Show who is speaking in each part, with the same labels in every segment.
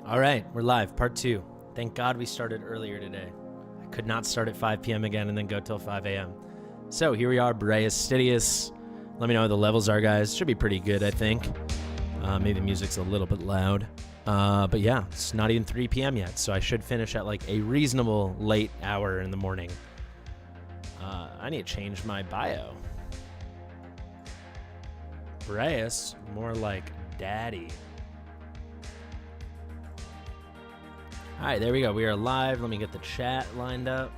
Speaker 1: All right, we're live, part 2. Thank God we started earlier today. I could not start at 5 p.m. again and then go till 5 a.m. So here we are, Boreastidious. Let me know how the levels are, guys. Should be pretty good, I think. Maybe the music's a little bit loud. But yeah, it's not even 3 p.m. yet, so I should finish at like a reasonable late hour in the morning. I need to change my bio. Boreas, more like daddy. All right, there we go. We are live. Let me get the chat lined up.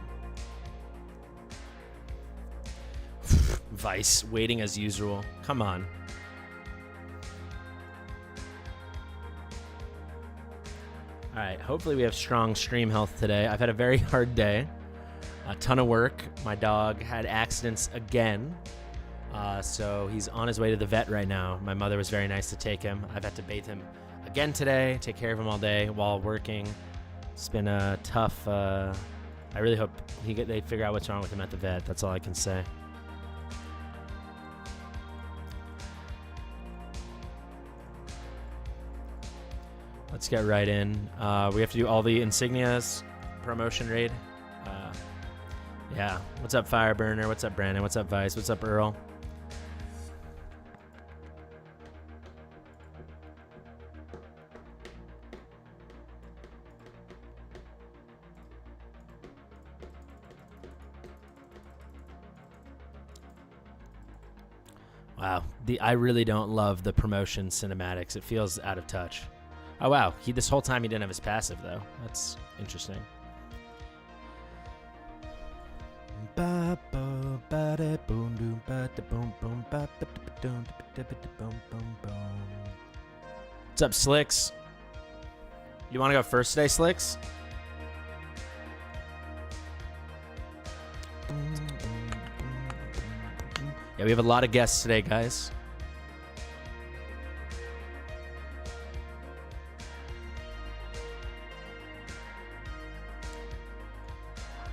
Speaker 1: Vice, waiting as usual. Come on. All right, hopefully we have strong stream health today. I've had a very hard day. A ton of work. My dog had accidents again. So he's on his way to the vet right now. My mother was very nice to take him. I've had to bathe him again today, take care of him all day while working. It's been a tough, I really hope they figure out what's wrong with him at the vet. That's all I can say. Let's get right in. We have to do all the Insignias promotion raid. Yeah. What's up, Fireburner? What's up, Brandon? What's up, Vice? What's up, Earl? Wow. I really don't love the promotion cinematics. It feels out of touch. Oh, wow. This whole time he didn't have his passive, though. That's interesting. What's up, Slicks? You want to go first today, Slicks? Yeah, we have a lot of guests today, guys.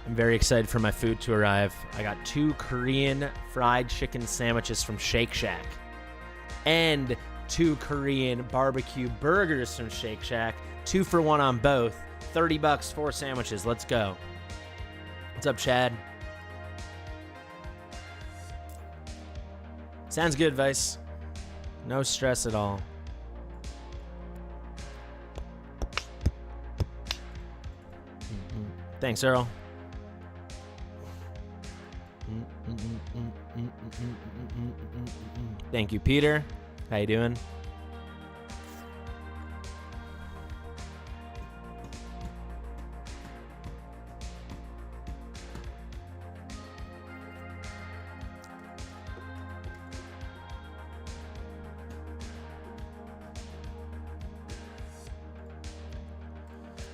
Speaker 1: I'm very excited for my food to arrive. I got 2 Korean fried chicken sandwiches from Shake Shack and 2 Korean barbecue burgers from Shake Shack. 2 for 1 on both. $30, 4 sandwiches. Let's go. What's up, Chad? Sounds good, Vice. No stress at all. Thanks, Earl. Thank you, Peter. How you doing?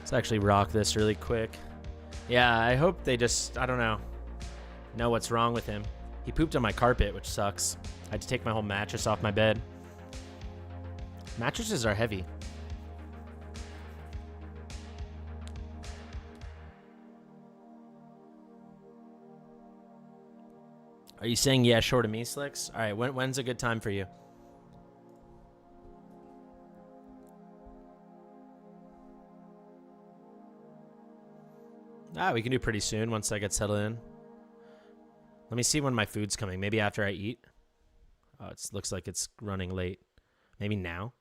Speaker 1: Let's actually rock this really quick. Yeah, I hope they just, I don't know what's wrong with him. He pooped on my carpet, which sucks. I had to take my whole mattress off my bed. Mattresses are heavy. Are you saying yeah, sure to me, Slicks? All right, when's a good time for you? We can do pretty soon once I get settled in. Let me see when my food's coming. Maybe after I eat. Oh, it looks like it's running late. Maybe now.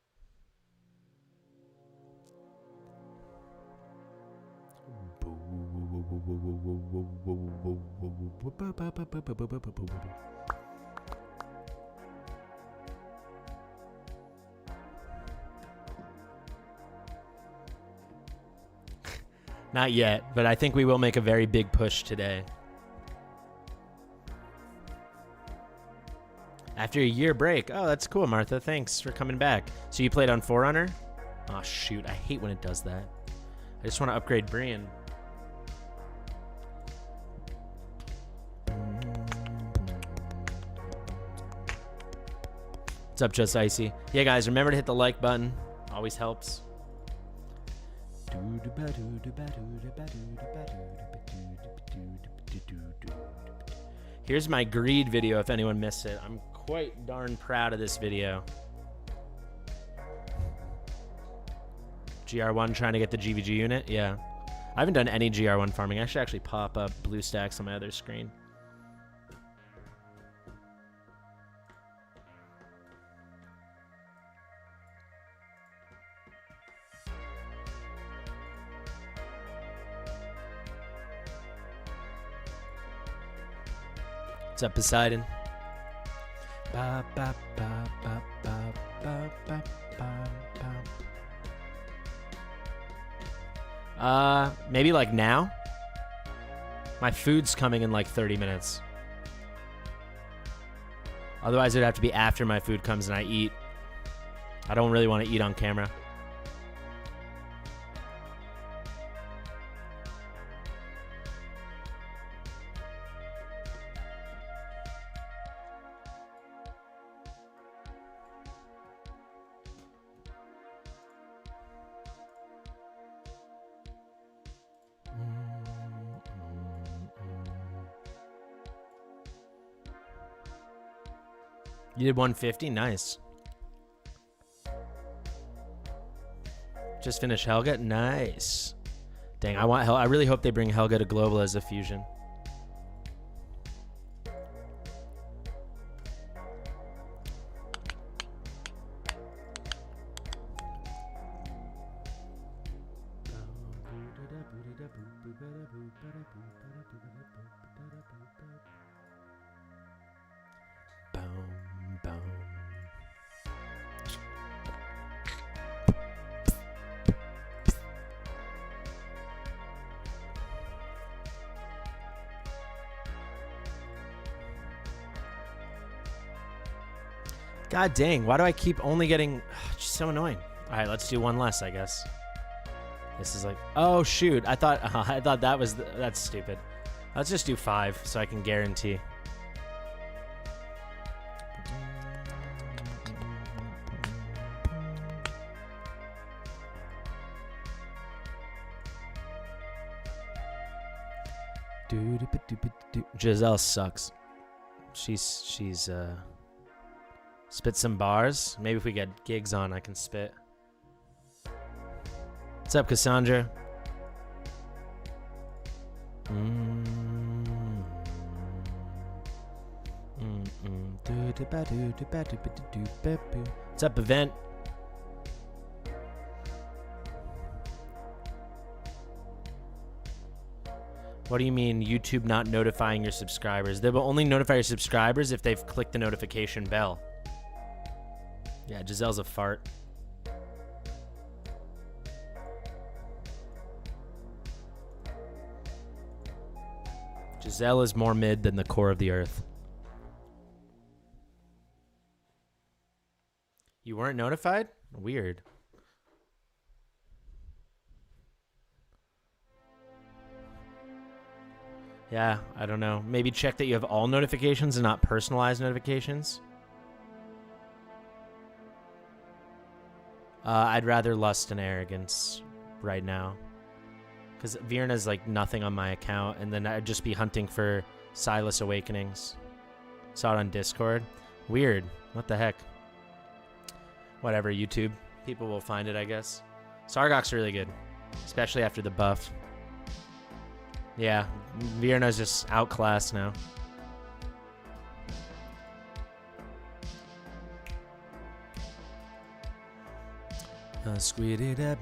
Speaker 1: Not yet, but I think we will make a very big push today. After a year break. Oh, that's cool, Martha. Thanks for coming back. So you played on Forerunner? Oh, shoot. I hate when it does that. I just want to upgrade Brian. What's up, Just Icy? Yeah, guys, remember to hit the like button. Always helps. Here's my greed video if anyone missed it. I'm quite darn proud of this video. GR1 trying to get the GVG unit. Yeah. I haven't done any GR1 farming. I should actually pop up blue stacks on my other screen. What's up, Poseidon? Ba, ba, ba, ba, ba, ba, ba, ba, ba. Maybe like now? My food's coming in like 30 minutes. Otherwise, it'd have to be after my food comes and I eat. I don't really want to eat on camera. You did 150? Nice. Just finished Helga? Nice. Dang, I really hope they bring Helga to Global as a fusion. God dang, why do I keep only getting... Just so annoying. All right, let's do one less, I guess. This is like... Oh, shoot. I thought that was... That's stupid. Let's just do 5 so I can guarantee. Giselle sucks. She's spit some bars. Maybe if we get gigs on, I can spit. What's up, Cassandra? What's up, Event? What do you mean YouTube not notifying your subscribers? They will only notify your subscribers if they've clicked the notification bell. Yeah, Giselle's a fart. Giselle is more mid than the core of the earth. You weren't notified? Weird. Yeah, I don't know. Maybe check that you have all notifications and not personalized notifications. I'd rather lust and arrogance right now. Because Virna's like nothing on my account, and then I'd just be hunting for Silas Awakenings. Saw it on Discord. Weird. What the heck? Whatever, YouTube. People will find it, I guess. Sargok's really good, especially after the buff. Yeah, Virna's just outclassed now. Squid it up.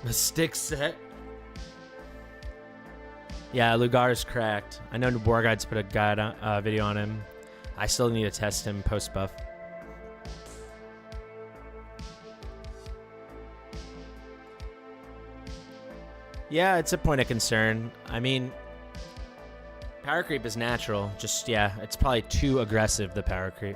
Speaker 1: The stick set. Yeah, Lugar's cracked. I know Borguide's put a guide on, video on him. I still need to test him post buff. Yeah, it's a point of concern. I mean, power creep is natural. Just, yeah, it's probably too aggressive, the power creep.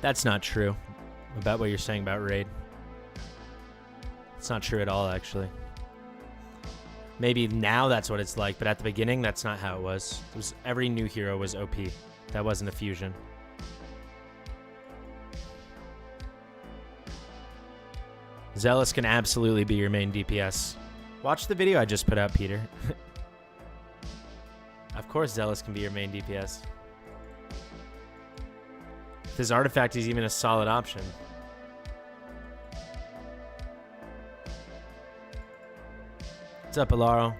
Speaker 1: That's not true about what you're saying about Raid. It's not true at all, actually. Maybe now that's what it's like, but at the beginning, that's not how it was. Every new hero was OP. That wasn't a fusion. Zealous can absolutely be your main DPS. Watch the video I just put out, Peter. Of course Zealous can be your main DPS. If his artifact is even a solid option. What's up, Alaro?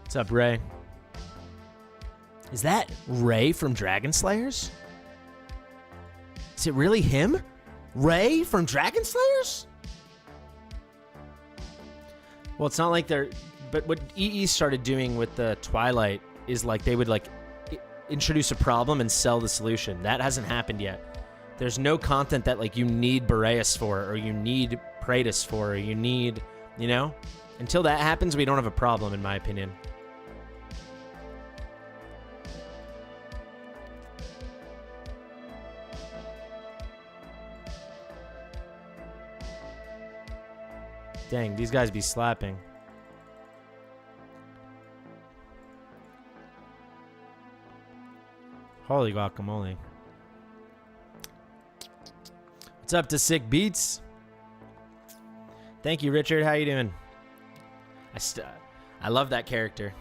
Speaker 1: What's up, Ray? Is that Ray from Dragon Slayers? Is it really him? Ray from Dragon Slayers? Well, it's not like they're... But what EE started doing with the Twilight is like they would like introduce a problem and sell the solution. That hasn't happened yet. There's no content that like you need Boreas for, or you need Praetus for, or you need, you know? Until that happens, we don't have a problem, in my opinion. Dang, these guys be slapping. Holy guacamole. What's up to Sick Beats? Thank you, Richard. How you doing? I love that character.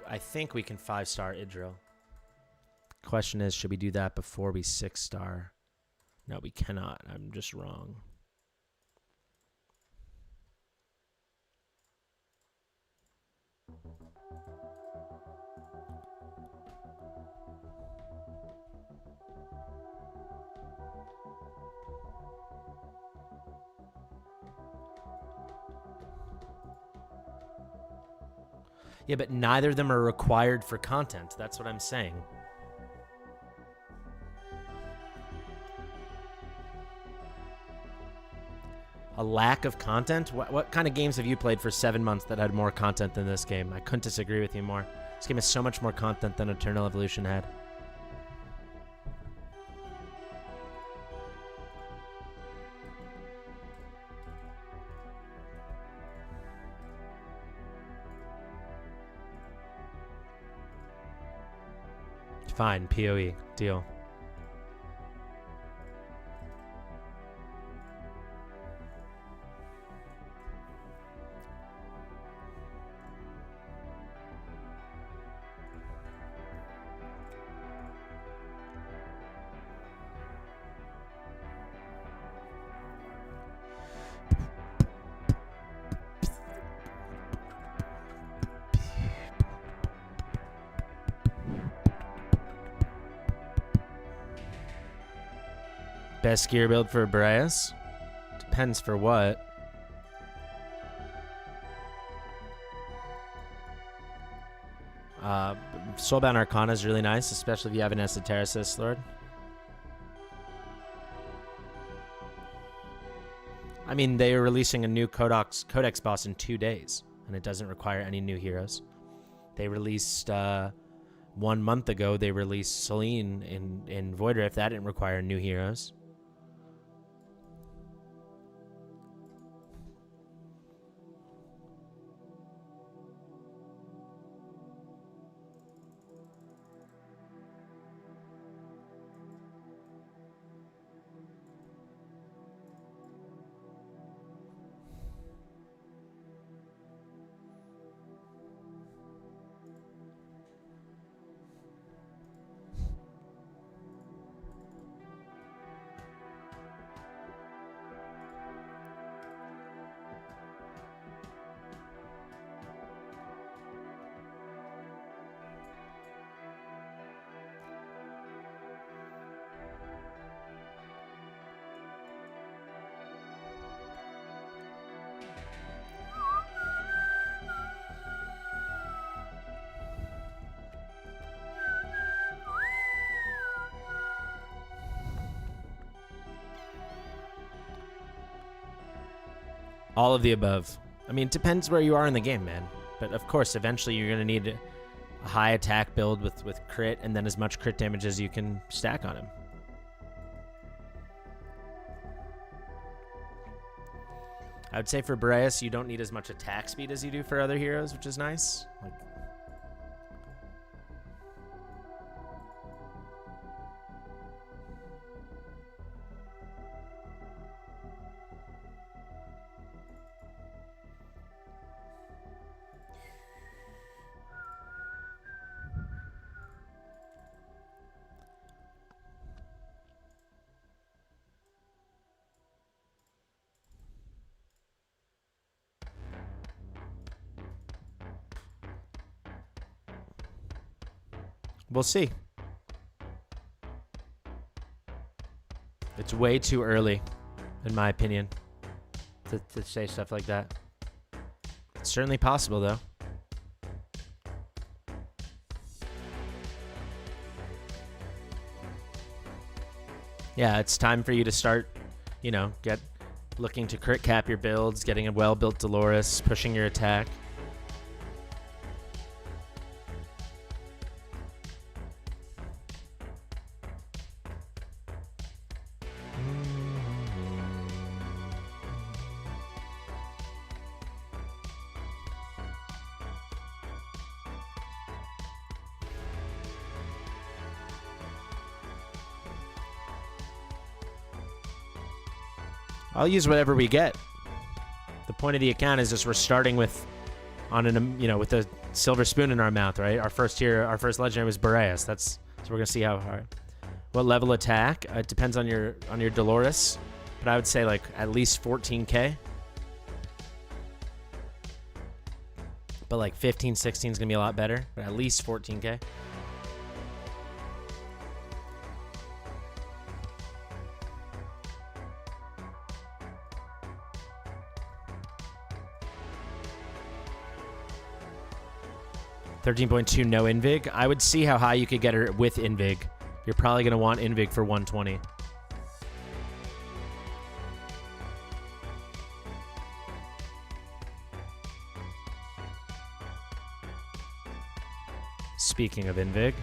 Speaker 1: I think we can 5-star Idril. Question is, should we do that before we 6-star? No, we cannot. I'm just wrong. Yeah, but neither of them are required for content. That's what I'm saying. A lack of content? What kind of games have you played for 7 months that had more content than this game? I couldn't disagree with you more. This game has so much more content than Eternal Evolution had. Fine, PoE. Deal. Best gear build for Boreas? Depends for what. Soulbound Arcana is really nice, especially if you have an Esotericist Lord. I mean, they are releasing a new Codex boss in 2 days, and it doesn't require any new heroes. They released 1 month ago. They released Selene in Void Rift. That didn't require new heroes. All of the above. I mean, it depends where you are in the game, man. But of course, eventually you're going to need a high attack build with crit, and then as much crit damage as you can stack on him. I would say for Boreas, you don't need as much attack speed as you do for other heroes, which is nice. Like, we'll see. It's way too early, in my opinion, to say stuff like that. It's certainly possible, though. Yeah, it's time for you to start, you know, looking to crit cap your builds, getting a well-built Dolores, pushing your attack. I'll use whatever we get. The point of the account is just we're starting with, with a silver spoon in our mouth, right? Our first legendary was Boreas. So we're gonna see what level attack. It depends on your Dolores, but I would say like at least 14k. But like 15, 16 is gonna be a lot better. But at least 14k. $13.2 no Invig. I would see how high you could get her with Invig. You're probably going to want Invig for 120. Speaking of Invig.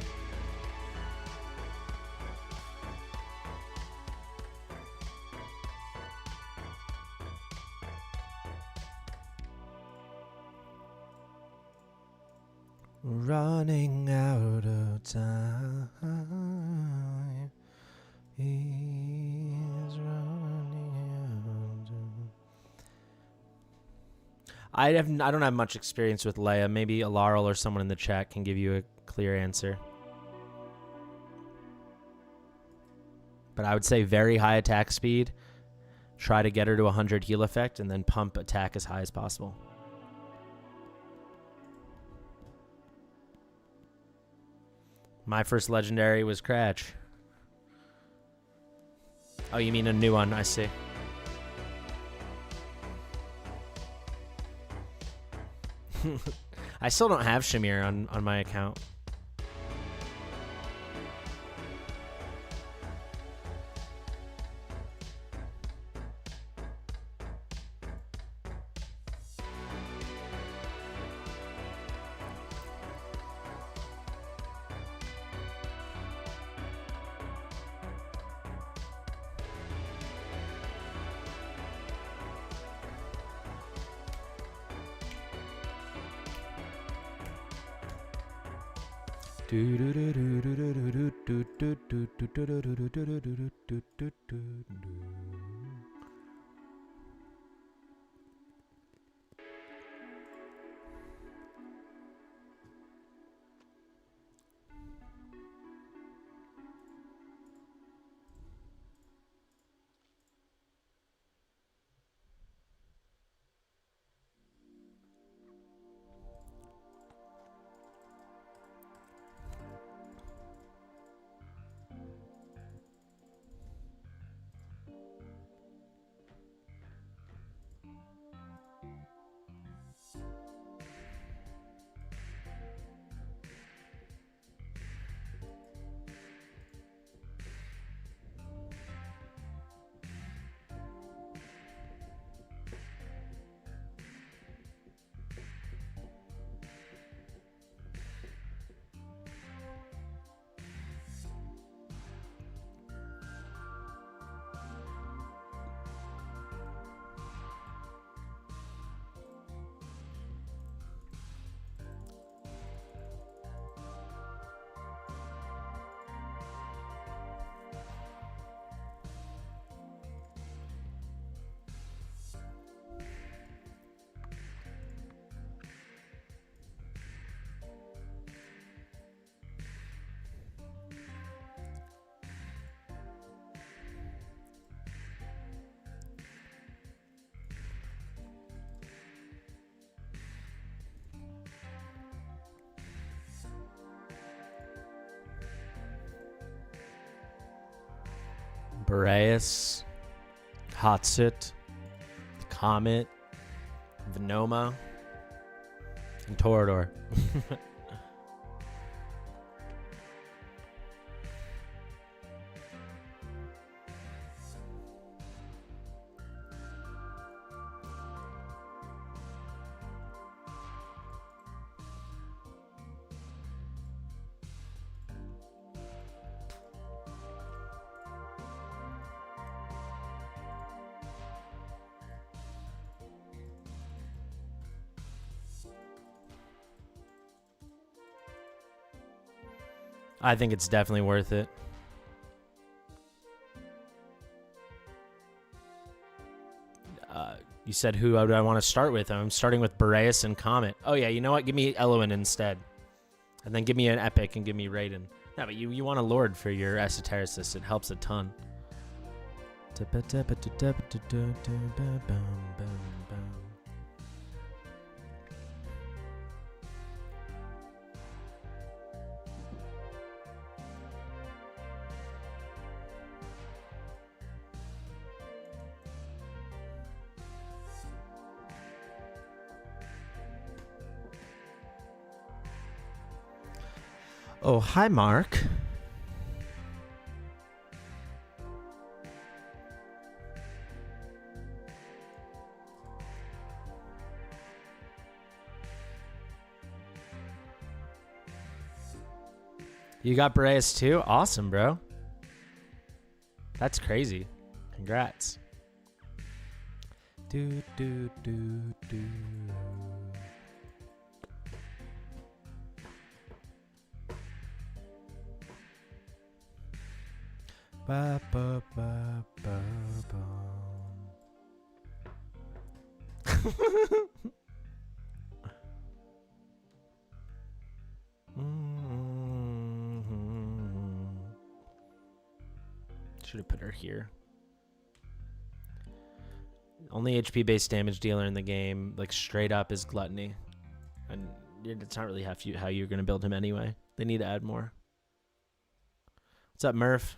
Speaker 1: Running out of time. He's running out of... I don't have much experience with Leia. Maybe Alarl or someone in the chat can give you a clear answer. But I would say very high attack speed. Try to get her to 100 heal effect and then pump attack as high as possible. My first legendary was Cratch. Oh, you mean a new one? I see. I still don't have Shamir on my account. Boreas, Hotsit, Comet, Venoma, and Torador. I think it's definitely worth it. You said who do I want to start with? I'm starting with Boreas and Comet. Oh yeah, you know what? Give me Eloin instead. And then give me an Epic and give me Raiden. No, but you want a Lord for your Esotericist. It helps a ton. Oh, hi, Mark. You got Boreas too? Awesome, bro. That's crazy. Congrats. Do, do, do, do. Ba, ba, ba, ba, ba. Should have put her here. Only HP based damage dealer in the game, like straight up, is Gluttony, and it's not really how you're gonna build him anyway. They need to add more. What's up, Murph?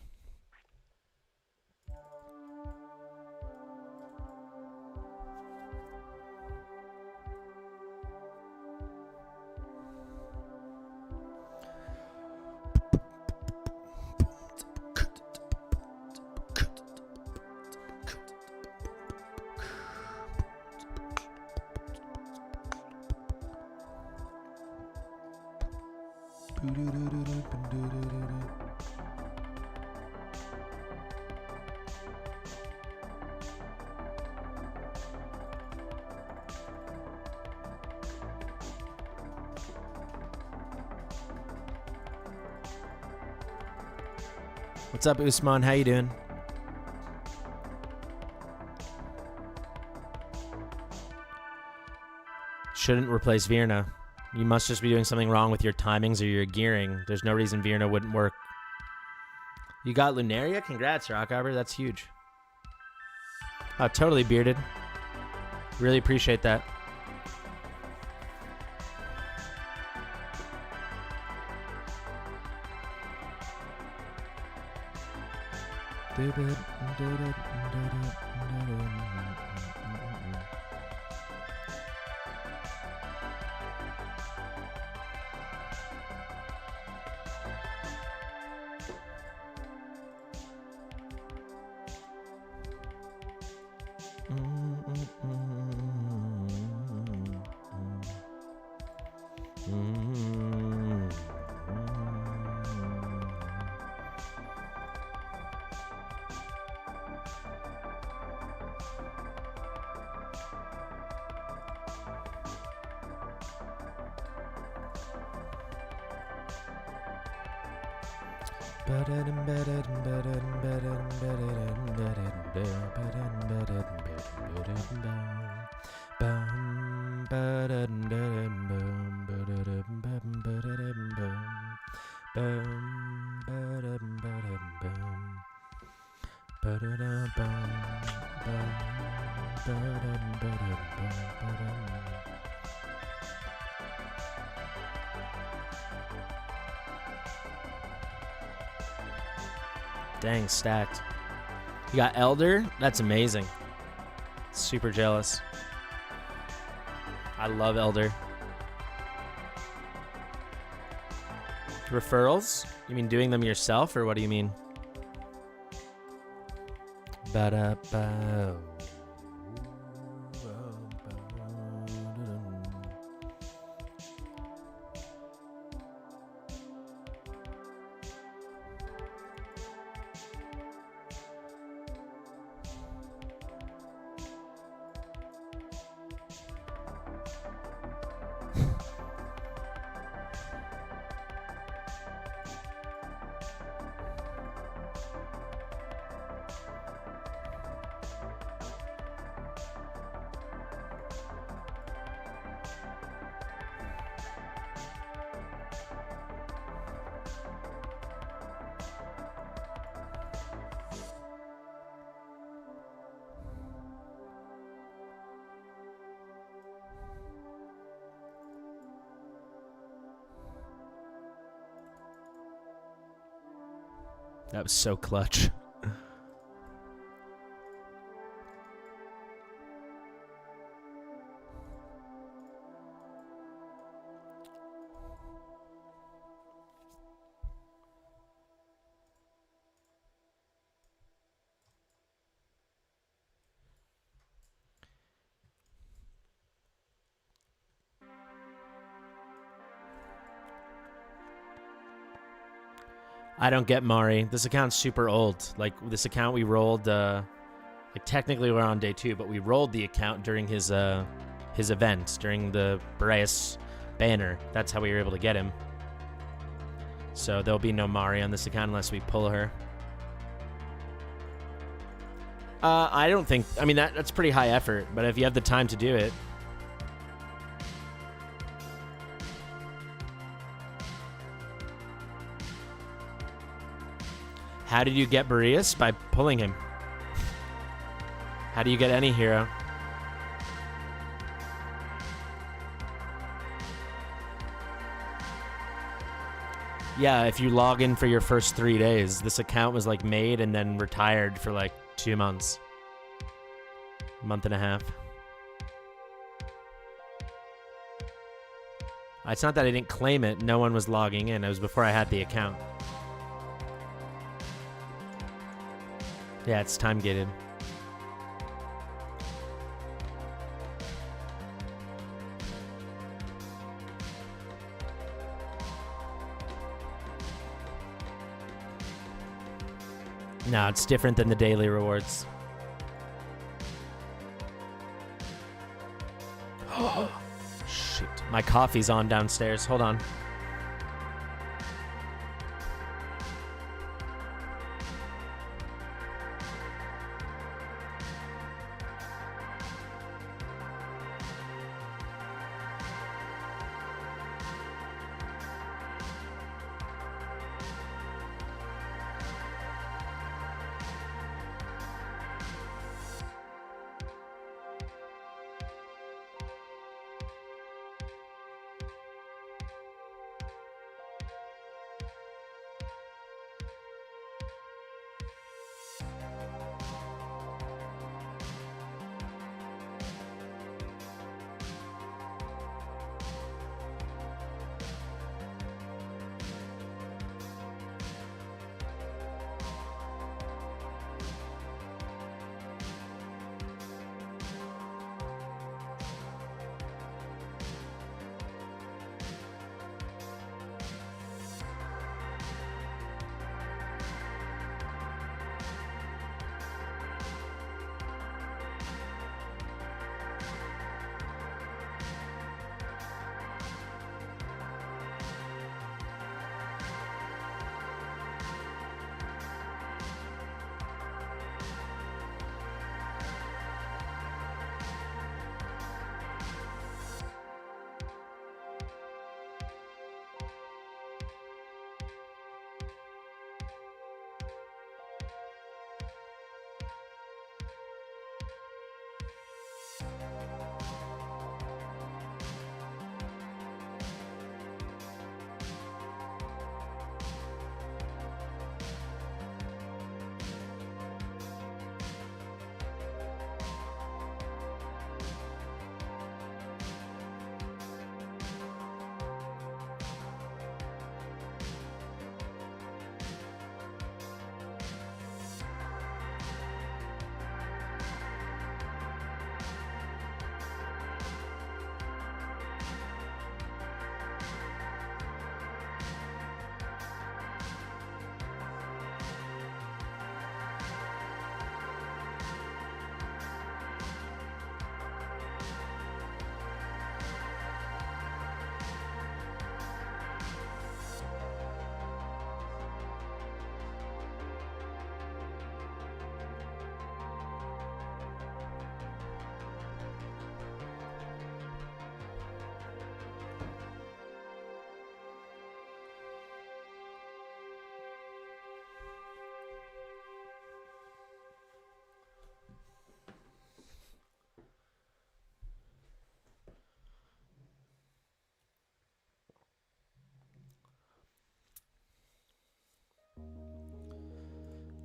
Speaker 1: What's up, Usman? How you doing? Shouldn't replace Virna. You must just be doing something wrong with your timings or your gearing. There's no reason Virna wouldn't work. You got Lunaria? Congrats, Rock Arbor. That's huge. Oh, totally bearded. Really appreciate that. Dang, stacked. You got Elder? That's amazing. Super jealous. I love Elder. Referrals? You mean doing them yourself, or what do you mean? Ba-da-ba. That was so clutch. I don't get Mari. This account's super old. Like, this account we rolled, like, technically we're on day 2, but we rolled the account during his event, during the Boreas banner. That's how we were able to get him. So there'll be no Mari on this account unless we pull her. I don't think... I mean, that's pretty high effort, but if you have the time to do it... How did you get Boreas? By pulling him. How do you get any hero? Yeah, if you log in for your first 3 days. This account was like made and then retired for like 2 months. A month and a half. It's not that I didn't claim it. No one was logging in. It was before I had the account. Yeah, it's time gated. No, it's different than the daily rewards. Shoot. My coffee's on downstairs. Hold on.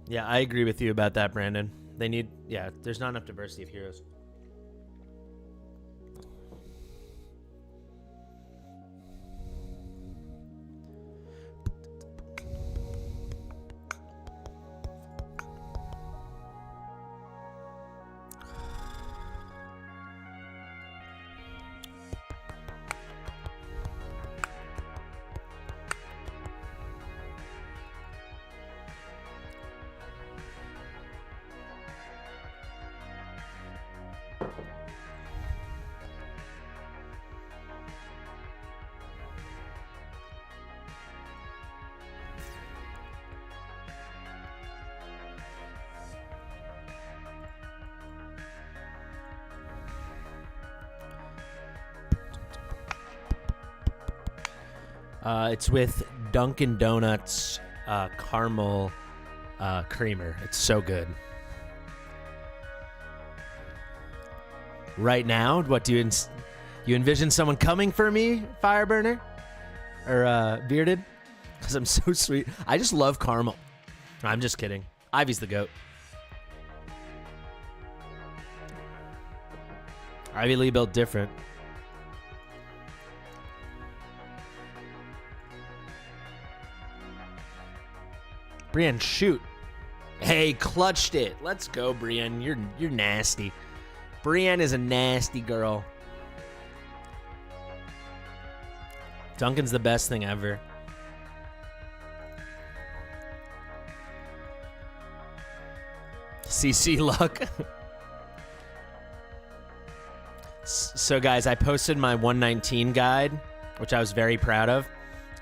Speaker 1: Yeah, I agree with you about that, Brandon. They need, yeah, there's not enough diversity of heroes. It's with Dunkin' Donuts caramel creamer. It's so good. Right now, what do you envision someone coming for me, Fireburner? Or Bearded? Because I'm so sweet. I just love caramel. I'm just kidding. Ivy's the GOAT. Ivy Lee built different. Brienne, shoot. Hey, clutched it. Let's go, Brienne. You're nasty. Brienne is a nasty girl. Duncan's the best thing ever. CC luck. So, guys, I posted my 119 guide, which I was very proud of.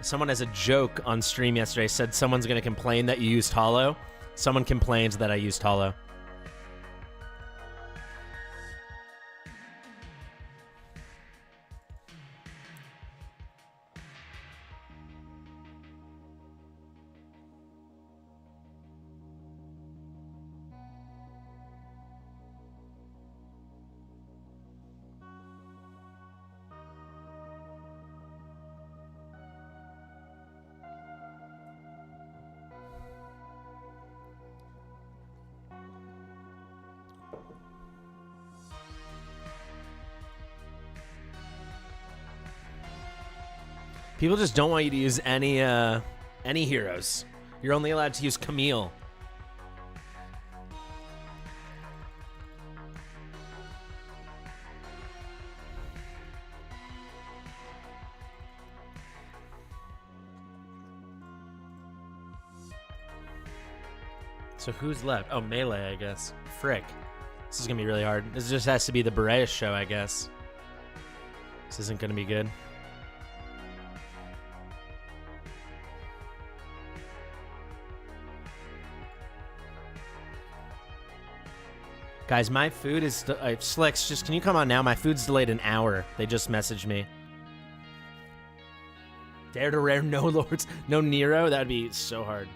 Speaker 1: Someone has a joke on stream yesterday, said someone's going to complain that you used hollow. Someone complained that I used hollow. People just don't want you to use any heroes. You're only allowed to use Camille. So who's left? Oh, Melee, I guess. Frick. This is going to be really hard. This just has to be the Boreas show, I guess. This isn't going to be good. Guys, my food is... Slicks, just can you come on now? My food's delayed an hour. They just messaged me. Dare to rare no lords. No Nero? That would be so hard.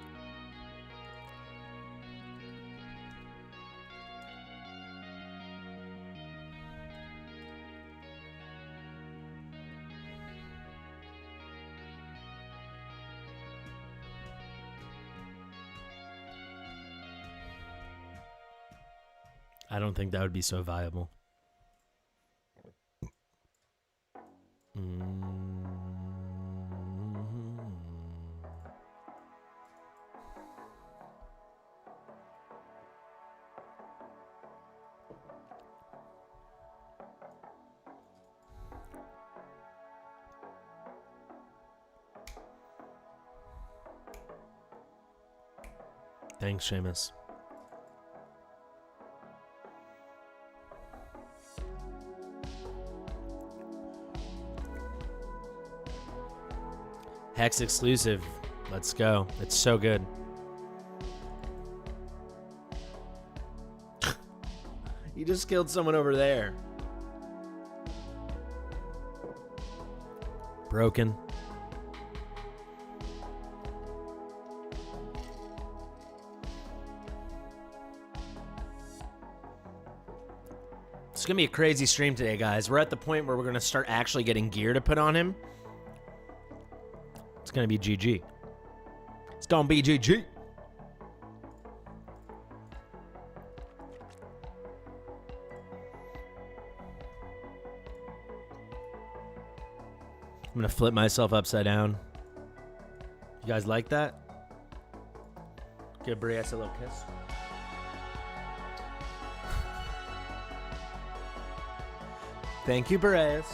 Speaker 1: I don't think that would be so viable. Thanks, Seamus. Hex exclusive. Let's go. It's so good. You just killed someone over there. Broken. It's going to be a crazy stream today, guys. We're at the point where we're going to start actually getting gear to put on him. It's going to be GG. It's going to be GG. I'm gonna flip myself upside down. You guys like that? Give Boreas a little kiss. Thank you, Boreas.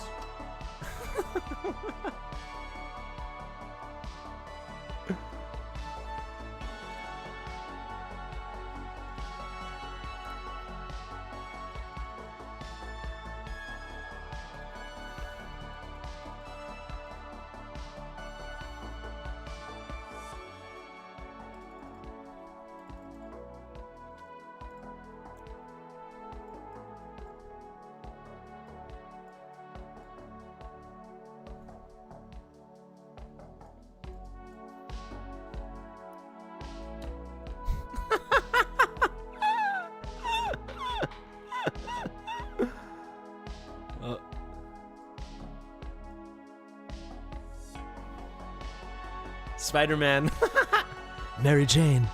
Speaker 1: Spider-Man. Mary Jane.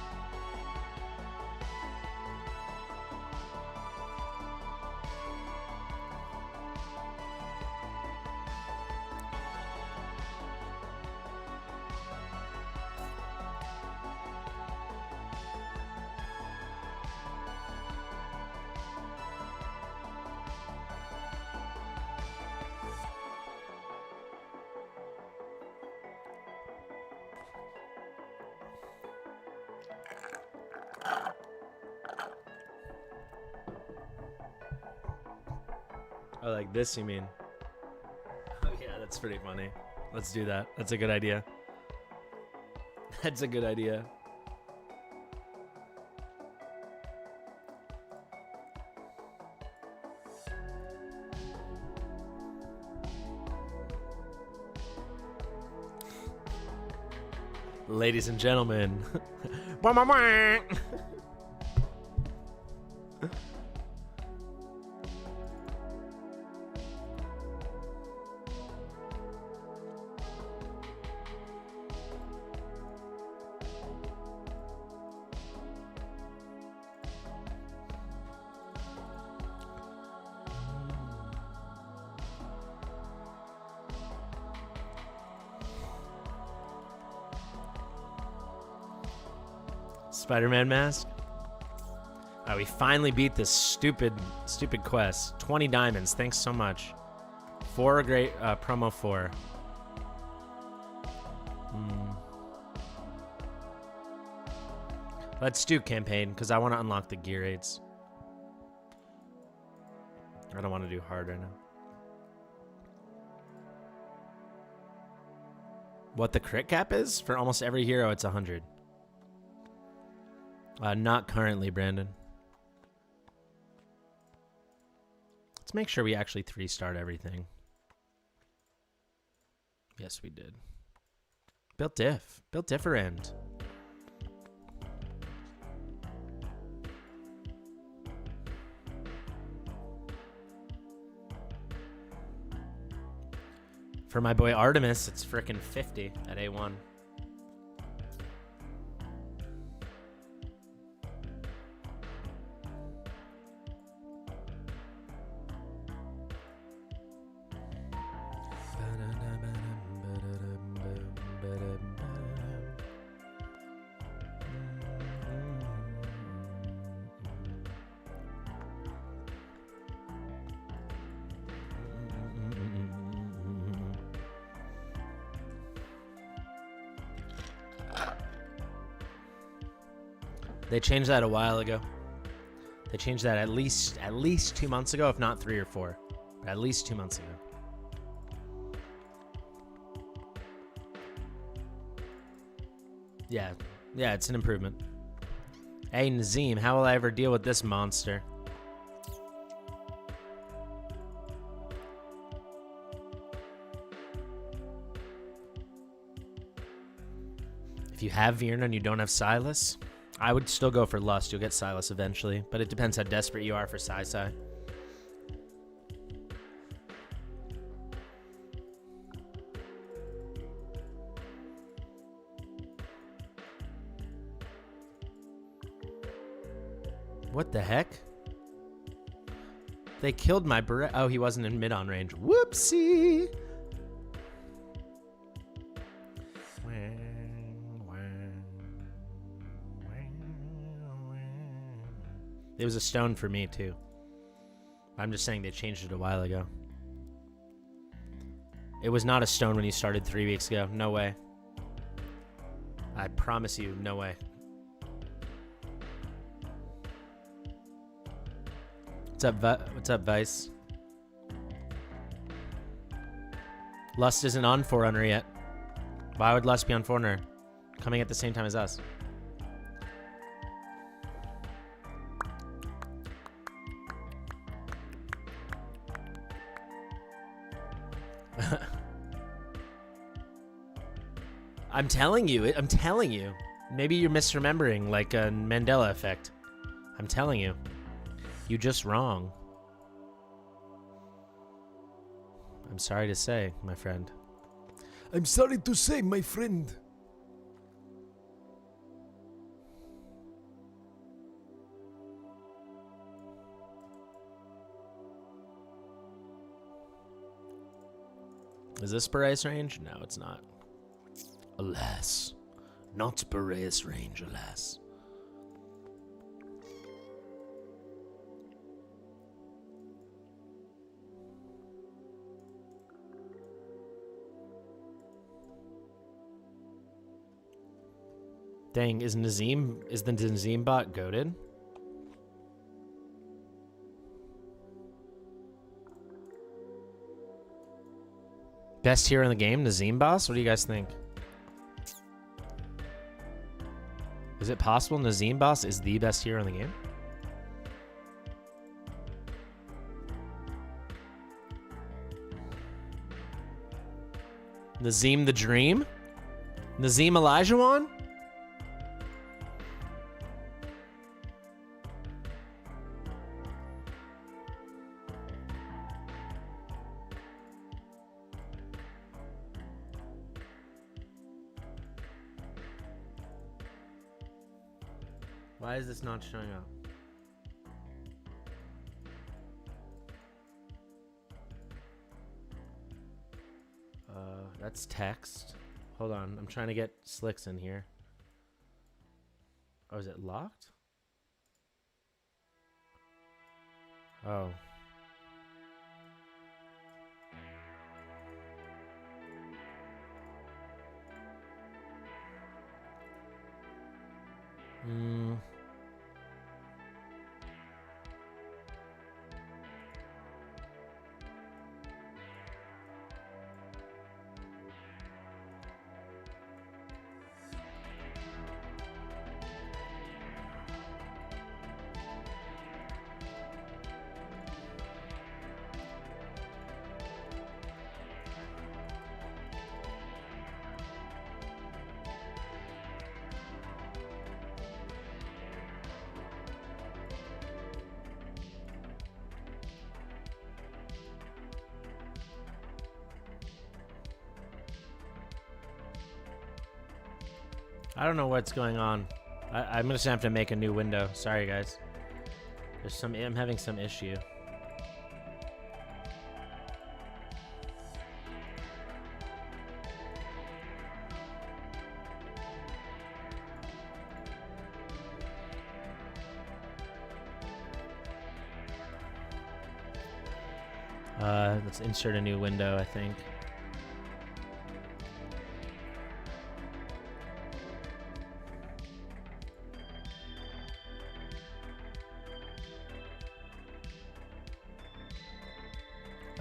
Speaker 1: Oh, like this, you mean? Oh, yeah, that's pretty funny. Let's do that. That's a good idea. That's a good idea. Ladies and gentlemen. Spider-Man mask. Oh, we finally beat this stupid quest. 20 diamonds. Thanks so much. 4 great promo 4. Let's do campaign because I want to unlock the gear aids. I don't want to do hard right now. What the crit cap is? For almost every hero, it's 100. Not currently, Brandon. Let's make sure we actually 3-start everything. Yes, we did. Built diff. Built different. For my boy Artemis, it's frickin' 50 at A1. They changed that a while ago. They changed that at least 2 months ago, if not 3 or 4. But at least 2 months ago. Yeah, it's an improvement. Hey, Nazim, how will I ever deal with this monster? If you have Virna and you don't have Silas, I would still go for Lust. You'll get Silas eventually, but it depends how desperate you are for Sai. What the heck? They killed my Boreas. Oh, he wasn't in mid-on range. Whoopsie! It was a stone for me too. I'm just saying they changed it a while ago. It was not a stone when you started 3 weeks ago. No way. I promise you, no way. What's up, Vice? Lust isn't on Forerunner yet. Why would Lust be on Forerunner? Coming at the same time as us. I'm telling you. I'm telling you. Maybe you're misremembering, like a Mandela effect. I'm telling you. You're just wrong. I'm sorry to say, my friend.
Speaker 2: I'm sorry to say, my friend.
Speaker 1: Is this Boreas range? No, it's not. Alas. Not Boreas range, alas. Dang, is the Nazim bot goated? Best hero in the game, Nazim boss? What do you guys think? Is it possible Nazim boss is the best hero in the game? Nazim the Dream? Nazim Elijahwan? Why is this not showing up? That's text. Hold on, I'm trying to get Slicks in here. Oh, is it locked? Oh. I don't know what's going on. I'm just gonna have to make a new window. Sorry, guys. I'm having some issue. Let's insert a new window, I think.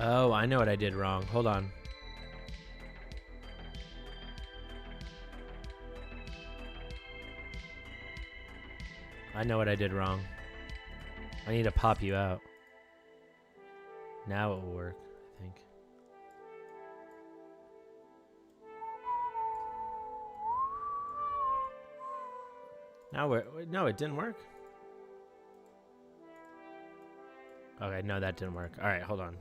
Speaker 1: Oh, I know what I did wrong. Hold on. I know what I did wrong. I need to pop you out. Now it will work, I think. No, it didn't work. Okay, no, that didn't work. All right, hold on.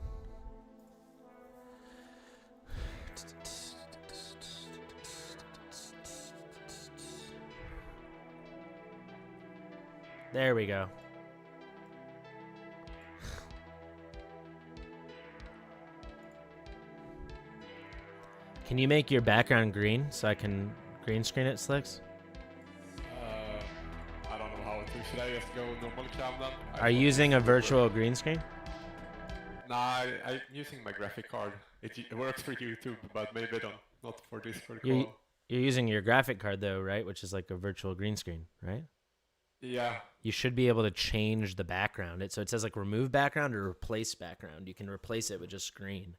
Speaker 1: There we go. Can you make your background green so I can green screen it, Slicks?
Speaker 3: I don't know how to. Should I just go normal cam then?
Speaker 1: Are you using a virtual green screen?
Speaker 3: Nah, I'm using my graphic card. It works for YouTube, but maybe not for Discord
Speaker 1: You're
Speaker 3: call.
Speaker 1: using your graphic card though, right? Which is like a virtual green screen, right?
Speaker 3: Yeah.
Speaker 1: You should be able to change the background. So it says like remove background or replace background. You can replace it with just screen.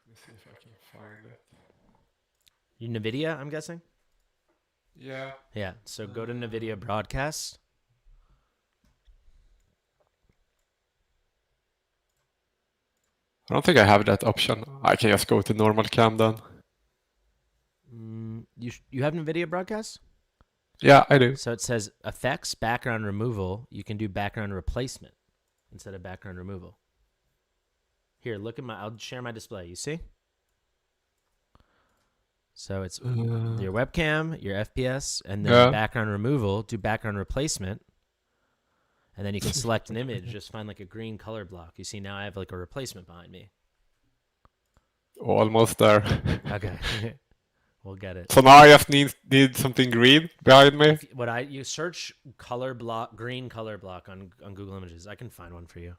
Speaker 3: Let me see if I can find it.
Speaker 1: You NVIDIA, I'm guessing?
Speaker 3: Yeah.
Speaker 1: Yeah, so go to NVIDIA Broadcast.
Speaker 3: I don't think I have that option. I can just go to normal cam then.
Speaker 1: You have NVIDIA Broadcast?
Speaker 3: Yeah, I do.
Speaker 1: So it says effects, background removal. You can do background replacement instead of background removal. Here, look at I'll share my display. You see? So it's your webcam, your FPS, and then background removal, do background replacement. And then you can select an image, just find like a green color block. You see now I have like a replacement behind me.
Speaker 3: Almost there.
Speaker 1: Okay. We'll get it.
Speaker 3: So now I just need something green behind me.
Speaker 1: You search color block, green color block on Google Images. I can find one for you.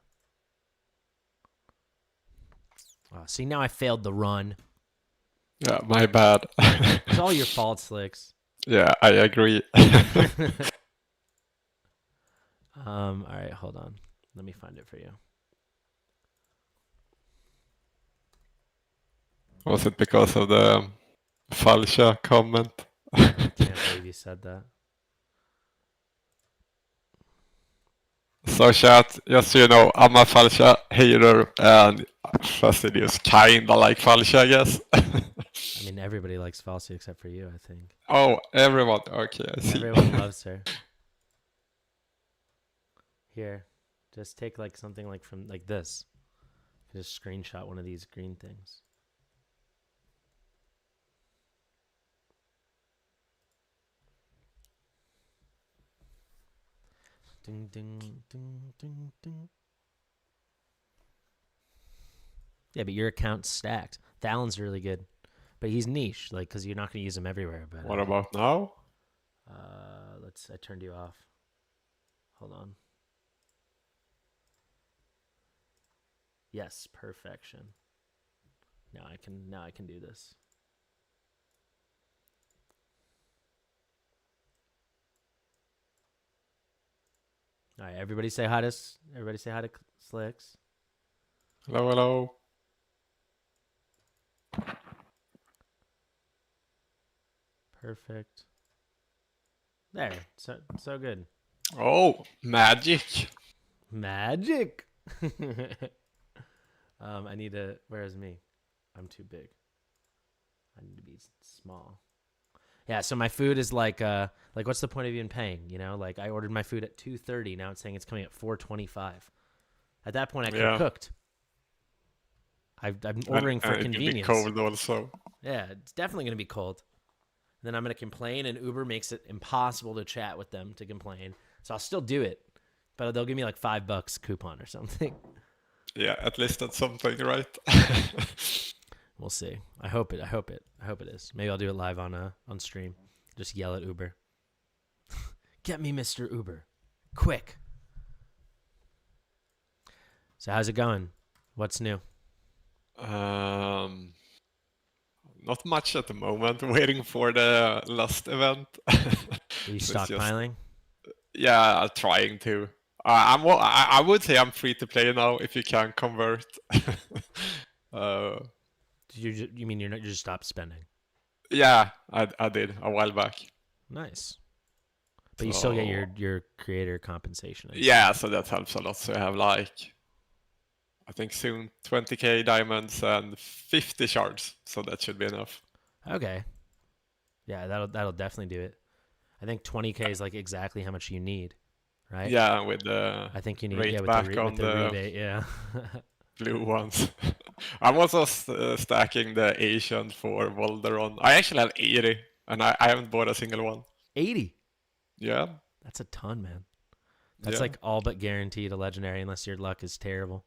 Speaker 1: Oh, see, now I failed the run.
Speaker 3: Yeah, my bad.
Speaker 1: It's all your fault, Slicks.
Speaker 3: Yeah, I agree.
Speaker 1: All right, hold on. Let me find it for you.
Speaker 3: Was it because of the falsha comment?
Speaker 1: Can't believe you said that.
Speaker 3: So chat, just so you know, I'm a falsha hater and Fastidious kinda like falsha, I guess.
Speaker 1: I mean, everybody likes Falsy except for you, I think.
Speaker 3: Oh, everyone. Okay, I see.
Speaker 1: Everyone loves her. Here, just take like something like from like this. Just screenshot one of these green things. Ding, ding, ding, ding, ding. Yeah, but your account's stacked. Thalen's really good, but he's niche, like, because you're not going to use him everywhere. But
Speaker 3: What about now?
Speaker 1: I turned you off. Hold on. Yes, perfection. Now I can do this. All right, everybody say hi to Slicks.
Speaker 3: Hello, hello.
Speaker 1: Perfect. There, so good.
Speaker 3: Oh, magic.
Speaker 1: Magic. I need to. Where's me? I'm too big. I need to be small. Yeah. So my food is like what's the point of even paying? You know, like I ordered my food at 2:30. Now it's saying it's coming at 4:25. At that point, I could have cooked. I'm ordering for convenience.
Speaker 3: It's cold also.
Speaker 1: Yeah, it's definitely gonna be cold. And then I'm gonna complain, and Uber makes it impossible to chat with them to complain. So I'll still do it, but they'll give me like $5 coupon or something.
Speaker 3: Yeah, at least that's something, right?
Speaker 1: We'll see. I hope it is. Maybe I'll do it live on stream. Just yell at Uber. Get me Mr. Uber. Quick. So how's it going? What's new?
Speaker 3: Not much at the moment. Waiting for the last event.
Speaker 1: Are you stockpiling?
Speaker 3: Yeah, trying to. I would say I'm free to play now if you can convert.
Speaker 1: You mean you just stopped spending?
Speaker 3: Yeah, I did a while back.
Speaker 1: Nice. But you still get your creator compensation.
Speaker 3: Yeah, so that helps a lot. So I have like, I think soon 20k diamonds and 50 shards. So that should be enough.
Speaker 1: Okay. Yeah, that'll definitely do it. I think 20k is like exactly how much you need, right?
Speaker 3: Yeah, with the
Speaker 1: I think you need
Speaker 3: rate
Speaker 1: with
Speaker 3: back
Speaker 1: the
Speaker 3: on the
Speaker 1: rebate, yeah.
Speaker 3: blue ones. I'm also stacking the Asian for Volderon. I actually have 80, and I haven't bought a single one.
Speaker 1: 80?
Speaker 3: Yeah.
Speaker 1: That's a ton, man. That's like all but guaranteed a legendary unless your luck is terrible.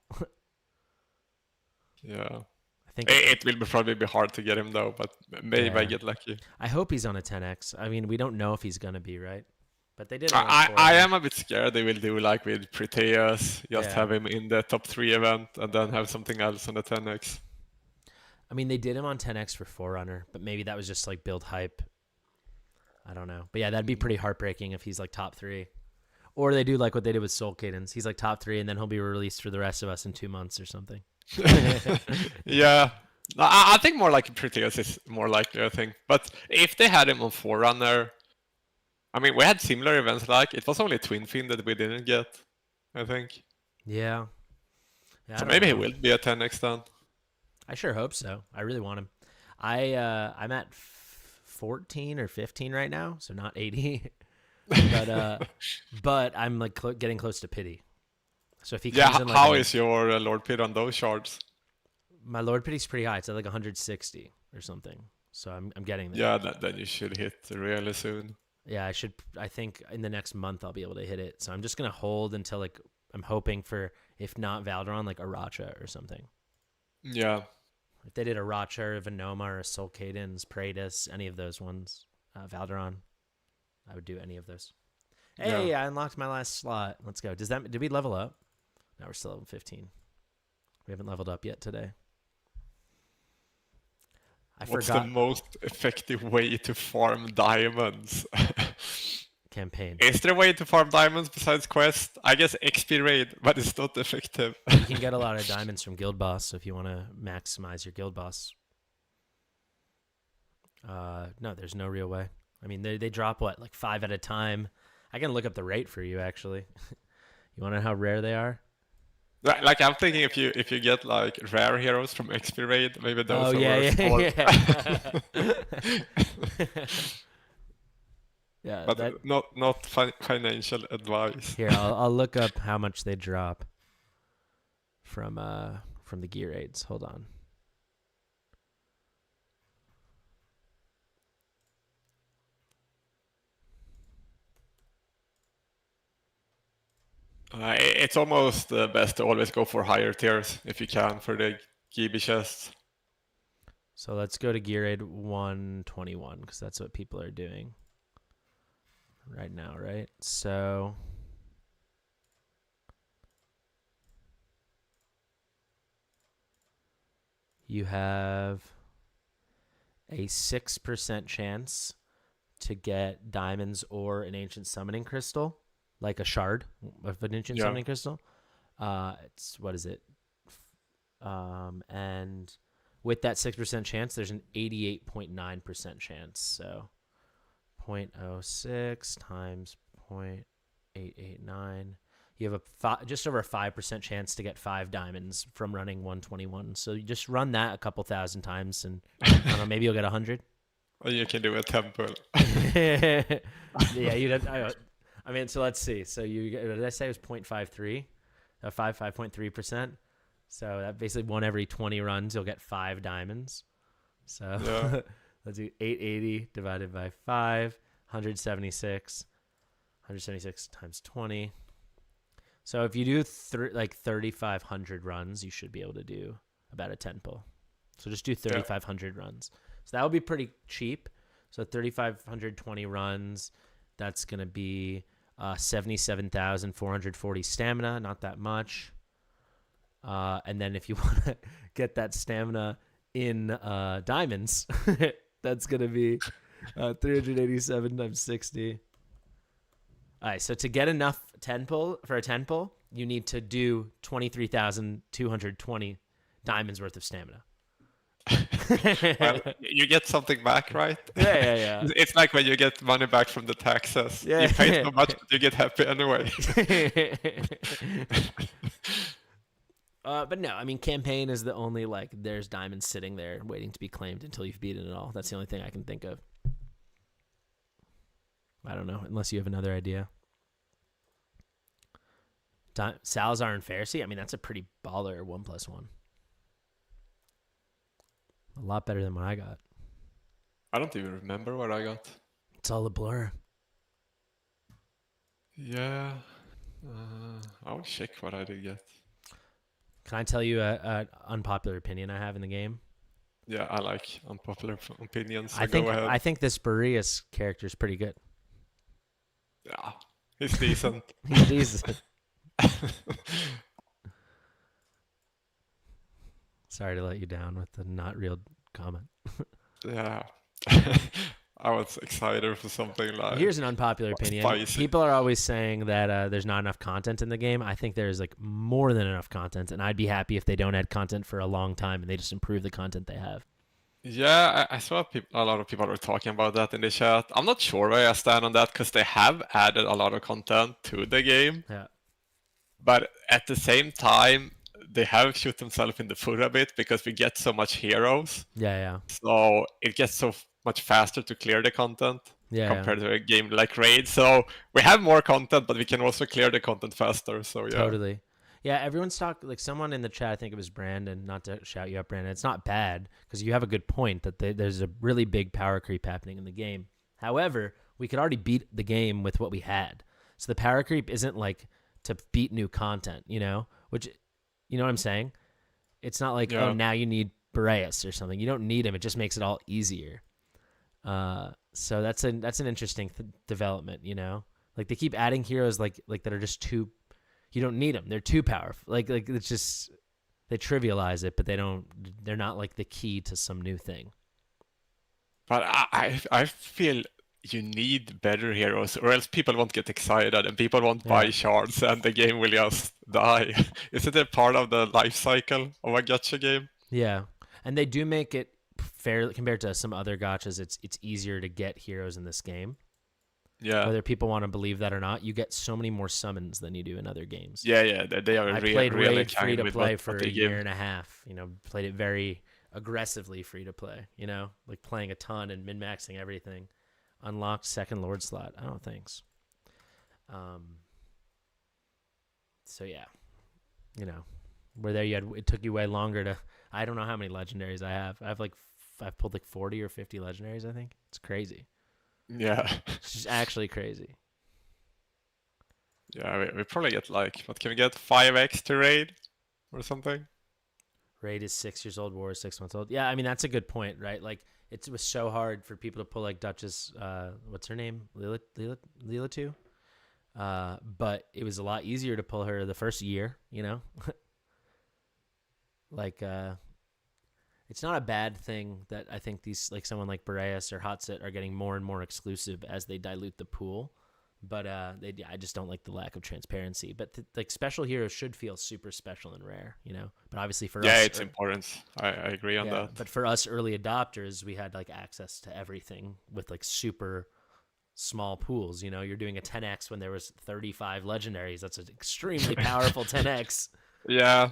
Speaker 3: Yeah.
Speaker 1: I think
Speaker 3: It will probably be hard to get him though, but maybe I get lucky.
Speaker 1: I hope he's on a 10x. I mean, we don't know if he's gonna be, right? But they did him on
Speaker 3: I am a bit scared they will do like with Proteus, just have him in the top 3 event and then have something else on the 10x.
Speaker 1: I mean, they did him on 10x for Forerunner, but maybe that was just like build hype. I don't know. But yeah, that'd be pretty heartbreaking if he's like top 3. Or they do like what they did with Soul Cadence. He's like top 3 and then he'll be released for the rest of us in 2 months or something.
Speaker 3: Yeah. I think more like Proteus is more likely, I think. But if they had him on Forerunner, I mean, we had similar events like it was only Twin Fin that we didn't get, I think.
Speaker 1: Yeah.
Speaker 3: So maybe he will be a 10x then.
Speaker 1: I sure hope so. I really want him. I'm at 14 or 15 right now, so not 80. but I'm like getting close to pity. So if he comes in like
Speaker 3: how is your Lord Pit on those shards?
Speaker 1: My Lord Pity's pretty high. It's at like 160 or something. So I'm getting there.
Speaker 3: Yeah, then you should hit really soon.
Speaker 1: Yeah, I should. I think in the next month I'll be able to hit it. So I'm just gonna hold until like I'm hoping for, if not Valderon, like a Racha or something.
Speaker 3: Yeah.
Speaker 1: If they did a Racha or a Venoma or a Soul Cadence, Praetus, any of those ones, Valderon, I would do any of those. Hey, I unlocked my last slot. Let's go. Did we level up? No, we're still level 15. We haven't leveled up yet today.
Speaker 3: What's the most effective way to farm diamonds?
Speaker 1: Campaign.
Speaker 3: Is there a way to farm diamonds besides quest? I guess XP raid, but it's not effective.
Speaker 1: You can get a lot of diamonds from Guild Boss if you want to maximize your Guild Boss. No, there's no real way. I mean, they drop what, like 5 at a time. I can look up the rate for you actually. You want to know how rare they are?
Speaker 3: Like I'm thinking, if you get like rare heroes from XP raid, maybe those are
Speaker 1: worth more. Yeah,
Speaker 3: but not financial advice.
Speaker 1: Here, I'll look up how much they drop from the gear raids. Hold on.
Speaker 3: It's almost best to always go for higher tiers if you can for the GB chests.
Speaker 1: So let's go to gear raid 121 because that's what people are doing right now, right? So you have a 6% chance to get diamonds or an ancient summoning crystal, like a shard of an ancient summoning crystal. It's, what is it? And with that 6% chance, there's an 88.9% chance. So 0.06 times 0.889. You have just over a 5% chance to get 5 diamonds from running 121. So you just run that a couple thousand times, and I don't know, maybe you'll get 100.
Speaker 3: Or you can do a temple.
Speaker 1: Yeah, you don't. I mean, so let's see. So you, did I say it was 0.53? 5.3%. So that basically one every 20 runs, you'll get 5 diamonds. So let's do 880 divided by 5, 176. 176 times 20. So if you do like 3,500 runs, you should be able to do about a 10 pull. So just do 3,500 runs. So that would be pretty cheap. So 3,520 runs, that's going to be 77,440 stamina, not that much. And then if you want to get that stamina in diamonds, that's going to be 387 times 60. All right, so to get enough 10 pull for a 10 pull, you need to do 23,220 diamonds worth of stamina.
Speaker 3: Well, you get something back, right?
Speaker 1: Yeah.
Speaker 3: It's like when you get money back from the taxes.
Speaker 1: Yeah.
Speaker 3: You pay so much, but you get happy anyway.
Speaker 1: But no, I mean, campaign is the only, like, there's diamonds sitting there waiting to be claimed until you've beaten it all. That's the only thing I can think of. I don't know, unless you have another idea. Salazar and Pharisee, I mean, that's a pretty baller 1+1. A lot better than what I got.
Speaker 3: I don't even remember what I got.
Speaker 1: It's all a blur.
Speaker 3: Yeah. I'll check what I did get.
Speaker 1: Can I tell you an unpopular opinion I have in the game?
Speaker 3: Yeah, I like unpopular opinions. So
Speaker 1: I
Speaker 3: go
Speaker 1: think
Speaker 3: ahead.
Speaker 1: I think this Boreas character is pretty good.
Speaker 3: Yeah, he's decent.
Speaker 1: He's decent. Sorry to let you down with the not real comment.
Speaker 3: Yeah. I was excited for something like
Speaker 1: Here's an unpopular opinion.
Speaker 3: spicy.
Speaker 1: People are always saying that there's not enough content in the game. I think there's like more than enough content, and I'd be happy if they don't add content for a long time and they just improve the content they have.
Speaker 3: Yeah, I saw a lot of people were talking about that in the chat. I'm not sure where I stand on that because they have added a lot of content to the game,
Speaker 1: Yeah.
Speaker 3: but at the same time, they have shot themselves in the foot a bit because we get so much heroes.
Speaker 1: Yeah.
Speaker 3: So it gets so much faster to clear the content
Speaker 1: Yeah.
Speaker 3: compared to a game like Raid. So we have more content, but we can also clear the content faster. So yeah.
Speaker 1: Totally. Yeah, everyone's talking, like someone in the chat, I think it was Brandon, not to shout you out, Brandon. It's not bad because you have a good point that there's a really big power creep happening in the game. However, we could already beat the game with what we had. So the power creep isn't like to beat new content, which, you know what I'm saying? It's not like,
Speaker 3: Yeah.
Speaker 1: oh, now you need Boreas or something. You don't need him. It just makes it all easier. So that's an interesting development, Like they keep adding heroes like that are just too. You don't need them. They're too powerful. Like it's just they trivialize it, but they're not like the key to some new thing.
Speaker 3: But I feel you need better heroes, or else people won't get excited and people won't buy shards, and the game will just die. Isn't it part of the life cycle of a gacha game?
Speaker 1: Yeah, and they do make it fair compared to some other gachas. It's easier to get heroes in this game.
Speaker 3: Yeah.
Speaker 1: Whether people want to believe that or not, you get so many more summons than you do in other games.
Speaker 3: Yeah, they are
Speaker 1: I
Speaker 3: really
Speaker 1: played
Speaker 3: really
Speaker 1: Raid free to
Speaker 3: with
Speaker 1: play
Speaker 3: what
Speaker 1: for
Speaker 3: they
Speaker 1: a
Speaker 3: give.
Speaker 1: year and a half. Played it very aggressively free to play. Like playing a ton and min maxing everything. Unlocked second Lord slot. I don't think. So yeah, where there it took you way longer to. I don't know how many legendaries I have. I've pulled like 40 or 50 legendaries. I think it's crazy.
Speaker 3: Yeah.
Speaker 1: It's just actually crazy.
Speaker 3: Yeah, we probably get like, what can we get? 5x to raid or something?
Speaker 1: Raid is 6 years old, War is 6 months old. Yeah, I mean, that's a good point, right? Like, it was so hard for people to pull like Duchess, what's her name? Lila 2? But it was a lot easier to pull her the first year, Like, it's not a bad thing that I think these, like someone like Boreas or Hotsit are getting more and more exclusive as they dilute the pool. But I just don't like the lack of transparency. But like special heroes should feel super special and rare, But obviously for us,
Speaker 3: Yeah, it's important. I agree on that.
Speaker 1: But for us early adopters, we had like access to everything with like super small pools. You're doing a 10x when there was 35 legendaries. That's an extremely powerful 10x.
Speaker 3: Yeah.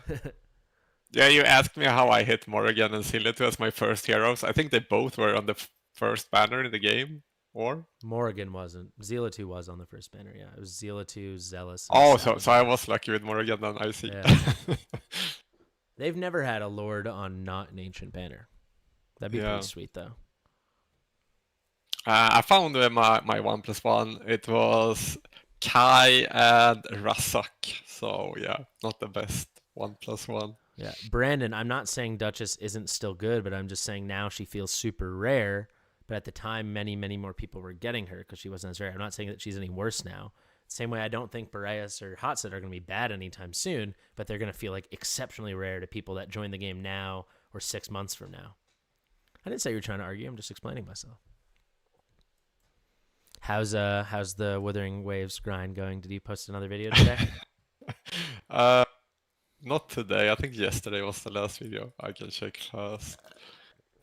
Speaker 3: Yeah, you asked me how I hit Morrigan and Silhouette as my first heroes. I think they both were on the first banner in the game, or?
Speaker 1: Morrigan wasn't. Zela 2 was on the first banner, yeah. It was Zela 2, Zealous.
Speaker 3: Oh, so I was lucky with Morrigan then, I see.
Speaker 1: Yeah. They've never had a Lord on not an ancient banner. That'd be pretty sweet, though.
Speaker 3: I found my 1+1. It was Kai and Razak. So, yeah, not the best 1+1.
Speaker 1: Yeah, Brandon, I'm not saying Duchess isn't still good, but I'm just saying now she feels super rare. But at the time, many, many more people were getting her because she wasn't as rare. I'm not saying that she's any worse now. Same way, I don't think Boreas or Hotset are going to be bad anytime soon, but they're going to feel like exceptionally rare to people that join the game now or 6 months from now. I didn't say you were trying to argue. I'm just explaining myself. How's the Wuthering Waves grind going? Did you post another video today?
Speaker 3: Not today. I think yesterday was the last video. I can check fast.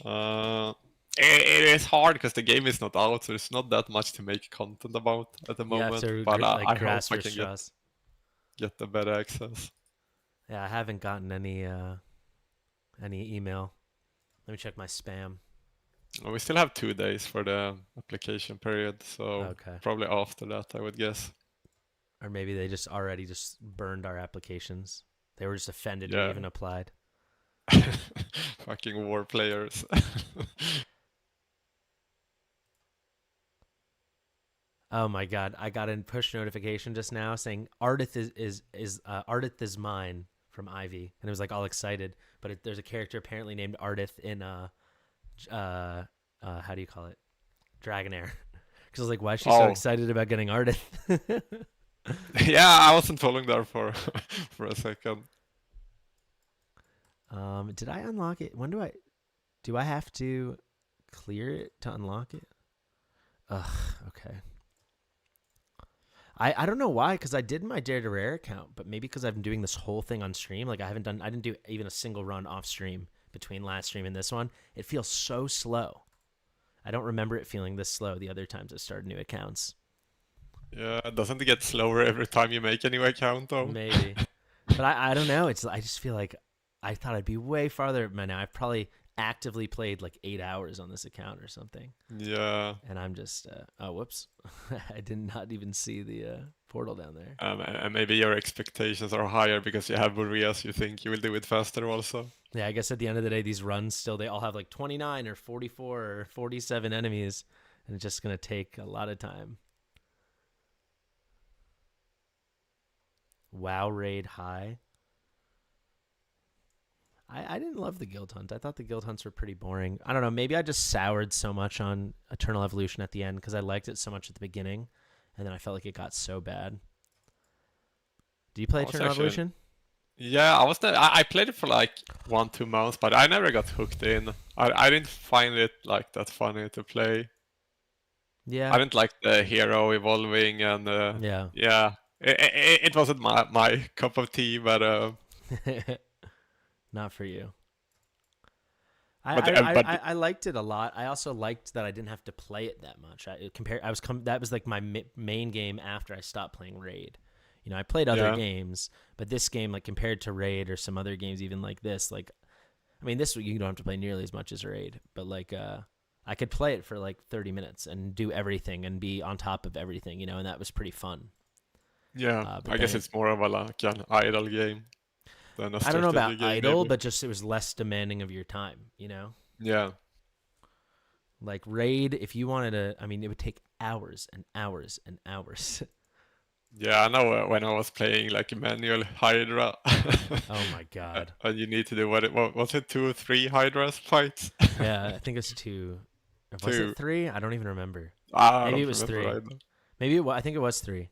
Speaker 3: It is hard because the game is not out, so there's not that much to make content about at the moment. But I hope I can get the better access.
Speaker 1: Yeah, I haven't gotten any email. Let me check my spam.
Speaker 3: We still have 2 days for the application period, so probably after that, I would guess.
Speaker 1: Or maybe they just already burned our applications. They were just offended we even applied.
Speaker 3: Fucking war players.
Speaker 1: Oh my god! I got a push notification just now saying Ardith is Ardith is mine from Ivy, and it was like all excited. But there's a character apparently named Ardith in how do you call it? Dragonair. Because I was like, why is she so
Speaker 3: Oh,
Speaker 1: excited about getting Ardith?
Speaker 3: yeah, I wasn't following there for for a second.
Speaker 1: Did I unlock it? When do I have to clear it to unlock it? Ugh, okay. I don't know why, because I did my Dare to Rare account, but maybe because I've been doing this whole thing on stream. Like I didn't do even a single run off stream between last stream and this one. It feels so slow. I don't remember it feeling this slow the other times I started new accounts.
Speaker 3: Yeah, doesn't it get slower every time you make a new account though?
Speaker 1: Maybe. But I don't know. I just feel like I thought I'd be way farther by now. I've probably actively played like 8 hours on this account or something.
Speaker 3: Yeah.
Speaker 1: And I'm just, oh, whoops. I did not even see the portal down there.
Speaker 3: And maybe your expectations are higher because you have Boreas. You think you will do it faster also.
Speaker 1: Yeah, I guess at the end of the day, these runs still, they all have like 29 or 44 or 47 enemies. And it's just going to take a lot of time. WoW raid high. I didn't love the guild hunt. I thought the guild hunts were pretty boring. I don't know. Maybe I just soured so much on Eternal Evolution at the end because I liked it so much at the beginning, and then I felt like it got so bad. Do you play Eternal Evolution?
Speaker 3: Yeah, I played it for like 1-2 months, but I never got hooked in. I didn't find it like that funny to play.
Speaker 1: Yeah.
Speaker 3: I didn't like the hero evolving, and
Speaker 1: yeah.
Speaker 3: It wasn't my cup of tea, but
Speaker 1: not for you.
Speaker 3: but
Speaker 1: I liked it a lot. I also liked that I didn't have to play it that much. That was like my main game after I stopped playing Raid. You know, I played other games, but this game, like compared to Raid or some other games, even like this, like, I mean, this you don't have to play nearly as much as Raid, but like, I could play it for like 30 minutes and do everything and be on top of everything, you know, and that was pretty fun.
Speaker 3: Yeah, I guess it's more of a like an idle game than a strategy game.
Speaker 1: I don't know about idle,
Speaker 3: maybe.
Speaker 1: but just it was less demanding of your time, you know?
Speaker 3: Yeah.
Speaker 1: Like Raid, if you wanted to, I mean, it would take hours and hours and hours.
Speaker 3: Yeah, I know when I was playing like manual Hydra.
Speaker 1: Oh my god.
Speaker 3: And you need to do what was it, 2 or 3 Hydras fights?
Speaker 1: Yeah, I think it's 2. Was it 3? I don't even remember. Maybe it was 3.
Speaker 3: Either.
Speaker 1: I think it was 3.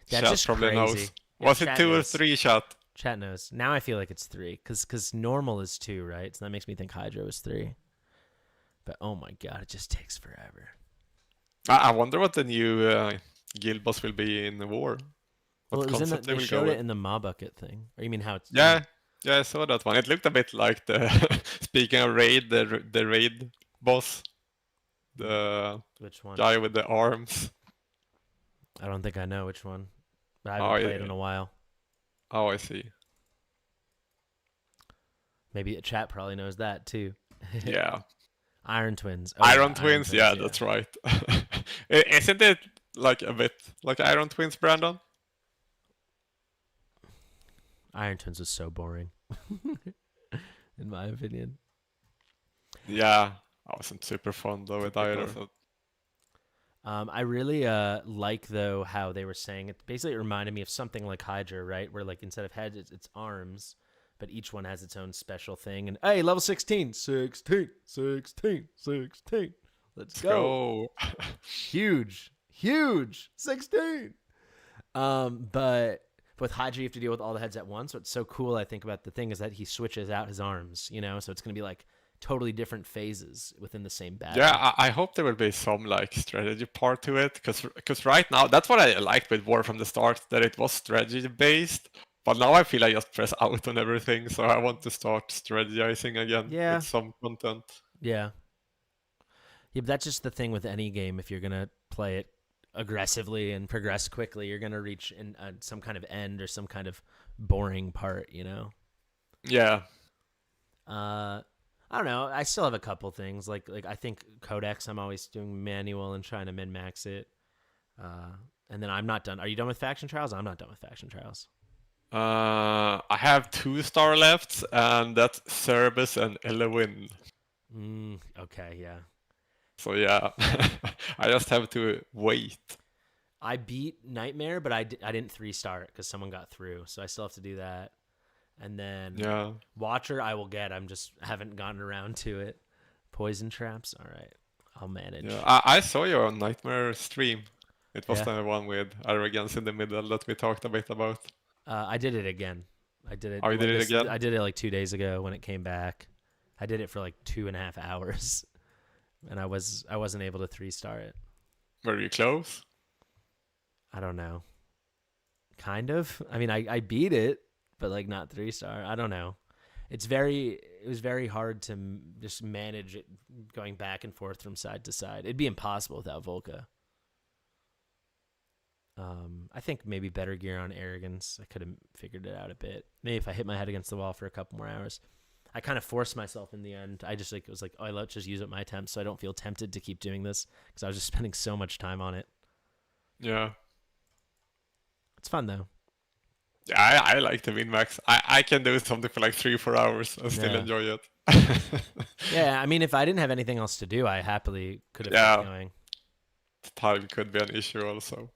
Speaker 1: That's
Speaker 3: Chat
Speaker 1: just
Speaker 3: probably
Speaker 1: crazy.
Speaker 3: knows.
Speaker 1: Yeah,
Speaker 3: Was it 2 or 3, chat?
Speaker 1: Chat knows. Now I feel like it's 3 because normal is 2, right? So that makes me think Hydra was 3. But oh my god, it just takes forever.
Speaker 3: I wonder what the new guild boss will be in the war.
Speaker 1: Well, it was they showed it in the Mob Bucket thing. Or you mean how it's...
Speaker 3: Yeah, I saw that one. It looked a bit like the speaking of Raid, the Raid boss, the
Speaker 1: which one?
Speaker 3: Guy with the arms.
Speaker 1: I don't think I know which one, but I haven't played in a while.
Speaker 3: Oh, I see.
Speaker 1: Maybe the chat probably knows that too.
Speaker 3: Yeah.
Speaker 1: Iron Twins.
Speaker 3: Oh, Iron Twins, yeah, that's right. Isn't it like a bit like Iron Twins, Brandon?
Speaker 1: Iron Twins was so boring, in my opinion.
Speaker 3: Yeah, I wasn't super fond of it either. So.
Speaker 1: I really like though how they were saying it. Basically, it reminded me of something like Hydra, right? Where like instead of heads, it's arms, but each one has its own special thing. And hey, level 16, 16, 16, 16. Let's go. Huge, 16. But with Hydra, you have to deal with all the heads at once. What's so cool, I think, about the thing is that he switches out his arms, you know? So it's going to be like totally different phases within the same battle.
Speaker 3: Yeah, I hope there will be some like strategy part to it, because right now, that's what I liked with War from the start, that it was strategy based. But now I feel I just press out on everything, so I want to start strategizing again with some content.
Speaker 1: Yeah. Yeah, but that's just the thing with any game. If you're going to play it aggressively and progress quickly, you're going to reach in some kind of end or some kind of boring part, you know?
Speaker 3: Yeah.
Speaker 1: I don't know. I still have a couple things. Like I think Codex, I'm always doing manual and trying to min-max it. And then I'm not done. Are you done with Faction Trials? I'm not done with Faction Trials.
Speaker 3: I have 2 star left, and that's Cerebus and Elewin.
Speaker 1: Okay, yeah.
Speaker 3: So yeah, I just have to wait.
Speaker 1: I beat Nightmare, but I didn't 3-star it because someone got through, so I still have to do that. And then Watcher I will get. I'm just haven't gotten around to it. Poison traps. All right, I'll manage.
Speaker 3: Yeah, I saw your Nightmare stream. It was
Speaker 1: Yeah.
Speaker 3: the one with arrogance in the middle that we talked a bit about.
Speaker 1: I did it again. I did it.
Speaker 3: Oh, you did it again?
Speaker 1: I did it like 2 days ago when it came back. I did it for like 2.5 hours, and I wasn't able to 3-star it.
Speaker 3: Were you close?
Speaker 1: I don't know. Kind of. I mean, I beat it, but like not 3-star. I don't know. It was very hard to just manage it going back and forth from side to side. It'd be impossible without Volca. I think maybe better gear on arrogance. I could have figured it out a bit. Maybe if I hit my head against the wall for a couple more hours. I kind of forced myself in the end. I just was like, oh, let's just use up my attempts so I don't feel tempted to keep doing this because I was just spending so much time on it.
Speaker 3: Yeah.
Speaker 1: It's fun though.
Speaker 3: Yeah, I like the min-max. I can do something for like 3-4 hours and still enjoy it.
Speaker 1: Yeah, I mean, if I didn't have anything else to do, I happily could have kept going.
Speaker 3: Time could be an issue also.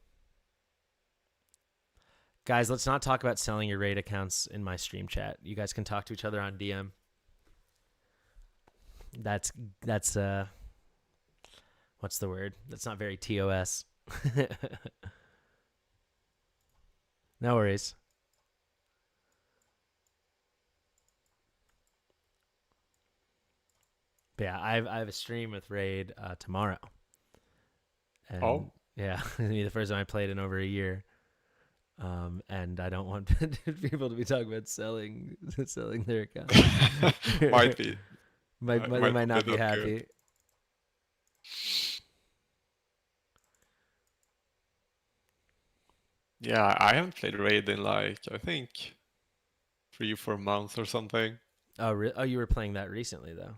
Speaker 1: Guys, let's not talk about selling your raid accounts in my stream chat. You guys can talk to each other on DM. That's what's the word? That's not very TOS. No worries. But yeah, I have a stream with Raid tomorrow. And yeah, it'll be the first time I played in over a year. And I don't want people to be talking about selling their account.
Speaker 3: Might be.
Speaker 1: They might not be happy.
Speaker 3: Good. Yeah, I haven't played Raid in like, I think 3-4 months or something.
Speaker 1: Oh, oh, you were playing that recently though.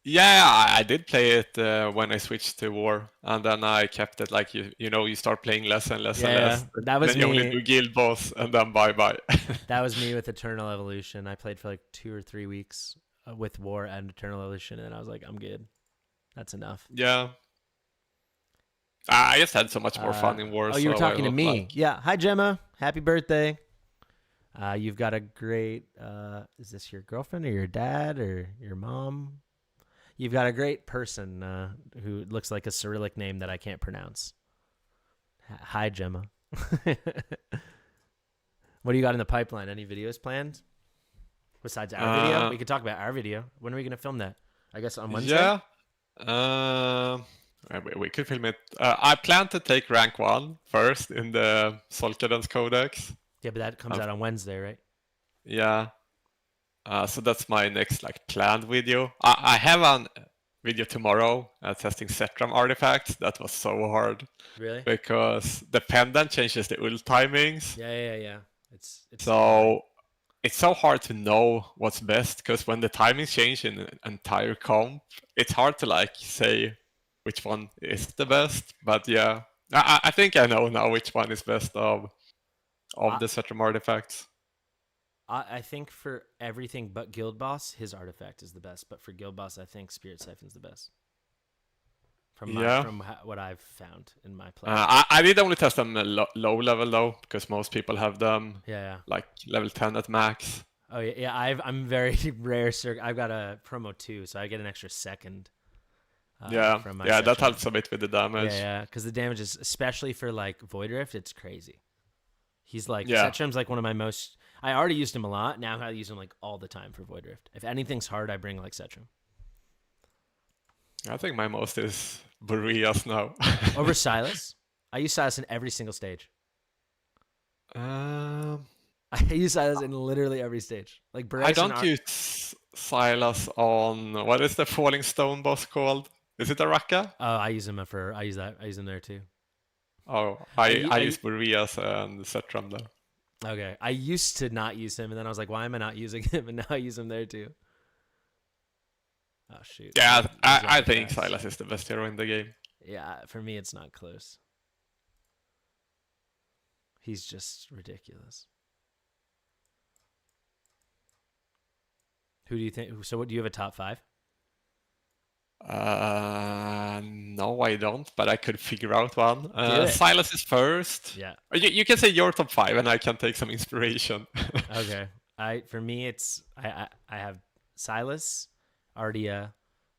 Speaker 3: Yeah, I did play it when I switched to War, and then I kept it like you start playing less and less and less.
Speaker 1: That was
Speaker 3: then
Speaker 1: me.
Speaker 3: You only do guild boss, and then bye.
Speaker 1: That was me with Eternal Evolution. I played for like 2 or 3 weeks with War and Eternal Evolution, and I was like, I'm good. That's enough.
Speaker 3: Yeah. I just had so much more fun in War.
Speaker 1: Oh, you were talking to me. Yeah. Hi, Gemma. Happy birthday. You've got a great. Is this your girlfriend or your dad or your mom? You've got a great person who looks like a Cyrillic name that I can't pronounce. Hi, Gemma. What do you got in the pipeline? Any videos planned? Besides our video? We could talk about our video. When are we going to film that? I guess on Wednesday?
Speaker 3: Yeah. We could film it. I plan to take rank 1 first in the Solkadens Codex.
Speaker 1: Yeah, but that comes out on Wednesday, right?
Speaker 3: Yeah. So that's my next planned video. I have a video tomorrow testing Setram artifacts. That was so hard.
Speaker 1: Really?
Speaker 3: Because the pendant changes the ult timings.
Speaker 1: Yeah. It's
Speaker 3: so hard to know what's best because when the timings change in an entire comp, it's hard to say which one is the best. But yeah, I think I know now which one is best of the Setram artifacts.
Speaker 1: I think for everything but Guild Boss, his artifact is the best. But for Guild Boss, I think Spirit Siphon's the best. From what I've found in my play.
Speaker 3: I did only test them low level though, because most people have them.
Speaker 1: Yeah.
Speaker 3: Like level 10 at max.
Speaker 1: Oh yeah. I'm very rare. I've got a promo 2, so I get an extra second. From my
Speaker 3: that helps a bit with the damage.
Speaker 1: Yeah, because the damage is, especially for Void Rift, it's crazy. He's Setram's one of my most. I already used him a lot. Now I use him all the time for Void Rift. If anything's hard, I bring Setram.
Speaker 3: I think my most is Boreas now.
Speaker 1: Over Silas? I use Silas in every single stage.
Speaker 3: I
Speaker 1: use Silas in literally every stage. Boreas
Speaker 3: I don't use Silas on what is the Falling Stone boss called? Is it Araka?
Speaker 1: Oh, I use him I use him there too.
Speaker 3: Oh, I use Boreas and Setram though.
Speaker 1: Okay, I used to not use him, and then I was like, why am I not using him? And now I use him there too. Oh shoot.
Speaker 3: Yeah, I think Silas is the best hero in the game.
Speaker 1: Yeah, for me it's not close. He's just ridiculous. Who do you think? So, what do you have a top 5?
Speaker 3: No, I don't, but I could figure out one. Silas is first.
Speaker 1: Yeah.
Speaker 3: You can say your top 5, and I can take some inspiration.
Speaker 1: Okay. For me, it's I have Silas, Ardia,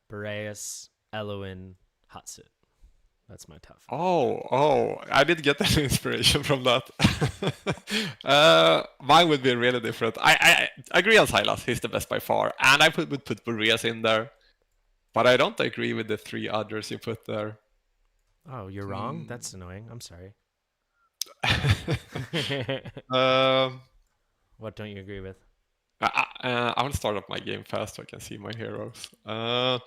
Speaker 1: Boreas, Eloin, Hatsit. That's my top 5.
Speaker 3: Oh, I did get that inspiration from that. Mine would be really different. I agree on Silas, he's the best by far. And I would put Boreas in there. But I don't agree with the 3 others you put there.
Speaker 1: Oh, you're wrong? That's annoying. I'm sorry. What don't you agree with?
Speaker 3: I want to start up my game fast so I can see my heroes. The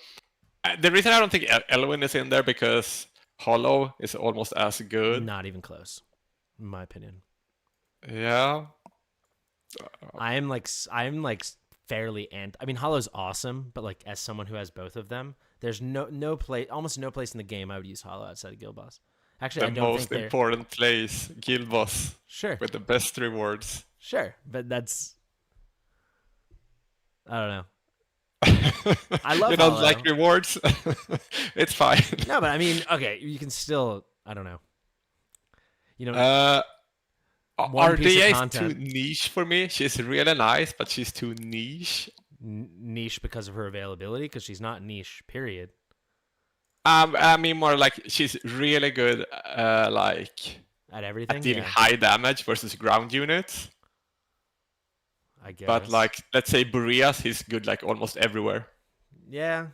Speaker 3: reason I don't think Elwin is in there because Hollow is almost as good.
Speaker 1: Not even close, in my opinion.
Speaker 3: Yeah.
Speaker 1: I'm like fairly I mean, Hollow's awesome, but like as someone who has both of them, there's almost no place in the game I would use Hollow outside of Guild Boss. Actually, I don't
Speaker 3: most
Speaker 1: think
Speaker 3: important place, Guild Boss.
Speaker 1: Sure.
Speaker 3: With the best rewards.
Speaker 1: Sure, but that's I don't know. I love
Speaker 3: you don't
Speaker 1: Hollow.
Speaker 3: like rewards? It's fine.
Speaker 1: No, but I mean, okay, you can still. I don't know. You know, one piece of
Speaker 3: RDA is
Speaker 1: content.
Speaker 3: too niche for me. She's really nice, but she's too niche.
Speaker 1: Niche because of her availability, because she's not niche. Period.
Speaker 3: I mean more like she's really good, like
Speaker 1: At everything.
Speaker 3: at dealing
Speaker 1: Yeah,
Speaker 3: high damage versus ground units.
Speaker 1: I guess.
Speaker 3: But like, let's say Boreas, he's good like almost everywhere.
Speaker 1: Yeah,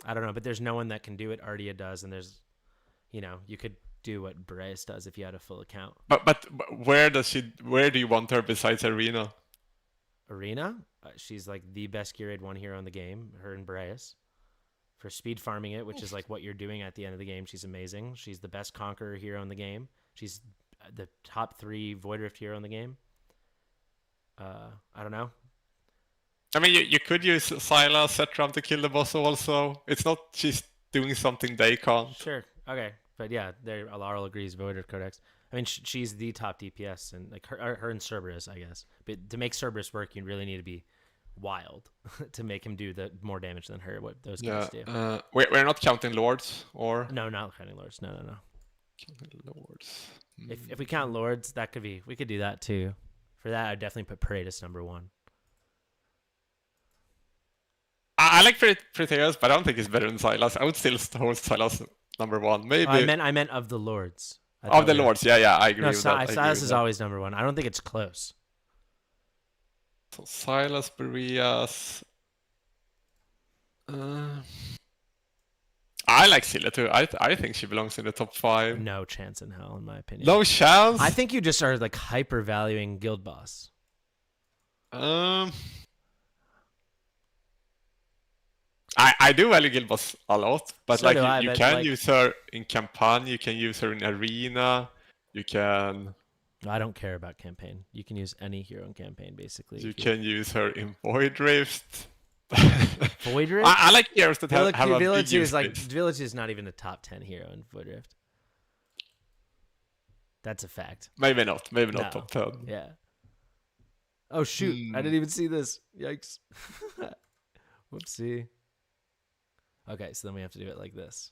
Speaker 1: I don't know, but there's no one that can do what Ardia does, and there's, you could do what Boreas does if you had a full account.
Speaker 3: But where do you want her besides Arena?
Speaker 1: Arena, she's like the best gear raid 1 hero in the game. Her and Boreas. For speed farming it, which is like what you're doing at the end of the game, she's amazing. She's the best Conqueror hero in the game. She's the top 3 Void Rift hero in the game. I don't know.
Speaker 3: I mean, you could use Syla, Setram to kill the boss also. It's not she's doing something they can't.
Speaker 1: Sure. Okay. But yeah, there Laurel agrees. Void Rift Codex. I mean, she's the top DPS, and like her and Cerberus, I guess. But to make Cerberus work, you really need to be wild to make him do the more damage than her. What those guys do.
Speaker 3: We're not counting Lords, or
Speaker 1: No, not counting Lords. No.
Speaker 3: counting Lords.
Speaker 1: If we count Lords, we could do that too. For that, I'd definitely put Paredes number 1.
Speaker 3: I like Proteus, but I don't think he's better than Sylas. I would still hold Sylas number 1. Maybe.
Speaker 1: I meant of the Lords.
Speaker 3: Of the Lords, yeah, I agree
Speaker 1: No,
Speaker 3: with that.
Speaker 1: Silas is always number 1. I don't think it's close.
Speaker 3: So Sylas, Boreas. I like Scylla too. I think she belongs in the top 5.
Speaker 1: No chance in hell, in my opinion.
Speaker 3: No chance?
Speaker 1: I think you just are like hyper valuing Guild Boss.
Speaker 3: I do value Guild Boss a lot, but
Speaker 1: So
Speaker 3: like
Speaker 1: do I,
Speaker 3: you
Speaker 1: but,
Speaker 3: can
Speaker 1: like-
Speaker 3: use her in campaign, you can use her in arena, you can
Speaker 1: I don't care about campaign. You can use any hero in campaign, basically.
Speaker 3: you can use her in Void Rift.
Speaker 1: Void Rift?
Speaker 3: I like heroes that have a big
Speaker 1: Village
Speaker 3: use
Speaker 1: is like
Speaker 3: case.
Speaker 1: Village is not even a top 10 hero in Void Rift. That's a fact.
Speaker 3: Maybe not
Speaker 1: No.
Speaker 3: top 10.
Speaker 1: Yeah. Oh shoot! I didn't even see this. Yikes! Whoopsie. Okay, so then we have to do it like this.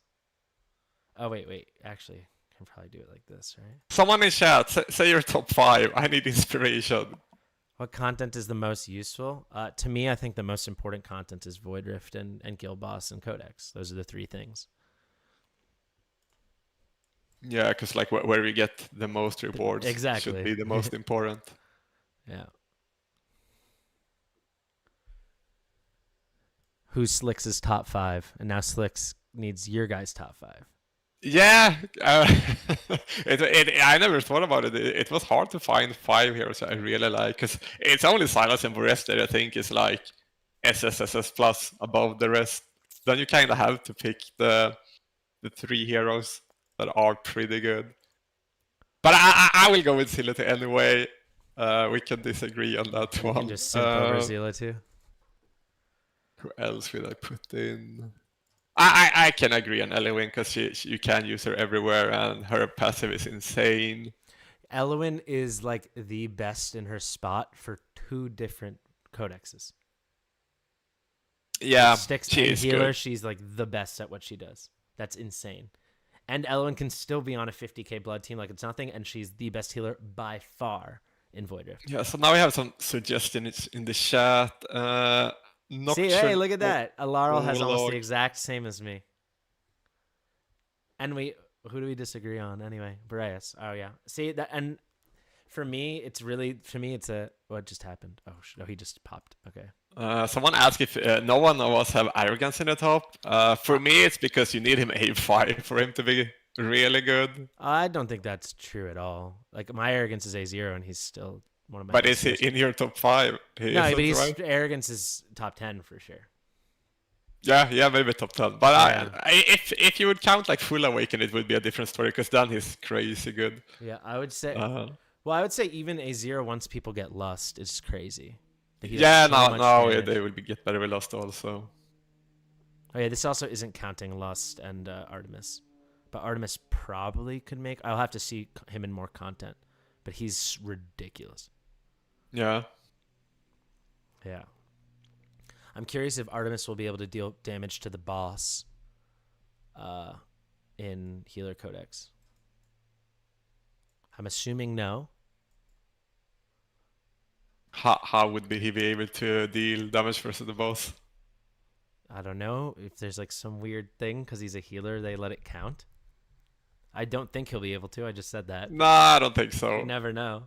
Speaker 1: Oh wait. Actually, I can probably do it like this, right?
Speaker 3: Someone in chat, say your top 5. I need inspiration.
Speaker 1: What content is the most useful? To me, I think the most important content is Void Rift and Guild Boss and Codex. Those are the 3 things.
Speaker 3: Yeah, because like where we get the most rewards
Speaker 1: Exactly.
Speaker 3: should be the most important.
Speaker 1: Yeah. Who's Slick's top 5? And now Slicks needs your guys' top 5.
Speaker 3: Yeah, I never thought about it. It was hard to find 5 heroes I really like, because it's only Silas and Boreas that I think is like SSSS plus above the rest. Then you kind of have to pick the 3 heroes that are pretty good. But I will go with Zility anyway. We can disagree on that
Speaker 1: You
Speaker 3: one.
Speaker 1: can just simp over Zila too.
Speaker 3: Who else will I put in? I can agree on Elwin because you can use her everywhere and her passive is insane.
Speaker 1: Elwin is like the best in her spot for 2 different codexes.
Speaker 3: Yeah,
Speaker 1: Sticks
Speaker 3: she
Speaker 1: and
Speaker 3: is
Speaker 1: healer,
Speaker 3: good.
Speaker 1: she's like the best at what she does. That's insane. And Elwin can still be on a 50k blood team like it's nothing, and she's the best healer by far in Void Rift.
Speaker 3: Yeah, so now we have some suggestions in the chat.
Speaker 1: See,
Speaker 3: Nocturne.
Speaker 1: hey, look at that. Laurel has almost
Speaker 3: Warlock.
Speaker 1: the exact same as me. And who do we disagree on anyway? Boreas. Oh yeah. See that, and for me, it's what just happened. Oh, he just popped. Okay.
Speaker 3: Someone asked if no one of us have arrogance in the top. For me, it's because you need him A5 for him to be really good.
Speaker 1: I don't think that's true at all. Like my arrogance is A0, and he's still one of my.
Speaker 3: But is he in your top 5?
Speaker 1: No, but arrogance is top 10 for sure.
Speaker 3: Yeah, maybe top 10. But
Speaker 1: Yeah.
Speaker 3: if you would count like full awaken, it would be a different story because then he's crazy good.
Speaker 1: Yeah, I would say. Well, I would say even A0 once people get lust is crazy.
Speaker 3: Yeah, now they will get better with lust also.
Speaker 1: Oh yeah, this also isn't counting lust and Artemis, but Artemis probably could make. I'll have to see him in more content, but he's ridiculous.
Speaker 3: Yeah.
Speaker 1: Yeah. I'm curious if Artemis will be able to deal damage to the boss in Healer Codex. I'm assuming no.
Speaker 3: How would he be able to deal damage versus the boss?
Speaker 1: I don't know if there's like some weird thing because he's a healer, they let it count. I don't think he'll be able to. I just said that.
Speaker 3: Nah, I don't think so.
Speaker 1: You never know.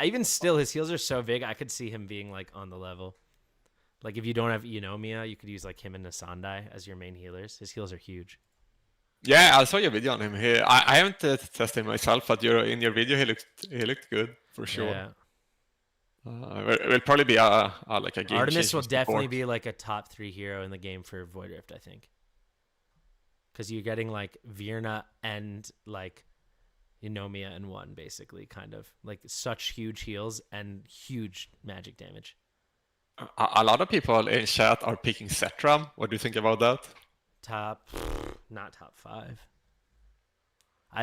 Speaker 1: Even still, his heals are so big, I could see him being like on the level. Like if you don't have Eunomia, you could use like him and Nasandai as your main healers. His heals are huge.
Speaker 3: Yeah, I saw your video on him here. I haven't tested him myself, but in your video he looked good for sure.
Speaker 1: Yeah.
Speaker 3: It will probably be like a game.
Speaker 1: Artemis will definitely be like a top 3 hero in the game for Void Rift, I think. Because you're getting like Virna and like Eunomia in one, basically, kind of like such huge heals and huge magic damage.
Speaker 3: A lot of people in chat are picking Setram. What do you think about that?
Speaker 1: Not top 5.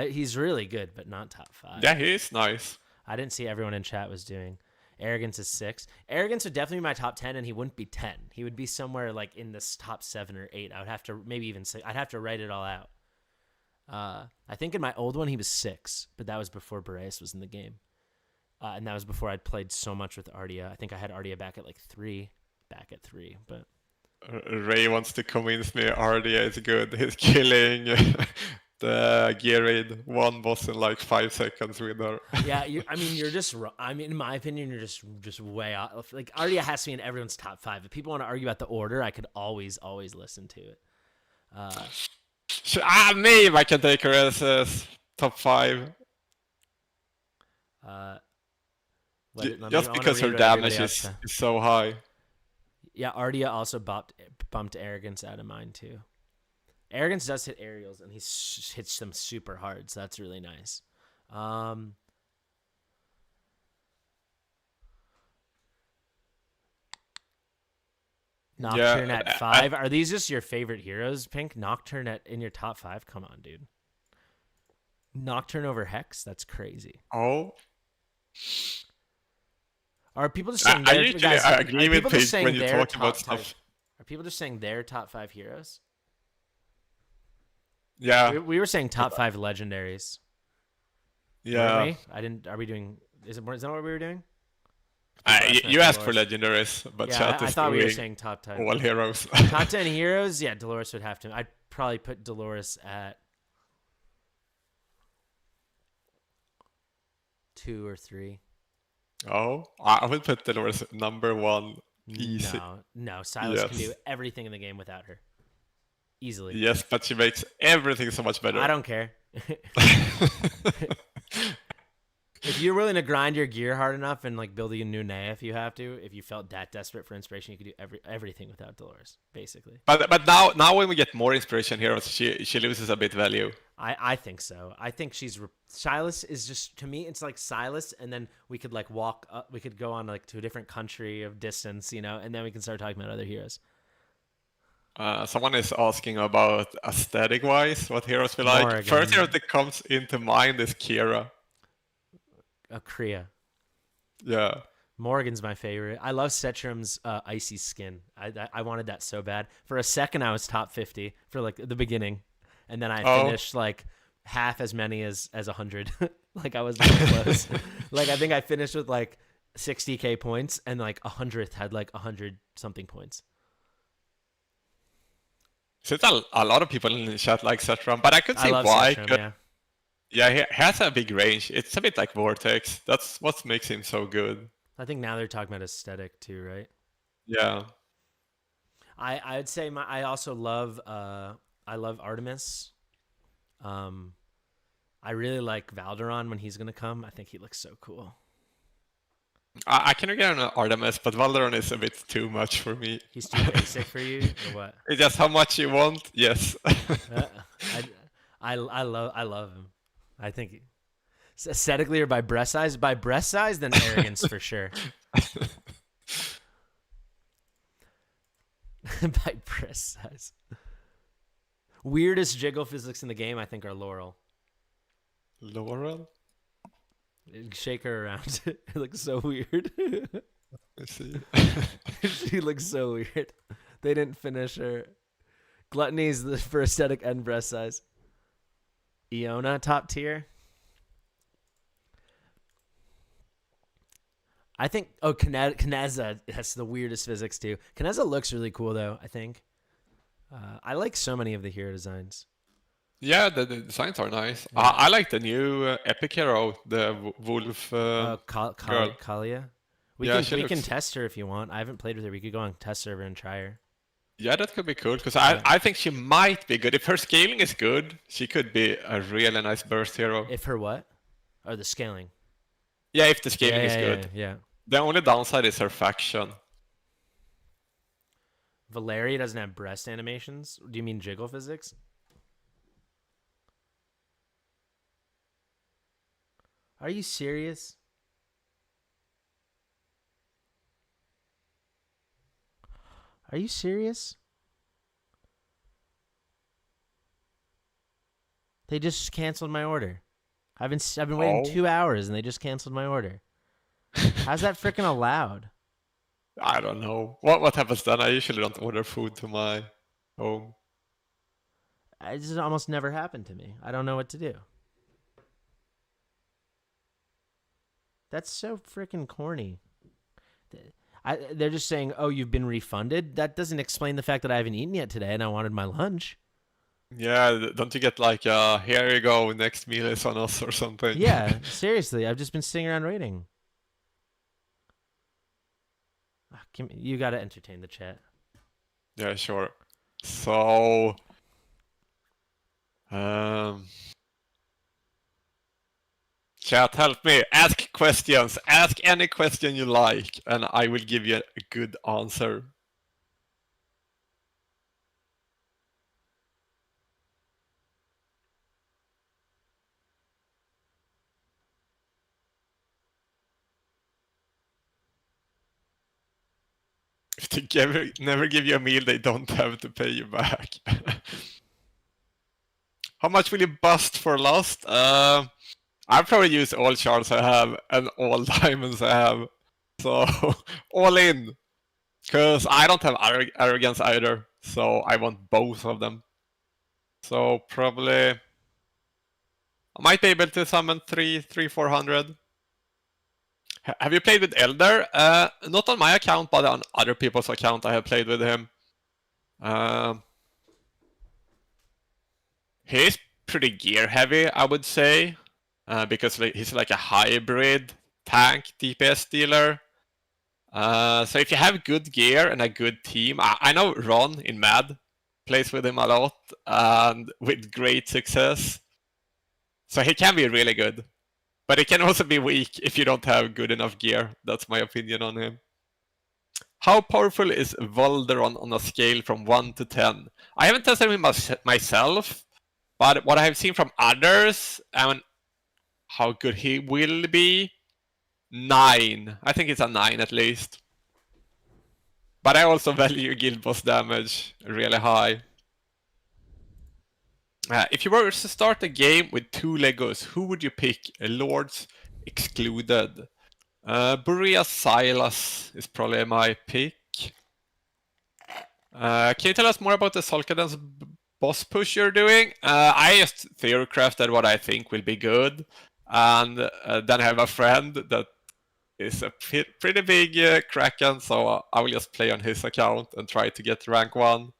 Speaker 1: He's really good, but not top 5.
Speaker 3: Yeah, he is nice.
Speaker 1: I didn't see everyone in chat was doing. Arrogance is 6. Arrogance would definitely be my top 10, and he wouldn't be 10. He would be somewhere like in this top 7 or 8. I would have to maybe even say I'd have to write it all out. I think in my old one he was 6, but that was before Boreas was in the game, and that was before I'd played so much with Ardia. I think I had Ardia back at 3, but.
Speaker 3: Ray wants to convince me Ardia is good. He's killing the gear raid one boss in like 5 seconds with her.
Speaker 1: Yeah, you're just wrong. I mean, in my opinion, you're just way off. Like Ardia has to be in everyone's top 5. If people want to argue about the order, I could always listen to it.
Speaker 3: Maybe I can take her as top 5. Just because her damage is so high.
Speaker 1: Yeah, Ardia also bumped Arrogance out of mine too. Arrogance does hit aerials, and he hits them super hard, so that's really nice. Nocturne at 5. Are these just your favorite heroes, Pink? Nocturne in your top 5? Come on, dude. Nocturne over Hex? That's crazy.
Speaker 3: Oh.
Speaker 1: Are people just saying
Speaker 3: I agree with Pink when you talk about stuff.
Speaker 1: Are people just saying their top 5 heroes?
Speaker 3: Yeah.
Speaker 1: We were saying top 5 legendaries.
Speaker 3: Yeah.
Speaker 1: Are we doing? Is that what we were doing?
Speaker 3: You asked for legendaries, but
Speaker 1: yeah,
Speaker 3: chat is
Speaker 1: I thought we were saying top 10.
Speaker 3: All heroes.
Speaker 1: Top 10 heroes? Yeah, Dolores would have to. I'd probably put Dolores at 2 or 3.
Speaker 3: Oh, I would put Dolores number 1. Easy.
Speaker 1: No, Silas can do everything in the game without her. Easily.
Speaker 3: Yes, but she makes everything so much better.
Speaker 1: I don't care. If you're willing to grind your gear hard enough and like build a new Nea if you have to, if you felt that desperate for inspiration, you could do everything without Dolores, basically.
Speaker 3: But now when we get more inspiration heroes, she loses a bit value.
Speaker 1: I think so. I think Silas is just, to me, it's like Silas, and then we could like walk up, we could go on like to a different country of distance, and then we can start talking about other heroes.
Speaker 3: Someone is asking about aesthetic-wise, what heroes we like.
Speaker 1: Morrigan.
Speaker 3: First hero that comes into mind is Kira.
Speaker 1: Kriya.
Speaker 3: Yeah.
Speaker 1: Morrigan's my favorite. I love Setram's icy skin. I wanted that so bad. For a second, I was top 50 for like the beginning, and then I finished like half as many as 100. Like I was really close. Like I think I finished with like 60k points, and like 100th had like 100 something points.
Speaker 3: Since a lot of people in the chat like Setram, but I could
Speaker 1: I
Speaker 3: see
Speaker 1: love
Speaker 3: why.
Speaker 1: Setram, yeah.
Speaker 3: Yeah, he has a big range. It's a bit like Vortex. That's what makes him so good.
Speaker 1: I think now they're talking about aesthetic too, right?
Speaker 3: Yeah.
Speaker 1: I'd say I also love I love Artemis. I really like Valderon when he's gonna come. I think he looks so cool.
Speaker 3: I can agree on Artemis, but Valderon is a bit too much for me.
Speaker 1: He's too basic for you, or what?
Speaker 3: It's just how much you want. Yes.
Speaker 1: I love him. I think aesthetically or by breast size. By breast size, then arrogance for sure. By breast size. Weirdest jiggle physics in the game, I think, are Laurel.
Speaker 3: Laurel?
Speaker 1: Shake her around. It looks so weird.
Speaker 3: Let's see.
Speaker 1: She looks so weird. They didn't finish her. Gluttony's for aesthetic and breast size. Iona, top tier. I think, Kaneza has the weirdest physics too. Kaneza looks really cool though, I think. I like so many of the hero designs.
Speaker 3: Yeah, the designs are nice.
Speaker 1: Yeah.
Speaker 3: I like the new epic hero, the wolf girl.
Speaker 1: Kalia. We can test her if you want. I haven't played with her. We could go on test server and try her.
Speaker 3: Yeah, that could be cool, because I think she might be good. If her scaling is good, she could be a really nice burst hero.
Speaker 1: If her what? Or the scaling?
Speaker 3: Yeah, if the scaling is good.
Speaker 1: Yeah.
Speaker 3: The only downside is her faction.
Speaker 1: Valeria doesn't have breast animations? Do you mean jiggle physics? Are you serious? Are you serious? They just canceled my order. I've been waiting 2 hours and they just canceled my order. How's that freaking allowed?
Speaker 3: I don't know. What happens then? I usually don't order food to my home.
Speaker 1: It just almost never happened to me. I don't know what to do. That's so freaking corny. They're just saying, oh, you've been refunded? That doesn't explain the fact that I haven't eaten yet today and I wanted my lunch.
Speaker 3: Yeah, don't you get like, here you go, next meal is on us or something?
Speaker 1: Yeah, seriously. I've just been sitting around waiting. You got to entertain the chat.
Speaker 3: Yeah, sure. So, chat, help me. Ask questions. Ask any question you like, and I will give you a good answer. If they never give you a meal, they don't have to pay you back. How much will you bust for Lost? I'll probably use all shards I have and all diamonds I have. So, all in. Because I don't have arrogance either. So, I want both of them. So, probably... I might be able to summon 400. Have you played with Elder? Not on my account, but on other people's account I have played with him. He's pretty gear heavy, I would say. Because he's like a hybrid tank DPS dealer. So if you have good gear and a good team, I know Ron in Mad plays with him a lot and with great success. So he can be really good. But he can also be weak if you don't have good enough gear. That's my opinion on him. How powerful is Volderon on a scale from 1 to 10? I haven't tested him myself, but what I have seen from others and how good he will be, 9. I think it's a 9 at least. But I also value guild boss damage really high. If you were to start a game with 2 Legos, who would you pick? Lords excluded. Boreas Silas is probably my pick. Can you tell us more about the Solkadens boss push you're doing? I just theory-crafted what I think will be good. And then I have a friend that is a pretty big Kraken, so I will just play on his account and try to get rank 1.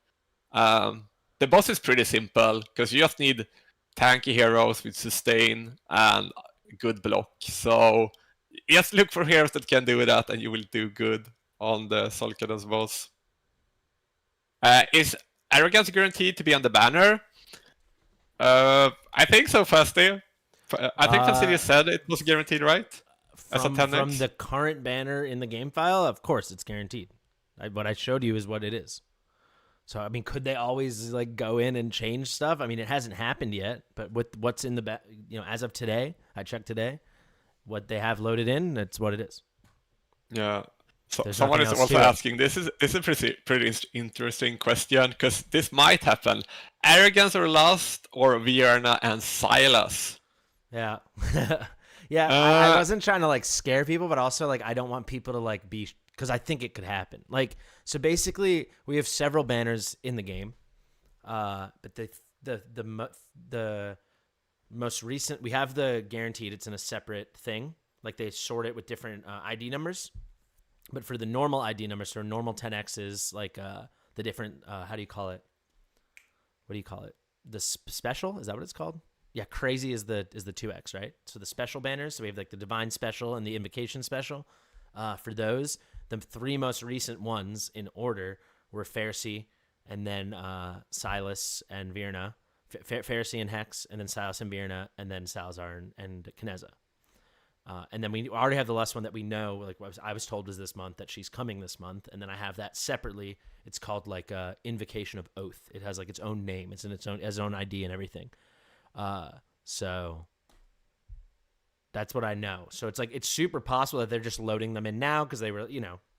Speaker 3: the boss is pretty simple because you just need tanky heroes with sustain and good block. So just look for heroes that can do that, and you will do good on the Solkadon's boss. Is Arrogance guaranteed to be on the banner? I think so, Fasty. I think Fastidious said it was guaranteed, right?
Speaker 1: From the current banner in the game file, of course it's guaranteed. What I showed you is what it is. So, I mean, could they always like go in and change stuff? I mean, it hasn't happened yet, but with what's in the as of today, I checked today, what they have loaded in, that's what it is.
Speaker 3: Yeah. So someone is also asking, this is a pretty interesting question, because this might happen. Arrogance or Lust, or Vierna and Silas?
Speaker 1: Yeah. Yeah, I wasn't trying to like scare people, but also like I don't want people to like be, because I think it could happen. Like, so basically we have several banners in the game, but the most recent, we have the guaranteed, it's in a separate thing. Like they sort it with different ID numbers. But for the normal ID numbers, so normal 10Xs, like the different, how do you call it? What do you call it? The special? Is that what it's called? Yeah, crazy is the 2X, right? So the special banners, so we have like the Divine Special and the Invocation Special. For those, the three most recent ones in order were Pharisee, and then Silas and Virna. Pharisee and Hex, and then Silas and Virna, and then Salazar and Kneza. And then we already have the last one that we know, like I was told was this month, that she's coming this month. And then I have that separately. It's called like Invocation of Oath. It has like its own name. It's in its own ID and everything. So that's what I know. So it's like, it's super possible that they're just loading them in now because they were,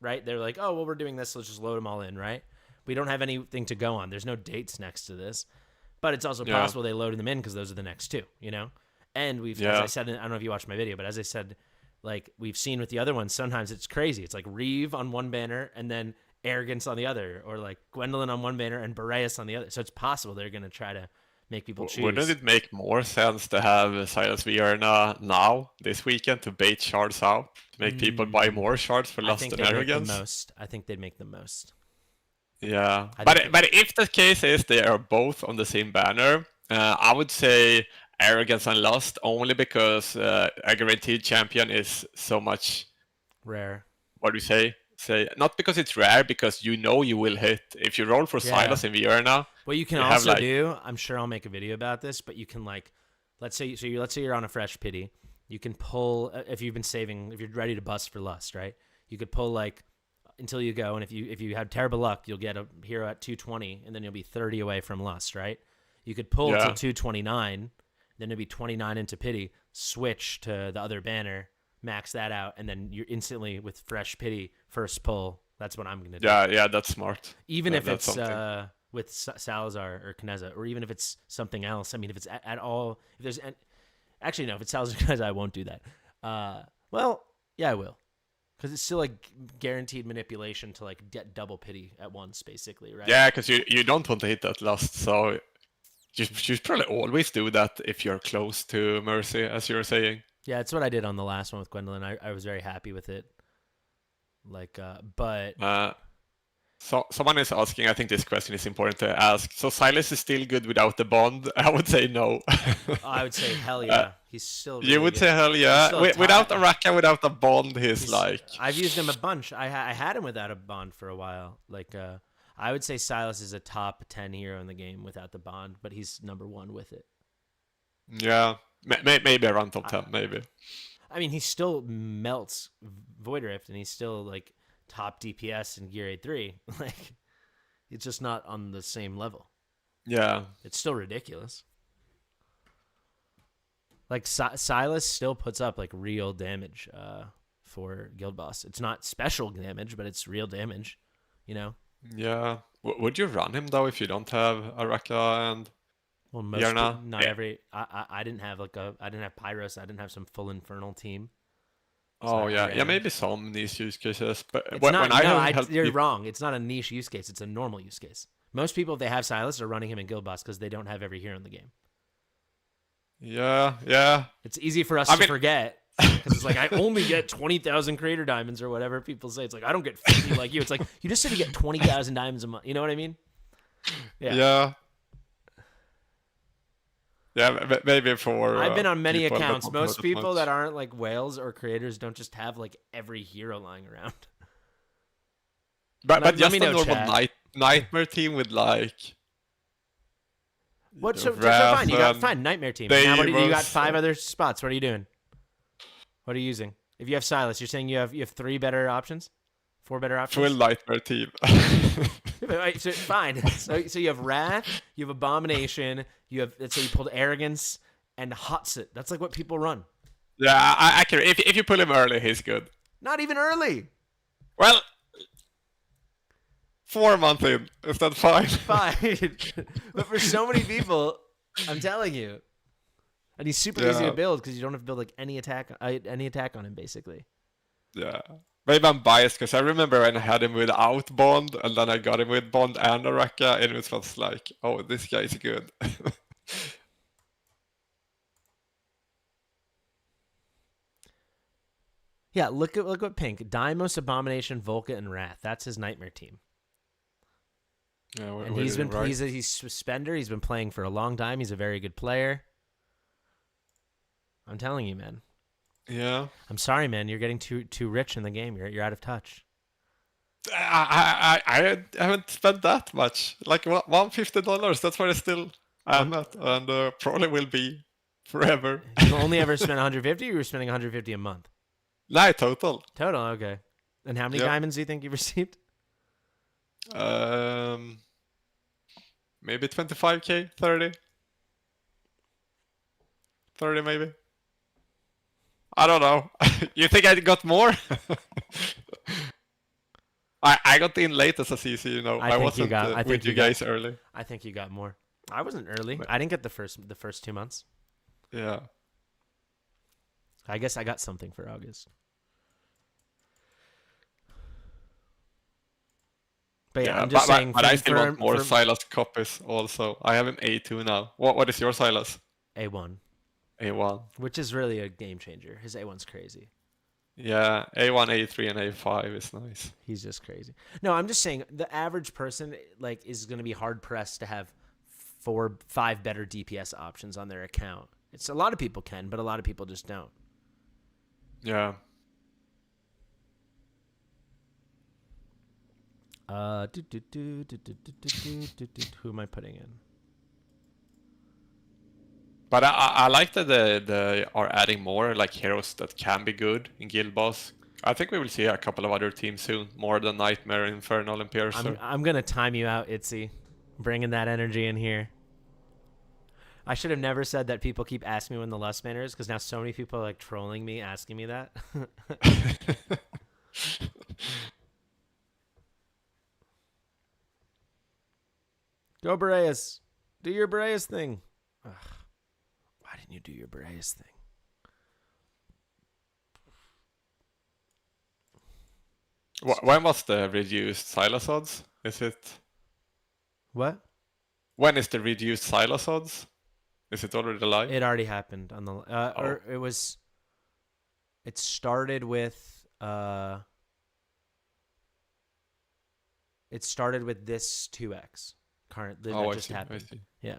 Speaker 1: right? They're like, oh, well, we're doing this, so let's just load them all in, right? We don't have anything to go on. There's no dates next to this. But it's also possible they loaded them in because those are the next two, And we've, as I said, I don't know if you watched my video, but as I said, like we've seen with the other ones, sometimes it's crazy. It's like Reeve on one banner and then Arrogance on the other, or like Gwendolyn on one banner and Boreas on the other. So it's possible they're going to try to make people choose.
Speaker 3: Wouldn't it make more sense to have Silas Vierna now, this weekend, to bait shards out, to make people buy more shards for Lust and Arrogance?
Speaker 1: I think they'd make the most.
Speaker 3: Yeah, but if the case is they are both on the same banner, I would say Arrogance and Lust, only because a guaranteed champion is so much
Speaker 1: rare.
Speaker 3: What do you say? Not because it's rare, because you will hit. If you roll for Silas and Vierna,
Speaker 1: what you can also do, I'm sure I'll make a video about this, but you can let's say you're on a fresh pity, you can pull, if you've been saving, if you're ready to bust for Lust, right? You could pull until you go, and if you have terrible luck, you'll get a hero at 220, and then you'll be 30 away from Lust, right? You could pull till 229. Then it'd be 29 into pity, switch to the other banner, max that out, and then you're instantly with fresh pity, first pull. That's what I'm going to do.
Speaker 3: Yeah, that's smart.
Speaker 1: Even if it's with Salazar or Kneza, or even if it's something else. I mean, if it's at all, if there's, actually, no, if it's Salazar or Kneza, I won't do that. Well, yeah, I will. Because it's still like guaranteed manipulation to like get double pity at once, basically, right?
Speaker 3: Yeah, because you don't want to hit that Lust, so you should probably always do that if you're close to Mercy, as you were saying.
Speaker 1: Yeah, it's what I did on the last one with Gwendolyn. I was very happy with it.
Speaker 3: So someone is asking, I think this question is important to ask. So Silas is still good without the bond? I would say no.
Speaker 1: I would say hell yeah. He's still really
Speaker 3: You would
Speaker 1: good.
Speaker 3: say hell yeah. Without a Raka, without a bond, he's like...
Speaker 1: I've used him a bunch. I had him without a bond for a while. I would say Silas is a top 10 hero in the game without the bond, but he's number 1 with it.
Speaker 3: Yeah, maybe around top 10, maybe.
Speaker 1: I mean, he still melts Void Rift, and he's still like top DPS in Gear 8-3. Like, it's just not on the same level.
Speaker 3: Yeah.
Speaker 1: It's still ridiculous. Like, Silas still puts up like real damage for Guild Boss. It's not special damage, but it's real damage,
Speaker 3: Yeah. Would you run him though if you don't have Araka and
Speaker 1: every. I didn't have I didn't have Pyros. I didn't have some full Infernal team.
Speaker 3: So yeah, maybe some niche use cases, but
Speaker 1: you're wrong. It's not a niche use case. It's a normal use case. Most people, if they have Silas, are running him in Guild Boss because they don't have every hero in the game.
Speaker 3: Yeah.
Speaker 1: It's easy for us to forget. Because it's like, I only get 20,000 creator diamonds or whatever people say. It's like, I don't get 50 like you. It's like, you just said you get 20,000 diamonds a month. You know what I mean?
Speaker 3: Yeah. Yeah, maybe for.
Speaker 1: I've been on many
Speaker 3: people that
Speaker 1: accounts.
Speaker 3: don't
Speaker 1: Most
Speaker 3: hurt as
Speaker 1: people
Speaker 3: much.
Speaker 1: that aren't like whales or creators don't just have like every hero lying around.
Speaker 3: But
Speaker 1: Let
Speaker 3: just
Speaker 1: me
Speaker 3: a
Speaker 1: know,
Speaker 3: normal
Speaker 1: chat.
Speaker 3: nightmare team with like
Speaker 1: What? So
Speaker 3: Wrath
Speaker 1: fine. You got
Speaker 3: and
Speaker 1: fine nightmare team. Now what? You got
Speaker 3: Deimos.
Speaker 1: 5 other spots. What are you doing? What are you using? If you have Silas, you're saying you have 3 better options, 4 better options.
Speaker 3: Full nightmare team.
Speaker 1: So, fine. So you have Wrath, you have Abomination, you have, let's say you pulled Arrogance and Hotsit. That's like what people run.
Speaker 3: Yeah, I can. If you pull him early, he's good.
Speaker 1: Not even early.
Speaker 3: Well, 4 months in, is that fine?
Speaker 1: Fine. But for so many people, I'm telling you. And he's super easy to
Speaker 3: Yeah.
Speaker 1: build because you don't have to build like any attack on him, basically.
Speaker 3: Yeah. Maybe I'm biased because I remember when I had him without Bond, and then I got him with Bond and Araka, and it was like, oh, this guy's good.
Speaker 1: Yeah, look what Pink. Deimos, Abomination, Volca, and Wrath. That's his nightmare team.
Speaker 3: Yeah,
Speaker 1: And he's suspender. He's been playing for a long time. He's a very good player. I'm telling you, man.
Speaker 3: Yeah.
Speaker 1: I'm sorry, man. You're getting too rich in the game. You're out of touch.
Speaker 3: I haven't spent that much. Like $150. That's where I still am at, and probably will be forever.
Speaker 1: You only ever spent 150. Or you were spending 150 a month.
Speaker 3: No, total.
Speaker 1: Total, okay. And how many
Speaker 3: Yep.
Speaker 1: diamonds do you think you received?
Speaker 3: Maybe 25k, 30. 30 maybe. I don't know. You think I got more? I got in late as a CC, you know. I wasn't with you guys early.
Speaker 1: I think you got more. I wasn't early. I didn't get the first 2 months.
Speaker 3: Yeah.
Speaker 1: I guess I got something for August. But yeah, I'm just saying.
Speaker 3: But I still want more Silas copies also. I have him A2 now. What is your Silas?
Speaker 1: A1.
Speaker 3: A1.
Speaker 1: Which is really a game changer. His A1's crazy.
Speaker 3: Yeah, A1, A3, and A5 is nice.
Speaker 1: He's just crazy. No, I'm just saying the average person like is going to be hard pressed to have 4-5 better DPS options on their account. It's a lot of people can, but a lot of people just don't.
Speaker 3: Yeah.
Speaker 1: Who am I putting in?
Speaker 3: But I like that they are adding more like heroes that can be good in Guild Boss. I think we will see a couple of other teams soon, more than Nightmare, Infernal, and Piercer.
Speaker 1: I'm gonna time you out, Itzy. Bringing that energy in here. I should have never said that people keep asking me when the Lust Banner is, because now so many people are like trolling me, asking me that. Go Boreas. Do your Boreas thing. Ugh. Why didn't you do your Boreas thing?
Speaker 3: When was the reduced Silas odds? Is it?
Speaker 1: What?
Speaker 3: When is the reduced Silas odds? Is it already live?
Speaker 1: It already happened on the. Or it was. It started with. It started with this 2x. Current that just happened.
Speaker 3: I see.
Speaker 1: Yeah.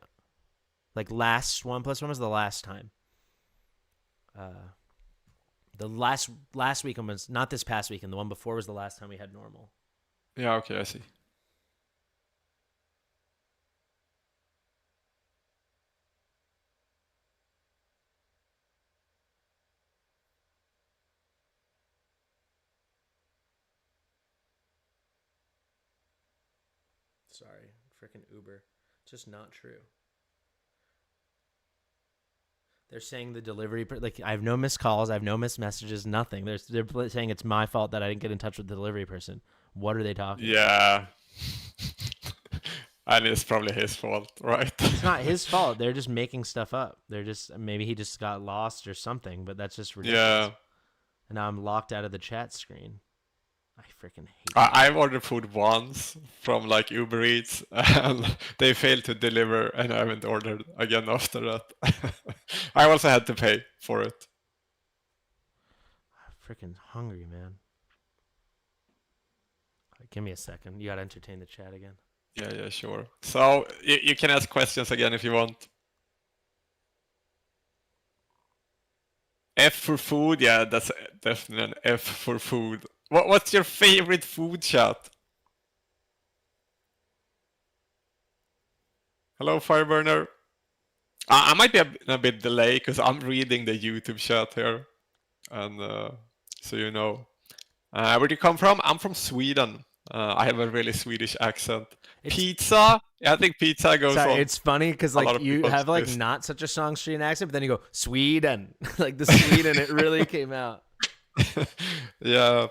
Speaker 1: Like last 1+1 was the last time. The last weekend was not this past weekend. The one before was the last time we had normal.
Speaker 3: Yeah, okay, I see.
Speaker 1: Sorry, freaking Uber. Just not true. They're saying the delivery, like I have no missed calls, I have no missed messages, nothing. They're saying it's my fault that I didn't get in touch with the delivery person. What are they talking?
Speaker 3: Yeah. And it's probably his fault, right?
Speaker 1: It's not his fault. They're just making stuff up. They're just maybe he just got lost or something, but that's just ridiculous.
Speaker 3: Yeah.
Speaker 1: And now I'm locked out of the chat screen. I freaking hate
Speaker 3: I've ordered food once from like Uber Eats and they failed to deliver and I haven't ordered again after that. I also had to pay for it.
Speaker 1: I'm freaking hungry, man. Right, give me a second. You gotta entertain the chat again.
Speaker 3: Yeah, sure. So you can ask questions again if you want. F for food. Yeah, that's definitely an F for food. What's your favorite food, chat? Hello, Fireburner. I might be a bit delayed because I'm reading the YouTube chat here, and so you know. Where do you come from? I'm from Sweden. I have a really Swedish accent. Pizza? Yeah, I think pizza goes on.
Speaker 1: It's funny because
Speaker 3: a lot
Speaker 1: like
Speaker 3: of
Speaker 1: you
Speaker 3: people's
Speaker 1: have like
Speaker 3: list.
Speaker 1: not such a strong Australian accent, but then you go Sweden, like the Sweden. It really came out.
Speaker 3: Yeah,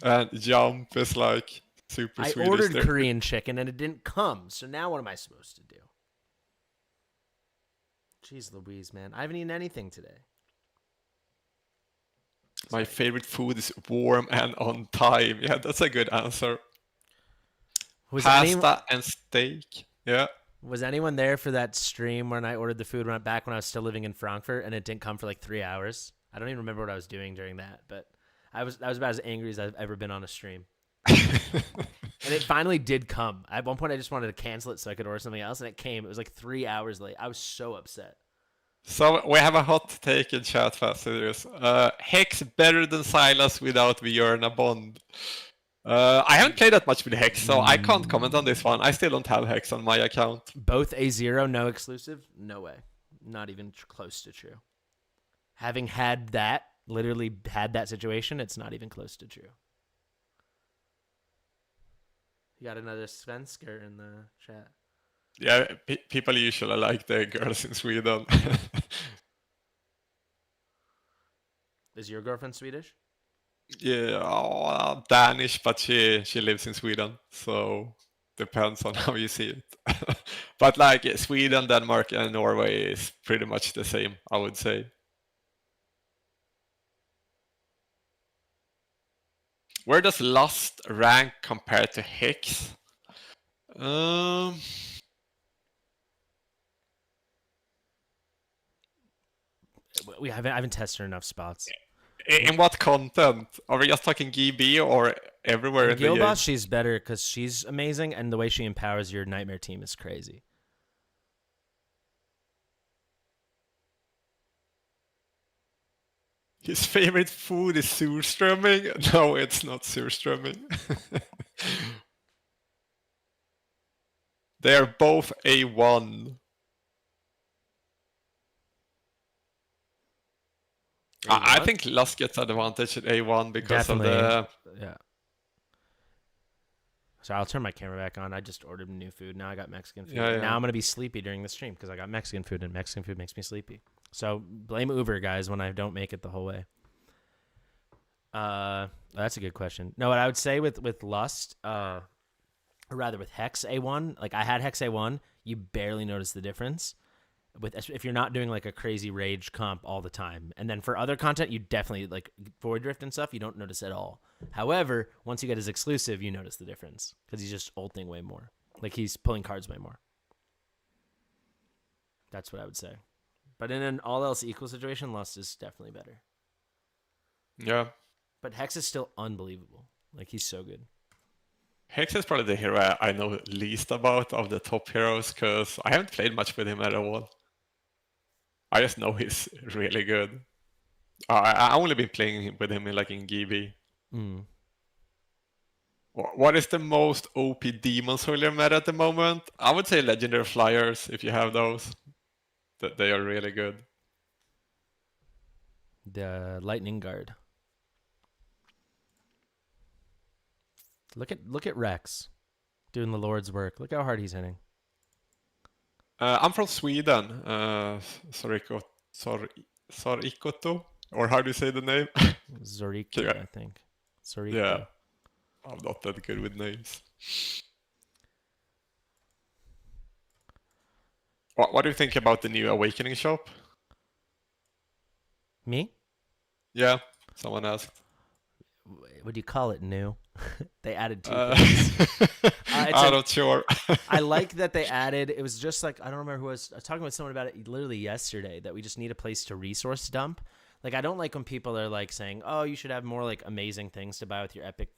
Speaker 3: and jump is like super
Speaker 1: I
Speaker 3: Swedish.
Speaker 1: ordered
Speaker 3: there.
Speaker 1: Korean chicken and it didn't come. So now what am I supposed to do? Jeez Louise, man. I haven't eaten anything today.
Speaker 3: My favorite food is warm and on time. Yeah, that's a good answer. Pasta and steak. Yeah.
Speaker 1: Was anyone there for that stream when I ordered the food back when I was still living in Frankfurt and it didn't come for like 3 hours? I don't even remember what I was doing during that, but I was about as angry as I've ever been on a stream. And it finally did come. At one point, I just wanted to cancel it so I could order something else, and it came. It was like 3 hours late. I was so upset.
Speaker 3: So we have a hot take in chat, Fastidious. Hex better than Silas without Björna Bond. I haven't played that much with Hex, so I can't comment on this one. I still don't have Hex on my account.
Speaker 1: Both A0, no exclusive? No way. Not even close to true. Having had that, literally had that situation, it's not even close to true. You got another Svensker in the chat.
Speaker 3: Yeah, people usually like the girls in Sweden.
Speaker 1: Is your girlfriend Swedish?
Speaker 3: Yeah, Danish, but she lives in Sweden, so depends on how you see it. But like Sweden, Denmark, and Norway is pretty much the same, I would say. Where does Lust rank compared to Hex?
Speaker 1: I haven't tested enough spots.
Speaker 3: In what content? Are we just talking GB or everywhere in the game?
Speaker 1: Gilboss, she's better because she's amazing, and the way she empowers your nightmare team is crazy.
Speaker 3: His favorite food is surströmming? No, it's not surströmming. They are both A1. I think Lust gets advantage at A1 because of the...
Speaker 1: Yeah. So I'll turn my camera back on. I just ordered new food. Now I got Mexican food.
Speaker 3: Yeah.
Speaker 1: Now I'm going to be sleepy during the stream because I got Mexican food, and Mexican food makes me sleepy. So blame Uber, guys, when I don't make it the whole way. That's a good question. No, what I would say with Lust, or rather with Hex A1, like I had Hex A1, you barely notice the difference. If you're not doing like a crazy rage comp all the time. And then for other content, you definitely like Void Drift and stuff, you don't notice at all. However, once you get his exclusive, you notice the difference because he's just ulting way more. Like he's pulling cards way more. That's what I would say. But in an all else equal situation, Lust is definitely better.
Speaker 3: Yeah.
Speaker 1: But Hex is still unbelievable. Like he's so good.
Speaker 3: Hex is probably the hero I know least about of the top heroes because I haven't played much with him at all. I just know he's really good. I only been playing with him in GB. What is the most OP Demon Slayer meta at the moment? I would say Legendary Flyers, if you have those. They are really good.
Speaker 1: The Lightning Guard. Look at Rex doing the Lord's work. Look how hard he's hitting.
Speaker 3: I'm from Sweden. Sorikoto? Or how do you say the name?
Speaker 1: Zoriko, I think. Zoriko.
Speaker 3: Yeah. I'm not that good with names. What do you think about the new Awakening shop?
Speaker 1: Me?
Speaker 3: Yeah, someone asked.
Speaker 1: What do you call it, new? They added 2 things.
Speaker 3: I'm not sure.
Speaker 1: I like that they added, it was just like, I don't remember who I was talking with someone about it literally yesterday, that we just need a place to resource dump. Like, I don't like when people are like saying, oh, you should have more like amazing things to buy with your epic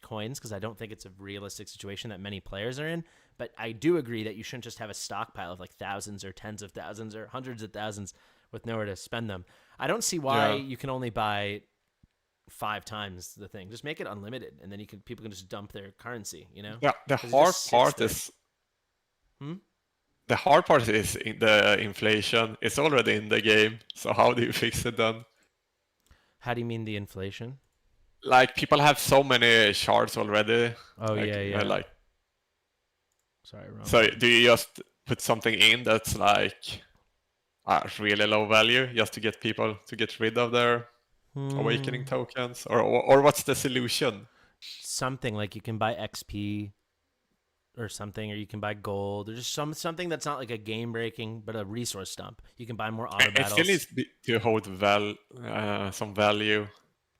Speaker 1: coins, because I don't think it's a realistic situation that many players are in. But I do agree that you shouldn't just have a stockpile of like thousands or tens of thousands or hundreds of thousands with nowhere to spend them. I don't see why you can only buy 5 times the thing. Just make it unlimited, and then people can just dump their currency. You know?
Speaker 3: Yeah, the
Speaker 1: 'Cause it
Speaker 3: hard
Speaker 1: just sits
Speaker 3: part
Speaker 1: there.
Speaker 3: is the hard part is in the inflation. It's already in the game. So how do you fix it then?
Speaker 1: How do you mean the inflation?
Speaker 3: Like people have so many shards already.
Speaker 1: Oh
Speaker 3: Like,
Speaker 1: yeah.
Speaker 3: like
Speaker 1: Sorry, wrong.
Speaker 3: so do you just put something in that's like really low value just to get people to get rid of their awakening tokens, or what's the solution?
Speaker 1: Something like you can buy XP or something, or you can buy gold, or just something that's not like a game breaking, but a resource dump. You can buy more auto
Speaker 3: It
Speaker 1: battles.
Speaker 3: still needs to hold some value.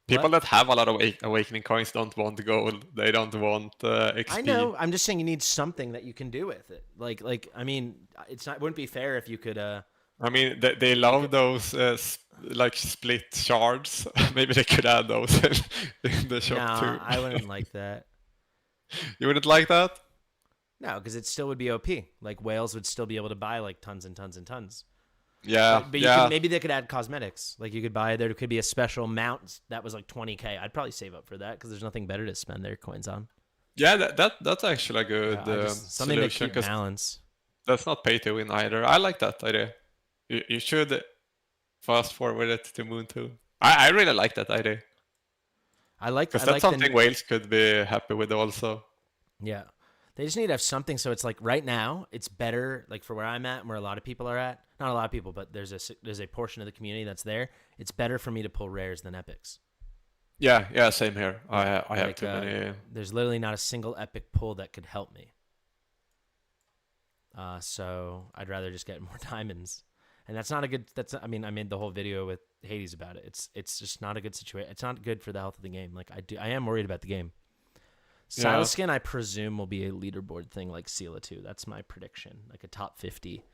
Speaker 3: People that have a lot of awakening coins don't want gold. They don't want XP.
Speaker 1: I know. I'm just saying you need something that you can do with it. Like I mean, it wouldn't be fair if you could.
Speaker 3: I mean, they love those like split shards. Maybe they could add those in the shop too.
Speaker 1: I wouldn't like that.
Speaker 3: You wouldn't like that?
Speaker 1: No, because it still would be OP. Like whales would still be able to buy like tons and tons and tons.
Speaker 3: Yeah,
Speaker 1: but maybe they could add cosmetics. Like you could buy, there could be a special mount that was like 20k. I'd probably save up for that because there's nothing better to spend their coins on.
Speaker 3: Yeah, that's actually a good
Speaker 1: something
Speaker 3: solution,
Speaker 1: to keep balance.
Speaker 3: That's not pay to win either. I like that idea. You should fast forward it to Moon 2. I really like that idea. Because that's something whales could be happy with also.
Speaker 1: Yeah. They just need to have something so it's like right now it's better, like for where I'm at and where a lot of people are at. Not a lot of people, but there's a portion of the community that's there. It's better for me to pull rares than epics.
Speaker 3: Yeah, same here. I have too many.
Speaker 1: There's literally not a single epic pull that could help me. So I'd rather just get more diamonds. And that's not a good. I made the whole video with Hades about it. It's just not a good situation. It's not good for the health of the game. Like I am worried about the game. Silo skin, I presume, will be a leaderboard thing like Sela 2. That's my prediction. Like a top 50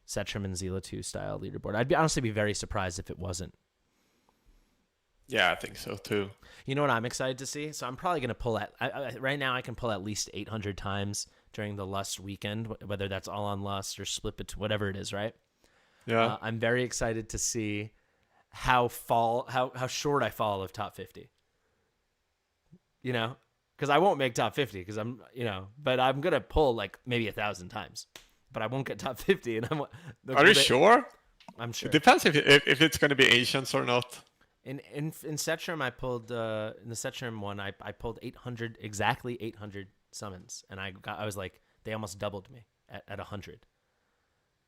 Speaker 1: Setram and Zela 2 style leaderboard. I'd honestly be very surprised if it wasn't.
Speaker 3: Yeah, I think so too.
Speaker 1: You know what I'm excited to see? So I'm probably going to pull right now I can pull at least 800 times during the Lust weekend, whether that's all on Lust or split between whatever it is, right?
Speaker 3: Yeah.
Speaker 1: I'm very excited to see how short I fall of top 50. You know? Because I won't make top 50 because but I'm going to pull like maybe 1,000 times, but I won't get top 50. And
Speaker 3: Are you sure?
Speaker 1: I'm sure.
Speaker 3: It depends if it's going to be Ancients or not.
Speaker 1: In Setram, I pulled, in the Setram one, I pulled 800, exactly 800 summons. And I was like, they almost doubled me at 100.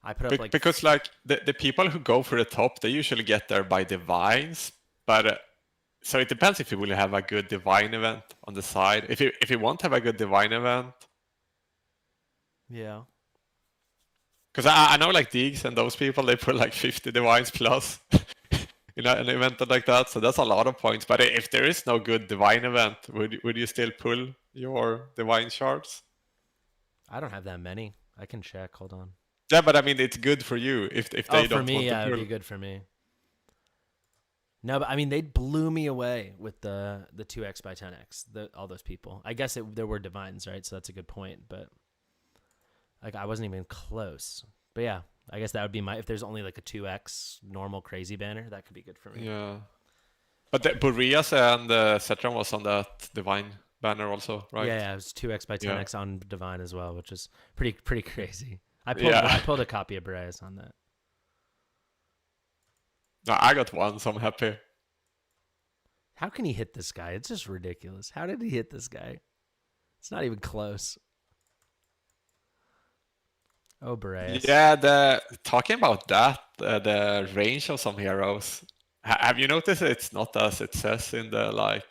Speaker 1: I put up
Speaker 3: because like the people who go for the top, they usually get there by divines, but so it depends if you will have a good divine event on the side. If you won't have a good divine event,
Speaker 1: yeah,
Speaker 3: because I know like Diggs and those people, they put like 50 divines plus in an event like that, so that's a lot of points. But if there is no good divine event, would you still pull your divine shards?
Speaker 1: I don't have that many. I can check. Hold on.
Speaker 3: Yeah, but I mean, it's good for you if they don't
Speaker 1: for me,
Speaker 3: want to
Speaker 1: yeah,
Speaker 3: pull.
Speaker 1: it'd be good for me. No, but I mean, they blew me away with the 2x by 10x. All those people. I guess there were divines, right? So that's a good point. But like, I wasn't even close. But yeah, I guess that would be if there's only like a 2x normal crazy banner, that could be good for me.
Speaker 3: Yeah, but the Boreas and Setram was on that divine banner also, right?
Speaker 1: Yeah, it was 2x by 10x on divine as well, which is pretty crazy. I pulled a copy of Boreas on that.
Speaker 3: No, I got one, so I'm happy.
Speaker 1: How can he hit this guy? It's just ridiculous. How did he hit this guy? It's not even close. Oh, Boreas.
Speaker 3: Yeah, talking about that, the range of some heroes. Have you noticed it's not as it says in the like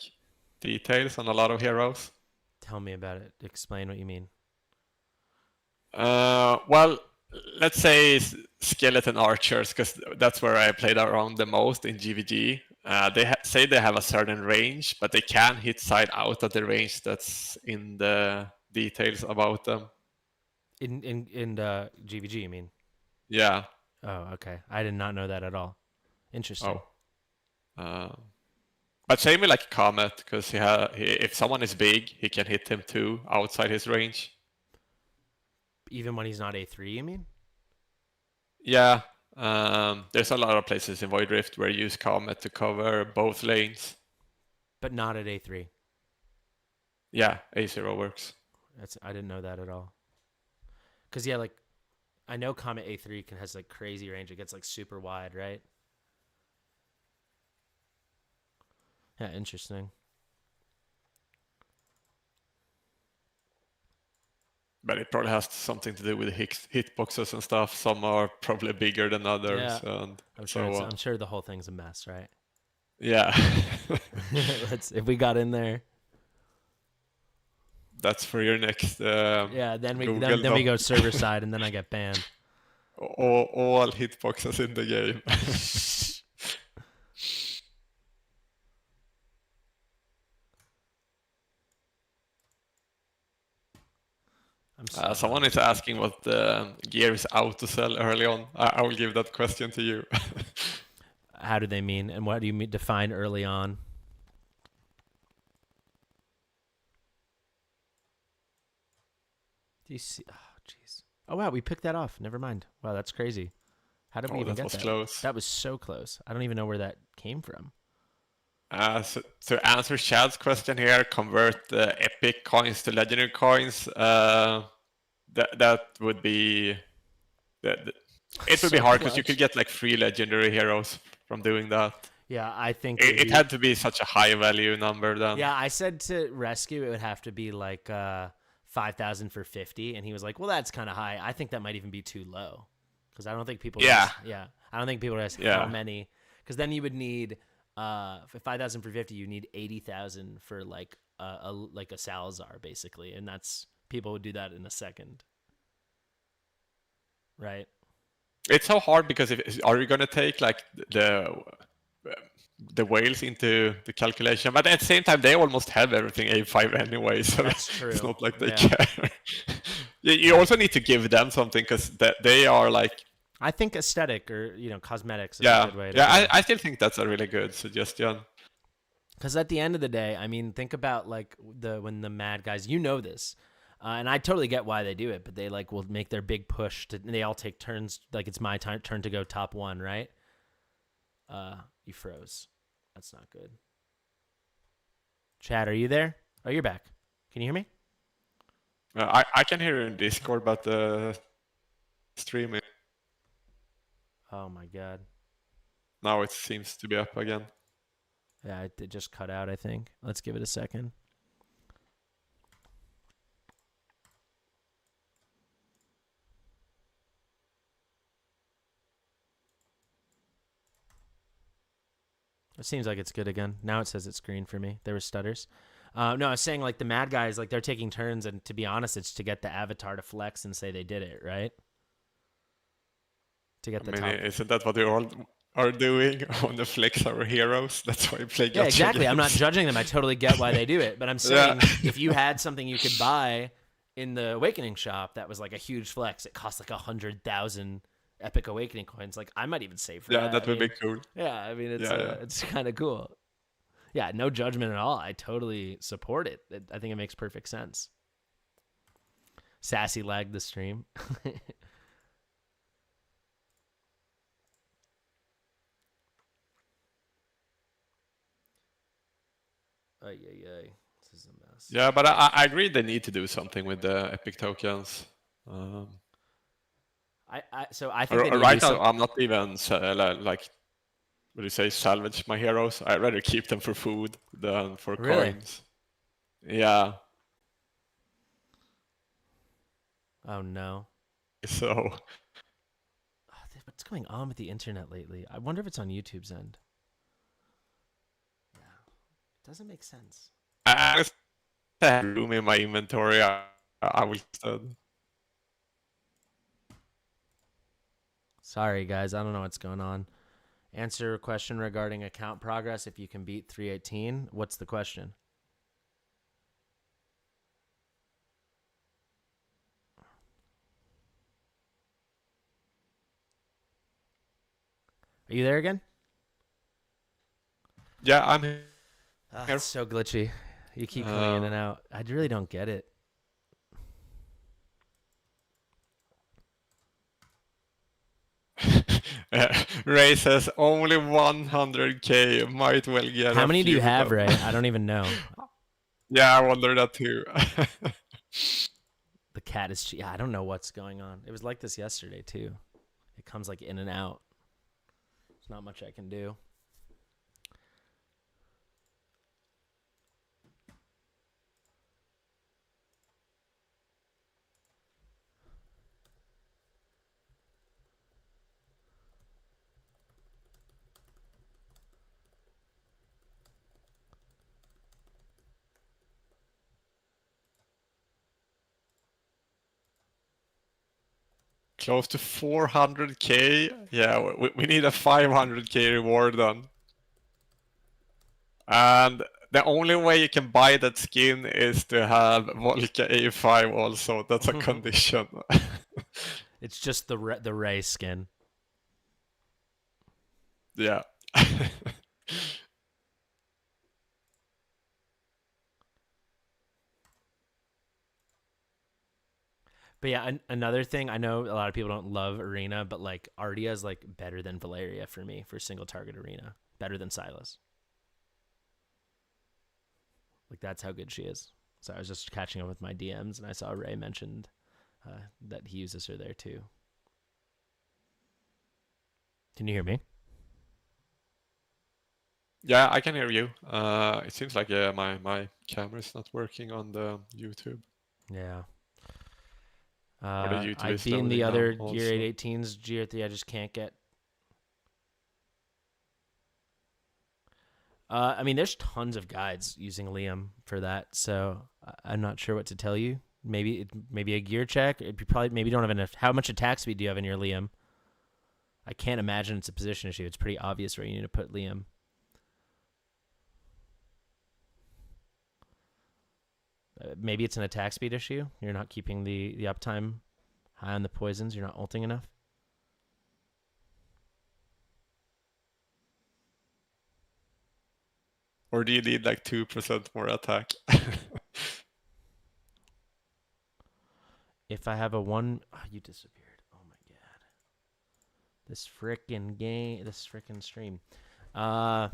Speaker 3: details on a lot of heroes?
Speaker 1: Tell me about it. Explain what you mean.
Speaker 3: Well, let's say skeleton archers, because that's where I played around the most in GVG. They say they have a certain range, but they can hit side out of the range that's in the details about them.
Speaker 1: In GVG, you mean?
Speaker 3: Yeah.
Speaker 1: Oh, okay. I did not know that at all. Interesting.
Speaker 3: But same with like Comet, because if someone is big, he can hit him too outside his range.
Speaker 1: Even when he's not A3, you mean?
Speaker 3: Yeah. There's a lot of places in Void Rift where you use Comet to cover both lanes.
Speaker 1: But not at A3.
Speaker 3: Yeah, A0 works.
Speaker 1: I didn't know that at all. Because, yeah, like, I know Comet A3 has, like, crazy range. It gets, like, super wide, right? Yeah, interesting.
Speaker 3: But it probably has something to do with hitboxes and stuff. Some are probably bigger than others.
Speaker 1: Yeah,
Speaker 3: And
Speaker 1: I'm sure.
Speaker 3: so
Speaker 1: I'm sure the whole thing's a mess, right?
Speaker 3: yeah.
Speaker 1: If we got in there.
Speaker 3: That's for your next
Speaker 1: Yeah, then we
Speaker 3: Google
Speaker 1: then we
Speaker 3: Doc.
Speaker 1: go server side, and then I get banned.
Speaker 3: All hitboxes in the game. Someone is asking what gear is out to sell early on. I will give that question to you.
Speaker 1: How do they mean, and what do you mean define early on? Do you see? Oh, jeez. Oh wow, we picked that off. Never mind. Wow, that's crazy. How did we even get that?
Speaker 3: Close.
Speaker 1: That was so close. I don't even know where that came from.
Speaker 3: So to answer Chad's question here, convert the epic coins to legendary coins. That would be it would be hard because you could get like 3 legendary heroes from doing that.
Speaker 1: Yeah, I think
Speaker 3: it had to be such a high value number then.
Speaker 1: Yeah, I said to rescue it would have to be like 5,000 for 50, and he was like, "Well, that's kind of high. I think that might even be too low because I don't think people." I don't think people ask how many, because then you would need for 5,000 for 50, you need 80,000 for like a Salazar basically, and that's people would do that in a second, right?
Speaker 3: It's so hard because are you gonna take like the whales into the calculation? But at the same time, they almost have everything A5 anyway, so
Speaker 1: that's true.
Speaker 3: It's not like they care. You also need to give them something because they are like.
Speaker 1: I think aesthetic or cosmetics is a good way to
Speaker 3: I still think that's a really good suggestion.
Speaker 1: Because at the end of the day, I mean, think about like when the mad guys, this, and I totally get why they do it, but they like will make their big push and they all take turns. Like it's my turn to go top 1, right? You froze. That's not good. Chad, are you there? Oh, you're back. Can you hear me?
Speaker 3: I can hear you in Discord, but streaming.
Speaker 1: Oh my god.
Speaker 3: Now it seems to be up again.
Speaker 1: Yeah, it just cut out, I think. Let's give it a second. It seems like it's good again. Now it says it's green for me. There were stutters. No, I was saying like the mad guys, like they're taking turns, and to be honest, it's to get the avatar to flex and say they did it, right? To get the top.
Speaker 3: Isn't that what they all are doing on the flex our heroes? That's why I play gacha.
Speaker 1: Yeah, exactly.
Speaker 3: Games.
Speaker 1: I'm not judging them. I totally get why they do it. But I'm saying if you had something you could buy in the Awakening shop that was like a huge flex, it cost like 100,000 Epic Awakening coins. Like I might even save for that.
Speaker 3: Yeah, that would be cool.
Speaker 1: Yeah, I mean it's kind of cool. Yeah, no judgment at all. I totally support it. I think it makes perfect sense. Sassy lagged the stream. Ay. This is a mess.
Speaker 3: Yeah, but I agree they need to do something with the epic tokens.
Speaker 1: I think
Speaker 3: right now I'm not even like what do you say, salvage my heroes. I'd rather keep them for food than for coins. Yeah.
Speaker 1: Oh no.
Speaker 3: So
Speaker 1: what's going on with the internet lately? I wonder if it's on YouTube's end. Doesn't make sense.
Speaker 3: I have room in my inventory. I will instead.
Speaker 1: Sorry, guys. I don't know what's going on. Answer a question regarding account progress. If you can beat 318, what's the question? Are you there again?
Speaker 3: Yeah, I'm here.
Speaker 1: It's so glitchy. You keep coming in and out. I really don't get it.
Speaker 3: Ray says only 100k. Might well get
Speaker 1: How
Speaker 3: a
Speaker 1: many do
Speaker 3: few
Speaker 1: you have,
Speaker 3: done.
Speaker 1: Ray? I don't even know.
Speaker 3: Yeah, I wonder that too.
Speaker 1: The cat is. Yeah, I don't know what's going on. It was like this yesterday too. It comes like in and out. There's not much I can do.
Speaker 3: Close to 400k. Yeah, we need a 500k reward then. And the only way you can buy that skin is to have Volca A5 also. That's a condition.
Speaker 1: It's just the Ray skin.
Speaker 3: Yeah.
Speaker 1: But yeah, another thing, I know a lot of people don't love Arena, but like Ardia is like better than Valeria for me for single target Arena. Better than Silas. Like that's how good she is. So I was just catching up with my DMs and I saw Ray mentioned that he uses her there too. Can you hear me?
Speaker 3: Yeah, I can hear you. It seems like my camera is not working on the YouTube.
Speaker 1: Yeah.
Speaker 3: Or the YouTube
Speaker 1: I'd
Speaker 3: is
Speaker 1: be in the
Speaker 3: loading
Speaker 1: other
Speaker 3: now
Speaker 1: Gear
Speaker 3: also.
Speaker 1: 818s, Gear 3 I just can't get. I mean, there's tons of guides using Liam for that, so I'm not sure what to tell you. Maybe a gear check. You probably maybe don't have enough. How much attack speed do you have in your Liam? I can't imagine it's a position issue. It's pretty obvious where you need to put Liam. Maybe it's an attack speed issue. You're not keeping the uptime high on the poisons. You're not ulting enough.
Speaker 3: Or do you need like 2% more attack?
Speaker 1: If I have a one... Oh, you disappeared. Oh, my God. This frickin' game... This frickin' stream. So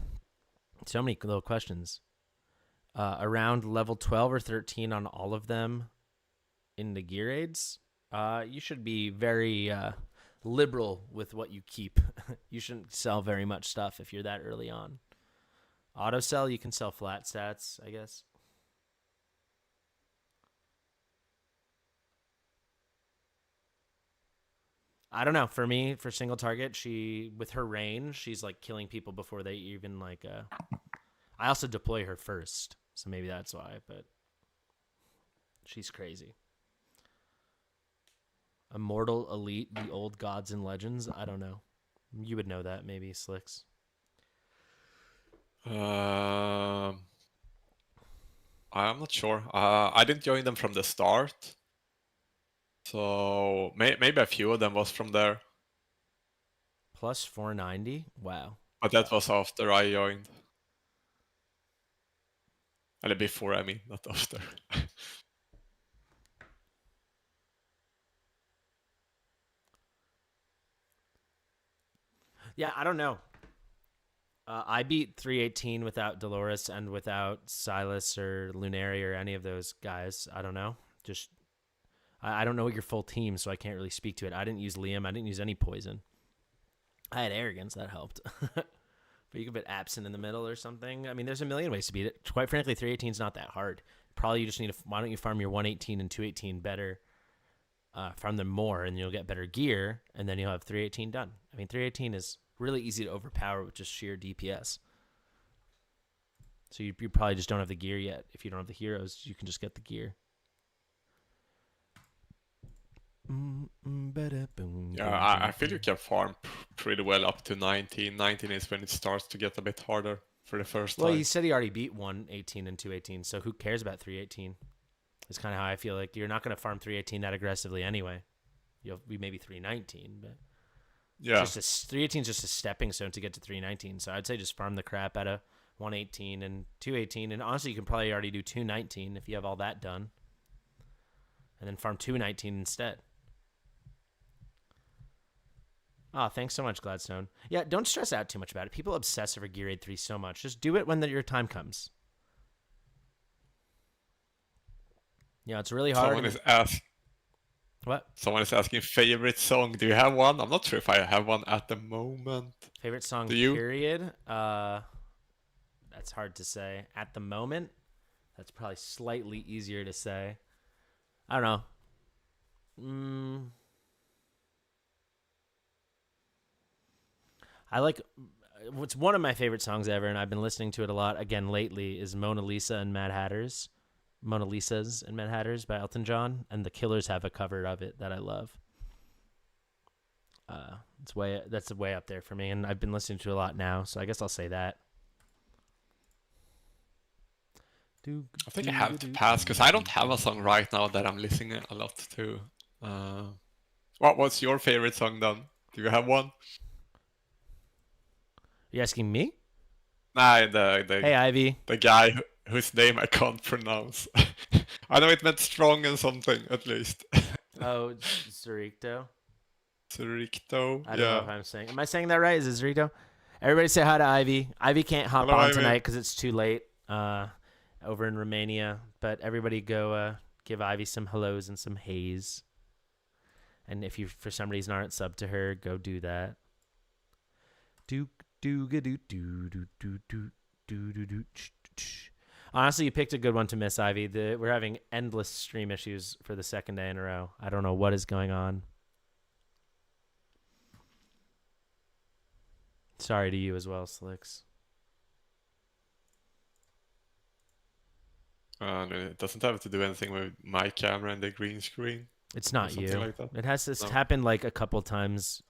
Speaker 1: many little questions. Around level 12 or 13 on all of them in the gear aids, you should be very liberal with what you keep. You shouldn't sell very much stuff if you're that early on. Auto sell, you can sell flat stats, I guess. I don't know. For me, for single target, she with her range, she's like killing people before they even like. I also deploy her first, so maybe that's why. But she's crazy. Immortal, elite, the old gods and legends. I don't know. You would know that, maybe Slicks.
Speaker 3: I'm not sure. I didn't join them from the start, so maybe a few of them was from there.
Speaker 1: Plus 490. Wow.
Speaker 3: But that was after I joined. And before, I mean, not after.
Speaker 1: Yeah, I don't know. I beat 318 without Dolores and without Silas or Lunari or any of those guys. I don't know. Just I don't know your full team, so I can't really speak to it. I didn't use Liam. I didn't use any poison. I had arrogance. That helped. But you could put absent in the middle or something. I mean, there's a million ways to beat it. Quite frankly, 318 is not that hard. Probably you just need to, why don't you farm your 118 and 218 better? Farm them more, and you'll get better gear, and then you'll have 318 done. I mean, 318 is really easy to overpower with just sheer DPS. So you probably just don't have the gear yet. If you don't have the heroes, you can just get the gear.
Speaker 3: Yeah, I feel you can farm pretty well up to 19. 19 is when it starts to get a bit harder for the first time.
Speaker 1: Well, he said he already beat 118 and 218, so who cares about 318? It's kind of how I feel. Like you're not going to farm 318 that aggressively anyway. You'll be maybe 319, but
Speaker 3: yeah,
Speaker 1: 318 is just a stepping stone to get to 319. So I'd say just farm the crap out of 118 and 218, and honestly, you can probably already do 219 if you have all that done, and then farm 219 instead. Oh, thanks so much, Gladstone. Yeah, don't stress out too much about it. People obsess over Gear Raid 3 so much. Just do it when your time comes. Yeah, it's really hard. What?
Speaker 3: Someone is asking favorite song. Do you have one? I'm not sure if I have one at the moment.
Speaker 1: Favorite song,
Speaker 3: Do you?
Speaker 1: period? That's hard to say. At the moment, that's probably slightly easier to say. I don't know. I like what's one of my favorite songs ever, and I've been listening to it a lot again lately, is Mona Lisa and Mad Hatters. Mona Lisa's and Mad Hatters by Elton John, and the Killers have a cover of it that I love. That's way up there for me, and I've been listening to it a lot now, so I guess I'll say that.
Speaker 3: I think I have to pass because I don't have a song right now that I'm listening a lot to. What's your favorite song then? Do you have one?
Speaker 1: Are you asking me?
Speaker 3: Nah,
Speaker 1: Hey, Ivy.
Speaker 3: the guy whose name I can't pronounce. I know it meant strong and something at least.
Speaker 1: Oh, Zericto.
Speaker 3: Zericto.
Speaker 1: I don't know if I'm saying. Am I saying that right? Is it Zericto? Everybody say hi to Ivy. Ivy can't hop
Speaker 3: Hello,
Speaker 1: on
Speaker 3: Ivy.
Speaker 1: tonight because it's too late over in Romania. But everybody go give Ivy some hellos and some haze. And if you for some reason aren't subbed to her, go do that. Honestly, you picked a good one to miss, Ivy. We're having endless stream issues for the second day in a row. I don't know what is going on. Sorry to you as well, Slicks.
Speaker 3: It doesn't have to do anything with my camera and the green screen.
Speaker 1: It's not you.
Speaker 3: Like that.
Speaker 1: It has this happened like a couple times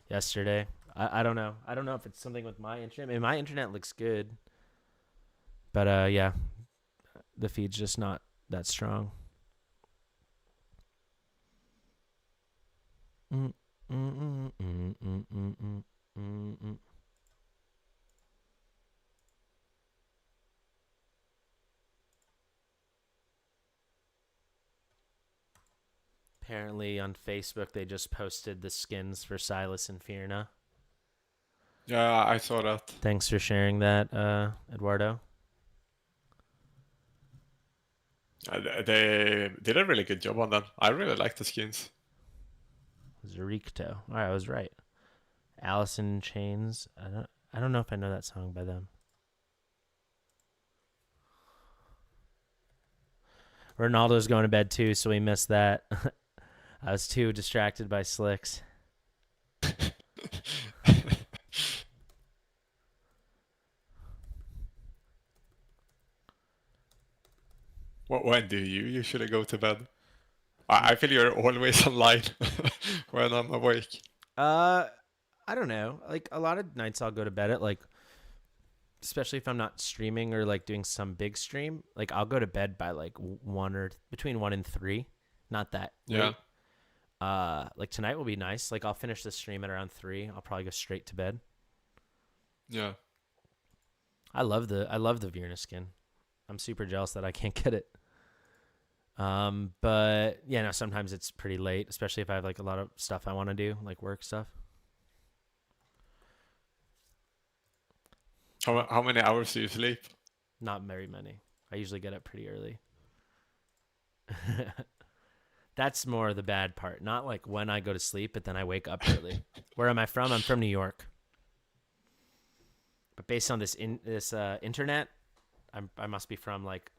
Speaker 1: yesterday. I don't know. I don't know if it's something with my internet. I mean, my internet looks good. But yeah, the feed's just not that strong. Apparently on Facebook they just posted the skins for Silas and Fierna.
Speaker 3: Yeah, I saw that.
Speaker 1: Thanks for sharing that, Eduardo.
Speaker 3: They did a really good job on them. I really like the skins.
Speaker 1: Zericto. All right, I was right. Allison in Chains. I don't know if I know that song by them. Ronaldo's going to bed too, so we missed that. I was too distracted by Slicks.
Speaker 3: When do you usually go to bed? I feel you're always online when I'm awake.
Speaker 1: I don't know. Like a lot of nights I'll go to bed at like, especially if I'm not streaming or like doing some big stream, like I'll go to bed by like between 1 and 3. Not that late. Like tonight will be nice. Like I'll finish the stream at around 3. I'll probably go straight to bed.
Speaker 3: Yeah.
Speaker 1: I love the Virna skin. I'm super jealous that I can't get it. But yeah, no, sometimes it's pretty late, especially if I have like a lot of stuff I want to do, like work stuff.
Speaker 3: How many hours do you sleep?
Speaker 1: Not very many. I usually get up pretty early. That's more the bad part. Not like when I go to sleep, but then I wake up early. Where am I from? I'm from New York. But based on this internet, I must be from like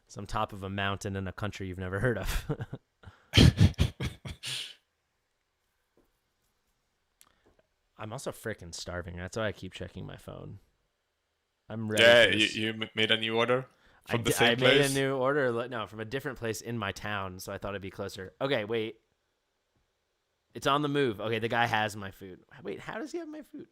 Speaker 1: some top of a mountain in a country you've never heard of. I'm also freaking starving. That's why I keep checking my phone. I'm ready.
Speaker 3: Yeah, you made a new order from the same place?
Speaker 1: I made a new order. No, from a different place in my town, so I thought it'd be closer. Okay, wait. It's on the move. Okay, the guy has my food. Wait, how does he have my food?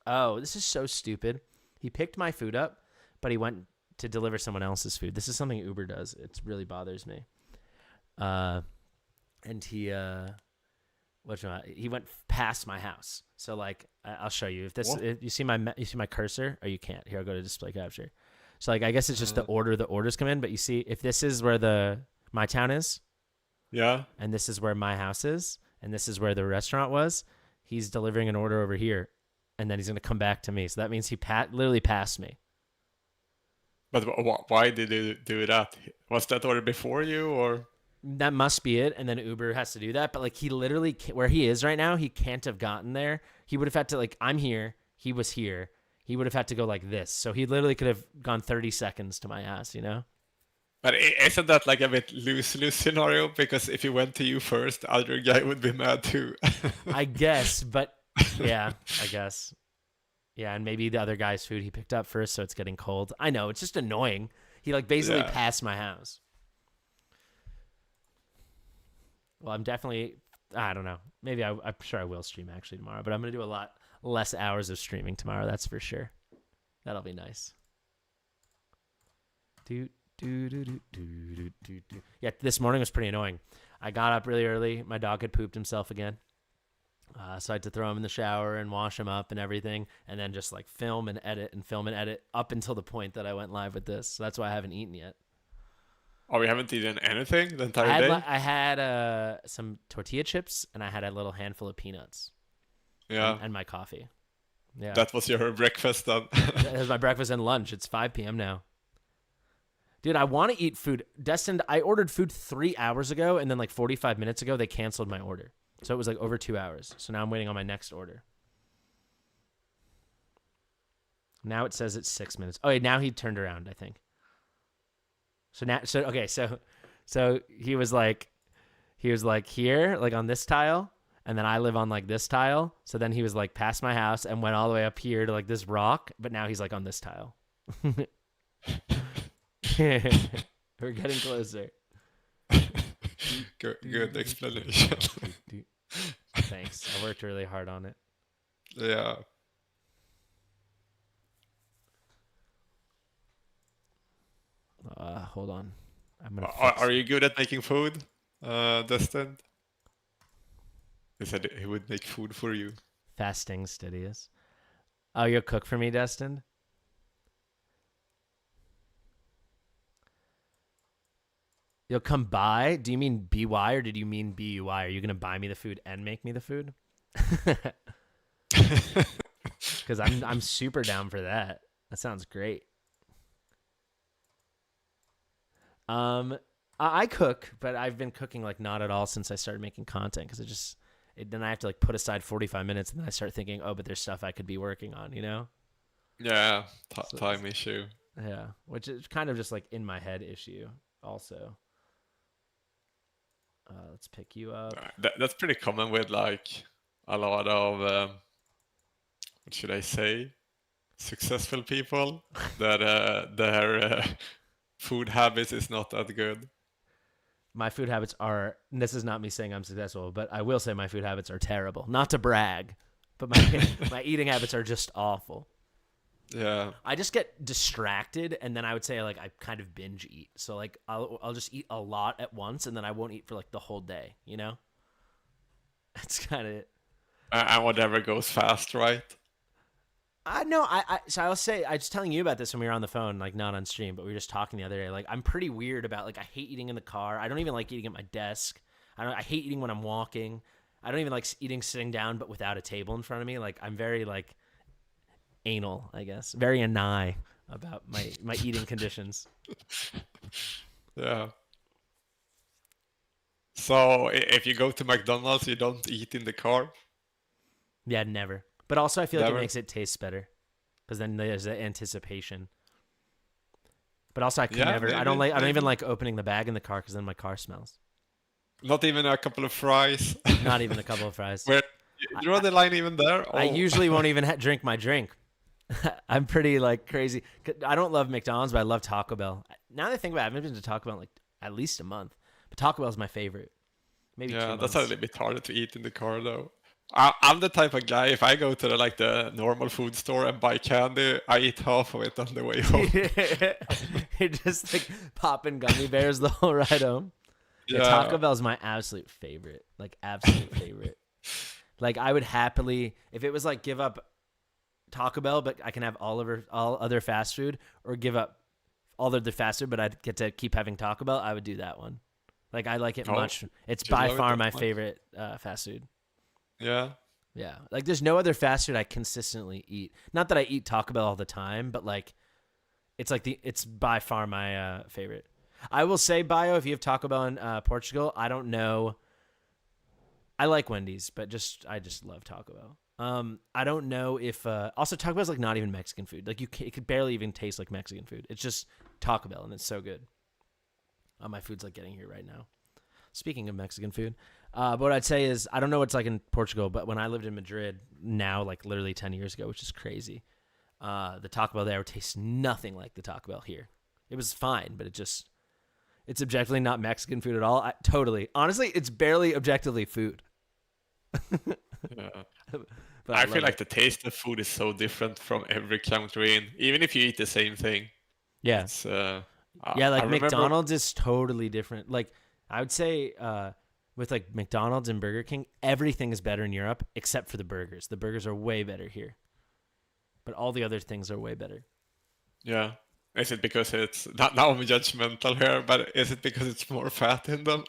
Speaker 1: Oh, this is so stupid. He picked my food up, but he went to deliver someone else's food. This is something Uber does. It really bothers me. And he went past my house. So like I'll show you. If you see my cursor, or you can't. Here, I'll go to display capture. So like I guess it's just the orders come in, but you see if this is where my town is.
Speaker 3: Yeah.
Speaker 1: And this is where my house is, and this is where the restaurant was. he's delivering an order over here, and then he's going to come back to me. So that means he literally passed me.
Speaker 3: But why did you do that? Was that order before you, or?
Speaker 1: That must be it. And then Uber has to do that. But like he literally, where he is right now, he can't have gotten there. He would have had to like, I'm here. He was here. He would have had to go like this. So he literally could have gone 30 seconds to my ass, you know?
Speaker 3: But isn't that like a bit lose-lose scenario? Because if he went to you first, the other guy would be mad too.
Speaker 1: I guess, but yeah, I guess. Yeah, and maybe the other guy's food he picked up first, so it's getting cold. I know, it's just annoying. He like basically passed my house. Well, I'm definitely, I don't know. Maybe I'm sure I will stream actually tomorrow, but I'm going to do a lot less hours of streaming tomorrow, that's for sure. That'll be nice. Yeah, this morning was pretty annoying. I got up really early. My dog had pooped himself again. So I had to throw him in the shower and wash him up and everything, and then just like film and edit up until the point that I went live with this. So that's why I haven't eaten yet.
Speaker 3: Oh, we haven't eaten anything the entire day?
Speaker 1: I had some tortilla chips, and I had a little handful of peanuts.
Speaker 3: Yeah.
Speaker 1: And my coffee. Yeah.
Speaker 3: That was your breakfast then?
Speaker 1: That was my breakfast and lunch. It's 5 p.m. now. Dude, I want to eat food. Destined, I ordered food 3 hours ago, and then like 45 minutes ago, they canceled my order. So it was like over 2 hours. So now I'm waiting on my next order. Now it says it's 6 minutes. Oh, wait, now he turned around, I think. So he was like here, like on this tile, and then I live on like this tile. So then he was like past my house and went all the way up here to like this rock, but now he's like on this tile. We're getting closer.
Speaker 3: Good explanation.
Speaker 1: Thanks. I worked really hard on it.
Speaker 3: Yeah.
Speaker 1: Hold on. I'm gonna.
Speaker 3: Are you good at making food, Destin? He said he would make food for you.
Speaker 1: Fasting Stidious. Oh, you'll cook for me, Destin? You'll come by? Do you mean BY or did you mean BUY? Are you going to buy me the food and make me the food? Because I'm super down for that. That sounds great. I cook, but I've been cooking like not at all since I started making content because then I have to like put aside 45 minutes and then I start thinking, oh, but there's stuff I could be working on, you know?
Speaker 3: Yeah, time issue.
Speaker 1: Yeah, which is kind of just like in my head issue also. Let's pick you up.
Speaker 3: That's pretty common with like a lot of, what should I say, successful people that their food habits is not that good.
Speaker 1: My food habits are, this is not me saying I'm successful, but I will say my food habits are terrible. Not to brag, but my eating habits are just awful.
Speaker 3: Yeah.
Speaker 1: I just get distracted, and then I would say like I kind of binge eat. So like I'll just eat a lot at once, and then I won't eat for like the whole day. You know, that's kind of it.
Speaker 3: And whatever goes fast, right?
Speaker 1: No, so I'll say I was telling you about this when we were on the phone, like not on stream, but we were just talking the other day. Like I'm pretty weird about like I hate eating in the car. I don't even like eating at my desk. I hate eating when I'm walking. I don't even like eating sitting down, but without a table in front of me. Like I'm very like anal, I guess, very anai about my eating conditions.
Speaker 3: Yeah. So if you go to McDonald's, you don't eat in the car?
Speaker 1: Yeah, never. But also I feel like
Speaker 3: Never?
Speaker 1: it makes it taste better because then there's the anticipation. But also I could never.
Speaker 3: Maybe,
Speaker 1: I don't
Speaker 3: maybe.
Speaker 1: even like opening the bag in the car because then my car smells.
Speaker 3: Not even a couple of fries?
Speaker 1: Not even a couple of fries.
Speaker 3: Where you draw the line even there?
Speaker 1: I
Speaker 3: Oh.
Speaker 1: usually won't even drink my drink. I'm pretty like crazy. I don't love McDonald's, but I love Taco Bell. Now that I think about it, I haven't been to Taco Bell in like at least a month. But Taco Bell is my favorite. Maybe 2
Speaker 3: Yeah,
Speaker 1: months.
Speaker 3: that's a little bit harder to eat in the car though. I'm the type of guy, if I go to the normal food store and buy candy, I eat half of it on the way home.
Speaker 1: You're just like popping gummy bears the whole ride home. Yeah, Taco Bell is my absolute favorite. Like absolute favorite. Like I would happily, if it was like give up Taco Bell, but I can have all other fast food, or give up all other fast food, but I'd get to keep having Taco Bell, I would do that one. Like I like it much. It's by far my favorite fast food.
Speaker 3: Yeah.
Speaker 1: Yeah. Like there's no other fast food I consistently eat. Not that I eat Taco Bell all the time, but like it's by far my favorite. I will say, Bio, if you have Taco Bell in Portugal, I don't know. I like Wendy's, but I just love Taco Bell. I don't know if also Taco Bell's like not even Mexican food. Like it could barely even taste like Mexican food. It's just Taco Bell, and it's so good. My food's like getting here right now. Speaking of Mexican food, but what I'd say is I don't know what's like in Portugal, but when I lived in Madrid, now like literally 10 years ago, which is crazy, the Taco Bell there tastes nothing like the Taco Bell here. It was fine, but it's objectively not Mexican food at all. Totally, honestly, it's barely objectively food.
Speaker 3: Yeah.
Speaker 1: But
Speaker 3: I feel like
Speaker 1: it.
Speaker 3: the taste of food is so different from every country in, even if you eat the same thing.
Speaker 1: Yeah.
Speaker 3: It's
Speaker 1: Yeah, like
Speaker 3: I remember,
Speaker 1: McDonald's is totally different. Like I would say with like McDonald's and Burger King, everything is better in Europe except for the burgers. The burgers are way better here. But all the other things are way better.
Speaker 3: Yeah. Is it because it's not now I'm judgmental here, but is it because it's more fat in them?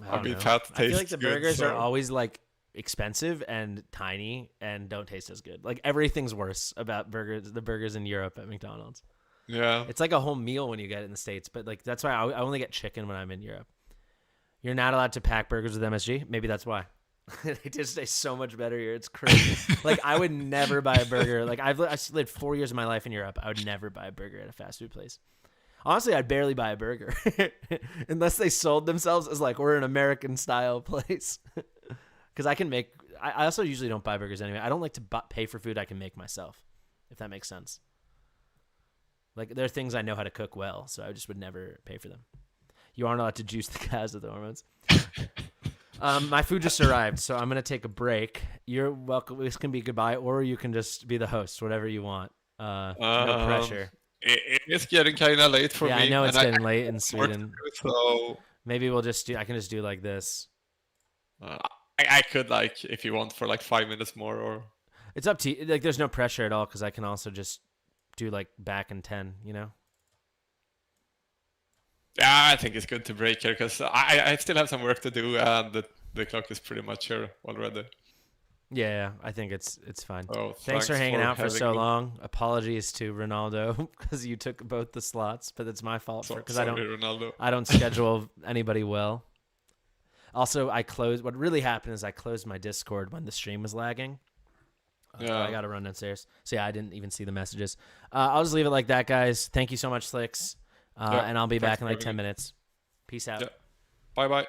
Speaker 1: I don't know.
Speaker 3: Fat
Speaker 1: I feel like
Speaker 3: tastes
Speaker 1: the
Speaker 3: good,
Speaker 1: burgers are
Speaker 3: so
Speaker 1: always like expensive and tiny and don't taste as good. Like everything's worse about the burgers in Europe at McDonald's.
Speaker 3: yeah.
Speaker 1: It's like a whole meal when you get it in the States, but like that's why I only get chicken when I'm in Europe. You're not allowed to pack burgers with MSG. Maybe that's why. They just taste so much better here. It's crazy. Like I would never buy a burger. Like I've lived 4 years of my life in Europe. I would never buy a burger at a fast food place. Honestly, I'd barely buy a burger unless they sold themselves as like we're an American style place. Because I can make. I also usually don't buy burgers anyway. I don't like to pay for food I can make myself, if that makes sense. Like there are things I know how to cook well, so I just would never pay for them. You aren't allowed to juice the cows with the hormones. My food just arrived, so I'm gonna take a break. You're welcome. This can be goodbye, or you can just be the host, whatever you want. No pressure.
Speaker 3: It's getting kind of late for
Speaker 1: Yeah,
Speaker 3: me.
Speaker 1: I know it's
Speaker 3: and
Speaker 1: getting late in
Speaker 3: work to
Speaker 1: Sweden.
Speaker 3: do, so
Speaker 1: Maybe we'll just do. I can just do like this.
Speaker 3: I could like if you want for like 5 minutes more or
Speaker 1: It's up to you. Like, there's no pressure at all because I can also just do like back in 10. You know.
Speaker 3: yeah, I think it's good to break here because I still have some work to do and the clock is pretty much here already.
Speaker 1: Yeah, I think it's fine.
Speaker 3: Oh,
Speaker 1: Thanks for hanging out for
Speaker 3: having
Speaker 1: so
Speaker 3: me.
Speaker 1: long. Apologies to Ronaldo because you took both the slots, but it's my fault because I
Speaker 3: Sorry, Ronaldo.
Speaker 1: don't schedule anybody well. Also, what really happened is I closed my Discord when the stream was lagging.
Speaker 3: Yeah.
Speaker 1: I got to run downstairs. So yeah, I didn't even see the messages. I'll just leave it like that, guys. Thank you so much, Slicks. And I'll be back in like 10 minutes. Peace out.
Speaker 3: Yeah. Bye bye.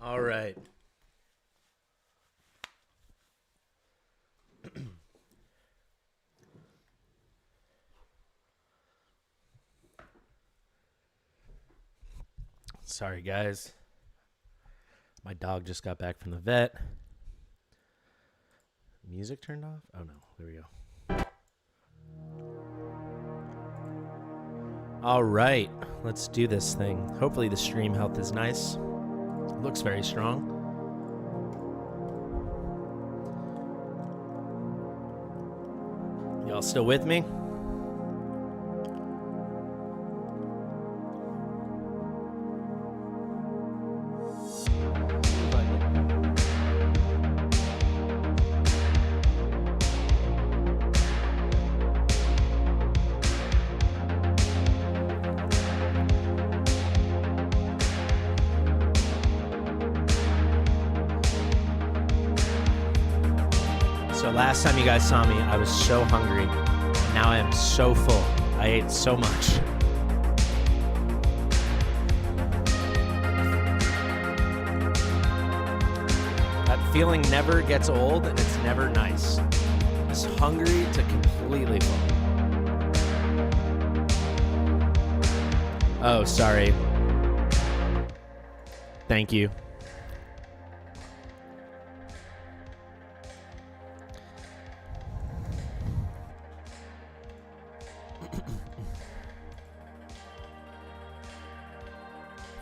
Speaker 1: All right. Sorry, guys. My dog just got back from the vet. Music turned off? Oh, no. There we go. All right. Let's do this thing. Hopefully the stream health is nice. It looks very strong. Y'all still with me? Last time you guys saw me, I was so hungry. Now I am so full. I ate so much. That feeling never gets old and it's never nice. Just hungry to completely full. Oh, sorry. Thank you.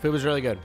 Speaker 1: Food was really good.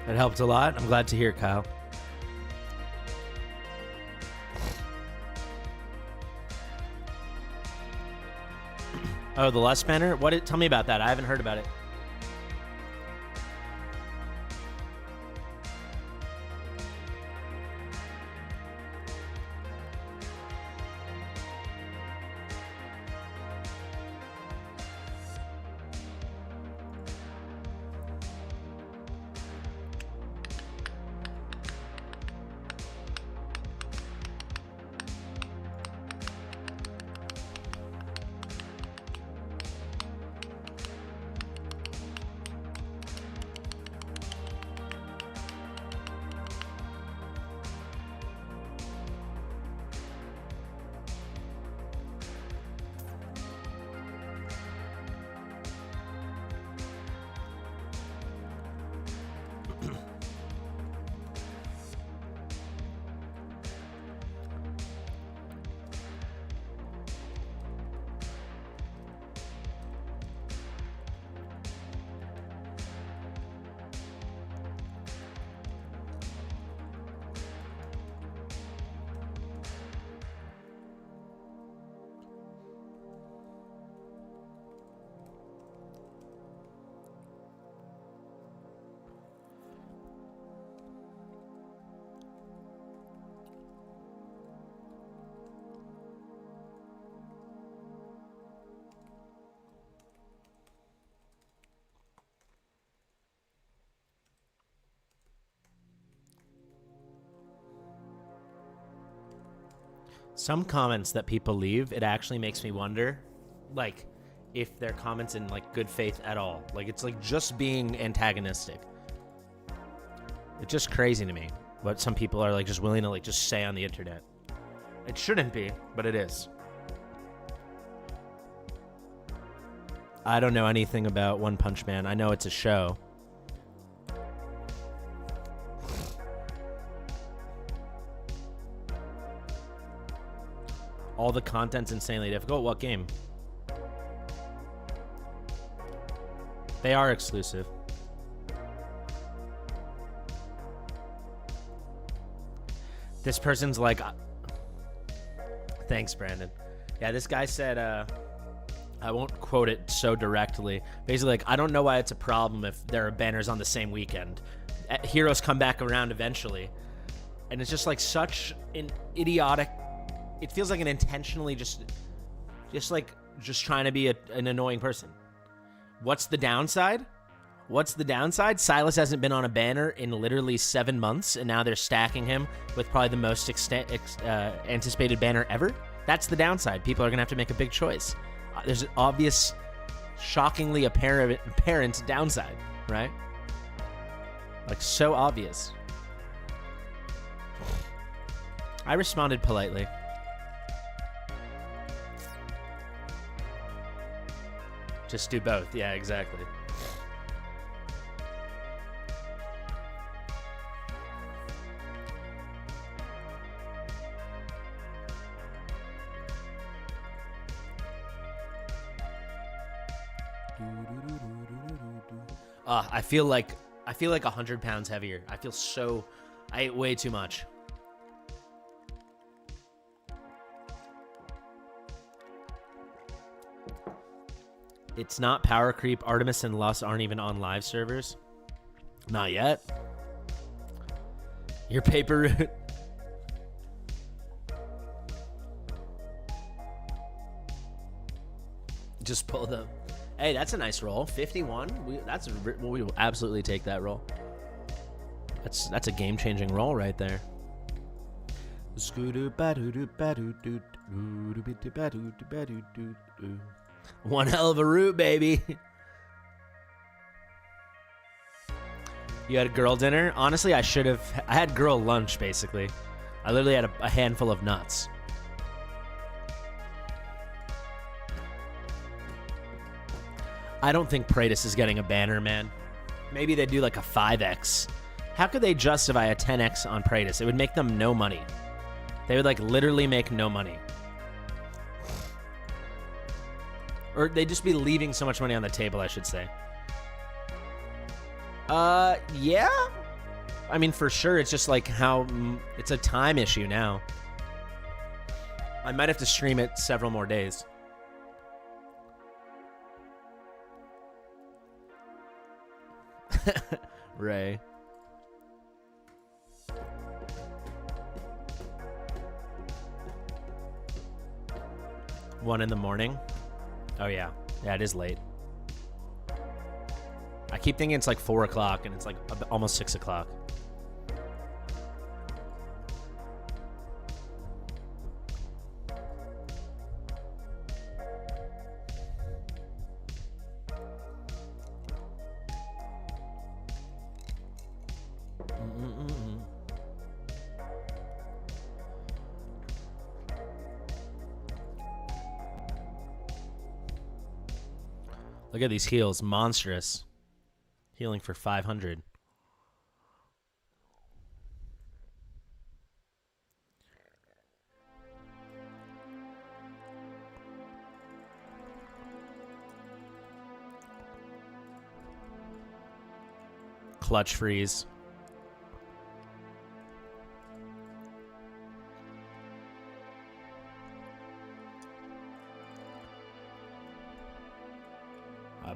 Speaker 1: It helped a lot. I'm glad to hear, Kyle. Oh, the lust banner? Tell me about that. I haven't heard about it. Some comments that people leave, it actually makes me wonder, like, if they're comments in, like, good faith at all. Like, it's, like, just being antagonistic. It's just crazy to me what some people are, like, just willing to, like, just say on the internet. It shouldn't be, but it is. I don't know anything about One Punch Man. I know it's a show. All the content's insanely difficult. What game? They are exclusive. This person's like... Thanks, Brandon. Yeah, this guy said, I won't quote it so directly. Basically, like, I don't know why it's a problem if there are banners on the same weekend. Heroes come back around eventually. And it's just like such an idiotic... It feels like an intentionally just trying to be an annoying person. What's the downside? What's the downside? Silas hasn't been on a banner in literally 7 months, and now they're stacking him with probably the most anticipated banner ever. That's the downside. People are going to have to make a big choice. There's an obvious, shockingly apparent downside, right? Like, so obvious. I responded politely. Just do both. Yeah, exactly. I feel like 100 pounds heavier. I ate way too much. It's not power creep. Artemis and Lust aren't even on live servers. Not yet. Your paper route. Just pull them. Hey, that's a nice roll. 51. We will absolutely take that roll. That's a game-changing roll right there. One hell of a root, baby. You had a girl dinner? Honestly, I had girl lunch, basically. I literally had a handful of nuts. I don't think Boreas is getting a banner, man. Maybe they do like a 5x. How could they justify a 10x on Boreas? It would make them no money. They would like literally make no money. Or they'd just be leaving so much money on the table, I should say. Yeah? I mean, for sure, it's just like how... It's a time issue now. I might have to stream it several more days. Ray. One in the morning? Oh, yeah. Yeah, it is late. I keep thinking it's like 4 o'clock, and it's like almost 6 o'clock. Look at these heals. Monstrous. Healing for 500. Clutch freeze.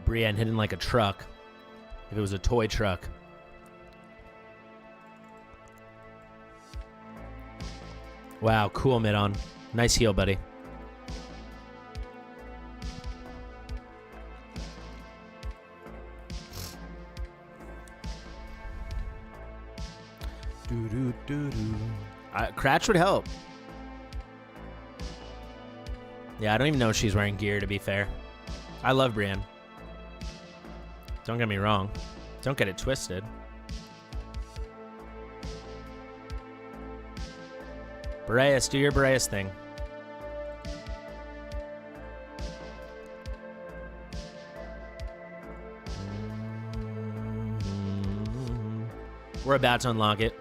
Speaker 1: Brienne hidden like a truck. If it was a toy truck. Wow, cool mid on. Nice heal, buddy. Cratch would help. Yeah, I don't even know if she's wearing gear, to be fair. I love Brienne. Don't get me wrong. Don't get it twisted. Boreas, do your Boreas thing. We're about to unlock it.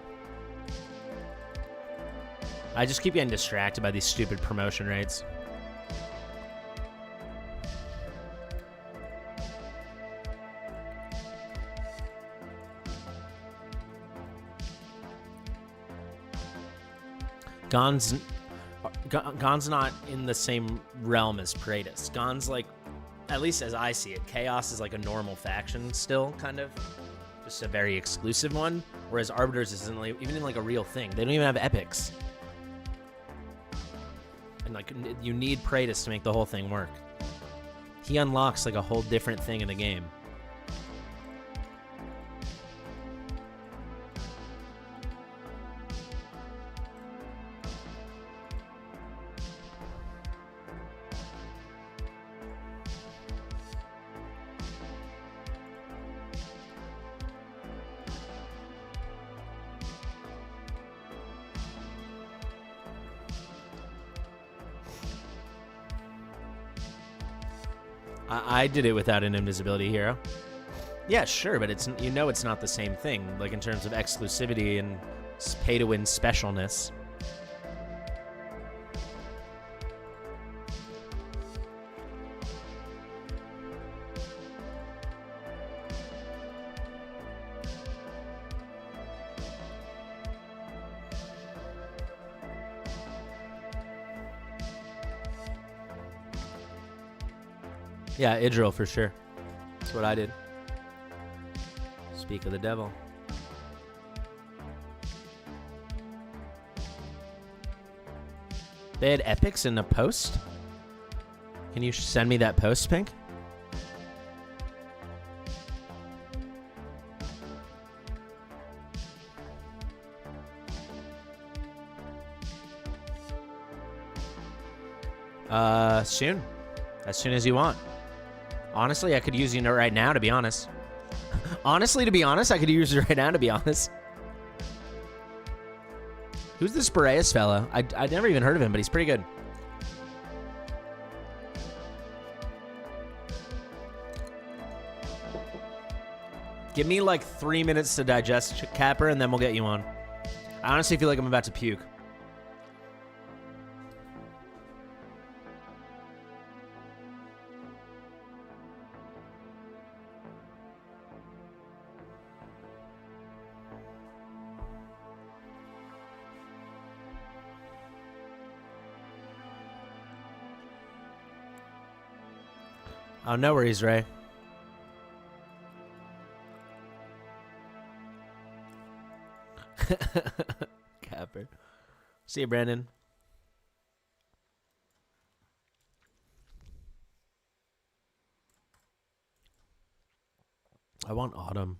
Speaker 1: I just keep getting distracted by these stupid promotion rates. Gon's not in the same realm as Kratos. Gon's like, at least as I see it, Chaos is like a normal faction still, kind of. Just a very exclusive one. Whereas Arbiters isn't like, even like a real thing. They don't even have epics. And like, you need Kratos to make the whole thing work. He unlocks like a whole different thing in the game. I did it without an invisibility hero. Yeah, sure, but it's it's not the same thing, like in terms of exclusivity and pay-to-win specialness. Yeah, Idril for sure. That's what I did. Speak of the devil. They had epics in the post? Can you send me that post, Pink? Soon. As soon as you want. Honestly, I could use you right now, to be honest. Honestly, to be honest, I could use you right now, to be honest. Who's this Boreas fella? I'd never even heard of him, but he's pretty good. Give me like 3 minutes to digest Capper, and then we'll get you on. I honestly feel like I'm about to puke. Oh, no worries, Ray. Capper. See you, Brandon. I want autumn.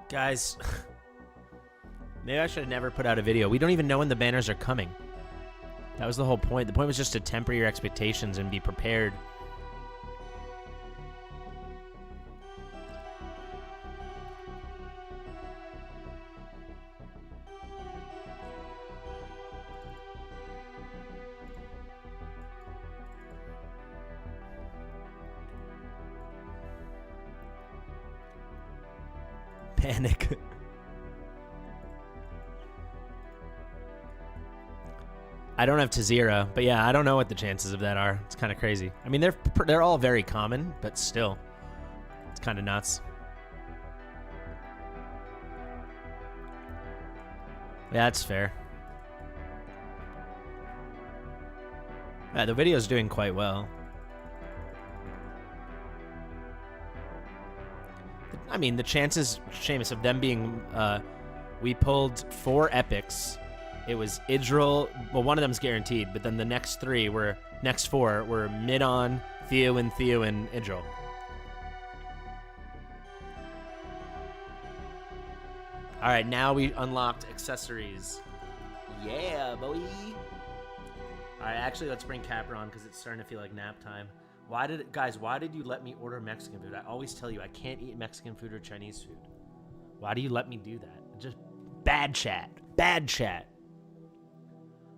Speaker 1: Guys, maybe I should have never put out a video. We don't even know when the banners are coming. That was the whole point. The point was just to temper your expectations and be prepared. Panic. I don't have Tazira, but yeah, I don't know what the chances of that are. It's kind of crazy. I mean, they're all very common, but still, it's kind of nuts. Yeah, that's fair. Yeah, the video's doing quite well. I mean, the chances, Seamus, of them being... we pulled 4 epics. It was Idril... Well, one of them's guaranteed, but then the next 4 were Midon, Theo, and Idril. Alright, now we unlocked accessories. Yeah, boy! Alright, actually, let's bring Capper on, because it's starting to feel like nap time. Why did you let me order Mexican food? I always tell you I can't eat Mexican food or Chinese food. Why do you let me do that? Just bad chat. Bad chat.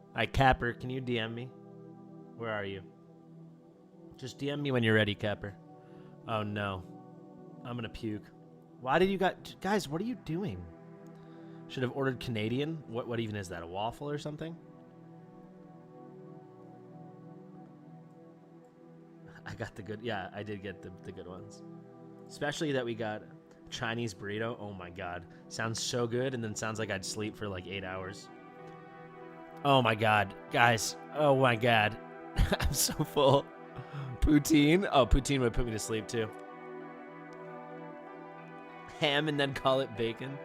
Speaker 1: All right, Capper, can you DM me? Where are you? Just DM me when you're ready, Capper. Oh, no. I'm going to puke. Why did you guys, what are you doing? Should have ordered Canadian. What even is that? A waffle or something? I got the good. Yeah, I did get the good ones. Especially that we got Chinese burrito. Oh my god. Sounds so good and then sounds like I'd sleep for like 8 hours. Oh my god. Guys. Oh my god. I'm so full. Poutine. Oh, poutine would put me to sleep too. Ham and then call it bacon.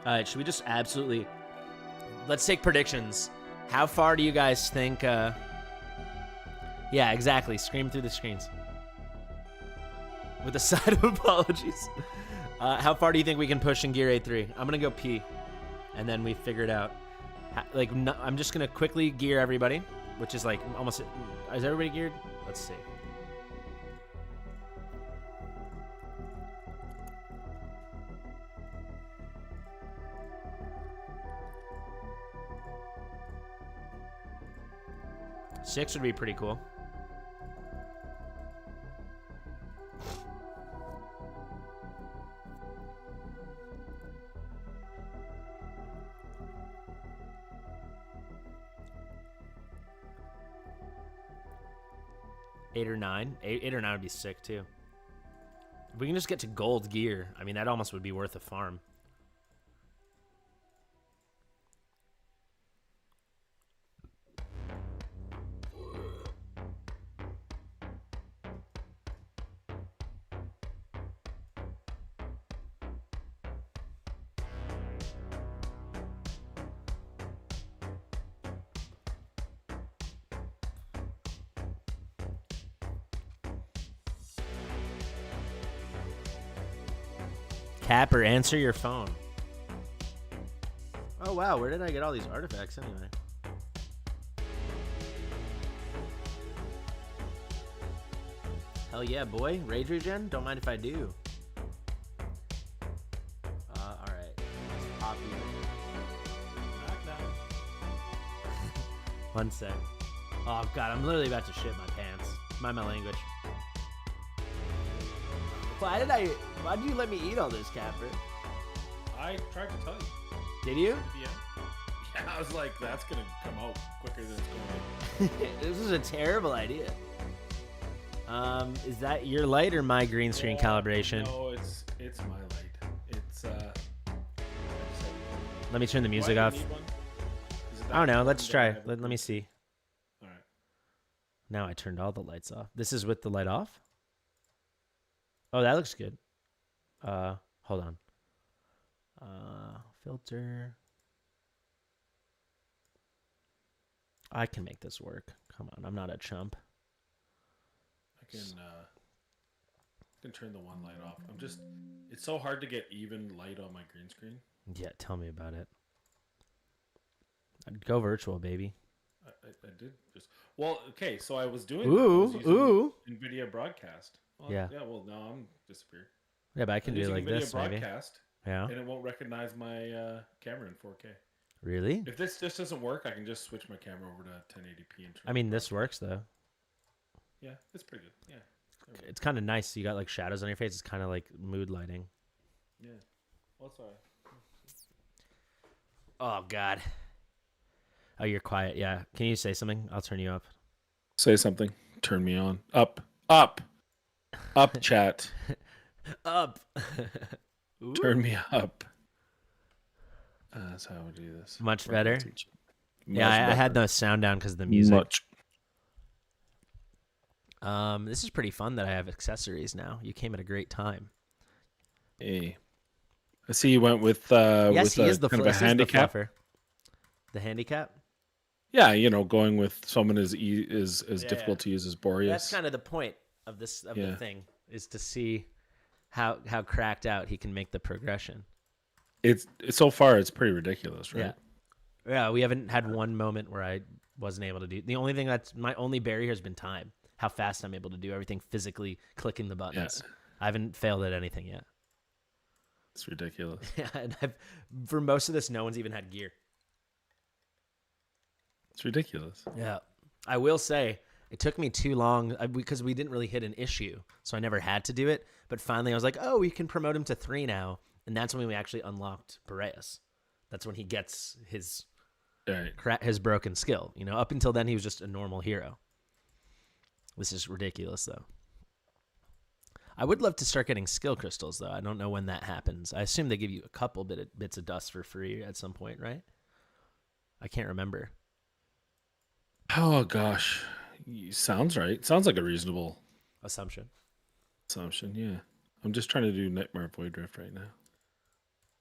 Speaker 1: Alright, should we just absolutely... Let's take predictions. How far do you guys think... Yeah, exactly. Scream through the screens. With a side of apologies. How far do you think we can push in Gear A3? I'm going to go pee. And then we figure it out. I'm just going to quickly gear everybody. Which is like almost... Is everybody geared? Let's see. Six would be pretty cool. Eight or nine. Eight or nine would be sick too. If we can just get to gold gear, I mean, that almost would be worth a farm. Capper, answer your phone. Oh, wow. Where did I get all these artifacts anyway? Hell yeah, boy. Rage regen? Don't mind if I do. Alright. Let's pop you. Knock, knock. One sec. Oh, God. I'm literally about to shit my pants. Mind my language. Why did you let me eat all this, Capper?
Speaker 4: I tried to tell you.
Speaker 1: Did you?
Speaker 4: Yeah, I was like, that's gonna come out quicker than it's going to.
Speaker 1: This is a terrible idea. Is that your light or my green screen calibration?
Speaker 4: No, it's my light. It's
Speaker 1: Let me turn the music off. I don't know. Let's try. Let me see.
Speaker 4: All right.
Speaker 1: Now I turned all the lights off. This is with the light off? Oh, that looks good. Hold on. Filter. I can make this work. Come on, I'm not a chump.
Speaker 4: I can turn the one light off. It's so hard to get even light on my green screen.
Speaker 1: Yeah, tell me about it. I'd go virtual, baby.
Speaker 4: I did just... Well, okay, so I was doing NVIDIA broadcast. Well,
Speaker 1: yeah.
Speaker 4: Yeah, well, now I'm disappeared.
Speaker 1: Yeah, but I can do it like this, maybe. Yeah.
Speaker 4: And it won't recognize my camera in 4K.
Speaker 1: Really?
Speaker 4: If this just doesn't work, I can just switch my camera over to 1080p. And
Speaker 1: I mean, this works, though.
Speaker 4: Yeah, it's pretty good. Yeah.
Speaker 1: It's kind of nice. You got, like, shadows on your face. It's kind of like mood lighting.
Speaker 4: Yeah. Well, it's all right.
Speaker 1: Oh, God. Oh, you're quiet. Yeah. Can you say something? I'll turn you up.
Speaker 4: Say something. Turn me on. Up, chat.
Speaker 1: Up.
Speaker 4: Turn me up. That's how we do this.
Speaker 1: Much better. Yeah, I had the sound down because of the music. This is pretty fun that I have accessories now. You came at a great time.
Speaker 4: Hey, I see you went with
Speaker 1: yes, he is the
Speaker 4: kind of a handicap.
Speaker 1: The handicap.
Speaker 4: Yeah, going with someone as difficult to use as Boreas.
Speaker 1: That's kind of the point of this the thing, is to see how cracked out he can make the progression.
Speaker 4: It's so far it's pretty ridiculous, right?
Speaker 1: Yeah, we haven't had one moment where I wasn't able to do. The only thing that's my only barrier has been time. How fast I'm able to do everything physically, clicking the buttons. I haven't failed at anything yet.
Speaker 4: It's ridiculous.
Speaker 1: Yeah, and for most of this, no one's even had gear.
Speaker 4: It's ridiculous.
Speaker 1: Yeah. I will say, it took me too long because we didn't really hit an issue, so I never had to do it. But finally, I was like, oh, we can promote him to 3 now. And that's when we actually unlocked Boreas. That's when he gets his broken skill. You know, up until then, he was just a normal hero. This is ridiculous, though. I would love to start getting skill crystals, though. I don't know when that happens. I assume they give you a couple bits of dust for free at some point, right? I can't remember.
Speaker 4: Oh, gosh. Sounds right. Sounds like a reasonable
Speaker 1: Assumption,
Speaker 4: yeah. I'm just trying to do Nightmare Void Drift right now.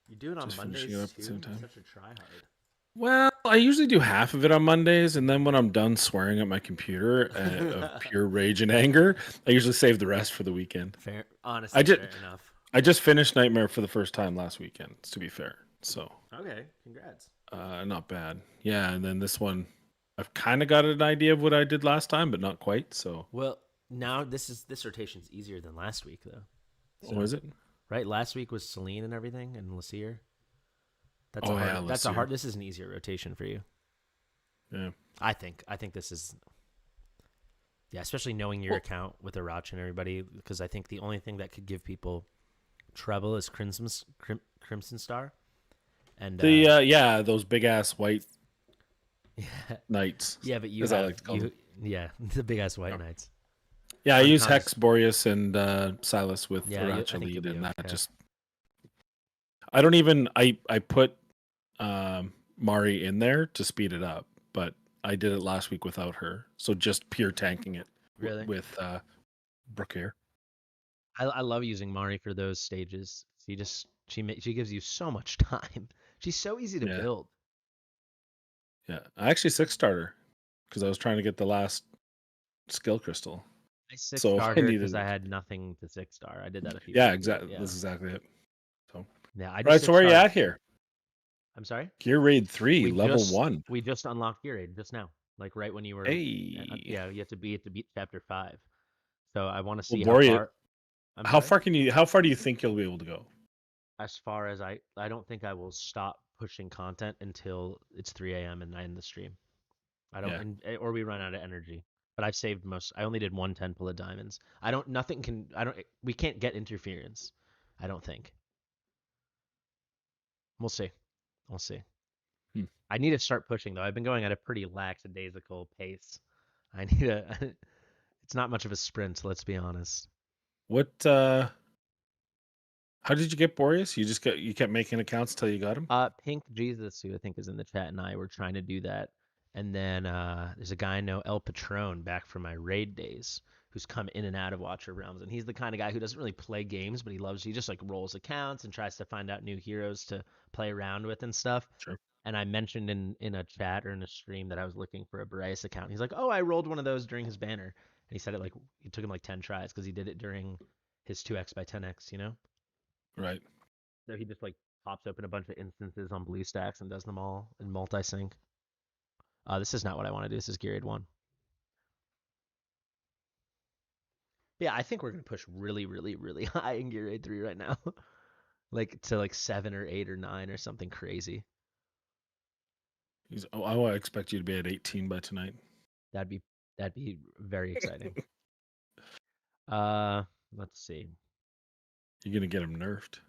Speaker 1: You do it on
Speaker 4: Just
Speaker 1: Mondays,
Speaker 4: finishing it up at
Speaker 1: too?
Speaker 4: the same time.
Speaker 1: Such a tryhard.
Speaker 4: Well, I usually do half of it on Mondays, and then when I'm done swearing at my computer of pure rage and anger, I usually save the rest for the weekend.
Speaker 1: Fair. Honestly, fair enough.
Speaker 4: I just finished Nightmare for the first time last weekend, to be fair. So
Speaker 1: Okay, congrats.
Speaker 4: not bad. Yeah, and then this one, I've kind of got an idea of what I did last time, but not quite. So
Speaker 1: Well, now this rotation's easier than last week, though.
Speaker 4: what was it?
Speaker 1: Right? Last week was Celine and everything, and Lassier. That's
Speaker 4: Lassier.
Speaker 1: hard. This is an easier rotation for you.
Speaker 4: Yeah.
Speaker 1: I think this is. Yeah, especially knowing your account with Arach and everybody, because I think the only thing that could give people trouble is Crimson Star, and
Speaker 4: those big ass white knights.
Speaker 1: Yeah, but you
Speaker 4: I like to call them.
Speaker 1: the big ass white knights.
Speaker 4: Yeah, I use Hex, Boreas, and Silas with Arach
Speaker 1: I
Speaker 4: lead, and that
Speaker 1: okay.
Speaker 4: just. I don't even. I put Mari in there to speed it up, but I did it last week without her, so just pure tanking it.
Speaker 1: Really?
Speaker 4: With Brooke here.
Speaker 1: I love using Mari for those stages. She gives you so much time. She's so easy to build.
Speaker 4: Yeah, I actually 6-starred her because I was trying to get the last skill crystal.
Speaker 1: I 6-starred her because I had nothing to 6-star. I did that a few.
Speaker 4: Yeah,
Speaker 1: times.
Speaker 4: exactly.
Speaker 1: Yeah.
Speaker 4: That's exactly it. So
Speaker 1: yeah,
Speaker 4: right. So where are you at here?
Speaker 1: I'm sorry.
Speaker 4: Gear Raid 3, level 1.
Speaker 1: We just unlocked Gear Raid just now, like right when you were.
Speaker 4: Hey.
Speaker 1: Yeah, you have to beat chapter 5. So I want to see
Speaker 4: how far can you? How far do you think you'll be able to go?
Speaker 1: As far as I don't think I will stop pushing content until it's 3 a.m. and I end the stream. I don't, or we run out of energy. But I've saved most. I only did 1 10-pull of diamonds. We can't get interference. I don't think. We'll see. I need to start pushing though. I've been going at a pretty lackadaisical pace. I need to. It's not much of a sprint. Let's be honest.
Speaker 4: What? How did you get Boreas? You kept making accounts till you got him.
Speaker 1: Pink Jesus, who I think is in the chat, and I were trying to do that. And then there's a guy I know, El Patron, back from my raid days, who's come in and out of Watcher Realms, and he's the kind of guy who doesn't really play games, but he just like rolls accounts and tries to find out new heroes to play around with and stuff.
Speaker 4: Sure.
Speaker 1: And I mentioned in a chat or in a stream that I was looking for a Boreas account. He's like, "Oh, I rolled one of those during his banner," and he said it took him like 10 tries because he did it during his 2x by 10x, you know.
Speaker 4: Right.
Speaker 1: So he just like pops open a bunch of instances on BlueStacks and does them all in multi-sync. This is not what I want to do. This is Gear Raid 1. Yeah, I think we're going to push really, really, really high in Gear Raid 3 right now. Like to like 7 or 8 or 9 or something crazy.
Speaker 4: I expect you to be at 18 by tonight.
Speaker 1: That'd be very exciting. Let's see.
Speaker 4: You're going to get him nerfed.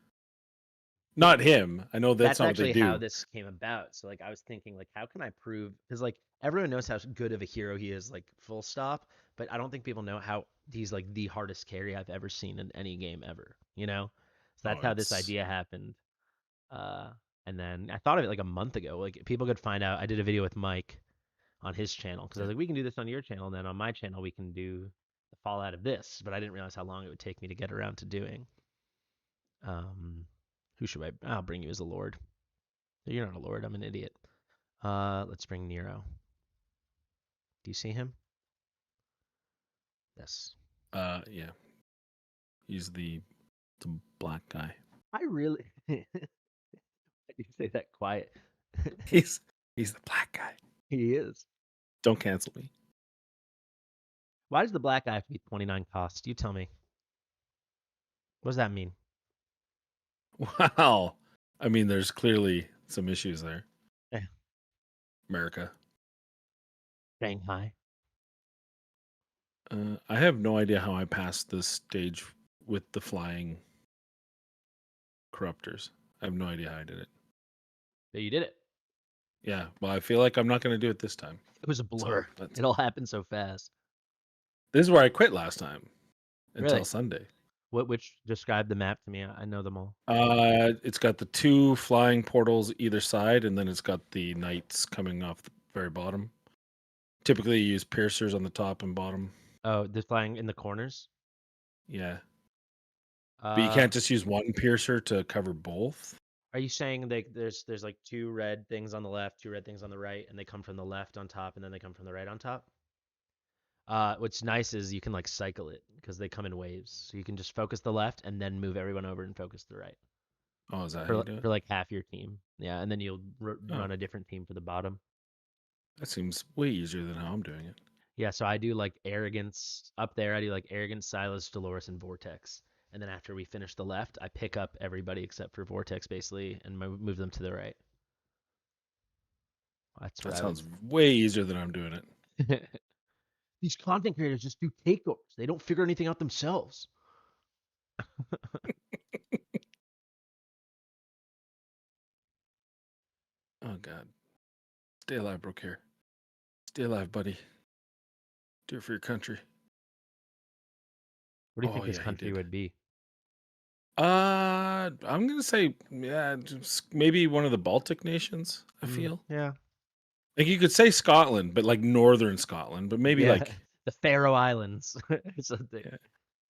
Speaker 4: Not him. I know that's not what they do.
Speaker 1: That's actually how this came about. So like I was thinking like how can I prove, because like everyone knows how good of a hero he is, like full stop, but I don't think people know how he's like the hardest carry I've ever seen in any game ever, you know? So that's how this idea happened. And then I thought of it like a month ago. Like people could find out. I did a video with Mike on his channel because I was like, we can do this on your channel, and then on my channel we can do the fallout of this. But I didn't realize how long it would take me to get around to doing. Who should I'll bring you as a lord. You're not a lord. I'm an idiot. Let's bring Nero. Do you see him? Yes.
Speaker 4: Yeah. He's the black guy.
Speaker 1: I really. Why do you say that quiet?
Speaker 4: He's the black guy.
Speaker 1: He is.
Speaker 4: Don't cancel me.
Speaker 1: Why does the black guy have to be 29 cost? You tell me. What does that mean?
Speaker 4: Wow. I mean, there's clearly some issues there.
Speaker 1: Yeah.
Speaker 4: America.
Speaker 1: Shanghai.
Speaker 4: I have no idea how I passed this stage with the flying corruptors. I have no idea how I did it.
Speaker 1: But you did it.
Speaker 4: Yeah, well, I feel like I'm not going to do it this time.
Speaker 1: It was a blur. It all happened so fast.
Speaker 4: This is where I quit last time until
Speaker 1: Really?
Speaker 4: Sunday.
Speaker 1: Which describe the map to me? I know them all.
Speaker 4: It's got the 2 flying portals either side, and then it's got the knights coming off the very bottom. Typically, you use piercers on the top and bottom.
Speaker 1: Oh, the flying in the corners.
Speaker 4: Yeah, but you can't just use one piercer to cover both.
Speaker 1: Are you saying there's like 2 red things on the left, 2 red things on the right, and they come from the left on top, and then they come from the right on top? What's nice is you can like cycle it because they come in waves, so you can just focus the left and then move everyone over and focus the right
Speaker 4: Oh, is that how you do it?
Speaker 1: for like half your team. Yeah, and then you'll
Speaker 4: Oh.
Speaker 1: run a different team for the bottom.
Speaker 4: That seems way easier than how I'm doing it.
Speaker 1: Yeah, so I do like arrogance up there. I do like arrogance, Silas, Dolores, and Vortex. And then after we finish the left, I pick up everybody except for Vortex basically and move them to the right. That's what
Speaker 4: That
Speaker 1: I
Speaker 4: sounds way easier than I'm doing it.
Speaker 1: would. These content creators just do takeovers. They don't figure anything out themselves.
Speaker 4: Oh God, stay alive, Brocare. Stay alive, buddy. Do it for your country.
Speaker 1: What do you
Speaker 4: Oh,
Speaker 1: think this
Speaker 4: yeah, he
Speaker 1: country
Speaker 4: did.
Speaker 1: would be?
Speaker 4: I'm gonna say, yeah, just maybe one of the Baltic nations. I feel
Speaker 1: Yeah.
Speaker 4: like you could say Scotland, but like northern Scotland, but maybe
Speaker 1: Yeah.
Speaker 4: like
Speaker 1: The Faroe Islands or something.
Speaker 4: yeah,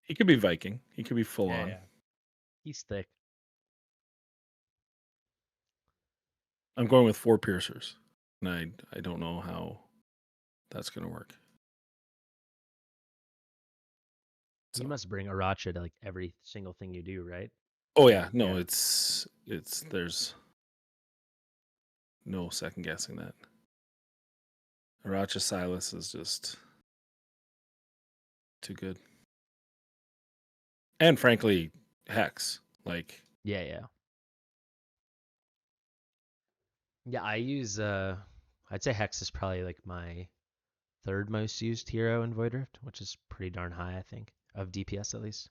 Speaker 4: he could be Viking. He could be full on.
Speaker 1: Yeah. He's thick.
Speaker 4: I'm going with 4 piercers, and I don't know how that's gonna work.
Speaker 1: You
Speaker 4: So,
Speaker 1: must bring Aracha to like every single thing you do, right?
Speaker 4: oh yeah, no,
Speaker 1: Yeah.
Speaker 4: it's there's no second guessing that. Aracha Silas is just too good. And frankly, Hex. Like,
Speaker 1: Yeah. Yeah, I use I'd say Hex is probably like my 3rd most used hero in Void Rift, which is pretty darn high, I think, of DPS at least.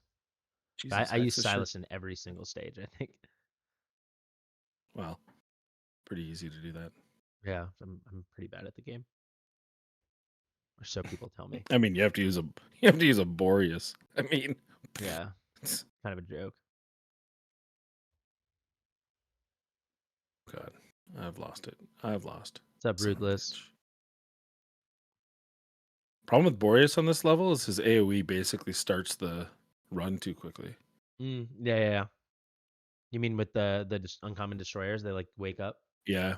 Speaker 4: Jesus,
Speaker 1: I use
Speaker 4: Hex is sure.
Speaker 1: Silas in every single stage, I think.
Speaker 4: Well, pretty easy to do that.
Speaker 1: Yeah, I'm pretty bad at the game. Or so people tell me.
Speaker 4: I mean, you have to use a Boreas. I mean,
Speaker 1: Yeah. It's kind of a joke.
Speaker 4: God, I've lost it. I've lost.
Speaker 1: What's up,
Speaker 4: Son of a
Speaker 1: Rootless?
Speaker 4: bitch. Problem with Boreas on this level is his AoE basically starts the run too quickly.
Speaker 1: Yeah. You mean with the uncommon destroyers? They like wake up.
Speaker 4: Yeah.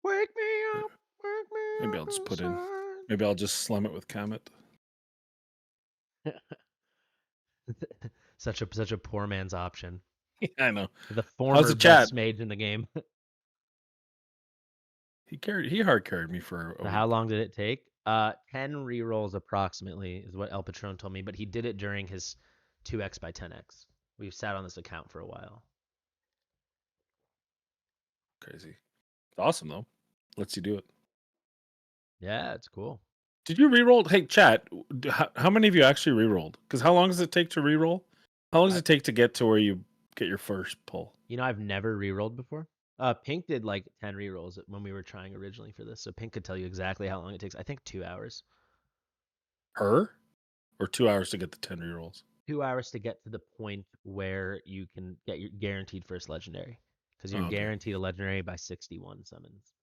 Speaker 1: Wake me up, wake me
Speaker 4: Maybe
Speaker 1: up
Speaker 4: I'll just put in.
Speaker 1: inside.
Speaker 4: Maybe I'll just slum it with Kamet.
Speaker 1: Such a poor man's option.
Speaker 4: Yeah, I know.
Speaker 1: The
Speaker 4: How's
Speaker 1: former
Speaker 4: the chat?
Speaker 1: best mage in the game.
Speaker 4: He hard carried me for a
Speaker 1: So
Speaker 4: week.
Speaker 1: how long did it take? 10 rerolls approximately is what El Patron told me, but he did it during his 2x by 10x. We've sat on this account for a while.
Speaker 4: Crazy. It's awesome though. Lets you do it.
Speaker 1: Yeah, it's cool.
Speaker 4: Did you reroll? Hey, chat. How many of you actually rerolled? Because how long does it take to reroll? How long does it take to get to where you get your first pull?
Speaker 1: You know, I've never rerolled before. Pink did like 10 rerolls when we were trying originally for this, so Pink could tell you exactly how long it takes. I think 2 hours.
Speaker 4: Her? Or 2 hours to get the 10 rerolls?
Speaker 1: 2 hours to get to the point where you can get your guaranteed first legendary. Because you're
Speaker 4: Oh, okay.
Speaker 1: guaranteed a legendary by 61 summons.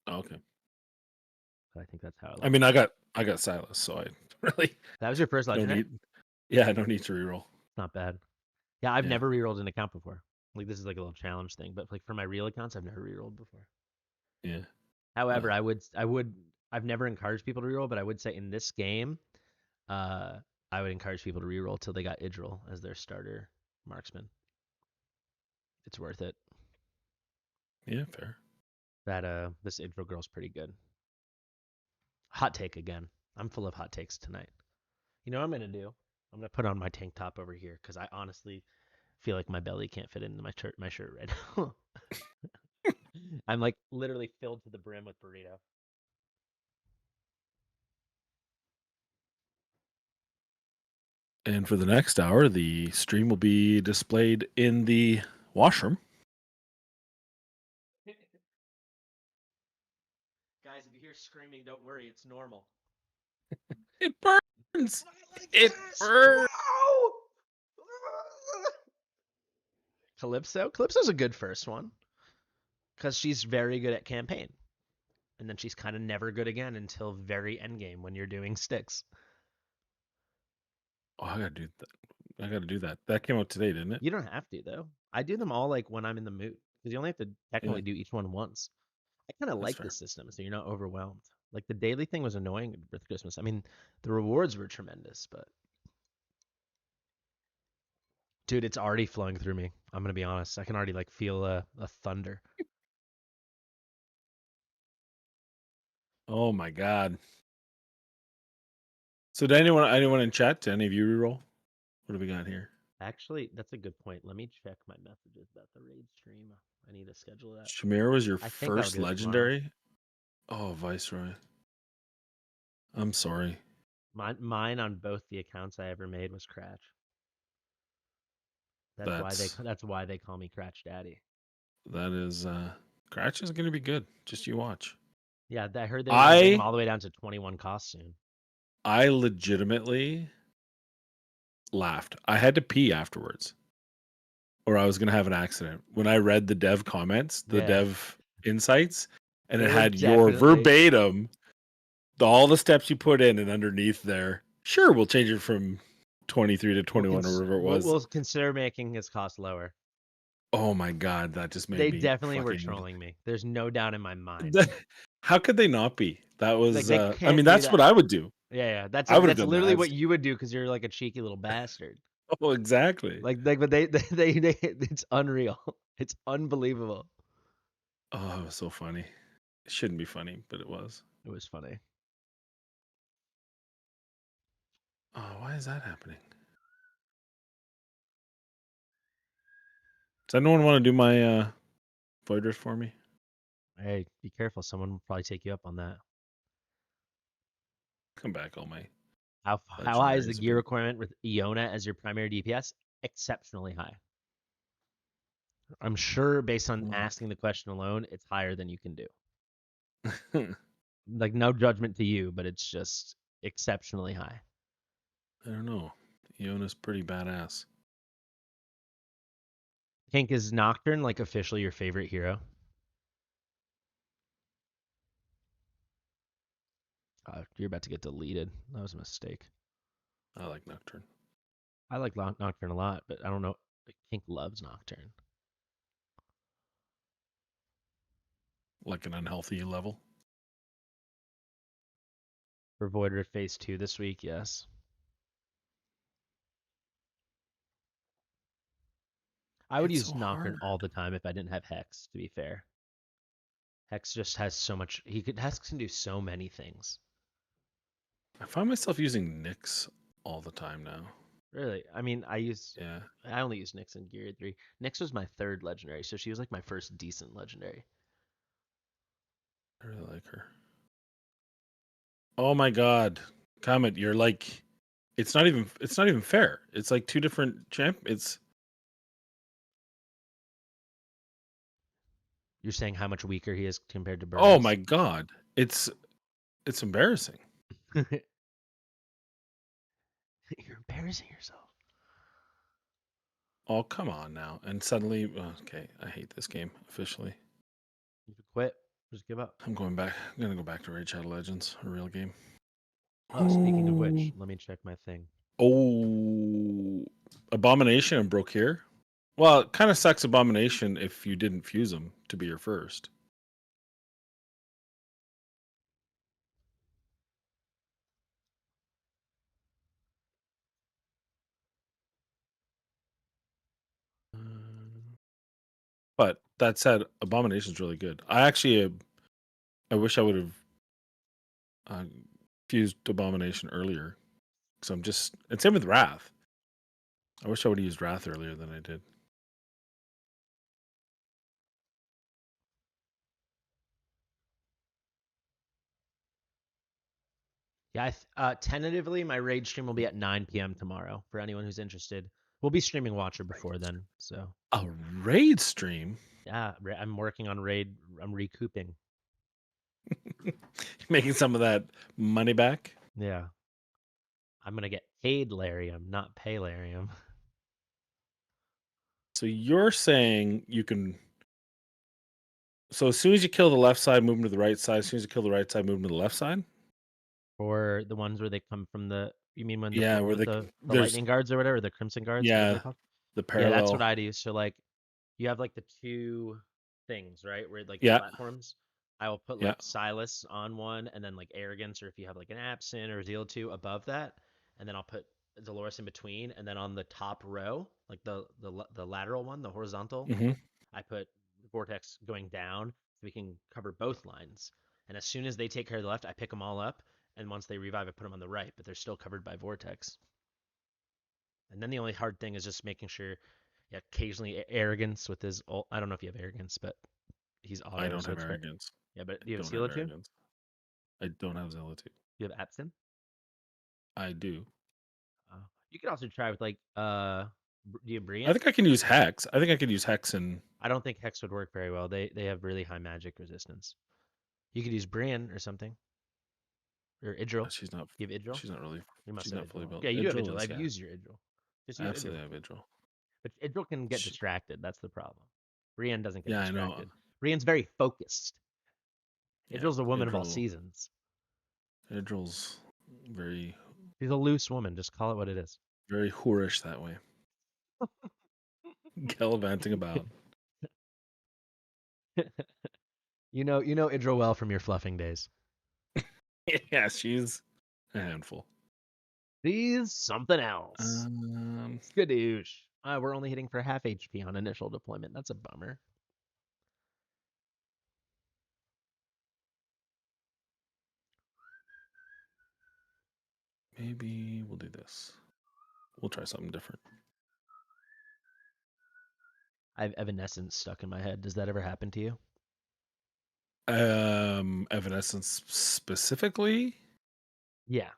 Speaker 4: Oh, okay.
Speaker 1: So I think that's how
Speaker 4: I mean, I got Silas, so I really
Speaker 1: that was your first
Speaker 4: don't
Speaker 1: legendary?
Speaker 4: need. Yeah, I don't need to reroll.
Speaker 1: Not bad. Yeah, I've
Speaker 4: Yeah.
Speaker 1: never rerolled an account before. Like this is like a little challenge thing, but like for my real accounts, I've never rerolled before.
Speaker 4: Yeah.
Speaker 1: However, I've never encouraged people to reroll, but I would say in this game, I would encourage people to reroll till they got Idril as their starter marksman. It's worth it.
Speaker 4: Yeah, fair.
Speaker 1: That this Idril girl's pretty good. Hot take again. I'm full of hot takes tonight. You know what I'm gonna do? I'm gonna put on my tank top over here because I honestly feel like my belly can't fit into my shirt right now. I'm like literally filled to the brim with burrito.
Speaker 4: And for the next hour, the stream will be displayed in the washroom.
Speaker 1: Guys, if you hear screaming, don't worry, it's normal.
Speaker 4: It burns. It
Speaker 1: this!
Speaker 4: burns.
Speaker 1: Whoa! Calypso's a good first one because she's very good at campaign, and then she's kind of never good again until very endgame when you're doing sticks.
Speaker 4: Oh, I gotta do that. I gotta do that. That came out today, didn't it?
Speaker 1: You don't have to though. I do them all like when I'm in the mood because you only have to technically do each one once. I kind of
Speaker 4: That's
Speaker 1: like
Speaker 4: fair.
Speaker 1: this system, so you're not overwhelmed. Like the daily thing was annoying with Christmas. I mean, the rewards were tremendous, but dude, it's already flowing through me. I'm gonna be honest. I can already like feel a thunder.
Speaker 4: Oh my god. So did anyone in chat? Did any of you reroll? What do we got here?
Speaker 1: Actually, that's a good point. Let me check my messages about the raid stream. I need to schedule that.
Speaker 4: Shamir was your
Speaker 1: I think I'll
Speaker 4: first
Speaker 1: do it tomorrow.
Speaker 4: legendary? Oh, Viceroy. I'm sorry.
Speaker 1: Mine on both the accounts I ever made was Cratch. That's why they call me Cratch Daddy.
Speaker 4: That is Cratch is gonna be good. Just you watch.
Speaker 1: Yeah, I heard they're gonna bring them
Speaker 4: I
Speaker 1: all the way down to 21 costs soon.
Speaker 4: I legitimately laughed. I had to pee afterwards, or I was gonna have an accident. When I read the dev comments, the
Speaker 1: Yeah.
Speaker 4: dev insights, and
Speaker 1: They
Speaker 4: it
Speaker 1: were
Speaker 4: had your
Speaker 1: definitely-
Speaker 4: verbatim, all the steps you put in, and underneath there, sure, we'll change it from 23 to 21 or whatever it was.
Speaker 1: We'll consider making his cost lower.
Speaker 4: Oh my god, that just made
Speaker 1: They
Speaker 4: me
Speaker 1: definitely were
Speaker 4: fucking-
Speaker 1: trolling me. There's no doubt in my mind.
Speaker 4: How could they not be? That was
Speaker 1: Like, they
Speaker 4: I
Speaker 1: can't
Speaker 4: mean,
Speaker 1: do
Speaker 4: that's
Speaker 1: that.
Speaker 4: what I would do.
Speaker 1: Yeah. That's
Speaker 4: I would've
Speaker 1: that's
Speaker 4: done
Speaker 1: literally
Speaker 4: that.
Speaker 1: what you would do because you're like a cheeky little bastard.
Speaker 4: Oh, exactly.
Speaker 1: But they it's unreal. It's unbelievable.
Speaker 4: Oh, it was so funny. It shouldn't be funny, but it was.
Speaker 1: It was funny.
Speaker 4: Oh, why is that happening? Does anyone want to do my void rift for me?
Speaker 1: Hey, be careful. Someone will probably take you up on that.
Speaker 4: Come back, all my.
Speaker 1: How high is the
Speaker 4: Legendaries
Speaker 1: gear
Speaker 4: are-
Speaker 1: requirement with Iona as your primary DPS? Exceptionally high. I'm sure based on
Speaker 4: Wow.
Speaker 1: asking the question alone, it's higher than you can do. Like no judgment to you, but it's just exceptionally high.
Speaker 4: I don't know. Iona's pretty badass.
Speaker 1: Pink, is Nocturne like officially your favorite hero? You're about to get deleted. That was a mistake.
Speaker 4: I like Nocturne.
Speaker 1: I like Nocturne a lot, but I don't know. Pink loves Nocturne.
Speaker 4: Like an unhealthy level.
Speaker 1: For Void Rift Phase 2 this week, yes. I would
Speaker 4: It's
Speaker 1: use
Speaker 4: so
Speaker 1: Nocturne
Speaker 4: hard.
Speaker 1: all the time if I didn't have Hex, to be fair. Hex just has so much. Hex can do so many things.
Speaker 4: I find myself using Nyx all the time now.
Speaker 1: Really, I mean, I only use Nyx in Gear 3. Nyx was my third legendary, so she was like my first decent legendary.
Speaker 4: I really like her. Oh my god. Comet, you're like it's not even fair. It's like two different
Speaker 1: You're saying how much weaker he is compared to Boreas?
Speaker 4: Oh my god. It's embarrassing.
Speaker 1: You're embarrassing yourself.
Speaker 4: Oh, come on now. And suddenly okay, I hate this game officially.
Speaker 1: You could quit. Just give up.
Speaker 4: I'm going back. I'm gonna go back to Raid Shadow Legends, a real game.
Speaker 1: Oh, speaking of which, let me check my thing.
Speaker 4: Oh, Abomination and Brokir. Well, it kind of sucks Abomination if you didn't fuse them to be your first. But that said, Abomination's really good. I actually, I wish I would have fused Abomination earlier So I'm just, and same with Wrath. I wish I would have used Wrath earlier than I did.
Speaker 1: Yeah, tentatively, my raid stream will be at 9 p.m. tomorrow for anyone who's interested. We'll be streaming Watcher before then, so
Speaker 4: A raid stream?
Speaker 1: yeah, I'm working on raid. I'm recouping.
Speaker 4: Making some of that money back?
Speaker 1: Yeah, I'm gonna get paid Larium, not pay Larium.
Speaker 4: So you're saying you can. So as soon as you kill the left side, move them to the right side. As soon as you kill the right side, move them to the left side?
Speaker 1: Or the ones where they come from the. You mean when
Speaker 4: Yeah, where
Speaker 1: the
Speaker 4: there's
Speaker 1: lightning guards or whatever, the crimson guards? Whatever
Speaker 4: yeah
Speaker 1: they're called?
Speaker 4: the
Speaker 1: Yeah, that's what
Speaker 4: parallel.
Speaker 1: I do. So like, you have like the two things, right? Where like the
Speaker 4: Yeah,
Speaker 1: platforms. I will put
Speaker 4: yeah.
Speaker 1: like Silas on one, and then like Arrogance, or if you have like an Absent or Zeal 2 above that, and then I'll put Dolores in between, and then on the top row, like the lateral one, the horizontal,
Speaker 4: hmm
Speaker 1: I put Vortex going down so we can cover both lines. And as soon as they take care of the left, I pick them all up, and once they revive, I put them on the right, but they're still covered by Vortex. And then the only hard thing is just making sure, yeah, occasionally Arrogance with his ult. I don't know if you have Arrogance, but he's
Speaker 4: I
Speaker 1: auto,
Speaker 4: don't
Speaker 1: so
Speaker 4: have
Speaker 1: it's fair.
Speaker 4: arrogance.
Speaker 1: Yeah, but
Speaker 4: I
Speaker 1: do you have
Speaker 4: don't have
Speaker 1: Silo too?
Speaker 4: arrogance. I don't have zealotry.
Speaker 1: You have Absent?
Speaker 4: I do.
Speaker 1: You could also try with like, do you have
Speaker 4: I
Speaker 1: Brian?
Speaker 4: think I can use Hex. I think I could use Hex and
Speaker 1: I don't think Hex would work very well. They have really high magic resistance. You could use Brian or something. Or Idril.
Speaker 4: she's not.
Speaker 1: You have Idril?
Speaker 4: She's not really.
Speaker 1: You must
Speaker 4: She's
Speaker 1: have
Speaker 4: not fully
Speaker 1: Idril.
Speaker 4: built.
Speaker 1: Yeah, you do have
Speaker 4: Idril
Speaker 1: Idril.
Speaker 4: is
Speaker 1: I've used your Idril. Just use Idril.
Speaker 4: absolutely I have Idril.
Speaker 1: But Idril can get distracted. That's the problem. Brienne doesn't get
Speaker 4: Yeah, I know.
Speaker 1: distracted. Brienne's very focused.
Speaker 4: Yeah,
Speaker 1: Idril's a woman of all seasons.
Speaker 4: Idril's very
Speaker 1: She's a loose woman. Just call it what it is.
Speaker 4: very whorish that way. Gallivanting about.
Speaker 1: you know Idril well from your fluffing days.
Speaker 4: Yeah, she's a handful.
Speaker 1: She's something else.
Speaker 4: Um,
Speaker 1: Skadoosh. We're only hitting for half HP on initial deployment. That's a bummer.
Speaker 4: maybe we'll do this. We'll try something different.
Speaker 1: I have Evanescence stuck in my head. Does that ever happen to you?
Speaker 4: Evanescence specifically?
Speaker 1: Yeah.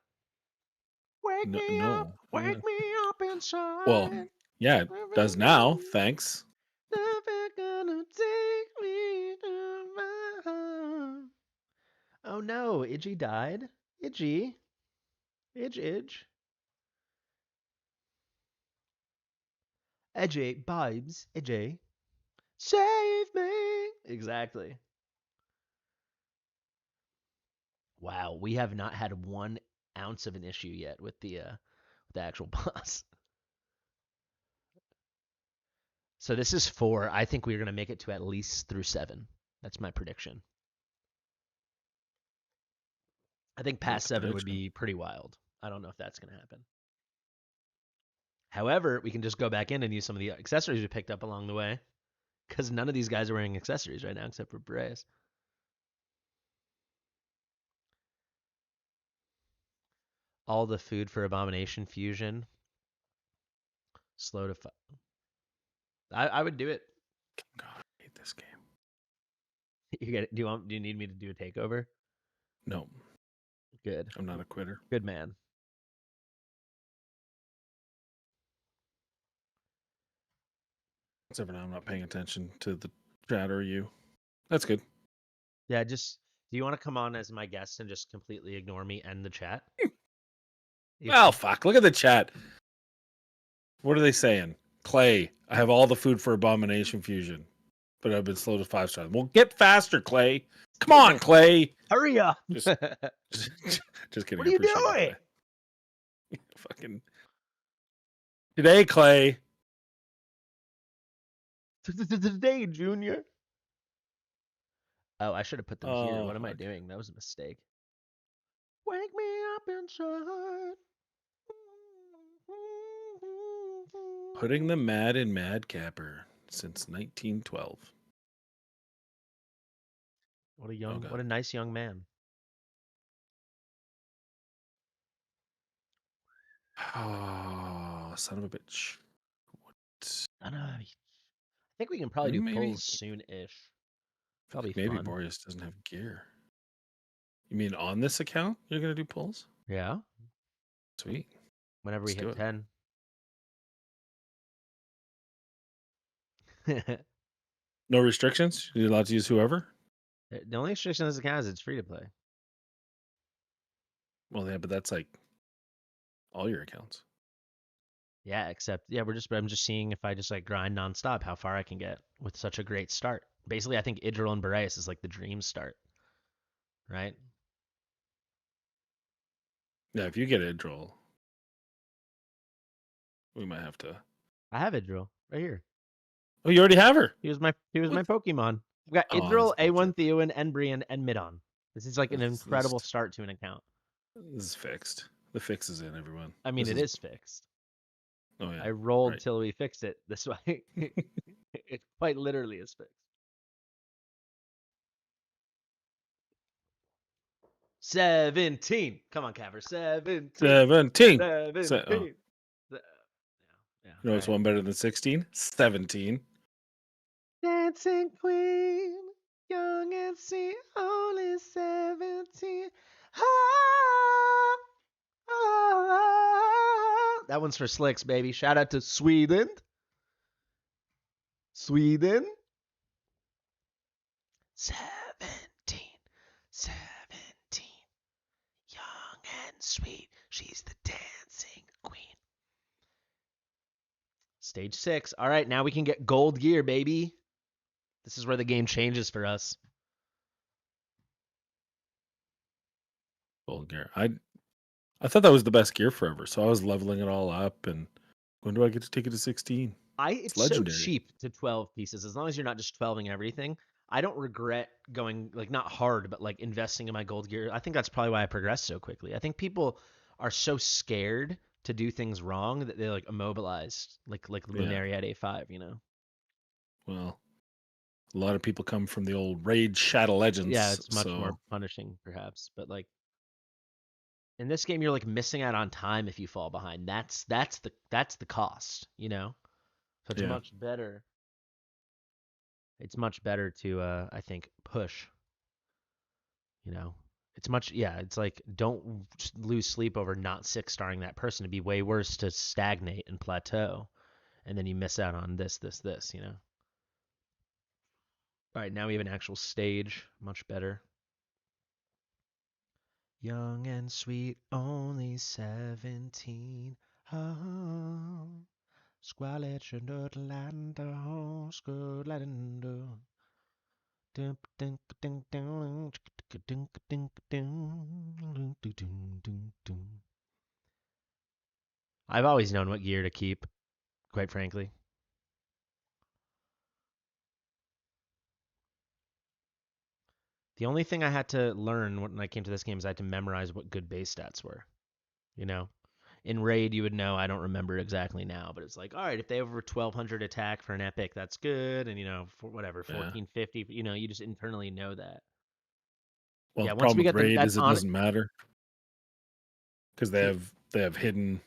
Speaker 1: Wake me
Speaker 4: No.
Speaker 1: up, wake me up inside.
Speaker 4: Well, yeah, it does now. Thanks.
Speaker 1: Never gonna take me to my home. Oh no, Idgy died. Idgy. Idge. Idgy, Bibes. Idgy. Save me. Exactly. Wow, we have not had 1 ounce of an issue yet with the actual boss. So this is 4. I think we're gonna make it to at least through 7. That's my prediction. I think past 7 would be pretty wild. I don't know if that's gonna happen. However, we can just go back in and use some of the accessories we picked up along the way, because none of these guys are wearing accessories right now except for Boreas. All the food for Abomination Fusion. Slow to. I would do it.
Speaker 4: God, I hate this game.
Speaker 1: You get it? Do you need me to do a takeover?
Speaker 4: No.
Speaker 1: Good.
Speaker 4: I'm not a quitter.
Speaker 1: Good man.
Speaker 4: Except for now I'm not paying attention to the chat or you. That's good.
Speaker 1: Yeah, just do you want to come on as my guest and just completely ignore me and the chat?
Speaker 4: Well, fuck. Look at the chat. What are they saying? Clay, I have all the food for Abomination Fusion, but I've been slow to 5-star. Well, get faster, Clay. Come on, Clay.
Speaker 1: Hurry up.
Speaker 4: Just kidding.
Speaker 1: What are you doing?
Speaker 4: Fucking. Today, Clay.
Speaker 1: Today, Junior. Oh, I should have put them here. What am I
Speaker 4: Fuck.
Speaker 1: doing? That was a mistake. Wake me up inside.
Speaker 4: Putting the mad in Madcapper since 1912.
Speaker 1: What a nice young man.
Speaker 4: Oh, son of a bitch.
Speaker 1: I don't know. I think we can probably do pulls soon-ish. Probably
Speaker 4: Maybe
Speaker 1: fun.
Speaker 4: Boreas doesn't have gear. You mean on this account you're gonna do pulls?
Speaker 1: Yeah.
Speaker 4: Sweet.
Speaker 1: Whenever we
Speaker 4: Let's do
Speaker 1: hit
Speaker 4: it.
Speaker 1: 10.
Speaker 4: No restrictions? You're allowed to use whoever?
Speaker 1: The only restriction this account is it's free to play.
Speaker 4: Well, yeah, but that's like all your accounts.
Speaker 1: Yeah, except I'm just seeing if I just like grind nonstop how far I can get with such a great start. Basically, I think Idril and Boreas is like the dream start, right?
Speaker 4: Yeah, if you get Idril, we might have to.
Speaker 1: I have Idril right here.
Speaker 4: Oh, you already have her.
Speaker 1: He was my Pokemon. I've got
Speaker 4: Oh,
Speaker 1: Idril,
Speaker 4: that's
Speaker 1: A1
Speaker 4: bullshit.
Speaker 1: Theowen, Embrian, and Midon. This is like an
Speaker 4: This-
Speaker 1: incredible start to an account.
Speaker 4: This is fixed. The fix is in, everyone.
Speaker 1: I mean,
Speaker 4: This
Speaker 1: it is fixed.
Speaker 4: Oh yeah.
Speaker 1: I rolled
Speaker 4: right.
Speaker 1: till we fixed it this way. It quite literally is fixed. 17. Come on, Caver. 17.
Speaker 4: 17.
Speaker 1: 17.
Speaker 4: Yeah,
Speaker 1: Yeah.
Speaker 4: you know what's one better than 16? 17.
Speaker 1: Dancing Queen, young and sweet, only 17. Ah, ah. That one's for Slicks, baby. Shout out to Sweden. 17. 17. Young and sweet. She's the dancing queen. Stage 6. All right, now we can get gold gear, baby. This is where the game changes for us.
Speaker 4: Gold gear. I thought that was the best gear forever, so I was leveling it all up. And when do I get to take it to 16?
Speaker 1: It's
Speaker 4: legendary.
Speaker 1: so cheap to 12 pieces, as long as you're not just 12ing everything. I don't regret going, like, not hard, but like investing in my gold gear. I think that's probably why I progressed so quickly. I think people are so scared to do things wrong that they like immobilized, like Lunaria at A5, you know?
Speaker 4: Well, a lot of people come from the old Raid Shadow Legends.
Speaker 1: Yeah, it's much
Speaker 4: so...
Speaker 1: more punishing, perhaps. But like in this game, you're like missing out on time if you fall behind. That's the cost, you know? So it's much better. It's much better to I think push. You know? It's like don't just lose sleep over not 6-starring that person. It'd be way worse to stagnate and plateau. And then you miss out on this, you know? All right, now we have an actual stage. Much better. Young and sweet, only 17. Oh, squalid land, Scotland. I've always known what gear to keep, quite frankly. The only thing I had to learn when I came to this game is I had to memorize what good base stats were. You know? In Raid, you would know. I don't remember exactly now, but it's like, all right, if they have over 1,200 attack for an epic, that's good. And, you know, for whatever, 1,450, you know, you just internally know that.
Speaker 4: Well,
Speaker 1: Yeah,
Speaker 4: the
Speaker 1: once
Speaker 4: problem
Speaker 1: we
Speaker 4: with
Speaker 1: get
Speaker 4: Raid is it doesn't matter because they have hidden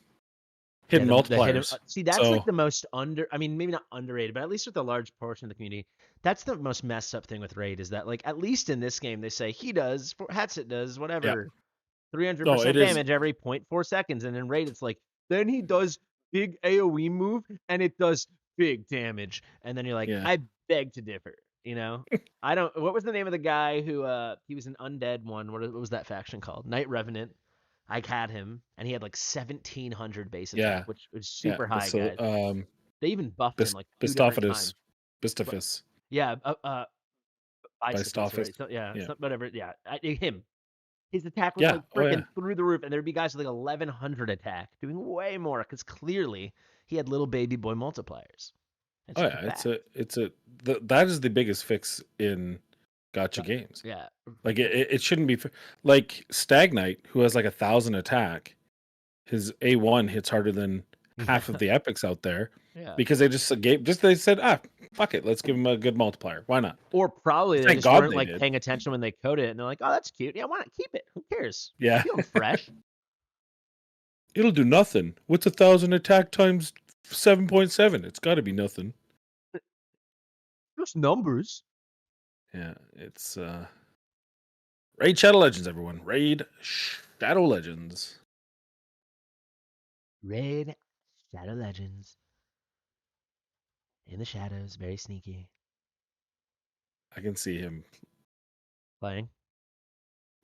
Speaker 4: multipliers.
Speaker 1: See, that's like the most I mean, maybe not underrated, but at least with a large portion of the community, that's the most messed up thing with Raid is that, like, at least in this game, they say he does, Hatsit does, whatever, 300% damage every 0.4 seconds. And in Raid, it's like, then he does big AoE move and it does big damage. And then you're like, I beg to differ, you know? What was the name of the guy who, he was an undead one. What was that faction called? Night Revenant. I had him, and he had like 1,700 base attack, which was super high, guys. They even buffed him like 2 different times.
Speaker 4: Bistophis.
Speaker 1: Yeah,
Speaker 4: Bistophis.
Speaker 1: right? So, yeah, whatever. Yeah, him. His attack was like freaking through the roof, and there'd be guys with like 1,100 attack, doing way more because clearly he had little baby boy multipliers.
Speaker 4: That is the biggest fix in gacha games.
Speaker 1: Yeah,
Speaker 4: like it shouldn't be like Stagnite, who has like 1,000 attack. His A1 hits harder than half of the epics out there. Yeah, because they they said, fuck it, let's give him a good multiplier. Why not?
Speaker 1: Or probably they just weren't like paying attention when they coded it, and they're like, oh, that's cute. Yeah, why not keep it? Who cares?
Speaker 4: Yeah,
Speaker 1: feeling fresh.
Speaker 4: It'll do nothing. What's 1,000 attack times 7.7? It's got to be nothing.
Speaker 1: Just numbers.
Speaker 4: Yeah, it's Raid Shadow Legends, everyone. Raid Shadow Legends.
Speaker 1: Raid Shadow Legends. In the shadows, very sneaky.
Speaker 4: I can see him
Speaker 1: Playing.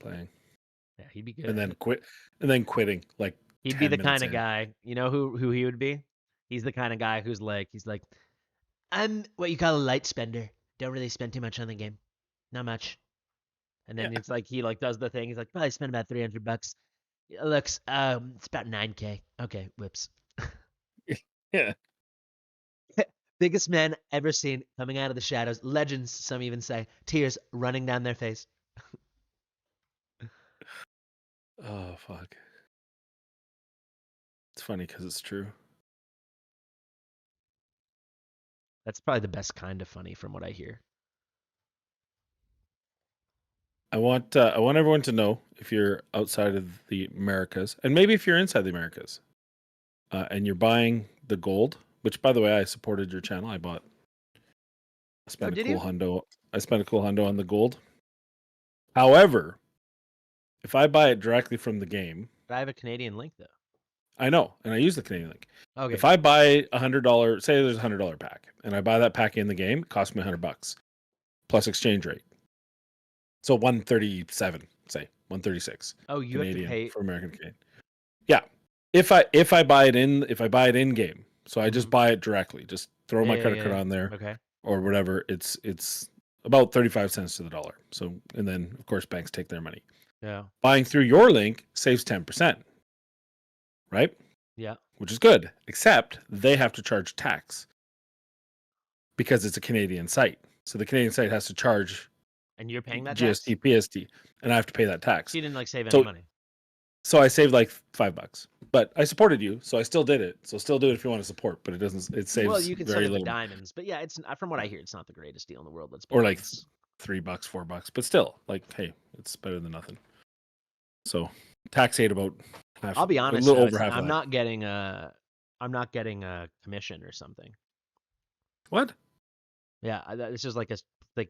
Speaker 1: Yeah, he'd be good.
Speaker 4: And then quitting like
Speaker 1: he'd
Speaker 4: 10
Speaker 1: be the
Speaker 4: minutes
Speaker 1: kind of
Speaker 4: in.
Speaker 1: guy. You know who he would be? He's the kind of guy he's like, I'm what you call a light spender. Don't really spend too much on the game. Not much. And then it's like he like does the thing. He's like, probably spend about $300. It looks it's about 9K. Okay, whoops.
Speaker 4: Yeah.
Speaker 1: Biggest man ever seen coming out of the shadows. Legends, some even say. Tears running down their face.
Speaker 4: Oh fuck. It's funny because it's true.
Speaker 1: That's probably the best kind of funny from what I hear.
Speaker 4: I want everyone to know, if you're outside of the Americas, and maybe if you're inside the Americas, and you're buying the gold, which by the way I supported your channel. I spent a cool hundo. I spent a cool hundo on the gold. However, if I buy it directly from the game,
Speaker 1: But I have a Canadian link though.
Speaker 4: I know, and I use the Canadian link.
Speaker 1: Okay.
Speaker 4: If I buy $100, say there's $100 pack, and I buy that pack in the game, it costs me $100 plus exchange rate. So 137, say 136.
Speaker 1: Oh, you
Speaker 4: Canadian
Speaker 1: have to pay
Speaker 4: for American Canadian. Yeah, if I buy it in game, so I just buy it directly, just throw my credit card on there,
Speaker 1: Okay.
Speaker 4: or whatever. It's about 35 cents to the dollar. So, and then of course banks take their money.
Speaker 1: Yeah.
Speaker 4: Buying through your link saves 10%, right?
Speaker 1: Yeah.
Speaker 4: Which is good, except they have to charge tax because it's a Canadian site. So the Canadian site has to charge
Speaker 1: And you're paying that
Speaker 4: GST,
Speaker 1: tax?
Speaker 4: PST, and I have to pay that tax.
Speaker 1: So you didn't like save
Speaker 4: So-
Speaker 1: any money.
Speaker 4: So I saved like $5, but I supported you, so I still did it. So still do it if you want to support, but it doesn't. It saves
Speaker 1: Well, you can sell
Speaker 4: very
Speaker 1: it for
Speaker 4: little,
Speaker 1: diamonds, but yeah, it's from what I hear, it's not the greatest deal in the world. Let's be
Speaker 4: or like
Speaker 1: honest.
Speaker 4: $3, $4, but still, like, hey, it's better than nothing. So tax ate about half.
Speaker 1: I'll be honest.
Speaker 4: a little
Speaker 1: Though,
Speaker 4: over half.
Speaker 1: I'm
Speaker 4: of
Speaker 1: not getting a commission or something.
Speaker 4: What?
Speaker 1: Yeah, it's just like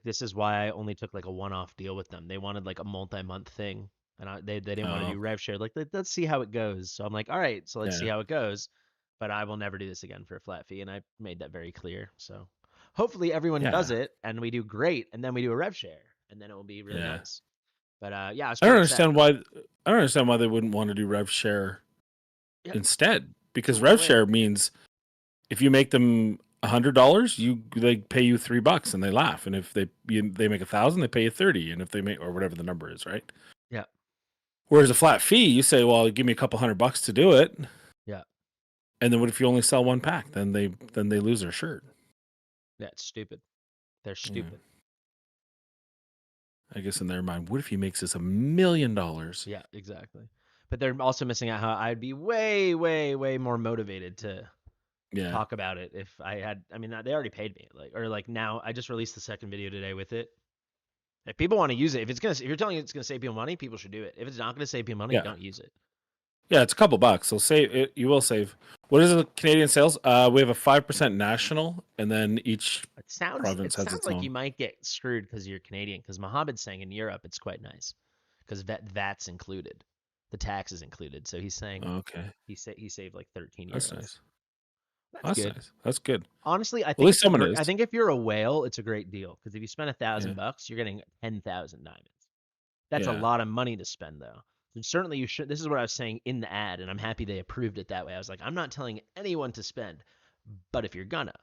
Speaker 1: this is why I only took like a one-off deal with them. They wanted like a multi-month thing, and they didn't want to do rev share. Like let's see how it goes. So I'm like, all right, so let's see how it goes. But I will never do this again for a flat fee, and I made that very clear. So hopefully everyone does it, and we do great, and then we do a rev share, and then it will be really nice. But yeah,
Speaker 4: I don't understand why. I don't understand why they wouldn't want to do rev share instead. Because rev share means if you make them $100, they pay you $3, and they laugh. And if they make 1,000, they pay you 30. And if they make, or whatever the number is, right?
Speaker 1: Yeah.
Speaker 4: Whereas a flat fee, you say, well, give me a couple $100 to do it.
Speaker 1: Yeah.
Speaker 4: And then what if you only sell one pack? Then they lose their shirt.
Speaker 1: Yeah, it's stupid. They're stupid.
Speaker 4: I guess in their mind, what if he makes us $1 million?
Speaker 1: Yeah, exactly. But they're also missing out how I'd be way, way, way more motivated to talk about it if I had. I mean, they already paid me. Now I just released the second video today with it. If people want to use it, if you're telling it's gonna save people money, people should do it. If it's not gonna save people money, don't use it.
Speaker 4: Yeah, it's a couple bucks. So save it. You will save. What is the Canadian sales? We have a 5% national, and then each province has its
Speaker 1: like
Speaker 4: own.
Speaker 1: You might get screwed because you're Canadian. Because Mohammed's saying in Europe it's quite nice because that's included, the tax is included. So he's saying he saved like 13 euros.
Speaker 4: That's nice.
Speaker 1: That's good.
Speaker 4: Nice. That's good.
Speaker 1: Honestly, I think
Speaker 4: at least someone is.
Speaker 1: I think if you're a whale, it's a great deal because if you spend $1,000, you're getting 10,000 diamonds. That's a lot of money to spend though. And certainly you should. This is what I was saying in the ad, and I'm happy they approved it that way. I was like, I'm not telling anyone to spend, but if you're gonna,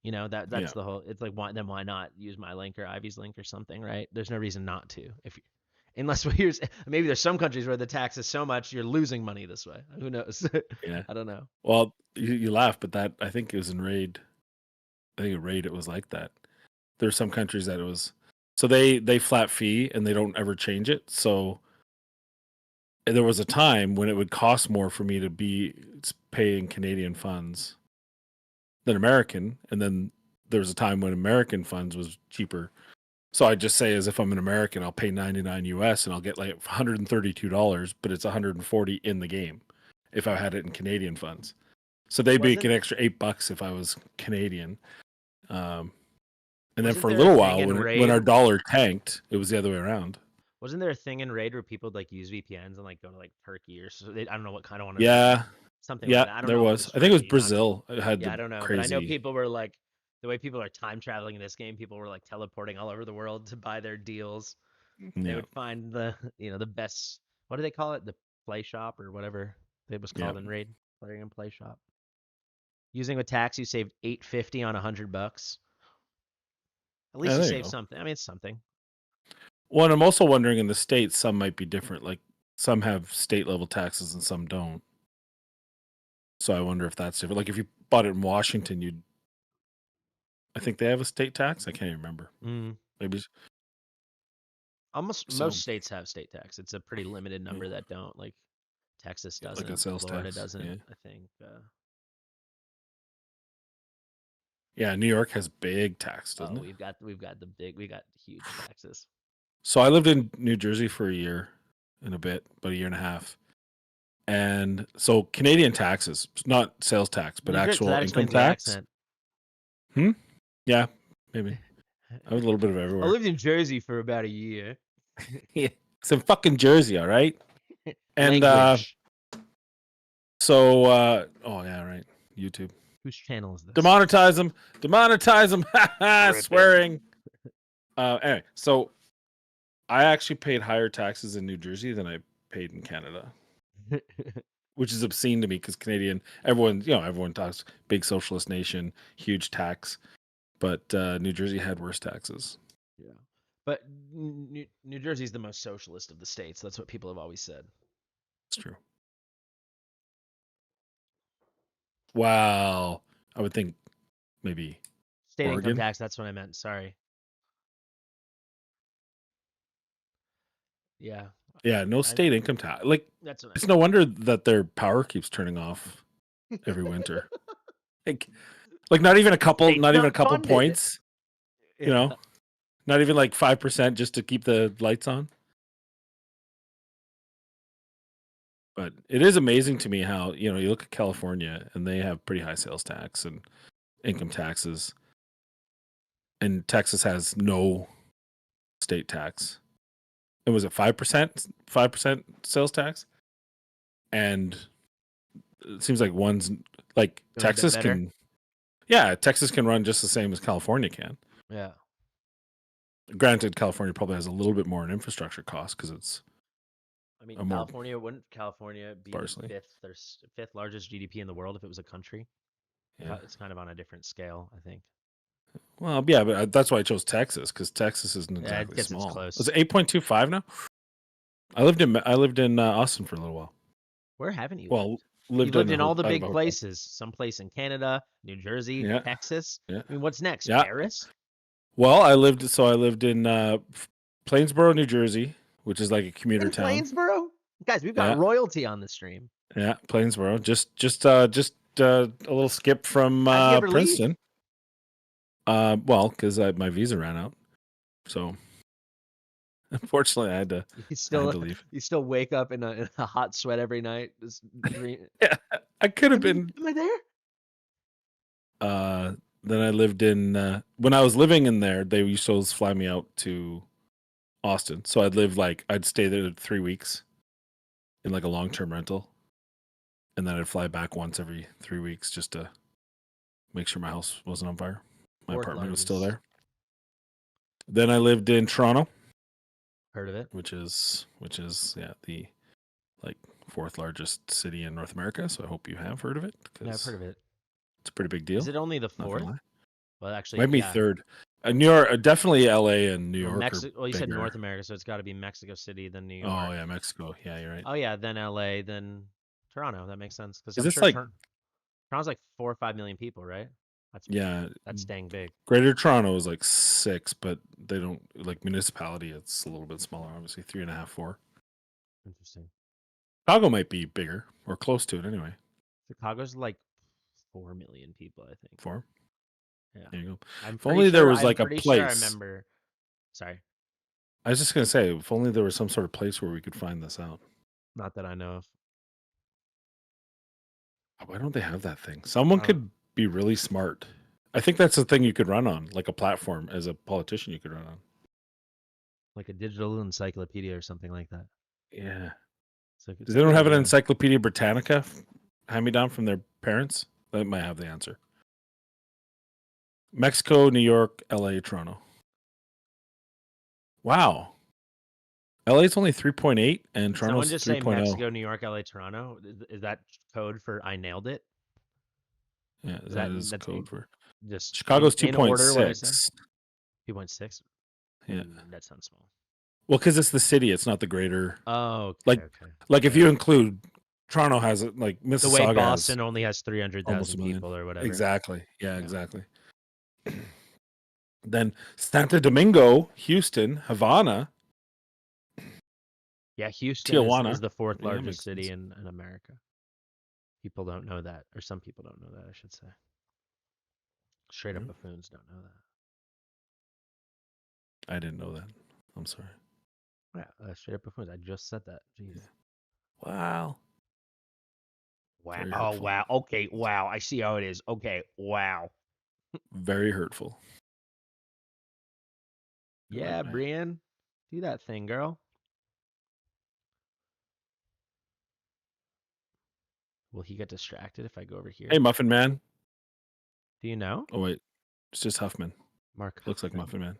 Speaker 1: that's the whole. It's like, why not use my link or Ivy's link or something, right? There's no reason not to. Unless maybe there's some countries where the tax is so much you're losing money this way. Who knows?
Speaker 4: Yeah,
Speaker 1: I don't know.
Speaker 4: Well, you laugh, but that I think it was in Raid. I think in Raid it was like that. There's some countries that it was so they flat fee and they don't ever change it. So there was a time when it would cost more for me to be paying Canadian funds than American, and then there was a time when American funds was cheaper. So I just say, as if I'm an American, I'll pay $99 US and I'll get like $132, but it's $140 in the game. if I had it in Canadian funds. So they'd make
Speaker 1: Wasn't
Speaker 4: an extra $8 if I was Canadian. And then
Speaker 1: wasn't
Speaker 4: for a
Speaker 1: there a
Speaker 4: little
Speaker 1: thing
Speaker 4: while,
Speaker 1: in
Speaker 4: when our
Speaker 1: Raid?
Speaker 4: dollar tanked, it was the other way around.
Speaker 1: Wasn't there a thing in Raid where people would like use VPNs and like go to like Turkey or so? I don't know what kind of one it was.
Speaker 4: Yeah,
Speaker 1: Something like
Speaker 4: yeah,
Speaker 1: that. I don't
Speaker 4: there
Speaker 1: know if it
Speaker 4: was.
Speaker 1: was
Speaker 4: I think it was
Speaker 1: Turkey. Not
Speaker 4: Brazil. It had
Speaker 1: Yeah, I
Speaker 4: the
Speaker 1: don't know, but I know
Speaker 4: crazy.
Speaker 1: people were like the way people are time traveling in this game. People were like teleporting all over the world to buy their deals. They
Speaker 4: Yeah,
Speaker 1: would find the the best. What do they call it? The play shop or whatever it was
Speaker 4: yeah,
Speaker 1: called in Raid. Playing and play shop. Using a tax, you saved $850 on $100. At
Speaker 4: yeah.
Speaker 1: least you
Speaker 4: There you
Speaker 1: saved
Speaker 4: go.
Speaker 1: something. I mean, it's something.
Speaker 4: Well, and I'm also wondering in the states, some might be different. Like some have state level taxes and some don't. So I wonder if that's different. Like if you bought it in Washington, you'd. I think they have a state tax. I can't even remember.
Speaker 1: Mm.
Speaker 4: Maybe
Speaker 1: Almost
Speaker 4: so.
Speaker 1: most states have state tax. It's a pretty limited
Speaker 4: Yeah,
Speaker 1: number that don't. Like Texas
Speaker 4: like a
Speaker 1: doesn't,
Speaker 4: sales
Speaker 1: Florida
Speaker 4: tax.
Speaker 1: doesn't.
Speaker 4: Yeah,
Speaker 1: I think.
Speaker 4: yeah. New York has big tax, doesn't
Speaker 1: Oh,
Speaker 4: it?
Speaker 1: we got huge taxes.
Speaker 4: So I lived in New Jersey for a year and a bit, about a year and a half. And so Canadian taxes, not sales tax, but
Speaker 1: So
Speaker 4: actual
Speaker 1: that
Speaker 4: income
Speaker 1: explains the
Speaker 4: tax.
Speaker 1: accent.
Speaker 4: Yeah, maybe. I was a little bit of
Speaker 1: I
Speaker 4: everywhere.
Speaker 1: lived in Jersey for about a year.
Speaker 4: Yeah. It's in fucking Jersey, all right? And
Speaker 1: Language.
Speaker 4: oh yeah, right. YouTube.
Speaker 1: Whose channel is this?
Speaker 4: Demonetize them. Demonetize them. Swearing. Anyway, so I actually paid higher taxes in New Jersey than I paid in Canada, which is obscene to me because everyone talks big socialist nation, huge tax, but New Jersey had worse taxes.
Speaker 1: Yeah. But New Jersey's the most socialist of the states. That's what people have always said.
Speaker 4: It's true. Wow. I would think maybe
Speaker 1: State income
Speaker 4: Oregon.
Speaker 1: tax, that's what I meant. Sorry. Yeah.
Speaker 4: Yeah, no state income tax. Like
Speaker 1: That's what I
Speaker 4: it's no wonder that their power keeps turning off every winter. Like not even a couple,
Speaker 1: They
Speaker 4: not even a couple
Speaker 1: self-funded.
Speaker 4: points. You know, not even like 5% just to keep the lights on. But it is amazing to me how you look at California and they have pretty high sales tax and income taxes, and Texas has no state tax. And was it 5%? 5% sales tax, and it seems like one's like
Speaker 1: Doing a bit
Speaker 4: Texas
Speaker 1: better.
Speaker 4: can. Yeah, Texas can run just the same as California can.
Speaker 1: Yeah.
Speaker 4: Granted, California probably has a little bit more in infrastructure costs because it's.
Speaker 1: I mean,
Speaker 4: more
Speaker 1: wouldn't California be
Speaker 4: sparsely.
Speaker 1: the fifth largest GDP in the world if it was a country?
Speaker 4: Yeah.
Speaker 1: It's kind of on a different scale, I think.
Speaker 4: Well, yeah, but that's why I chose Texas because Texas isn't exactly
Speaker 1: It's
Speaker 4: small.
Speaker 1: close.
Speaker 4: Was it 8.25 now? I lived in Austin for a little while.
Speaker 1: Where haven't you
Speaker 4: Well,
Speaker 1: lived? You lived in all the
Speaker 4: out of
Speaker 1: big
Speaker 4: a hotel.
Speaker 1: places. Someplace in Canada, New Jersey,
Speaker 4: Yeah.
Speaker 1: Texas.
Speaker 4: Yeah.
Speaker 1: I mean, what's next?
Speaker 4: Yeah.
Speaker 1: Paris?
Speaker 4: Well, I lived in Plainsboro, New Jersey, which is like a commuter town.
Speaker 1: Plainsboro? Guys, we've got royalty on the stream.
Speaker 4: Yeah, Plainsboro. Just a little skip from
Speaker 1: How'd you ever
Speaker 4: Princeton. Well, because my visa ran out, so unfortunately I had to. I had to leave.
Speaker 1: You still wake up in a hot sweat every night.
Speaker 4: Yeah, I could have been.
Speaker 1: Am I there?
Speaker 4: Then I lived in when I was living in there. They used to always fly me out to Austin, so I'd stay there 3 weeks in like a long-term rental, and then I'd fly back once every 3 weeks just to make sure my house wasn't on fire. My apartment was still there. Then I lived in Toronto.
Speaker 1: Heard of it?
Speaker 4: Which is the like fourth largest city in North America. So I hope you have heard of it.
Speaker 1: Yeah, I've heard of it.
Speaker 4: It's a pretty big deal.
Speaker 1: Is it only the fourth? Well, actually,
Speaker 4: might be third. New York, definitely LA and New York.
Speaker 1: Well, you said North America, so it's got to be Mexico City, then New York.
Speaker 4: Oh yeah, Mexico. Yeah, you're right.
Speaker 1: Oh yeah, then LA, then Toronto. That makes sense because
Speaker 4: I'm sure
Speaker 1: Toronto's like 4 or 5 million people, right? That's dang big.
Speaker 4: Greater Toronto is like 6, but they don't like municipality. It's a little bit smaller, obviously 3.5, 4.
Speaker 1: Interesting.
Speaker 4: Chicago might be bigger or close to it anyway.
Speaker 1: Chicago's like 4 million people, I think.
Speaker 4: 4.
Speaker 1: Yeah.
Speaker 4: There you go.
Speaker 1: If only
Speaker 4: there was like a place.
Speaker 1: Sure I remember. Sorry.
Speaker 4: I was just gonna say, if only there was some sort of place where we could find this out.
Speaker 1: Not that I know of.
Speaker 4: Why don't they have that thing? Someone
Speaker 1: Oh.
Speaker 4: could be really smart. I think that's the thing you could run on, like a platform as a politician you could run on.
Speaker 1: Like a digital encyclopedia or something like that.
Speaker 4: Yeah.
Speaker 1: It's
Speaker 4: Does
Speaker 1: a
Speaker 4: anyone
Speaker 1: good
Speaker 4: have an
Speaker 1: idea.
Speaker 4: Encyclopedia Britannica hand me down from their parents? That might have the answer. Mexico, New York, LA, Toronto. Wow. LA is only 3.8 and
Speaker 1: Did someone
Speaker 4: Toronto's
Speaker 1: just say
Speaker 4: 3.0.
Speaker 1: Mexico, New York, LA, Toronto? Is that code for I nailed it?
Speaker 4: Yeah,
Speaker 1: Is
Speaker 4: that is
Speaker 1: that's
Speaker 4: code for
Speaker 1: just
Speaker 4: Chicago's
Speaker 1: in order what I said?
Speaker 4: 2.6.
Speaker 1: 2.6?
Speaker 4: Yeah.
Speaker 1: That sounds small.
Speaker 4: Well, because it's the city, it's not the greater.
Speaker 1: Oh, okay,
Speaker 4: Like,
Speaker 1: okay.
Speaker 4: like if you include Toronto has it, like
Speaker 1: The way
Speaker 4: Mississauga
Speaker 1: Boston
Speaker 4: has
Speaker 1: only has
Speaker 4: almost
Speaker 1: 300,000
Speaker 4: a million
Speaker 1: people or whatever.
Speaker 4: Exactly. Yeah,
Speaker 1: Yeah.
Speaker 4: exactly. Then Santo Domingo, Houston, Havana,
Speaker 1: Yeah, Houston
Speaker 4: Tijuana.
Speaker 1: is the fourth
Speaker 4: Yeah, that
Speaker 1: largest
Speaker 4: makes
Speaker 1: city
Speaker 4: sense.
Speaker 1: in America. People don't know that, or some people don't know that, I should say. Straight up
Speaker 4: Mhm.
Speaker 1: buffoons don't know that.
Speaker 4: I didn't know that. I'm sorry.
Speaker 1: Yeah, straight up buffoons. I just said that. Jeez.
Speaker 4: Yeah. Wow.
Speaker 1: Wow.
Speaker 4: Very
Speaker 1: Oh,
Speaker 4: hurtful.
Speaker 1: wow. Okay, wow. I see how it is. Okay, wow.
Speaker 4: Very hurtful.
Speaker 1: Yeah, Brienne. Do that thing, girl. Will he get distracted if I go over here?
Speaker 4: Hey, Muffin Man.
Speaker 1: Do you know?
Speaker 4: Oh, wait. It's just Huffman.
Speaker 1: Mark
Speaker 4: Looks like
Speaker 1: Huffman.
Speaker 4: Muffin Man.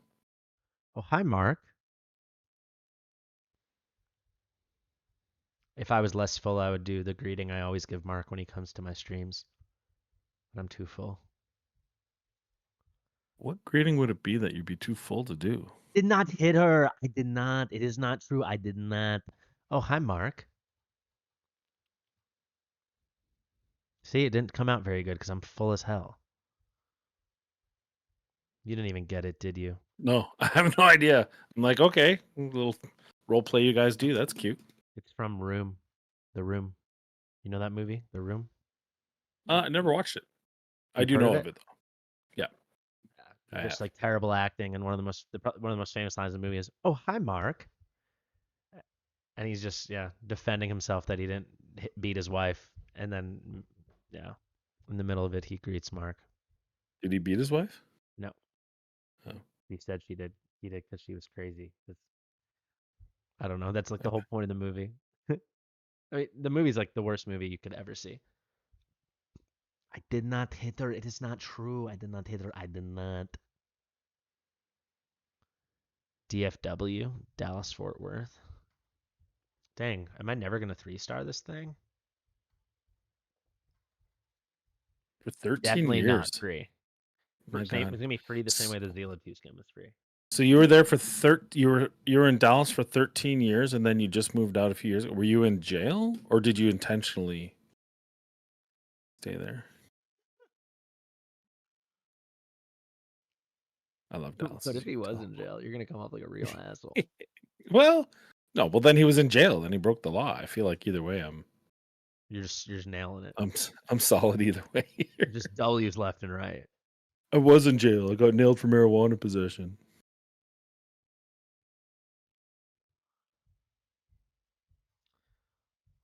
Speaker 1: Oh, hi, Mark. If I was less full, I would do the greeting I always give Mark when he comes to my streams. But I'm too full.
Speaker 4: What greeting would it be that you'd be too full to do?
Speaker 1: Did not hit her. I did not. It is not true. I did not. Oh, hi, Mark. See, it didn't come out very good because I'm full as hell. You didn't even get it, did you?
Speaker 4: No, I have no idea. I'm like, okay, little role play you guys do. That's cute.
Speaker 1: It's from Room. The Room. You know that movie? The Room?
Speaker 4: I never watched it. I
Speaker 1: You've
Speaker 4: do
Speaker 1: heard
Speaker 4: know
Speaker 1: of
Speaker 4: of
Speaker 1: it?
Speaker 4: it though. Yeah, I
Speaker 1: Just
Speaker 4: have.
Speaker 1: like terrible acting, and one of the most famous lines in the movie is, "Oh, hi, Mark," and he's just defending himself that he didn't beat his wife, and then in the middle of it, he greets Mark.
Speaker 4: Did he beat his wife?
Speaker 1: No,
Speaker 4: Oh.
Speaker 1: he said she did. He did because she was crazy. I don't know. That's like the whole point of the movie. I mean, the movie's like the worst movie you could ever see. I did not hit her. It is not true. I did not hit her. I did not. DFW, Dallas Fort Worth. Dang, am I never gonna 3-star this thing?
Speaker 4: For 13
Speaker 1: Definitely not
Speaker 4: years.
Speaker 1: free.
Speaker 4: My
Speaker 1: It's
Speaker 4: God.
Speaker 1: gonna be free the same way the Zila 2 skin was free.
Speaker 4: So you were there for you were in Dallas for 13 years and then you just moved out a few years ago. Were you in jail or did you intentionally stay there? I love Dallas.
Speaker 1: But
Speaker 4: as
Speaker 1: if
Speaker 4: you
Speaker 1: he
Speaker 4: can
Speaker 1: was
Speaker 4: tell.
Speaker 1: in jail, you're gonna come off like a real asshole.
Speaker 4: Well, no, well then he was in jail, then he broke the law. I feel like either way
Speaker 1: You're just nailing it.
Speaker 4: I'm solid either way.
Speaker 1: Just W's left and right.
Speaker 4: I was in jail. I got nailed for marijuana possession.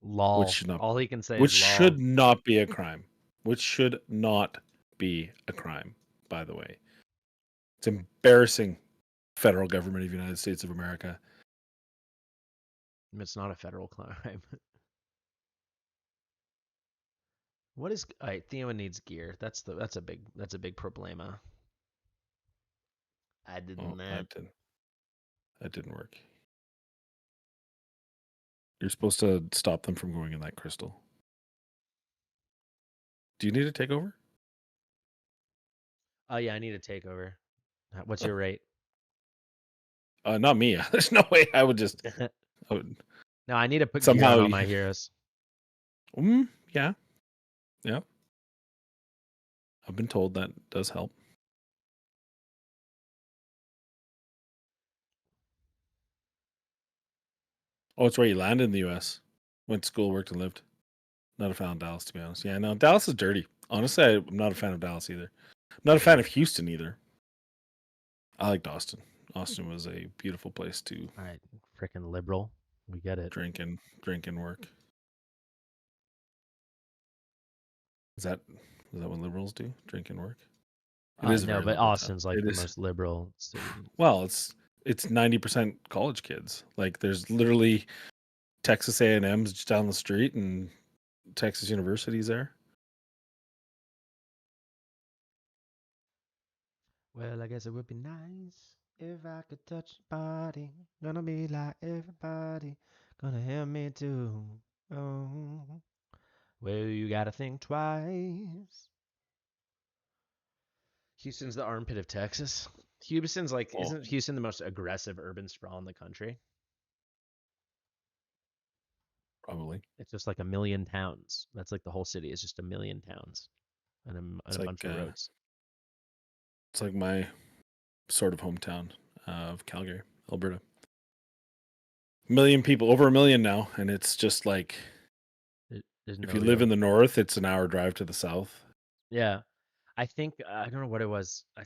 Speaker 1: Lol.
Speaker 4: Which should not
Speaker 1: All he can say
Speaker 4: which
Speaker 1: is lol.
Speaker 4: should not be a crime. Which should not be a crime, by the way. It's embarrassing, federal government of the United States of America.
Speaker 1: It's not a federal crime. What is? All right, Theo needs gear. That's a big problema. I did
Speaker 4: Oh,
Speaker 1: not.
Speaker 4: that didn't work. You're supposed to stop them from going in that crystal. Do you need to take over?
Speaker 1: Oh yeah, I need a takeover. What's your rate?
Speaker 4: Not me. There's no way I would just. I would,
Speaker 1: No, I need to put gear
Speaker 4: somehow.
Speaker 1: on all my heroes.
Speaker 4: Yeah. Yeah. I've been told that does help. Oh, it's where you landed in the U.S. Went to school, worked, and lived. Not a fan of Dallas, to be honest. Yeah, no, Dallas is dirty. Honestly, I'm not a fan of Dallas either. Not a fan of Houston either. I liked Austin. Austin was a beautiful place to
Speaker 1: All right, freaking liberal. We get it.
Speaker 4: drink and work. Is that what liberals do? Drink and work? It is a
Speaker 1: No,
Speaker 4: very
Speaker 1: but
Speaker 4: liberal town.
Speaker 1: Austin's like
Speaker 4: It
Speaker 1: the
Speaker 4: is.
Speaker 1: most liberal city.
Speaker 4: Well, it's 90% college kids. Like there's literally Texas A&M's just down the street and Texas University's there.
Speaker 1: Well, I guess it would be nice if I could touch your body. Gonna be like everybody. Gonna help me too. Oh. Well, you gotta think twice. Houston's the armpit of Texas. Houston's like,
Speaker 4: Oh.
Speaker 1: isn't Houston the most aggressive urban sprawl in the country?
Speaker 4: Probably.
Speaker 1: It's just like a million towns. That's like the whole city is just a million towns and a bunch of roads.
Speaker 4: It's like my sort of hometown of Calgary, Alberta. Million people, over 1 million now, and it's just like if you live in the north, it's an hour drive to the south.
Speaker 1: Yeah. I think I don't know what it was. I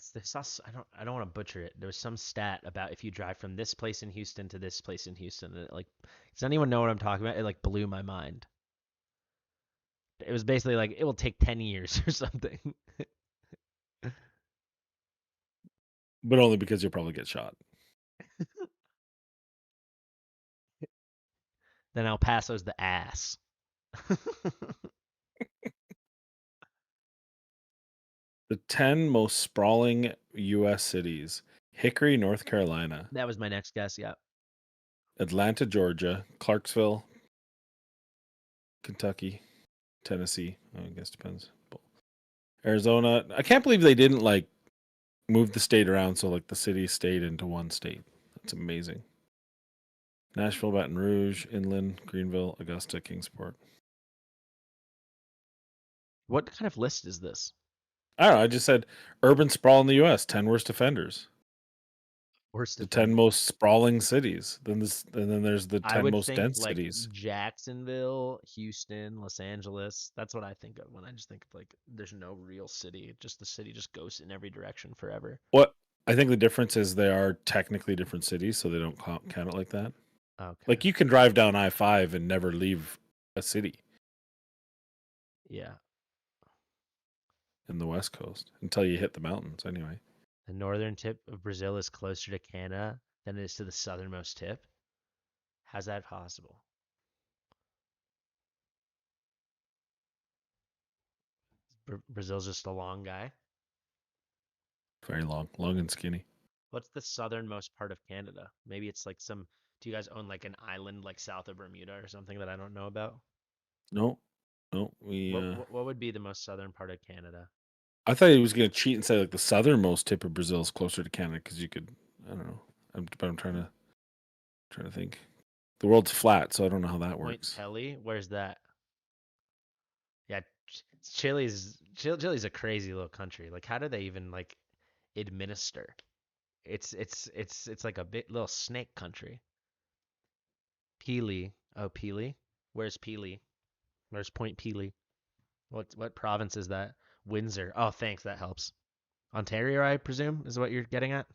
Speaker 1: don't want to butcher it. There was some stat about if you drive from this place in Houston to this place in Houston, and does anyone know what I'm talking about? It like blew my mind. It was basically like it will take 10 years or something.
Speaker 4: But only because you'll probably get shot.
Speaker 1: Then El Paso's the ass.
Speaker 4: The 10 most sprawling U.S. cities: Hickory, North Carolina.
Speaker 1: That was my next guess. Yeah.
Speaker 4: Atlanta, Georgia. Clarksville, Kentucky. Tennessee. I guess depends. Arizona. I can't believe they didn't like move the state around so like the city stayed into one state. That's amazing. Nashville, Baton Rouge, Inland, Greenville, Augusta, Kingsport.
Speaker 1: What kind of list is this?
Speaker 4: I don't know. I just said urban sprawl in the U.S. 10 worst offenders. The 10 most sprawling cities. Then there's the 10 most dense cities.
Speaker 1: Jacksonville, Houston, Los Angeles. That's what I think of when I just think of like there's no real city. Just the city just goes in every direction forever.
Speaker 4: What I think the difference is they are technically different cities, so they don't count it like that.
Speaker 1: Okay.
Speaker 4: Like you can drive down I-5 and never leave a city.
Speaker 1: Yeah.
Speaker 4: In the West Coast until you hit the mountains anyway.
Speaker 1: The northern tip of Brazil is closer to Canada than it is to the southernmost tip. How's that possible? Brazil's just a long guy.
Speaker 4: Very long and skinny.
Speaker 1: What's the southernmost part of Canada? Maybe it's like some. Do you guys own like an island like south of Bermuda or something that I don't know about?
Speaker 4: No.
Speaker 1: What would be the most southern part of Canada?
Speaker 4: I thought he was going to cheat and say like the southernmost tip of Brazil is closer to Canada because you could. I don't know. But I'm trying to think. The world's flat, so I don't know how that works.
Speaker 1: Point Pelly, where's that? Yeah, Chile's a crazy little country. Like, how do they even like administer? It's like a bit little snake country. Peely, Peely. Where's Peely? Where's Point Peely? What province is that? Windsor. Oh, thanks. That helps. Ontario, I presume, is what you're getting at.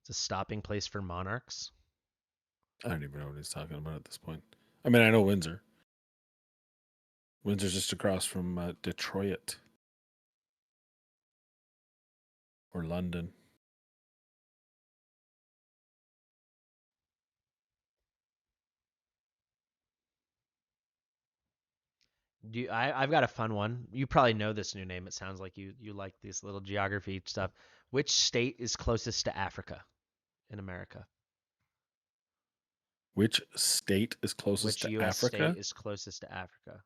Speaker 1: It's a stopping place for monarchs.
Speaker 4: I don't even know what he's talking about at this point. I mean, I know Windsor. Windsor's just across from Detroit or London.
Speaker 1: I've got a fun one. You probably know this new name. It sounds like you like this little geography stuff. Which state is closest to Africa in America?
Speaker 4: Which state is closest to
Speaker 1: US
Speaker 4: Africa?
Speaker 1: state is closest to Africa?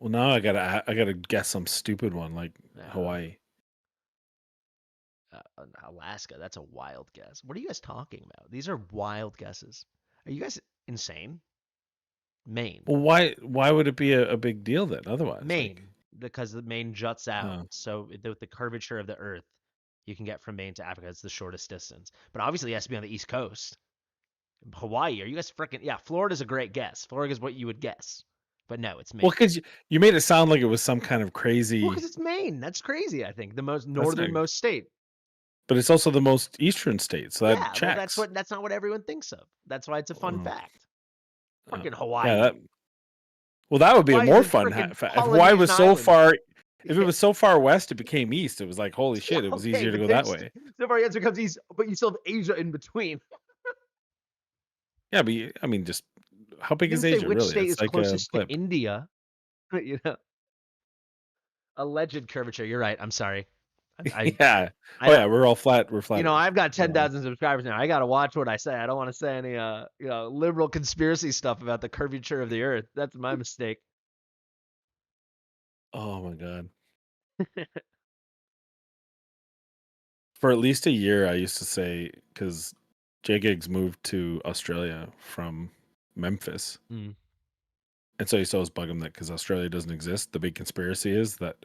Speaker 4: Well, now I gotta guess some stupid one like Hawaii.
Speaker 1: Alaska. That's a wild guess. What are you guys talking about? These are wild guesses. Are you guys insane? Maine.
Speaker 4: Well, why would it be a big deal then? Otherwise,
Speaker 1: Maine, because the Maine juts out. So with the curvature of the Earth, you can get from Maine to Africa. It's the shortest distance. But obviously, it has to be on the East Coast. Hawaii. Are you guys freaking? Yeah, Florida's a great guess. Florida is what you would guess. But no, it's Maine.
Speaker 4: Well, because you made it sound like it was some kind of crazy.
Speaker 1: Well, because it's Maine. That's crazy. I think the most northernmost state.
Speaker 4: But it's also the most eastern state, so that checks.
Speaker 1: Well, that's not what everyone thinks of. That's why it's a fun fact. Fucking Hawaii.
Speaker 4: Yeah, Well, that would be a
Speaker 5: Hawaii
Speaker 4: more
Speaker 5: is a
Speaker 4: fun.
Speaker 5: frickin'
Speaker 4: If Hawaii was
Speaker 5: Polynesian
Speaker 4: so
Speaker 5: island.
Speaker 4: far, if it was so far west, it became east. It was like holy shit.
Speaker 5: Yeah,
Speaker 4: It was
Speaker 5: okay,
Speaker 4: easier to
Speaker 5: but
Speaker 4: go
Speaker 5: then
Speaker 4: that way.
Speaker 5: So far, answer comes east, but you still have Asia in between.
Speaker 4: Yeah, but I mean, just how big
Speaker 5: You
Speaker 4: is
Speaker 5: didn't say
Speaker 4: Asia
Speaker 5: which
Speaker 4: really?
Speaker 5: state
Speaker 4: It's
Speaker 5: is
Speaker 4: like a
Speaker 5: closest to
Speaker 4: flip.
Speaker 5: India. You know, alleged curvature. You're right. I'm sorry. I,
Speaker 4: Yeah.
Speaker 5: I
Speaker 4: Oh
Speaker 5: don't.
Speaker 4: yeah, we're all flat. We're flat. Earth.
Speaker 5: I've got
Speaker 4: We're all-
Speaker 5: 10,000 subscribers now. I gotta watch what I say. I don't want to say any, liberal conspiracy stuff about the curvature of the Earth. That's my mistake.
Speaker 4: Oh my god. For at least a year, I used to say because J Gigs moved to Australia from Memphis,
Speaker 5: Mm.
Speaker 4: and so I used to always bug him that because Australia doesn't exist. The big conspiracy is that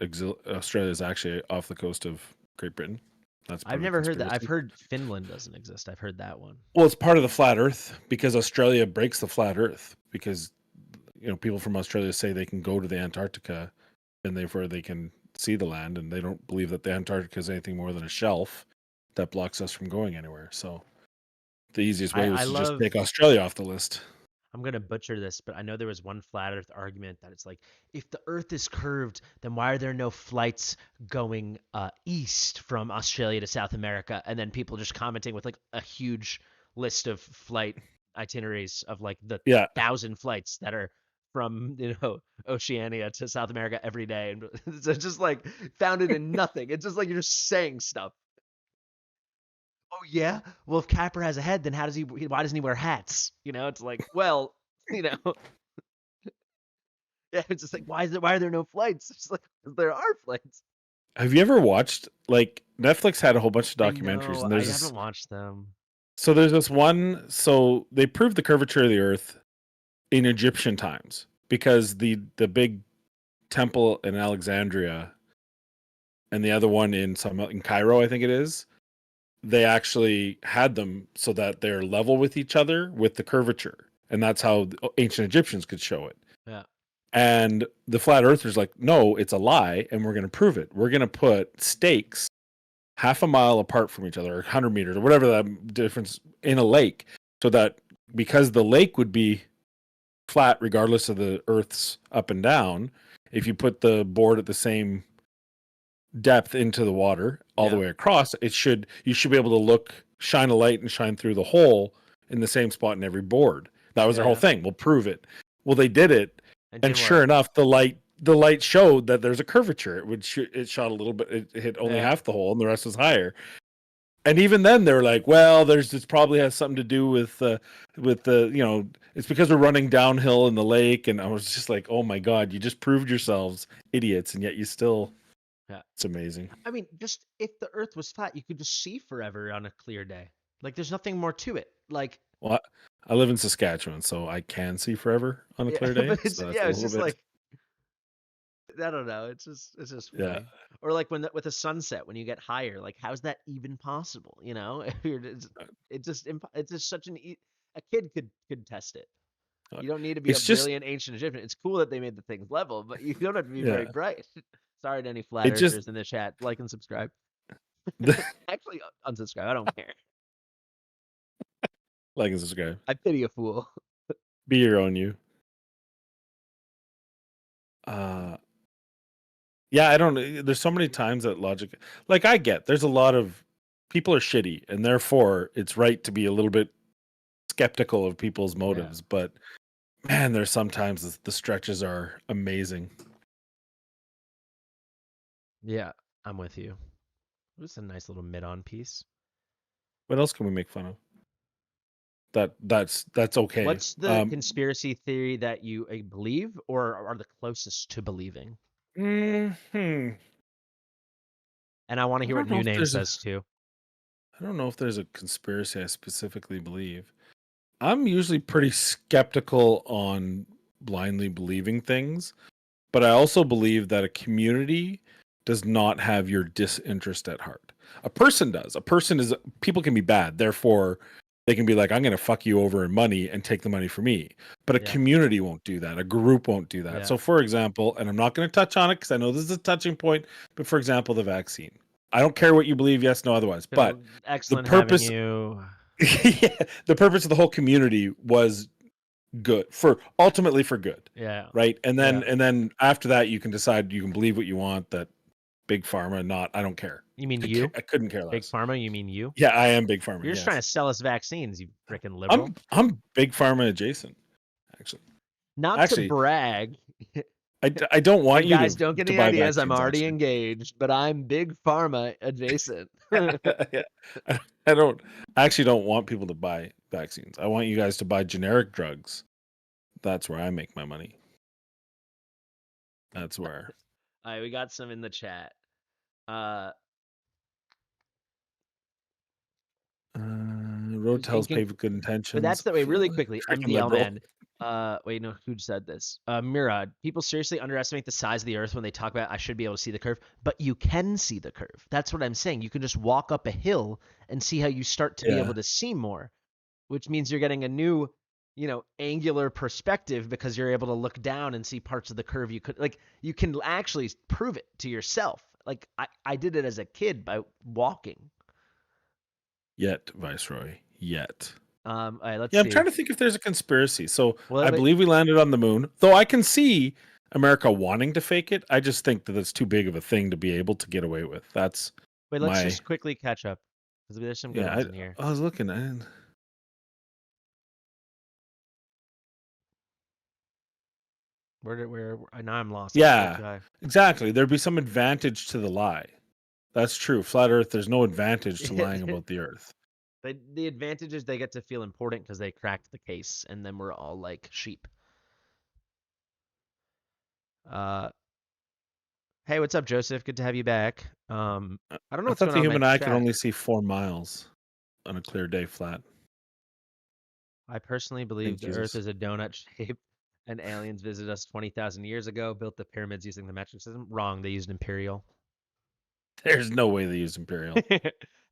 Speaker 4: Australia is actually off the coast of Great Britain. That's part
Speaker 5: I've
Speaker 4: of the
Speaker 5: never heard that. I've
Speaker 4: conspiracy.
Speaker 5: heard Finland doesn't exist. I've heard that one.
Speaker 4: Well, it's part of the flat Earth because Australia breaks the flat Earth because people from Australia say they can go to the Antarctica and therefore they can see the land, and they don't believe that the Antarctica is anything more than a shelf that blocks us from going anywhere. So the easiest way was to just take Australia off the list.
Speaker 5: I'm going to butcher this, but I know there was one flat Earth argument that it's like, if the Earth is curved, then why are there no flights going east from Australia to South America? And then people just commenting with like a huge list of flight itineraries of like the 1,000 flights that are from Oceania to South America every day, and it's just like founded in nothing. It's just like you're just saying stuff. Oh yeah, well if Capper has a head, then why doesn't he wear hats? It's like, well, yeah, it's just like, why are there no flights? It's just like, there are flights.
Speaker 4: Have you ever watched, like, Netflix had a whole bunch of documentaries, and
Speaker 5: I
Speaker 4: there's
Speaker 5: haven't watched them.
Speaker 4: So there's this one. So they proved the curvature of the Earth in Egyptian times because the big temple in Alexandria and the other one in Cairo, I think it is, they actually had them so that they're level with each other with the curvature, and that's how the ancient Egyptians could show it.
Speaker 5: Yeah.
Speaker 4: And the flat earthers like, no, it's a lie, and we're going to prove it. We're going to put stakes half a mile apart from each other, or 100 meters, or whatever that difference, in a lake, so that because the lake would be flat regardless of the Earth's up and down, if you put the board at the same depth into the water all the way across, you should be able to shine a light and shine through the hole in the same spot in every board. That was their whole thing. We'll prove it. Well, they did it, and sure enough, the light showed that there's a curvature. It shot a little bit. It hit only half the hole, and the rest was higher. And even then, they're like, "Well, this probably has something to do with the it's because we're running downhill in the lake." And I was just like, "Oh my god, you just proved yourselves idiots, and yet you still."
Speaker 5: Yeah.
Speaker 4: It's amazing.
Speaker 5: I mean, just if the Earth was flat, you could just see forever on a clear day. Like, there's nothing more to it. Like,
Speaker 4: well, I live in Saskatchewan, so I can see forever on a clear day.
Speaker 5: But it's,
Speaker 4: so
Speaker 5: it's just like, I don't know. It's just funny.
Speaker 4: Yeah.
Speaker 5: Or like with a sunset, when you get higher, like how's that even possible? It's just such a kid could test it. You don't need to be a brilliant ancient Egyptian. It's cool that they made the things level, but you don't have to be very bright. Sorry to any flat earthers in the chat. Like and subscribe. Actually, unsubscribe. I don't care.
Speaker 4: Like and subscribe.
Speaker 5: I pity a fool.
Speaker 4: Be your own you. Yeah, I don't. There's so many times that logic, like I get, there's a lot of people are shitty, and therefore it's right to be a little bit skeptical of people's motives. Yeah. But man, there's sometimes the stretches are amazing.
Speaker 5: Yeah, I'm with you. It's a nice little mid-on piece.
Speaker 4: What else can we make fun of? That's okay.
Speaker 5: What's the conspiracy theory that you believe or are the closest to believing?
Speaker 4: And
Speaker 5: I want to hear what New Name says too.
Speaker 4: I don't know if there's a conspiracy I specifically believe. I'm usually pretty skeptical on blindly believing things, but I also believe that a community does not have your disinterest at heart. A person does. People can be bad, therefore they can be like, I'm going to fuck you over in money and take the money from me. But a community won't do that. A group won't do that. Yeah. So, for example, and I'm not going to touch on it because I know this is a touching point, but for example, the vaccine. I don't care what you believe, yes, no, otherwise. But
Speaker 5: excellent
Speaker 4: the purpose,
Speaker 5: having you.
Speaker 4: The purpose of the whole community was good for ultimately for good,
Speaker 5: Yeah.
Speaker 4: right? And then after that, you can decide you can believe what you want. That big pharma, not I don't care.
Speaker 5: You mean you?
Speaker 4: I couldn't care
Speaker 5: Big
Speaker 4: less.
Speaker 5: pharma? You mean you?
Speaker 4: Yeah, I am big pharma.
Speaker 5: You're just
Speaker 4: yes.
Speaker 5: trying to sell us vaccines, you freaking liberal.
Speaker 4: I'm big pharma adjacent, actually.
Speaker 5: Not to brag.
Speaker 4: I don't want
Speaker 5: And
Speaker 4: you
Speaker 5: guys,
Speaker 4: to
Speaker 5: don't get any
Speaker 4: buy
Speaker 5: ideas. I'm
Speaker 4: vaccines,
Speaker 5: already
Speaker 4: actually.
Speaker 5: engaged, but I'm big pharma adjacent.
Speaker 4: Yeah. I actually don't want people to buy vaccines. I want you guys to buy generic drugs. That's where I make my money. That's where.
Speaker 5: All right, we got some in the chat.
Speaker 4: Road tells paved with good intentions.
Speaker 5: But that's the way. Really quickly,
Speaker 4: Freaking
Speaker 5: MDL
Speaker 4: liberal.
Speaker 5: man. Wait, no, who said this? Murad. People seriously underestimate the size of the Earth when they talk about I should be able to see the curve, but you can see the curve. That's what I'm saying. You can just walk up a hill and see how you start to be able to see more, which means you're getting a new, angular perspective because you're able to look down and see parts of the curve you can actually prove it to yourself. Like I did it as a kid by walking.
Speaker 4: Yet, Viceroy. Yet.
Speaker 5: All right, let's
Speaker 4: Yeah,
Speaker 5: see.
Speaker 4: I'm trying to think if there's a conspiracy. So
Speaker 5: Well,
Speaker 4: I believe we landed on the moon, though I can see America wanting to fake it. I just think that it's too big of a thing to be able to get away with. That's
Speaker 5: let's just quickly catch up because there's some good ones in here.
Speaker 4: I was looking at it.
Speaker 5: Where now I'm lost.
Speaker 4: Yeah, exactly. There'd be some advantage to the lie. That's true. Flat Earth, there's no advantage to lying about the Earth.
Speaker 5: The advantage is they get to feel important because they cracked the case, and then we're all like sheep. Hey, what's up, Joseph? Good to have you back. I don't know what's
Speaker 4: thought
Speaker 5: going
Speaker 4: the
Speaker 5: on
Speaker 4: human
Speaker 5: in my
Speaker 4: eye
Speaker 5: chat.
Speaker 4: could only see 4 miles on a clear day flat.
Speaker 5: I personally believe
Speaker 4: Thank
Speaker 5: the
Speaker 4: Jesus.
Speaker 5: Earth is a donut shape, and aliens visited us 20,000 years ago, built the pyramids using the metric system. Wrong. They used imperial.
Speaker 4: There's no way they used imperial.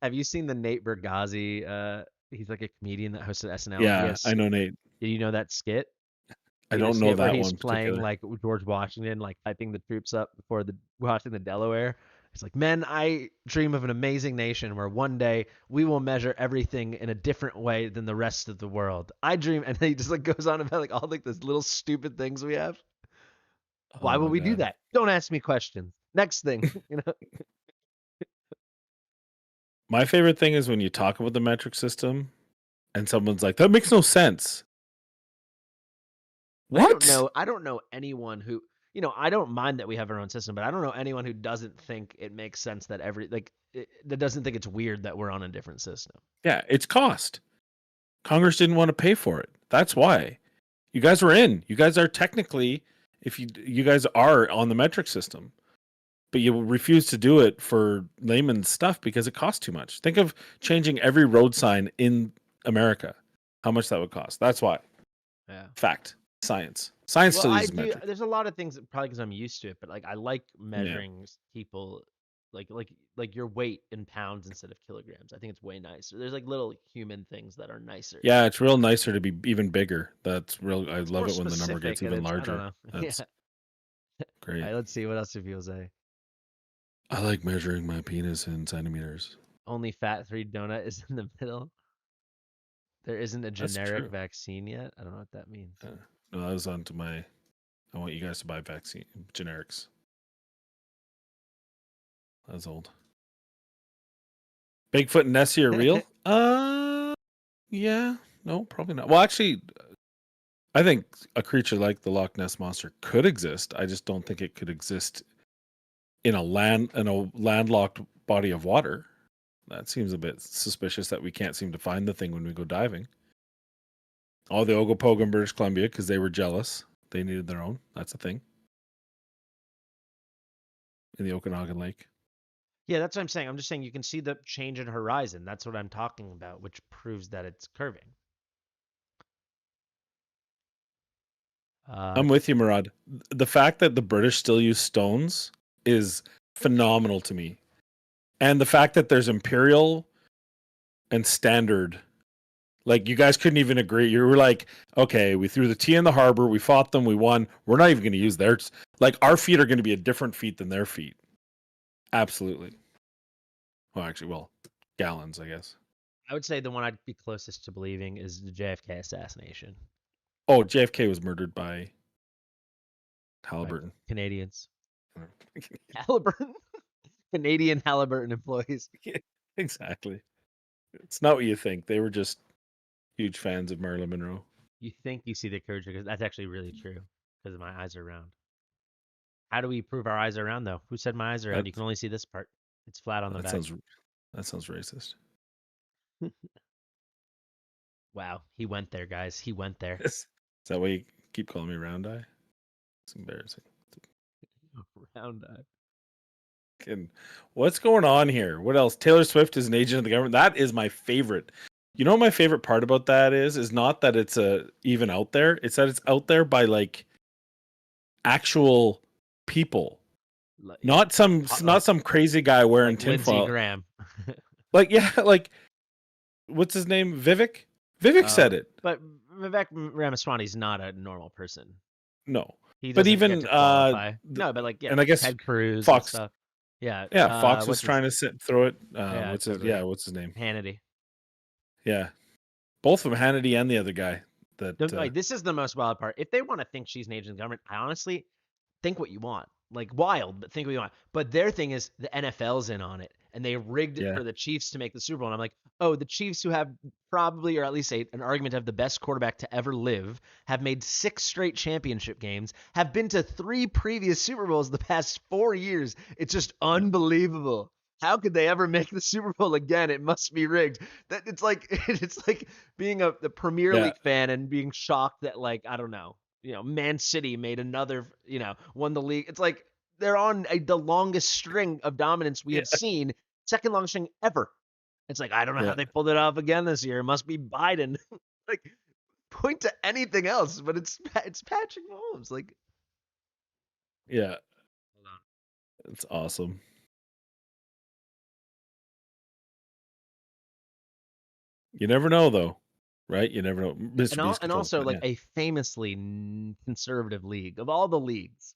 Speaker 5: Have you seen the Nate Bargatze? He's like a comedian that hosted SNL.
Speaker 4: Yeah, I know Nate.
Speaker 5: Did you know that skit?
Speaker 4: I don't know that
Speaker 5: where he's
Speaker 4: one
Speaker 5: playing
Speaker 4: particular.
Speaker 5: like George Washington, like hyping the troops up before watching the Delaware. It's like, men, I dream of an amazing nation where one day we will measure everything in a different way than the rest of the world. I dream, and then he just like goes on about like all like those little stupid things we have. Why would we do that? Don't ask me questions. Next thing,
Speaker 4: My favorite thing is when you talk about the metric system and someone's like, that makes no sense. What?
Speaker 5: I don't know anyone who, I don't mind that we have our own system, but I don't know anyone who doesn't think it makes sense that that doesn't think it's weird that we're on a different system.
Speaker 4: Yeah, it's cost. Congress didn't want to pay for it. That's why. You guys were in. You guys are technically, if you guys are on the metric system, but you refuse to do it for layman's stuff because it costs too much. Think of changing every road sign in America. How much that would cost. That's why.
Speaker 5: Yeah.
Speaker 4: Fact. Science. Science still uses
Speaker 5: metric.
Speaker 4: metric.
Speaker 5: There's a lot of things probably because I'm used to it, but like I like measuring people like your weight in pounds instead of kilograms. I think it's way nicer. There's like little human things that are nicer.
Speaker 4: Yeah, it's real nicer to be even bigger. That's real. I love it when the number gets
Speaker 5: specific,
Speaker 4: even
Speaker 5: I
Speaker 4: larger.
Speaker 5: don't know.
Speaker 4: That's great.
Speaker 5: All right, let's see what else do people say.
Speaker 4: I like measuring my penis in centimeters.
Speaker 5: Only fat 3 donut is in the middle. There isn't a generic vaccine yet. I don't know what that means.
Speaker 4: No, that was onto my. I want you guys to buy vaccine generics. That's old. Bigfoot and Nessie are real? Yeah. No, probably not. Well, actually, I think a creature like the Loch Ness monster could exist. I just don't think it could exist in a landlocked body of water. That seems a bit suspicious that we can't seem to find the thing when we go diving. All the Ogopogo in British Columbia because they were jealous. They needed their own. That's a thing. In the Okanagan Lake.
Speaker 5: Yeah, that's what I'm saying. I'm just saying you can see the change in horizon. That's what I'm talking about, which proves that it's curving.
Speaker 4: I'm with you, Murad. The fact that the British still use stones is phenomenal to me. And the fact that there's imperial and standard, like you guys couldn't even agree. You were like, okay, we threw the tea in the harbor, we fought them, we won. We're not even going to use theirs. Like our feet are going to be a different feet than their feet. Absolutely. Well, actually, gallons, I guess.
Speaker 5: I would say the one I'd be closest to believing is the JFK assassination.
Speaker 4: Oh, JFK was murdered by Halliburton.
Speaker 5: Canadians. Halliburton. Canadian Halliburton employees.
Speaker 4: Exactly. It's not what you think. They were just huge fans of Marilyn Monroe.
Speaker 5: You think you see the curvature because that's actually really true because my eyes are round. How do we prove our eyes are round though? Who said my eyes are round? You can only see this part. It's flat on the
Speaker 4: That
Speaker 5: back.
Speaker 4: sounds racist.
Speaker 5: Wow, he went there, guys. He went there.
Speaker 4: Is that why you keep calling me round eye? It's embarrassing.
Speaker 5: Round eye.
Speaker 4: What's going on here? What else? Taylor Swift is an agent of the government. That is my favorite. You know what my favorite part about that is not that it's even out there. It's that it's out there by like actual people. Not some crazy guy wearing
Speaker 5: like Lindsey
Speaker 4: tinfoil.
Speaker 5: Graham.
Speaker 4: Like like what's his name? Vivek? Vivek said it.
Speaker 5: But Vivek Ramaswamy's not a normal person.
Speaker 4: No.
Speaker 5: He
Speaker 4: But
Speaker 5: doesn't
Speaker 4: even
Speaker 5: get to qualify. No, but like
Speaker 4: and I guess
Speaker 5: Ted Cruz
Speaker 4: Fox
Speaker 5: and stuff. Yeah.
Speaker 4: Yeah, Fox was trying to throw it. What's his name?
Speaker 5: Hannity.
Speaker 4: Yeah. Both of them, Hannity and the other guy.
Speaker 5: This is the most wild part. If they want to think she's an agent of the government, I honestly think what you want. Like wild, but think what you want. But their thing is the NFL's in on it, and they rigged it for the Chiefs to make the Super Bowl. And I'm like, oh, the Chiefs, who have probably, or at least an argument to have the best quarterback to ever live, have made 6 straight championship games, have been to 3 previous Super Bowls the past 4 years. It's just unbelievable. How could they ever make the Super Bowl again? It must be rigged. That it's like being a Premier League fan and being shocked that, like, I don't know, Man City made another, won the league. It's like they're on the longest string of dominance we have seen, second longest string ever. It's like, I don't know how they pulled it off again this year. It must be Biden. Like, point to anything else, but it's Patrick Mahomes. Like,
Speaker 4: yeah, hold on, it's awesome. You never know, though, right? You never know.
Speaker 5: And also, like a famously conservative league of all the leagues.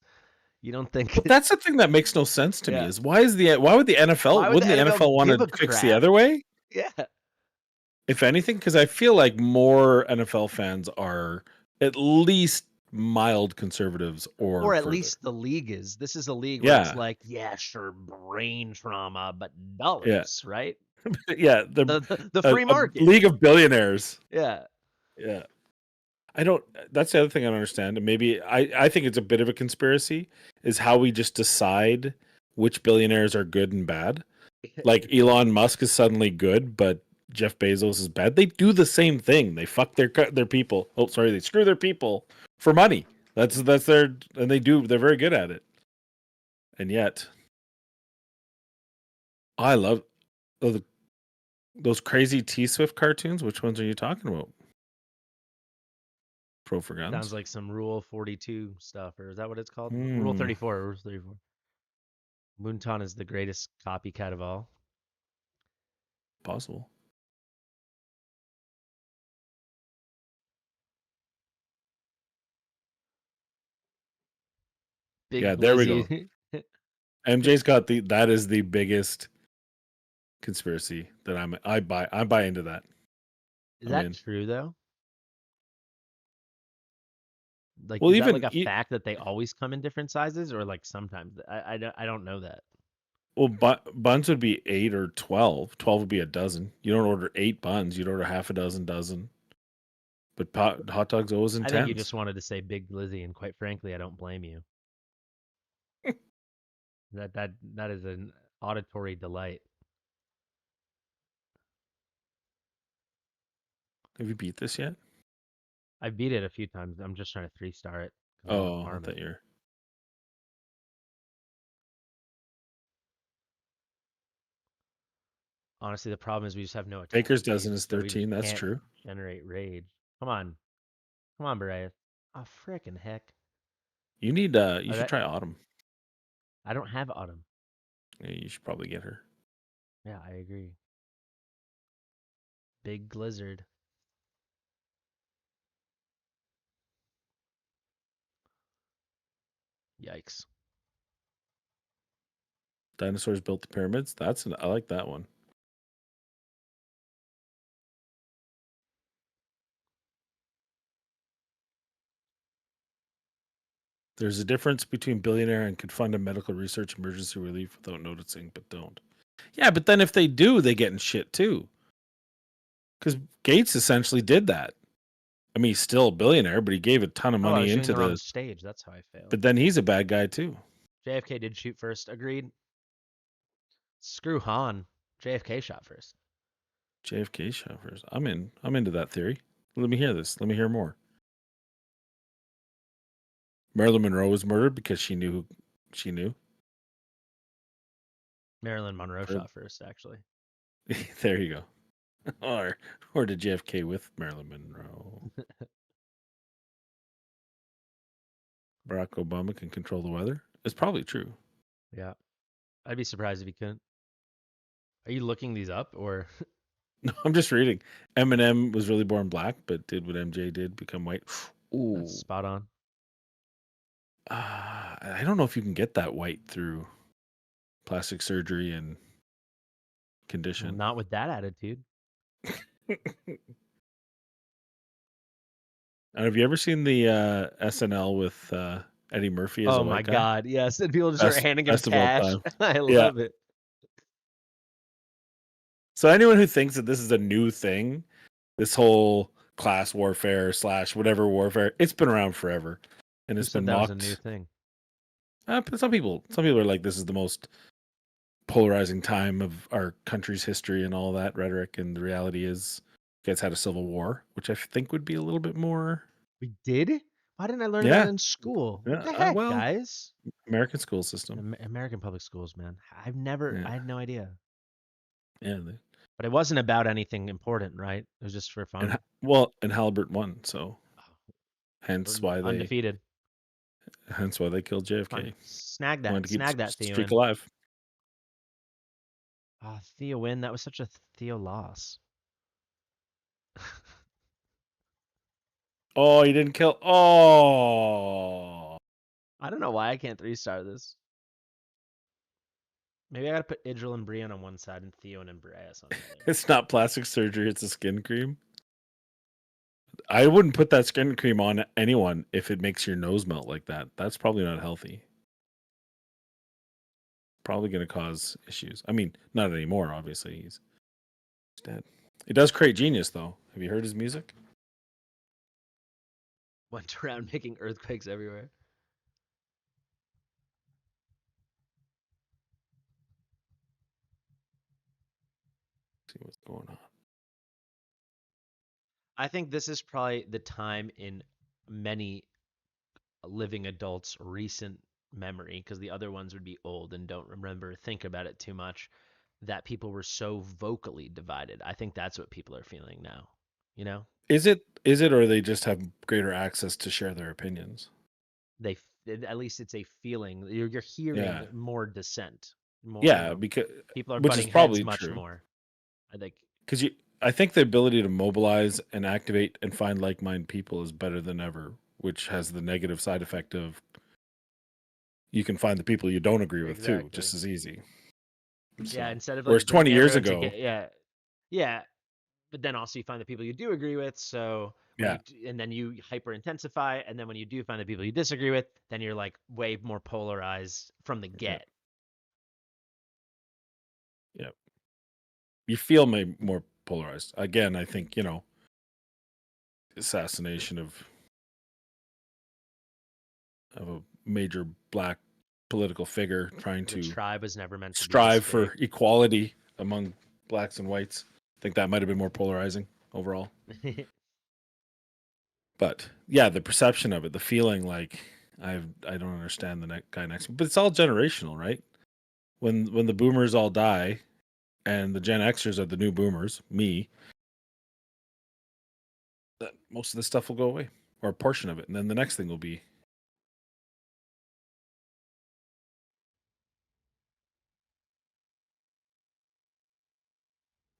Speaker 5: You don't think?
Speaker 4: But that's the thing that makes no sense to me is why would the NFL? Wouldn't the NFL want to fix the other way?
Speaker 5: Yeah.
Speaker 4: If anything, because I feel like more NFL fans are at least mild conservatives, or
Speaker 5: at
Speaker 4: further.
Speaker 5: least the league is. This is a league where it's like, sure, brain trauma, but dollars, right?
Speaker 4: Yeah,
Speaker 5: the free market,
Speaker 4: league of billionaires.
Speaker 5: Yeah.
Speaker 4: That's the other thing I don't understand, and maybe I think it's a bit of a conspiracy, is how we just decide which billionaires are good and bad. Like Elon Musk is suddenly good, but Jeff Bezos is bad. They do the same thing. They fuck their people. Oh, sorry, they screw their people for money. That's their, and they're very good at it. And yet, I love those crazy T-Swift cartoons. Which ones are you talking about? Pro for Guns?
Speaker 5: Sounds like some Rule 42 stuff, or is that what it's called? Rule 34. Rule 34. Moonton is the greatest copycat of all.
Speaker 4: Possible. There we go. MJ's got that is the biggest conspiracy that I buy into that.
Speaker 5: Is that true though? Like,
Speaker 4: well,
Speaker 5: is
Speaker 4: even
Speaker 5: that like a fact that they always come in different sizes, or like sometimes? I don't know that.
Speaker 4: Well, buns would be 8 or 12. 12 would be a dozen. You don't order 8 buns. You'd order half a dozen. But hot dogs always intense.
Speaker 5: I think you just wanted to say Big Glizzy, and quite frankly, I don't blame you. That is an auditory delight.
Speaker 4: Have you beat this yet?
Speaker 5: I beat it a few times. I'm just trying to 3-star it.
Speaker 4: Oh, I thought you're.
Speaker 5: Honestly, the problem is we just have no attack.
Speaker 4: Baker's dozen is 13. That's true.
Speaker 5: Generate rage. Come on, Boreas. Oh, frickin' heck.
Speaker 4: You need you should try Autumn.
Speaker 5: I don't have Autumn.
Speaker 4: Yeah, you should probably get her.
Speaker 5: Yeah, I agree. Big Blizzard. Yikes.
Speaker 4: Dinosaurs built the pyramids. I like that one. There's a difference between billionaire and could fund a medical research emergency relief without noticing, but don't. Yeah, but then if they do, they get in shit too. Because Gates essentially did that. I mean, he's still a billionaire, but he gave a ton of
Speaker 5: Oh, I
Speaker 4: money
Speaker 5: was doing
Speaker 4: into
Speaker 5: the wrong stage. That's how I failed.
Speaker 4: But then he's a bad guy too.
Speaker 5: JFK did shoot first. Agreed. Screw Han. JFK shot first.
Speaker 4: JFK shot first. I'm into that theory. Let me hear this. Let me hear more. Marilyn Monroe was murdered because she knew who she knew.
Speaker 5: Marilyn Monroe shot first, actually.
Speaker 4: There you go. Or did JFK with Marilyn Monroe? Barack Obama can control the weather. It's probably true.
Speaker 5: Yeah. I'd be surprised if he couldn't. Are you looking these up or?
Speaker 4: No, I'm just reading. Eminem was really born black, but did what MJ did, become white. Ooh.
Speaker 5: That's spot on.
Speaker 4: I don't know if you can get that white through plastic surgery and condition.
Speaker 5: Well, not with that attitude.
Speaker 4: And have you ever seen the SNL with Eddie Murphy as a
Speaker 5: Oh
Speaker 4: white
Speaker 5: my
Speaker 4: guy?
Speaker 5: God. Yes. And people just start handing him
Speaker 4: best of all
Speaker 5: cash.
Speaker 4: time.
Speaker 5: I
Speaker 4: Yeah.
Speaker 5: love it.
Speaker 4: So anyone who thinks that this is a new thing, this whole class warfare / whatever warfare, it's been around forever, and
Speaker 5: Who
Speaker 4: it's
Speaker 5: said
Speaker 4: been
Speaker 5: that
Speaker 4: mocked.
Speaker 5: was a new thing?
Speaker 4: But some people are like, this is the most polarizing time of our country's history and all that rhetoric. And the reality is, you guys had a civil war, which I think would be a little bit more.
Speaker 5: We did? Why didn't I learn
Speaker 4: Yeah.
Speaker 5: that in school? What
Speaker 4: Yeah,
Speaker 5: the heck,
Speaker 4: well,
Speaker 5: guys?
Speaker 4: American school system.
Speaker 5: American public schools, man. I
Speaker 4: Yeah.
Speaker 5: had no idea.
Speaker 4: Yeah.
Speaker 5: But it wasn't about anything important, right? It was just for fun.
Speaker 4: And Halbert won, so hence why they
Speaker 5: Undefeated.
Speaker 4: killed JFK.
Speaker 5: Fun. Snag
Speaker 4: Wanted
Speaker 5: that.
Speaker 4: to keep
Speaker 5: Snag
Speaker 4: the
Speaker 5: that, Theo.
Speaker 4: streak alive.
Speaker 5: Theo win. That was such a Theo loss.
Speaker 4: Oh, you didn't kill. Oh,
Speaker 5: I don't know why I can't 3-star this. Maybe I gotta put Idril and Brienne on one side and Theo and Boreas on the other.
Speaker 4: it's not plastic surgery. It's a skin cream. I wouldn't put that skin cream on anyone if it makes your nose melt like that. That's probably not healthy. Probably going to cause issues. I mean, not anymore, obviously. He's dead. It does create genius, though. Have you heard his music?
Speaker 5: Went around making earthquakes everywhere.
Speaker 4: See what's going on.
Speaker 5: I think this is probably the time in many living adults' recent memory, because the other ones would be old and don't remember, think about it too much, that people were so vocally divided. I think that's what people are feeling now. You know?
Speaker 4: Is it, or they just have greater access to share their opinions?
Speaker 5: At least it's a feeling. You're hearing more dissent. More,
Speaker 4: yeah, because
Speaker 5: people are
Speaker 4: which
Speaker 5: butting
Speaker 4: is probably
Speaker 5: heads much
Speaker 4: true.
Speaker 5: more. I think
Speaker 4: because I think the ability to mobilize and activate and find like-minded people is better than ever, which has the negative side effect of you can find the people you don't agree with too, just as easy. So,
Speaker 5: yeah, instead of
Speaker 4: whereas 20 years ago,
Speaker 5: yeah. But then also you find the people you do agree with, so and then you hyper intensify, and then when you do find the people you disagree with, then you're like way more polarized from the get.
Speaker 4: Yeah. You feel more polarized. Again, I think, assassination of a major black political figure trying
Speaker 5: The
Speaker 4: to
Speaker 5: tribe was never meant to
Speaker 4: strive
Speaker 5: be
Speaker 4: for equality among blacks and whites. I think that might have been more polarizing overall. But yeah, the perception of it, the feeling like I don't understand the guy next to me. But it's all generational, right? When the boomers all die and the Gen Xers are the new boomers, me, that most of the stuff will go away, or a portion of it, and then the next thing will be.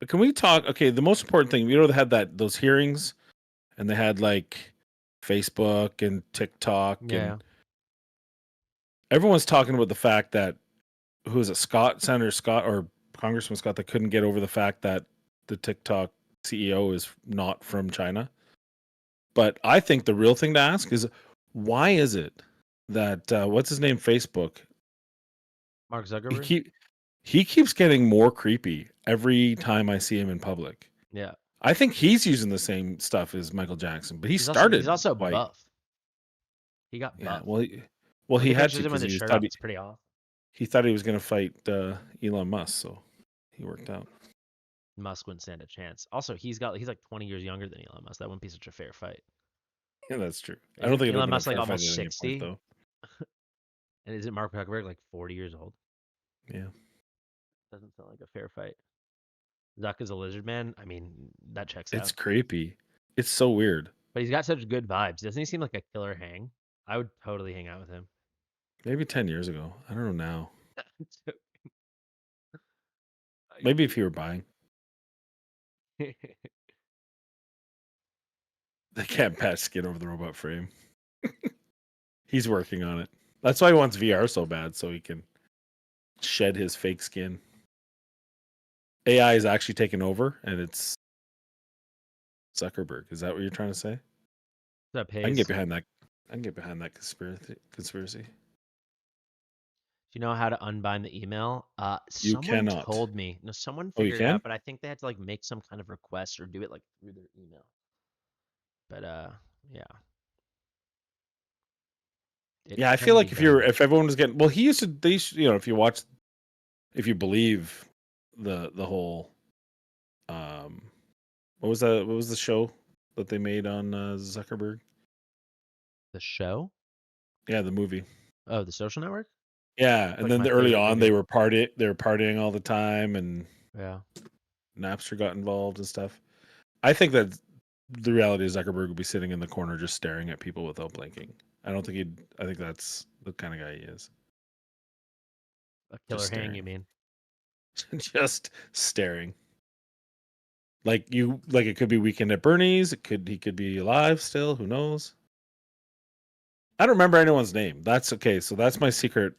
Speaker 4: But can we talk? Okay, the most important thing, they had those hearings, and they had like Facebook and TikTok, and everyone's talking about the fact that who is it, Senator Scott or Congressman Scott, that couldn't get over the fact that the TikTok CEO is not from China. But I think the real thing to ask is, why is it that what's his name? Facebook.
Speaker 5: Mark
Speaker 4: He
Speaker 5: Zuckerberg.
Speaker 4: he keeps getting more creepy every time I see him in public.
Speaker 5: Yeah.
Speaker 4: I think he's using the same stuff as Michael Jackson, but
Speaker 5: He's
Speaker 4: started
Speaker 5: also
Speaker 4: white.
Speaker 5: buff. He got
Speaker 4: Yeah,
Speaker 5: buff.
Speaker 4: well,
Speaker 5: Look
Speaker 4: he
Speaker 5: at
Speaker 4: had
Speaker 5: pictures
Speaker 4: to
Speaker 5: of him with
Speaker 4: because
Speaker 5: his shirt off. It's pretty awesome.
Speaker 4: he thought he was going to fight Elon Musk, so he worked out.
Speaker 5: Musk wouldn't stand a chance. Also, he's like 20 years younger than Elon Musk. That wouldn't be such a fair fight.
Speaker 4: Yeah, that's true. I don't think it would
Speaker 5: Elon
Speaker 4: have been a
Speaker 5: Musk like
Speaker 4: fair fight
Speaker 5: almost
Speaker 4: at any point,
Speaker 5: 60,
Speaker 4: though.
Speaker 5: and isn't Mark Zuckerberg like 40 years old?
Speaker 4: Yeah.
Speaker 5: Doesn't sound like a fair fight. Zuck is a lizard man. I mean, that checks
Speaker 4: It's
Speaker 5: out.
Speaker 4: creepy. It's so weird.
Speaker 5: But he's got such good vibes. Doesn't he seem like a killer hang? I would totally hang out with him.
Speaker 4: Maybe 10 years ago. I don't know now. Maybe if you were buying. They can't patch skin over the robot frame. He's working on it. That's why he wants VR so bad, so he can shed his fake skin. AI is actually taking over, and it's Zuckerberg. Is that what you're trying to say?
Speaker 5: That
Speaker 4: I can
Speaker 5: pays.
Speaker 4: get behind that. I can get behind that conspiracy.
Speaker 5: Do you know how to unbind the email?
Speaker 4: You
Speaker 5: Someone
Speaker 4: cannot.
Speaker 5: told me. No, someone
Speaker 4: Oh, you
Speaker 5: figured it
Speaker 4: can?
Speaker 5: out, but I think they had to like make some kind of request or do it like through their email. But yeah.
Speaker 4: Yeah, I feel like if everyone was getting he used to if you watch, if you believe the whole what was the show that they made on Zuckerberg?
Speaker 5: The show?
Speaker 4: Yeah, the movie.
Speaker 5: Oh, The Social Network?
Speaker 4: Yeah, and
Speaker 5: Like
Speaker 4: then
Speaker 5: my
Speaker 4: early
Speaker 5: favorite
Speaker 4: on
Speaker 5: movie.
Speaker 4: they were partying all the time, and
Speaker 5: Yeah.
Speaker 4: Napster got involved and stuff. I think that the reality is Zuckerberg would be sitting in the corner just staring at people without blinking. I think that's the kind of guy he is.
Speaker 5: A killer
Speaker 4: Just
Speaker 5: hang,
Speaker 4: staring.
Speaker 5: you mean?
Speaker 4: Just staring. Like it could be Weekend at Bernie's. He could be alive still. Who knows? I don't remember anyone's name. That's okay. So that's my secret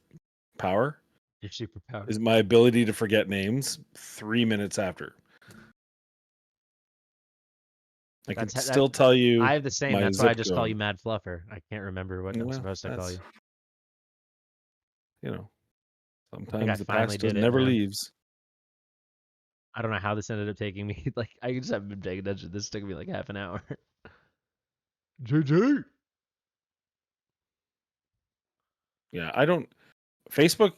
Speaker 4: power,
Speaker 5: Your superpower.
Speaker 4: is my ability to forget names 3 minutes after. I can still tell you.
Speaker 5: I have the same.
Speaker 4: my
Speaker 5: That's why I
Speaker 4: zip
Speaker 5: just call
Speaker 4: code.
Speaker 5: you Mad Fluffer. I can't remember what I'm
Speaker 4: Well,
Speaker 5: supposed to call you.
Speaker 4: You know,
Speaker 5: I
Speaker 4: sometimes the
Speaker 5: finally
Speaker 4: past
Speaker 5: did it,
Speaker 4: never
Speaker 5: man.
Speaker 4: leaves.
Speaker 5: I don't know how this ended up taking me. Like, I just haven't been paying attention. This took me like half an hour. JJ.
Speaker 4: Yeah, I don't. Facebook.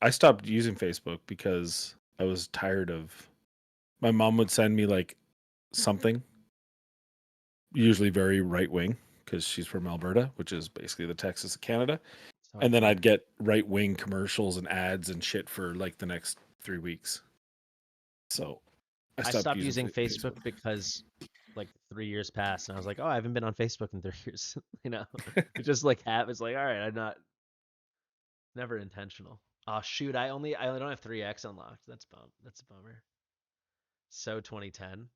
Speaker 4: I stopped using Facebook because I was tired of. My mom would send me like something, usually very right wing, because she's from Alberta, which is basically the Texas of Canada. And then I'd get right wing commercials and ads and shit for like the next 3 weeks. So
Speaker 5: I stopped using Facebook because like 3 years passed, and I was like, oh, I haven't been on Facebook in 3 years. It just like it's like, all right, I'm not. Never intentional. Oh shoot, I don't have 3x unlocked. That's a bummer. So 2010.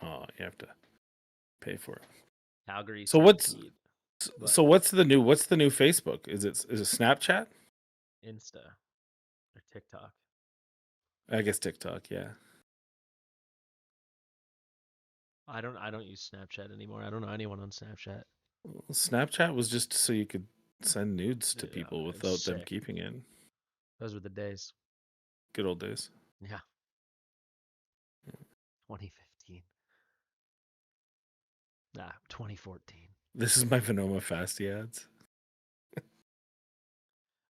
Speaker 4: Oh, you have to pay for it.
Speaker 5: Calgary.
Speaker 4: So what's the new Facebook? Is it Snapchat?
Speaker 5: Insta or TikTok?
Speaker 4: I guess TikTok, yeah.
Speaker 5: I don't use Snapchat anymore. I don't know anyone on Snapchat.
Speaker 4: Well, Snapchat was just so you could send nudes to people without them
Speaker 5: sick.
Speaker 4: keeping it.
Speaker 5: Those were the days.
Speaker 4: Good old days.
Speaker 5: Yeah. 2015. 2014.
Speaker 4: This is my Venoma Fasty ads.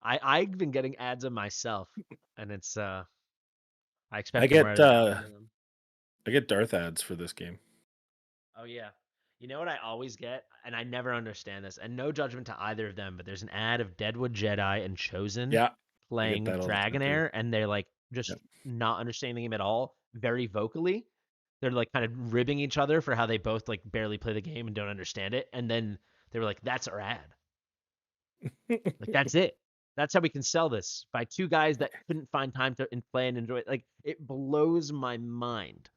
Speaker 5: I've been getting ads of myself, and it's I expect
Speaker 4: I
Speaker 5: more out of them.
Speaker 4: I get Darth ads for this game.
Speaker 5: Oh yeah. You know what I always get, and I never understand this, and no judgment to either of them, but there's an ad of Deadwood Jedi and Chosen playing Dragonair, and they're like just not understanding the game at all, very vocally. They're like kind of ribbing each other for how they both like barely play the game and don't understand it, and then they were like, "That's our ad." Like that's it. That's how we can sell this by two guys that couldn't find time to play and enjoy it. Like it blows my mind.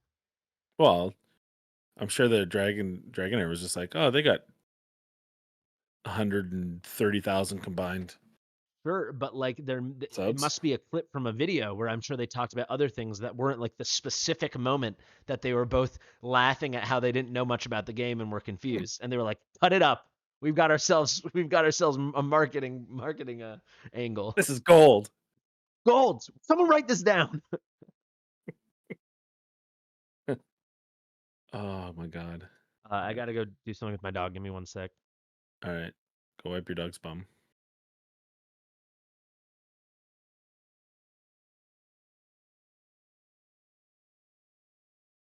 Speaker 4: Well, I'm sure the Dragonair was just like, oh, they got 130,000 combined.
Speaker 5: Sure, but like it
Speaker 4: Subs?
Speaker 5: must be a clip from a video where I'm sure they talked about other things that weren't like the specific moment that they were both laughing at how they didn't know much about the game and were confused. And they were like, cut it up. We've got ourselves a marketing angle.
Speaker 4: This is gold.
Speaker 5: Gold. Someone write this down.
Speaker 4: Oh my god.
Speaker 5: I gotta go do something with my dog. Give me 1 sec.
Speaker 4: All right. Go wipe your dog's bum.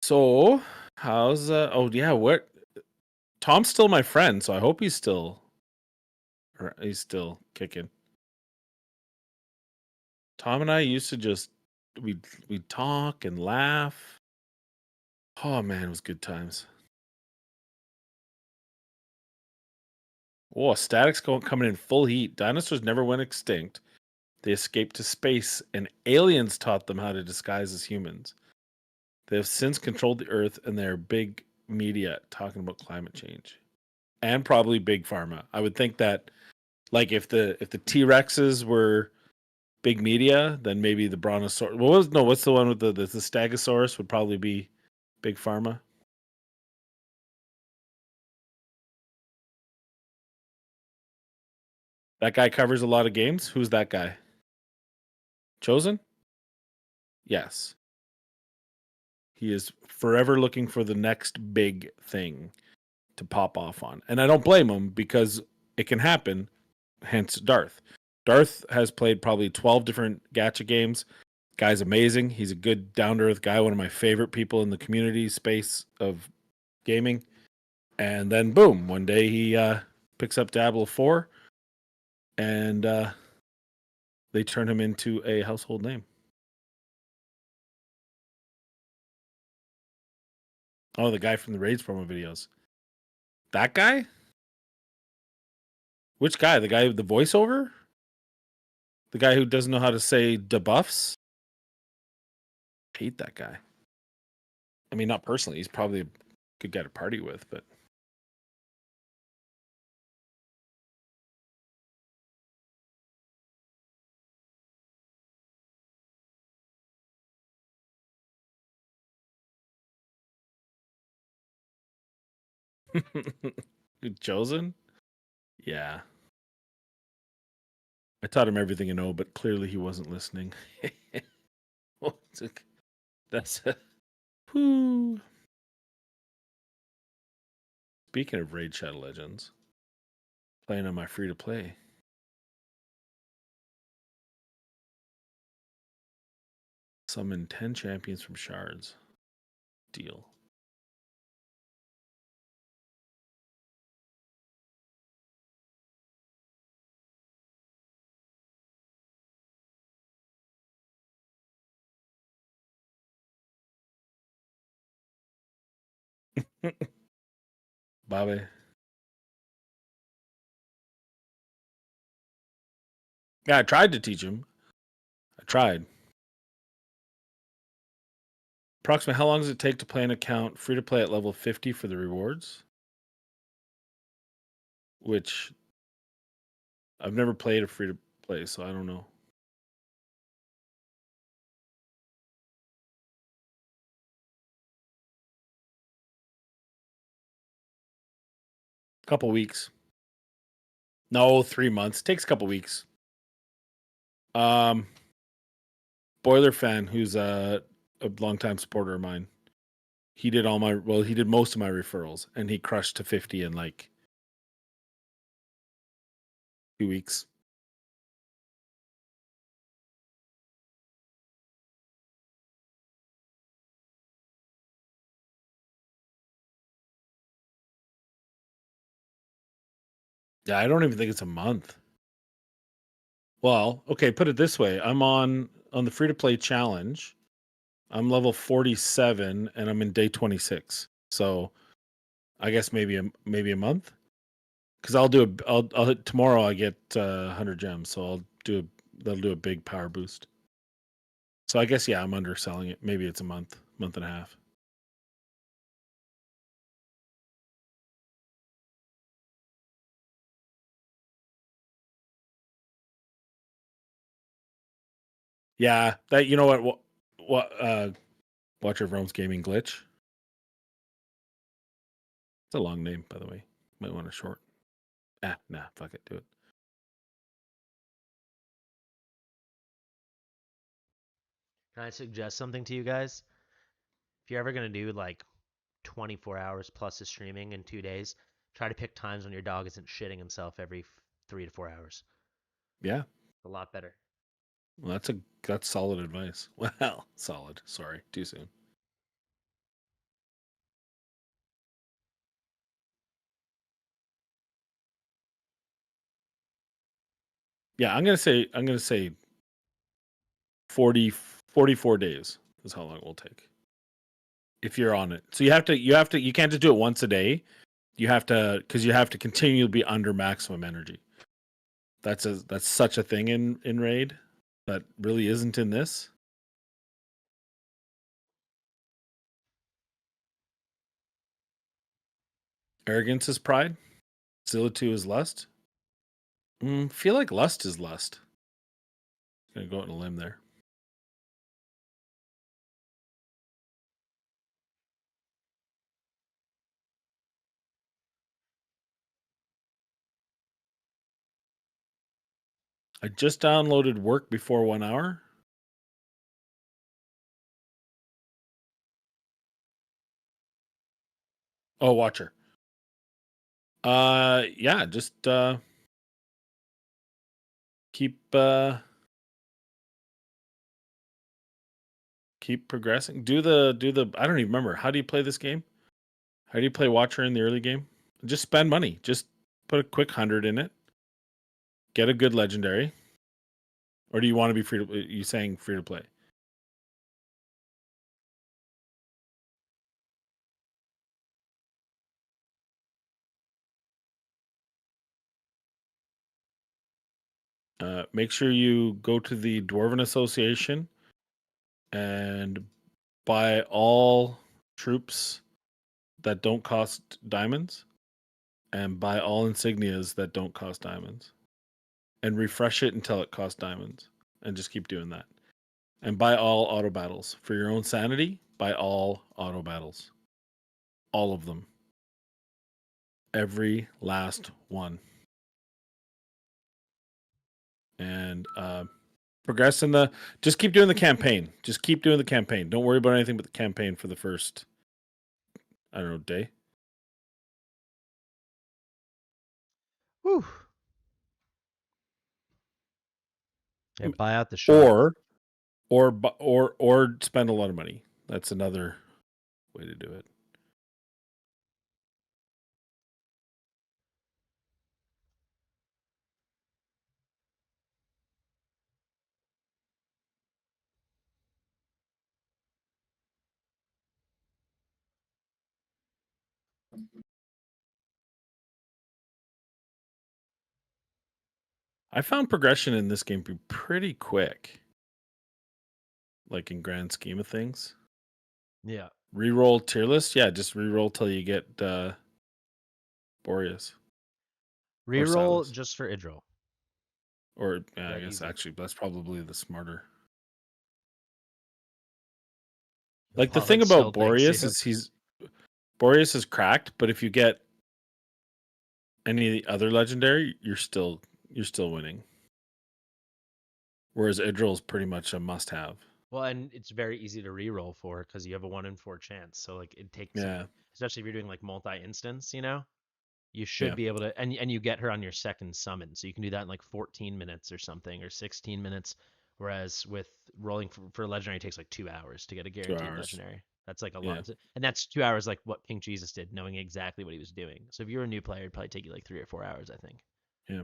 Speaker 4: So, how's oh yeah, what Tom's still my friend, so I hope he's still kicking. Tom and I used to just we'd talk and laugh. Oh man, it was good times. Oh, Static's coming in full heat. Dinosaurs never went extinct. They escaped to space, and aliens taught them how to disguise as humans. They have since controlled the Earth, and they're big media talking about climate change, and probably big pharma. I would think that, like, if the T-Rexes were big media, then maybe the Brontosaurus. What's the one with the Stegosaurus would probably be big pharma. That guy covers a lot of games. Who's that guy? Chosen? Yes. He is forever looking for the next big thing to pop off on. And I don't blame him because it can happen, hence Darth. Darth has played probably 12 different gacha games. Guy's amazing. He's a good down-to-earth guy, one of my favorite people in the community space of gaming. And then, boom, one day he picks up Diablo 4, and they turn him into a household name. Oh, the guy from the Raids promo videos. That guy? Which guy? The guy with the voiceover? The guy who doesn't know how to say debuffs? I hate that guy. I mean, not personally. He's probably a good guy to party with, but... Chosen? Yeah. I taught him everything I know, but clearly he wasn't listening. That's a... Whoo. Speaking of Raid Shadow Legends, playing on my free-to-play. Summon 10 champions from shards. Deal. Bobby. Yeah, I tried to teach him. I tried. Approximately how long does it take to play an account free to play at level 50 for the rewards? Which I've never played a free to play, so I don't know. Couple weeks. No, 3 months. Takes a couple weeks. Boiler fan, who's a longtime supporter of mine. He did most of my referrals, and he crushed to 50 in like 2 weeks. Yeah, I don't even think it's a month. Well, okay, put it this way. I'm on the free to play challenge. I'm level 47 and I'm in day 26. So I guess maybe a month. Cuz I'll hit tomorrow I get 100 gems, so that'll do a big power boost. So I guess I'm underselling it. Maybe it's a month and a half. Yeah, that you know what Watcher of Rome's Gaming Glitch. It's a long name, by the way. Might want a short. Nah, fuck it, do it.
Speaker 5: Can I suggest something to you guys? If you're ever gonna do like 24 hours plus of streaming in 2 days, try to pick times when your dog isn't shitting himself every 3 to 4 hours.
Speaker 4: Yeah,
Speaker 5: A lot better.
Speaker 4: well, that's solid advice. Well, solid. Sorry, too soon. Yeah, I'm gonna say 44 days is how long it will take if you're on it. So you can't just do it once a day. You have to, because you have to continually be under maximum energy. That's such a thing in raid that really isn't in this. Arrogance is pride. Zealitude is lust. Feel like lust is lust. Gonna go out on a limb there. I just downloaded work before 1 hour. Oh, Watcher. Yeah, just keep progressing. Do the I don't even remember. How do you play this game? How do you play Watcher in the early game? Just spend money. Just put a quick 100 in it. Get a good legendary. Or do you want to be free to? You saying free to play? Make sure you go to the Dwarven Association and buy all troops that don't cost diamonds, and buy all insignias that don't cost diamonds, and refresh it until it costs diamonds, and just keep doing that. And buy all auto battles for your own sanity. Buy all auto battles, all of them, every last one, and progress in the. Just keep doing the campaign. Just keep doing the campaign. Don't worry about anything but the campaign for the first, I don't know, day.
Speaker 5: Whew. Yeah, buy out the shop.
Speaker 4: Or spend a lot of money. That's another way to do it. I found progression in this game be pretty quick. Like in grand scheme of things.
Speaker 5: Yeah.
Speaker 4: Reroll tier list, yeah, just reroll till you get Boreas.
Speaker 5: Reroll
Speaker 4: Salas.
Speaker 5: just for Idril.
Speaker 4: Or I
Speaker 5: That
Speaker 4: guess
Speaker 5: easy.
Speaker 4: actually that's probably the smarter.
Speaker 5: The
Speaker 4: Like the
Speaker 5: wallet
Speaker 4: thing
Speaker 5: still
Speaker 4: about
Speaker 5: thanks
Speaker 4: Boreas
Speaker 5: you.
Speaker 4: is Boreas is cracked, but if you get any of the other legendary, you're still winning. Whereas Idril is pretty much a must have.
Speaker 5: Well, and it's very easy to reroll for because you have a 1 in 4 chance. So like it takes
Speaker 4: Yeah.
Speaker 5: especially if you're doing like multi-instance, you should
Speaker 4: Yeah.
Speaker 5: be able to, and you get her on your second summon, so you can do that in like 14 minutes or something, or 16 minutes. Whereas with rolling for legendary, it takes like 2 hours to get a
Speaker 4: 2
Speaker 5: guaranteed
Speaker 4: hours.
Speaker 5: legendary. That's like a
Speaker 4: Yeah.
Speaker 5: lot, and that's 2 hours like what Pink Jesus did, knowing exactly what he was doing. So if you're a new player, it'd probably take you like 3 or 4 hours, I think.
Speaker 4: Yeah.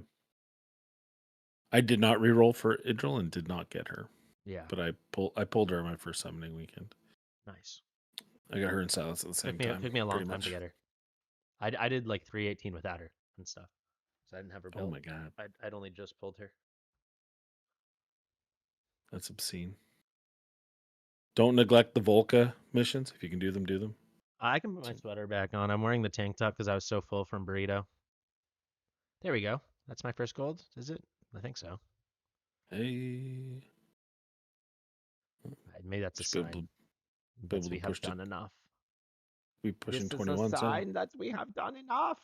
Speaker 4: I did not reroll for Idril and did not get her.
Speaker 5: Yeah.
Speaker 4: But I pulled her on my first summoning weekend.
Speaker 5: Nice.
Speaker 4: I got her in silence at the same time.
Speaker 5: Took me a long
Speaker 4: pretty
Speaker 5: time
Speaker 4: much.
Speaker 5: to get her. I did like 318 without her and stuff. So I didn't have her built.
Speaker 4: Oh my god,
Speaker 5: I'd only just pulled her.
Speaker 4: that's obscene. Don't neglect the Volca missions. If you can do them, do them.
Speaker 5: I can put my sweater back on. I'm wearing the tank top because I was so full from burrito. There we go. That's my first gold, is it? I think so.
Speaker 4: Hey,
Speaker 5: Maybe that's a
Speaker 4: should be able
Speaker 5: sign
Speaker 4: be
Speaker 5: that
Speaker 4: able
Speaker 5: we
Speaker 4: to
Speaker 5: have
Speaker 4: push
Speaker 5: done enough.
Speaker 4: be pushing
Speaker 5: This is a
Speaker 4: 21 soon.
Speaker 5: sign that we have done enough.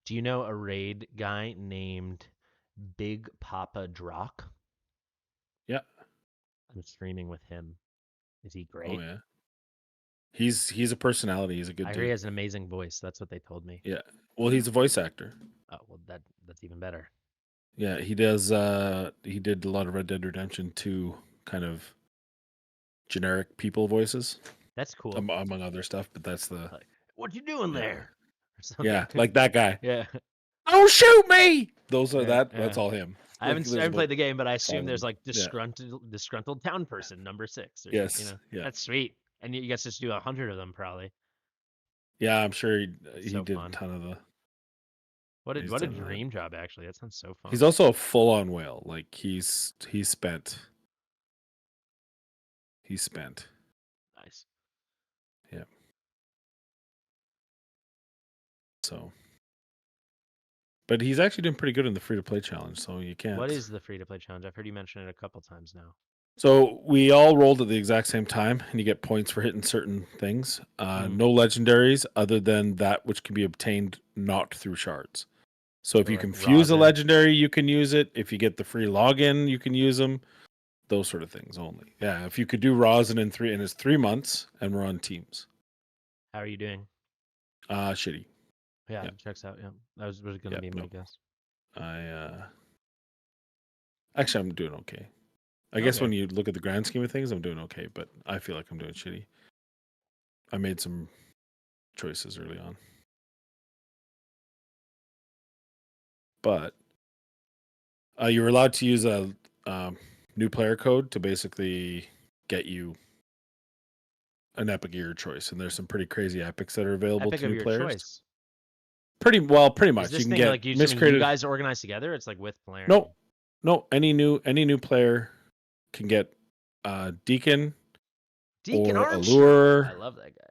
Speaker 5: Do you know a raid guy named Big Papa Drock?
Speaker 4: Yeah.
Speaker 5: I'm streaming with him. Is he
Speaker 4: Oh
Speaker 5: great?
Speaker 4: yeah. He's a personality. He's a good
Speaker 5: I hear he
Speaker 4: dude.
Speaker 5: has an amazing voice. That's what they told me.
Speaker 4: Yeah. Well, he's a voice actor.
Speaker 5: Oh well, that's even better.
Speaker 4: Yeah, he does. He did a lot of Red Dead Redemption 2 kind of generic people voices,
Speaker 5: That's cool.
Speaker 4: among other stuff. But that's the
Speaker 5: Like, what you doing
Speaker 4: yeah,
Speaker 5: there? Or something.
Speaker 4: yeah, like that guy.
Speaker 5: Yeah.
Speaker 4: Don't shoot me. Those are
Speaker 5: Yeah.
Speaker 4: That's all him.
Speaker 5: I
Speaker 4: Like,
Speaker 5: haven't
Speaker 4: there's about
Speaker 5: played the game, but I
Speaker 4: 5
Speaker 5: assume
Speaker 4: of
Speaker 5: there's
Speaker 4: them.
Speaker 5: like
Speaker 4: Yeah.
Speaker 5: disgruntled town person number 6 or
Speaker 4: Yes.
Speaker 5: something.
Speaker 4: Yeah.
Speaker 5: That's sweet. And you guys just do 100 of them probably.
Speaker 4: Yeah, I'm sure he
Speaker 5: So
Speaker 4: did
Speaker 5: fun.
Speaker 4: a ton of the.
Speaker 5: What
Speaker 4: he's
Speaker 5: a
Speaker 4: done that.
Speaker 5: dream job actually. That sounds so fun.
Speaker 4: He's also a full-on whale. Like he's spent.
Speaker 5: Nice.
Speaker 4: Yeah. So. But he's actually doing pretty good in the free-to-play challenge, so you can't.
Speaker 5: What is the free to play challenge? I've heard you mention it a couple times now.
Speaker 4: So we all rolled at the exact same time, and you get points for hitting certain things. No legendaries other than that which can be obtained not through shards. So if
Speaker 5: So
Speaker 4: you
Speaker 5: like
Speaker 4: confuse a
Speaker 5: rosin.
Speaker 4: legendary, you can use it. If you get the free login, you can use them. Those sort of things only. Yeah, if you could do rosin in 3, and it's 3 months, and we're on teams.
Speaker 5: How are you doing?
Speaker 4: Shitty.
Speaker 5: Yeah,
Speaker 4: Yeah.
Speaker 5: it checks out. Yeah, that was going to be my guess.
Speaker 4: Actually, I'm doing okay. I guess
Speaker 5: Okay.
Speaker 4: when you look at the grand scheme of things, I'm doing okay, but I feel like I'm doing shitty. I made some choices early on. But you were allowed to use a new player code to basically get you an epic of your choice, and there's some pretty crazy epics that are available
Speaker 5: Epic
Speaker 4: to
Speaker 5: of
Speaker 4: new
Speaker 5: your
Speaker 4: players.
Speaker 5: choice.
Speaker 4: Pretty much.
Speaker 5: Is this
Speaker 4: You can
Speaker 5: thing
Speaker 4: get
Speaker 5: like you
Speaker 4: miscreated.
Speaker 5: guys organize together? It's like with players.
Speaker 4: No. Any new player can get Deacon or
Speaker 5: Armstrong.
Speaker 4: Allure.
Speaker 5: I love that guy.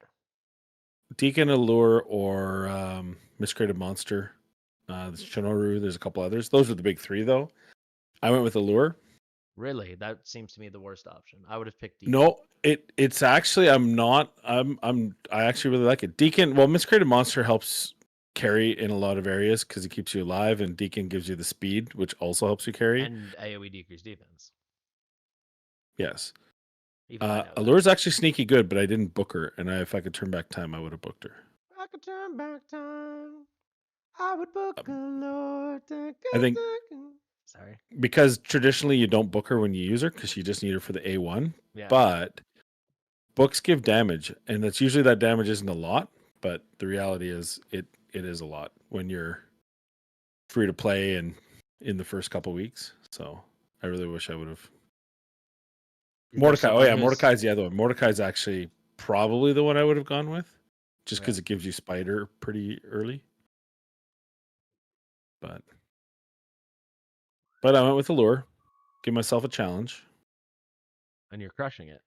Speaker 4: Deacon, Allure, or Miscreated Monster. There's Chinoru. There's a couple others. Those are the big 3, though. I went with Allure.
Speaker 5: Really, that seems to me the worst option. I would have picked Deacon.
Speaker 4: No, it's actually I actually really like it. Deacon, well, Miscreated Monster helps carry in a lot of areas because it keeps you alive, and Deacon gives you the speed, which also helps you carry.
Speaker 5: And AoE decrease defense.
Speaker 4: Yes.
Speaker 5: Even I know that.
Speaker 4: Allure's actually sneaky good, but I didn't book her, and if I could turn back time, I would have booked her.
Speaker 5: I could turn back time. I would book Allure.
Speaker 4: I think
Speaker 5: Sorry.
Speaker 4: because traditionally you don't book her when you use her because you just need her for the A1.
Speaker 5: Yeah.
Speaker 4: But books give damage, and that's usually that damage isn't a lot, but the reality is it is a lot when you're free to play and in the first couple weeks. So I really wish I would have. Mordecai. Oh yeah, Mordecai's the other one. Mordecai's actually probably the one I would have gone with, just because it gives you Spider pretty early. But I went with Allure. Give myself a challenge.
Speaker 5: And you're crushing it.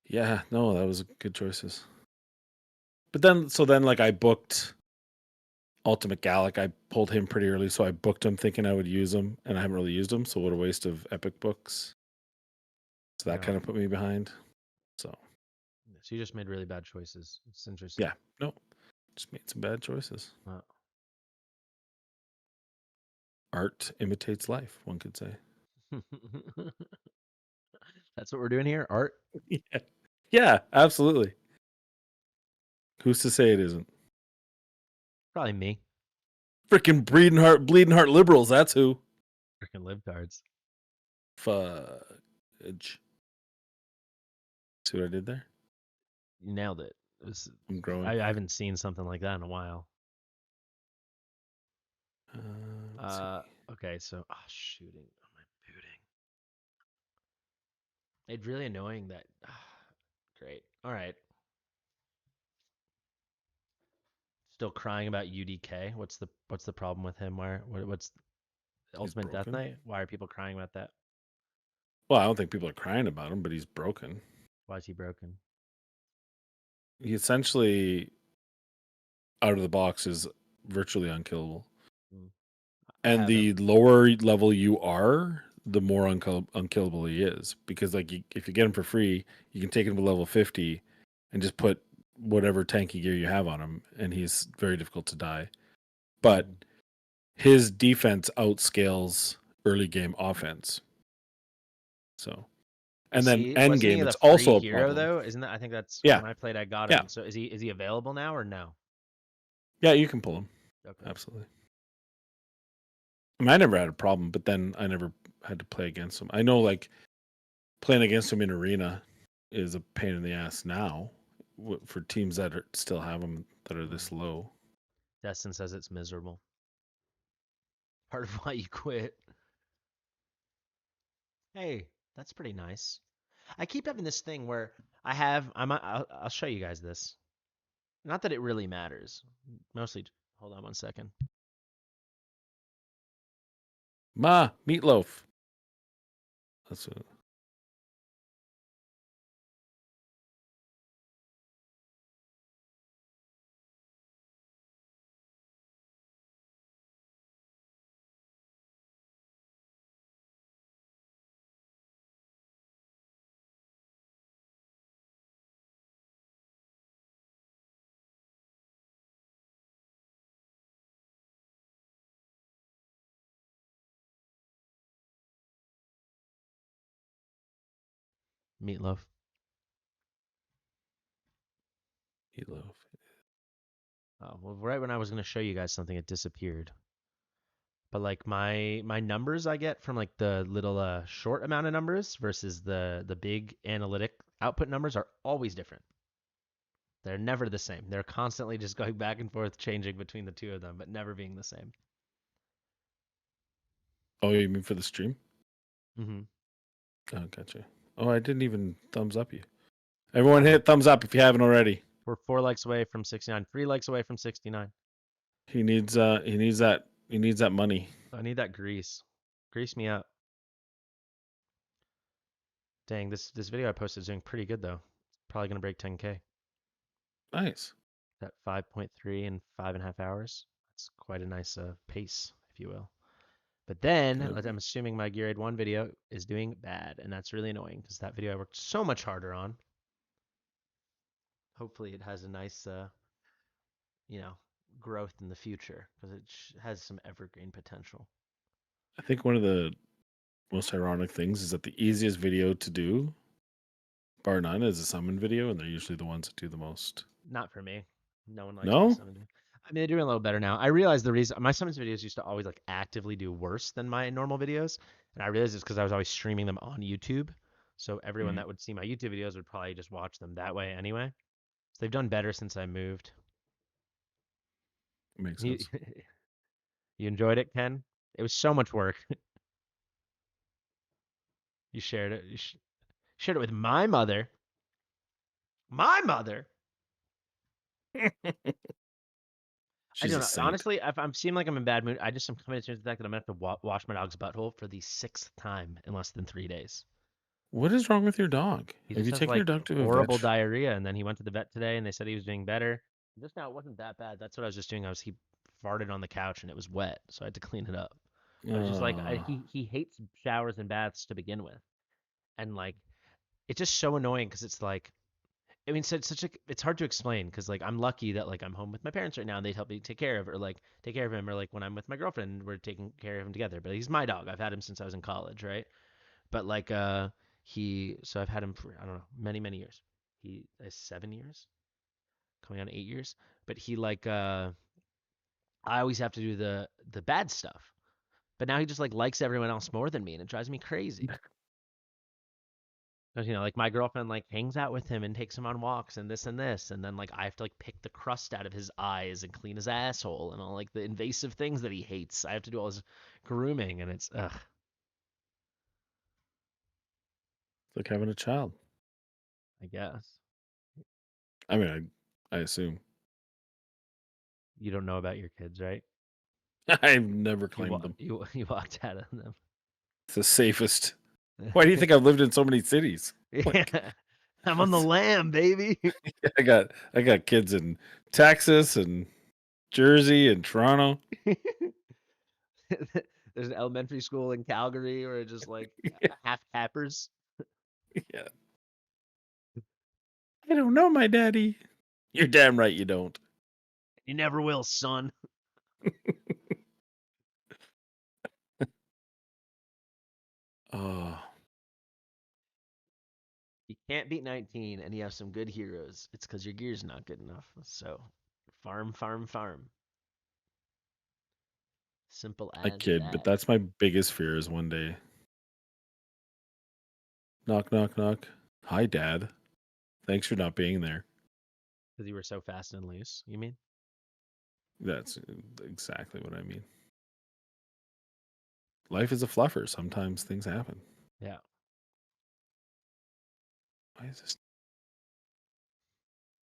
Speaker 4: Yeah, no, that was good choices. But then like I booked Ultimate Gallic. I pulled him pretty early, so I booked him thinking I would use him, and I haven't really used him, so what a waste of epic books. So that kind of put me behind. So
Speaker 5: you just made really bad choices. It's interesting.
Speaker 4: Yeah, no, just made some bad choices.
Speaker 5: Wow.
Speaker 4: Art imitates life, one could say.
Speaker 5: That's what we're doing here. Art.
Speaker 4: Yeah, absolutely. Who's to say it isn't?
Speaker 5: Probably me.
Speaker 4: Freaking bleeding heart liberals. That's who.
Speaker 5: Freaking libtards.
Speaker 4: Fudge. See what I did there?
Speaker 5: You nailed it.
Speaker 4: I'm growing.
Speaker 5: I haven't seen something like that in a while. Okay, so shooting. Am I booting? It's really annoying that. Great. All right. Still crying about UDK. What's the problem with him? What's Ultimate Death Knight? Why are people crying about that?
Speaker 4: Well, I don't think people are crying about him, but he's broken.
Speaker 5: Why is he broken?
Speaker 4: He essentially, out of the box, is virtually unkillable. And the lower level you are, the more unkillable he is. Because like if you get him for free, you can take him to level 50 and just put whatever tanky gear you have on him, and he's very difficult to die. but his defense outscales early game offense. So, and then end
Speaker 5: Wasn't he
Speaker 4: game,
Speaker 5: the
Speaker 4: it's also
Speaker 5: free
Speaker 4: a
Speaker 5: hero
Speaker 4: problem.
Speaker 5: though? Isn't that? I think that's
Speaker 4: Yeah.
Speaker 5: when I played. I got
Speaker 4: Yeah.
Speaker 5: him. So is he available now or no?
Speaker 4: Yeah, you can pull him.
Speaker 5: Okay.
Speaker 4: Absolutely. I mean, I never had a problem, but then I never had to play against him. I know, like, playing against him in arena is a pain in the ass now for teams that still have him that are this low.
Speaker 5: Destin says it's miserable. Part of why you quit. Hey, that's pretty nice. I keep having this thing where I'll show you guys this. Not that it really matters. Mostly, hold on one second.
Speaker 4: Ma, meatloaf. That's what.
Speaker 5: Meatloaf.
Speaker 4: Meatloaf.
Speaker 5: Oh, well, right when I was going to show you guys something, it disappeared. But like my numbers I get from like the little short amount of numbers versus the big analytic output numbers are always different. They're never the same. They're constantly just going back and forth, changing between the two of them, but never being the same.
Speaker 4: Oh, you mean for the stream?
Speaker 5: Mm-hmm.
Speaker 4: Oh, gotcha. Oh, I didn't even thumbs up you. Everyone hit thumbs up if you haven't already.
Speaker 5: We're 4 likes away from 69. 3 likes away from 69.
Speaker 4: He needs that money.
Speaker 5: I need that grease. Grease me up. Dang, this video I posted is doing pretty good though. Probably gonna break 10K.
Speaker 4: Nice.
Speaker 5: At 5.3 in 5.5 hours. That's quite a nice pace, if you will. But then
Speaker 4: Good.
Speaker 5: I'm assuming my Gear Aid 1 video is doing bad, and that's really annoying because that video I worked so much harder on. Hopefully it has a nice, growth in the future because it has some evergreen potential.
Speaker 4: I think one of the most ironic things is that the easiest video to do, bar none, is a summon video, and they're usually the ones that do the most.
Speaker 5: Not for me. No one likes
Speaker 4: No?
Speaker 5: my summon. I mean, they're doing a little better now. I realize the reason my summons videos used to always like actively do worse than my normal videos, and I realized it's because I was always streaming them on YouTube. So everyone that would see my YouTube videos would probably just watch them that way anyway. So they've done better since I moved.
Speaker 4: Makes
Speaker 5: You,
Speaker 4: sense.
Speaker 5: you enjoyed it, Ken? It was so much work. You shared it. You shared it with my mother. My mother. I
Speaker 4: She's
Speaker 5: don't
Speaker 4: a
Speaker 5: know.
Speaker 4: saint.
Speaker 5: Honestly, if I'm seem like I'm in bad mood, I just am coming to terms with the fact that I'm gonna have to wash my dog's butthole for the 6th time in less than 3 days.
Speaker 4: What is wrong with your dog?
Speaker 5: He
Speaker 4: Have
Speaker 5: just
Speaker 4: you
Speaker 5: has
Speaker 4: taken
Speaker 5: like
Speaker 4: your dog to a
Speaker 5: horrible
Speaker 4: vet?
Speaker 5: diarrhea, and then he went to the vet today, and they said he was doing better. Just now, it wasn't that bad. That's what I was just doing. He farted on the couch, and it was wet, so I had to clean it up. I was just like, he hates showers and baths to begin with, and like it's just so annoying because it's like, I mean, so it's hard to explain because like I'm lucky that like I'm home with my parents right now and they'd help me take care of him, or like when I'm with my girlfriend we're taking care of him together. But he's my dog. I've had him since I was in college, right? But like so I've had him for I don't know many years. He is 7 years, coming on 8 years. But he like I always have to do the bad stuff. But now he just like likes everyone else more than me, and it drives me crazy. Because, like my girlfriend like hangs out with him and takes him on walks and this, and then like I have to like pick the crust out of his eyes and clean his asshole and all like the invasive things that he hates. I have to do all his grooming, and it's ugh.
Speaker 4: It's like having a child.
Speaker 5: I guess
Speaker 4: I mean, I assume.
Speaker 5: you don't know about your kids, right?
Speaker 4: I've never claimed them.
Speaker 5: You walked out of them.
Speaker 4: It's the safest. Why do you think I've lived in so many cities?
Speaker 5: Yeah. I'm on the lam, baby.
Speaker 4: I got kids in Texas and Jersey and Toronto.
Speaker 5: There's an elementary school in Calgary where it's just like half cappers.
Speaker 4: Yeah. I don't know my daddy. You're damn right you don't.
Speaker 5: You never will, son. Can't beat 19, and you have some good heroes. It's because your gear's not good enough. So, farm, farm, farm. Simple
Speaker 4: I
Speaker 5: as
Speaker 4: kid, but
Speaker 5: that.
Speaker 4: that's my biggest fear is one day. Knock, knock, knock. Hi, Dad. Thanks for not being there.
Speaker 5: Because you were so fast and loose, you mean?
Speaker 4: That's exactly what I mean. Life is a fluffer. Sometimes things happen.
Speaker 5: Yeah.
Speaker 4: Why is this?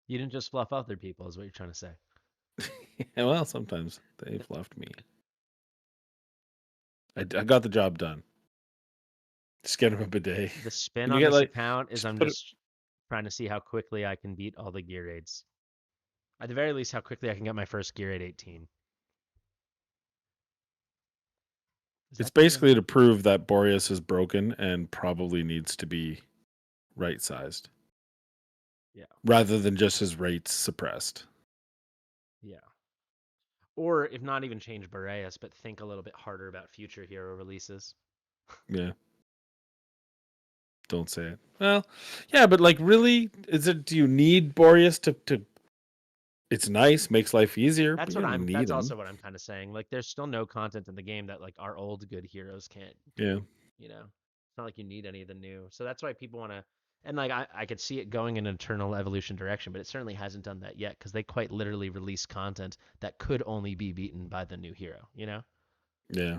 Speaker 5: You didn't just fluff other people, is what you're trying to say.
Speaker 4: Yeah, well, sometimes they've left me. I got the job done. Just get him a bidet.
Speaker 5: The spin
Speaker 4: You
Speaker 5: on
Speaker 4: get,
Speaker 5: this
Speaker 4: like,
Speaker 5: account is
Speaker 4: just
Speaker 5: I'm
Speaker 4: put it-
Speaker 5: just trying to see how quickly I can beat all the gear raids. At the very least, how quickly I can get my first gear raid 18. Is
Speaker 4: It's
Speaker 5: that even-
Speaker 4: basically to prove that Boreas is broken and probably needs to be right sized.
Speaker 5: Yeah.
Speaker 4: Rather than just his rates suppressed.
Speaker 5: Yeah. Or if not even change Boreas, but think a little bit harder about future hero releases.
Speaker 4: Yeah. Don't say it. Well, yeah, but like, really, do you need Boreas to it's nice, makes life easier, but
Speaker 5: That's
Speaker 4: you
Speaker 5: what
Speaker 4: don't
Speaker 5: I'm.
Speaker 4: need
Speaker 5: That's
Speaker 4: him.
Speaker 5: also what I'm kind of saying. Like, there's still no content in the game that like our old good heroes can't.
Speaker 4: Yeah.
Speaker 5: You know, it's not like you need any of the new. So that's why people want to. And like I could see it going in an eternal evolution direction, but it certainly hasn't done that yet because they quite literally release content that could only be beaten by the new hero. You know.
Speaker 4: Yeah.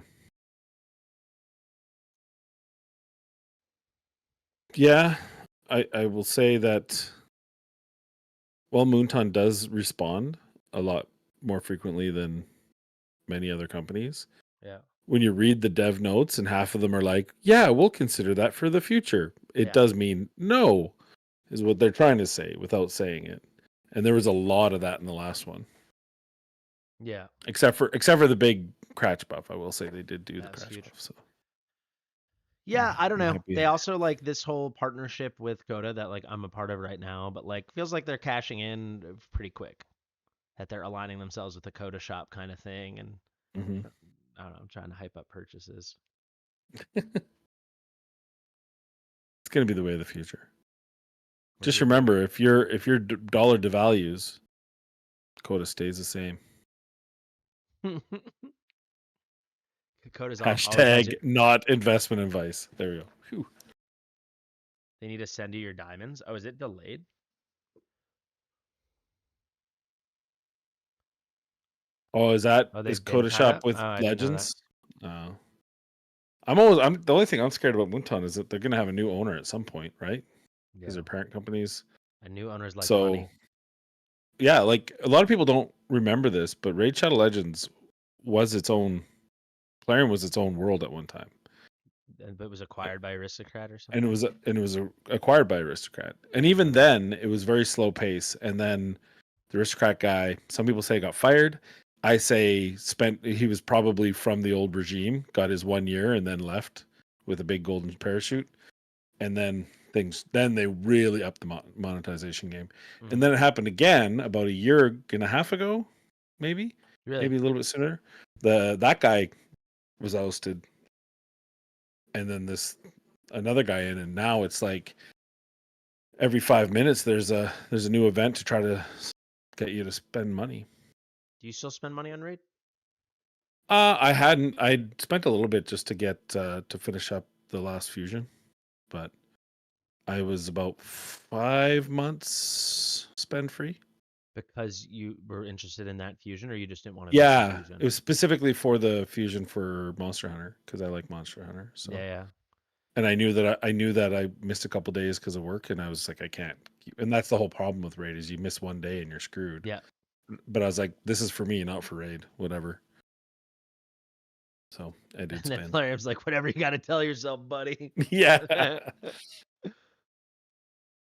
Speaker 4: Yeah. I will say that while Moonton does respond a lot more frequently than many other companies,
Speaker 5: Yeah.
Speaker 4: when you read the dev notes and half of them are like, yeah, we'll consider that for the future. It
Speaker 5: Yeah.
Speaker 4: does mean no, is what they're trying to say without saying it. And there was a lot of that in the last one.
Speaker 5: Yeah.
Speaker 4: Except for the big Cratch buff. I will say they did do the
Speaker 5: That's
Speaker 4: Cratch
Speaker 5: huge.
Speaker 4: buff. So
Speaker 5: Yeah, I don't
Speaker 4: I'm
Speaker 5: know.
Speaker 4: happy.
Speaker 5: They also like this whole partnership with Coda that like I'm a part of right now, but like feels like they're cashing in pretty quick. That they're aligning themselves with the Coda shop kind of thing, and
Speaker 4: Hmm.
Speaker 5: I don't know, I'm trying to hype up purchases.
Speaker 4: It's going to be the way of the future.
Speaker 5: What
Speaker 4: Just
Speaker 5: do you
Speaker 4: remember, if your dollar devalues, Coda stays the same.
Speaker 5: think? Coda's always has
Speaker 4: Hashtag
Speaker 5: your,
Speaker 4: not investment advice. There we go. Whew.
Speaker 5: they need to send you your diamonds. Oh, is it delayed?
Speaker 4: Oh, is
Speaker 5: Oh,
Speaker 4: is
Speaker 5: they've been
Speaker 4: Coda
Speaker 5: tied
Speaker 4: Shop
Speaker 5: up?
Speaker 4: with
Speaker 5: Oh, I didn't know that.
Speaker 4: Legends? I'm the only thing I'm scared about Moonton is that they're going to have a new owner at some point, right? Because
Speaker 5: Yeah.
Speaker 4: their parent companies.
Speaker 5: A new owner's like
Speaker 4: So
Speaker 5: money.
Speaker 4: yeah, like a lot of people don't remember this, but Raid Shadow Legends was its own. Plarium was its own world at one time,
Speaker 5: But it was acquired by Aristocrat or
Speaker 4: and
Speaker 5: something.
Speaker 4: it was acquired by Aristocrat. And even then, it was very slow pace. And then the Aristocrat guy, some people say got fired. I say he was probably from the old regime, got his 1 year, and then left with a big golden parachute. And then they really upped the monetization game.
Speaker 5: Mhm.
Speaker 4: And then it happened again about a year and a half ago, maybe
Speaker 5: Really?
Speaker 4: maybe a little bit sooner. That guy was ousted, and then another guy in, and now it's like every 5 minutes there's a new event to try to get you to spend money.
Speaker 5: Do you still spend money on Raid?
Speaker 4: I hadn't. I spent a little bit just to get to finish up the last fusion, but I was about 5 months spend free.
Speaker 5: Because you were interested in that fusion, or you just didn't want to
Speaker 4: Yeah,
Speaker 5: miss the fusion?
Speaker 4: it was specifically for the fusion for Monster Hunter because I like Monster Hunter. So
Speaker 5: Yeah.
Speaker 4: and I knew that I missed a couple days because of work, and I was like, I can't. And that's the whole problem with Raid is you miss 1 day and you're screwed.
Speaker 5: Yeah.
Speaker 4: But I was like, this is for me, not for Raid. Whatever. So I did
Speaker 5: And then
Speaker 4: spend.
Speaker 5: Plarium's like, whatever you got to tell yourself, buddy.
Speaker 4: Yeah.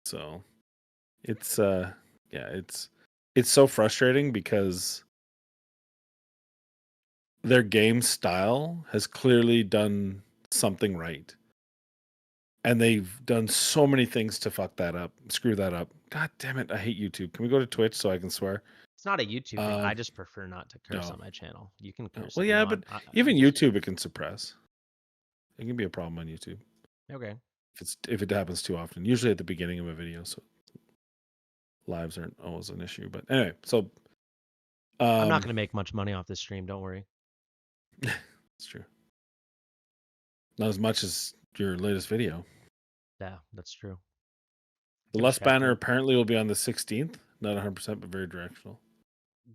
Speaker 4: So it's it's so frustrating because their game style has clearly done something right. And they've done so many things to fuck that up, screw that up. God damn it, I hate YouTube. Can we go to Twitch so I can swear?
Speaker 5: It's not a YouTube thing.
Speaker 4: Um,
Speaker 5: I just prefer not to curse
Speaker 4: no.
Speaker 5: on my channel. You can curse.
Speaker 4: Well,
Speaker 5: if you
Speaker 4: yeah,
Speaker 5: want.
Speaker 4: but even YouTube it can suppress. It can be a problem on YouTube.
Speaker 5: Okay.
Speaker 4: if it happens too often. Usually at the beginning of a video, so lives aren't always an issue. But anyway, so
Speaker 5: I'm not gonna make much money off this stream. Don't worry.
Speaker 4: it's true. Not as much as your latest video.
Speaker 5: Yeah, that's true.
Speaker 4: The
Speaker 5: Give a
Speaker 4: Lust
Speaker 5: shout
Speaker 4: banner
Speaker 5: out.
Speaker 4: apparently will be on the 16th. Not 100%, but very directional.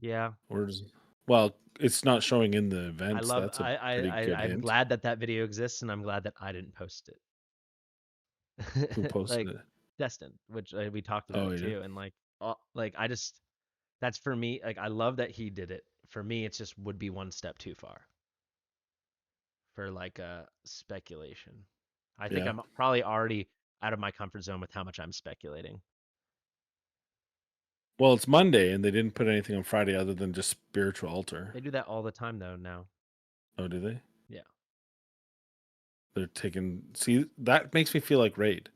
Speaker 5: Yeah,
Speaker 4: Or well, it's not showing in the events.
Speaker 5: I love.
Speaker 4: That's a pretty good
Speaker 5: I'm
Speaker 4: hint.
Speaker 5: glad that video exists, and I'm glad that I didn't post it.
Speaker 4: Who posted
Speaker 5: Like
Speaker 4: it?
Speaker 5: Destin, which we talked
Speaker 4: Oh,
Speaker 5: about
Speaker 4: you did?
Speaker 5: too, and like I just that's for me. Like I love that he did it. For me, it's just would be one step too far for like speculation. I think
Speaker 4: Yeah.
Speaker 5: I'm probably already out of my comfort zone with how much I'm speculating.
Speaker 4: Well, it's Monday, and they didn't put anything on Friday other than just spiritual altar.
Speaker 5: They do that all the time though now.
Speaker 4: Oh, do they?
Speaker 5: Yeah.
Speaker 4: They're taking. See, that makes me feel like raid.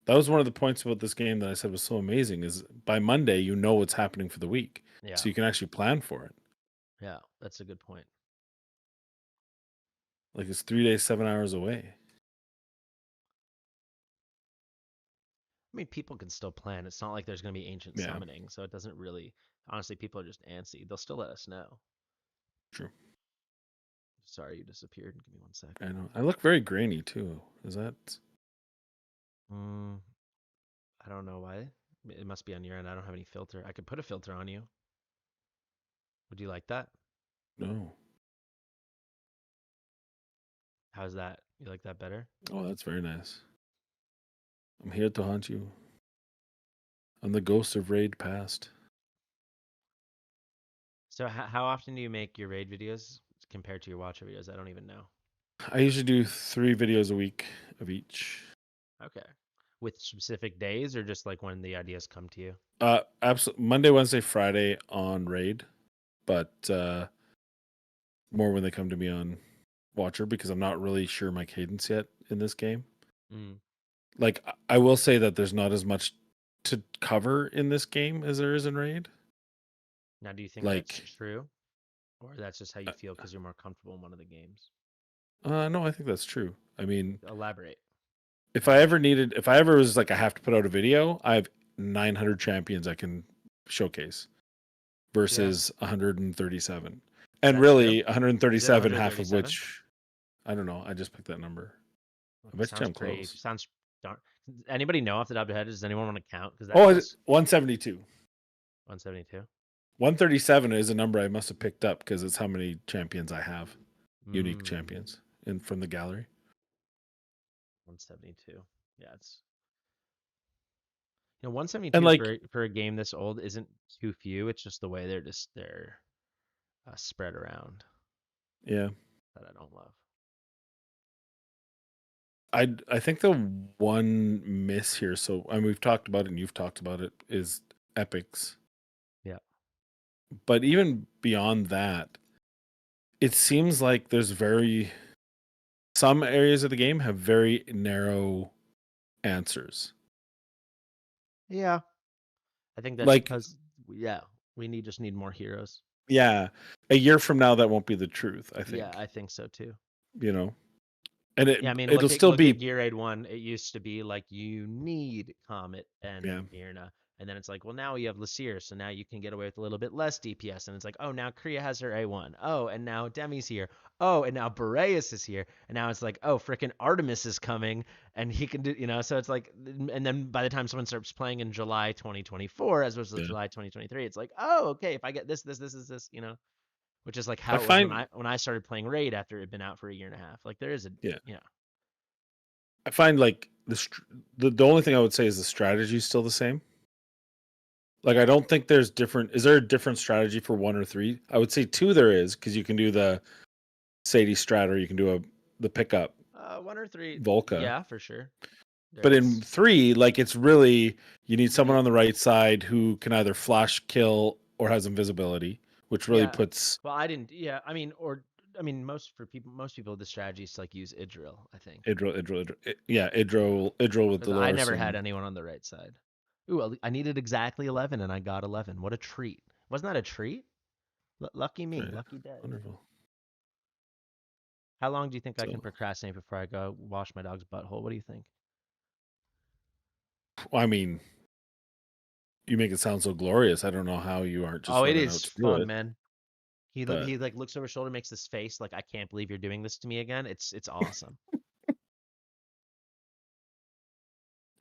Speaker 4: That was one of the points about this game that I said was so amazing. Is by Monday you know what's happening for the week,
Speaker 5: Yeah.
Speaker 4: so you can actually plan for it.
Speaker 5: Yeah, that's a good point.
Speaker 4: Like it's 3 days, 7 hours away.
Speaker 5: I mean, people can still plan. It's not like there's going to be ancient
Speaker 4: Yeah.
Speaker 5: summoning, so it doesn't really. Honestly, people are just antsy. They'll still let us know.
Speaker 4: True.
Speaker 5: Sorry, you disappeared. Give me 1 second.
Speaker 4: I know. I look very grainy too. Is that?
Speaker 5: I don't know why. It must be on your end. I don't have any filter. I could put a filter on you. Would you like that?
Speaker 4: No.
Speaker 5: How's that? You like that better?
Speaker 4: Oh, that's very nice. I'm here to haunt you. I'm the ghost of raid past.
Speaker 5: So, how often do you make your raid videos compared to your watcher videos? I don't even know.
Speaker 4: I usually do 3 videos a week of each.
Speaker 5: Okay. With specific days or just like when the ideas come to you?
Speaker 4: Absolutely. Monday, Wednesday, Friday on raid, but more when they come to me on watcher because I'm not really sure my cadence yet in this game. Like I will say that there's not as much to cover in this game as there is in raid.
Speaker 5: Now, do you think
Speaker 4: Like,
Speaker 5: that's true? Or that's just how you feel because you're more comfortable in one of the games?
Speaker 4: no, I think that's true. I mean,
Speaker 5: Elaborate.
Speaker 4: if I ever was like I have to put out a video, I have 900 champions I can showcase versus 137. And
Speaker 5: That's
Speaker 4: really
Speaker 5: true.
Speaker 4: 137,
Speaker 5: Is it
Speaker 4: half of
Speaker 5: 137?
Speaker 4: which I don't know. I just picked that number. I bet you
Speaker 5: Sounds
Speaker 4: I'm
Speaker 5: pretty.
Speaker 4: close.
Speaker 5: Sounds darn. Anybody know off the top of their head? Does anyone want to count? Because that
Speaker 4: Oh,
Speaker 5: feels
Speaker 4: 172.
Speaker 5: 172.
Speaker 4: 137 is a number I must have picked up because it's how many champions I have, unique
Speaker 5: Mm,
Speaker 4: champions, from the gallery.
Speaker 5: 172. Yeah, it's 172
Speaker 4: And like,
Speaker 5: for a game this old isn't too few. It's just the way they're spread around
Speaker 4: yeah,
Speaker 5: that I don't love.
Speaker 4: I think the one miss here. So, and we've talked about it, and you've talked about it, is epics.
Speaker 5: Yeah.
Speaker 4: But even beyond that, it seems like there's some areas of the game have very narrow answers.
Speaker 5: Yeah. I think that's
Speaker 4: Like,
Speaker 5: because we just need more heroes.
Speaker 4: yeah, a year from now that won't be the truth, I think.
Speaker 5: Yeah, I think so too.
Speaker 4: And
Speaker 5: Yeah, I mean,
Speaker 4: it'll still
Speaker 5: look
Speaker 4: be
Speaker 5: at Gear Raid 1. It used to be like you need Comet and
Speaker 4: Yeah.
Speaker 5: Mirna. And then it's like, well, now you have Lasir, so now you can get away with a little bit less DPS. And it's like, oh, now Kriya has her A1. Oh, and now Demi's here. Oh, and now Boreas is here. And now it's like, oh, frickin' Artemis is coming, and he can do, so it's like, and then by the time someone starts playing in July 2024, as opposed to
Speaker 4: Yeah.
Speaker 5: July 2023, it's like, oh, okay, if I get this, which is like how
Speaker 4: I
Speaker 5: it was
Speaker 4: find
Speaker 5: when I started playing Raid after it had been out for a year and a half. Like there is
Speaker 4: I find like the only thing I would say is the strategy is still the same. Like I don't think there's different. Is there a different strategy for 1 or 3? I would say 2 there is because you can do the Sadie strat or you can do the pickup
Speaker 5: 1 or 3.
Speaker 4: Volca.
Speaker 5: Yeah, for sure.
Speaker 4: But in 3, like it's really you need someone on the right side who can either flash kill or has invisibility, which really puts.
Speaker 5: Well, I didn't. Yeah, I mean, most people, the strategy is to like use Idril. I think.
Speaker 4: Idril. Yeah, Idril with Dolores.
Speaker 5: I never had anyone on the right side. Ooh, I needed exactly 11, and I got 11. What a treat! Wasn't that a treat? Lucky me,
Speaker 4: Right.
Speaker 5: lucky day.
Speaker 4: Wonderful.
Speaker 5: How long do you think I can procrastinate before I go wash my dog's butthole? What do you think?
Speaker 4: Well, I mean, you make it sound so glorious. I don't know how you aren't just
Speaker 5: Oh, it
Speaker 4: running out
Speaker 5: is
Speaker 4: to do
Speaker 5: fun,
Speaker 4: it.
Speaker 5: man.
Speaker 4: But
Speaker 5: He like looks over his shoulder, makes this face like I can't believe you're doing this to me again. It's awesome.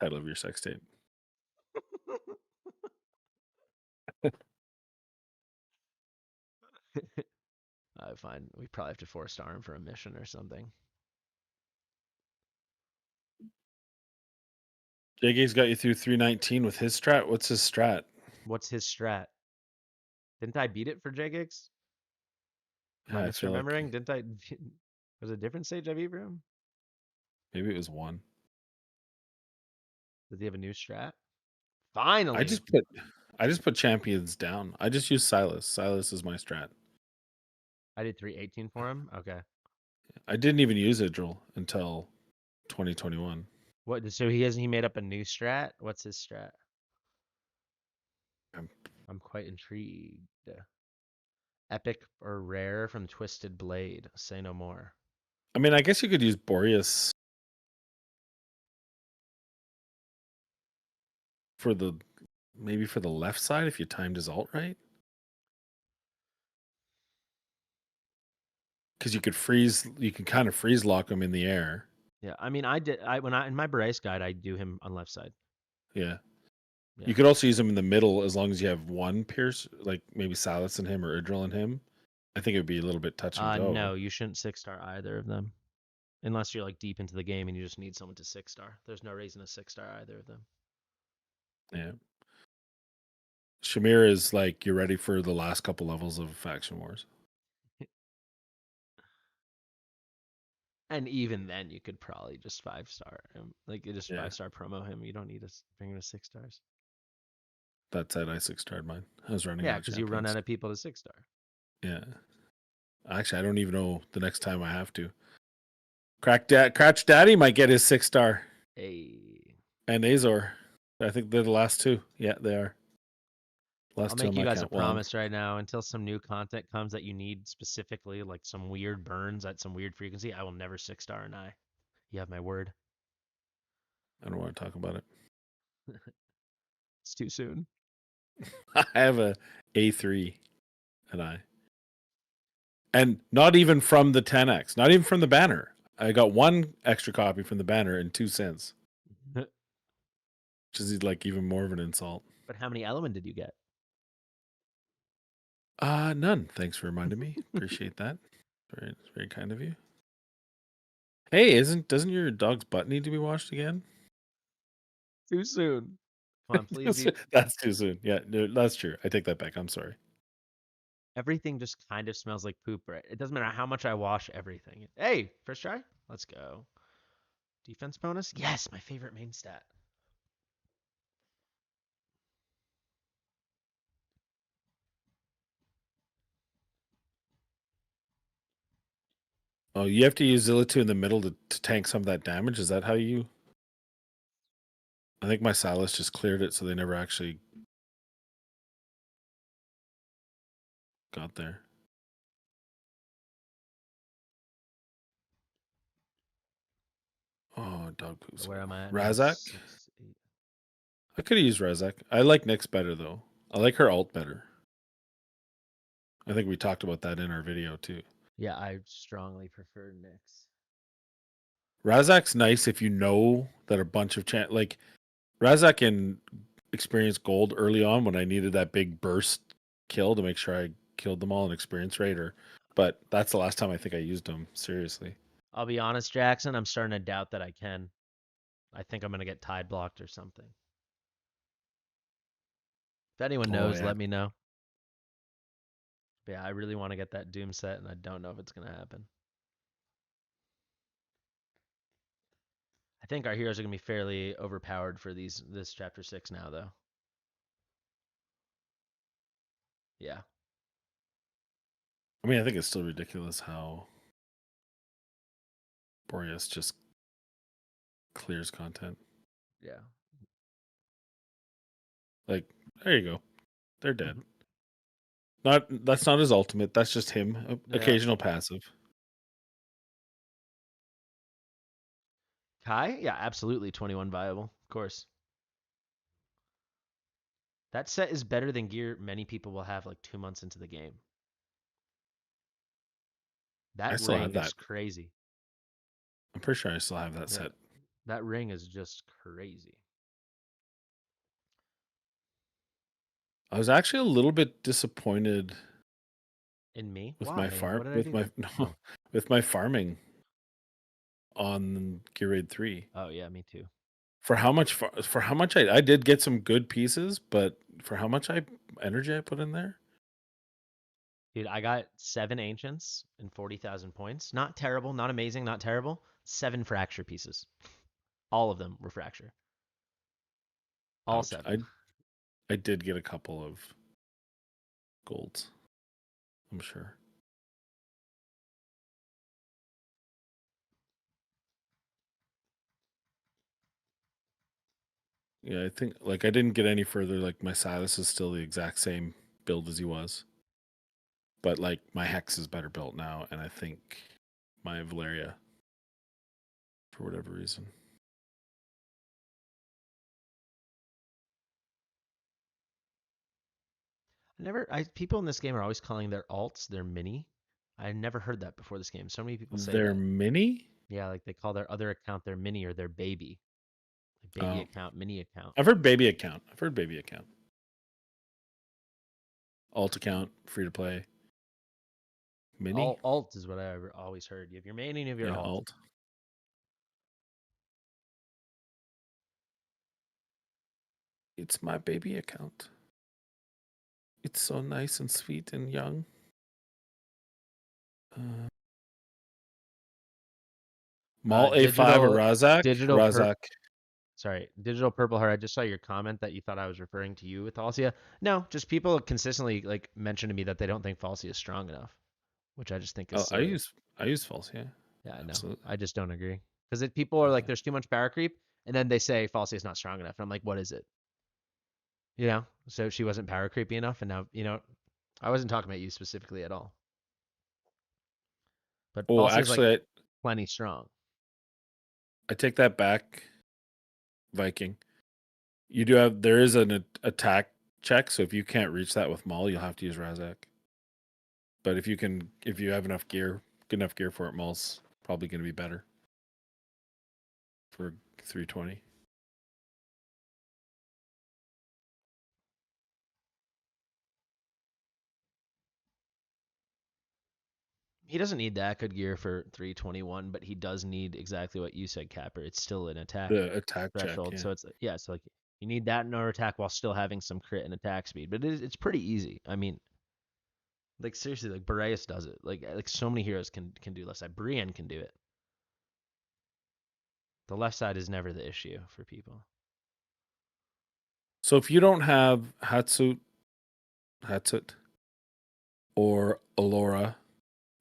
Speaker 4: title of your sex tape.
Speaker 5: I find we probably have to four-star him for a mission or something.
Speaker 4: JG's got you through 319 with his strat. What's his strat?
Speaker 5: What's his strat? Didn't I beat it for J-Gigs? Am I
Speaker 4: Yeah, I feel like
Speaker 5: misremembering? Didn't I? Was it a different stage I beat for him?
Speaker 4: maybe it was 1.
Speaker 5: Does he have a new strat?
Speaker 4: I
Speaker 5: Finally.
Speaker 4: just put champions down. I just use Silas. Silas is my strat.
Speaker 5: I did 318 for him. Okay.
Speaker 4: I didn't even use Idril until 2021.
Speaker 5: What? So he made up a new strat. What's his strat?
Speaker 4: Um,
Speaker 5: I'm quite intrigued. Epic or rare from Twisted Blade. Say no more.
Speaker 4: I mean, I guess you could use Boreas for the left side if you timed his ult right. Because you can kind of freeze lock him in the air.
Speaker 5: Yeah, I mean, when I in my Boreas guide, I do him on left side.
Speaker 4: Yeah.
Speaker 5: Yeah.
Speaker 4: You could also use him in the middle as long as you have one Pierce, like maybe Silas and him or Idril and him. I think it would be a little bit touch and go.
Speaker 5: No, you shouldn't 6-star either of them. Unless you're like deep into the game and you just need someone to 6-star. There's no reason to 6-star either of them.
Speaker 4: Yeah. Shamir is like you're ready for the last couple levels of Faction Wars.
Speaker 5: And even then, you could probably just 5-star him. Like, you just
Speaker 4: Yeah.
Speaker 5: 5-star promo him. You don't need to bring him to 6 stars.
Speaker 4: That said, I 6-starred mine. I was running
Speaker 5: Yeah,
Speaker 4: out of
Speaker 5: because you run
Speaker 4: champions.
Speaker 5: out of people to 6-star.
Speaker 4: Yeah. Actually, I don't even know the next time I have to. Crouch Daddy might get his 6-star.
Speaker 5: Hey.
Speaker 4: And Azor. I think they're the last two. Yeah, they are. Last
Speaker 5: I'll
Speaker 4: two
Speaker 5: make
Speaker 4: on
Speaker 5: you
Speaker 4: my
Speaker 5: guys a
Speaker 4: count. Well,
Speaker 5: promise right now. Until some new content comes that you need specifically, like some weird burns at some weird frequency, I will never 6-star an eye. You have my word.
Speaker 4: I don't want to talk about it.
Speaker 5: It's too soon.
Speaker 4: I have a A3 and I. And not even from the 10X, not even from the banner. I got one extra copy from the banner and 2 cents, which is like even more of an insult.
Speaker 5: But how many element did you get?
Speaker 4: None. Thanks for reminding me. Appreciate that. Very, very kind of you. Hey, doesn't your dog's butt need to be washed again?
Speaker 5: Too soon. Come on, please be.
Speaker 4: That's too soon. Yeah, no, that's true. I take that back. I'm sorry.
Speaker 5: Everything just kind of smells like poop, right? It doesn't matter how much I wash everything. Hey, first try? Let's go. Defense bonus? Yes, my favorite main stat.
Speaker 4: Oh, you have to use Zilla2 in the middle to tank some of that damage. Is that how you? I think my Silas just cleared it, so they never actually got there. Oh, dog poops.
Speaker 5: Where am I at? now?
Speaker 4: Razak?
Speaker 5: 6, 8.
Speaker 4: I could have used Razak. I like Nyx better, though. I like her ult better. I think we talked about that in our video, too.
Speaker 5: Yeah, I strongly prefer Nyx.
Speaker 4: Razak's nice if you know that a bunch of like Razak in Experience Gold early on when I needed that big burst kill to make sure I killed them all in Experience Raider. But that's the last time I think I used them, seriously.
Speaker 5: I'll be honest, Jackson, I'm starting to doubt that I can. I think I'm going to get tide blocked or something. If anyone knows,
Speaker 4: yeah.
Speaker 5: let me know. But yeah, I really want to get that Doom set, and I don't know if it's going to happen. I think our heroes are going to be fairly overpowered for this chapter 6 now, though. Yeah.
Speaker 4: I mean, I think it's still ridiculous how Boreas just clears content.
Speaker 5: Yeah.
Speaker 4: Like, there you go. They're dead. That's not his ultimate. That's just him. Occasional passive.
Speaker 5: Kai? Yeah, absolutely 21 viable. Of course. That set is better than gear many people will have like 2 months into the game.
Speaker 4: I
Speaker 5: That
Speaker 4: still have
Speaker 5: ring
Speaker 4: that.
Speaker 5: is crazy.
Speaker 4: I'm pretty sure I still have that
Speaker 5: Yeah.
Speaker 4: set.
Speaker 5: That ring is just crazy.
Speaker 4: I was actually a little bit disappointed
Speaker 5: In me?
Speaker 4: with my
Speaker 5: Why?
Speaker 4: farm
Speaker 5: What did I
Speaker 4: with
Speaker 5: do?
Speaker 4: my no,
Speaker 5: Oh.
Speaker 4: with my farming on Gear Raid 3.
Speaker 5: Oh yeah, me too.
Speaker 4: For how much I did get some good pieces, but for how much energy I put in there,
Speaker 5: Dude, I got 7 ancients and 40,000 points. Not terrible, not amazing, not terrible. 7 fracture pieces. All of them were fracture. All
Speaker 4: ouch,
Speaker 5: 7.
Speaker 4: I did get a couple of golds, I'm sure. Yeah, I think like I didn't get any further. Like my Silas is still the exact same build as he was, but like my Hex is better built now, and I think my Valeria, for whatever reason.
Speaker 5: People in this game are always calling their alts their mini. I never heard that before this game. So many people say
Speaker 4: Their
Speaker 5: that.
Speaker 4: mini?
Speaker 5: Yeah, like they call their other account their mini or their baby. Like baby
Speaker 4: Oh,
Speaker 5: account, mini account.
Speaker 4: I've heard baby account. I've heard baby account. Alt account, free to play. Mini?
Speaker 5: Alt is what I always heard. You have your main and you have your
Speaker 4: Yeah,
Speaker 5: alt.
Speaker 4: alt. It's my baby account. It's so nice and sweet and young. Mall A5 or Razak?
Speaker 5: digital
Speaker 4: Razak.
Speaker 5: Sorry, Digital Purple Heart. I just saw your comment that you thought I was referring to you with Falsia. No, just people consistently like mention to me that they don't think Falsia is strong enough, which I just think is
Speaker 4: Oh,
Speaker 5: silly.
Speaker 4: I use false, yeah.
Speaker 5: Yeah, I know.
Speaker 4: Absolutely.
Speaker 5: I just don't agree because people are like, "There's too much power creep," and then they say Falsia is not strong enough, and I'm like, "What is it?" You know. So she wasn't power creepy enough, and now I wasn't talking about you specifically at all. But
Speaker 4: Oh,
Speaker 5: Falsia is like
Speaker 4: actually,
Speaker 5: plenty strong.
Speaker 4: I take that back, Viking. There is an attack check, so if you can't reach that with Maul, you'll have to use Razak. But if you have enough gear, good enough gear for it, Maul's probably going to be better for 320.
Speaker 5: He doesn't need that good gear for 321, but he does need exactly what you said, Capper. It's still an attack
Speaker 4: The attack check,
Speaker 5: threshold,
Speaker 4: yeah.
Speaker 5: so so like you need that in order to attack while still having some crit and attack speed. But it's pretty easy. I mean, like seriously, like Boreas does it. Like so many heroes can do left side. Brienne can do it. The left side is never the issue for people.
Speaker 4: So if you don't have Hatsut, or Alora,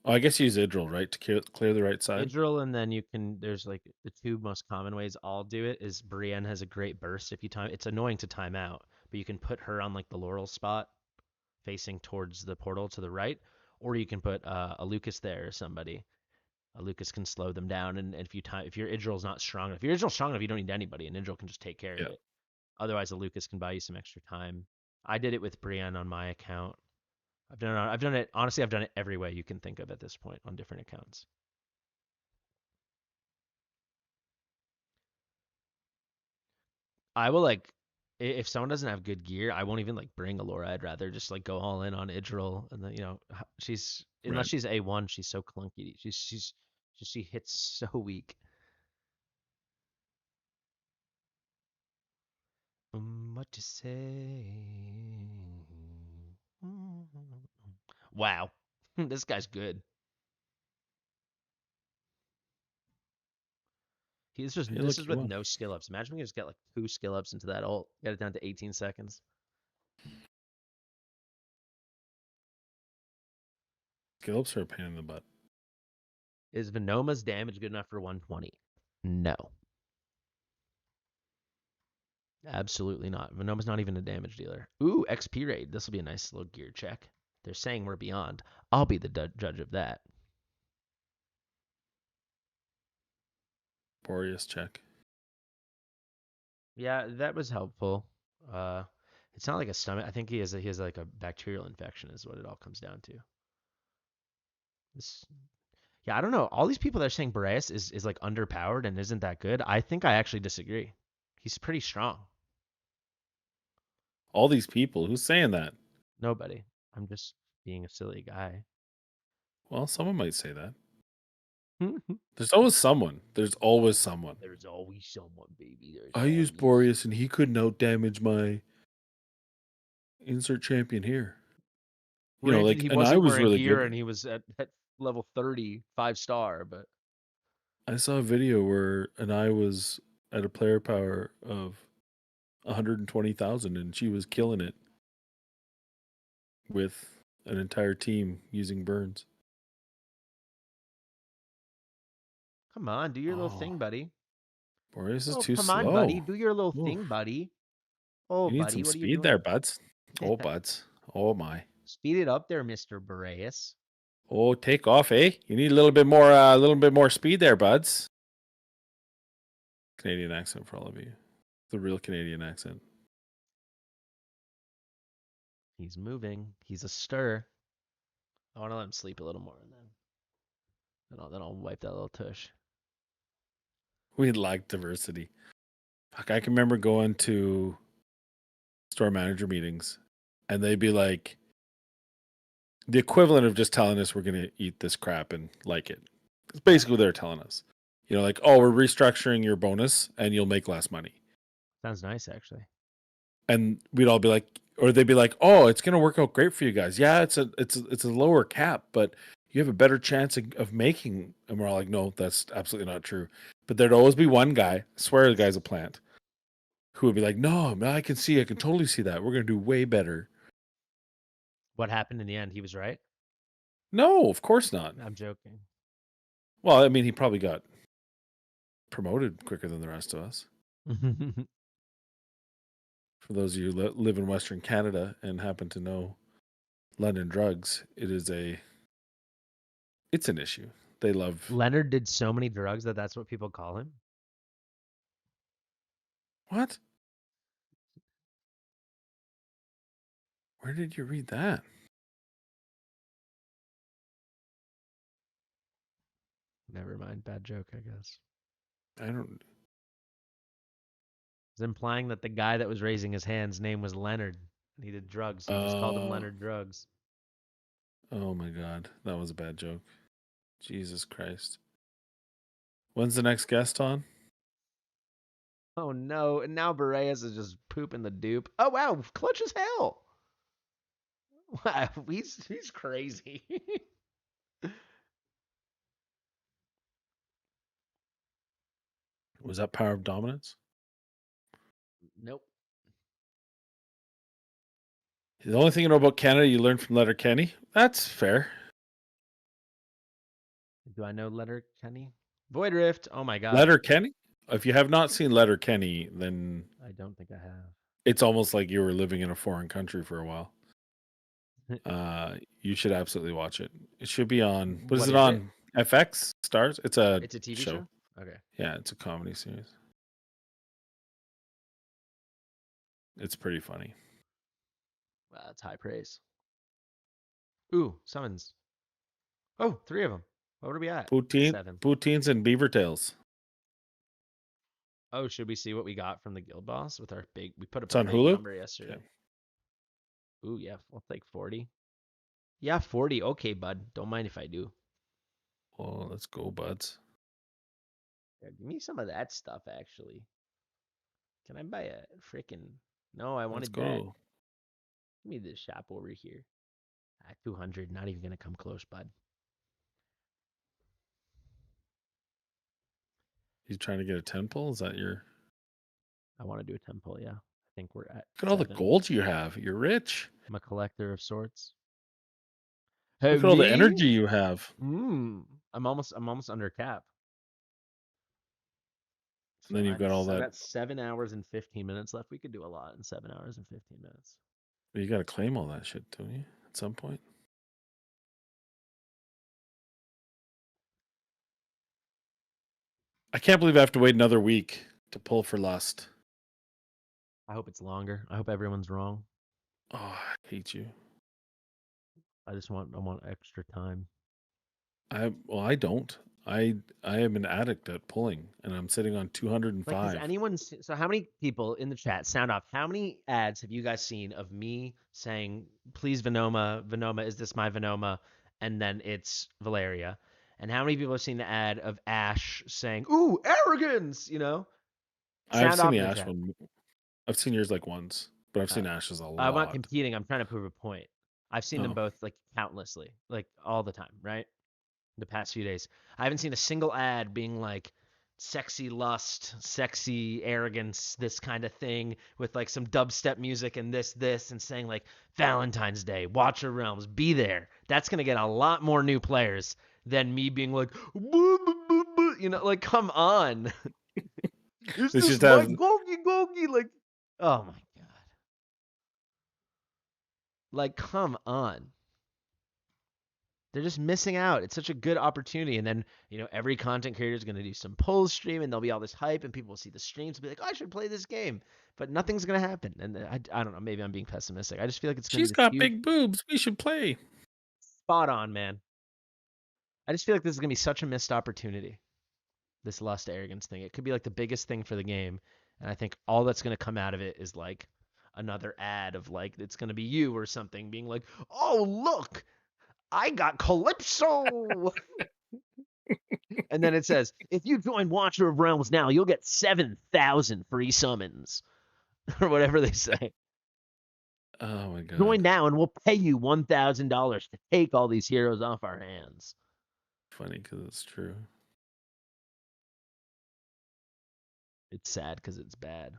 Speaker 4: I guess you use Idril, right, to clear the right side?
Speaker 5: Idril, and then there's like the two most common ways I'll do it is Brienne has a great burst if you time. It's annoying to time out, but you can put her on like the Laurel spot facing towards the portal to the right, or you can put a Lucas there or somebody. A Lucas can slow them down, and if your Idril's not strong enough, if your Idril's strong enough, you don't need anybody, and Idril can just take care of
Speaker 4: Yeah.
Speaker 5: it. Otherwise, a Lucas can buy you some extra time. I did it with Brienne on my account. I've done it honestly. I've done it every way you can think of at this point on different accounts. I will like if someone doesn't have good gear, I won't even like bring Alora. I'd rather just like go all in on Idril, and then she's unless
Speaker 4: Right.
Speaker 5: she's A1, she's so clunky. She hits so weak. What to say? Wow, this guy's good.
Speaker 4: Hey,
Speaker 5: This
Speaker 4: look,
Speaker 5: is
Speaker 4: you
Speaker 5: with
Speaker 4: won.
Speaker 5: no skill ups. Imagine we just get like 2 skill ups into that ult. Get it down to 18 seconds.
Speaker 4: Scallops are a pain in the butt.
Speaker 5: Is Venoma's damage good enough for 120? No. Absolutely not. Venoma's not even a damage dealer. Ooh, XP raid. This will be a nice little gear check. They're saying we're beyond. I'll be the judge of that.
Speaker 4: Boreas check.
Speaker 5: Yeah, that was helpful. It's not like a stomach. I think he has like a bacterial infection is what it all comes down to. This, yeah, I don't know. All these people that are saying Boreas is like underpowered and isn't that good. I think I actually disagree. He's pretty strong.
Speaker 4: All these people. Who's saying that?
Speaker 5: Nobody. I'm just being a silly guy.
Speaker 4: Well, someone might say that. There's always someone. There's always someone.
Speaker 5: There's always someone, baby. There's
Speaker 4: I used
Speaker 5: always-
Speaker 4: Boreas and he couldn't out damage my insert champion here. You know,
Speaker 5: Granted,
Speaker 4: like,
Speaker 5: he
Speaker 4: and I
Speaker 5: wasn't
Speaker 4: was
Speaker 5: wearing
Speaker 4: really
Speaker 5: gear
Speaker 4: good.
Speaker 5: and he was at level 30, 5-star, but
Speaker 4: I saw a video where an I was at a player power of 120,000 and she was killing it with an entire team using burns.
Speaker 5: come on, do your little
Speaker 4: Oh,
Speaker 5: thing, buddy.
Speaker 4: Boreas is
Speaker 5: Oh,
Speaker 4: too
Speaker 5: come
Speaker 4: slow.
Speaker 5: on, buddy. Do your little
Speaker 4: Oof.
Speaker 5: thing, buddy. Oh,
Speaker 4: You need
Speaker 5: buddy,
Speaker 4: some
Speaker 5: what are you
Speaker 4: speed
Speaker 5: doing?
Speaker 4: there, buds. Oh, buds. Oh, my.
Speaker 5: Speed it up there, Mr. Boreas.
Speaker 4: Oh, take off, eh? You need a little bit more speed there, buds. Canadian accent for all of you. The real Canadian accent.
Speaker 5: He's moving. He's a stir. I want to let him sleep a little more, and then I'll wipe that little tush.
Speaker 4: We like diversity. Fuck, I can remember going to store manager meetings, and they'd be like, the equivalent of just telling us we're going to eat this crap and like it. It's basically what they're telling us. You know, like, oh, we're restructuring your bonus and you'll make less money.
Speaker 5: Sounds nice, actually.
Speaker 4: And we'd all be like, or they'd be like, oh, it's going to work out great for you guys. Yeah, it's a lower cap, but you have a better chance of making. And we're all like, no, that's absolutely not true. But there'd always be one guy, I swear the guy's a plant, who would be like, no, man, I can totally see that. We're going to do way better.
Speaker 5: What happened in the end? He was right.
Speaker 4: No, of course not.
Speaker 5: I'm joking.
Speaker 4: Well, I mean, he probably got promoted quicker than the rest of us. For those of you who live in Western Canada and happen to know London drugs, it's an issue. They love.
Speaker 5: Leonard did so many drugs that's what people call him.
Speaker 4: What? Where did you read that?
Speaker 5: Never mind. Bad joke, I guess.
Speaker 4: I don't.
Speaker 5: It's implying that the guy that was raising his hand's name was Leonard. And he did drugs. He just called him Leonard Drugs.
Speaker 4: Oh my God, that was a bad joke. Jesus Christ. When's the next guest on?
Speaker 5: Oh no! And now Boreas is just pooping the dupe. Oh wow, clutch as hell. Wow, he's crazy.
Speaker 4: Was that Power of Dominance?
Speaker 5: Nope.
Speaker 4: The only thing you know about Canada you learned from Letterkenny? That's fair.
Speaker 5: Do I know Letterkenny? Void Rift. Oh my god.
Speaker 4: Letterkenny? If you have not seen Letterkenny, then
Speaker 5: I don't think I have.
Speaker 4: it's almost like you were living in a foreign country for a while. You should absolutely watch it. It should be on. What is it on? FX Stars? It's a
Speaker 5: TV show. Okay.
Speaker 4: Yeah, it's a comedy series. It's pretty funny.
Speaker 5: Wow, that's high praise. Ooh, summons. Oh, 3 of them. What are we at? 7.
Speaker 4: Poutines and beaver tails.
Speaker 5: Oh, should we see what we got from the guild boss with our big? We put up
Speaker 4: It's
Speaker 5: a
Speaker 4: on
Speaker 5: big
Speaker 4: Hulu?
Speaker 5: number yesterday.
Speaker 4: Okay.
Speaker 5: Ooh, yeah, we'll take 40. Yeah, 40. Okay, bud. Don't mind if I do.
Speaker 4: Oh, let's go, buds.
Speaker 5: Yeah, give me some of that stuff, actually. Can I buy a freaking? No, I wanted
Speaker 4: Let's
Speaker 5: that.
Speaker 4: go.
Speaker 5: Give me this shop over here. 200. Not even gonna come close, bud.
Speaker 4: You trying to get a 10 pull? Is that your?
Speaker 5: I want to do a temple. Yeah, I think we're at.
Speaker 4: Look at all the
Speaker 5: 7.
Speaker 4: gold you have. You're rich.
Speaker 5: I'm a collector of sorts.
Speaker 4: Look at all the energy you have.
Speaker 5: I'm almost under cap.
Speaker 4: And then you've got all
Speaker 5: I
Speaker 4: that.
Speaker 5: got 7 hours and 15 minutes left. We could do a lot in 7 hours and 15 minutes.
Speaker 4: You got to claim all that shit, don't you? At some point. I can't believe I have to wait another week to pull for Lust.
Speaker 5: I hope it's longer. I hope everyone's wrong.
Speaker 4: Oh, I hate you.
Speaker 5: I want extra time.
Speaker 4: I don't. I am an addict at pulling, and I'm sitting on
Speaker 5: Like, has
Speaker 4: 205.
Speaker 5: anyone so how many people in the chat sound off? How many ads have you guys seen of me saying, "Please Venoma, Venoma, is this my Venoma?" And then it's Valeria. And how many people have seen the ad of Ash saying, "Ooh, arrogance," you know?
Speaker 4: I've
Speaker 5: Sound
Speaker 4: seen
Speaker 5: off
Speaker 4: the
Speaker 5: in the
Speaker 4: Ash
Speaker 5: chat.
Speaker 4: one. I've seen yours like once, but I've
Speaker 5: Uh,
Speaker 4: seen Ash's a
Speaker 5: I'm not
Speaker 4: lot.
Speaker 5: competing. I'm trying to prove a point. I've seen them
Speaker 4: Oh,
Speaker 5: both like countlessly, like all the time, right? The past few days. I haven't seen a single ad being like sexy lust, sexy arrogance, this kind of thing with like some dubstep music and this and saying like Valentine's Day, Watcher Realms, be there. That's going to get a lot more new players than me being like, "Boo, boo, boo, boo," you know, like, come on. Is
Speaker 4: they
Speaker 5: this
Speaker 4: just
Speaker 5: my
Speaker 4: have.
Speaker 5: Gogi Gogi? Like, oh my God. Like, come on. They're just missing out. It's such a good opportunity. And then, every content creator is going to do some polls stream and there'll be all this hype and people will see the streams and be like, oh, I should play this game. But nothing's going to happen. And I don't know. Maybe I'm being pessimistic. I just feel like it's going to
Speaker 4: She's
Speaker 5: be this
Speaker 4: got
Speaker 5: huge
Speaker 4: big boobs. We should play.
Speaker 5: spot on, man. I just feel like this is going to be such a missed opportunity. This lust arrogance thing. It could be like the biggest thing for the game. And I think all that's going to come out of it is like another ad of like, it's going to be you or something being like, oh, look, I got Calypso. And then it says, if you join Watcher of Realms now, you'll get 7,000 free summons. Or whatever they say.
Speaker 4: Oh my god.
Speaker 5: Join now and we'll pay you $1,000 to take all these heroes off our hands.
Speaker 4: Funny because it's true.
Speaker 5: It's sad because it's bad.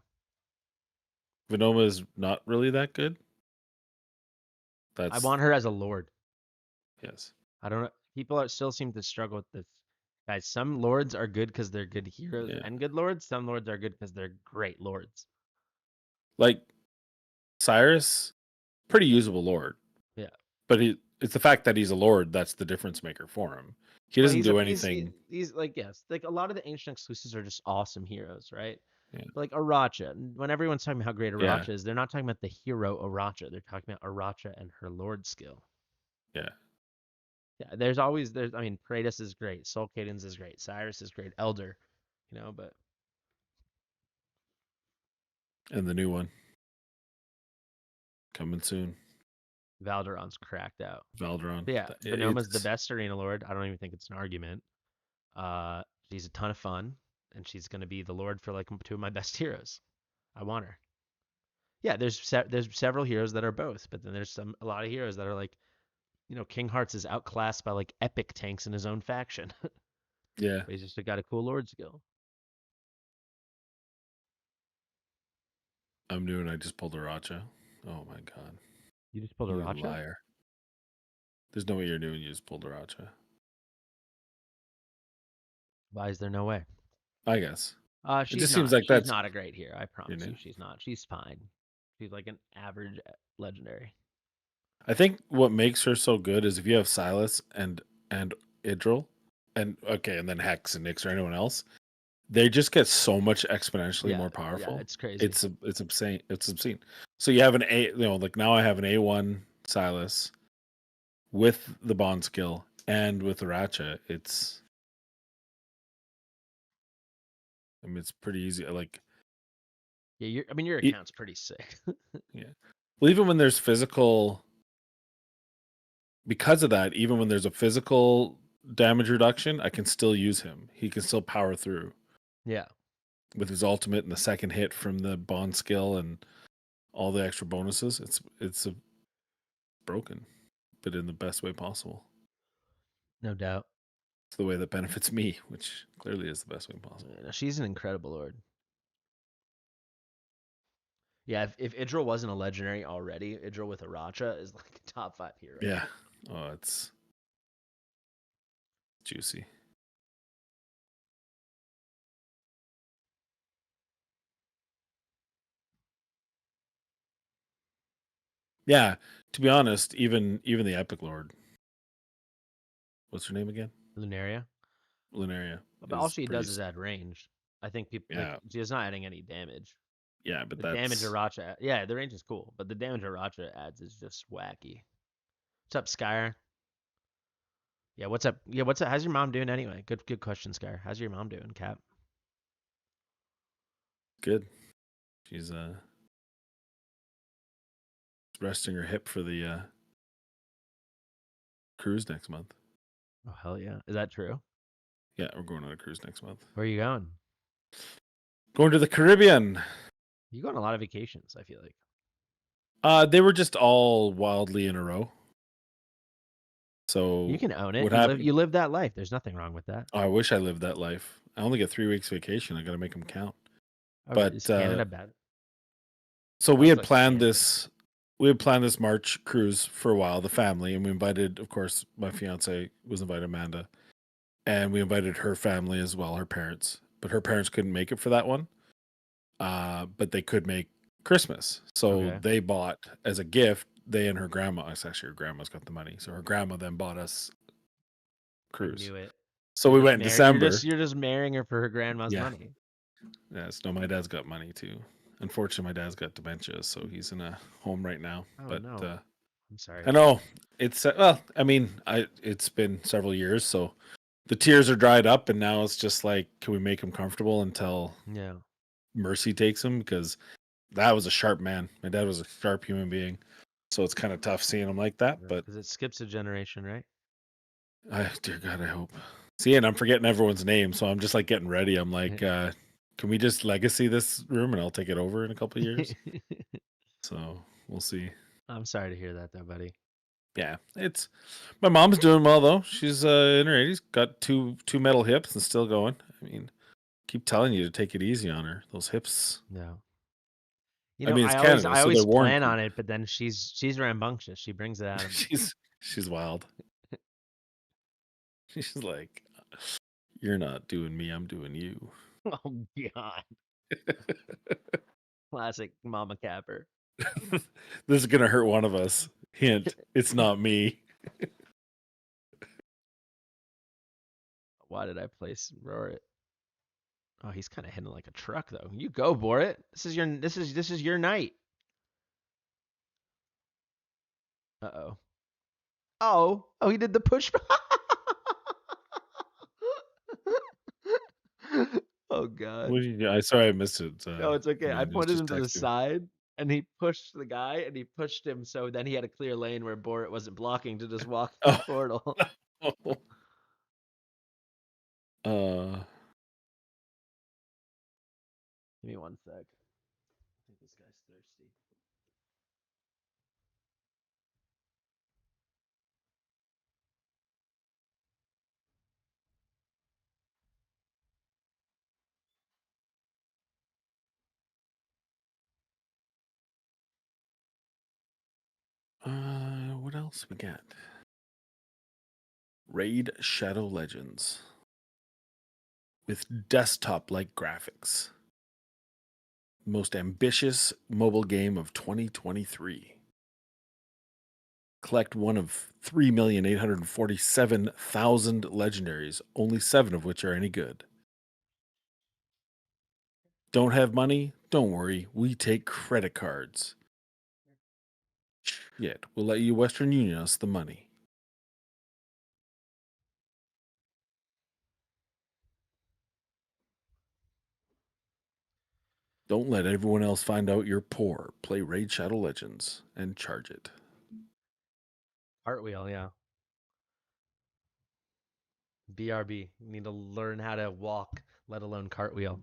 Speaker 4: Venoma is not really that good.
Speaker 5: I want her as a lord.
Speaker 4: Yes.
Speaker 5: I don't know. People still seem to struggle with this. Guys, some lords are good because they're good heroes
Speaker 4: Yeah.
Speaker 5: and good lords. Some lords are good because they're great lords.
Speaker 4: Like Cyrus, pretty usable lord.
Speaker 5: Yeah.
Speaker 4: But it's the fact that he's a lord that's the difference maker for him. He doesn't do anything.
Speaker 5: He's like, yes, like a lot of the ancient exclusives are just awesome heroes, right?
Speaker 4: Yeah.
Speaker 5: But like Aracha, when everyone's talking about how great
Speaker 4: Yeah.
Speaker 5: Aracha is, they're not talking about the hero Aracha. They're talking about Aracha and her lord skill.
Speaker 4: Yeah.
Speaker 5: Yeah, I mean, Kratos is great, Soul Cadence is great, Cyrus is great, Elder, but
Speaker 4: And the new one coming soon.
Speaker 5: Valderon's cracked out.
Speaker 4: Valderon.
Speaker 5: But yeah, Venoma's the best arena lord. I don't even think it's an argument. She's a ton of fun, and she's gonna be the lord for like two of my best heroes. I want her. Yeah, there's several heroes that are both, but then there's a lot of heroes that are like, King Hearts is outclassed by like epic tanks in his own faction.
Speaker 4: Yeah.
Speaker 5: But he's just got a cool lord skill.
Speaker 4: I'm doing. I just pulled a Racha. Oh my god.
Speaker 5: You just pulled a
Speaker 4: You
Speaker 5: Racha?
Speaker 4: liar. There's no way you're doing. You just pulled a Racha.
Speaker 5: Why is there no way?
Speaker 4: I guess.
Speaker 5: She's
Speaker 4: just
Speaker 5: not.
Speaker 4: seems like
Speaker 5: She's
Speaker 4: that's-
Speaker 5: not a great hero. I promise
Speaker 4: know?
Speaker 5: you, she's not. She's fine. She's like an average legendary.
Speaker 4: I think what makes her so good is if you have Silas and Idril, and then Hex and Nyx or anyone else, they just get so much exponentially more powerful.
Speaker 5: Yeah, it's crazy.
Speaker 4: It's obscene. It's obscene. So you have an like now I have an A1 Silas with the bond skill and with the Ratcha. It's pretty easy. Like
Speaker 5: Yeah, your account's pretty sick.
Speaker 4: yeah. Well, even when there's physical, because of that, even when there's a physical damage reduction, I can still use him. He can still power through.
Speaker 5: Yeah.
Speaker 4: With his ultimate and the second hit from the bond skill and all the extra bonuses, it's broken, but in the best way possible.
Speaker 5: No doubt.
Speaker 4: It's the way that benefits me, which clearly is the best way possible.
Speaker 5: Yeah, she's an incredible lord. Yeah, if Idril wasn't a legendary already, Idril with Aracha is like a top 5 hero.
Speaker 4: Yeah. Oh, it's juicy. Yeah, to be honest, even the Epic Lord. What's her name again?
Speaker 5: Lunaria.
Speaker 4: Lunaria.
Speaker 5: But all she does is add range. I think people
Speaker 4: Yeah.
Speaker 5: she's not adding any damage.
Speaker 4: Yeah, but
Speaker 5: The
Speaker 4: that's
Speaker 5: damage Aracha. Yeah, the range is cool, but the damage Aracha adds is just wacky. What's up, Skyr? Yeah, what's up? Yeah, what's up? How's your mom doing anyway? Good question, Skyr. How's your mom doing, Cap?
Speaker 4: good. She's resting her hip for the cruise next month.
Speaker 5: Oh hell yeah, is that true?
Speaker 4: Yeah, we're going on a cruise next month.
Speaker 5: Where are you going?
Speaker 4: Going to the Caribbean.
Speaker 5: You go on a lot of vacations. I feel like.
Speaker 4: They were just all wildly in a row. So
Speaker 5: You can own it.
Speaker 4: what
Speaker 5: You live.
Speaker 4: happened?
Speaker 5: You live that life. There's nothing wrong with that.
Speaker 4: Oh, I wish I lived that life. I only get 3 weeks vacation. I got to make them count.
Speaker 5: Oh,
Speaker 4: But,
Speaker 5: is Canada bad?
Speaker 4: So we had
Speaker 5: Also
Speaker 4: planned
Speaker 5: Canada.
Speaker 4: this. We had planned this March cruise for a while, the family, and we invited, of course, my fiance was invited, Amanda, and we invited her family as well, her parents. But her parents couldn't make it for that one. But they could make Christmas, so
Speaker 5: Okay.
Speaker 4: they bought as a gift. They and her grandma. It's actually her grandma's got the money, so her grandma then bought us
Speaker 5: I
Speaker 4: cruise.
Speaker 5: knew it.
Speaker 4: So we went in December.
Speaker 5: You're just marrying her for her grandma's
Speaker 4: Yeah.
Speaker 5: money.
Speaker 4: Yes, no, my dad's got money too. Unfortunately, my dad's got dementia, so he's in a home right now.
Speaker 5: Oh
Speaker 4: But
Speaker 5: no. I'm sorry.
Speaker 4: I know it's well. I mean, it's been several years, so the tears are dried up, and now it's just like, can we make him comfortable until
Speaker 5: Yeah.
Speaker 4: Mercy takes him? Because that was a sharp man. My dad was a sharp human being, so it's kind of tough seeing him like that. But
Speaker 5: Because it skips a generation, right?
Speaker 4: dear God, I hope. See, and I'm forgetting everyone's name, so I'm just like getting ready. I'm like, can we just legacy this room, and I'll take it over in a couple of years? So we'll see.
Speaker 5: I'm sorry to hear that, though, buddy.
Speaker 4: Yeah, it's my mom's doing well though. She's in her 80s, got two metal hips and still going. I mean, keep telling you to take it easy on her. Those hips.
Speaker 5: No.
Speaker 4: I mean, it's
Speaker 5: I
Speaker 4: Canada, so
Speaker 5: always
Speaker 4: they're
Speaker 5: plan
Speaker 4: warranted.
Speaker 5: on it, but then she's rambunctious. She brings it out of me.
Speaker 4: she's wild. She's like, you're not doing me, I'm doing you.
Speaker 5: Oh God. Classic Mama Capper.
Speaker 4: This is gonna hurt one of us. Hint: it's not me.
Speaker 5: Why did I place Rorit? Oh, he's kind of hitting like a truck though. You go, Borit. This is your night. Uh-oh. Oh, he did the push. Oh God.
Speaker 4: What did you do? I sorry I missed it.
Speaker 5: No, it's okay. I
Speaker 4: Amanda's
Speaker 5: pointed
Speaker 4: just
Speaker 5: him to the
Speaker 4: texting.
Speaker 5: side, and he pushed the guy, and he pushed him, so then he had a clear lane where Borit wasn't blocking to just walk through the portal.
Speaker 4: Uh,
Speaker 5: Give me 1 sec. I think this guy's thirsty.
Speaker 4: what else we got? Raid Shadow Legends with desktop-like graphics. Most ambitious mobile game of 2023. Collect one of 3,847,000 legendaries, only 7 of which are any good. Don't have money? Don't worry, we take credit cards. Shit, we'll let you Western Union us the money. Don't let everyone else find out you're poor. Play Raid Shadow Legends and charge it.
Speaker 5: Cartwheel, yeah. BRB. You need to learn how to walk, let alone cartwheel.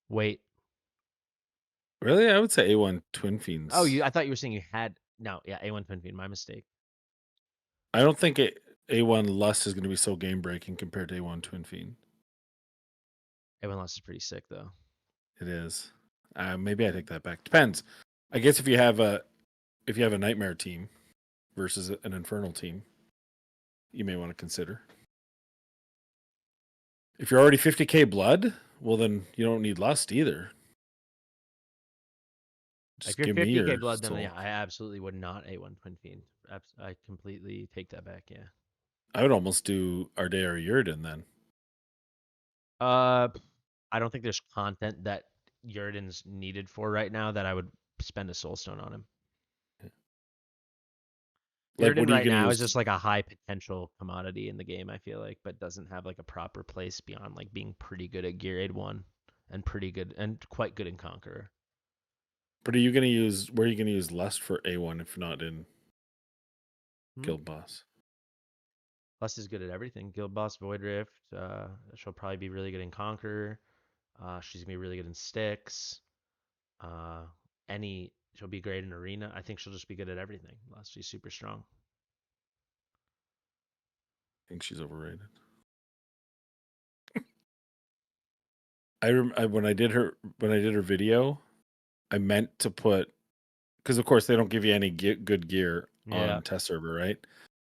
Speaker 5: Wait.
Speaker 4: Really? I would say A1 Twin Fiends.
Speaker 5: Oh, I thought you were saying you had. No, yeah, A1 Twin Fiend. My mistake.
Speaker 4: I don't think A1 Lust is going to be so game breaking compared to A1 Twin Fiend.
Speaker 5: A1 Lost is pretty sick though.
Speaker 4: It is. Maybe I take that back. Depends. I guess if you have a Nightmare team versus an Infernal team, you may want to consider. If you're already 50k blood, well then you don't need Lust either. Just
Speaker 5: If you're
Speaker 4: give me
Speaker 5: 50k
Speaker 4: your
Speaker 5: blood, then
Speaker 4: soul.
Speaker 5: yeah, I absolutely would not A1 Twin Fiend. I completely take that back. Yeah.
Speaker 4: I would almost do Ardea or Uridan then.
Speaker 5: I don't think there's content that Uridan's needed for right now that I would spend a soulstone on him.
Speaker 4: Like, what
Speaker 5: Uridan
Speaker 4: are you
Speaker 5: right
Speaker 4: going to
Speaker 5: now
Speaker 4: use?
Speaker 5: is just like a high potential commodity in the game, I feel like, but doesn't have like a proper place beyond like being pretty good at Gear Aid 1 and pretty good and quite good in Conqueror.
Speaker 4: But are you going to use? Where are you going to use Lust for A1 if not in
Speaker 5: Hmm?
Speaker 4: Guild Boss?
Speaker 5: Plus is good at everything. Guild Boss, Void Rift. She'll probably be really good in Conqueror. She's gonna be really good in Styx. Uh, she'll be great in Arena. I think she'll just be good at everything. Plus, she's super strong.
Speaker 4: I think she's overrated. when I did her video, I meant to put, because of course they don't give you any good gear
Speaker 5: Yeah.
Speaker 4: on test server, right?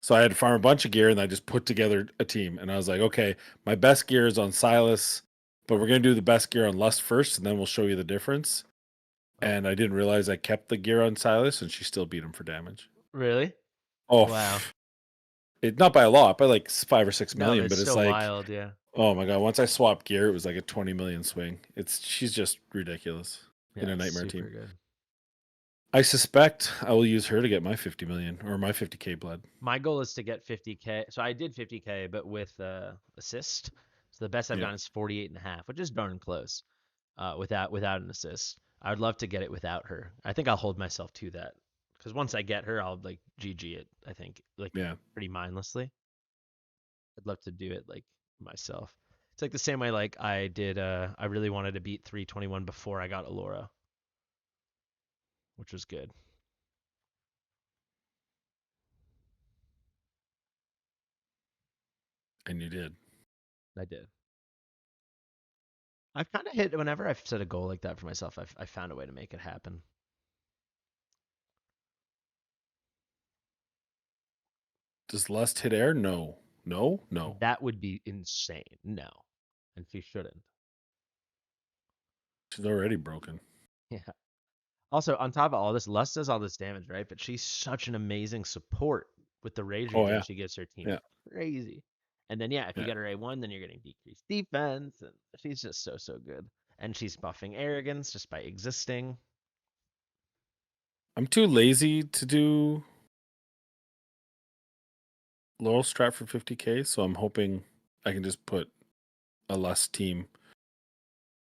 Speaker 4: So I had to farm a bunch of gear and I just put together a team. And I was like, okay, my best gear is on Silas, but we're going to do the best gear on Lust first, and then we'll show you the difference. And I didn't realize I kept the gear on Silas, and she still beat him for damage.
Speaker 5: Really?
Speaker 4: Oh,
Speaker 5: Wow.
Speaker 4: It not by a lot, by like 5 or 6
Speaker 5: No, but
Speaker 4: million,
Speaker 5: it's
Speaker 4: but it's
Speaker 5: still
Speaker 4: like,
Speaker 5: wild. Yeah.
Speaker 4: oh my god! Once I swapped gear, it was like a 20 million swing. She's just ridiculous in
Speaker 5: Yeah.
Speaker 4: a nightmare
Speaker 5: Super
Speaker 4: team.
Speaker 5: good.
Speaker 4: I suspect I will use her to get my 50 million or my 50k blood.
Speaker 5: My goal is to get 50k. So I did 50k, but with assist. So the best I've
Speaker 4: Yeah.
Speaker 5: gotten is 48.5, which is darn close. Without an assist. I would love to get it without her. I think I'll hold myself to that because once I get her, I'll like GG it. I think like
Speaker 4: Yeah.
Speaker 5: pretty mindlessly. I'd love to do it like myself. It's like the same way like I did. I really wanted to beat 321 before I got Alora, which was good.
Speaker 4: And you did.
Speaker 5: I did. I've kind of hit whenever I've set a goal like that for myself. I found a way to make it happen.
Speaker 4: Does Lust hit air? No. No? No.
Speaker 5: That would be insane. No, and she shouldn't.
Speaker 4: She's already broken.
Speaker 5: Yeah. Also, on top of all this, Lust does all this damage, right? But she's such an amazing support with the rage
Speaker 4: Oh,
Speaker 5: regen
Speaker 4: yeah.
Speaker 5: she gives her team.
Speaker 4: Yeah.
Speaker 5: Crazy. And then, yeah, if you
Speaker 4: Yeah.
Speaker 5: get her A1, then you're getting decreased defense. And she's just so good. And she's buffing arrogance just by existing.
Speaker 4: I'm too lazy to do Laurel Strat for 50k, so I'm hoping I can just put a Lust team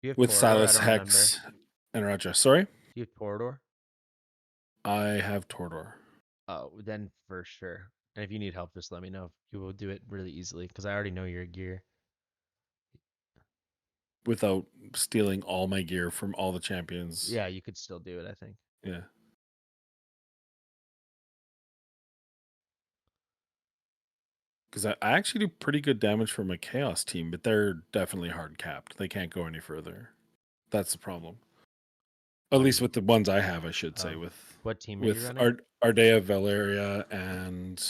Speaker 5: Do you have
Speaker 4: with
Speaker 5: Torador?
Speaker 4: Silas,
Speaker 5: I don't remember.
Speaker 4: Hex, and Raja. Sorry?
Speaker 5: Do you have Torador?
Speaker 4: I have Tordor.
Speaker 5: Oh, then for sure. And if you need help, just let me know. You will do it really easily because I already know your gear.
Speaker 4: Without stealing all my gear from all the champions.
Speaker 5: Yeah, you could still do it, I think.
Speaker 4: Yeah. Because I actually do pretty good damage for my Chaos team, but they're definitely hard capped. They can't go any further. That's the problem. At least with the ones I have, I should say.
Speaker 5: What team are you
Speaker 4: With
Speaker 5: running?
Speaker 4: Ardea, Valeria, and
Speaker 5: Do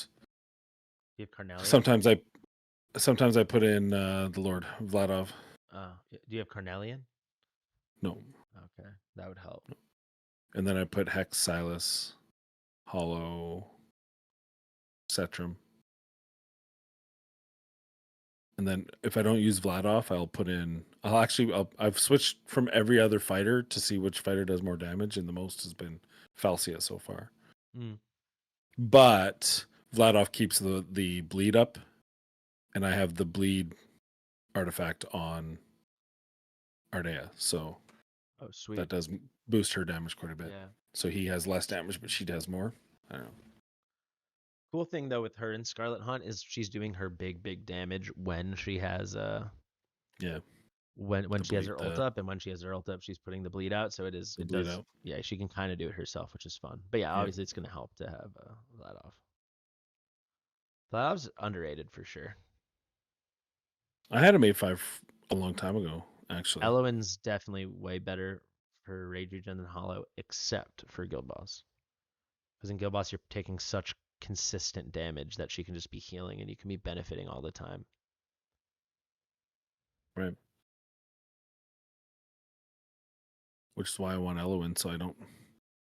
Speaker 5: you have Carnelian?
Speaker 4: sometimes I put in the Lord Vladov.
Speaker 5: Do you have Carnelian?
Speaker 4: No.
Speaker 5: Okay, that would help.
Speaker 4: And then I put Hex, Silas, Hollow, Cetrum. And then if I don't use Vladov, I've switched from every other fighter to see which fighter does more damage, and the most has been Falcia so far.
Speaker 5: Mm.
Speaker 4: But Vladov keeps the bleed up, and I have the bleed artifact on Ardea, so
Speaker 5: sweet.
Speaker 4: that does boost her damage quite a bit.
Speaker 5: Yeah.
Speaker 4: So he has less damage, but she does more. I don't know.
Speaker 5: Cool thing though with her and Scarlet Hunt is she's doing her big damage when she has
Speaker 4: Yeah.
Speaker 5: when she has her ult
Speaker 4: the
Speaker 5: up, and when she has her ult up, she's putting the bleed out. So it
Speaker 4: bleed
Speaker 5: does
Speaker 4: out.
Speaker 5: yeah, she can kind of do it herself, which is fun. But yeah,
Speaker 4: Yeah.
Speaker 5: obviously it's gonna help to have Vladov. Vladov's underrated for sure.
Speaker 4: I had him 8-5 a long time ago, actually.
Speaker 5: Eloin's definitely way better for Rage Regen than Hollow, except for Guild Boss. Because in Guild Boss, you're taking such consistent damage that she can just be healing and you can be benefiting all the time.
Speaker 4: Right. Which is why I want Eloin, so I don't.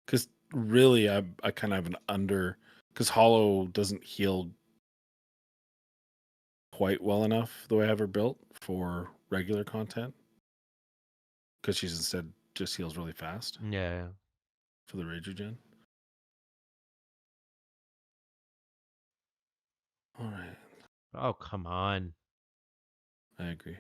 Speaker 4: Because really, I kind of have an under. Because Hollow doesn't heal quite well enough the way I have her built for regular content. Because she's instead just heals really fast
Speaker 5: Yeah.
Speaker 4: for the Rager gen. All right.
Speaker 5: Oh, come on.
Speaker 4: I agree.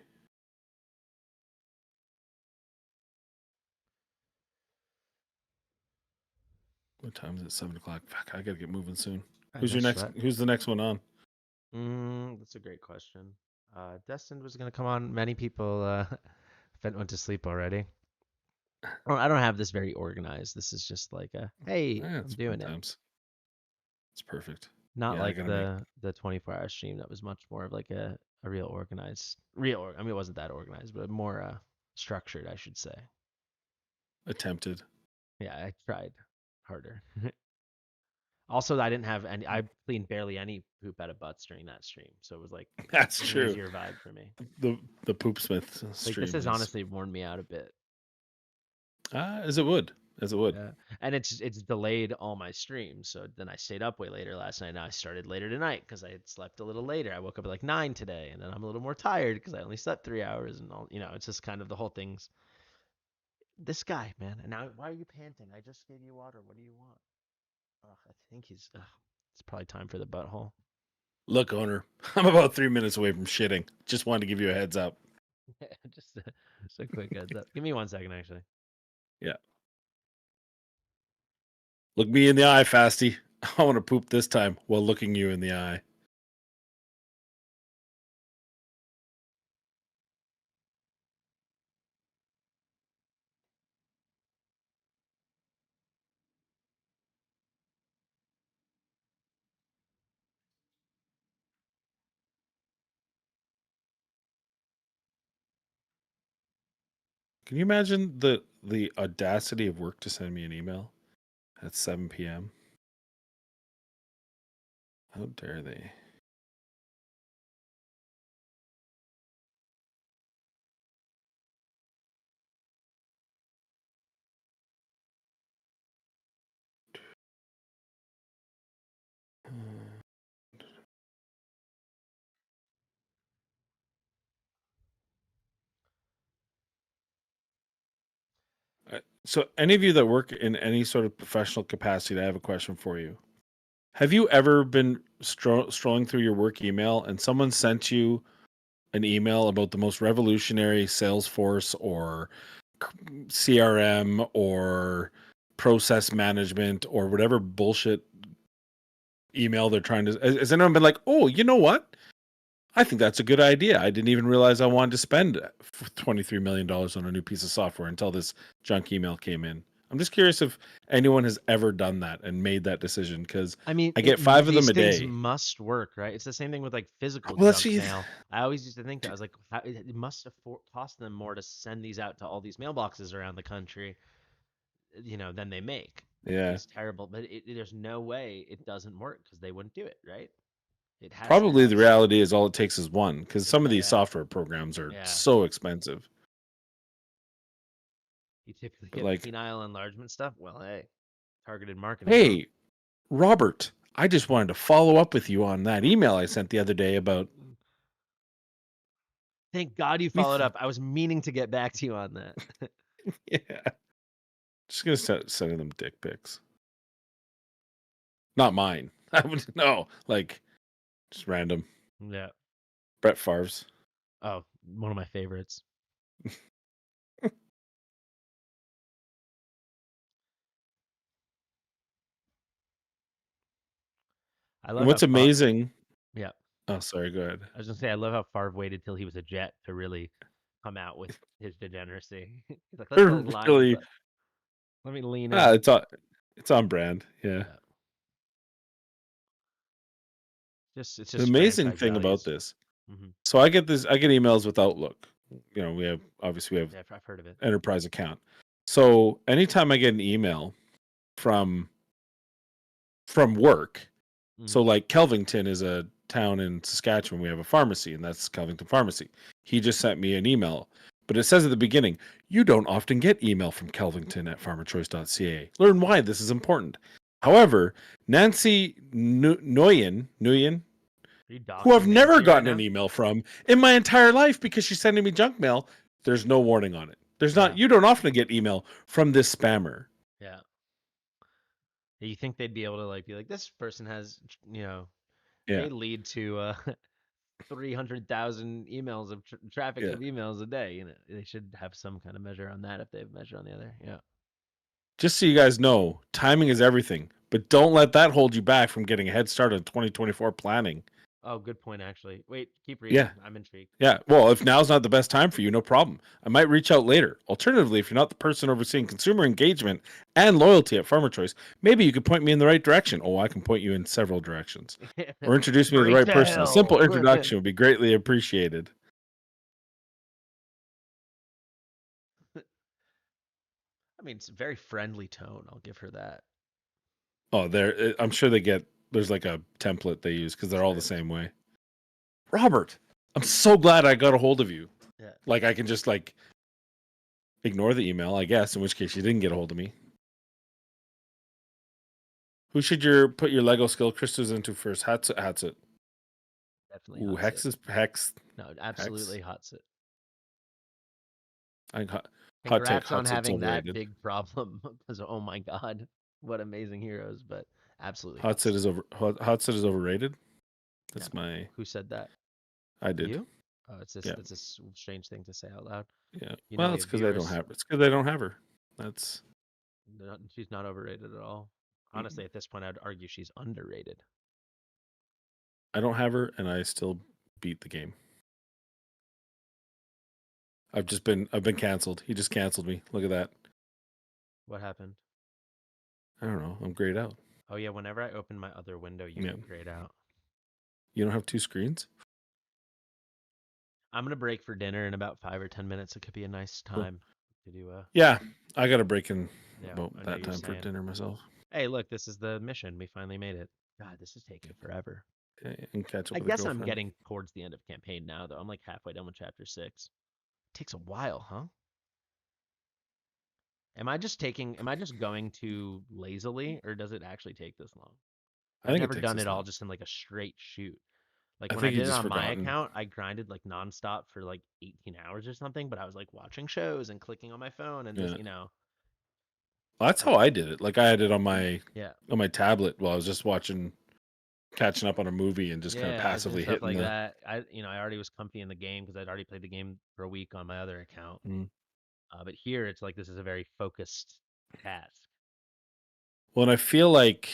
Speaker 4: What time is it? 7 o'clock. Fuck, I gotta get moving soon. Who's
Speaker 5: No
Speaker 4: your next?
Speaker 5: sweat.
Speaker 4: Who's the next one on?
Speaker 5: That's a great question. Destin was gonna come on. Many people went to sleep already. Oh, I don't have this very organized. This is just like a hey,
Speaker 4: Yeah,
Speaker 5: I'm
Speaker 4: it's fun
Speaker 5: doing it.
Speaker 4: times. It's perfect.
Speaker 5: Not
Speaker 4: Yeah, I
Speaker 5: like
Speaker 4: gotta
Speaker 5: the 24-hour stream that was much more of like a real organized I mean, it wasn't that organized, but more structured, I should say.
Speaker 4: attempted.
Speaker 5: Yeah, I tried harder. Also, I didn't have any. I cleaned barely any poop out of butts during that stream, so it was like
Speaker 4: That's
Speaker 5: an
Speaker 4: true.
Speaker 5: easier vibe for me.
Speaker 4: The Poopsmith stream.
Speaker 5: Like this has honestly worn me out a bit.
Speaker 4: As it would. As it would.
Speaker 5: Yeah, and it's delayed all my streams. So then I stayed up way later last night. Now I started later tonight because I had slept a little later. I woke up at like 9 today, and then I'm a little more tired because I only slept 3 hours and all. It's just kind of the whole thing's this guy, man. And now why are you panting? I just gave you water. What do you want? Ugh, I think he's. It's probably time for the butthole.
Speaker 4: Look, owner, I'm about 3 minutes away from shitting. Just wanted to give you a heads up.
Speaker 5: just a quick heads up. Give me 1 second, actually.
Speaker 4: Yeah. Look me in the eye, Fasty. I want to poop this time while looking you in the eye. Can you imagine the audacity of work to send me an email at 7 p.m.? How dare they? So, any of you that work in any sort of professional capacity, I have a question for you. Have you ever been strolling through your work email and someone sent you an email about the most revolutionary Salesforce or CRM or process management or whatever bullshit email they're trying to? Has anyone been like, oh, you know what? I think that's a good idea. I didn't even realize I wanted to spend $23 million on a new piece of software until this junk email came in. I'm just curious if anyone has ever done that and made that decision, because
Speaker 5: I mean,
Speaker 4: I get 5 of them
Speaker 5: these
Speaker 4: a
Speaker 5: things
Speaker 4: day.
Speaker 5: must work, right? It's the same thing with like physical
Speaker 4: Well, that's
Speaker 5: junk mail. I always used to think that I was like, it must cost them more to send these out to all these mailboxes around the country, than they make.
Speaker 4: Yeah.
Speaker 5: These terrible, but there's no way it doesn't work because they wouldn't do it, right? It has to
Speaker 4: Probably
Speaker 5: have
Speaker 4: the reality is all it takes is one, because some of these
Speaker 5: Yeah.
Speaker 4: software programs are
Speaker 5: Yeah.
Speaker 4: so expensive.
Speaker 5: You typically
Speaker 4: But
Speaker 5: get
Speaker 4: like,
Speaker 5: penile enlargement stuff. Well, hey, targeted marketing.
Speaker 4: hey, Robert, I just wanted to follow up with you on that email I sent the other day about.
Speaker 5: Thank God you followed up. I was meaning to get back to you on that.
Speaker 4: Yeah. Just gonna start sending them dick pics. Not mine. I would no, like just random.
Speaker 5: Yeah.
Speaker 4: Brett Favre's.
Speaker 5: Oh, one of my favorites. I love
Speaker 4: And what's
Speaker 5: how
Speaker 4: amazing.
Speaker 5: Yeah.
Speaker 4: Oh, sorry, go ahead.
Speaker 5: I was gonna say I love how Favre waited till he was a Jet to really come out with his degeneracy. He's like, let's really line
Speaker 4: Really,
Speaker 5: this up. Let me lean in.
Speaker 4: it's on brand. Yeah.
Speaker 5: Yeah. It's just
Speaker 4: The amazing
Speaker 5: franchise
Speaker 4: thing about
Speaker 5: values.
Speaker 4: this.
Speaker 5: Mm-hmm.
Speaker 4: So I get emails with Outlook. We have
Speaker 5: Yeah, I've heard of it.
Speaker 4: enterprise account. So anytime I get an email from work, so like Kelvington is a town in Saskatchewan, we have a pharmacy, and that's Kelvington Pharmacy. He just sent me an email, but it says at the beginning, you don't often get email from Kelvington at farmerchoice.ca. Learn why this is important. However, Nancy Nguyen
Speaker 5: Are you
Speaker 4: who I've
Speaker 5: doxing
Speaker 4: never
Speaker 5: Nancy right
Speaker 4: gotten
Speaker 5: now?
Speaker 4: an email from in my entire life because she's sending me junk mail. There's no warning on it. There's not.
Speaker 5: Yeah.
Speaker 4: You don't often get email from this spammer.
Speaker 5: Yeah. You think they'd be able to like be like, this person has,
Speaker 4: Yeah.
Speaker 5: they lead to 300,000 emails of traffic
Speaker 4: Yeah.
Speaker 5: of emails a day. They should have some kind of measure on that if they have measure on the other. Yeah.
Speaker 4: Just so you guys know, timing is everything, but don't let that hold you back from getting a head start on 2024 planning.
Speaker 5: Oh, good point, actually. Wait, keep reading.
Speaker 4: Yeah.
Speaker 5: I'm intrigued.
Speaker 4: Yeah. Well, if now's not the best time for you, no problem. I might reach out later. Alternatively, if you're not the person overseeing consumer engagement and loyalty at Farmer Choice, maybe you could point me in the right direction. Oh, I can point you in several directions. Or introduce me to the right person. A simple
Speaker 5: Retail.
Speaker 4: introduction would be greatly appreciated.
Speaker 5: I mean, it's a very friendly tone. I'll give her that.
Speaker 4: Oh, I'm sure there's like a template they use because they're all the same way. Robert, I'm so glad I got a hold of you.
Speaker 5: Yeah.
Speaker 4: Like I can just like ignore the email, I guess, in which case you didn't get a hold of me. Who should you put your Lego skill crystals into first? Hatsit.
Speaker 5: Definitely.
Speaker 4: Ooh, Hex is Hex.
Speaker 5: No, absolutely Hatsit.
Speaker 4: I hot take
Speaker 5: Congrats on
Speaker 4: Hatsit's
Speaker 5: having
Speaker 4: overrated.
Speaker 5: that big problem because oh my god, what amazing heroes! But absolutely,
Speaker 4: Hatsit is overrated. That's my.
Speaker 5: Who said that?
Speaker 4: I did.
Speaker 5: You? Oh, it's
Speaker 4: Yeah.
Speaker 5: a strange thing to say out loud.
Speaker 4: Yeah.
Speaker 5: You
Speaker 4: Well,
Speaker 5: know,
Speaker 4: it's because they don't have. It's because they don't have her. That's.
Speaker 5: She's not overrated at all. Honestly, at this point, I'd argue she's underrated.
Speaker 4: I don't have her, and I still beat the game. I've been canceled. He just canceled me. Look at that.
Speaker 5: What happened?
Speaker 4: I don't know. I'm grayed out.
Speaker 5: Oh yeah, whenever I open my other window, you get grayed out.
Speaker 4: You don't have two screens?
Speaker 5: I'm gonna break for dinner in about 5 or 10 minutes. It could be a nice time to do a.
Speaker 4: Yeah, I got to break in about
Speaker 5: I know
Speaker 4: that
Speaker 5: you're
Speaker 4: time for
Speaker 5: saying.
Speaker 4: dinner myself.
Speaker 5: Hey, look, this is the mission. We finally made it. God, this is taking forever.
Speaker 4: Okay, and catch up
Speaker 5: I
Speaker 4: with
Speaker 5: guess
Speaker 4: a
Speaker 5: I'm
Speaker 4: girlfriend.
Speaker 5: getting towards the end of campaign now, though. I'm like halfway done with chapter 6. It takes a while, huh? Am I just going too lazily, or does it actually take this long? I've never done it all just in like a straight shoot. Like when I did it on my account, I grinded like nonstop for like 18 hours or something, but I was like watching shows and clicking on my phone and just,
Speaker 4: Well, that's how I did it. Like I had it on my tablet while I was just catching up on a movie and just kind of passively
Speaker 5: stuff
Speaker 4: hitting
Speaker 5: like that. I already was comfy in the game because I'd already played the game for a week on my other account. But here it's like this is a very focused task.
Speaker 4: Well, and I feel like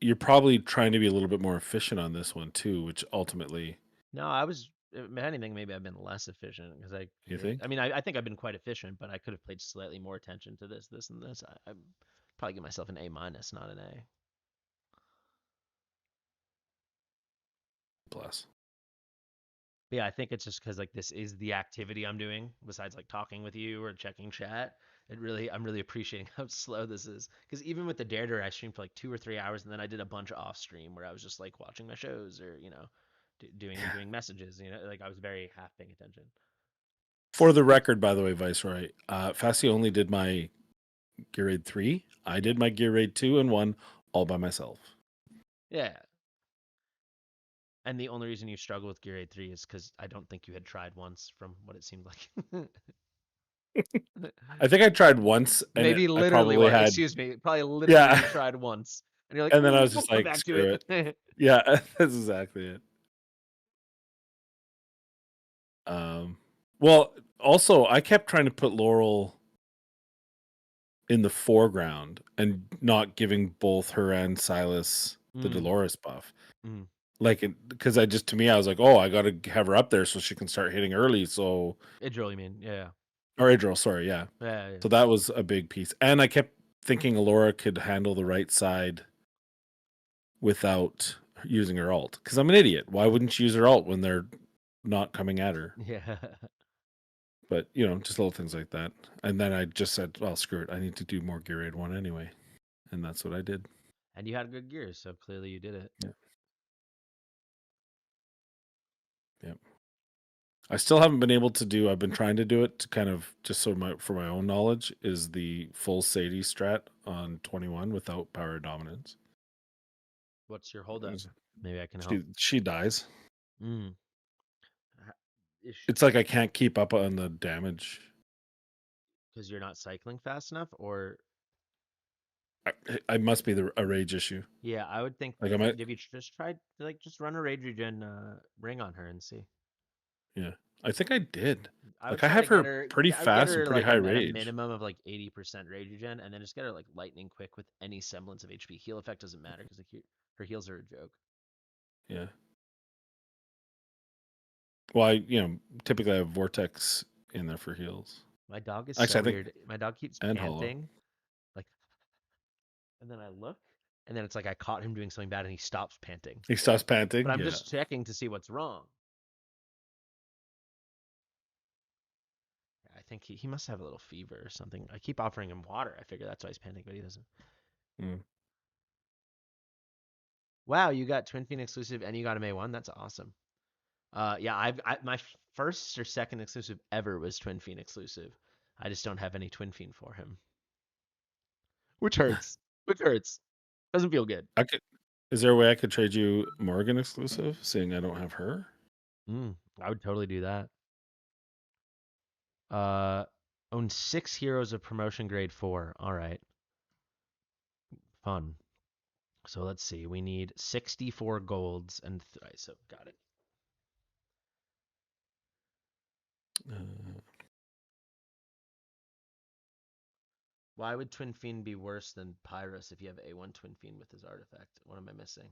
Speaker 4: you're probably trying to be a little bit more efficient on this one too, which ultimately.
Speaker 5: No, I was. If anything, maybe I've been less efficient because
Speaker 4: You think?
Speaker 5: I mean, I think I've been quite efficient, but I could have paid slightly more attention to this, and this. I probably give myself an A-, not an A.
Speaker 4: Plus.
Speaker 5: But yeah, I think it's just because like this is the activity I'm doing besides like talking with you or checking chat. I'm really appreciating how slow this is because even with the Dare I streamed for like 2 or 3 hours and then I did a bunch off stream where I was just like watching my shows or doing messages. Like I was very half paying attention.
Speaker 4: For the record, by the way, Viceroy, Fassi only did my Gear Raid 3. I did my Gear Raid 2 and 1 all by myself.
Speaker 5: Yeah. And the only reason you struggle with Gear Raid 3 is because I don't think you had tried once from what it seemed like.
Speaker 4: I think I tried once. And
Speaker 5: Maybe literally once. Excuse me. Probably literally you tried once. And you're like,
Speaker 4: and then I was just like, screw it. Yeah, that's exactly it. Well, also, I kept trying to put Laurel in the foreground and not giving both her and Silas the Dolores buff. Like, because I was like, oh, I got to have her up there so she can start hitting early. So
Speaker 5: Idril, you mean? Yeah.
Speaker 4: Or Idril, sorry, yeah.
Speaker 5: Yeah.
Speaker 4: So that was a big piece. And I kept thinking Alora could handle the right side without using her ult. Because I'm an idiot. Why wouldn't she use her ult when they're not coming at her?
Speaker 5: Yeah.
Speaker 4: But, just little things like that. And then I just said, well, screw it. I need to do more Gear Raid 1 anyway. And that's what I did.
Speaker 5: And you had good gears, so clearly you did it.
Speaker 4: Yeah. Yep. I still haven't been able to do, I've been trying to do it to kind of, just for my own knowledge, is the full Sadie strat on 21 without power dominance.
Speaker 5: What's your holdup? Maybe I can help.
Speaker 4: She dies.
Speaker 5: Mm.
Speaker 4: It's like I can't keep up on the damage.
Speaker 5: Because you're not cycling fast enough, or
Speaker 4: I must be a rage issue.
Speaker 5: yeah, I would think.
Speaker 4: Like I might.
Speaker 5: Have you just tried to just run a rage regen ring on her and see?
Speaker 4: Yeah, I think I did.
Speaker 5: I would
Speaker 4: Like I
Speaker 5: try
Speaker 4: have
Speaker 5: to get
Speaker 4: her
Speaker 5: her.
Speaker 4: pretty
Speaker 5: I would get
Speaker 4: fast and
Speaker 5: her
Speaker 4: pretty
Speaker 5: like
Speaker 4: high
Speaker 5: at a
Speaker 4: rage.
Speaker 5: minimum of like 80% rage regen, and then just get her like lightning quick with any semblance of HP. Heal effect doesn't matter because her heals are a joke.
Speaker 4: Yeah. Well, typically I have vortex in there for heals.
Speaker 5: My dog is
Speaker 4: Actually,
Speaker 5: so
Speaker 4: I think
Speaker 5: weird. My dog keeps
Speaker 4: and hollow.
Speaker 5: panting, like, and then I look, and then it's like I caught him doing something bad, and he stops panting.
Speaker 4: He stops panting.
Speaker 5: But I'm
Speaker 4: yeah.
Speaker 5: just checking to see what's wrong. I think he must have a little fever or something. I keep offering him water. I figure that's why he's panting, but he doesn't.
Speaker 4: Mm.
Speaker 5: Wow, you got Twin Fiend exclusive and you got a May 1. That's awesome. Yeah, my first or second exclusive ever was Twin Fiend exclusive. I just don't have any Twin Fiend for him. Which hurts. Which hurts. Doesn't feel good.
Speaker 4: Is there a way I could trade you Morgan exclusive, seeing I don't have her?
Speaker 5: I would totally do that. Own 6 heroes of promotion grade 4. All right. Fun. So let's see. We need 64 golds and so got it. Why would Twin Fiend be worse than Pyrus if you have A1 Twin Fiend with his artifact? What am I missing?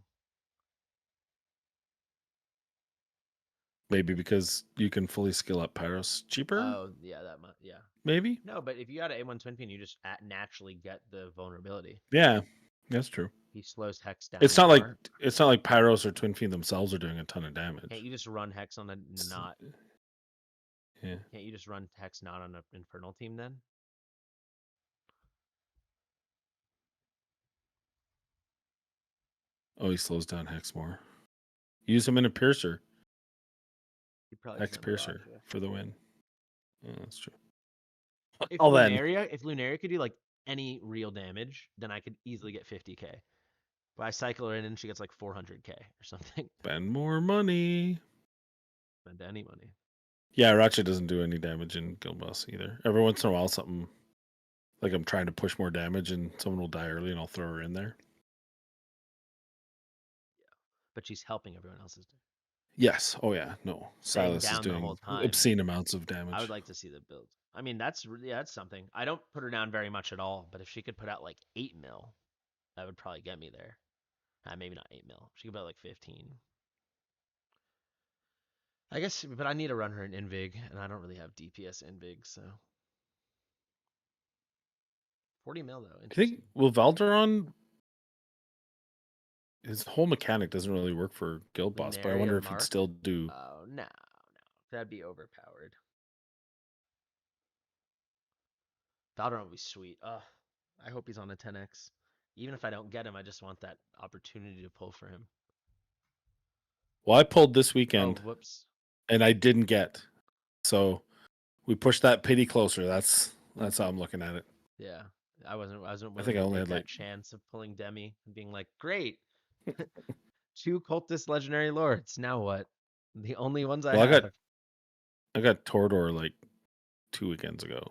Speaker 4: Maybe because you can fully skill up Pyros cheaper?
Speaker 5: Oh, yeah, that might, yeah.
Speaker 4: Maybe?
Speaker 5: No, but if you got an A1 Twin Fiend, you just naturally get the vulnerability.
Speaker 4: Yeah, that's true.
Speaker 5: He slows Hex down.
Speaker 4: It's not
Speaker 5: more.
Speaker 4: like Pyros or Twin Fiend themselves are doing a ton of damage.
Speaker 5: Can't you just run Hex on a not?
Speaker 4: Yeah.
Speaker 5: Can't you just run Hex not on an Infernal team then?
Speaker 4: Oh, he slows down Hex more. Use him in a Piercer.
Speaker 5: You probably
Speaker 4: Hex
Speaker 5: just
Speaker 4: Piercer for the win. Yeah, that's true.
Speaker 5: If
Speaker 4: All then.
Speaker 5: Lunaria could do like any real damage, then I could easily get 50k. But I cycle her in and she gets like 400k or something.
Speaker 4: Spend more money.
Speaker 5: Spend any money.
Speaker 4: Yeah, Ratchet doesn't do any damage in Guild Boss either. Every once in a while, something like I'm trying to push more damage and someone will die early and I'll throw her in there.
Speaker 5: Yeah, but she's helping everyone else's.
Speaker 4: Yes. Oh yeah. No.
Speaker 5: Staying
Speaker 4: Silas is
Speaker 5: down the
Speaker 4: doing
Speaker 5: whole time.
Speaker 4: obscene amounts of damage.
Speaker 5: I would like to see the build. I mean, that's something. I don't put her down very much at all, but if she could put out like 8 mil, that would probably get me there. Maybe not 8 mil. She could put out like 15. I guess, but I need to run her in Invig, and I don't really have DPS Invig, so 40 mil though.
Speaker 4: I think Valderon, his whole mechanic doesn't really work for Guild Boss, but I wonder if he'd still do.
Speaker 5: Oh no, that'd be overpowered. Valderon would be sweet. I hope he's on a 10x. Even if I don't get him, I just want that opportunity to pull for him.
Speaker 4: Well, I pulled this weekend.
Speaker 5: Oh, whoops.
Speaker 4: And I didn't get. So we pushed that pity closer. That's how I'm looking at it.
Speaker 5: Yeah. I wasn't
Speaker 4: I think I only had
Speaker 5: that chance of pulling Demi and being like, great. 2 cultist legendary lords. Now what? The only ones I have.
Speaker 4: I got Tordor like 2 weekends ago.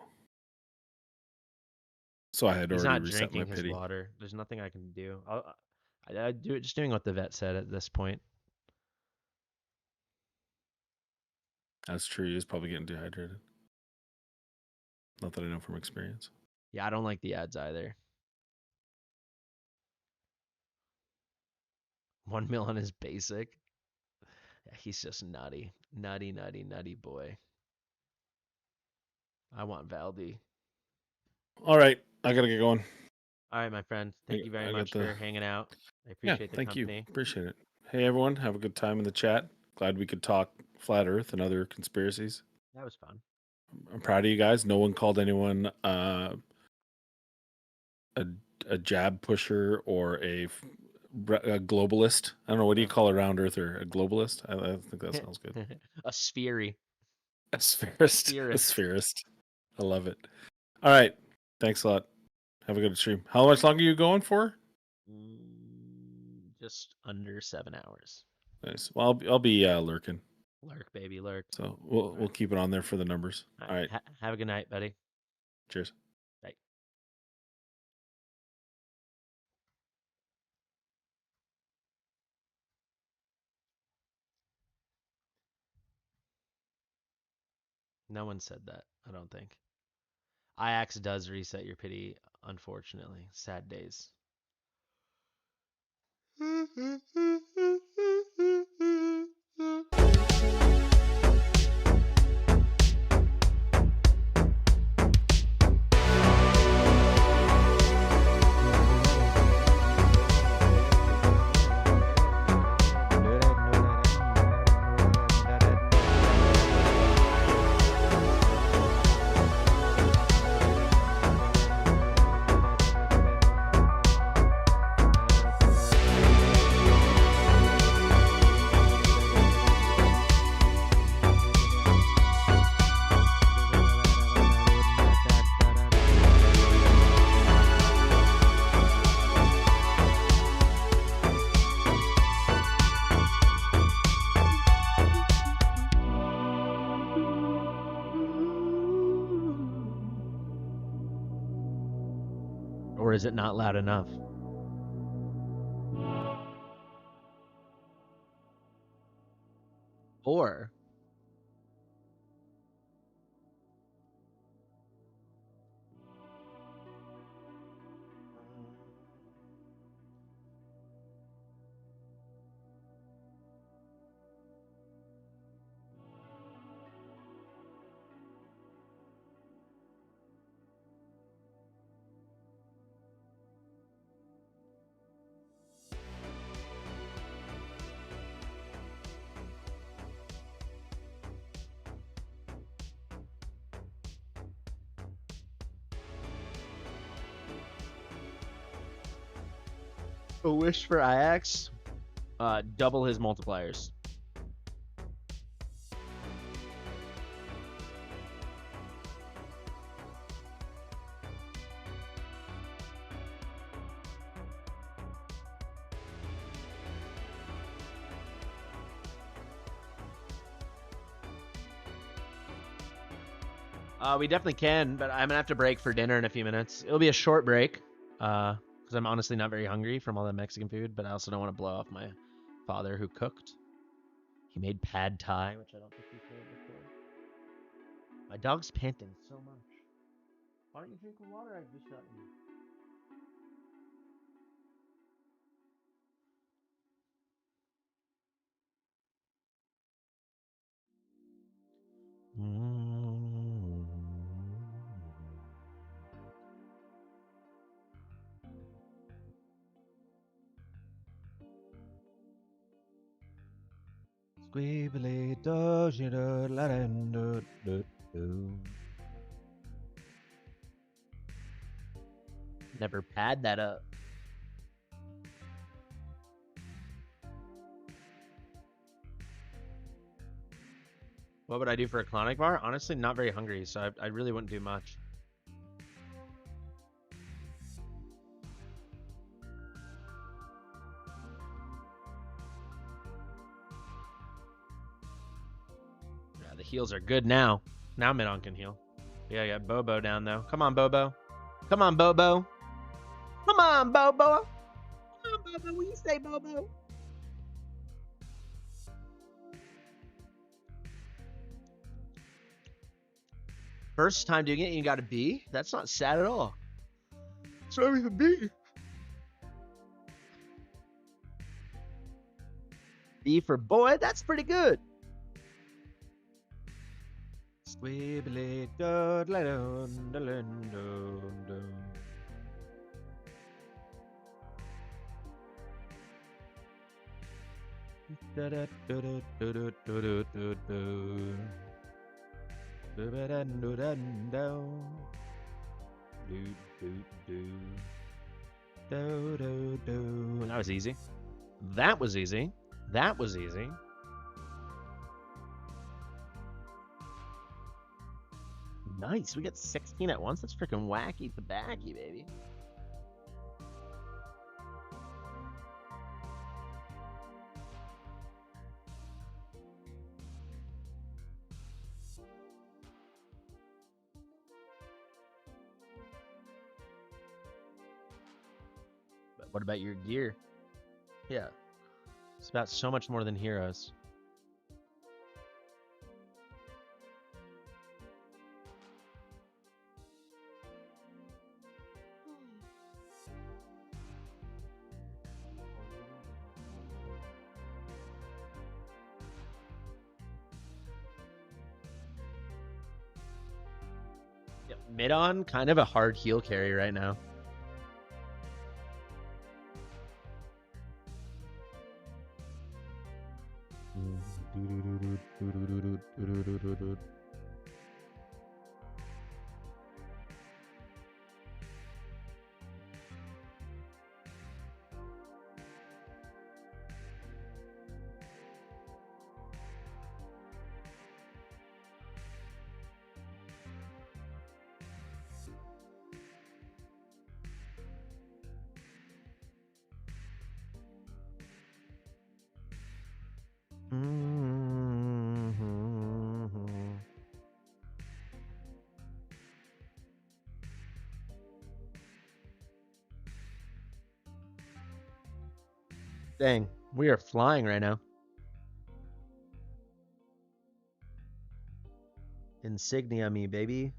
Speaker 4: So I had already reset my pity. He's not drinking
Speaker 5: his water. There's nothing I can do. I do it just doing what the vet said at this point.
Speaker 4: That's true. He was probably getting dehydrated. Not that I know from experience.
Speaker 5: Yeah, I don't like the ads either. 1 mil on his basic. Yeah, he's just nutty. Nutty boy. I want Valdi.
Speaker 4: All right. I got to get going.
Speaker 5: All right, my friend. Thank you very much for hanging out. I appreciate the company.
Speaker 4: Thank you. Appreciate it. Hey, everyone. Have a good time in the chat. Glad we could talk Flat Earth and other conspiracies.
Speaker 5: That was fun.
Speaker 4: I'm proud of you guys. No one called anyone a jab pusher or a globalist. I don't know. What do you call a round earther? A globalist? I think that sounds good.
Speaker 5: A spherey.
Speaker 4: A spherist. I love it. All right. Thanks a lot. Have a good stream. How much longer are you going for?
Speaker 5: Just under 7 hours.
Speaker 4: Nice. Well, I'll be lurking.
Speaker 5: Lurk, baby, lurk.
Speaker 4: So we'll keep it on there for the numbers. All right.
Speaker 5: Have a good night, buddy.
Speaker 4: Cheers.
Speaker 5: Bye. No one said that, I don't think. Ajax does reset your pity, unfortunately. Sad days. Or is it not loud enough? Or a wish for Ajax, double his multipliers. We definitely can, but I'm gonna have to break for dinner in a few minutes. It'll be a short break, because I'm honestly not very hungry from all that Mexican food, but I also don't want to blow off my father who cooked. He made pad thai, which I don't think he's made before. My dog's panting so much. Why don't you drink the water I just got you? Squibbly Never pad that up. What would I do for a clonic bar? Honestly, not very hungry, so I really wouldn't do much. Yeah, the heals are good now. Now Midon can heal. Yeah, I got Bobo down though. Come on, Bobo. Come on, Bobo. Come on, Bobo. Come on, Bobo. What you say, Bobo? First time doing it, you got a B? That's not sad at all. What's wrong with a B? B for boy? That's pretty good. Squibbly That was easy. That was easy. That was easy. Nice. We got 16 at once. That's freaking wacky tobacco, baby. What about your gear? Yeah. It's about so much more than heroes. Yeah, mid on, kind of a hard heal carry right now. Dang, we are flying right now. Insignia me, baby.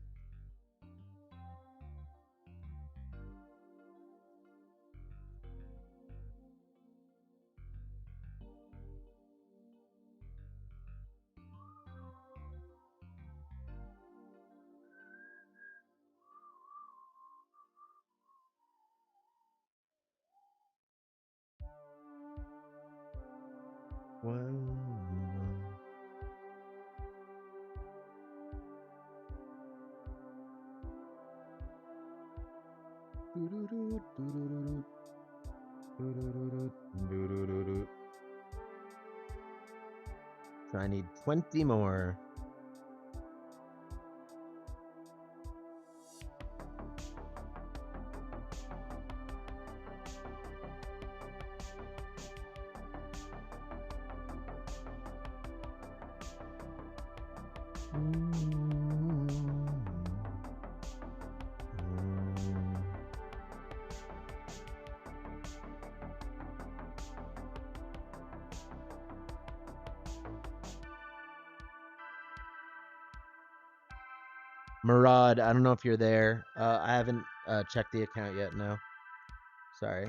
Speaker 5: So I need 20 more. Murad, I don't know if you're there. I haven't checked the account yet. No, sorry.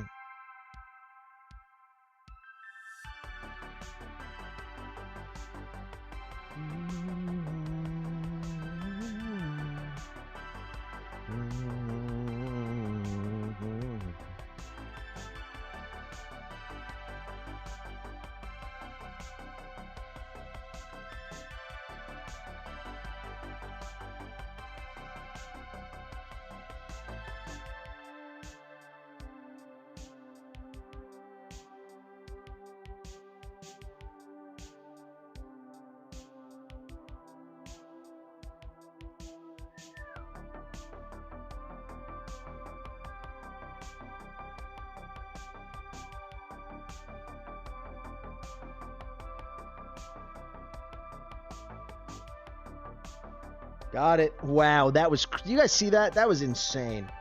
Speaker 5: Got it. Wow, that was. You guys see that? That was insane.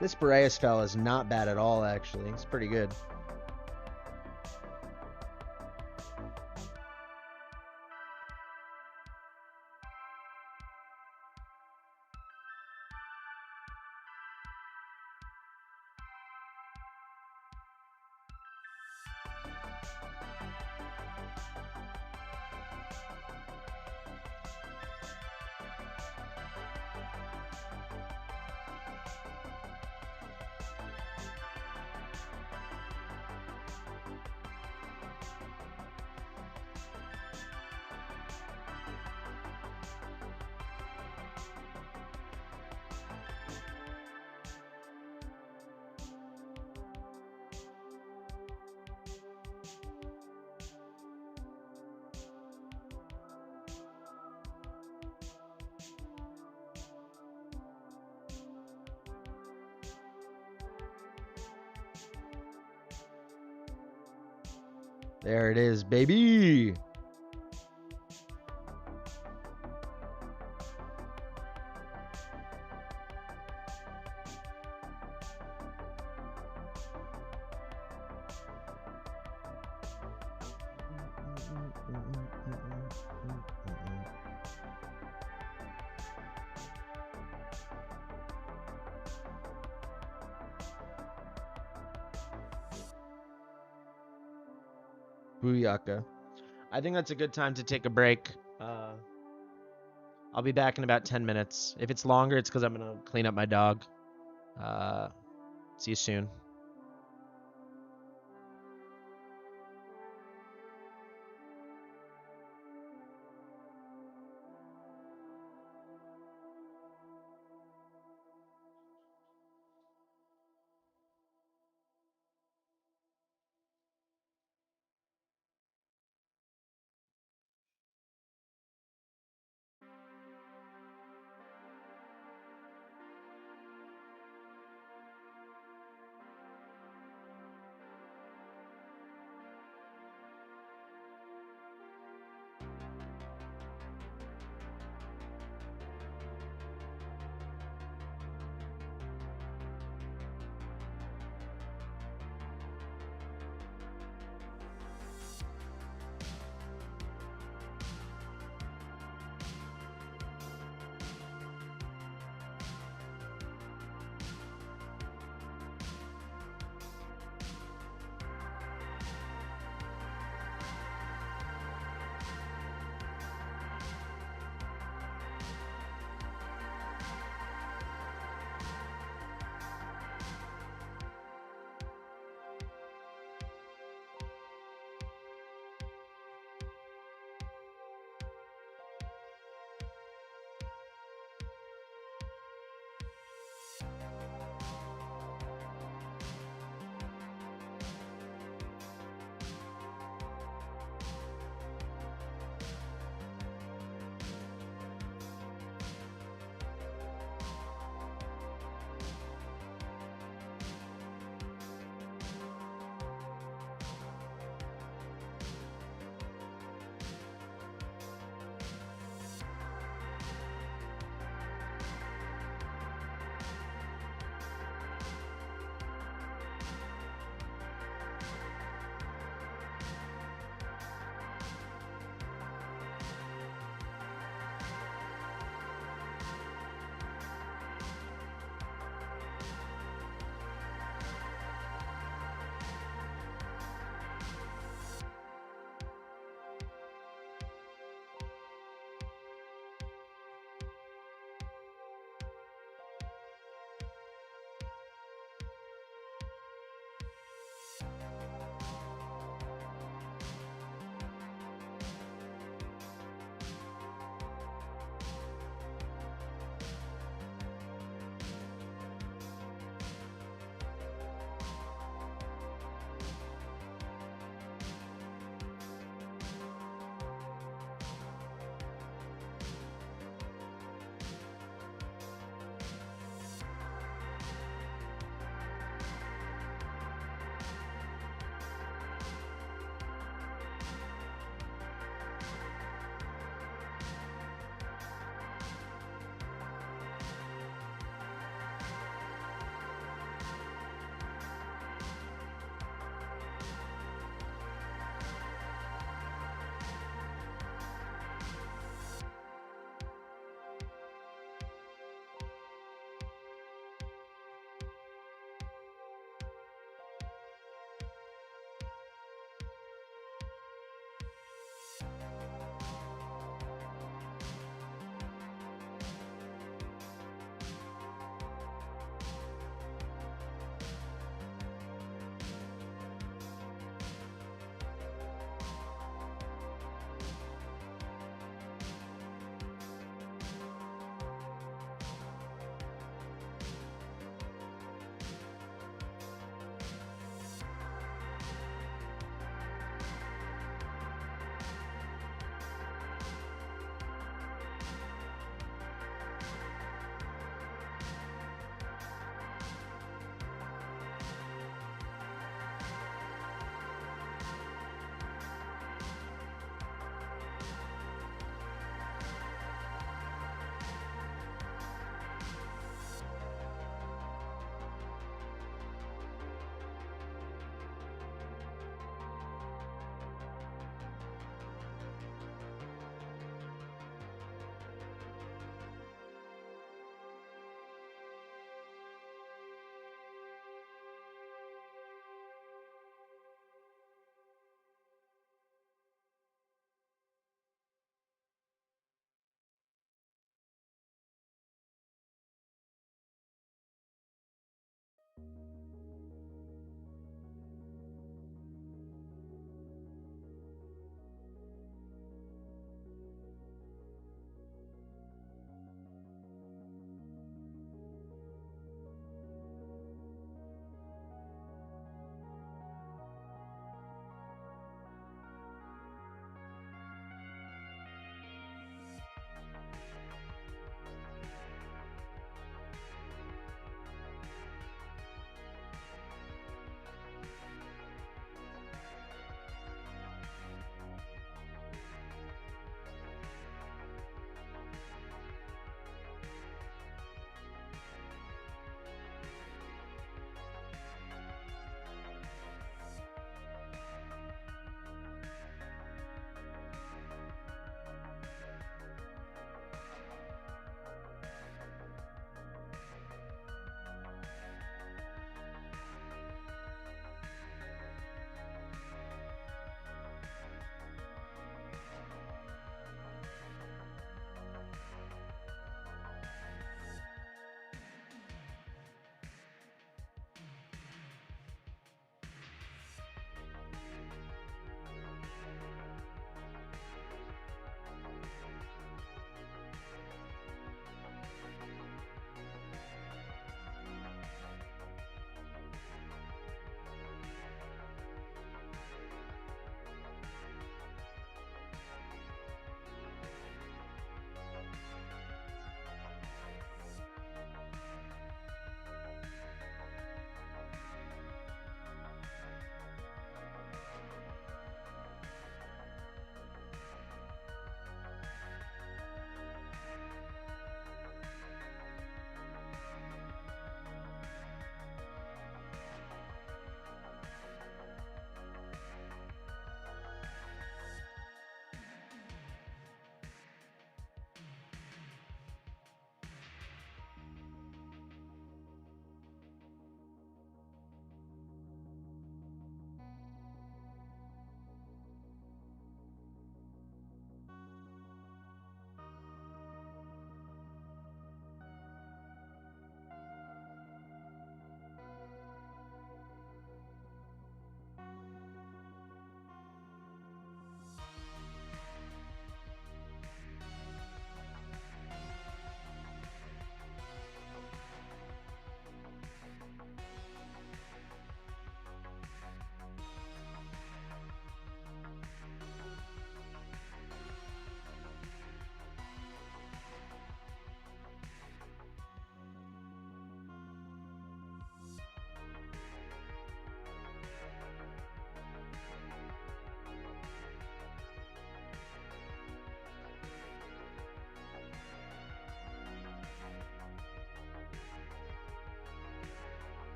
Speaker 5: This Boreas fella is not bad at all, actually. It's pretty good. There it is, baby. Booyaka. I think that's a good time to take a break. I'll be back in about 10 minutes. If it's longer, it's because I'm going to clean up my dog. See you soon.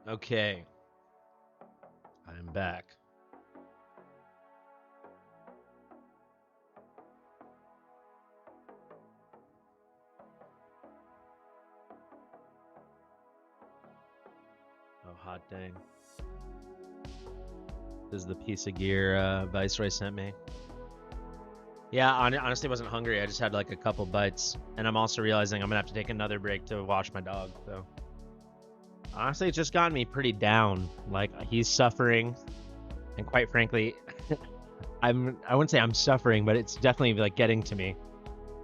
Speaker 5: Okay. I'm back. Oh, hot dang. This is the piece of gear Viceroy sent me. Yeah, honestly, wasn't hungry. I just had like a couple bites. And I'm also realizing I'm going to have to take another break to wash my dog. So honestly, it's just gotten me pretty down. Like, he's suffering. And quite frankly, I wouldn't say I'm suffering, but it's definitely like getting to me.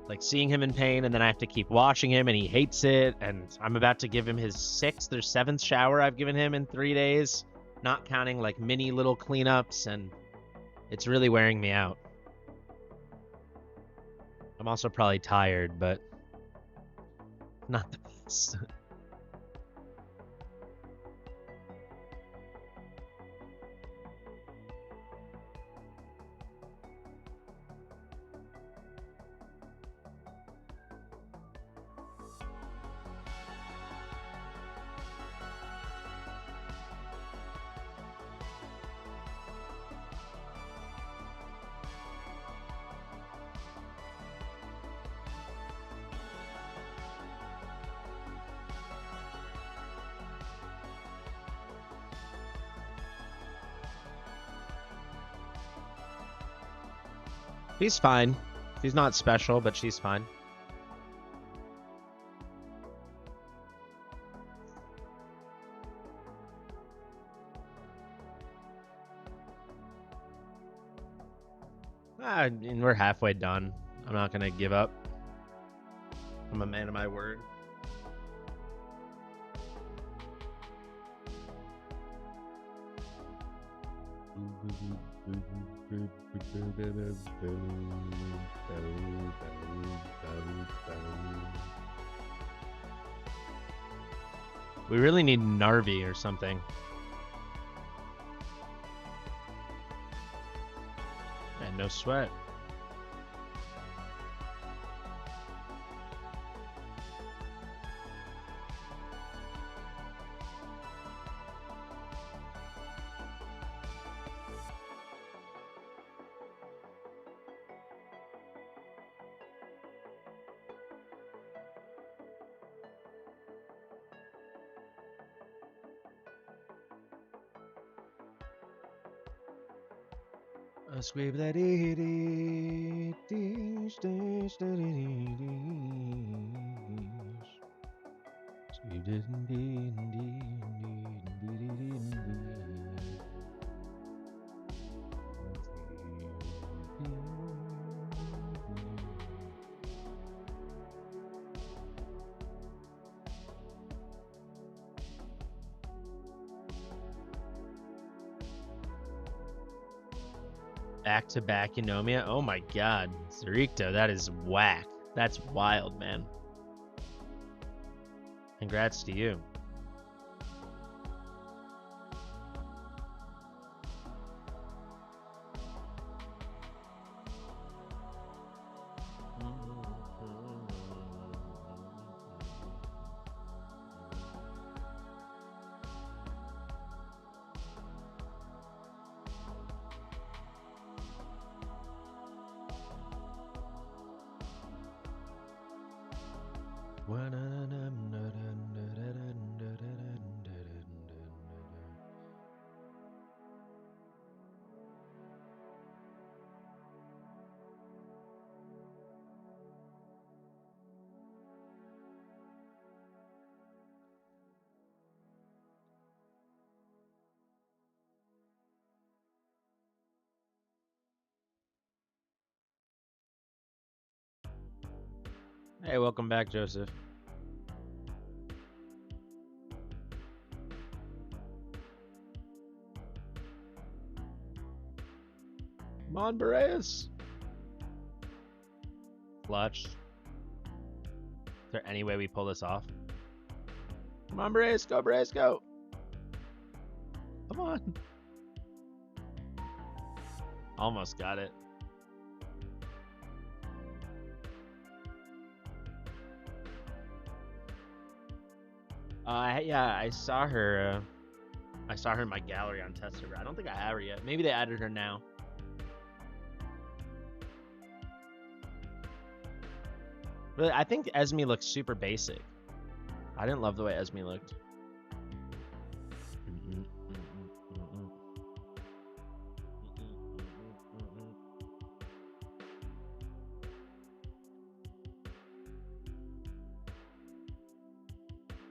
Speaker 5: Like seeing him in pain, and then I have to keep washing him, and he hates it. And I'm about to give him his 6th or 7th shower I've given him in 3 days, not counting like mini little cleanups, and it's really wearing me out. I'm also probably tired, but not the best. She's fine. She's not special, but she's fine. I mean, we're halfway done. I'm not gonna give up. I'm a man of my word. We really need Narvi or something. And no sweat. Squeeb that back-to-back Eunomia. Oh my god. Zericto, that is whack. That's wild, man. Congrats to you. Hey, welcome back, Joseph. Come on, Boreas. Clutch. Is there any way we pull this off? Come on, Boreas, go, Boreas, go. Come on. Almost got it. Yeah, I saw her I saw her in my gallery on test server. I don't think I have her yet. Maybe they added her now. Really, I think Esme looks super basic. I didn't love the way Esme looked.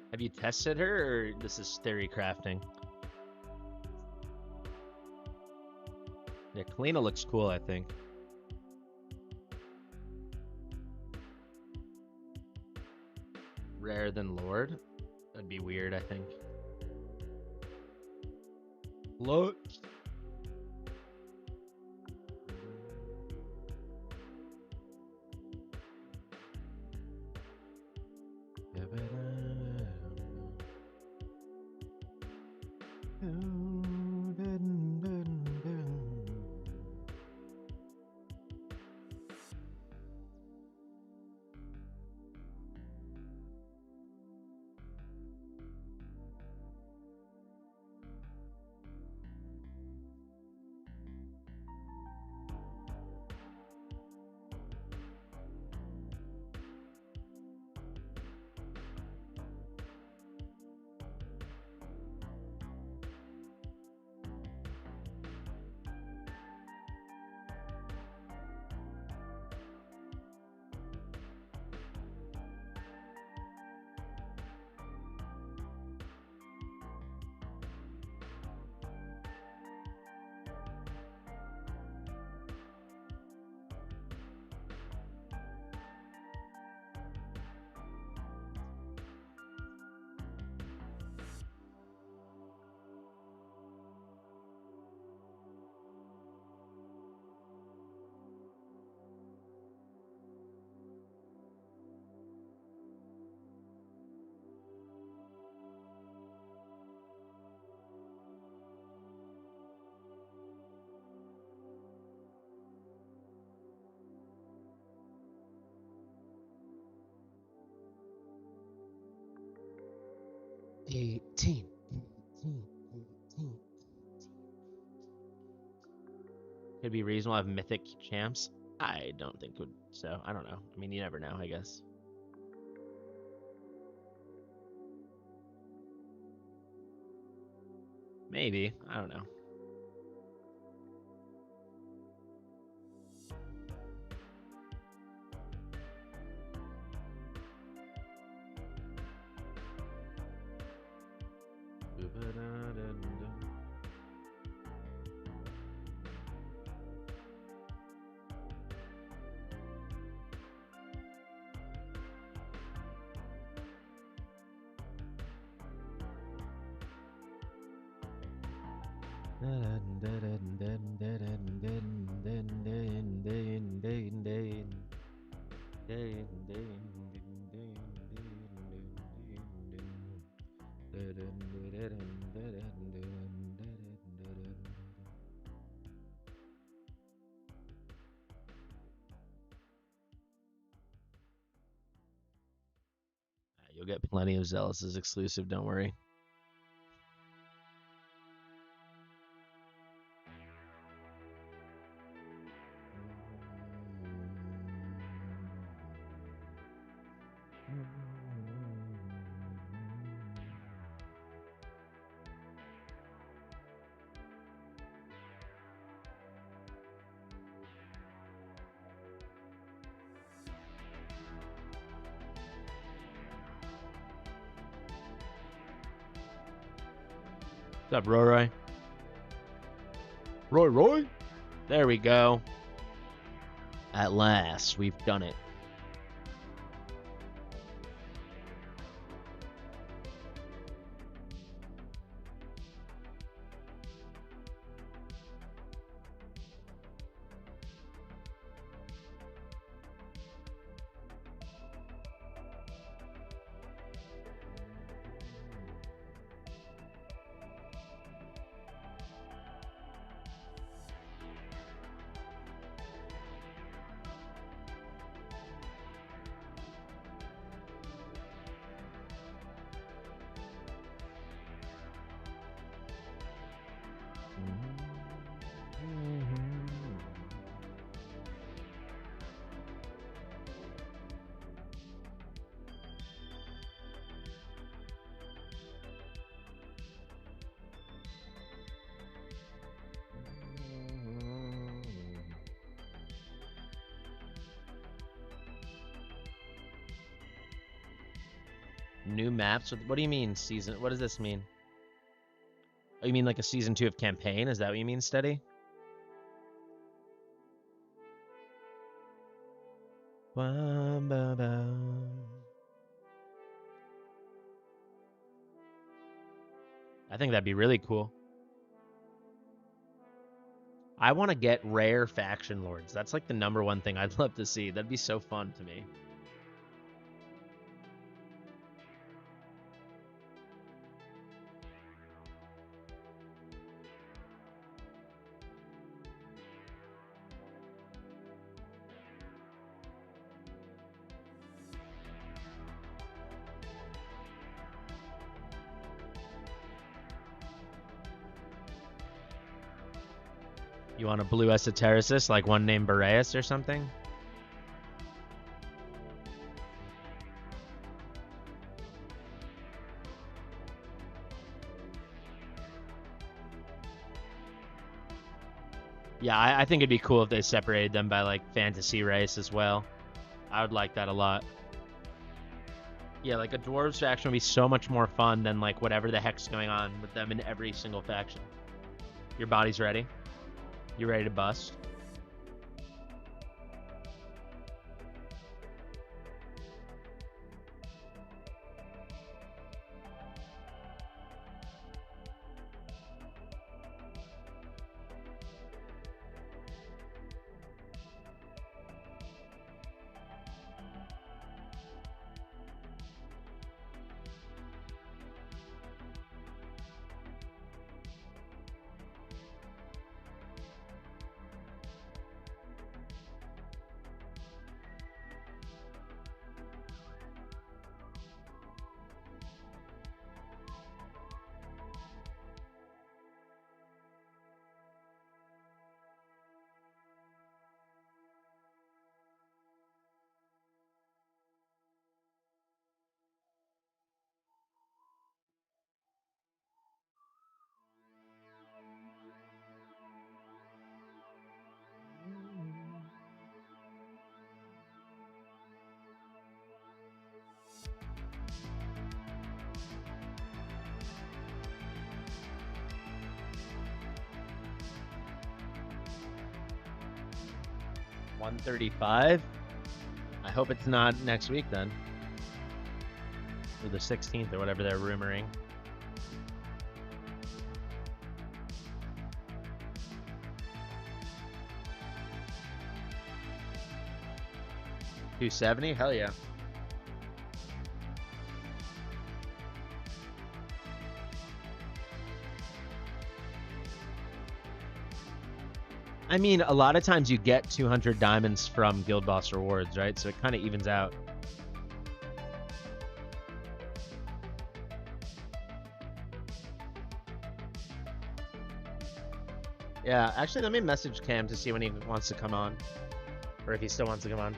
Speaker 5: Have you tested her, or this is theory crafting? Yeah, Kalina looks cool, I think. Rare than Lord? That'd be weird, I think. Lord. Eighteen. Could be reasonable. Have mythic champs. I don't think would. So I don't know. I mean, you never know. I guess. Maybe. I don't know. You'll get plenty of Zealous as exclusive, don't worry. What's up, Roy? Roy? There we go. At last, we've done it. New maps? What do you mean season? What does this mean? Oh, you mean like a season 2 of campaign? Is that what you mean, Steady? I think that'd be really cool. I want to get rare faction lords. That's like the #1 thing I'd love to see. That'd be so fun to me. You want a blue esotericist, like one named Boreas or something? Yeah, I think it'd be cool if they separated them by like fantasy race as well. I would like that a lot. Yeah, like a dwarves faction would be so much more fun than like whatever the heck's going on with them in every single faction. Your body's ready? You ready to bust? $135? I hope it's not next week then. Or the 16th or whatever they're rumoring. $270? Hell yeah. I mean, a lot of times you get 200 diamonds from Guild Boss rewards, right? So it kind of evens out. Yeah, actually, let me message Cam to see when he wants to come on. Or if he still wants to come on.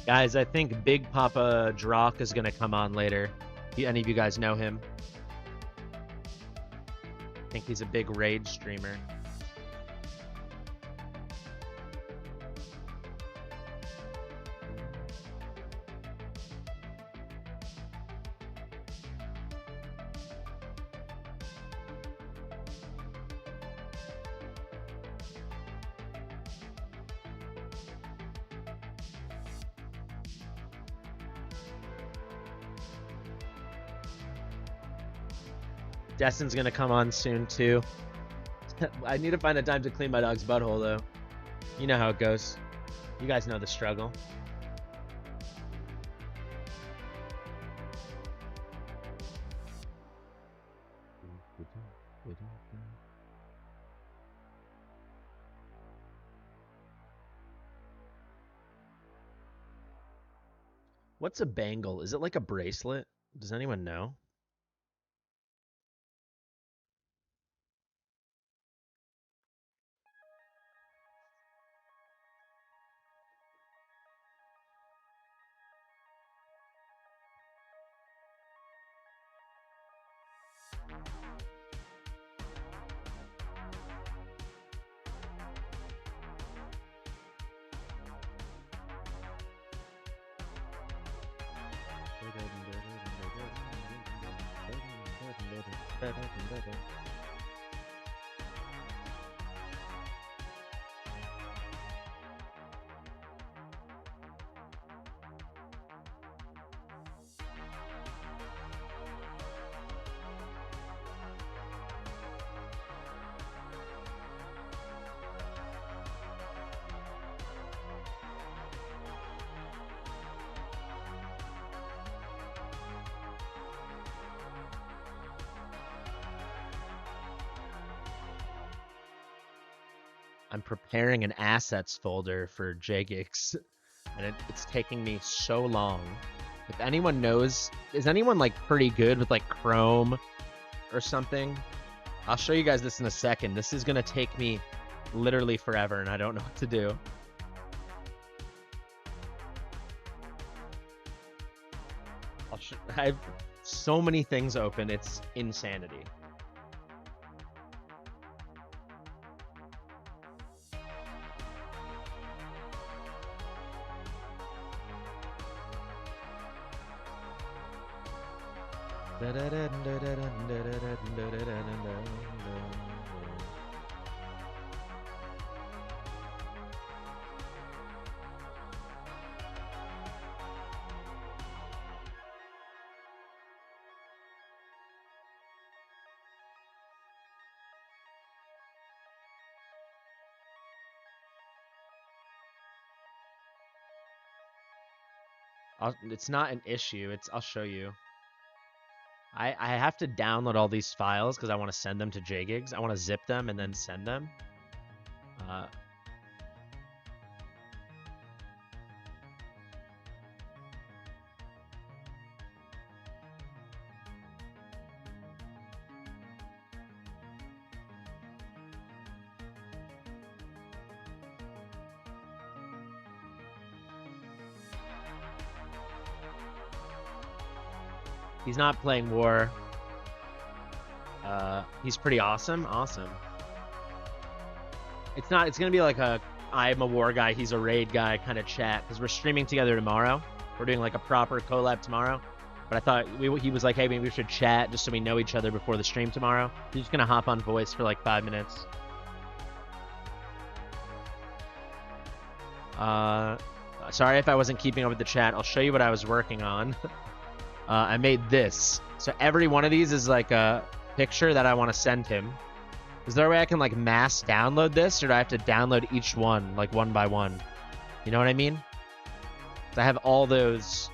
Speaker 5: Guys, I think Big Papa Drock is gonna come on later. Any of you guys know him? I think he's a big raid streamer. Destin's gonna come on soon too. I need to find a time to clean my dog's butthole though. You know how it goes. You guys know the struggle. What's a bangle? Is it like a bracelet? Does anyone know? I'm preparing an assets folder for JGigs, and it's taking me so long. If anyone knows, is anyone like pretty good with like Chrome or something? I'll show you guys this in a second. This is gonna take me literally forever, and I don't know what to do. I have so many things open, it's insanity. It's not an issue. I'll show you. I have to download all these files because I want to send them to JGigs. I want to zip them and then send them. He's not playing war. He's pretty awesome. Awesome. It's gonna be like I'm a war guy, he's a raid guy kind of chat, because we're streaming together tomorrow. We're doing like a proper collab tomorrow. But I thought he was like, hey, maybe we should chat just so we know each other before the stream tomorrow. He's just gonna hop on voice for like 5 minutes. Sorry if I wasn't keeping up with the chat. I'll show you what I was working on. I made this. So every one of these is like a picture that I want to send him. Is there a way I can like mass download this, or do I have to download each one like one by one? You know what I mean? So I have all those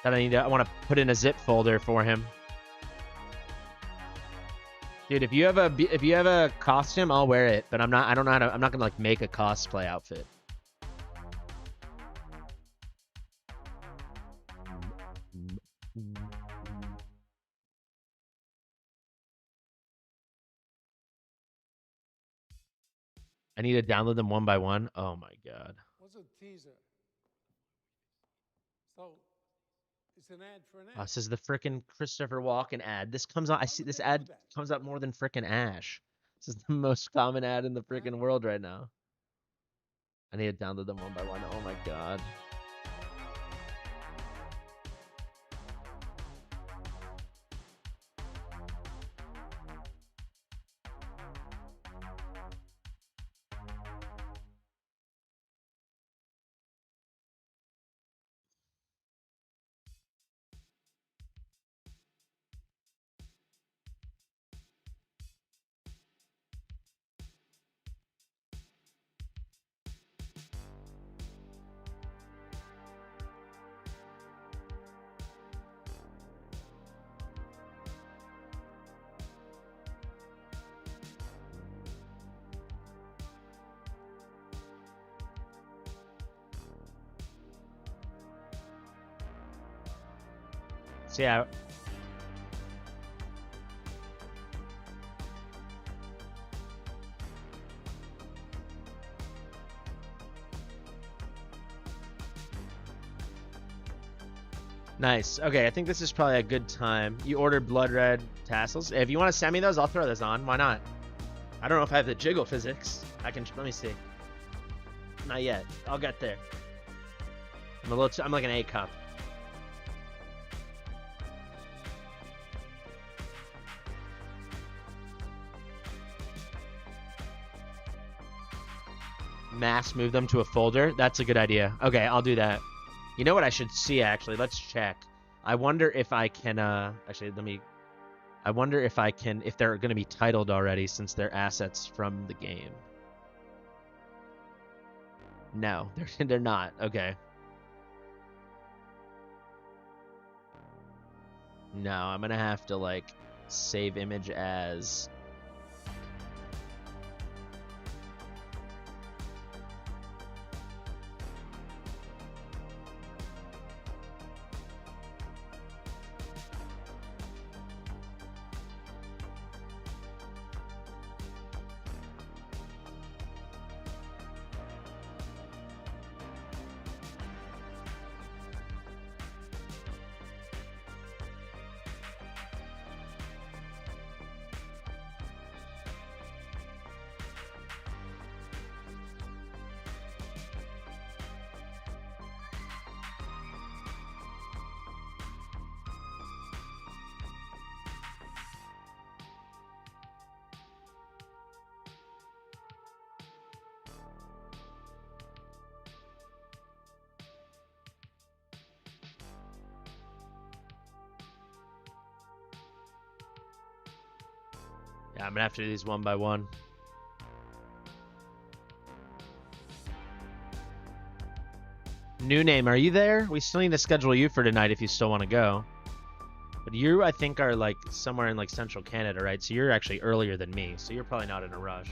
Speaker 5: that I want to put in a zip folder for him. Dude, if you have a costume, I'll wear it, but I'm not gonna like make a cosplay outfit. I need to download them one by one. Oh my god.
Speaker 2: What's a teaser? So, it's an ad for an ad.
Speaker 5: Oh, this is the frickin' Christopher Walken ad. This comes on. I see this ad comes up more than frickin' Ash. This is the most common ad in the frickin' world right now. I need to download them one by one. Oh my god. So yeah. Nice. Okay, I think this is probably a good time. You ordered blood red tassels. If you want to send me those, I'll throw those on. Why not? I don't know if I have the jiggle physics. Let me see. Not yet. I'll get there. I'm like an A cup. Mass move them to a folder. That's a good idea. Okay, I'll do that. You know what I should see, actually? Let's check. I wonder if I can, I wonder if they're going to be titled already since they're assets from the game. No, they're not. Okay. No, I'm going to have to, like, save image as... Yeah, I'm gonna have to do these one by one. New name, are you there? We still need to schedule you for tonight if you still want to go. But you, I think, are like somewhere in like central Canada, right? So you're actually earlier than me, so you're probably not in a rush.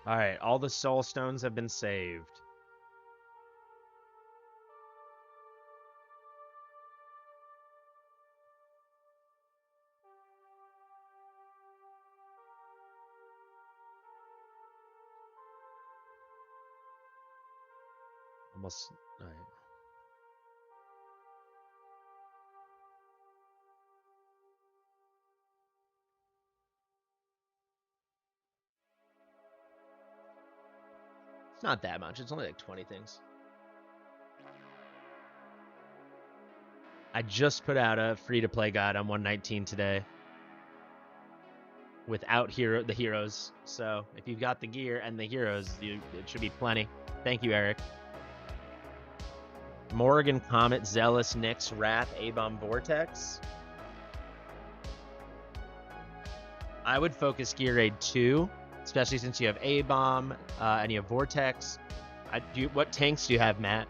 Speaker 5: All right, all the soul stones have been saved. Almost, all right. It's not that much. It's only like 20 things. I just put out a free-to-play guide on 119 today. Without the heroes. So if you've got the gear and the heroes, it should be plenty. Thank you, Eric. Morrigan, Comet, Zealous, Nyx, Wrath, A-Bomb, Vortex. I would focus Gear Raid 2, especially since you have A-Bomb and you have Vortex. What tanks do you have, Matt?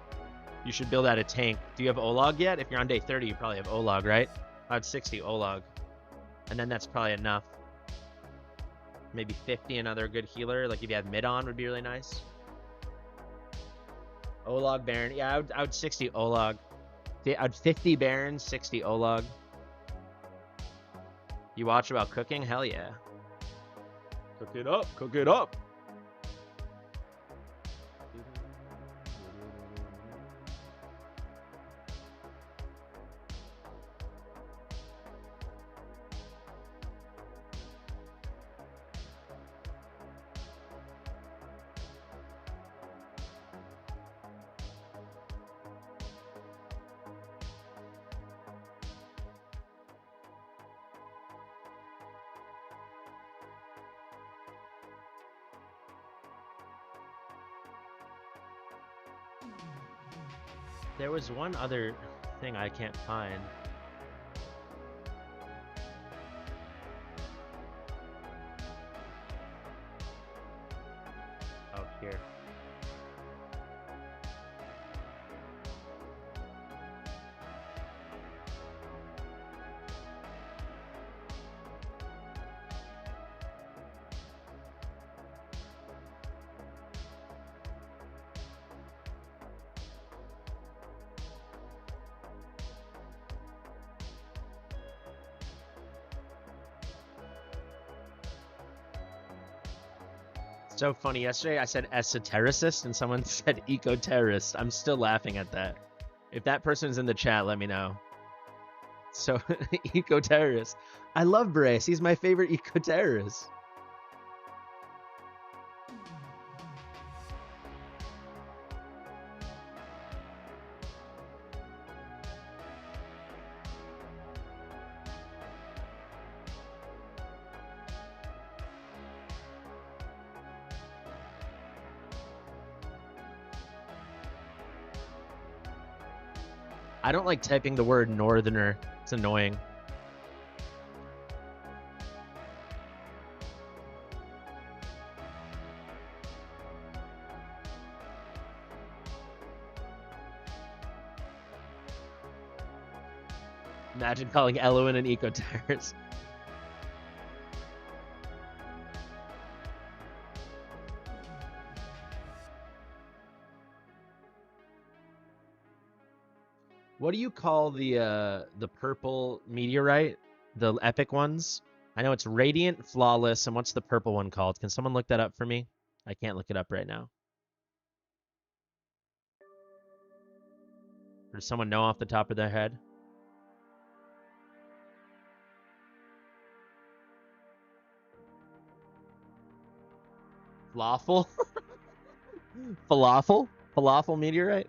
Speaker 5: You should build out a tank. Do you have Olog yet? If you're on day 30, you probably have Olog, right? About 60 Olog. And then that's probably enough. Maybe 50 another good healer. Like if you have mid on would be really nice. Olog Baron. Yeah, I would 60 Olog. I'd 50 Baron, 60 Olog. You watch about cooking? Hell yeah. Cook it up. Cook it up. There was one other thing I can't find. Oh, here. So funny. Yesterday I said esotericist and someone said eco-terrorist. I'm still laughing at that. If that person's in the chat, let me know. So, eco-terrorist. I love Boreas. He's my favorite eco-terrorist. I don't like typing the word northerner. It's annoying. Imagine calling Eloin an eco-terrorist. What do you call the purple meteorite? The epic ones? I know it's radiant, flawless, and what's the purple one called? Can someone look that up for me? I can't look it up right now. Or does someone know off the top of their head? Falafel? Falafel? Falafel meteorite?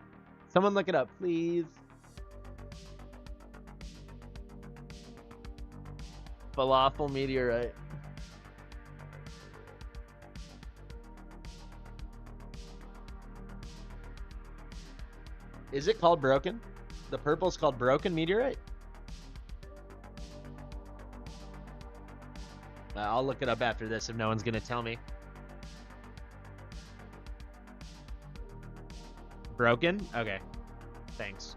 Speaker 5: Someone look it up, please. Falafel meteorite. Is it called broken? The purple's called broken meteorite? I'll look it up after this if no one's gonna tell me. Broken? Okay. Thanks.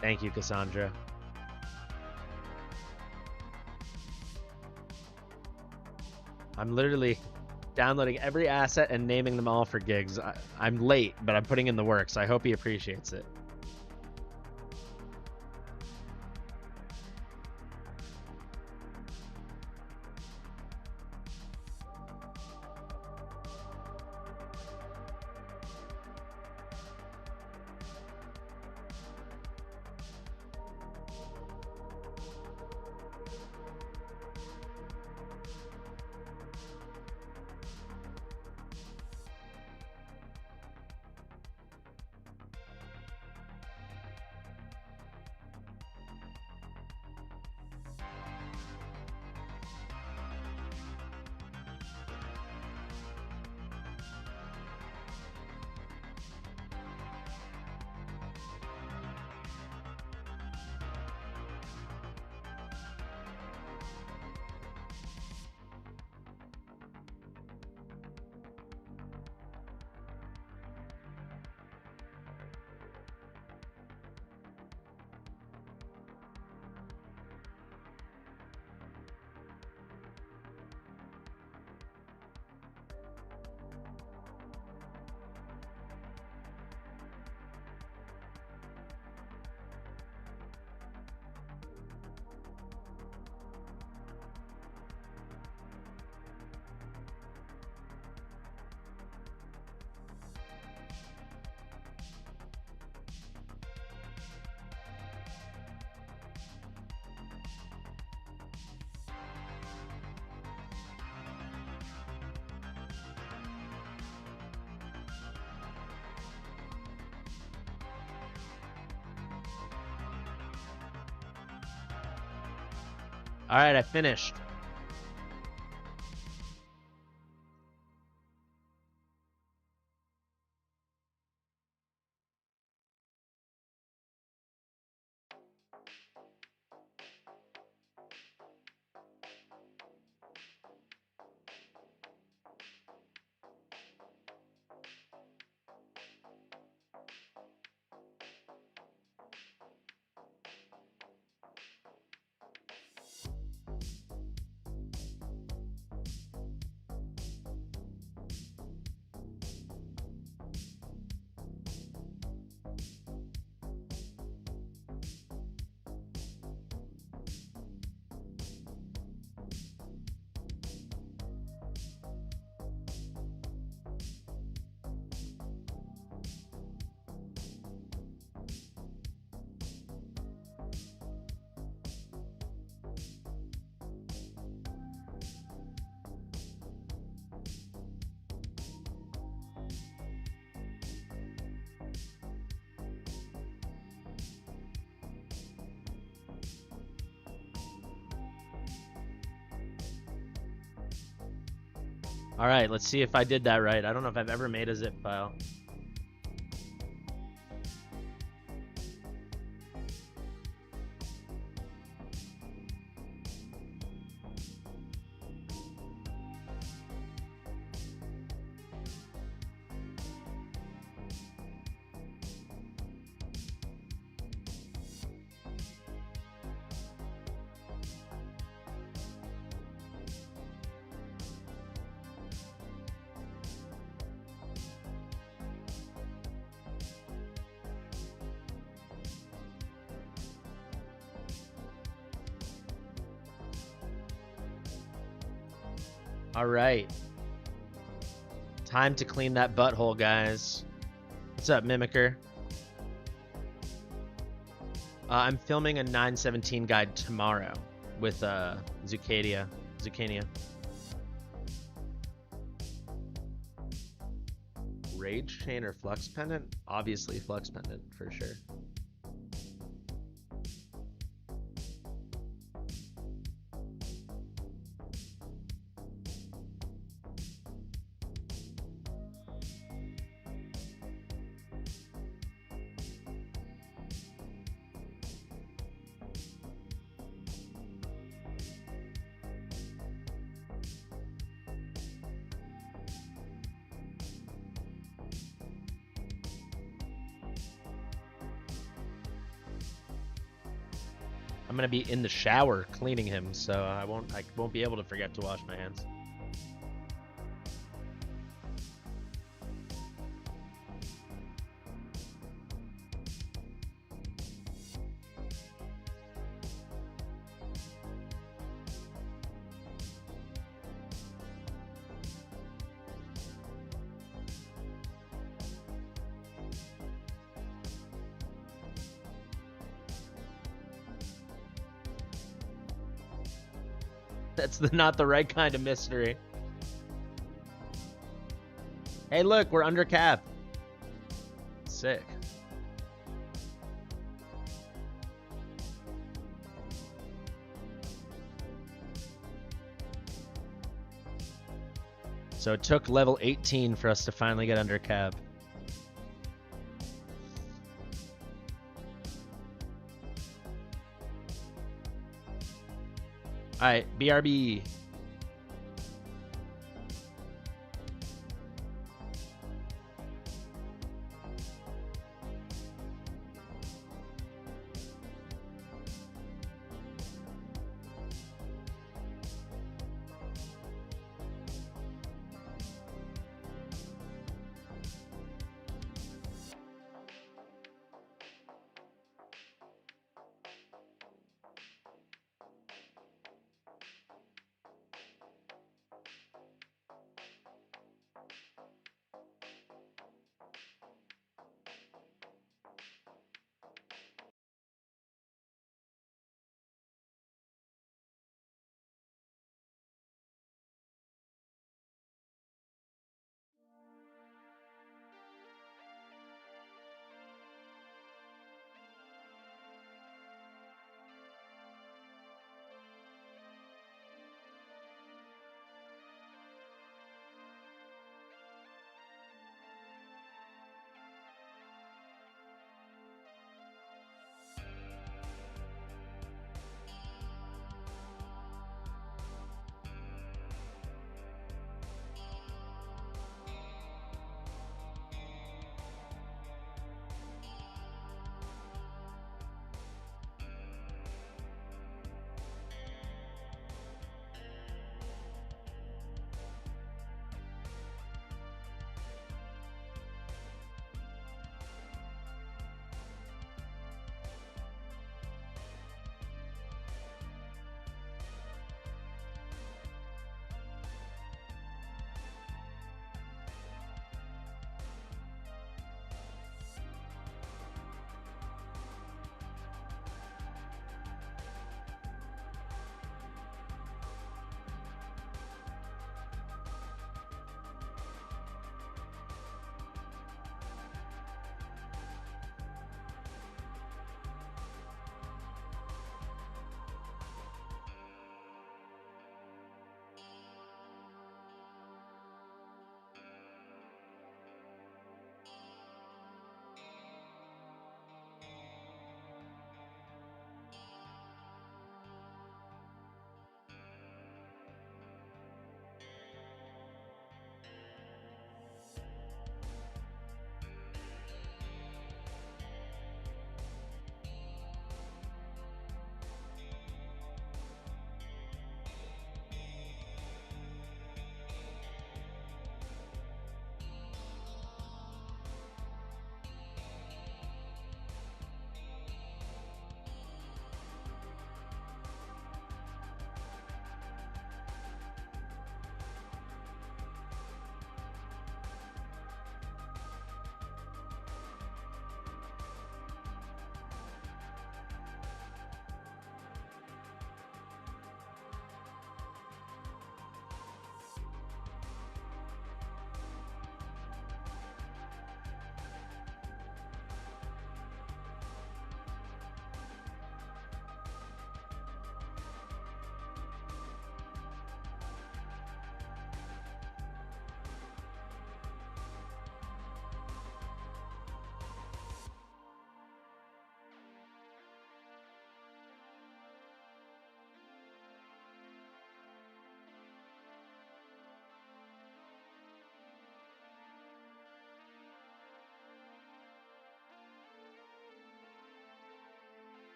Speaker 5: Thank you, Cassandra. I'm literally downloading every asset and naming them all for gigs. I'm late, but I'm putting in the work, so I hope he appreciates it. All right, I finished. All right, let's see if I did that right. I don't know if I've ever made a zip file. All right. Time to clean that butthole, guys. What's up, Mimicker? I'm filming a 917 guide tomorrow with Zucadia. Rage chain or flux pendant? Obviously flux pendant for sure. I'm gonna be in the shower cleaning him, so I won't be able to forget to wash my hands. That's not the right kind of mystery. Hey, look, we're under cap. Sick. So it took level 18 for us to finally get under cap. All right, BRB.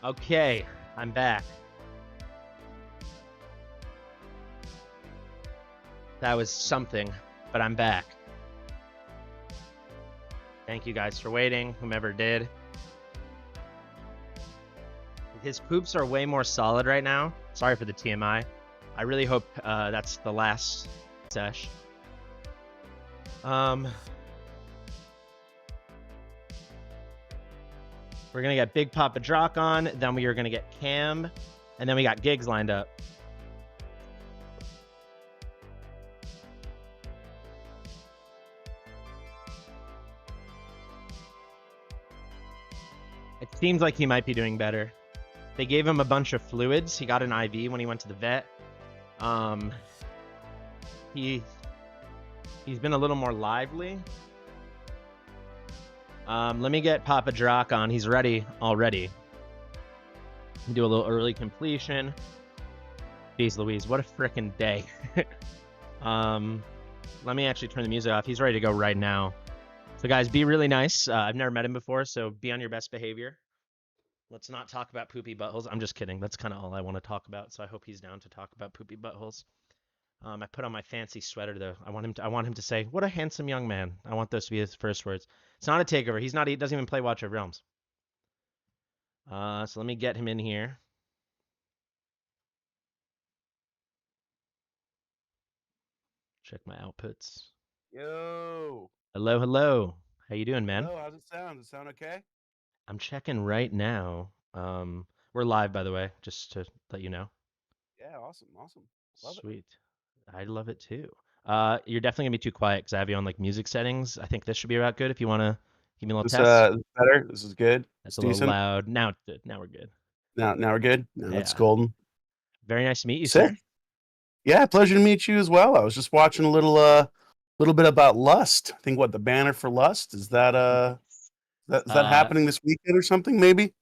Speaker 5: Okay, I'm back. That was something, but I'm back. Thank you guys for waiting, whomever did. His poops are way more solid right now. Sorry for the TMI. I really hope that's the last sesh. We're gonna get Big Papa Drock on, then we are gonna get Cam, and then we got gigs lined up. It seems like he might be doing better. They gave him a bunch of fluids. He got an IV when he went to the vet. He's been a little more lively. Let me get Papa Drock on. He's ready already. Do a little early completion. Jeez Louise, what a frickin' day. Let me actually turn the music off. He's ready to go right now. So guys, be really nice. I've never met him before, so be on your best behavior. Let's not talk about poopy buttholes. I'm just kidding. That's kind of all I want to talk about, so I hope he's down to talk about poopy buttholes. I put on my fancy sweater though. I want him to say, "What a handsome young man." I want those to be his first words. It's not a takeover. He doesn't even play Watch of Realms. So let me get him in here. Check my outputs.
Speaker 6: Yo.
Speaker 5: Hello, hello. How you doing, man?
Speaker 6: Hello, how's it sound? Does it sound okay?
Speaker 5: I'm checking right now. We're live, by the way, just to let you know.
Speaker 6: Yeah, awesome. Love it.
Speaker 5: Sweet. I love it too. You're definitely gonna be too quiet because I have you on like music settings. I think this should be about good if you wanna give me a little
Speaker 6: This
Speaker 5: test.
Speaker 6: this is better. This is good.
Speaker 5: That's
Speaker 6: It's
Speaker 5: a little
Speaker 6: decent.
Speaker 5: loud. Now it's good. Now we're good.
Speaker 6: Now we're good. Now it's
Speaker 5: Yeah.
Speaker 6: golden.
Speaker 5: Very nice to meet you,
Speaker 6: Sick.
Speaker 5: sir.
Speaker 6: Yeah, pleasure to meet you as well. I was just watching a little bit about Lust. I think what the banner for Lust is that is that happening this weekend or something maybe?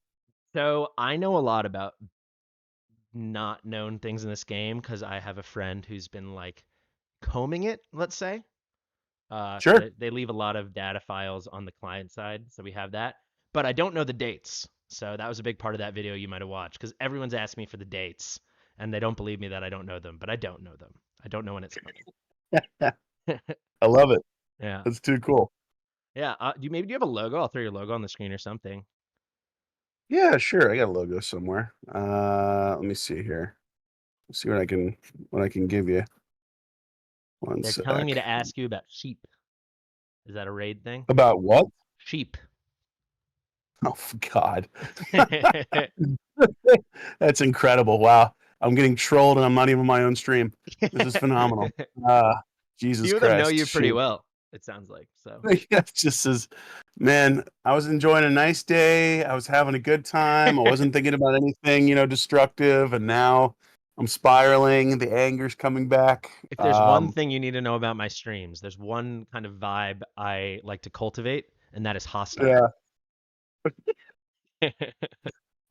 Speaker 5: So I know a lot about not known things in this game because I have a friend who's been like combing it, let's say. So
Speaker 6: Sure.
Speaker 5: they leave a lot of data files on the client side, so we have that. But I don't know the dates, so that was a big part of that video you might have watched because everyone's asked me for the dates, and they don't believe me that I don't know them, but I don't know them. I don't know when it's coming.
Speaker 6: I love it.
Speaker 5: Yeah,
Speaker 6: That's too cool.
Speaker 5: yeah. Do you have a logo? I'll throw your logo on the screen or something.
Speaker 6: Yeah, sure. I got a logo somewhere. Let me see here. Let's see what I can give you. One
Speaker 5: They're
Speaker 6: sec.
Speaker 5: telling me to ask you about sheep. Is that a raid thing?
Speaker 6: About what?
Speaker 5: Sheep.
Speaker 6: Oh God. That's incredible. Wow. I'm getting trolled and I'm not even my own stream. This is phenomenal. Jesus
Speaker 5: Few of
Speaker 6: Christ.
Speaker 5: them know you pretty
Speaker 6: shoot.
Speaker 5: well, it sounds like. So
Speaker 6: Yeah, it just says, man, I was enjoying a nice day. I was having a good time. I wasn't thinking about anything, destructive. And now I'm spiraling. The anger's coming back.
Speaker 5: if there's one thing you need to know about my streams, there's one kind of vibe I like to cultivate, and that is hostile.
Speaker 6: Yeah.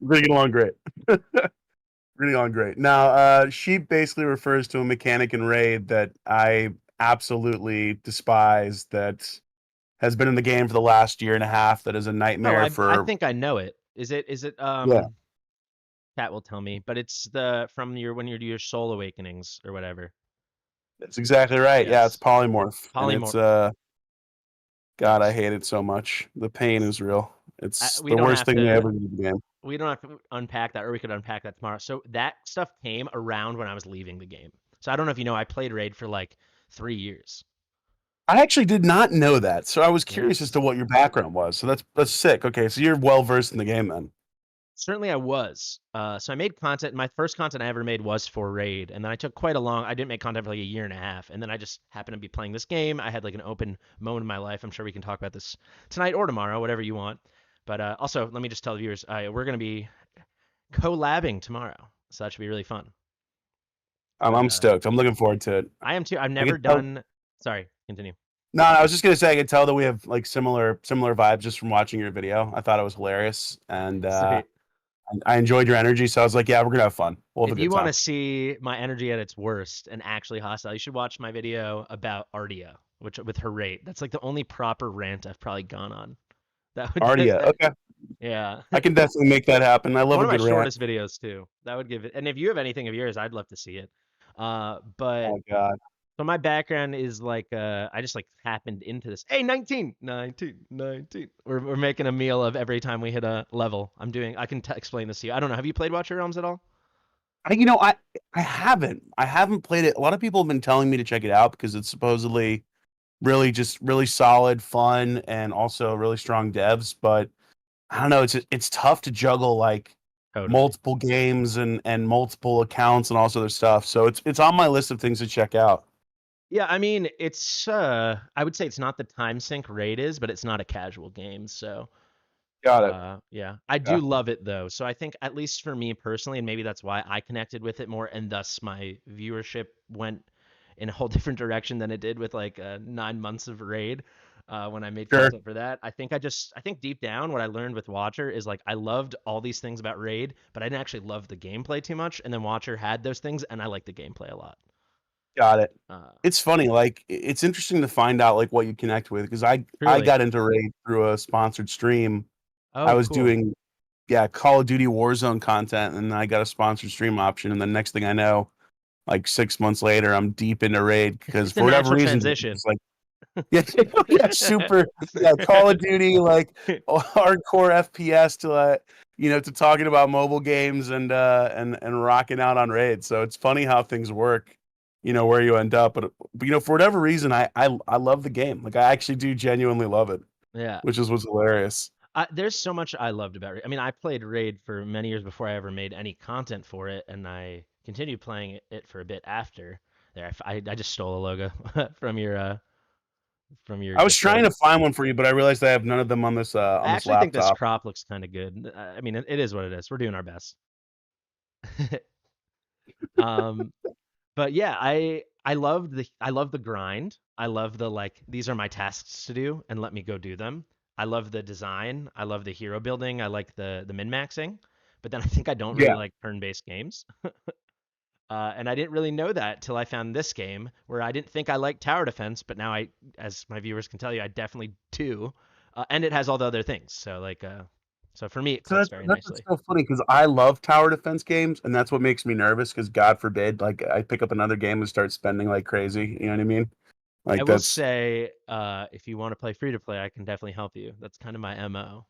Speaker 6: We're getting along great. Really on great. Now, sheep basically refers to a mechanic in Raid that I absolutely despise that has been in the game for the last year and a half that is a nightmare
Speaker 5: I
Speaker 6: for
Speaker 5: think I know it. Is it
Speaker 6: Yeah.
Speaker 5: Cat will tell me, but it's the from when you do your soul awakenings or whatever.
Speaker 6: That's exactly right. Yeah, it's
Speaker 5: Yes.
Speaker 6: polymorph. And it's
Speaker 5: Polymorph.
Speaker 6: God, I hate it so much. The pain is real. It's
Speaker 5: We
Speaker 6: the
Speaker 5: don't
Speaker 6: worst
Speaker 5: have
Speaker 6: thing they
Speaker 5: to-
Speaker 6: ever did in the game.
Speaker 5: We don't have to unpack that, or we could unpack that tomorrow. So that stuff came around when I was leaving the game. So I don't know if you know, I played Raid for like 3 years.
Speaker 6: I actually did not know that, so I was
Speaker 5: Yeah.
Speaker 6: curious as to what your background was. So that's sick. Okay, so you're well versed in the game then.
Speaker 5: Certainly I was. So I made content. My first content I ever made was for Raid. And then I took quite a long, I didn't make content for like a year and a half. And then I just happened to be playing this game. I had like an open moment in my life. I'm sure we can talk about this tonight or tomorrow, whatever you want. But also, let me just tell the viewers, we're going to be collabing tomorrow. So that should be really fun.
Speaker 6: I'm stoked. I'm looking forward to it.
Speaker 5: I am too. I've never
Speaker 6: tell-
Speaker 5: done, sorry, continue.
Speaker 6: No, I was just gonna say I could tell that we have like similar vibes just from watching your video. I thought it was hilarious, and
Speaker 5: Sweet.
Speaker 6: I enjoyed your energy. So I was like, yeah, we're gonna have fun. We'll have
Speaker 5: If
Speaker 6: a
Speaker 5: you
Speaker 6: good
Speaker 5: want
Speaker 6: time.
Speaker 5: to see my energy at its worst and actually hostile, you should watch my video about Ardia, which with her rate. That's like the only proper rant I've probably gone on. That would
Speaker 6: Ardia, okay,
Speaker 5: Yeah.
Speaker 6: I can definitely make that happen. I love
Speaker 5: One
Speaker 6: a
Speaker 5: of my
Speaker 6: good rant.
Speaker 5: shortest videos too. That would give it. And if you have anything of yours, I'd love to see it. But
Speaker 6: Oh God,
Speaker 5: so my background is like I just like happened into this. Hey, 19. We're making a meal of every time we hit a level. I can explain this to you. I don't know. Have you played Watch Your Realms at all?
Speaker 6: I haven't played it. A lot of people have been telling me to check it out because it's supposedly really solid, fun, and also really strong devs. But I don't know. It's tough to juggle like
Speaker 5: Totally.
Speaker 6: multiple games and multiple accounts and all this other stuff. So it's on my list of things to check out.
Speaker 5: Yeah, I mean, it's I would say it's not the time sink Raid is, but it's not a casual game, so
Speaker 6: Got it.
Speaker 5: Yeah, I do love it though. So I think at least for me personally, and maybe that's why I connected with it more, and thus my viewership went in a whole different direction than it did with like 9 months of raid when I made
Speaker 6: Sure.
Speaker 5: content for that. I think deep down what I learned with Watcher is like I loved all these things about raid, but I didn't actually love the gameplay too much. And then Watcher had those things, and I liked the gameplay a lot.
Speaker 6: Got it.
Speaker 5: Uh,
Speaker 6: It's funny, like it's interesting to find out like what you connect with because I
Speaker 5: Truly.
Speaker 6: got into raid through a sponsored stream.
Speaker 5: oh,
Speaker 6: I was
Speaker 5: cool.
Speaker 6: doing Call of Duty Warzone content, and then I got a sponsored stream option, and then next thing I know, like 6 months later, I'm deep into raid because
Speaker 5: It's a
Speaker 6: for whatever
Speaker 5: natural
Speaker 6: reason,
Speaker 5: transition.
Speaker 6: it's like super Call of Duty like hardcore FPS to to talking about mobile games and rocking out on raid. So it's funny how things work, where you end up. But for whatever reason, I love the game. Like I actually do genuinely love it,
Speaker 5: Yeah.
Speaker 6: which is what's hilarious.
Speaker 5: There's so much I loved about Raid. I mean, I played Raid for many years before I ever made any content for it, and I continued playing it for a bit after. There, I just stole a logo from your
Speaker 6: I was
Speaker 5: Discord.
Speaker 6: trying to find one for you, but I realized I have none of them on this
Speaker 5: I
Speaker 6: on this
Speaker 5: actually think this
Speaker 6: laptop.
Speaker 5: crop looks kind of good. I mean, it is what it is. We're doing our best. But yeah, I love the grind. I love the like these are my tasks to do and let me go do them. I love the design. I love the hero building. I like the min-maxing. But then I think I don't really
Speaker 6: Yeah.
Speaker 5: like turn-based games. And I didn't really know that till I found this game where I didn't think I liked tower defense, but now as my viewers can tell you, I definitely do. And it has all the other things. So like, so for me, it
Speaker 6: So
Speaker 5: clicks
Speaker 6: that's,
Speaker 5: very
Speaker 6: that's
Speaker 5: nicely.
Speaker 6: what's so funny because I love tower defense games, and that's what makes me nervous. Because God forbid, like I pick up another game and start spending like crazy. You know what I mean? Like
Speaker 5: I will
Speaker 6: that's
Speaker 5: say, if you want to play free to play, I can definitely help you. That's kind of my MO.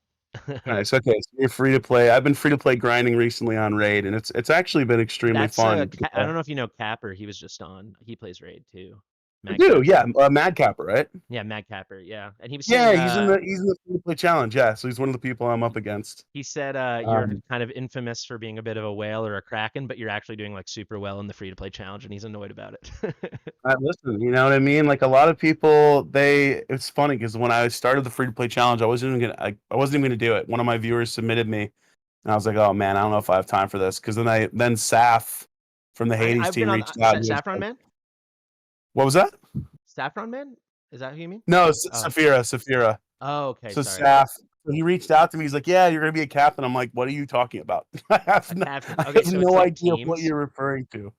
Speaker 6: nice. Okay, so you're free to play. I've been free to play grinding recently on Raid, and it's actually been extremely
Speaker 5: That's
Speaker 6: fun.
Speaker 5: I don't know if you know Capper. He was just on. He plays Raid too.
Speaker 6: I
Speaker 5: Mad
Speaker 6: do,
Speaker 5: Capper.
Speaker 6: yeah. Mad Capper, right?
Speaker 5: Yeah, Mad Capper. Yeah, and he was
Speaker 6: Yeah,
Speaker 5: saying,
Speaker 6: he's in the free to play challenge. Yeah, so he's one of the people I'm up against.
Speaker 5: he said, you're kind of infamous for being a bit of a whale or a kraken, but you're actually doing like super well in the free to play challenge, and he's annoyed about it.
Speaker 6: Listen, you know what I mean? Like a lot of people, it's funny because when I started the free to play challenge, I wasn't even gonna do it. One of my viewers submitted me, and I was like, oh man, I don't know if I have time for this. Because then Saf from the Hades
Speaker 5: I've
Speaker 6: team
Speaker 5: been on
Speaker 6: reached out. and he was
Speaker 5: Saffron
Speaker 6: like-
Speaker 5: Man.
Speaker 6: What was that?
Speaker 5: Saffron Man? Is that who you mean?
Speaker 6: No,
Speaker 5: Oh.
Speaker 6: Saphira.
Speaker 5: Oh, okay.
Speaker 6: So
Speaker 5: Sorry.
Speaker 6: Saf, so he reached out to me. He's like, "Yeah, you're gonna be a captain." I'm like, "What are you talking about?" I have
Speaker 5: A
Speaker 6: no,
Speaker 5: captain.
Speaker 6: I
Speaker 5: Okay,
Speaker 6: have
Speaker 5: so
Speaker 6: no
Speaker 5: it's like
Speaker 6: idea what
Speaker 5: teams.
Speaker 6: you're referring to.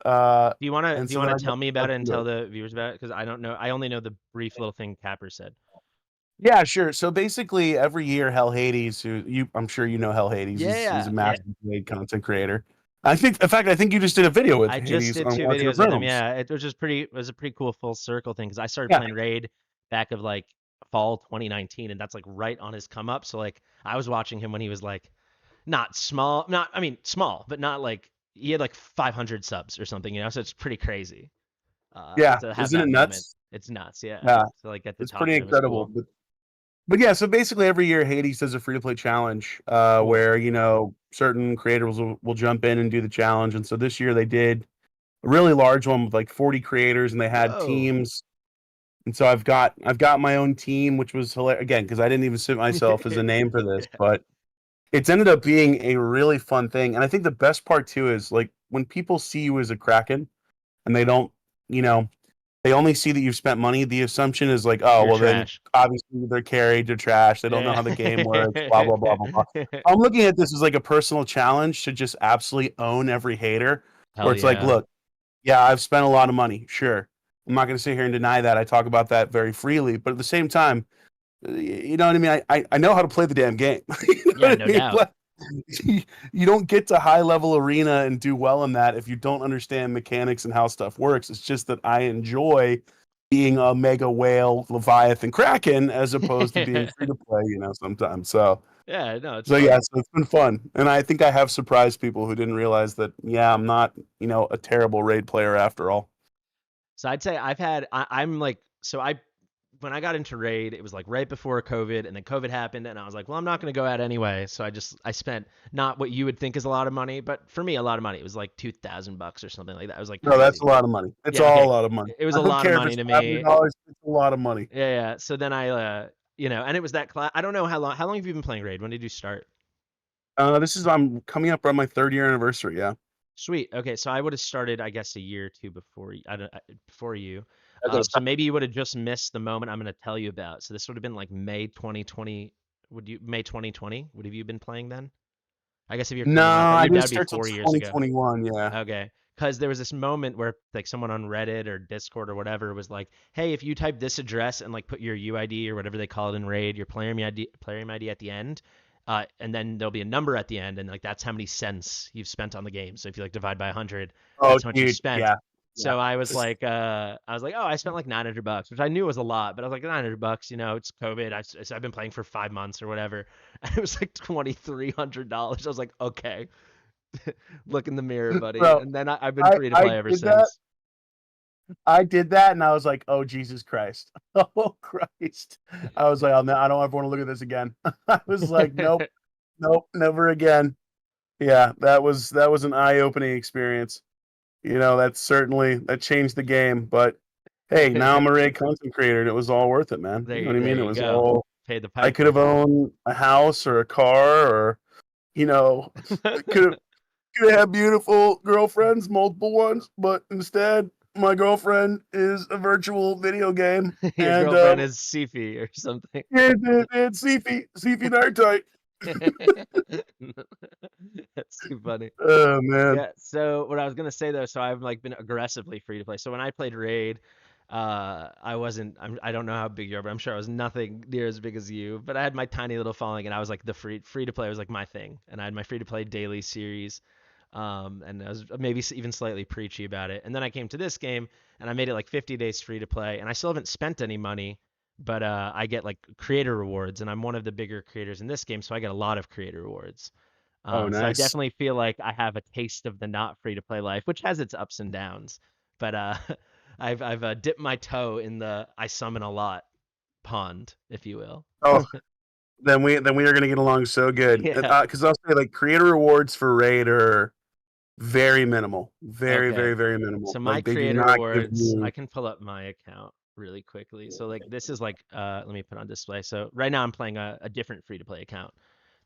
Speaker 5: Do you want
Speaker 6: And
Speaker 5: to
Speaker 6: so then I
Speaker 5: tell me about it and
Speaker 6: got
Speaker 5: tell the viewers about it? Because I don't know. I only know the brief little thing Capper said.
Speaker 6: Yeah, sure. So basically, every year, Hell Hades, I'm sure you know Hell Hades.
Speaker 5: Yeah,
Speaker 6: He's a
Speaker 5: yeah.
Speaker 6: massive Raid content creator. In fact, I think you just did a video with
Speaker 5: I
Speaker 6: Hades
Speaker 5: just did
Speaker 6: on
Speaker 5: 2
Speaker 6: one of your
Speaker 5: videos with him.
Speaker 6: rooms.
Speaker 5: Yeah, it was a pretty cool full circle thing because I started
Speaker 6: Yeah.
Speaker 5: playing Raid back of like fall 2019, and that's like right on his come up. So like I was watching him when he was like not small, small, but not like he had like 500 subs or something, So it's pretty crazy.
Speaker 6: Yeah,
Speaker 5: To have
Speaker 6: isn't it
Speaker 5: that
Speaker 6: nuts?
Speaker 5: moment, it's nuts. Yeah.
Speaker 6: Yeah,
Speaker 5: So like get to
Speaker 6: it's
Speaker 5: talk
Speaker 6: pretty
Speaker 5: to him is
Speaker 6: incredible.
Speaker 5: cool.
Speaker 6: But yeah, so basically every year Hades does a free to play challenge
Speaker 5: Cool.
Speaker 6: where certain creators will jump in and do the challenge. And so this year they did a really large one with like 40 creators, and they had
Speaker 5: Whoa.
Speaker 6: teams. And so I've got my own team, which was hilarious again because I didn't even submit myself as a name for this, but it's ended up being a really fun thing. And I think the best part too is like when people see you as a Kraken and they don't, they only see that you've spent money. The assumption is like, oh,
Speaker 5: You're
Speaker 6: well,
Speaker 5: trash.
Speaker 6: then obviously they're carried, they're trash, they don't know how the game works, blah, blah, blah, blah, blah. I'm looking at this as like a personal challenge to just absolutely own every hater.
Speaker 5: Hell
Speaker 6: Where it's like,
Speaker 5: yeah.
Speaker 6: look, yeah, I've spent a lot of money. Sure. I'm not going to sit here and deny that. I talk about that very freely. But at the same time, you know what I mean? I know how to play the damn game. You know
Speaker 5: Yeah,
Speaker 6: what
Speaker 5: no
Speaker 6: I mean?
Speaker 5: doubt.
Speaker 6: But you don't get to high level arena and do well in that if you don't understand mechanics and how stuff works. It's just that I enjoy being a mega whale, Leviathan, Kraken as opposed to being free to play, sometimes. So
Speaker 5: Yeah, no, it's
Speaker 6: so
Speaker 5: fun.
Speaker 6: yeah, so it's been fun. And I think I have surprised people who didn't realize that, yeah, I'm not, a terrible raid player after all.
Speaker 5: So I'd say I'm like, when I got into Raid, it was like right before COVID, and then COVID happened, and I was like, well, I'm not going to go out anyway. So I spent not what you would think is a lot of money, but for me, a lot of money. It was like $2,000 or something like that. I was like,
Speaker 6: No, that's a lot of money. It's
Speaker 5: Yeah,
Speaker 6: all
Speaker 5: okay.
Speaker 6: a lot of money.
Speaker 5: It was
Speaker 6: I
Speaker 5: a
Speaker 6: don't
Speaker 5: lot
Speaker 6: care
Speaker 5: of
Speaker 6: if
Speaker 5: money
Speaker 6: it's
Speaker 5: to me.
Speaker 6: $500, it's a lot of money.
Speaker 5: Yeah. So then I, and it was that class. I don't know how long. How long have you been playing Raid? When did you start?
Speaker 6: I'm coming up on my 3rd-year anniversary. Yeah.
Speaker 5: Sweet. Okay, so I would have started, I guess, a year or two before you. Before you.
Speaker 6: That's
Speaker 5: So maybe you would have just missed the moment I'm going to tell you about. So this would have been like May 2020. May 2020? Would have you been playing then? I guess if you're
Speaker 6: No,
Speaker 5: coming up,
Speaker 6: I didn't
Speaker 5: that'd be
Speaker 6: start till
Speaker 5: 4 years ago.
Speaker 6: 2021. Yeah.
Speaker 5: Okay. Because there was this moment where like someone on Reddit or Discord or whatever was like, "Hey, if you type this address and like put your UID or whatever they call it in Raid, your player ID at the end, and then there'll be a number at the end, and like that's how many cents you've spent on the game. So if you like divide by 100,
Speaker 6: Oh,
Speaker 5: that's how much you
Speaker 6: dude.
Speaker 5: spent."
Speaker 6: Yeah.
Speaker 5: So I was like, oh, I spent like $900, which I knew was a lot, but I was like, $900, it's COVID. I've been playing for 5 months or whatever, and it was like $2,300. I was like, okay. Look in the mirror, buddy.
Speaker 6: Bro,
Speaker 5: And then I've been free to
Speaker 6: I
Speaker 5: play ever
Speaker 6: did that.
Speaker 5: since.
Speaker 6: I did that, and I was like, "Oh Jesus Christ! Oh Christ!" I was like, I don't ever want to look at this again." I was like, "Nope, nope, never again." Yeah, that was an eye-opening experience. That changed the game. But hey, now I'm a Raid content creator, and it was all worth it, man. You know what I mean?
Speaker 5: There
Speaker 6: It
Speaker 5: you
Speaker 6: was
Speaker 5: go.
Speaker 6: all.
Speaker 5: Pay the
Speaker 6: I could have
Speaker 5: piper.
Speaker 6: owned a house or a car, or could have had beautiful girlfriends, multiple ones, but instead, my girlfriend is a virtual video game,
Speaker 5: Your
Speaker 6: and
Speaker 5: girlfriend is Sifi or something.
Speaker 6: it's Sifi Night.
Speaker 5: That's too funny.
Speaker 6: Oh man.
Speaker 5: Yeah. So what I was gonna say though, so I've like been aggressively free to play. So when I played Raid, I wasn't. I don't know how big you are, but I'm sure I was nothing near as big as you. But I had my tiny little following, and I was like the free to play was like my thing, and I had my free to play daily series. And I was maybe even slightly preachy about it. And then I came to this game, and I made it like 50 days free to play, and I still haven't spent any money, but I get like creator rewards, and I'm one of the bigger creators in this game, so I get a lot of creator rewards.
Speaker 6: Oh,
Speaker 5: So I
Speaker 6: nice.
Speaker 5: definitely feel like I have a taste of the not free to play life, which has its ups and downs. But I've dipped my toe in the I summon a lot pond, if you will.
Speaker 6: Oh, then we are gonna get along so good.
Speaker 5: Yeah.
Speaker 6: Because I'll say like creator rewards for Raid are very minimal, very
Speaker 5: Okay.
Speaker 6: very very minimal.
Speaker 5: So my
Speaker 6: Like they do
Speaker 5: creator
Speaker 6: not give
Speaker 5: rewards, I
Speaker 6: you.
Speaker 5: can pull up my account really quickly. So like this is like let me put on display. So right now I'm playing a different free to play account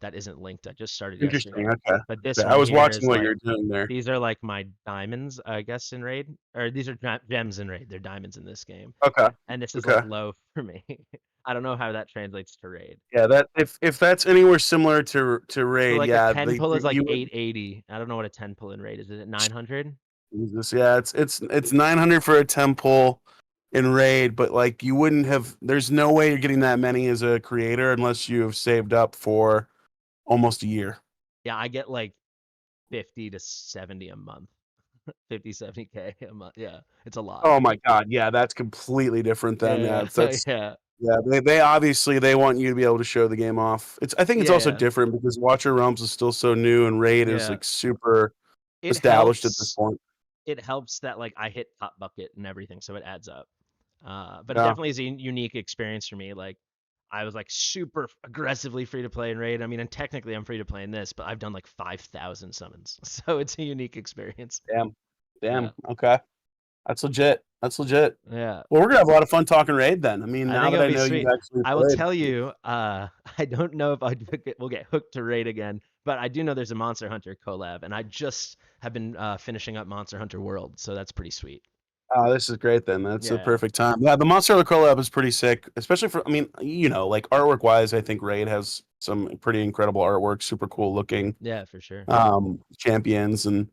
Speaker 5: that isn't linked. I just started
Speaker 6: Interesting.
Speaker 5: yesterday.
Speaker 6: Okay.
Speaker 5: But this
Speaker 6: Yeah, I
Speaker 5: one
Speaker 6: was
Speaker 5: here
Speaker 6: watching
Speaker 5: is
Speaker 6: what
Speaker 5: like
Speaker 6: you're doing there.
Speaker 5: these are like my diamonds, I guess, in Raid. Or these are gems in Raid. They're diamonds in this game.
Speaker 6: Okay.
Speaker 5: And this is like
Speaker 6: Okay.
Speaker 5: low for me. I don't know how that translates to Raid.
Speaker 6: Yeah, that if that's anywhere similar to
Speaker 5: So
Speaker 6: Raid,
Speaker 5: like a
Speaker 6: yeah,
Speaker 5: 10 pull is like
Speaker 6: you would.
Speaker 5: 880. I don't know what a 10 pull in Raid is. Is it 900?
Speaker 6: Jesus, yeah, it's 900 for a temple in Raid, but like you wouldn't have. There's no way you're getting that many as a creator unless you have saved up for almost a year.
Speaker 5: Yeah, I get like 50 to 70 a month. 50, 70K a month. Yeah, it's a lot.
Speaker 6: Oh my God, yeah, that's completely different then. Yeah,
Speaker 5: Yeah,
Speaker 6: that's
Speaker 5: yeah,
Speaker 6: yeah. They obviously they want you to be able to show the game off. I think it's
Speaker 5: yeah,
Speaker 6: also
Speaker 5: yeah,
Speaker 6: different because Watcher Realms is still so new and Raid is
Speaker 5: yeah.
Speaker 6: like super
Speaker 5: It
Speaker 6: established at this
Speaker 5: helps.
Speaker 6: point.
Speaker 5: It helps that like I hit top bucket and everything, so it adds up. But it
Speaker 6: Yeah.
Speaker 5: definitely is a unique experience for me. Like I was like super aggressively free to play in Raid. I mean, and technically I'm free to play in this, but I've done like 5,000 summons, so it's a unique experience.
Speaker 6: Damn.
Speaker 5: Yeah,
Speaker 6: Damn. Okay. That's legit. That's legit.
Speaker 5: yeah.
Speaker 6: Well, we're gonna have a lot of fun talking Raid then. I mean,
Speaker 5: I
Speaker 6: now
Speaker 5: think
Speaker 6: that
Speaker 5: it'll
Speaker 6: I
Speaker 5: be
Speaker 6: know you've
Speaker 5: sweet.
Speaker 6: actually
Speaker 5: I will
Speaker 6: played.
Speaker 5: tell you, I don't know if we'll get hooked to Raid again, but I do know there's a Monster Hunter collab, and I just have been finishing up Monster Hunter World, so that's pretty sweet.
Speaker 6: Oh, this is great then. That's the
Speaker 5: Yeah,
Speaker 6: perfect time. Yeah, the Monster Hunter collab is pretty sick, especially for. I mean, like artwork wise, I think Raid has some pretty incredible artwork, super cool looking
Speaker 5: yeah, for sure.
Speaker 6: champions and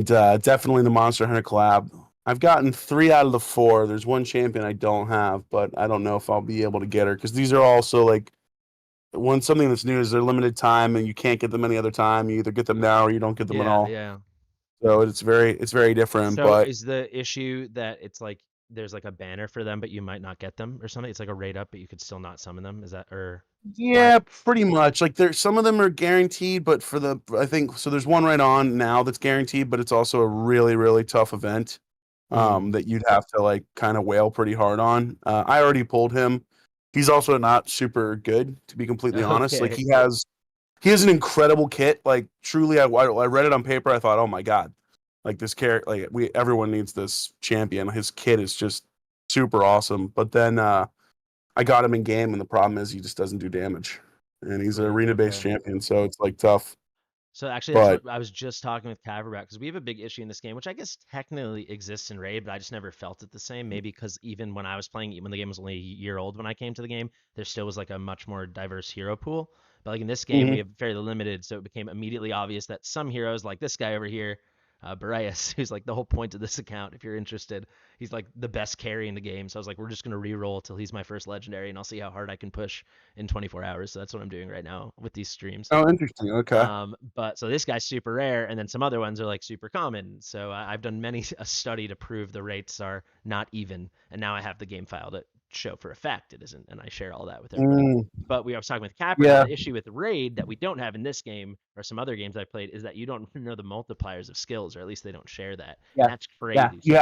Speaker 6: definitely the Monster Hunter collab. I've gotten 3 out of the 4. There's one champion I don't have, but I don't know if I'll be able to get her because these are also like something that's new is they're limited time and you can't get them any other time. You either get them now or you don't get them at
Speaker 5: Yeah,
Speaker 6: all.
Speaker 5: yeah.
Speaker 6: So it's very different.
Speaker 5: So
Speaker 6: But
Speaker 5: is the issue that it's like there's like a banner for them, but you might not get them or something? It's like a raid up, but you could still not summon them. Is that or why?
Speaker 6: yeah, pretty much. Like there's some of them are guaranteed, but I think so. There's one right on now that's guaranteed, but it's also a really really tough event
Speaker 5: Mm.
Speaker 6: that you'd have to like kind of whale pretty hard on. I already pulled him. He's also not super good, to be completely honest. Like
Speaker 5: Okay.
Speaker 6: he has an incredible kit. Like truly, I read it on paper. I thought, oh my god, like this character, like everyone needs this champion. His kit is just super awesome. But then I I got him in game, and the problem is he just doesn't do damage, and he's an
Speaker 5: Sweet,
Speaker 6: arena-based
Speaker 5: okay.
Speaker 6: champion, so it's like tough.
Speaker 5: So actually, that's
Speaker 6: But
Speaker 5: what I was just talking with Cav about, because we have a big issue in this game, which I guess technically exists in Raid, but I just never felt it the same. Maybe because even when I was playing, when the game was only a year old when I came to the game, there still was like a much more diverse hero pool. But like in this game, we
Speaker 6: Mhm.
Speaker 5: have fairly limited, so it became immediately obvious that some heroes, like this guy over here, Boreas, who's like the whole point of this account, if you're interested, he's like the best carry in the game. So I was like, we're just gonna re-roll till he's my first legendary, and I'll see how hard I can push in 24 hours. So that's what I'm doing right now with these streams.
Speaker 6: Oh, interesting. Okay.
Speaker 5: But so this guy's super rare, and then some other ones are like super common. So I've done many a study to prove the rates are not even, and now I have the game file to show for a fact it isn't, and I share all that with everybody.
Speaker 6: Mm,
Speaker 5: But I was talking with Capper how
Speaker 6: yeah.
Speaker 5: the issue with Raid that we don't have in this game or some other games I played is that you don't know the multipliers of skills, or at least they don't share that.
Speaker 6: Yeah.
Speaker 5: And that's
Speaker 6: Yeah.
Speaker 5: crazy.
Speaker 6: You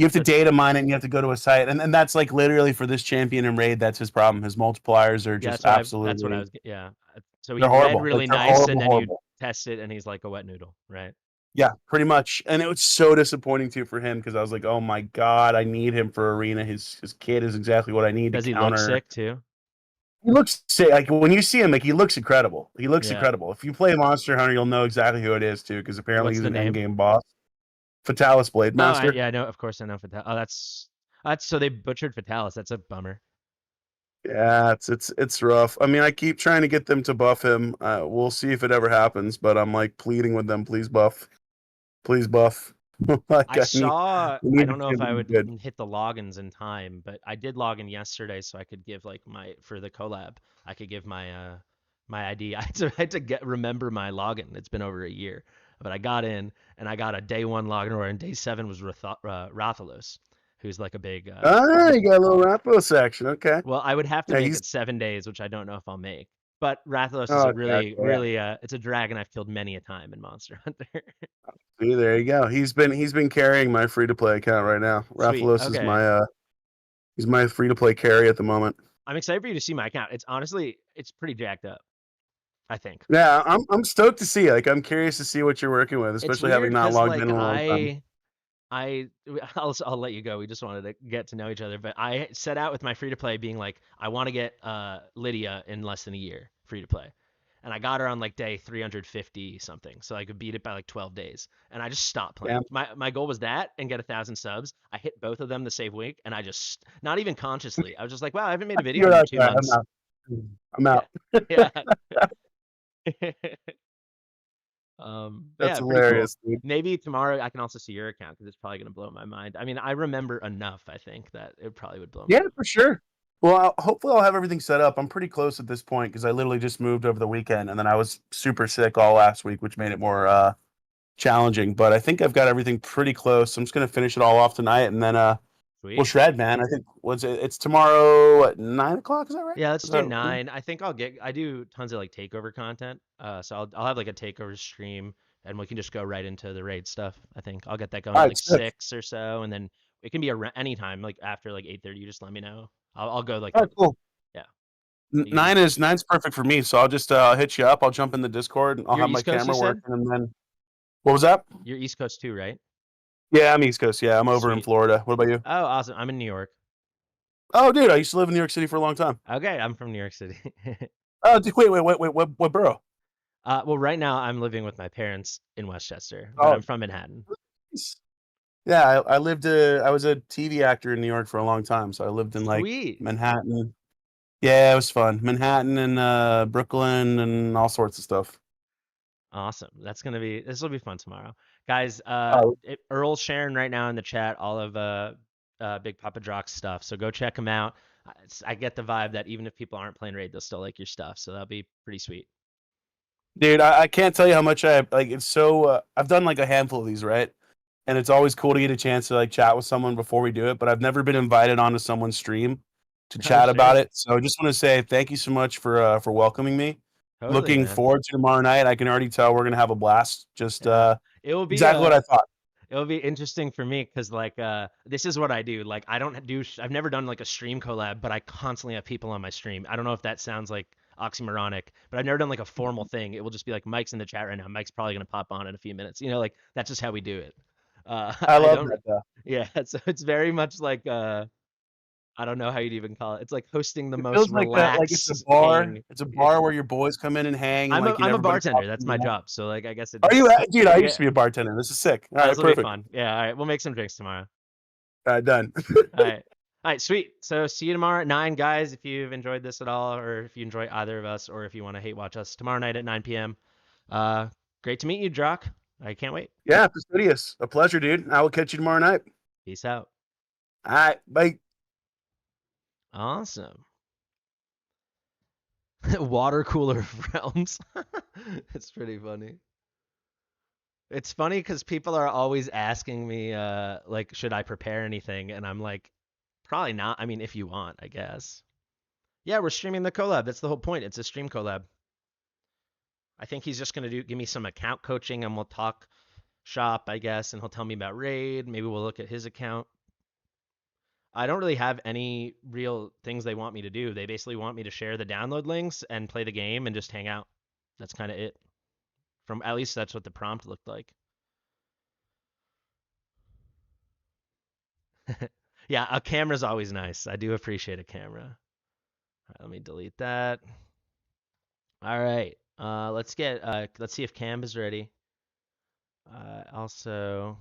Speaker 6: have to
Speaker 5: So-
Speaker 6: data mine it, and you have to go to a site, and that's like literally for this champion in Raid. That's his problem. His multipliers are
Speaker 5: yeah,
Speaker 6: just
Speaker 5: that's what I
Speaker 6: absolutely.
Speaker 5: was. Yeah. So he
Speaker 6: They're
Speaker 5: read
Speaker 6: horrible.
Speaker 5: really
Speaker 6: Like, they're
Speaker 5: nice,
Speaker 6: horrible,
Speaker 5: and then
Speaker 6: horrible.
Speaker 5: you test it, and he's like a wet noodle, right?
Speaker 6: Yeah, pretty much. And it was so disappointing too for him because I was like, oh my god, I need him for arena. His kid is exactly what I need
Speaker 5: Does
Speaker 6: to
Speaker 5: he
Speaker 6: counter.
Speaker 5: look sick too?
Speaker 6: He looks sick. Like when you see him, like he looks incredible. He looks
Speaker 5: Yeah.
Speaker 6: incredible. If you play Monster Hunter, you'll know exactly who it is too, because apparently
Speaker 5: What's
Speaker 6: he's
Speaker 5: the
Speaker 6: an
Speaker 5: name?
Speaker 6: end game boss. Fatalis Blade Master.
Speaker 5: Yeah, I know. Of course, I know Fatalis. Oh, that's so they butchered Fatalis. That's a bummer.
Speaker 6: Yeah, it's rough. I mean, I keep trying to get them to buff him. We'll see if it ever happens, but I'm like pleading with them, please buff. Please buff. Like,
Speaker 5: I saw.
Speaker 6: we need
Speaker 5: I
Speaker 6: to
Speaker 5: don't know
Speaker 6: see
Speaker 5: if
Speaker 6: him
Speaker 5: I
Speaker 6: be
Speaker 5: would
Speaker 6: good.
Speaker 5: hit the logins in time, but I did log in yesterday, so I could give like my for the collab. I could give my my ID. I had to remember my login. It's been over a year, but I got in and I got a day one login order, and day seven was Rathalos, who's like a big.
Speaker 6: Ah, you got a little Rapos action. Okay.
Speaker 5: Well, I would have to
Speaker 6: Yeah,
Speaker 5: make
Speaker 6: he's.
Speaker 5: it 7 days, which I don't know if I'll make. But Rathalos is
Speaker 6: Oh,
Speaker 5: a really,
Speaker 6: gotcha, yeah.
Speaker 5: really, it's a dragon I've killed many a time in Monster Hunter.
Speaker 6: See, there you go. He's been carrying my free to play account right now.
Speaker 5: Sweet.
Speaker 6: Raphalos is
Speaker 5: Okay.
Speaker 6: he's my free to play carry at the moment.
Speaker 5: I'm excited for you to see my account. It's honestly, it's pretty jacked up, I think.
Speaker 6: Yeah, I'm stoked to see. Like, I'm curious to see what you're working with,
Speaker 5: It's
Speaker 6: especially
Speaker 5: weird
Speaker 6: having not
Speaker 5: because
Speaker 6: logged
Speaker 5: like
Speaker 6: in a long time.
Speaker 5: I'll let you go. We just wanted to get to know each other, but I set out with my free to play being like, I want to get Lydia in less than a year free to play. And I got her on like day 350 something, so I could beat it by like 12 days. And I just stopped playing. My goal was that and get 1,000 subs. I hit both of them the same week, and I just not even consciously. I was just like, wow, I haven't made a video
Speaker 6: You're
Speaker 5: in
Speaker 6: like,
Speaker 5: 2
Speaker 6: "All right,
Speaker 5: months.
Speaker 6: I'm out.
Speaker 5: Yeah. But
Speaker 6: That's
Speaker 5: yeah, pretty cool.
Speaker 6: hilarious, dude.
Speaker 5: Maybe tomorrow I can also see your account because it's probably gonna blow my mind. I mean, I remember enough. I think that it probably would blow.
Speaker 6: Yeah, for sure. Well, hopefully I'll have everything set up. I'm pretty close at this point because I literally just moved over the weekend, and then I was super sick all last week, which made it more challenging. But I think I've got everything pretty close. I'm just gonna finish it all off tonight, and then
Speaker 5: Sweet.
Speaker 6: we'll shred, man. I think it's tomorrow at 9 o'clock. Is that right?
Speaker 5: Yeah, let's
Speaker 6: Is
Speaker 5: do
Speaker 6: that-
Speaker 5: 9. I think I do tons of like takeover content. So I'll have like a takeover stream, and we can just go right into the raid stuff. I think I'll get that going at
Speaker 6: Alright,
Speaker 5: like
Speaker 6: sick.
Speaker 5: 6 or so, and then it can be anytime, like after like 8:30. You just let me know. I'll go like.
Speaker 6: All right, cool.
Speaker 5: Yeah.
Speaker 6: Nine's perfect for me. So I'll just hit you up. I'll jump in the Discord, and I'll
Speaker 5: You're
Speaker 6: have my
Speaker 5: East Coast,
Speaker 6: camera
Speaker 5: you said?
Speaker 6: working, and then. What was that?
Speaker 5: You're East Coast too, right?
Speaker 6: Yeah, I'm East Coast. Yeah, I'm over in
Speaker 5: Sweet.
Speaker 6: Florida. What about you?
Speaker 5: Oh, awesome. I'm in New York.
Speaker 6: Oh, dude, I used to live in New York City for a long time.
Speaker 5: Okay, I'm from New York City.
Speaker 6: Oh, dude, wait, what borough?
Speaker 5: Well, right now I'm living with my parents in Westchester, but
Speaker 6: Oh.
Speaker 5: I'm from Manhattan.
Speaker 6: Yeah, I lived. I was a TV actor in New York for a long time, so I lived in like
Speaker 5: Sweet.
Speaker 6: Manhattan. Yeah, it was fun. Manhattan and Brooklyn and all sorts of stuff.
Speaker 5: Awesome. This will be fun tomorrow. Guys,
Speaker 6: Oh.
Speaker 5: Earl's sharing right now in the chat all of Big Papa Drock's stuff. So go check him out. I get the vibe that even if people aren't playing Raid, they'll still like your stuff. So that'll be pretty sweet.
Speaker 6: Dude, I can't tell you how much I like. It's so I've done like a handful of these, right? And it's always cool to get a chance to like chat with someone before we do it. But I've never been invited onto someone's stream to chat about it. So I just want to say thank you so much for welcoming me.
Speaker 5: Totally,
Speaker 6: Looking
Speaker 5: man.
Speaker 6: forward to tomorrow night. I can already tell we're gonna have a blast. Just
Speaker 5: It will be
Speaker 6: exactly what I thought.
Speaker 5: It'll be interesting for me because like this is what I do. Like I've never done like a stream collab, but I constantly have people on my stream. I don't know if that sounds like oxymoronic, but I've never done like a formal thing. It will just be like Mike's in the chat right now. Mike's probably gonna pop on in a few minutes. You know, like that's just how we do it.
Speaker 6: I love that though.
Speaker 5: Yeah, so it's very much like I don't know how you'd even call it. It's like hosting the
Speaker 6: It
Speaker 5: most
Speaker 6: feels like it's a
Speaker 5: relaxed
Speaker 6: bar.
Speaker 5: hang.
Speaker 6: It's a bar where your boys come in and hang, and like
Speaker 5: I'm a
Speaker 6: everybody
Speaker 5: bartender.
Speaker 6: pops
Speaker 5: That's
Speaker 6: in
Speaker 5: my
Speaker 6: and out.
Speaker 5: job. So like I guess it
Speaker 6: Are you,
Speaker 5: just
Speaker 6: dude? I used
Speaker 5: yeah.
Speaker 6: to be a bartender. This is sick. All
Speaker 5: Oh,
Speaker 6: right,
Speaker 5: this will be
Speaker 6: perfect.
Speaker 5: fun. Yeah, all right. We'll make some drinks tomorrow.
Speaker 6: Done.
Speaker 5: All right. All right, sweet. So see you tomorrow at 9, guys. If you've enjoyed this at all, or if you enjoy either of us, or if you want to hate watch us tomorrow night at 9 p.m. Great to meet you, Drock. I can't wait.
Speaker 6: Yeah, fastidious. A pleasure, dude. I will catch you tomorrow night.
Speaker 5: Peace out.
Speaker 6: All right, bye.
Speaker 5: Awesome. Water cooler realms. It's pretty funny. It's funny because people are always asking me, like, should I prepare anything? And I'm like, probably not. I mean, if you want, I guess. Yeah, we're streaming the collab. That's the whole point. It's a stream collab. I think he's just gonna give me some account coaching, and we'll talk shop, I guess, and he'll tell me about Raid. Maybe we'll look at his account. I don't really have any real things they want me to do. They basically want me to share the download links and play the game and just hang out. That's kind of it. From at least that's what the prompt looked like. Yeah, a camera's always nice. I do appreciate a camera. All right, let me delete that. All right. Let's see if Cam is ready. Also,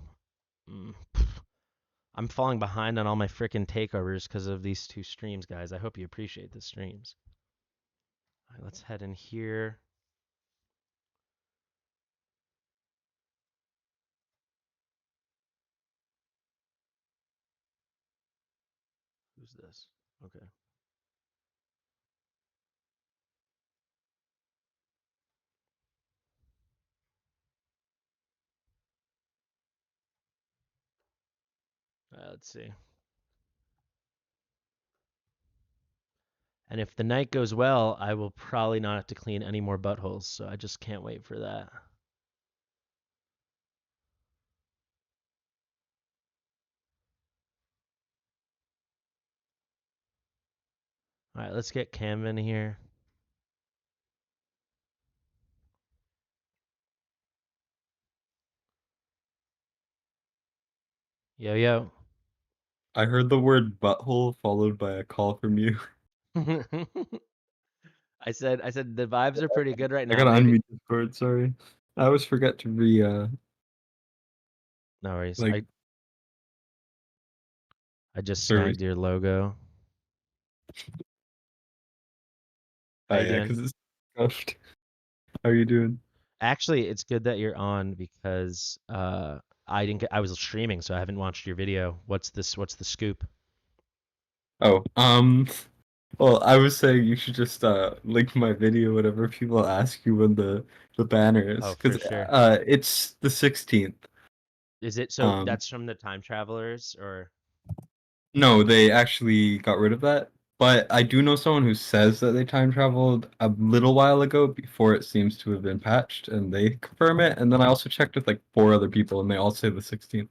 Speaker 5: I'm falling behind on all my freaking takeovers because of these 2 streams, guys. I hope you appreciate the streams. All right, let's head in here. Who's this? Okay. Let's see. And if the night goes well, I will probably not have to clean any more buttholes, so I just can't wait for that. All right, let's get Cam in here. Yo, yo.
Speaker 7: I heard the word butthole followed by a call from you.
Speaker 5: I said the vibes are pretty good right
Speaker 7: I
Speaker 5: now.
Speaker 7: gotta
Speaker 5: Maybe
Speaker 7: unmute Discord, sorry. I always forget to
Speaker 5: no worries.
Speaker 7: like
Speaker 5: I just
Speaker 7: service.
Speaker 5: snagged your logo.
Speaker 7: Oh
Speaker 5: How you
Speaker 7: yeah,
Speaker 5: doing?
Speaker 7: because it's scuffed. How are you doing?
Speaker 5: Actually, it's good that you're on because I was streaming, so I haven't watched your video. What's the scoop?
Speaker 7: Oh, well, I was saying you should just link my video whenever people ask you when the banner is,
Speaker 5: Oh, for
Speaker 7: because
Speaker 5: sure.
Speaker 7: it's the 16th.
Speaker 5: Is it so
Speaker 7: Um,
Speaker 5: that's from the time travelers or
Speaker 7: no, they actually got rid of that. But I do know someone who says that they time traveled a little while ago before it seems to have been patched, and they confirm it. And then I also checked with like 4 other people, and they all say the 16th.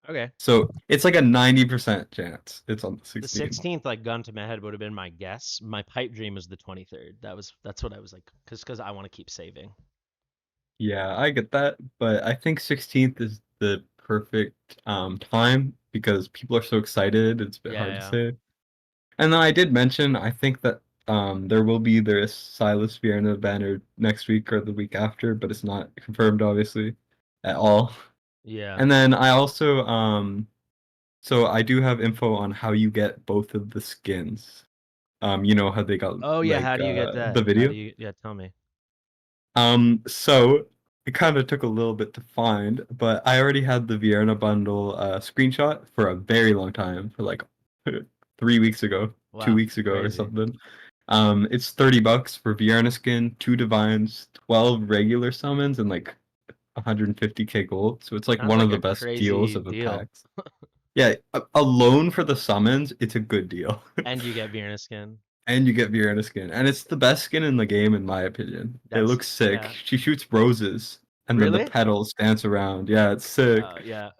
Speaker 5: okay.
Speaker 7: So it's like a 90% chance it's on the
Speaker 5: The
Speaker 7: 16th.
Speaker 5: 16th, like gun to my head, would have been my guess. My pipe dream was the 23rd. That's what I was like, because I want to keep saving.
Speaker 7: Yeah, I get that, but I think 16th is the perfect time because people are so excited. It's a bit hard to
Speaker 5: Yeah.
Speaker 7: say. And then I did mention I think that there will be their Silas Vienna banner next week or the week after, but it's not confirmed obviously at all.
Speaker 5: Yeah.
Speaker 7: And then I also so I do have info on how you get both of the skins. You know how they got
Speaker 5: Oh yeah. How do you get
Speaker 7: the
Speaker 5: that?
Speaker 7: video?
Speaker 5: Yeah, tell me.
Speaker 7: So it kind of took a little bit to find, but I already had the Vienna bundle screenshot for a very long time, for like 3 weeks ago, two
Speaker 5: Wow.
Speaker 7: weeks ago or
Speaker 5: Crazy.
Speaker 7: something. It's $30 for Vienna skin, 2 divines, 12 regular summons, and like 150k gold. So it's like
Speaker 5: Sounds
Speaker 7: one
Speaker 5: like
Speaker 7: of the
Speaker 5: a
Speaker 7: best deals
Speaker 5: crazy
Speaker 7: of the
Speaker 5: deal.
Speaker 7: packs. Yeah, alone for the summons, it's a good deal.
Speaker 5: And you get Virna skin.
Speaker 7: And you get Vienna skin, and it's the best skin in the game, in my opinion. It
Speaker 5: That's
Speaker 7: looks sick.
Speaker 5: yeah.
Speaker 7: She shoots roses, and then the
Speaker 5: Really?
Speaker 7: petals dance around. Yeah, it's sick.
Speaker 5: Yeah.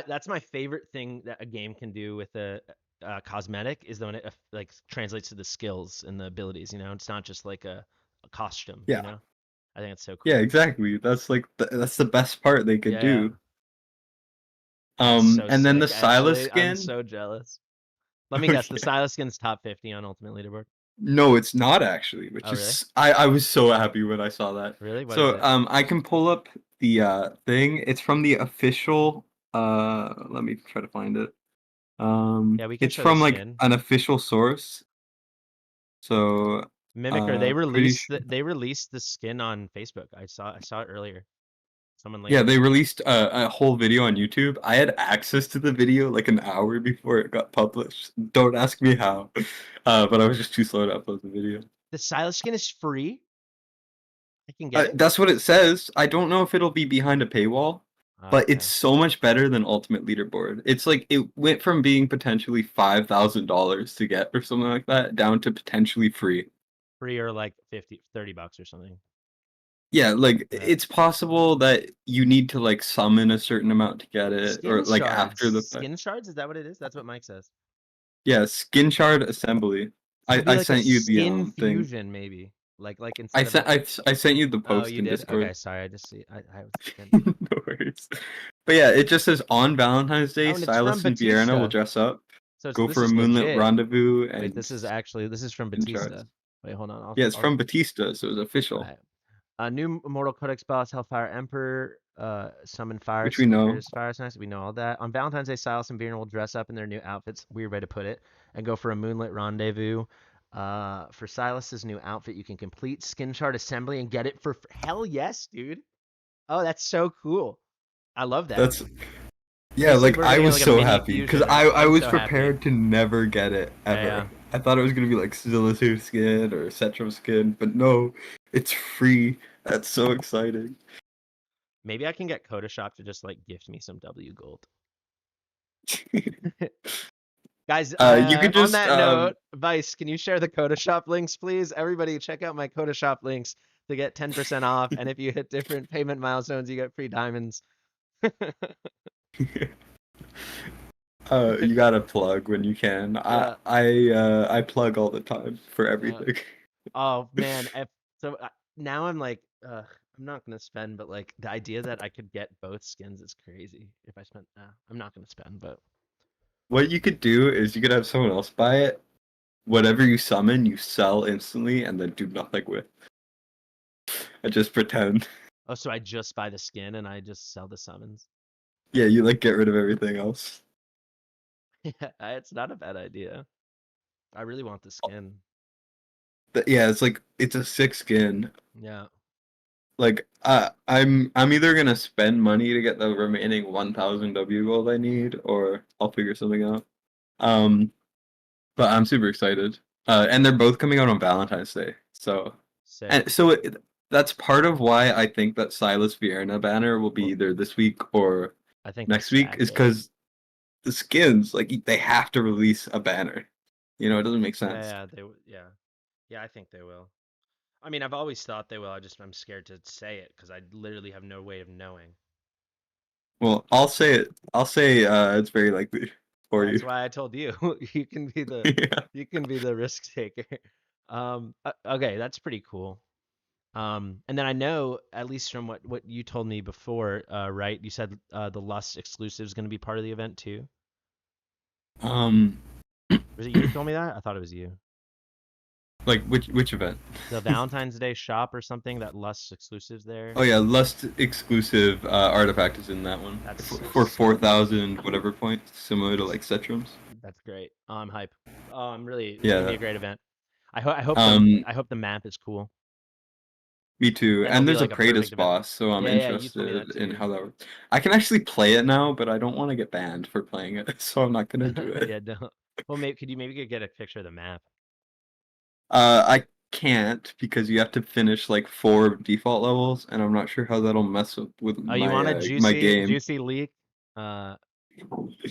Speaker 5: That's my favorite thing that a game can do with a cosmetic is when it like translates to the skills and the abilities. You know, it's not just like a costume. You
Speaker 7: Yeah,
Speaker 5: know, I think it's so
Speaker 7: yeah,
Speaker 5: cool.
Speaker 7: exactly. That's like that's the best part they could
Speaker 5: Yeah.
Speaker 7: do.
Speaker 5: That's so
Speaker 7: And then the
Speaker 5: sick.
Speaker 7: Silas
Speaker 5: Actually, I'm
Speaker 7: skin.
Speaker 5: so jealous. Let me guess. The Silaskin's top 50 on Ultimate Leaderboard.
Speaker 7: No, it's not actually, which
Speaker 5: Oh, really?
Speaker 7: is I was so happy when I saw that.
Speaker 5: Really? What is
Speaker 7: So
Speaker 5: it?
Speaker 7: I can pull up the thing. It's from the official let me try to find it.
Speaker 5: Yeah, we can
Speaker 7: It's
Speaker 5: show the
Speaker 7: from like
Speaker 5: skin.
Speaker 7: an official source. So
Speaker 5: Mimicker, they
Speaker 7: pretty
Speaker 5: released they released the skin on Facebook. I saw it earlier. Someone linked
Speaker 7: yeah,
Speaker 5: it.
Speaker 7: they released a whole video on YouTube. I had access to the video like an hour before it got published. Don't ask me how, but I was just too slow to upload the video.
Speaker 5: The Silas skin is free. I can get it.
Speaker 7: That's what it says. I don't know if it'll be behind a paywall, but
Speaker 5: Okay.
Speaker 7: it's so much better than Ultimate Leaderboard. It's like it went from being potentially $5,000 to get or something like that down to potentially free.
Speaker 5: Free or like $30 or something.
Speaker 7: Yeah, like
Speaker 5: Yeah.
Speaker 7: it's possible that you need to like summon a certain amount to get it,
Speaker 5: Skin
Speaker 7: or like
Speaker 5: shards.
Speaker 7: after the fact.
Speaker 5: Skin shards? Is that what it is? That's what Mike says.
Speaker 7: Yeah, skin shard assembly.
Speaker 5: So it'll be
Speaker 7: I
Speaker 5: like a
Speaker 7: sent you the
Speaker 5: skin
Speaker 7: thing.
Speaker 5: fusion, maybe. Like
Speaker 7: I
Speaker 5: instead
Speaker 7: sent
Speaker 5: of
Speaker 7: I sent you the
Speaker 5: Oh,
Speaker 7: post
Speaker 5: you
Speaker 7: in
Speaker 5: did?
Speaker 7: Discord.
Speaker 5: Okay, sorry. I just see. I was thinking.
Speaker 7: No worries. But yeah, it just says on Valentine's Day,
Speaker 5: Oh, and it's
Speaker 7: Silas
Speaker 5: from
Speaker 7: and Vierna will
Speaker 5: Batista.
Speaker 7: dress up,
Speaker 5: So
Speaker 7: go
Speaker 5: this
Speaker 7: for a
Speaker 5: is
Speaker 7: moonlit
Speaker 5: legit.
Speaker 7: rendezvous, and
Speaker 5: Wait, this is from
Speaker 7: skin
Speaker 5: Batista.
Speaker 7: shards.
Speaker 5: Wait, hold on.
Speaker 7: Yeah, it's from Batista, so it's official,
Speaker 5: Alright. A new Immortal Codex boss, Hellfire Emperor, summon fire
Speaker 7: which we know.
Speaker 5: speakers, fire signs. We know all that. On Valentine's Day, Silas and Vierna will dress up in their new outfits. Weird way to put it, and go for a moonlit rendezvous. For Silas's new outfit, you can complete skin shard assembly and get it for hell yes, dude. Oh, that's so cool. I love that.
Speaker 7: That's yeah,
Speaker 5: Basically,
Speaker 7: like
Speaker 5: we're
Speaker 7: I
Speaker 5: getting
Speaker 7: was
Speaker 5: like a
Speaker 7: so
Speaker 5: mini
Speaker 7: happy because
Speaker 5: fusion, right?
Speaker 7: I
Speaker 5: I'm
Speaker 7: was
Speaker 5: so happy.
Speaker 7: prepared to never get it ever.
Speaker 5: Yeah.
Speaker 7: I thought it was gonna be like Zillisu skin or Cetro skin, but no, it's free. That's so exciting.
Speaker 5: Maybe I can get Kodashop to just like gift me some W gold. Guys,
Speaker 7: You could
Speaker 5: on
Speaker 7: just
Speaker 5: that note, Vice, can you share the Kodashop links, please? Everybody, check out my Kodashop links to get 10% off. And if you hit different payment milestones, you get free diamonds.
Speaker 7: You gotta plug when you can.
Speaker 5: Yeah.
Speaker 7: I plug all the time for everything.
Speaker 5: Oh man, now I'm like, I'm not gonna spend, but like the idea that I could get both skins is crazy. If I spent, I'm not gonna spend, but
Speaker 7: What you could do is you could have someone else buy it. Whatever you summon, you sell instantly, and then do nothing with. I just pretend.
Speaker 5: oh, so I just buy the skin and I just sell the summons.
Speaker 7: Yeah, you like get rid of everything else.
Speaker 5: Yeah, it's not a bad idea. I really want the skin.
Speaker 7: Yeah, it's like it's a 6 skin.
Speaker 5: Yeah.
Speaker 7: Like I'm either gonna spend money to get the remaining 1,000 W gold I need, or I'll figure something out. But I'm super excited. And they're both coming out on Valentine's Day. So
Speaker 5: Sick.
Speaker 7: and so that's part of why I think that Silas Vierna banner will be either this week or
Speaker 5: I think
Speaker 7: next week, is because the skins, like they have to release a banner. You know, it doesn't make sense.
Speaker 5: Yeah, I think they will. I mean, I've always thought they will. I'm scared to say it because I literally have no way of knowing.
Speaker 7: Well, I'll say it. I'll say it's very likely for you.
Speaker 5: That's why I told you. You can be the
Speaker 7: Yeah.
Speaker 5: you can be the risk taker. Okay, that's pretty cool. And then I know, at least from what you told me before, right? You said the Lust exclusive is going to be part of the event too. Was it you who told me that? I thought it was you.
Speaker 7: Like which event?
Speaker 5: The Valentine's Day shop or something, that Lust exclusives there.
Speaker 7: Oh yeah, Lust exclusive artifact is in that one.
Speaker 5: That's
Speaker 7: for 4,000 whatever points, similar to like Cetrum's.
Speaker 5: That's great. I'm hype. I'm really. It's
Speaker 7: Yeah.
Speaker 5: gonna be a great event. I hope I hope the map is cool.
Speaker 7: Me too.
Speaker 5: That'll
Speaker 7: And
Speaker 5: be
Speaker 7: there's
Speaker 5: like
Speaker 7: a
Speaker 5: a perfect
Speaker 7: Kratos
Speaker 5: event.
Speaker 7: boss, so I'm
Speaker 5: Yeah, you told me that
Speaker 7: interested in
Speaker 5: too.
Speaker 7: how that works. I can actually play it now, but I don't want to get banned for playing it, so I'm not gonna do it.
Speaker 5: Yeah, don't. Well, could you get a picture of the map?
Speaker 7: I can't because you have to finish like 4 default levels, and I'm not sure how that'll mess up with
Speaker 5: Oh, you want a
Speaker 7: my game.
Speaker 5: juicy leak? That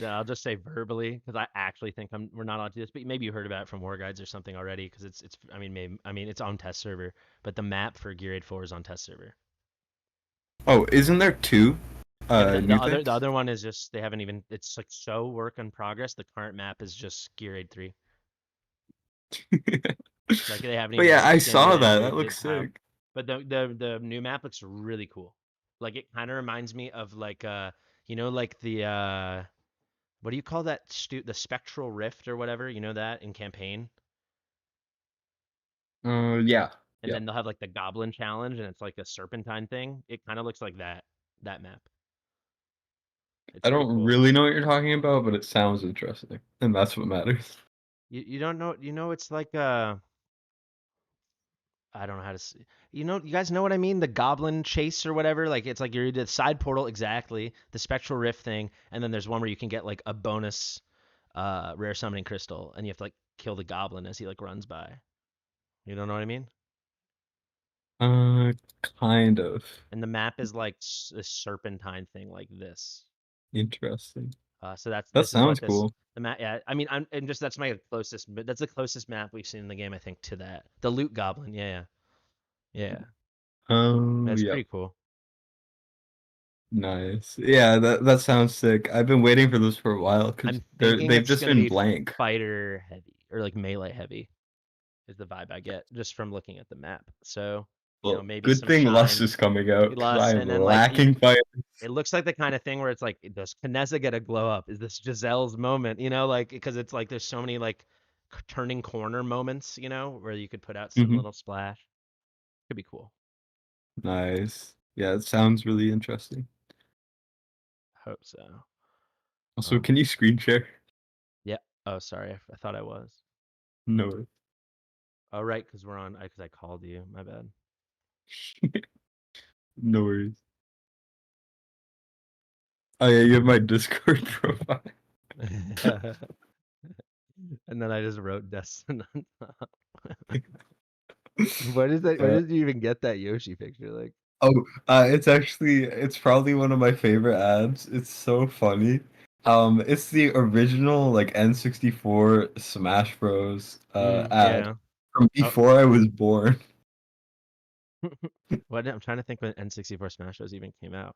Speaker 5: I'll just say verbally because I actually think we're not allowed to do this, but maybe you heard about it from War Guides or something already because it's I mean it's on test server, but the map for Gear Aid 4 is on test server.
Speaker 7: Oh, isn't there 2?
Speaker 5: Yeah,
Speaker 7: new
Speaker 5: the
Speaker 7: things?
Speaker 5: other one is just they haven't even. It's like so work in progress. The current map is just Gear Aid 3. Like they haven't.
Speaker 7: But
Speaker 5: even
Speaker 7: yeah, I
Speaker 5: skinned
Speaker 7: saw
Speaker 5: it,
Speaker 7: that. That
Speaker 5: moved
Speaker 7: looks
Speaker 5: it, how-
Speaker 7: sick.
Speaker 5: But the new map looks really cool. Like it kind of reminds me of like like the what do you call that? The spectral rift or whatever. You know that in campaign.
Speaker 7: Yeah.
Speaker 5: And
Speaker 7: Yeah.
Speaker 5: then they'll have like the Goblin Challenge, and it's like a serpentine thing. It kind of looks like that map. It's
Speaker 7: I
Speaker 5: pretty
Speaker 7: don't
Speaker 5: cool.
Speaker 7: really know what you're talking about, but it sounds interesting, and that's what matters.
Speaker 5: You don't know, it's like I don't know how to say. You guys know what I mean? The Goblin Chase or whatever. Like it's like you're the side portal exactly, the Spectral Rift thing, and then there's one where you can get like a bonus rare summoning crystal, and you have to like kill the goblin as he like runs by. You don't know what I mean?
Speaker 7: Uh, kind of
Speaker 5: And the map is like a serpentine thing like this.
Speaker 7: interesting.
Speaker 5: So
Speaker 7: That
Speaker 5: this is what
Speaker 7: sounds
Speaker 5: this
Speaker 7: cool.
Speaker 5: the map. Yeah, I mean, and just that's my closest. But that's the closest map we've seen in the game, I think, to that. The Loot Goblin. Yeah, yeah.
Speaker 7: Oh,
Speaker 5: That's
Speaker 7: yeah,
Speaker 5: pretty cool.
Speaker 7: nice. Yeah, that sounds sick. I've been waiting for this for a while because
Speaker 5: I'm thinking
Speaker 7: they've
Speaker 5: it's
Speaker 7: just
Speaker 5: gonna
Speaker 7: been
Speaker 5: be
Speaker 7: blank.
Speaker 5: fighter heavy or like melee heavy is the vibe I get just from looking at the map. So
Speaker 7: Well,
Speaker 5: maybe
Speaker 7: good
Speaker 5: some
Speaker 7: thing Lust
Speaker 5: shine,
Speaker 7: is coming out because I
Speaker 5: lust,
Speaker 7: am
Speaker 5: and then like
Speaker 7: lacking fire.
Speaker 5: it looks like the kind of thing where it's like, does Kineza get a glow up? Is this Giselle's moment? Like because it's like there's so many like turning corner moments, where you could put out some
Speaker 7: Hmm.
Speaker 5: little splash. Could be cool.
Speaker 7: Nice. Yeah, it sounds really interesting.
Speaker 5: Hope so.
Speaker 7: Also, can you screen share?
Speaker 5: Yeah. Oh, sorry. I thought I was.
Speaker 7: No.
Speaker 5: Oh, right, because we're on. Because I called you. My bad.
Speaker 7: No worries. Oh yeah, you have my Discord profile.
Speaker 5: And then I just wrote Destin on top. What is that? Where
Speaker 7: Uh,
Speaker 5: did you even get that Yoshi picture? Like,
Speaker 7: it's probably one of my favorite ads. It's so funny. It's the original like N64 Smash Bros. Ad
Speaker 5: Yeah.
Speaker 7: from
Speaker 5: Oh,
Speaker 7: before I was born.
Speaker 5: what? I'm trying to think when N64 Smash Bros. Even came out.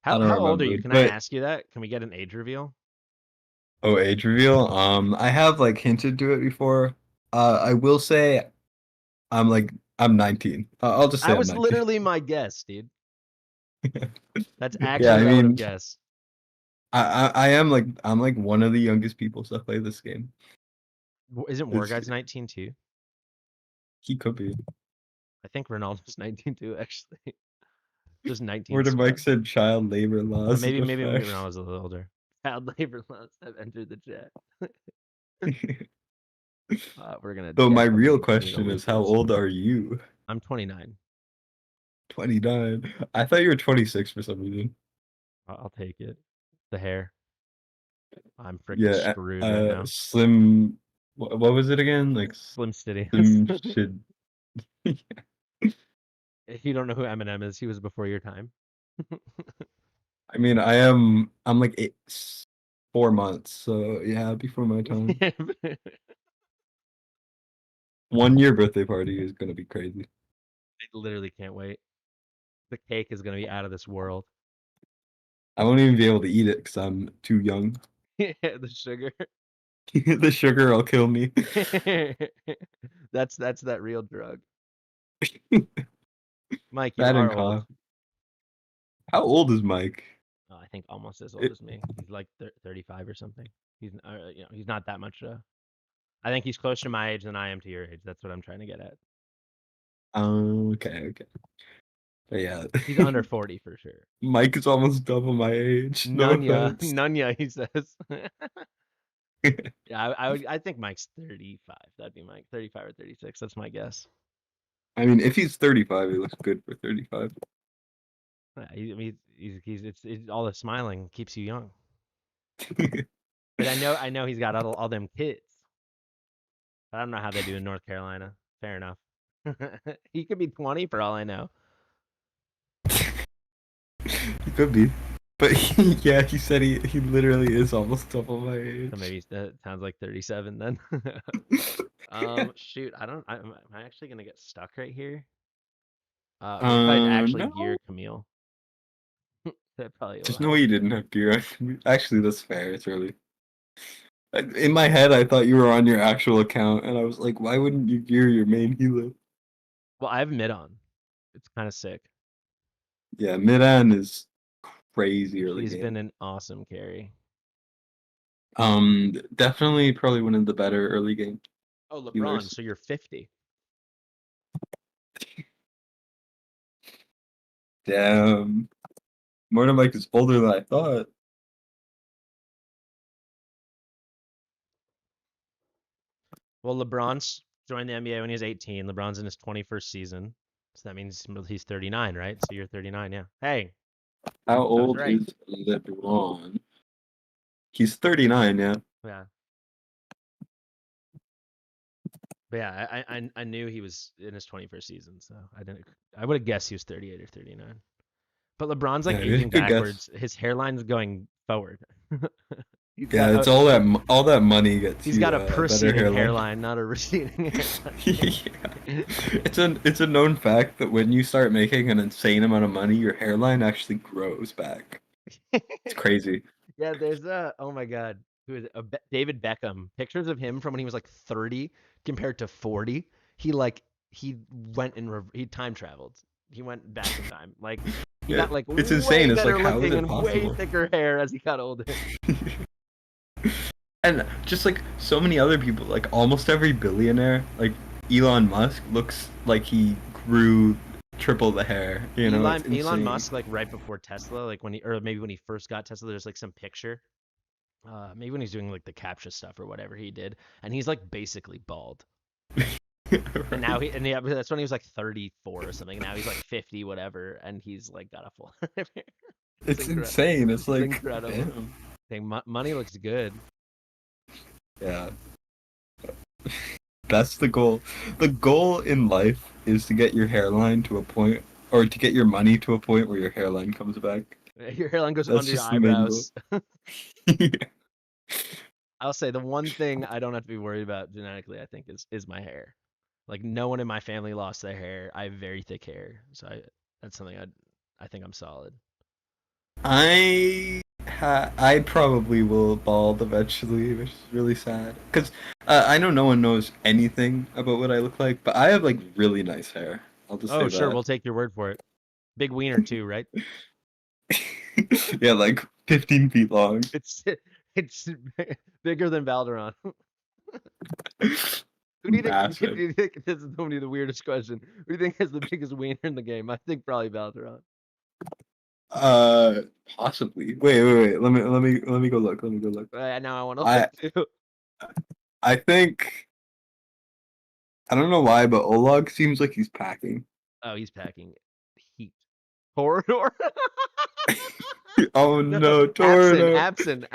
Speaker 7: I don't
Speaker 5: How old are you?
Speaker 7: remember,
Speaker 5: Can I
Speaker 7: but
Speaker 5: ask you that? Can we get an age reveal?
Speaker 7: oh, age reveal. I have like hinted to it before. I will say I'm 19. I'll just
Speaker 5: That
Speaker 7: say I'm
Speaker 5: was
Speaker 7: 19.
Speaker 5: literally my guess, dude. That's
Speaker 7: Yeah,
Speaker 5: actually
Speaker 7: I
Speaker 5: what I would have
Speaker 7: mean,
Speaker 5: guessed.
Speaker 7: I am like I'm like one of the youngest people to play this game.
Speaker 5: Isn't War
Speaker 7: It's,
Speaker 5: Guides 19 too?
Speaker 7: he could be.
Speaker 5: I think Ronaldo's 19 too, actually. Just 19
Speaker 7: Where the Mike
Speaker 5: squad.
Speaker 7: said child labor laws in
Speaker 5: Maybe
Speaker 7: effect.
Speaker 5: Ronaldo's a little older. Child labor laws have entered the chat. We're gonna
Speaker 7: So my
Speaker 5: definitely
Speaker 7: real
Speaker 5: continue to
Speaker 7: question
Speaker 5: loot
Speaker 7: is, how
Speaker 5: this.
Speaker 7: old are you?
Speaker 5: I'm 29.
Speaker 7: 29. I thought you were 26 for some reason.
Speaker 5: I'll take it. The hair. I'm freaking
Speaker 7: Yeah,
Speaker 5: screwed right now.
Speaker 7: Slim. What was it again? Like
Speaker 5: Slim City.
Speaker 7: Slim should.
Speaker 5: If you don't know who Eminem is, he was before your time.
Speaker 7: I mean, I'm like 4 months, so yeah, before my time. 1 year birthday party is gonna be crazy.
Speaker 5: I literally can't wait. The cake is gonna be out of this world.
Speaker 7: I won't even be able to eat it because I'm too young.
Speaker 5: The sugar.
Speaker 7: The sugar will kill me.
Speaker 5: That's that real drug. Mike, you
Speaker 7: That
Speaker 5: are
Speaker 7: and
Speaker 5: old.
Speaker 7: cough. How old is Mike?
Speaker 5: I think almost as old as me. He's like 35 or something. He's not that much. I think he's closer to my age than I am to your age. That's what I'm trying to get at.
Speaker 7: Okay. But yeah,
Speaker 5: He's under 40 for sure.
Speaker 7: Mike is almost double my age. No
Speaker 5: Nunya,
Speaker 7: offense.
Speaker 5: Nunya, he says. Yeah, I think Mike's 35. That'd be Mike, 35 or 36. That's my guess.
Speaker 7: I mean, if he's 35, he looks good for 35.
Speaker 5: Yeah, it's all the smiling keeps you young. But I know he's got all them kids. But I don't know how they do in North Carolina. Fair enough. He could be 20 for all I know.
Speaker 7: He could be. But yeah, he said he literally is almost double my age.
Speaker 5: So maybe that sounds like 37 then. Shoot, am I actually gonna get stuck right here? Maybe if I actually
Speaker 7: No.
Speaker 5: gear Camille. That probably will
Speaker 7: There's no
Speaker 5: help.
Speaker 7: way you didn't have gear. Actually, that's fair. It's really. In my head, I thought you were on your actual account, and I was like, why wouldn't you gear your main healer?
Speaker 5: Well, I have mid on. It's kind of sick.
Speaker 7: Yeah, mid-end is crazy early
Speaker 5: He's
Speaker 7: game.
Speaker 5: been an awesome carry.
Speaker 7: Definitely probably one of the better early game
Speaker 5: Oh, LeBron,
Speaker 7: healers.
Speaker 5: so you're 50.
Speaker 7: Damn. More than Mike is older than I thought.
Speaker 5: Well, LeBron's joined the NBA when he was 18. LeBron's in his 21st season. So that means he's 39, right? So you're 39, yeah. Hey,
Speaker 7: How
Speaker 5: I was
Speaker 7: old
Speaker 5: right.
Speaker 7: is LeBron? He's 39, yeah.
Speaker 5: Yeah. But yeah, I knew he was in his 21st season, so I would have guessed he was 38 or 39. But LeBron's like
Speaker 7: Yeah,
Speaker 5: aging
Speaker 7: good guess.
Speaker 5: backwards. His hairline's going forward. He's got
Speaker 7: Yeah, it's all that money gets
Speaker 5: he's
Speaker 7: you
Speaker 5: got a
Speaker 7: a better
Speaker 5: proceeding
Speaker 7: hairline.
Speaker 5: hairline, not a receding
Speaker 7: Yeah.
Speaker 5: hairline.
Speaker 7: It's a known fact that when you start making an insane amount of money, your hairline actually grows back. It's crazy.
Speaker 5: Yeah, there's oh my god, who is it? David Beckham. Pictures of him from when he was like 30 compared to 40. He went he time traveled. He went back in time. Like he
Speaker 7: Yeah,
Speaker 5: got like
Speaker 7: it's insane.
Speaker 5: way
Speaker 7: It's like,
Speaker 5: better
Speaker 7: how is
Speaker 5: looking
Speaker 7: it
Speaker 5: and way
Speaker 7: possible?
Speaker 5: thicker hair as he got older.
Speaker 7: And just like so many other people, like almost every billionaire, like Elon Musk, looks like he grew triple the hair. You know, it's
Speaker 5: Elon
Speaker 7: insane.
Speaker 5: Musk, like right before Tesla, like when he or maybe when he first got Tesla, there's like some picture. Maybe when he's doing like the captcha stuff or whatever he did, and he's like basically bald. And now yeah, that's when he was like 34 or something. Now he's like 50, whatever, and he's like got a full. It's
Speaker 7: It's
Speaker 5: incredible.
Speaker 7: insane. It's
Speaker 5: It's
Speaker 7: like,
Speaker 5: incredible.
Speaker 7: damn.
Speaker 5: Dang, money looks good.
Speaker 7: Yeah, that's the goal. The goal in life is to get your hairline to a point, or to get your money to a point where your hairline comes back.
Speaker 5: Your hairline goes
Speaker 7: That's
Speaker 5: under your
Speaker 7: just the main goal.
Speaker 5: eyebrows. I'll say the one thing I don't have to be worried about genetically, I think, is my hair. Like no one in my family lost their hair. I have very thick hair, so that's something I think I'm solid.
Speaker 7: I probably will bald eventually, which is really sad. Because I know no one knows anything about what I look like, but I have like really nice hair. I'll just
Speaker 5: Oh,
Speaker 7: say
Speaker 5: sure,
Speaker 7: that.
Speaker 5: we'll take your word for it. Big wiener too, right?
Speaker 7: Yeah, like 15 feet long.
Speaker 5: It's bigger than Valderon. Who do you think?
Speaker 7: Massive.
Speaker 5: Do you think this is only the weirdest question? Who do you think has the biggest wiener in the game? I think probably Valderon.
Speaker 7: Uh, Possibly. Wait. Let me go look. Let me go look.
Speaker 5: Now I want to
Speaker 7: I
Speaker 5: look too.
Speaker 7: I think I don't know why, but Olag seems like he's packing.
Speaker 5: Oh, he's packing heat. Corridor.
Speaker 7: Oh
Speaker 5: No,
Speaker 7: no, Torno.
Speaker 5: Absent.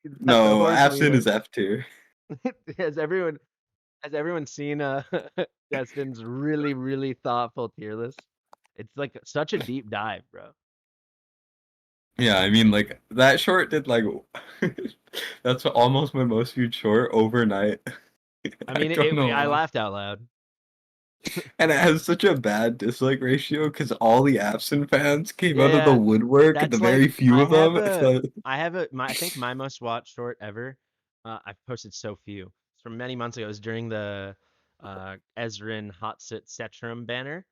Speaker 5: He's got the
Speaker 7: No,
Speaker 5: horse
Speaker 7: Absent
Speaker 5: wiener.
Speaker 7: is F tier.
Speaker 5: Has everyone seen Destin's really thoughtful tier list? It's like such a deep dive, bro.
Speaker 7: Yeah, I mean, like that short did like that's almost my most viewed short overnight.
Speaker 5: I
Speaker 7: I
Speaker 5: mean,
Speaker 7: don't know
Speaker 5: I
Speaker 7: why,
Speaker 5: laughed out loud.
Speaker 7: and it has such a bad dislike ratio because all the Absent fans came out of the
Speaker 5: Yeah,
Speaker 7: woodwork, and
Speaker 5: that's
Speaker 7: the very
Speaker 5: like
Speaker 7: few of them. So
Speaker 5: I think my most watched short ever. I've posted so few. It's from many months ago. It was during the Ezrin Hot Sit Setrum banner,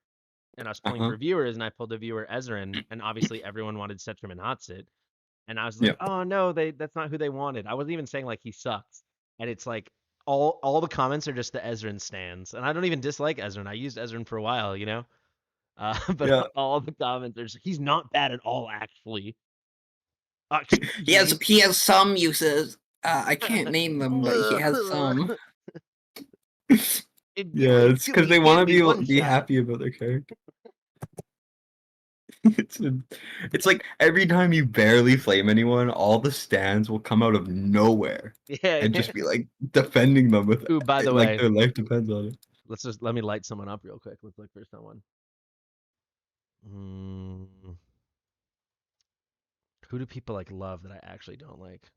Speaker 5: and I was pulling
Speaker 7: uh-huh.
Speaker 5: for viewers, and I pulled a viewer Ezrin, and obviously everyone wanted Setrum and Hot Sit, and I was like,
Speaker 7: Yeah,
Speaker 5: oh no, that's not who they wanted. I wasn't even saying like he sucks, and it's like all the comments are just the Ezrin stands, and I don't even dislike Ezrin. I used Ezrin for a while, you know. But
Speaker 7: yeah.
Speaker 5: all the comments are just, he's not bad at all, actually.
Speaker 7: He
Speaker 5: Excuse me.
Speaker 7: he has some uses. I can't name them, but he has some. Yeah, it's because they
Speaker 5: Give
Speaker 7: want
Speaker 5: me
Speaker 7: to
Speaker 5: one
Speaker 7: be
Speaker 5: shot.
Speaker 7: happy about their character. It's it's like every time you barely flame anyone, all the stands will come out of nowhere
Speaker 5: Yeah.
Speaker 7: and just be like defending them with
Speaker 5: Ooh, by the
Speaker 7: like
Speaker 5: way,
Speaker 7: their life depends on it.
Speaker 5: let me light someone up real quick. Let's look for someone. Mm, who do people like love that I actually don't like?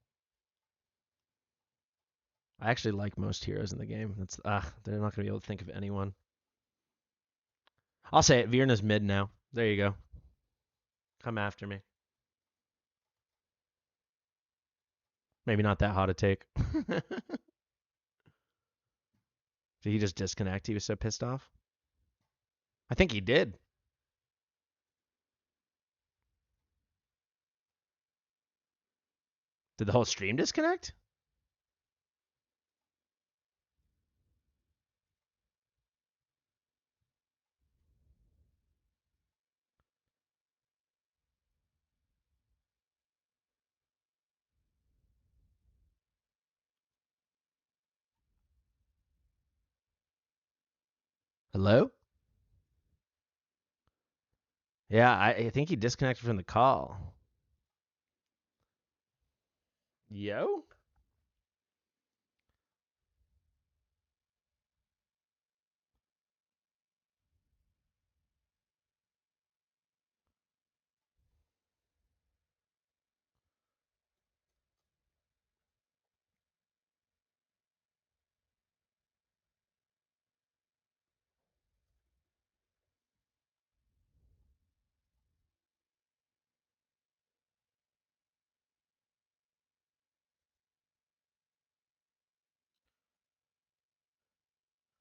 Speaker 5: I actually like most heroes in the game. They're not gonna be able to think of anyone. I'll say it. Virna's mid now. There you go. Come after me. Maybe not that hot a take. Did he just disconnect? He was so pissed off. I think he did. Did the whole stream disconnect? Hello? Yeah, I think he disconnected from the call. Yo?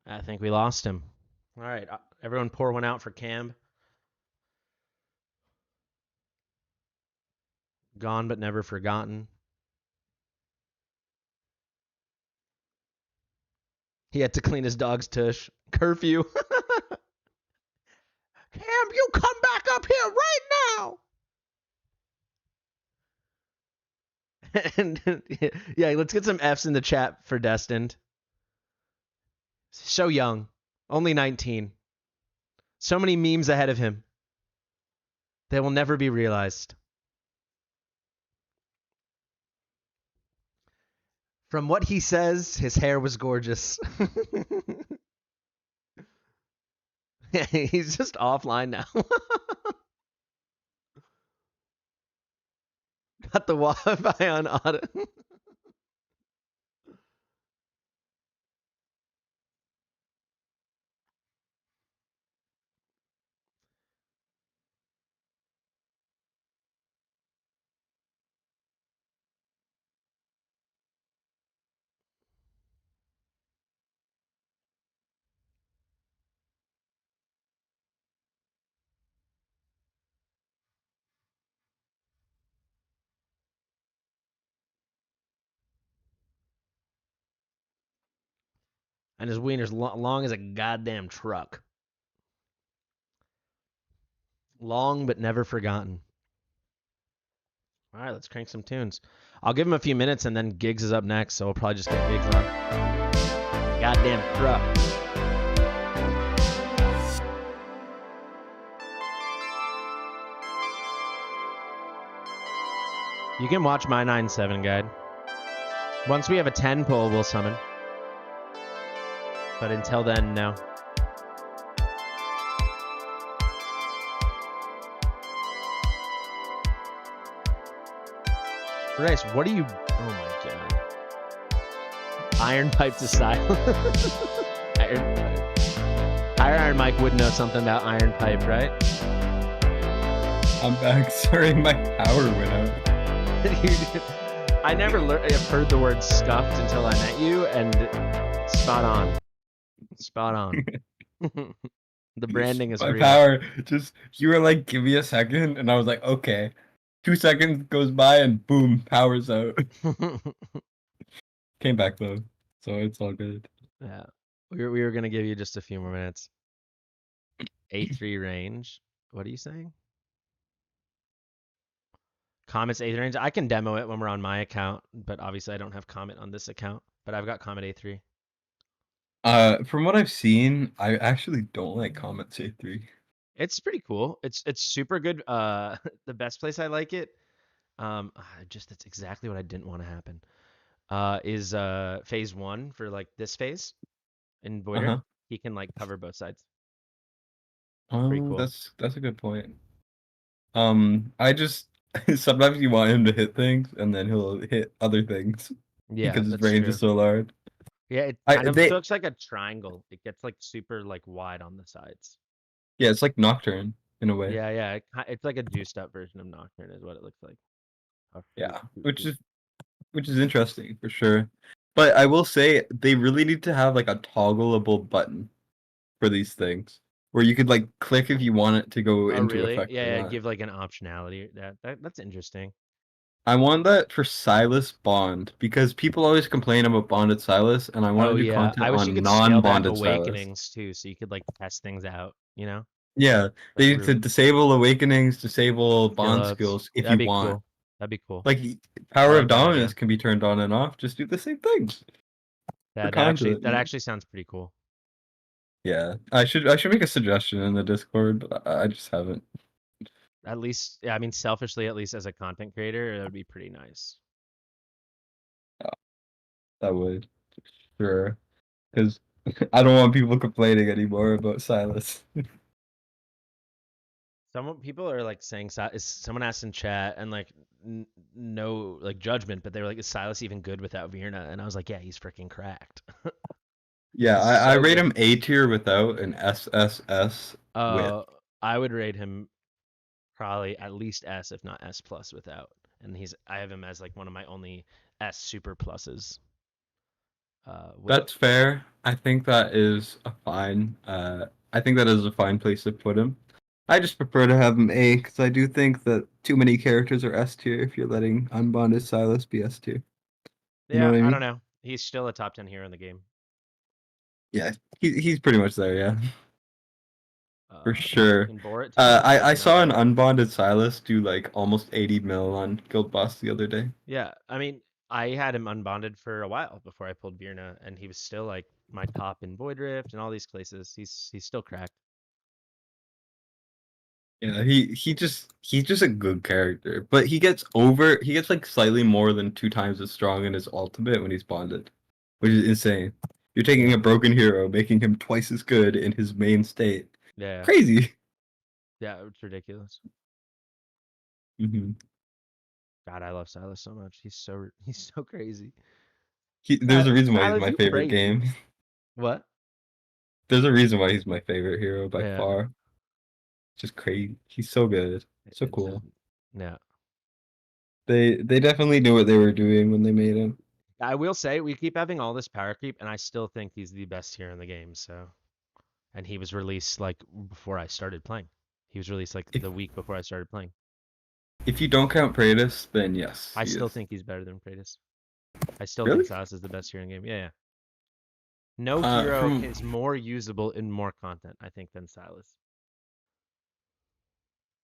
Speaker 5: I think we lost him. All right, everyone pour one out for Cam. Gone but never forgotten. He had to clean his dog's tush. Curfew. Cam, you come back up here right now. And yeah, let's get some F's in the chat for Destined. So young, only 19. So many memes ahead of him. They will never be realized. From what he says, his hair was gorgeous. Yeah, he's just offline now. Got the Wi-Fi on auto. And his wiener's long as a goddamn truck. Long but never forgotten. All right, let's crank some tunes. I'll give him a few minutes and then Gigs is up next, so we'll probably just get Gigs on. Goddamn truck. You can watch my 9-7 guide. Once we have a 10 pull, we'll summon. But until then, no. Bryce, what are you... Oh my god. Iron pipe to silence. Iron pipe. Iron Mike would know something about iron pipe, right?
Speaker 7: I'm back. Sorry, my power went out.
Speaker 5: I never have heard the word scuffed until I met you, and spot on. Spot on. The branding is
Speaker 7: my
Speaker 5: real.
Speaker 7: power. Just you were like, give me a second, and I was like, okay. 2 seconds goes by, and boom, power's out. Came back though, so it's all good.
Speaker 5: Yeah, we were gonna give you just a few more minutes. A3 range. What are you saying? Comet's A3 range. I can demo it when we're on my account, but obviously I don't have Comet on this account. But I've got Comet A3.
Speaker 7: From what I've seen, I actually don't like Comet C3.
Speaker 5: It's pretty cool. It's super good. The best place I like it, that's exactly what I didn't want to happen. Is phase 1 for like this phase in Boider.
Speaker 7: Uh-huh.
Speaker 5: He can like cover both sides.
Speaker 7: Oh,
Speaker 5: Pretty cool.
Speaker 7: that's a good point. I just sometimes you want him to hit things, and then he'll hit other things
Speaker 5: Yeah,
Speaker 7: because his
Speaker 5: that's
Speaker 7: range
Speaker 5: true.
Speaker 7: is so large.
Speaker 5: Yeah, it
Speaker 7: I-
Speaker 5: kind of
Speaker 7: they-
Speaker 5: looks like a triangle. It gets like super like wide on the sides.
Speaker 7: Yeah, it's like Nocturne in a way.
Speaker 5: Yeah. It's like a juiced up version of Nocturne is what it looks like.
Speaker 7: Yeah, which is interesting for sure. But I will say they really need to have like a toggleable button for these things where you could like click if you want it to go
Speaker 5: Oh
Speaker 7: into
Speaker 5: really?
Speaker 7: effect. or
Speaker 5: Yeah,
Speaker 7: not.
Speaker 5: give like an optionality. That's interesting.
Speaker 7: I want that for Silas Bond because people always complain about bonded Silas, and I want
Speaker 5: Oh
Speaker 7: to do
Speaker 5: yeah,
Speaker 7: content
Speaker 5: I wish you
Speaker 7: on
Speaker 5: could scale that
Speaker 7: non-bonded Silas.
Speaker 5: awakenings too, so you could like test things out. You know,
Speaker 7: Yeah, they need to
Speaker 5: Rude.
Speaker 7: disable awakenings, disable bond
Speaker 5: Skill-ups.
Speaker 7: skills if
Speaker 5: That'd
Speaker 7: you
Speaker 5: be
Speaker 7: want.
Speaker 5: cool. That'd be cool.
Speaker 7: Like
Speaker 5: I
Speaker 7: Power of
Speaker 5: like that idea.
Speaker 7: Dominance can be turned on and off. Just do the same thing for content.
Speaker 5: That actually sounds pretty cool.
Speaker 7: Yeah, I should make a suggestion in the Discord, but I just haven't.
Speaker 5: At least, yeah, I mean, selfishly, at least as a content creator, that would be pretty nice.
Speaker 7: That would sure because I don't want people complaining anymore about Silas.
Speaker 5: Some people are like saying, someone asked in chat, and like, no like judgment, but they were like, is Silas even good without Virna? And I was like, yeah, he's freaking cracked.
Speaker 7: Yeah,
Speaker 5: He's
Speaker 7: I
Speaker 5: so
Speaker 7: rate
Speaker 5: good.
Speaker 7: him A tier without an SSS with.
Speaker 5: I would rate him probably at least S, if not S plus without. And I have him as like one of my only S super pluses.
Speaker 7: That's fair. I think that is a fine. I think that is a fine place to put him. I just prefer to have him A because I do think that too many characters are S tier if you're letting unbonded Silas be S tier. You know
Speaker 5: Yeah,
Speaker 7: what I
Speaker 5: I
Speaker 7: mean?
Speaker 5: don't know. He's still a top 10 hero in the game.
Speaker 7: Yeah, he's pretty much there. Yeah, for sure.
Speaker 5: In Borat,
Speaker 7: I saw an unbonded Silas do like almost 80 mil on Guild Boss the other day.
Speaker 5: Yeah, I mean, I had him unbonded for a while before I pulled Virna, and he was still like my top in Void Rift and all these places. He's still cracked.
Speaker 7: Yeah, he's just a good character, but he gets like slightly more than 2 times as strong in his ultimate when he's bonded, which is insane. You're taking a broken hero, making him twice as good in his main state.
Speaker 5: Yeah.
Speaker 7: Crazy.
Speaker 5: Yeah, it's ridiculous.
Speaker 7: Mm-hmm.
Speaker 5: God, I love Silas so much. He's so crazy.
Speaker 7: There's a reason why he's
Speaker 5: Silas,
Speaker 7: my
Speaker 5: you
Speaker 7: favorite
Speaker 5: crazy.
Speaker 7: game.
Speaker 5: What?
Speaker 7: There's a reason why he's my favorite hero by
Speaker 5: Yeah.
Speaker 7: far. Just crazy. He's so good. So cool.
Speaker 5: Yeah.
Speaker 7: They definitely knew what they were doing when they made him.
Speaker 5: I will say we keep having all this power creep, and I still think he's the best hero in the game. So, and he was released like before I started playing. He was released like the week before I started playing.
Speaker 7: If you don't count Praetus, then yes.
Speaker 5: I still think he's better than Praetus. I still
Speaker 7: Really?
Speaker 5: think Silas is the best hero in the game. Yeah, yeah. No hero is more usable in more content, I think, than Silas.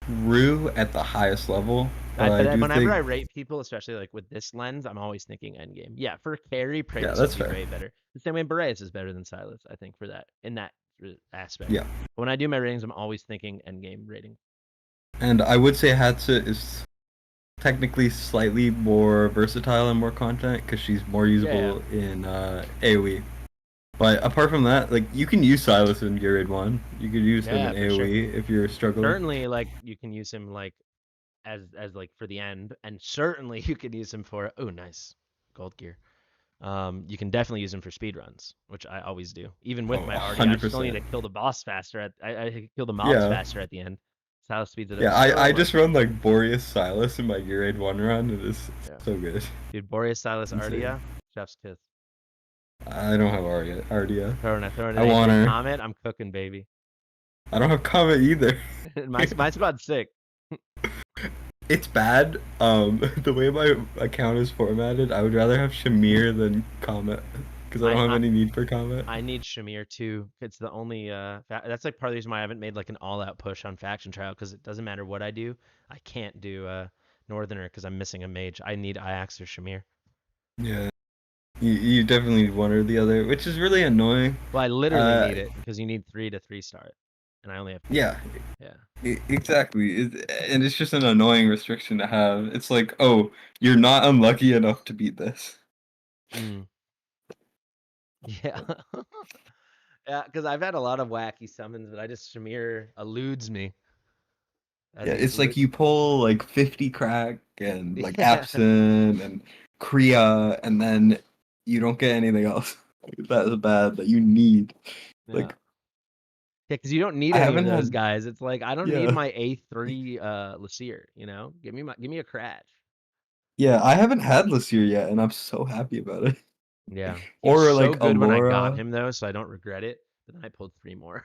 Speaker 7: Rue at the highest level.
Speaker 5: But whenever I rate people, especially like with this lens, I'm always thinking endgame. Yeah, for carry, Praetus would be way better. The same way Boreas is better than Silas, I think, for that in that aspect.
Speaker 7: Yeah.
Speaker 5: But when I do my ratings, I'm always thinking endgame rating.
Speaker 7: And I would say Hatsa is technically slightly more versatile and more content because she's more usable in AoE. But apart from that, like you can use Silas in Gear Raid 1. You could use him in AoE if you're struggling.
Speaker 5: Certainly, like you can use him like as like for the end, and certainly you can use him for nice gold gear. You can definitely use him for speed runs, which I always do. Even with my RD, I still need to kill the boss faster. I kill the mobs faster at the end. Silas speeds it up.
Speaker 7: Yeah, I just run like Boreas Silas in my Gear Raid 1 run. It is so good.
Speaker 5: Dude, Boreas Silas Ardia, chef's kiss.
Speaker 7: I don't have Ardia.
Speaker 5: Throwing
Speaker 7: I want her.
Speaker 5: Comment, I'm cooking, baby.
Speaker 7: I don't have Comet either.
Speaker 5: my squad's sick.
Speaker 7: It's bad. The way my account is formatted, I would rather have Shamir than Comet because I don't have any need for Comet.
Speaker 5: I need Shamir too. It's the only that's like part of the reason why I haven't made like an all-out push on faction trial, because it doesn't matter what I do, I can't do Northerner because I'm missing a mage. I need Iax or Shamir.
Speaker 7: Yeah. You definitely need one or the other, which is really annoying.
Speaker 5: Well, I literally need it because you need 3 to 3-star it, and I only have 2.
Speaker 7: Yeah.
Speaker 5: Yeah.
Speaker 7: Exactly. And it's just an annoying restriction to have. It's like, oh, you're not unlucky enough to beat this.
Speaker 5: Mm. Yeah. Yeah, because I've had a lot of wacky summons, but Shamir eludes me.
Speaker 7: Yeah, it's like you pull like 50 crack and like absent and Kriya, and then you don't get anything else that is bad that you need.
Speaker 5: Yeah.
Speaker 7: Like,
Speaker 5: yeah, because you don't need any of those guys. It's like I don't need my A3 Lasir, you know? Give me a crash.
Speaker 7: Yeah, I haven't had Lasir yet, and I'm so happy about it.
Speaker 5: Yeah.
Speaker 7: Or
Speaker 5: was
Speaker 7: like
Speaker 5: so good
Speaker 7: Aurora.
Speaker 5: when I got him though, so I don't regret it. But then I pulled 3 more.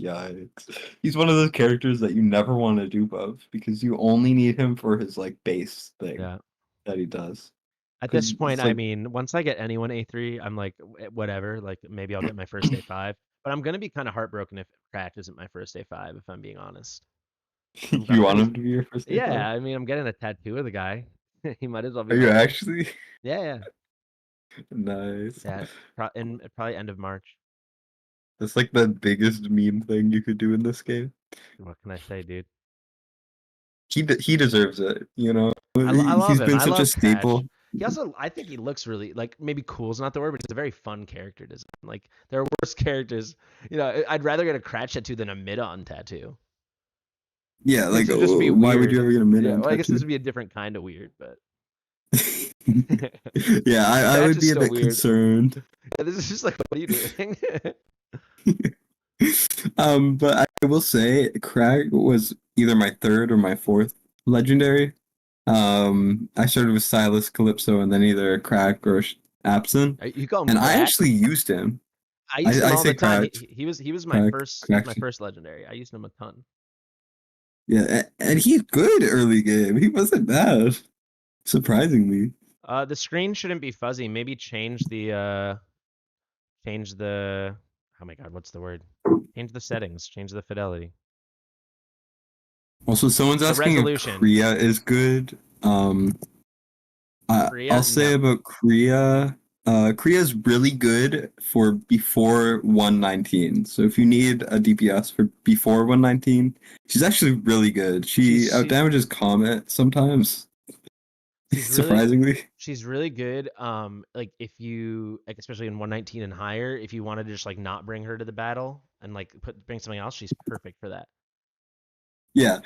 Speaker 7: Yikes. He's one of those characters that you never want to do buff because you only need him for his like base thing
Speaker 5: Yeah.
Speaker 7: that he does.
Speaker 5: At this
Speaker 7: 'Cause
Speaker 5: point,
Speaker 7: it's
Speaker 5: I
Speaker 7: like
Speaker 5: mean, once I get anyone A3, I'm like, whatever. Like maybe I'll get my first A5, but I'm gonna be kind of heartbroken if Crash isn't my first A5, if I'm being honest.
Speaker 7: you want him to be your first
Speaker 5: Yeah,
Speaker 7: A5?
Speaker 5: I mean, I'm getting a tattoo of the guy. He might as well be
Speaker 7: Are you
Speaker 5: my.
Speaker 7: actually?
Speaker 5: Yeah, yeah,
Speaker 7: Nice.
Speaker 5: yeah. Probably end of March.
Speaker 7: That's like the biggest meme thing you could do in this game.
Speaker 5: What can I say, dude?
Speaker 7: He deserves it, you know.
Speaker 5: I love
Speaker 7: He's
Speaker 5: him.
Speaker 7: been
Speaker 5: I
Speaker 7: such a
Speaker 5: love Crash.
Speaker 7: staple.
Speaker 5: He also, I think he looks really like maybe cool is not the word, but he's a very fun character design. Like there are worse characters. You know, I'd rather get a Crash tattoo than a Midon tattoo.
Speaker 7: Yeah, like
Speaker 5: This would just be
Speaker 7: why would
Speaker 5: weird.
Speaker 7: you ever get a mid
Speaker 5: Yeah,
Speaker 7: on
Speaker 5: well, I guess this
Speaker 7: tattoo?
Speaker 5: would be a different kind of weird, but
Speaker 7: Yeah, I
Speaker 5: Crash
Speaker 7: would
Speaker 5: is
Speaker 7: be a
Speaker 5: still
Speaker 7: bit
Speaker 5: weird.
Speaker 7: concerned.
Speaker 5: Yeah, this is just like, what are you doing?
Speaker 7: But I will say Crag was either my third or my fourth legendary. I started with Silas, Calypso, and then either Crag or Absent.
Speaker 5: You call him
Speaker 7: And I
Speaker 5: Crack?
Speaker 7: actually used him.
Speaker 5: I used him
Speaker 7: I
Speaker 5: all
Speaker 7: say
Speaker 5: the time.
Speaker 7: Crag,
Speaker 5: He was my
Speaker 7: Crag,
Speaker 5: first
Speaker 7: Crag.
Speaker 5: legendary. I used him a ton.
Speaker 7: Yeah, and he's good early game. He wasn't bad, surprisingly.
Speaker 5: The screen shouldn't be fuzzy. Maybe change the oh my god, what's the word? Change the settings, change the fidelity.
Speaker 7: Also, someone's
Speaker 5: The
Speaker 7: asking if
Speaker 5: resolution.
Speaker 7: Kriya is good. I'll
Speaker 5: Korea?
Speaker 7: say
Speaker 5: No.
Speaker 7: about Kriya. Kriya's really good for before 119. So if you need a DPS for before 119, she's actually really good. She
Speaker 5: She's
Speaker 7: outdamages Comet sometimes,
Speaker 5: she's really
Speaker 7: surprisingly.
Speaker 5: she's really good. Like if you like especially in 119 and higher, if you wanted to just like not bring her to the battle and like bring something else, she's perfect for that.
Speaker 7: Yeah,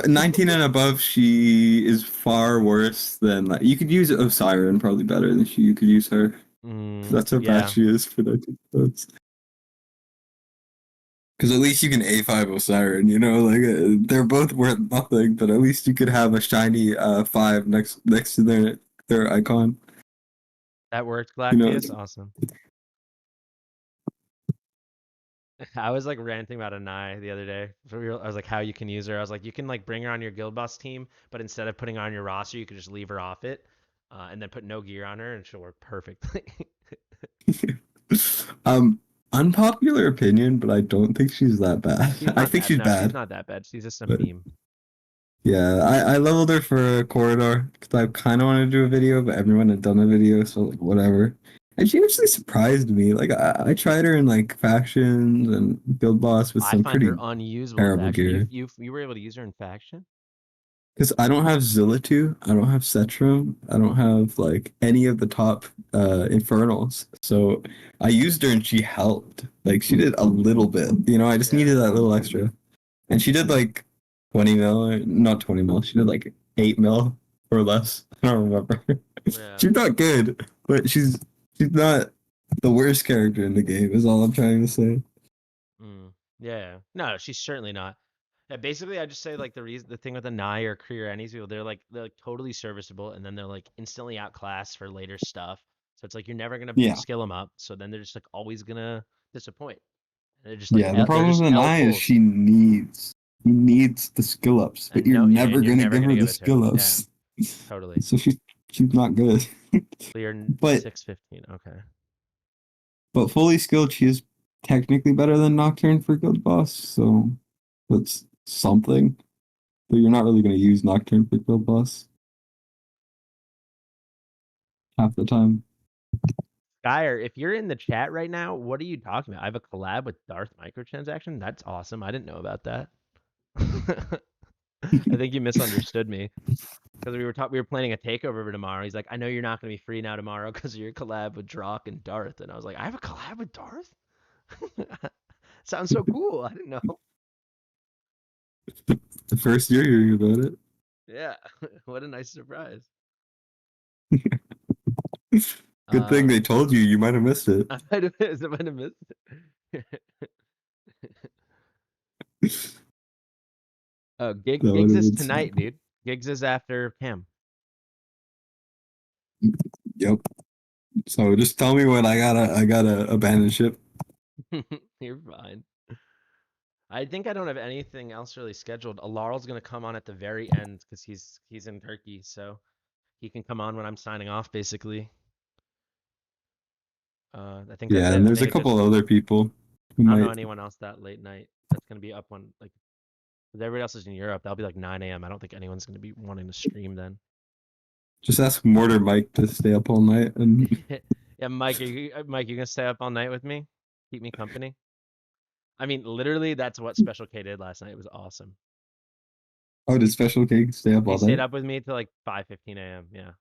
Speaker 7: 19 and above, she is far worse than like you could use Osiren probably better than you could use her. That's how bad
Speaker 5: Yeah.
Speaker 7: she is for 19 above. Because at least you can A5 Osiren, you know, like they're both worth nothing, but at least you could have a shiny 5 next to their icon.
Speaker 5: That worked,
Speaker 7: You know,
Speaker 5: Galactius. Awesome. I was like ranting about Anai the other day. I was like, how you can use her. I was like, you can like bring her on your guild boss team, but instead of putting her on your roster, you could just leave her off it, and then put no gear on her, and she'll work perfectly.
Speaker 7: unpopular opinion, but I don't think she's that bad.
Speaker 5: She's
Speaker 7: I
Speaker 5: not
Speaker 7: think
Speaker 5: bad.
Speaker 7: she's
Speaker 5: No, she's
Speaker 7: bad.
Speaker 5: not that bad. She's just a
Speaker 7: But
Speaker 5: meme.
Speaker 7: yeah, I leveled her for a corridor because I kind of wanted to do a video, but everyone had done a video, so like whatever. And she actually surprised me. Like I tried her in like factions and guild boss with
Speaker 5: I
Speaker 7: some
Speaker 5: find her
Speaker 7: pretty
Speaker 5: unusable in
Speaker 7: terrible
Speaker 5: faction.
Speaker 7: gear.
Speaker 5: You were able to use her in faction?
Speaker 7: Because I don't have Zilla2, I don't have Cetrum, I don't have like any of the top infernals. So I used her and she helped. Like she did a little bit. You know, I just needed that little extra. And she did like 20 mil, not 20 mil, she did like 8 mil or less. I don't remember.
Speaker 5: Yeah.
Speaker 7: She's not good, but she's not the worst character in the game, is all I'm trying to say.
Speaker 5: Yeah. No, she's certainly not. Yeah, basically, I just say like the thing with the Nai or Kree or any people, they're like totally serviceable, and then they're like instantly outclassed for later stuff. So it's like you're never gonna
Speaker 7: Yeah.
Speaker 5: skill them up. So then they're just like always gonna disappoint. And they're just like
Speaker 7: Yeah, the
Speaker 5: they're
Speaker 7: problem
Speaker 5: just
Speaker 7: with
Speaker 5: L
Speaker 7: Anaya is
Speaker 5: pulls,
Speaker 7: she needs the skill ups, but
Speaker 5: and
Speaker 7: you're
Speaker 5: no, yeah,
Speaker 7: never
Speaker 5: and you're
Speaker 7: gonna
Speaker 5: never
Speaker 7: give
Speaker 5: gonna
Speaker 7: her
Speaker 5: give
Speaker 7: the
Speaker 5: it to her.
Speaker 7: skill
Speaker 5: Yeah,
Speaker 7: ups.
Speaker 5: totally.
Speaker 7: So she's not good.
Speaker 5: Clear
Speaker 7: But
Speaker 5: 615. Okay.
Speaker 7: fully skilled, she is technically better than Nocturne for guild boss, so that's something. But you're not really gonna use Nocturne for guild boss half the time.
Speaker 5: Skyer, if you're in the chat right now, what are you talking about? I have a collab with Darth Microtransaction. That's awesome. I didn't know about that. I think you misunderstood me because we were planning a takeover for tomorrow. He's like, I know you're not going to be free now tomorrow because of your collab with Drock and Darth. And I was like, I have a collab with Darth? Sounds so cool. I didn't know.
Speaker 7: The first year you hear about it.
Speaker 5: Yeah. What a nice surprise.
Speaker 7: Good thing they told you. You might have missed it.
Speaker 5: I might have missed it. Oh,
Speaker 7: That
Speaker 5: Gigs
Speaker 7: would have
Speaker 5: is
Speaker 7: been
Speaker 5: tonight,
Speaker 7: sad.
Speaker 5: dude. Gigs is after Cam.
Speaker 7: Yep. So just tell me when I gotta abandon ship.
Speaker 5: You're fine. I think I don't have anything else really scheduled. Alarl's gonna come on at the very end because he's in Turkey, so he can come on when I'm signing off, basically. I think that's
Speaker 7: Yeah,
Speaker 5: it.
Speaker 7: and
Speaker 5: I
Speaker 7: there's a
Speaker 5: think it
Speaker 7: couple
Speaker 5: just
Speaker 7: other people who
Speaker 5: I don't know
Speaker 7: might
Speaker 5: anyone else that late night that's gonna be up on like 'cause everybody else is in Europe. That'll be like 9 a.m. I don't think anyone's gonna be wanting to stream then.
Speaker 7: just ask Mortar Mike to stay up all night and
Speaker 5: Yeah, Mike, Mike, you gonna stay up all night with me? Keep me company? I mean, literally, that's what Special K did last night. It was awesome.
Speaker 7: oh, did Special Cake stay up
Speaker 5: He
Speaker 7: all
Speaker 5: stayed
Speaker 7: night?
Speaker 5: up with me till like 5:15 a.m. Yeah,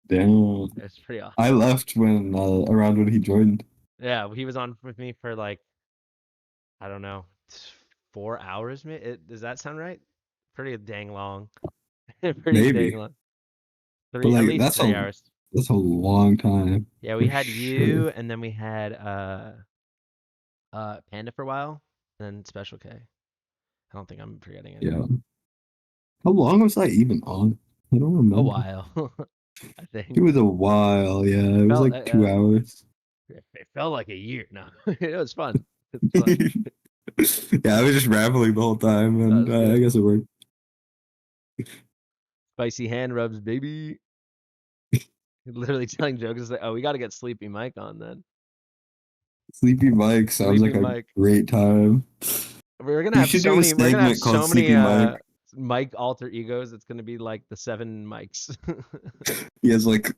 Speaker 7: Damn.
Speaker 5: it's pretty
Speaker 7: I
Speaker 5: awesome.
Speaker 7: left when around when he joined.
Speaker 5: Yeah, he was on with me for like I don't know, 4 hours. Does that sound right? Pretty dang long. Pretty dang
Speaker 7: Maybe.
Speaker 5: long.
Speaker 7: But
Speaker 5: At
Speaker 7: like
Speaker 5: least 3 hours.
Speaker 7: that's a long time
Speaker 5: Yeah, we
Speaker 7: for
Speaker 5: had
Speaker 7: sure.
Speaker 5: you, and then we had Panda for a while, and then Special K. I don't think I'm forgetting
Speaker 7: Yeah.
Speaker 5: anyone.
Speaker 7: How long was I even on? I don't
Speaker 5: A
Speaker 7: remember.
Speaker 5: while, I
Speaker 7: It
Speaker 5: think.
Speaker 7: was a while, yeah. It was
Speaker 5: Felt
Speaker 7: like 2 hours.
Speaker 5: it felt like a year. No, it was fun. It was fun.
Speaker 7: Yeah, I was just rambling the whole time,
Speaker 5: That
Speaker 7: and
Speaker 5: was
Speaker 7: I
Speaker 5: good.
Speaker 7: guess it worked.
Speaker 5: Spicy hand rubs, baby. Literally telling jokers like, oh, we got to get Sleepy Mike on then.
Speaker 7: Sleepy Mike sounds
Speaker 5: Sleepy
Speaker 7: like a
Speaker 5: Mike.
Speaker 7: great time.
Speaker 5: We're gonna
Speaker 7: You
Speaker 5: have
Speaker 7: should
Speaker 5: so
Speaker 7: do a
Speaker 5: many. We're gonna have
Speaker 7: segment called
Speaker 5: so many
Speaker 7: Sleepy Mike.
Speaker 5: Mike alter egos. It's gonna be like the 7 mics.
Speaker 7: He has like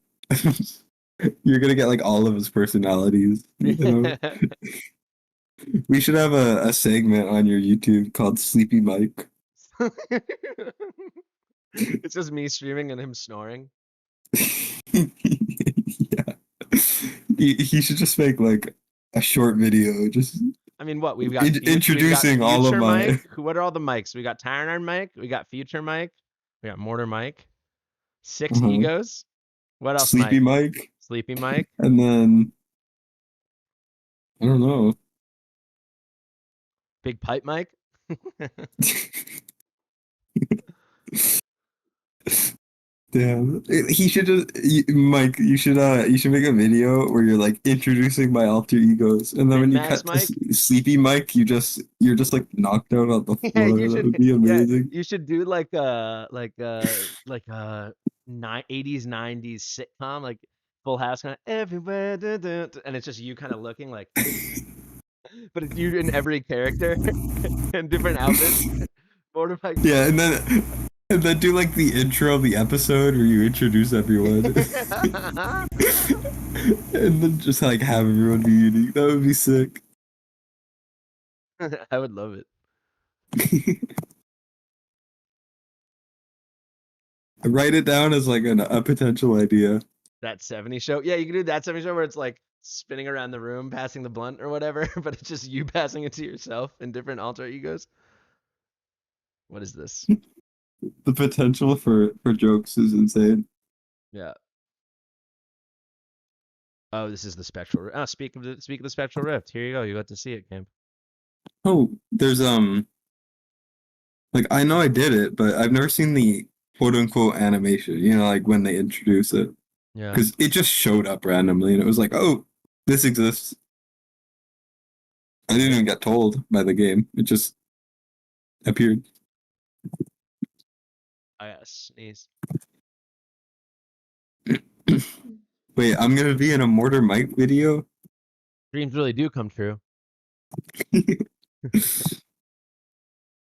Speaker 7: you're gonna get like all of his personalities. You know? We should have a segment on your YouTube called Sleepy Mike.
Speaker 5: It's just me streaming and him snoring.
Speaker 7: Yeah. He should just make like a short video just
Speaker 5: I mean, what we've got
Speaker 7: introducing all of
Speaker 5: future Mike.
Speaker 7: my
Speaker 5: What are all the mics? We got Tyranard Mike. We got future Mike. We got Mortar Mike. 6
Speaker 7: uh
Speaker 5: egos. What else,
Speaker 7: Sleepy
Speaker 5: Mike?
Speaker 7: Mike,
Speaker 5: Sleepy Mike.
Speaker 7: and then I don't know.
Speaker 5: Big Pipe Mike.
Speaker 7: Damn, he should just Mike. You should make a video where you're like introducing my alter egos, and then
Speaker 5: Min
Speaker 7: when you
Speaker 5: Max
Speaker 7: cut to
Speaker 5: Mike.
Speaker 7: Sleepy Mike, you're just like knocked out on the
Speaker 5: Yeah,
Speaker 7: floor. That would be
Speaker 5: yeah,
Speaker 7: amazing.
Speaker 5: you should do like a 80s 90s sitcom like Full House kind of everywhere and it's just you kind of looking like but it's you in every character and different outfits. Motorbike.
Speaker 7: Yeah, and then do like the intro of the episode where you introduce everyone, and then just like have everyone be unique. That would be sick.
Speaker 5: I would love it.
Speaker 7: Write it down as like a potential idea.
Speaker 5: That 70s show. Yeah, you can do that 70s show where it's like spinning around the room, passing the blunt or whatever, but it's just you passing it to yourself in different alter egos. What is this?
Speaker 7: The potential for jokes is insane.
Speaker 5: Yeah. Oh, this is the spectral. Oh, speak of the spectral rift. Here you go. You got to see it, Camp.
Speaker 7: Oh, there's like I know I did it, but I've never seen the quote unquote animation. You know, like when they introduce it,
Speaker 5: Yeah.
Speaker 7: because it just showed up randomly, and it was like, oh, this exists. I didn't even get told by the game. It just appeared.
Speaker 5: I gotta sneeze.
Speaker 7: Wait, I'm gonna be in a Mortar Mike video.
Speaker 5: Dreams really do come true.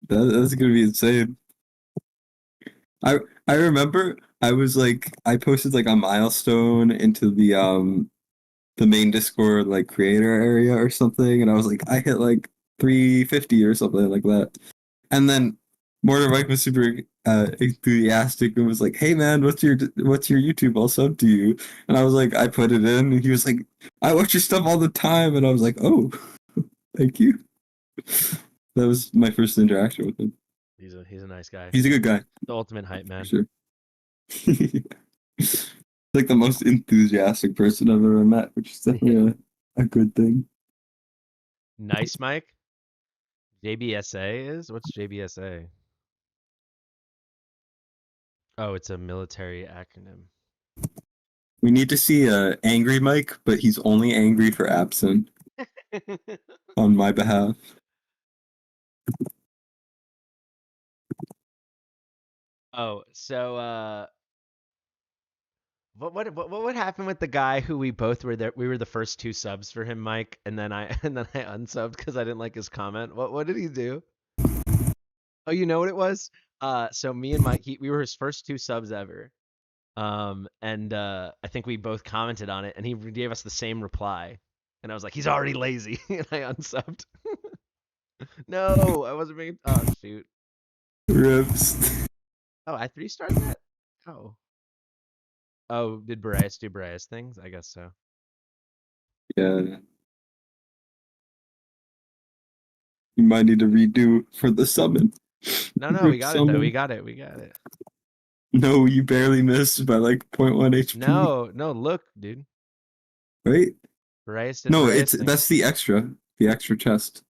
Speaker 7: That's gonna be insane. I remember I was like I posted like a milestone into the main Discord like creator area or something, and I was like I hit like 350 or something like that, and then Mortar Mike was super enthusiastic and was like, "Hey man, what's your YouTube? I'll sub to you." And I was like, I put it in, and he was like, "I watch your stuff all the time," and I was like, "Oh, thank you." That was my first interaction with him.
Speaker 5: He's a nice guy.
Speaker 7: He's a good guy,
Speaker 5: The ultimate hype man.
Speaker 7: for sure. Like the most enthusiastic person I've ever met, which is definitely a good thing.
Speaker 5: Nice Mike. JBSA is? What's JBSA? Oh, it's a military acronym.
Speaker 7: We need to see Angry Mike, but he's only angry for absent on my behalf.
Speaker 5: Oh, so what would happen with the guy who we both were there? We were the first two subs for him, Mike, and then I unsubbed because I didn't like his comment. What did he do? Oh, you know what it was? So me and Mike, we were his first two subs ever. And I think we both commented on it, and he gave us the same reply. And I was like, he's already lazy, and I unsubbed. No, I wasn't being. Oh shoot.
Speaker 7: Rips.
Speaker 5: Oh, I 3-starred that. Oh. Oh, did Boreas do Boreas things? I guess so.
Speaker 7: Yeah. You might need to redo for the summon.
Speaker 5: No, we
Speaker 7: Rip
Speaker 5: got it though.
Speaker 7: summon.
Speaker 5: We got it.
Speaker 7: No, you barely missed by like 0.1 HP.
Speaker 5: No, look, dude.
Speaker 7: Right?
Speaker 5: Boreas did
Speaker 7: No,
Speaker 5: Boreas things.
Speaker 7: that's the extra chest.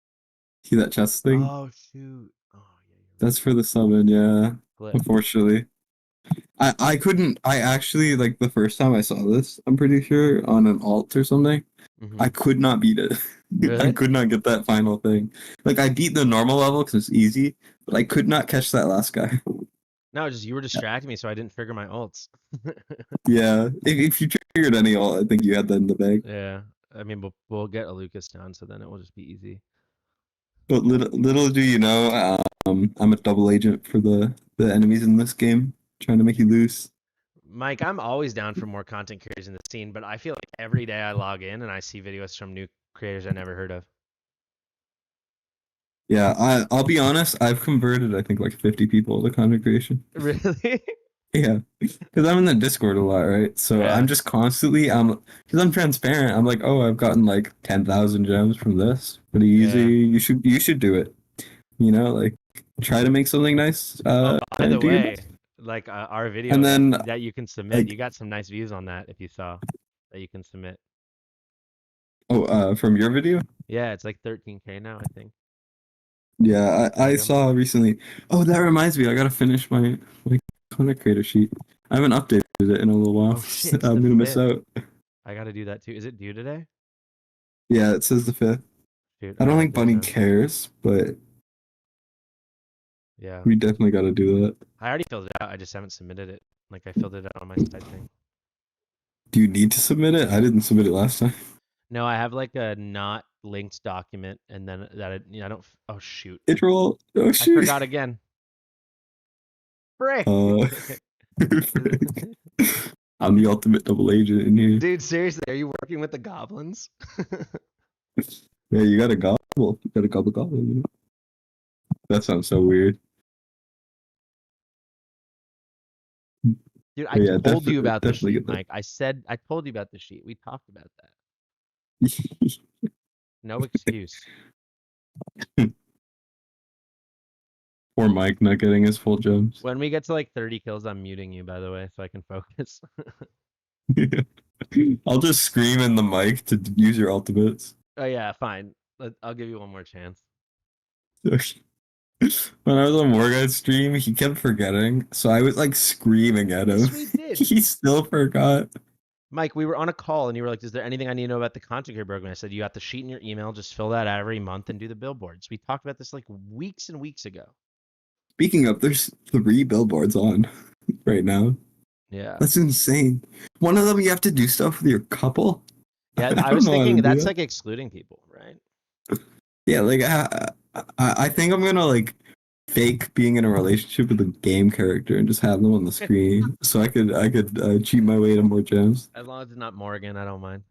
Speaker 7: See that chest thing?
Speaker 5: Oh shoot. Oh yeah.
Speaker 7: That's for the summon, yeah.
Speaker 5: Flip.
Speaker 7: Unfortunately. I couldn't I actually like the first time I saw this, I'm pretty sure, on an alt or something,
Speaker 5: Mhm.
Speaker 7: I could not beat it. I
Speaker 5: Really?
Speaker 7: could not get that final thing. Like I beat the normal level because it's easy, but I could not catch that last guy.
Speaker 5: No, just you were distracting me, so I didn't figure my ults.
Speaker 7: Yeah. If you triggered any alt, I think you had that in the bag.
Speaker 5: Yeah. I mean, we'll get a Lucas down, so then it will just be easy.
Speaker 7: But little do you know, I'm a double agent for the enemies in this game, trying to make you lose.
Speaker 5: Mike, I'm always down for more content creators in the scene, but I feel like every day I log in and I see videos from new creators I never heard of.
Speaker 7: Yeah, I'll be honest, I've converted I think like 50 people to content creation.
Speaker 5: Really?
Speaker 7: Yeah, because I'm in the Discord a lot, right? So
Speaker 5: Yeah.
Speaker 7: I'm just constantly, because I'm transparent. I'm like, oh, I've gotten like 10,000 gems from this. Pretty easy.
Speaker 5: Yeah.
Speaker 7: You should do it. You know, like try to make something nice.
Speaker 5: Oh, by the
Speaker 7: do your
Speaker 5: way,
Speaker 7: best.
Speaker 5: like our video
Speaker 7: And then
Speaker 5: that you can submit,
Speaker 7: like,
Speaker 5: you got some nice views on that if you saw that you can submit.
Speaker 7: from your video.
Speaker 5: Yeah, it's like 13K now, I think.
Speaker 7: Yeah, I
Speaker 5: Tag 'em.
Speaker 7: saw recently. Oh, that reminds me, I gotta finish my content creator sheet. I haven't updated it in a little while.
Speaker 5: Oh shit, it's
Speaker 7: I'm
Speaker 5: the
Speaker 7: gonna miss
Speaker 5: 5th.
Speaker 7: out.
Speaker 5: I gotta do that too. Is it due today?
Speaker 7: Yeah, it says the 5th.
Speaker 5: Shoot,
Speaker 7: I
Speaker 5: all
Speaker 7: don't
Speaker 5: right,
Speaker 7: think
Speaker 5: didn't
Speaker 7: Bunny
Speaker 5: know.
Speaker 7: cares, but
Speaker 5: Yeah.
Speaker 7: we definitely gotta do that.
Speaker 5: I already filled it out. I just haven't submitted it. Like I filled it out on my side thing.
Speaker 7: Do you need to submit it? I didn't submit it last time.
Speaker 5: No, I have like a not linked document, and then I don't. Oh shoot!
Speaker 7: It roll. Oh
Speaker 5: I
Speaker 7: shoot.
Speaker 5: forgot again. Frick!
Speaker 7: I'm the ultimate double agent in here.
Speaker 5: Dude, seriously, are you working with the goblins?
Speaker 7: Yeah, you gotta gobble. You gotta gobble gobble. You know? That sounds so weird.
Speaker 5: Dude, I
Speaker 7: But yeah,
Speaker 5: told you about the
Speaker 7: definitely
Speaker 5: sheet,
Speaker 7: get that.
Speaker 5: Mike. I told you about the sheet. We talked about that. No excuse.
Speaker 7: Poor Mike not getting his full gems.
Speaker 5: When we get to like 30 kills, I'm muting you, by the way, so I can focus.
Speaker 7: I'll just scream in the mic to use your ultimates.
Speaker 5: Oh yeah, fine. I'll give you one more chance.
Speaker 7: When I was on Morguy's stream, he kept forgetting, so I was like screaming at him.
Speaker 5: Yes, we did.
Speaker 7: He still forgot.
Speaker 5: Mike, we were on a call and you were like, is there anything I need to know about the content creator program? I said, you got the sheet in your email, just fill that out every month and do the billboards. We talked about this like weeks and weeks ago.
Speaker 7: Speaking of, there's 3 billboards on right now.
Speaker 5: Yeah.
Speaker 7: That's insane. One of them, you have to do stuff with your couple.
Speaker 5: Yeah, I
Speaker 7: don't
Speaker 5: was
Speaker 7: know how to
Speaker 5: thinking
Speaker 7: do
Speaker 5: that's
Speaker 7: that.
Speaker 5: like excluding people, right?
Speaker 7: Yeah, like I think I'm gonna like fake being in a relationship with a game character and just have them on the screen, so I could cheat my way to more gems.
Speaker 5: As long as it's not Morgan, I don't mind.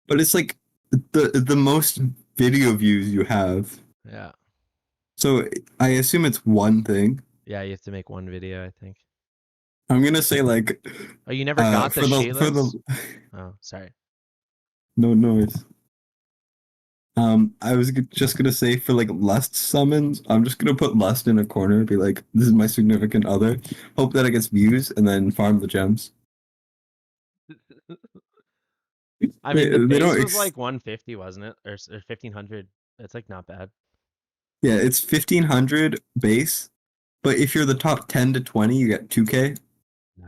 Speaker 7: But it's like the most video views you have.
Speaker 5: Yeah.
Speaker 7: So I assume it's one thing.
Speaker 5: Yeah, you have to make one video, I think.
Speaker 7: I'm gonna say like.
Speaker 5: Oh, you never got the
Speaker 7: for
Speaker 5: sheet
Speaker 7: for the
Speaker 5: list? Oh, sorry.
Speaker 7: no noise. I was just gonna say for like lust summons, I'm just gonna put lust in a corner, be like, this is my significant other. Hope that it gets views, and then farm the gems.
Speaker 5: I mean, the
Speaker 7: They
Speaker 5: base
Speaker 7: don't
Speaker 5: was like 150, wasn't it? Or 1500. That's like not bad.
Speaker 7: Yeah, it's 1,500 base, but if you're the top 10 to 20, you get 2K.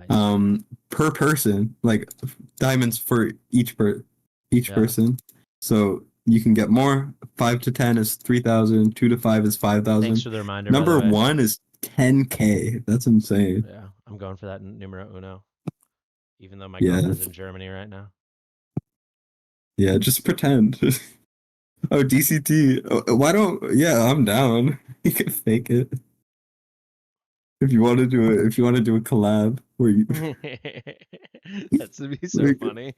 Speaker 5: Nice.
Speaker 7: Per person, like diamonds for each
Speaker 5: Yeah.
Speaker 7: person. So you can get more. 5 to 10 is 3,000. 2 to 5 is 5,000.
Speaker 5: Thanks for the reminder. by the
Speaker 7: Number
Speaker 5: way.
Speaker 7: 1 is 10K. That's insane.
Speaker 5: Yeah, I'm going for that numero uno. Even though my
Speaker 7: Yeah.
Speaker 5: girlfriend's in Germany right now.
Speaker 7: Yeah, just pretend. Oh, DCT. Oh, why don't? Yeah, I'm down. You can fake it if you want to do it. If you want to do a collab where you
Speaker 5: That's to be so funny.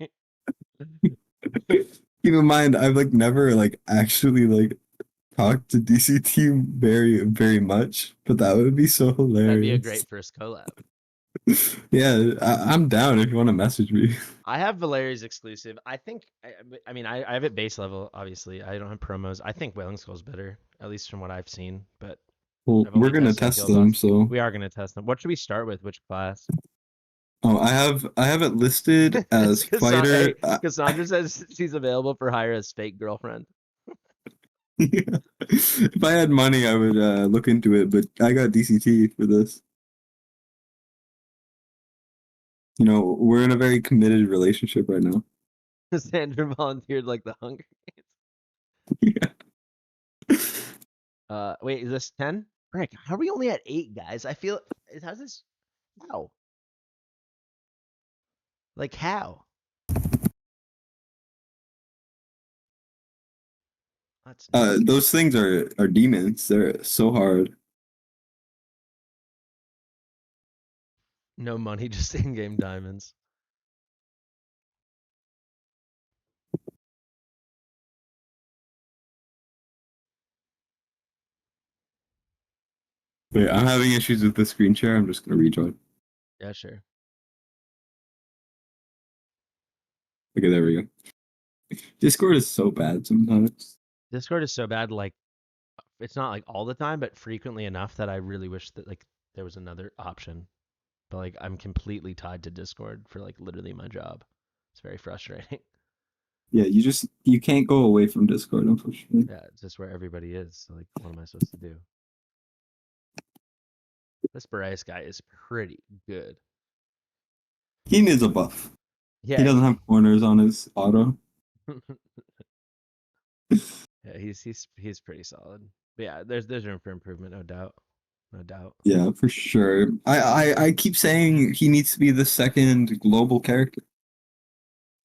Speaker 7: keep in mind, I've like never like actually like talked to DCT very much, but that would be so hilarious.
Speaker 5: That'd be a great first collab.
Speaker 7: Yeah, I'm down if you want to message me.
Speaker 5: I have Valeri's exclusive. I think. I mean, I have it base level. Obviously, I don't have promos. I think Wailing Skull's better, at least from what I've seen. But
Speaker 7: Well,
Speaker 5: I've only
Speaker 7: we're gonna
Speaker 5: tested
Speaker 7: test
Speaker 5: Guild
Speaker 7: them,
Speaker 5: Boss.
Speaker 7: so.
Speaker 5: We are gonna test them. What should we start with? Which class?
Speaker 7: Oh, I have it listed as fighter.
Speaker 5: Cassandra says she's available for hire as fake girlfriend.
Speaker 7: Yeah. If I had money, I would look into it, but I got DCT for this. You know, we're in a very committed relationship right now.
Speaker 5: Cassandra volunteered like the Hunger
Speaker 7: Yeah.
Speaker 5: Games. Wait, is this 10? Frick, how are we only at 8, guys? I feel how's this? How? Like how? That's
Speaker 7: Those things are demons. They're so hard.
Speaker 5: no money, just in-game diamonds.
Speaker 7: Wait, I'm having issues with the screen share. I'm just gonna rejoin.
Speaker 5: Yeah, sure.
Speaker 7: Okay, there we go. Discord is so bad sometimes.
Speaker 5: Discord is so bad, like it's not like all the time, but frequently enough that I really wish that like there was another option. But like I'm completely tied to Discord for like literally my job. It's very frustrating.
Speaker 7: Yeah, you can't go away from Discord, unfortunately.
Speaker 5: Yeah, it's just where everybody is. So, like, what am I supposed to do? This Boreas guy is pretty good.
Speaker 7: He needs a buff.
Speaker 5: Yeah,
Speaker 7: He doesn't have corners on his auto.
Speaker 5: yeah, he's pretty solid. But yeah, there's room for improvement, no doubt, no doubt.
Speaker 7: Yeah, for sure. I keep saying he needs to be the second global character.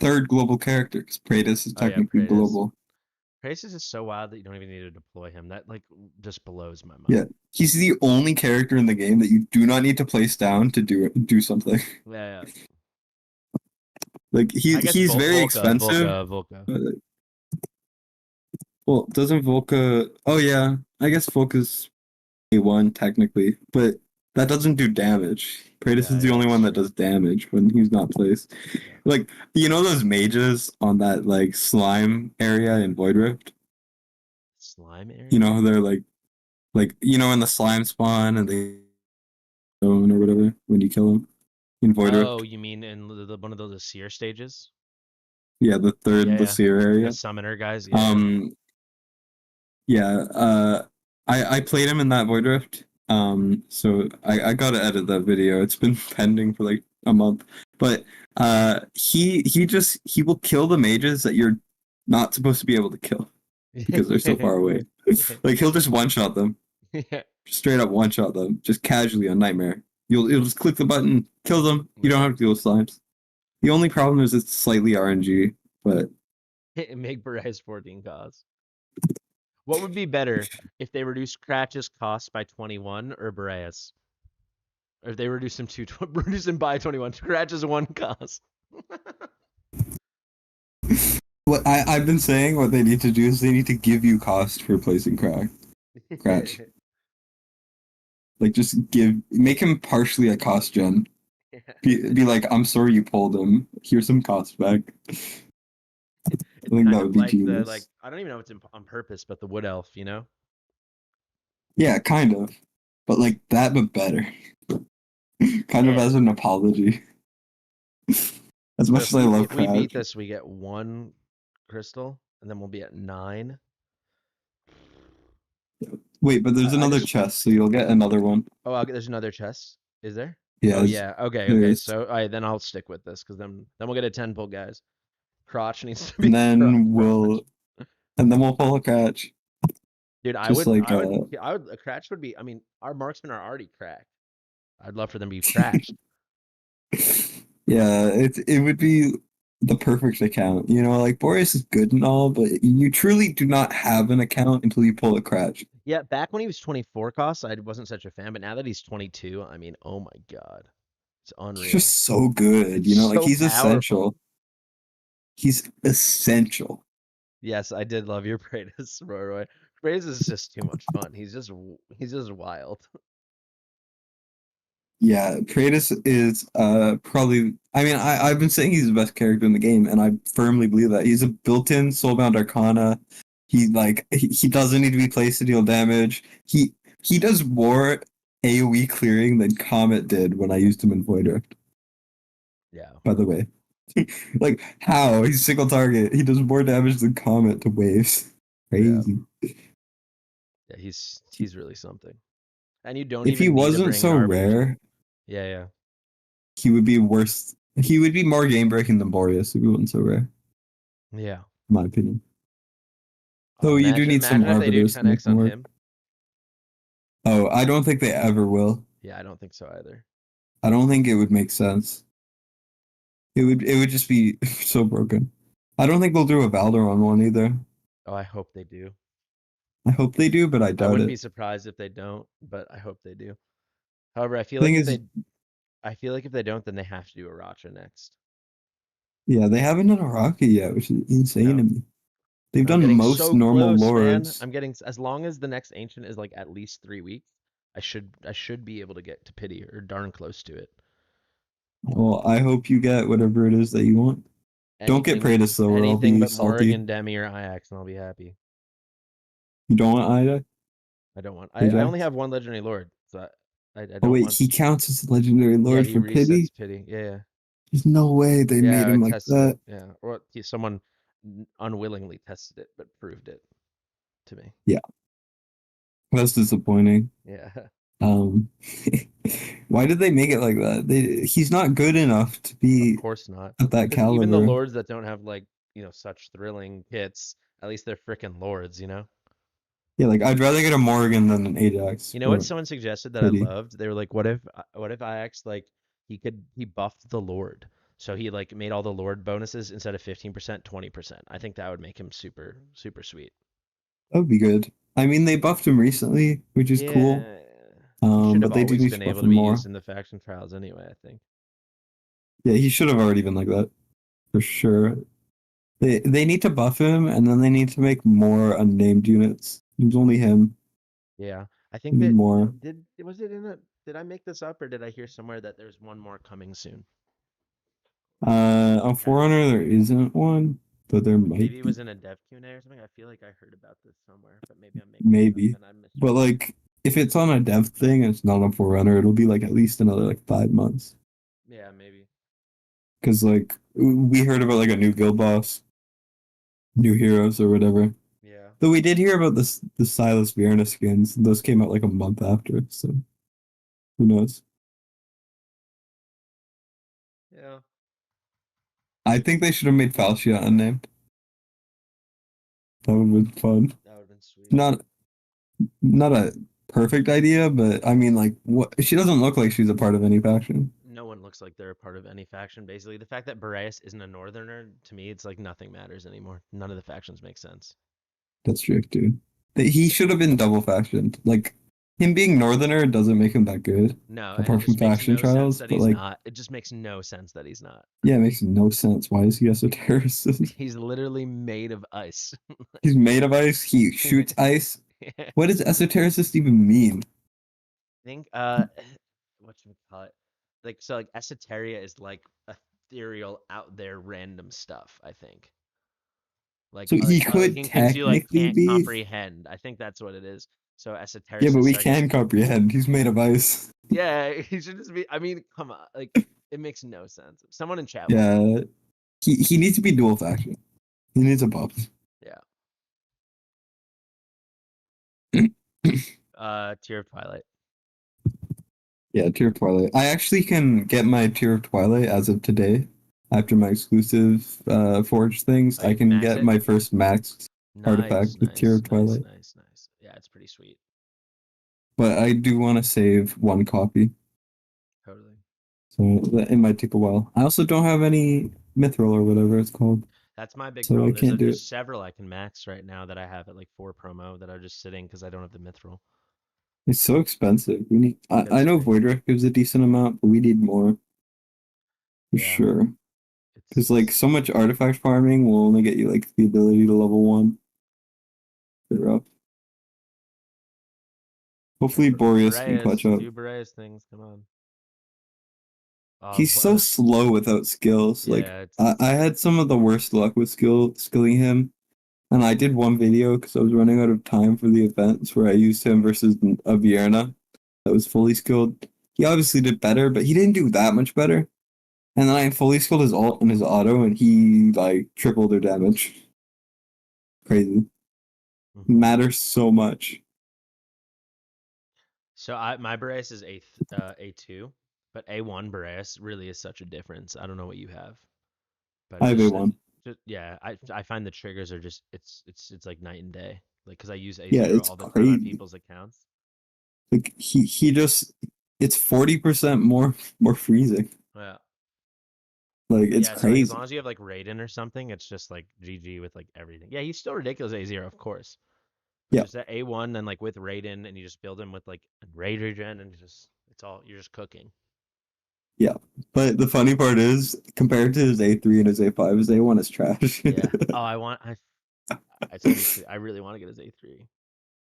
Speaker 7: Third global character, because Praetus is
Speaker 5: Oh, yeah,
Speaker 7: technically
Speaker 5: Praetus.
Speaker 7: global.
Speaker 5: Praetus is so wild that you don't even need to deploy him. That like just blows my mind.
Speaker 7: Yeah, he's the only character in the game that you do not need to place down to do something.
Speaker 5: Yeah.
Speaker 7: Like he's very expensive.
Speaker 5: Volca.
Speaker 7: Well, doesn't Volca? Oh yeah, I guess Volca's A1 technically, but that doesn't do damage. Praetus is the only one that does damage when he's not placed. Like, you know those mages on that like slime area in Void Rift?
Speaker 5: Slime area?
Speaker 7: You know, they're like you know in the slime spawn and they or whatever when you kill them in Void Rift.
Speaker 5: Oh, you mean in one of those seer stages?
Speaker 7: Yeah, the third Laseer area.
Speaker 5: The summoner guys.
Speaker 7: I played him in that Void Rift. So I gotta edit that video. It's been pending for like a month. But he will kill the mages that you're not supposed to be able to kill because they're so far away. Like he'll just one shot them.
Speaker 5: Yeah.
Speaker 7: Straight up one shot them, just casually on Nightmare. You'll just click the button, kill them. You don't have to deal with slimes. The only problem is it's slightly RNG, but
Speaker 5: Make Boreas 14 costs. What would be better if they reduce Cratch's cost by 21 or Boreas? Or if they reduce him by 21, Cratch's 1 cost.
Speaker 7: what I've been saying, what they need to do is they need to give you cost for placing Cratch. Like just make him partially a cost gen. Be like, I'm sorry you pulled him. Here's some cost back. I think that would be genius.
Speaker 5: I don't even know if it's on purpose, but the wood elf, you know?
Speaker 7: Yeah, kind of. But like that, but better. Kind of as an apology. As much as I love Crash.
Speaker 5: If we beat this, we get 1 crystal, and then we'll be at 9.
Speaker 7: Wait, but there's another chest, so you'll get another one.
Speaker 5: Oh, there's another chest. Is there?
Speaker 7: Yeah.
Speaker 5: Oh, yeah. Okay. So, all right, then I'll stick with this because then we'll get a 10 pull, guys. Crotch needs to be.
Speaker 7: And then we'll pull a Cratch.
Speaker 5: Dude, I
Speaker 7: Just
Speaker 5: would,
Speaker 7: like
Speaker 5: a Cratch would be. I mean, our marksmen are already cracked. I'd love for them to be Cratched.
Speaker 7: yeah, it would be the perfect account. You know, like Boreas is good and all, but you truly do not have an account until you pull a crash.
Speaker 5: Yeah, back when he was 24 costs, I wasn't such a fan, but now that he's 22, I mean, oh my god, it's
Speaker 7: He's
Speaker 5: unreal.
Speaker 7: just so good.
Speaker 5: It's
Speaker 7: You know, like
Speaker 5: so
Speaker 7: he's
Speaker 5: powerful.
Speaker 7: essential. He's essential.
Speaker 5: Yes, I did love your Praetus, Roy. Praetus is just too much fun. He's just wild.
Speaker 7: Yeah, Kratos is probably I mean I've been saying he's the best character in the game, and I firmly believe that. He's a built-in soulbound arcana. He doesn't need to be placed to deal damage. He does more AoE clearing than Comet did when I used him in Void Rift,
Speaker 5: Yeah,
Speaker 7: by the way. Like how? He's single target. He does more damage than Comet to waves.
Speaker 5: yeah,
Speaker 7: Crazy.
Speaker 5: yeah. He's really something. And you don't
Speaker 7: If he
Speaker 5: even need to
Speaker 7: wasn't
Speaker 5: bring
Speaker 7: so
Speaker 5: Arbiters in.
Speaker 7: rare,
Speaker 5: Yeah, yeah.
Speaker 7: he would be worse. He would be more game breaking than Boreas if he wasn't so rare,
Speaker 5: Yeah.
Speaker 7: in my opinion. Though you do need some
Speaker 5: Imagine if they do
Speaker 7: arbiters to make
Speaker 5: 10x
Speaker 7: them
Speaker 5: on
Speaker 7: work.
Speaker 5: him.
Speaker 7: Oh, I don't think they ever will.
Speaker 5: Yeah, I don't think so either.
Speaker 7: I don't think it would make sense. It would just be so broken. I don't think they'll do a Valderon one either.
Speaker 5: Oh, I hope they do.
Speaker 7: I hope they do, but I
Speaker 5: I
Speaker 7: doubt
Speaker 5: wouldn't
Speaker 7: it.
Speaker 5: be surprised if they don't, but I hope they do. However,
Speaker 7: Thing is,
Speaker 5: I feel like if they don't, then they have to do a Racha next.
Speaker 7: yeah, they haven't done a rocket yet, which is insane to
Speaker 5: No.
Speaker 7: me. They've
Speaker 5: I'm
Speaker 7: done
Speaker 5: getting
Speaker 7: most
Speaker 5: so
Speaker 7: normal
Speaker 5: close, man.
Speaker 7: lords.
Speaker 5: I'm getting as long as the next ancient is like at least 3 weeks, I should be able to get to pity or darn close to it.
Speaker 7: Well, I hope you get whatever it is that you want. Don't get
Speaker 5: Anything
Speaker 7: Praetus though, or I'll
Speaker 5: anything
Speaker 7: be
Speaker 5: but
Speaker 7: salty.
Speaker 5: Morrigan, Demi, or Ajax, and I'll be happy.
Speaker 7: You don't want Ida?
Speaker 5: I don't want. I only
Speaker 7: Ajax?
Speaker 5: have one legendary lord, so I
Speaker 7: Oh
Speaker 5: don't
Speaker 7: wait,
Speaker 5: want.
Speaker 7: he counts as a legendary
Speaker 5: Yeah,
Speaker 7: lord
Speaker 5: he
Speaker 7: for pity?
Speaker 5: resets pity. Yeah, yeah.
Speaker 7: There's no way they made
Speaker 5: Yeah, I
Speaker 7: him like
Speaker 5: tested it.
Speaker 7: that.
Speaker 5: Yeah, or someone unwillingly tested it, but proved it to me.
Speaker 7: Yeah, that's disappointing.
Speaker 5: Yeah.
Speaker 7: Um, why did they make it like that? He's not good enough to
Speaker 5: Of
Speaker 7: be
Speaker 5: course not.
Speaker 7: at that
Speaker 5: Because even the
Speaker 7: caliber.
Speaker 5: lords that don't have like, such thrilling hits, at least they're freaking lords, you know?
Speaker 7: Yeah, like I'd rather get a Morgan than an Ajax
Speaker 5: You know what
Speaker 7: or
Speaker 5: someone suggested that I
Speaker 7: pity.
Speaker 5: loved? They were like, what if Ajax like he buffed the lord. So he like made all the lord bonuses instead of 15%, 20%. I think that would make him super, super sweet.
Speaker 7: That would be good. I mean, they buffed him recently, which is cool.
Speaker 5: Yeah. He should have
Speaker 7: But they do
Speaker 5: always
Speaker 7: need
Speaker 5: been
Speaker 7: to buff
Speaker 5: able to
Speaker 7: him
Speaker 5: be
Speaker 7: more.
Speaker 5: used in the faction trials anyway, I think.
Speaker 7: Yeah, he should have already been like that for sure. They need to buff him, and then they need to make more unnamed units. It's only him.
Speaker 5: Yeah. I
Speaker 7: They
Speaker 5: think
Speaker 7: need
Speaker 5: that
Speaker 7: more.
Speaker 5: did I make this up or did I hear somewhere that there's one more coming soon?
Speaker 7: On Forerunner there isn't one, but there
Speaker 5: Maybe
Speaker 7: might
Speaker 5: it
Speaker 7: be.
Speaker 5: was in a dev Q&A or something. I feel like I heard about this somewhere, but maybe I'm making it up
Speaker 7: Maybe.
Speaker 5: and I
Speaker 7: But
Speaker 5: misread it.
Speaker 7: like if it's on a dev thing and it's not on Forerunner, it'll be like at least another like 5 months.
Speaker 5: Yeah, maybe.
Speaker 7: Because like we heard about like a new guild boss, new heroes or whatever.
Speaker 5: Yeah.
Speaker 7: Though we did hear about the Silas Vierna skins. Those came out like a month after, so who knows?
Speaker 5: Yeah.
Speaker 7: I think they should have made Falcia unnamed. That would have been fun.
Speaker 5: That would have been sweet.
Speaker 7: Not a perfect idea, but I mean like what she doesn't look like she's a part of any faction.
Speaker 5: No one looks like they're a part of any faction, basically. The fact that Boreas isn't a northerner, to me, it's like nothing matters anymore. None of the factions make sense.
Speaker 7: That's true, dude. He should have been double factioned. Like him being northerner doesn't make him that good,
Speaker 5: No, and it
Speaker 7: apart from
Speaker 5: just makes
Speaker 7: faction
Speaker 5: no sense
Speaker 7: trials.
Speaker 5: that
Speaker 7: But
Speaker 5: he's
Speaker 7: like,
Speaker 5: not. It just makes no sense that he's not.
Speaker 7: yeah, it makes no sense. Why is he esotericist?
Speaker 5: He's literally made of ice.
Speaker 7: He's made of ice. He shoots ice. What does esotericist even mean?
Speaker 5: Think what should we call it? Like so like esoteria is like ethereal out there random stuff, I think.
Speaker 7: So he could
Speaker 5: Things you like
Speaker 7: technically
Speaker 5: can't
Speaker 7: be.
Speaker 5: comprehend. I think that's what it is. So
Speaker 7: Yeah, but we
Speaker 5: esotericists, I guess.
Speaker 7: can comprehend. He's made of ice.
Speaker 5: Yeah, he should just be. I mean, come on, like it makes no sense. Someone in chat.
Speaker 7: Yeah, he needs to be dual faction. He needs a buff.
Speaker 5: Yeah. Tear of Twilight.
Speaker 7: Yeah, Tear of Twilight. I actually can get my Tear of Twilight as of today. After my exclusive Forge things,
Speaker 5: Oh,
Speaker 7: I
Speaker 5: you
Speaker 7: can
Speaker 5: maxed
Speaker 7: get
Speaker 5: it?
Speaker 7: my first max artifact
Speaker 5: Nice,
Speaker 7: with Tear
Speaker 5: nice,
Speaker 7: of
Speaker 5: nice,
Speaker 7: Twilight.
Speaker 5: nice, nice. Yeah, Yeah, it's pretty sweet.
Speaker 7: But I do want to save one copy,
Speaker 5: Totally.
Speaker 7: so it might take a while. I also don't have any mithril or whatever it's called,
Speaker 5: That's my big
Speaker 7: so I
Speaker 5: problem.
Speaker 7: can't do it.
Speaker 5: There's several I can max right now that I have at like 4 promo that are just sitting because I don't have the mithril.
Speaker 7: It's so expensive. We need. I know
Speaker 5: crazy.
Speaker 7: Voidrift gives a decent amount, but we need more for
Speaker 5: Yeah.
Speaker 7: sure. Because like
Speaker 5: It's
Speaker 7: so much artifact farming will only get you like the ability to level 1. Bit rough. Hopefully Boreas can catch up.
Speaker 5: Do Boreas things. Come on.
Speaker 7: He's so slow without skills. Like
Speaker 5: yeah,
Speaker 7: I had some of the worst luck with skilling him. And I did one video because I was running out of time for the events where I used him versus a Vierna that was fully skilled. He obviously did better, but he didn't do that much better. And then I fully skilled his ult and his auto, and he like tripled their damage. Crazy. Matters so much.
Speaker 5: So my Boreas is A2, but A1 Boreas really is such a difference. I don't know what you have, but
Speaker 7: I have
Speaker 5: just,
Speaker 7: A1.
Speaker 5: yeah, I find the triggers are just it's like night and day. Like because I use A0
Speaker 7: Yeah, it's
Speaker 5: all the time on
Speaker 7: crazy.
Speaker 5: people's accounts.
Speaker 7: Like he just it's 40% more freezing.
Speaker 5: Yeah.
Speaker 7: Like it's
Speaker 5: Yeah, so like, as
Speaker 7: crazy.
Speaker 5: long as you have like Raiden or something, it's just like GG with like everything. Yeah, he's still ridiculous A0, of course. But
Speaker 7: Yeah.
Speaker 5: just at A1 and like with Raiden and you just build him with like Raid regen and you're just cooking.
Speaker 7: Yeah. But the funny part is compared to his A3 and his A5, his A1 is trash.
Speaker 5: Yeah. Oh, I really want to get his A3.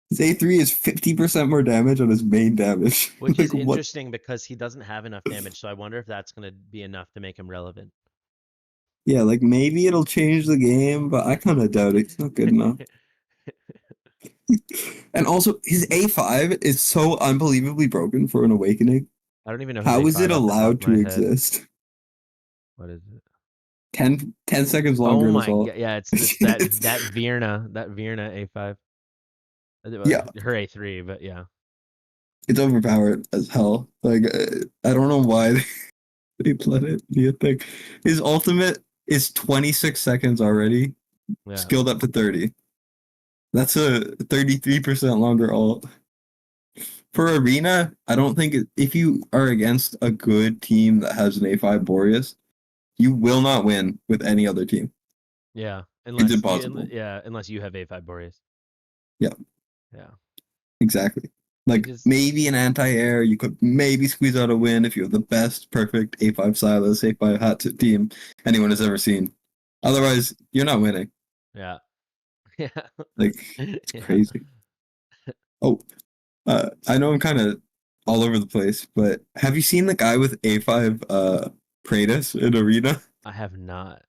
Speaker 7: His A3 is 50% more damage on his main damage.
Speaker 5: Which
Speaker 7: Like
Speaker 5: is
Speaker 7: what?
Speaker 5: interesting because he doesn't have enough damage, so I wonder if that's gonna be enough to make him relevant.
Speaker 7: Yeah, like maybe it'll change the game, but I kind of doubt it. It's not good enough. And also, his A5 is so unbelievably broken for an awakening.
Speaker 5: I don't even know his
Speaker 7: How is
Speaker 5: A5
Speaker 7: it
Speaker 5: off the top
Speaker 7: allowed
Speaker 5: of my
Speaker 7: to
Speaker 5: head.
Speaker 7: exist?
Speaker 5: What is it?
Speaker 7: 10 seconds longer
Speaker 5: Oh
Speaker 7: in
Speaker 5: my
Speaker 7: assault.
Speaker 5: god, yeah, it's that Virna A5.
Speaker 7: Yeah,
Speaker 5: Her A3, but yeah.
Speaker 7: it's overpowered as hell. Like, I don't know why they let it be a thing. His ultimate is 26 seconds already,
Speaker 5: Yeah.
Speaker 7: skilled up to 30. That's a 33% longer ult. For Arena, I don't think if you are against a good team that has an A5 Boreas, you will not win with any other team.
Speaker 5: Yeah.
Speaker 7: It's impossible.
Speaker 5: Unless you have A5 Boreas.
Speaker 7: Yeah.
Speaker 5: Yeah.
Speaker 7: Exactly. Like maybe an anti-air, you could maybe squeeze out a win if you have the best perfect A5 Silas, A5 hot tip team anyone has ever seen. Otherwise, you're not winning.
Speaker 5: Yeah. Yeah.
Speaker 7: Like it's crazy. Oh, I know I'm kind of all over the place, but have you seen the guy with A5 Praetus in Arena?
Speaker 5: I have not.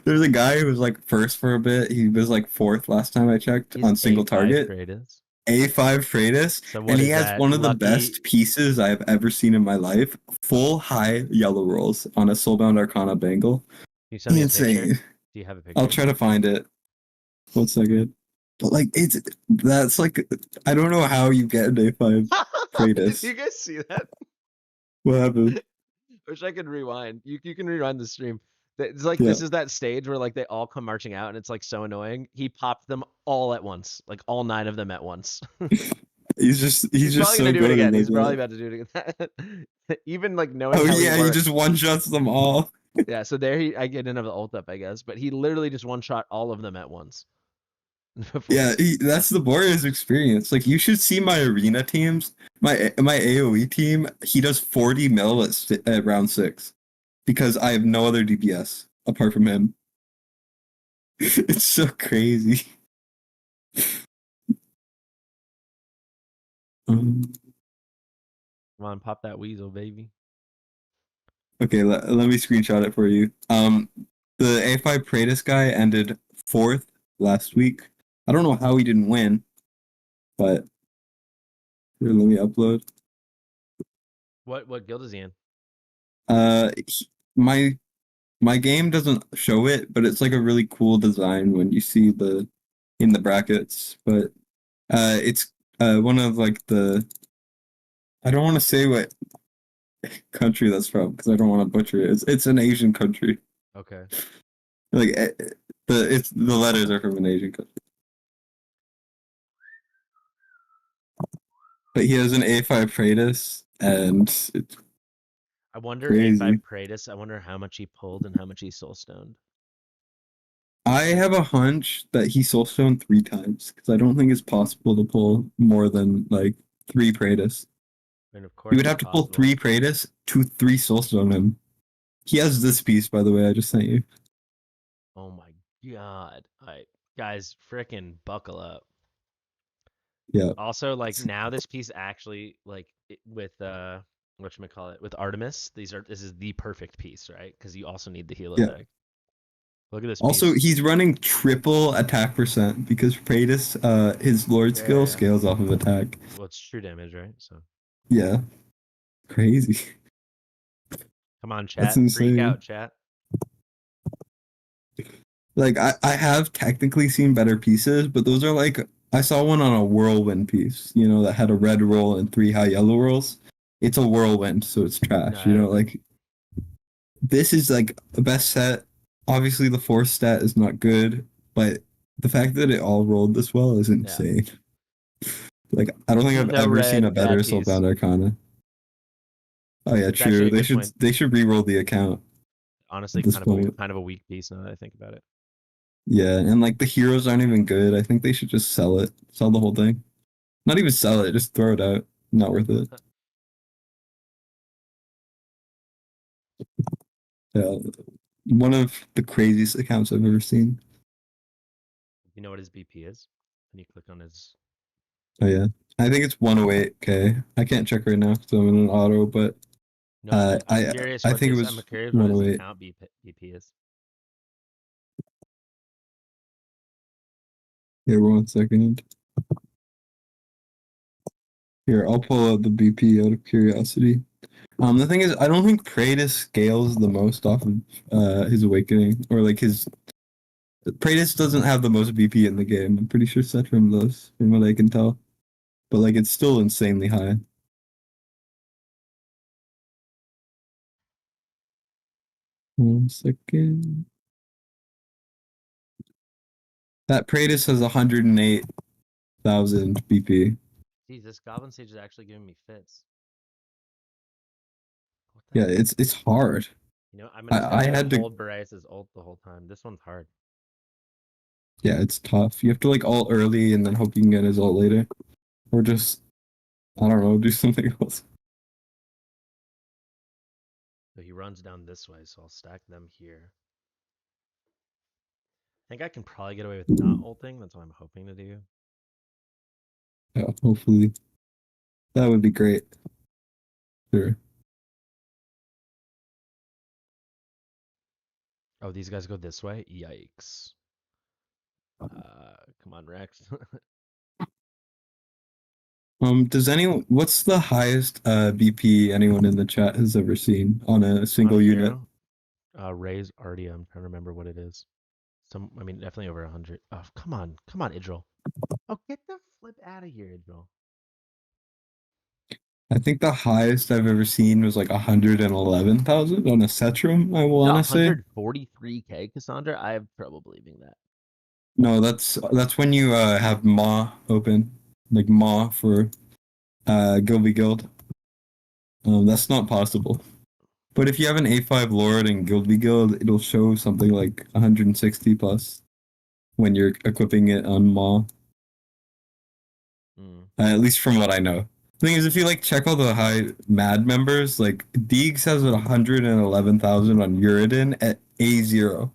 Speaker 7: There's a guy who was like first for a bit. He was like fourth last time I checked on single target.
Speaker 5: Kratos.
Speaker 7: A5 Kratos,
Speaker 5: So what
Speaker 7: and
Speaker 5: is
Speaker 7: he has
Speaker 5: that?
Speaker 7: one of the best pieces I've ever seen in my life. Full high yellow rolls on a Soulbound Arcana bangle.
Speaker 5: Can you send me a picture?
Speaker 7: Insane.
Speaker 5: Do you have a picture?
Speaker 7: I'll try to find it. 1 second. But like that's like I don't know how you get an A5 Kratos.
Speaker 5: Did you guys see that?
Speaker 7: What happened?
Speaker 5: Wish I could rewind. You can rewind the stream. It's like this is that stage where like they all come marching out and it's like so annoying. He popped them all at once, like all 9 of them at once.
Speaker 7: he's just
Speaker 5: probably
Speaker 7: so
Speaker 5: gonna do it
Speaker 7: good
Speaker 5: again.
Speaker 7: at
Speaker 5: He's
Speaker 7: like
Speaker 5: probably
Speaker 7: that.
Speaker 5: about to do it again. Even like knowing
Speaker 7: Oh
Speaker 5: how
Speaker 7: yeah,
Speaker 5: he
Speaker 7: he
Speaker 5: works.
Speaker 7: just one shots them all.
Speaker 5: Yeah, so there I didn't have the ult up, I guess, but he literally just one shot all of them at once.
Speaker 7: Yeah, that's the Boreas experience. Like you should see my arena teams. My AoE team, he does 40 mil at round 6 because I have no other DPS apart from him. It's so crazy.
Speaker 5: Come on, pop that weasel, baby.
Speaker 7: Okay, let me screenshot it for you. The A5 Praetus guy ended 4th last week. I don't know how he didn't win, but here, let me upload.
Speaker 5: What guild is he in?
Speaker 7: My game doesn't show it, but it's like a really cool design when you see in the brackets. But it's one of like I don't want to say what country that's from because I don't want to butcher it. It's an Asian country.
Speaker 5: Okay.
Speaker 7: Like the letters are from an Asian country. but he has an A5 Praetus, and it's
Speaker 5: I wonder
Speaker 7: crazy.
Speaker 5: A5 Praetus. I wonder how much he pulled and how much he soulstoned.
Speaker 7: I have a hunch that he soulstone 3 times because I don't think it's possible to pull more than like 3 Praetus.
Speaker 5: And of
Speaker 7: You
Speaker 5: course,
Speaker 7: would
Speaker 5: it's
Speaker 7: have to pull
Speaker 5: possible.
Speaker 7: 3 Praetus to 3 soulstone him. He has this piece, by the way. I just sent you.
Speaker 5: Oh my god! All right, guys, frickin' buckle up.
Speaker 7: Yeah.
Speaker 5: Also, like now this piece actually with whatchamacallit, with Artemis, this is the perfect piece, right? Because you also need the helo
Speaker 7: Yeah.
Speaker 5: deck. Look at this
Speaker 7: Also,
Speaker 5: piece.
Speaker 7: he's running triple attack percent because Praetus, his Lord skill
Speaker 5: Yeah.
Speaker 7: scales off of attack.
Speaker 5: Well, it's true damage, right? So
Speaker 7: Yeah. Crazy.
Speaker 5: come on,
Speaker 7: That's
Speaker 5: chat, freak
Speaker 7: insane.
Speaker 5: out, chat.
Speaker 7: Like I have technically seen better pieces, but those are like I saw one on a whirlwind piece, that had a red roll and 3 high yellow rolls. It's a whirlwind, so it's
Speaker 5: No,
Speaker 7: trash.
Speaker 5: I don't know.
Speaker 7: Like this is like the best set. Obviously the force stat is not good, but the fact that it all rolled this well is insane. Like I don't think I've
Speaker 5: No
Speaker 7: ever seen a
Speaker 5: red,
Speaker 7: better
Speaker 5: bad piece.
Speaker 7: Soulbound Arcana. Oh yeah,
Speaker 5: It's actually
Speaker 7: true.
Speaker 5: a good point.
Speaker 7: They should re-roll the account
Speaker 5: Honestly,
Speaker 7: at this point.
Speaker 5: kind of a weak piece now that I think about it.
Speaker 7: Yeah, and like the heroes aren't even good. I think they should just sell it. Sell the whole thing. Not even sell it, just throw it out. Not worth it. Yeah. One of the craziest accounts I've ever seen.
Speaker 5: You know what his BP is? And you click on his.
Speaker 7: Oh yeah. I think it's 108k. I can't check right now because I'm in an auto, but
Speaker 5: No, I'm
Speaker 7: I
Speaker 5: curious
Speaker 7: I
Speaker 5: what
Speaker 7: think it
Speaker 5: his. I'm
Speaker 7: was
Speaker 5: curious what his
Speaker 7: 108.
Speaker 5: account BP is.
Speaker 7: Here, 1 second. Here, I'll pull out the BP out of curiosity. The thing is, I don't think Praetus scales the most off of his awakening, or like his Praetus doesn't have the most BP in the game. I'm pretty sure Setrim does, from what I can tell. But like it's still insanely high. 1 second. That Praetus has 108,000 BP.
Speaker 5: Geez, this Goblin Sage is actually giving me fits. What the
Speaker 7: Yeah,
Speaker 5: heck?
Speaker 7: it's hard.
Speaker 5: I'm
Speaker 7: I
Speaker 5: gonna
Speaker 7: had to.
Speaker 5: hold Boreas' ult the whole time. This one's hard.
Speaker 7: Yeah, it's tough. You have to like ult early and then hope you can get his ult later, or just I don't know, do something else.
Speaker 5: So he runs down this way, so I'll stack them here. I think I can probably get away with not ulting. That's what I'm hoping to do.
Speaker 7: Yeah, hopefully that would be great. Sure.
Speaker 5: Oh, these guys go this way? Yikes. Come on, Rex.
Speaker 7: Does anyone? What's the highest BP anyone in the chat has ever seen on a
Speaker 5: On
Speaker 7: single unit?
Speaker 5: hero? Ray's Ardia. I'm trying to remember what it is. Definitely over 100. Oh, come on, Idril. Oh, get the flip out of here, Idril.
Speaker 7: I think the highest I've ever seen was like 111,000 on a Setrum. I want to say.
Speaker 5: 143k, Cassandra. I have trouble believing that.
Speaker 7: No, that's when you have Maw open, like Maw for Gilby Guild. That's not possible. But if you have an A5 Lord in Gilby Guild, it'll show something like 160 plus when you're equipping it on Maw. At least from what I know. The thing is, if you like check all the high Mad members, like Deegs has 111,000 on Uridin at A0.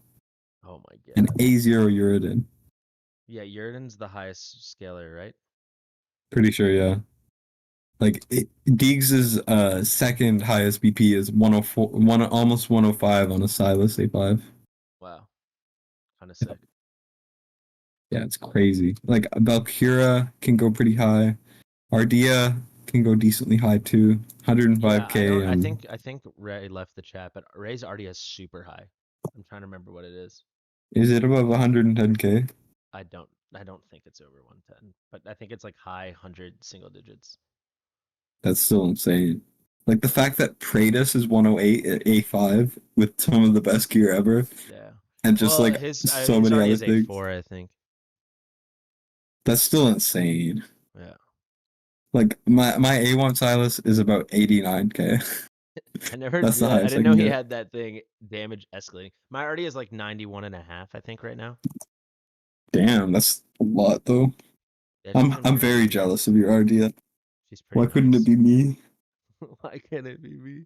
Speaker 5: Oh my god.
Speaker 7: An A0 Uridin.
Speaker 5: Yeah, Uriden's the highest scaler, right?
Speaker 7: Pretty sure, yeah. Like Deegs' second highest BP is 104, almost 105 on a Silas A5.
Speaker 5: Wow. Kind of sick.
Speaker 7: Yeah, it's crazy. Like Valkyra can go pretty high. Ardia can go decently high too.
Speaker 5: Yeah,
Speaker 7: 105k.
Speaker 5: I think Ray left the chat, but Ray's Ardia is super high. I'm trying to remember what it is.
Speaker 7: Is it above 110k?
Speaker 5: I don't think it's over 110, but I think it's like high 100 single digits.
Speaker 7: That's still insane. Like the fact that Praetus is 108 at A5 with some of the best gear ever.
Speaker 5: Yeah.
Speaker 7: And just like
Speaker 5: his
Speaker 7: so many
Speaker 5: Ardia
Speaker 7: other
Speaker 5: is
Speaker 7: things.
Speaker 5: A4, I think.
Speaker 7: That's still insane.
Speaker 5: Yeah.
Speaker 7: Like my A1 Silas is about 89k.
Speaker 5: I never
Speaker 7: That's the
Speaker 5: realized. I
Speaker 7: highest I
Speaker 5: didn't know
Speaker 7: can
Speaker 5: he
Speaker 7: get.
Speaker 5: had that thing damage escalating. My already is like 91.5, I think, right now.
Speaker 7: Damn, that's a lot though.
Speaker 5: Yeah, she's been
Speaker 7: I'm
Speaker 5: pretty
Speaker 7: very
Speaker 5: good.
Speaker 7: jealous of your RDF.
Speaker 5: She's
Speaker 7: Why
Speaker 5: pretty
Speaker 7: couldn't it
Speaker 5: nice.
Speaker 7: be me?
Speaker 5: Why can't it be me?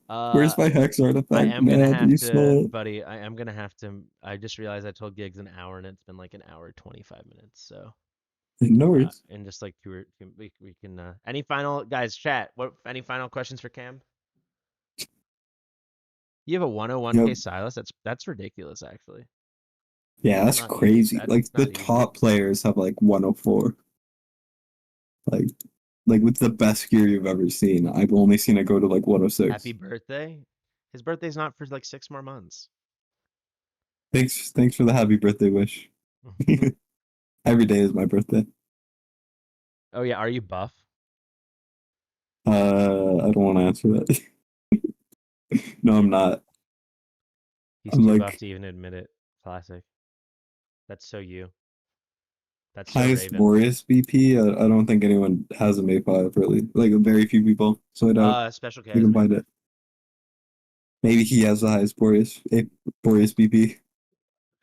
Speaker 7: Where's my hex
Speaker 5: I
Speaker 7: artifact,
Speaker 5: am gonna
Speaker 7: man?
Speaker 5: have
Speaker 7: You
Speaker 5: to,
Speaker 7: stole it.
Speaker 5: buddy. I am gonna have to. I just realized I told Gigs an hour, and it's been like an hour 25 minutes. So,
Speaker 7: No worries.
Speaker 5: and just like we can. Any final guys? Chat. What? Any final questions for Cam? You have a 101k
Speaker 7: Yep.
Speaker 5: Silas. That's ridiculous, actually.
Speaker 7: Yeah, that's
Speaker 5: Not easy.
Speaker 7: crazy.
Speaker 5: That's
Speaker 7: Like the
Speaker 5: not easy.
Speaker 7: top players have like 104. Like with the best gear you've ever seen. I've only seen it go to like 106.
Speaker 5: Happy birthday. His birthday's not for like 6 more months.
Speaker 7: Thanks for the happy birthday wish. Every day is my birthday.
Speaker 5: Oh yeah, are you buff?
Speaker 7: I don't want to answer that. No, I'm not.
Speaker 5: He's
Speaker 7: I'm
Speaker 5: too buff
Speaker 7: like
Speaker 5: to even admit it. Classic. That's so you. That's so
Speaker 7: highest
Speaker 5: Raven.
Speaker 7: Boreas BP. I don't think anyone has an A5 really. Like very few people. So I doubt
Speaker 5: Special K
Speaker 7: you
Speaker 5: has
Speaker 7: can
Speaker 5: an
Speaker 7: find
Speaker 5: A5.
Speaker 7: it. Maybe he has the highest Boreas BP.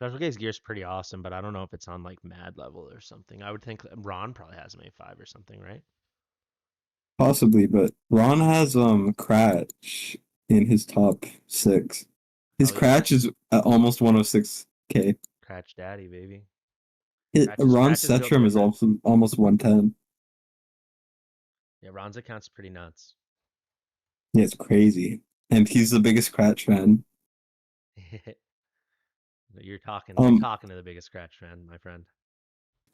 Speaker 5: Special K's gear's pretty awesome, but I don't know if it's on like mad level or something. I would think Ron probably has an A5 or something, right?
Speaker 7: Possibly, but Ron has Cratch in his top 6. His
Speaker 5: Hell yeah.
Speaker 7: Cratch is at almost 106k.
Speaker 5: Cratch Daddy, baby.
Speaker 7: Ron's
Speaker 5: Cratch is built
Speaker 7: Setrum is
Speaker 5: different.
Speaker 7: also almost 110.
Speaker 5: Yeah, Ron's account's pretty nuts.
Speaker 7: Yeah, it's crazy. And he's the biggest Cratch fan.
Speaker 5: You're talking
Speaker 7: Um,
Speaker 5: to the biggest Scratch fan, my friend.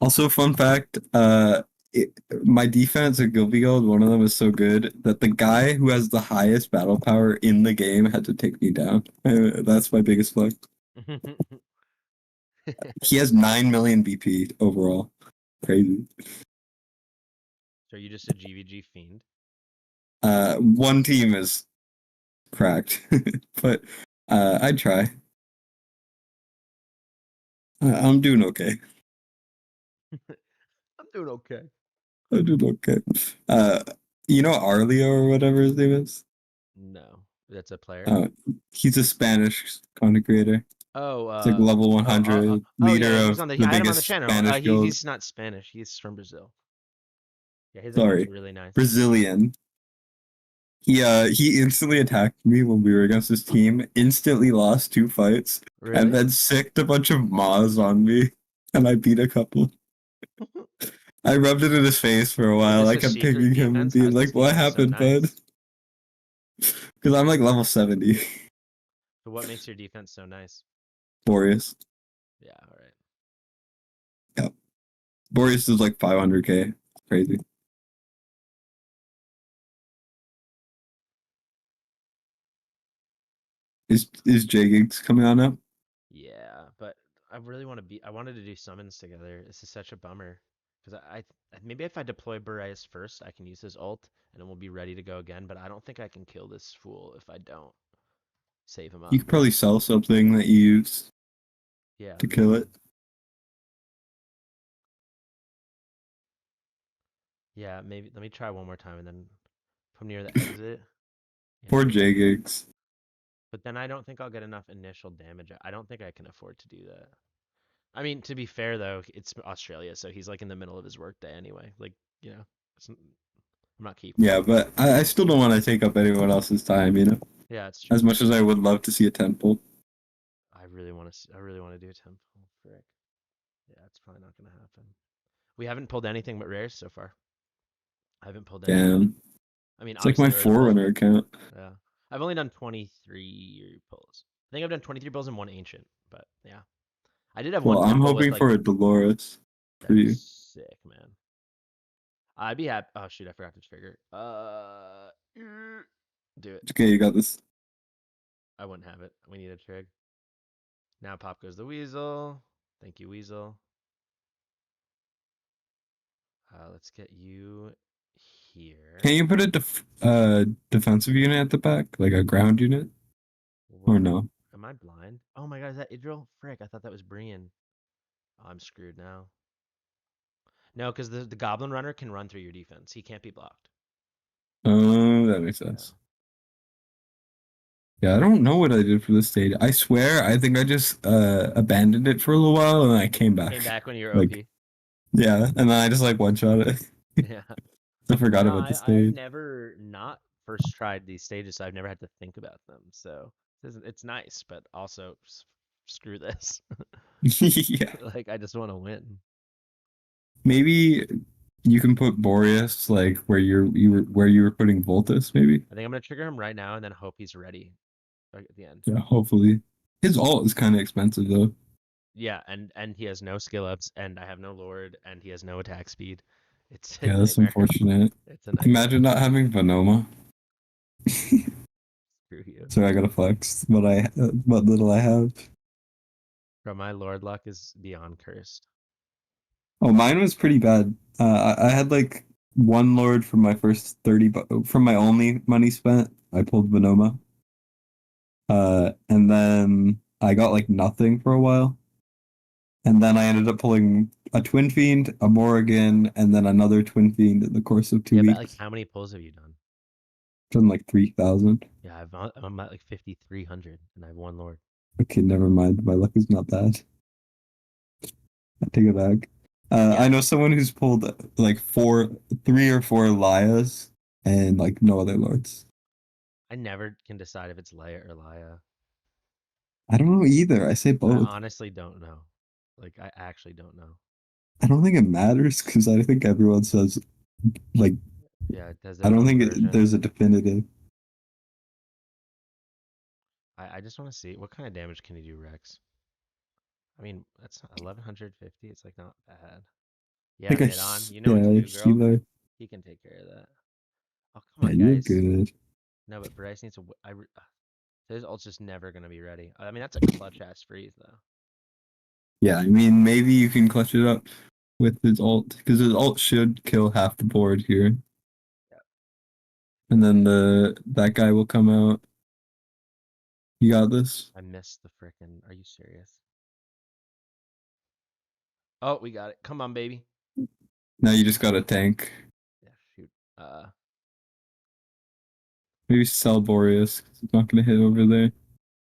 Speaker 7: Also, fun fact, my defense at Guilty Gold, one of them is so good that the guy who has the highest battle power in the game had to take me down. That's my biggest flex. He has 9 million BP overall. Crazy.
Speaker 5: So you just a GVG fiend?
Speaker 7: One team is cracked, but I'd try. I'm doing okay.
Speaker 5: I'm doing okay.
Speaker 7: I'm doing okay. You know Arleo or whatever his name is?
Speaker 5: No, that's a player.
Speaker 7: He's a Spanish content creator.
Speaker 5: Oh,
Speaker 7: It's like level 100,
Speaker 5: oh
Speaker 7: leader
Speaker 5: yeah, he's
Speaker 7: of
Speaker 5: on the.
Speaker 7: the
Speaker 5: I had him on the
Speaker 7: biggest
Speaker 5: channel.
Speaker 7: Spanish guild.
Speaker 5: He's not Spanish. He's from Brazil. Yeah, his account's
Speaker 7: Sorry,
Speaker 5: really nice.
Speaker 7: Brazilian. He instantly attacked me when we were against his team. Instantly lost 2 fights,
Speaker 5: Really?
Speaker 7: and then sicked a bunch of Maws on me, and I beat a couple. I rubbed it in his face for a while.
Speaker 5: Is
Speaker 7: I
Speaker 5: this a
Speaker 7: kept
Speaker 5: secret
Speaker 7: picking him and
Speaker 5: defense?
Speaker 7: being
Speaker 5: How's
Speaker 7: like,
Speaker 5: this
Speaker 7: "What
Speaker 5: defense so
Speaker 7: happened, bud?"
Speaker 5: nice?
Speaker 7: Because I'm like level 70.
Speaker 5: So what makes your defense so nice?
Speaker 7: Boreas.
Speaker 5: Yeah, all right.
Speaker 7: Yep. Boreas is like 500k. Crazy. Is J Gigs coming on up?
Speaker 5: Yeah, but I really want to be. I wanted to do summons together. This is such a bummer because maybe if I deploy Boreas first, I can use his ult and then we'll be ready to go again. But I don't think I can kill this fool if I don't save him
Speaker 7: You
Speaker 5: up.
Speaker 7: could probably sell something that you use
Speaker 5: Yeah.
Speaker 7: to kill it.
Speaker 5: Yeah, maybe let me try one more time and then from near the exit. Yeah.
Speaker 7: Poor J Gigs.
Speaker 5: But then I don't think I'll get enough initial damage. I don't think I can afford to do that. I mean, to be fair though, it's Australia, so he's like in the middle of his workday anyway. Like, I'm not keeping
Speaker 7: Yeah,
Speaker 5: him.
Speaker 7: but I still don't want to take up anyone else's time, you know?
Speaker 5: Yeah, it's true.
Speaker 7: As much as I would love to see a temple.
Speaker 5: I really want to. I really want to do a temple. Frick. Yeah, it's probably not gonna happen. We haven't pulled anything but rares so far. I haven't pulled anything.
Speaker 7: Damn.
Speaker 5: I mean,
Speaker 7: It's like my
Speaker 5: obviously the
Speaker 7: Forerunner account.
Speaker 5: Yeah, I've only done 23 pulls. I think I've done 23 pulls and one ancient, but yeah, I did have one
Speaker 7: Well, I'm
Speaker 5: temple with
Speaker 7: hoping
Speaker 5: like.
Speaker 7: for a Dolores for
Speaker 5: That'd be
Speaker 7: you.
Speaker 5: sick, man. I'd be happy. Oh shoot, I forgot to trigger. Do it.
Speaker 7: Okay, you got this.
Speaker 5: I wouldn't have it. We need a trig. Now pop goes the weasel. Thank you, weasel. Let's get you here.
Speaker 7: Can you put a defensive unit at the back? Like a ground unit? Or no?
Speaker 5: Am I blind? Oh my god, is that Idril? Frick, I thought that was Brian. Oh, I'm screwed now. No, because the Goblin Runner can run through your defense. He can't be blocked.
Speaker 7: Oh, that makes sense. Yeah, I don't know what I did for this stage. I swear, I think I just abandoned it for a little while and then I came back.
Speaker 5: Came back when you were
Speaker 7: Like,
Speaker 5: OP.
Speaker 7: yeah, and then I just like one shot it.
Speaker 5: Yeah.
Speaker 7: I forgot
Speaker 5: No,
Speaker 7: about the
Speaker 5: I've
Speaker 7: stage.
Speaker 5: never not first tried these stages, so I've never had to think about them. So it's nice, but also screw this.
Speaker 7: Yeah.
Speaker 5: Like I just want to win.
Speaker 7: Maybe you can put Boreas like where you were putting Voltus, maybe?
Speaker 5: I think I'm gonna trigger him right now and then hope he's ready like, at the end.
Speaker 7: Yeah, hopefully. His ult is kind of expensive though.
Speaker 5: Yeah, and he has no skill ups, and I have no lord, and he has no attack speed. It's a
Speaker 7: Yeah, that's
Speaker 5: nightmare.
Speaker 7: unfortunate.
Speaker 5: It's a nightmare.
Speaker 7: Imagine not having Venoma.
Speaker 5: Screw you.
Speaker 7: So I gotta flex what little I have.
Speaker 5: Bro, my lord luck is beyond cursed.
Speaker 7: Oh, mine was pretty bad. I had like one lord from my first 30 from my only money spent. I pulled Venoma. And then I got like nothing for a while. And then I ended up pulling a Twin Fiend, a Morrigan, and then another Twin Fiend in the course of 2
Speaker 5: Yeah,
Speaker 7: weeks.
Speaker 5: but like how many pulls have you done?
Speaker 7: Done like 3,000.
Speaker 5: Yeah, I'm at like 5,300, and I have one lord.
Speaker 7: Okay, never mind. My luck is not bad. I take it back.
Speaker 5: Yeah.
Speaker 7: I know someone who's pulled like 3 or 4 Lias and like no other lords.
Speaker 5: I never can decide if it's Leia or Laya.
Speaker 7: I don't know either. I say
Speaker 5: I
Speaker 7: both.
Speaker 5: honestly don't know. Like I actually don't know.
Speaker 7: I don't think it matters because I think everyone says like
Speaker 5: Yeah, it has
Speaker 7: I
Speaker 5: their
Speaker 7: don't
Speaker 5: own
Speaker 7: think
Speaker 5: version.
Speaker 7: there's a definitive.
Speaker 5: I just want to see what kind of damage can he do, Rex. I mean, that's 1150. It's like not bad. Yeah,
Speaker 7: Like
Speaker 5: mid on. You know what to do, girl.
Speaker 7: healer.
Speaker 5: He can take care of that. Oh, come
Speaker 7: Yeah,
Speaker 5: on,
Speaker 7: you're
Speaker 5: guys.
Speaker 7: good.
Speaker 5: No, but Bryce needs to. His ult's just never gonna be ready. I mean, that's a clutch ass freeze though.
Speaker 7: Yeah, I mean maybe you can clutch it up with his ult because his ult should kill half the board here.
Speaker 5: Yeah.
Speaker 7: And then that guy will come out. You got this.
Speaker 5: I missed the frickin'. Are you serious? Oh, we got it. Come on, baby.
Speaker 7: Now you just got a tank.
Speaker 5: Yeah, shoot.
Speaker 7: Maybe sell Boreas 'cause he's not gonna hit over there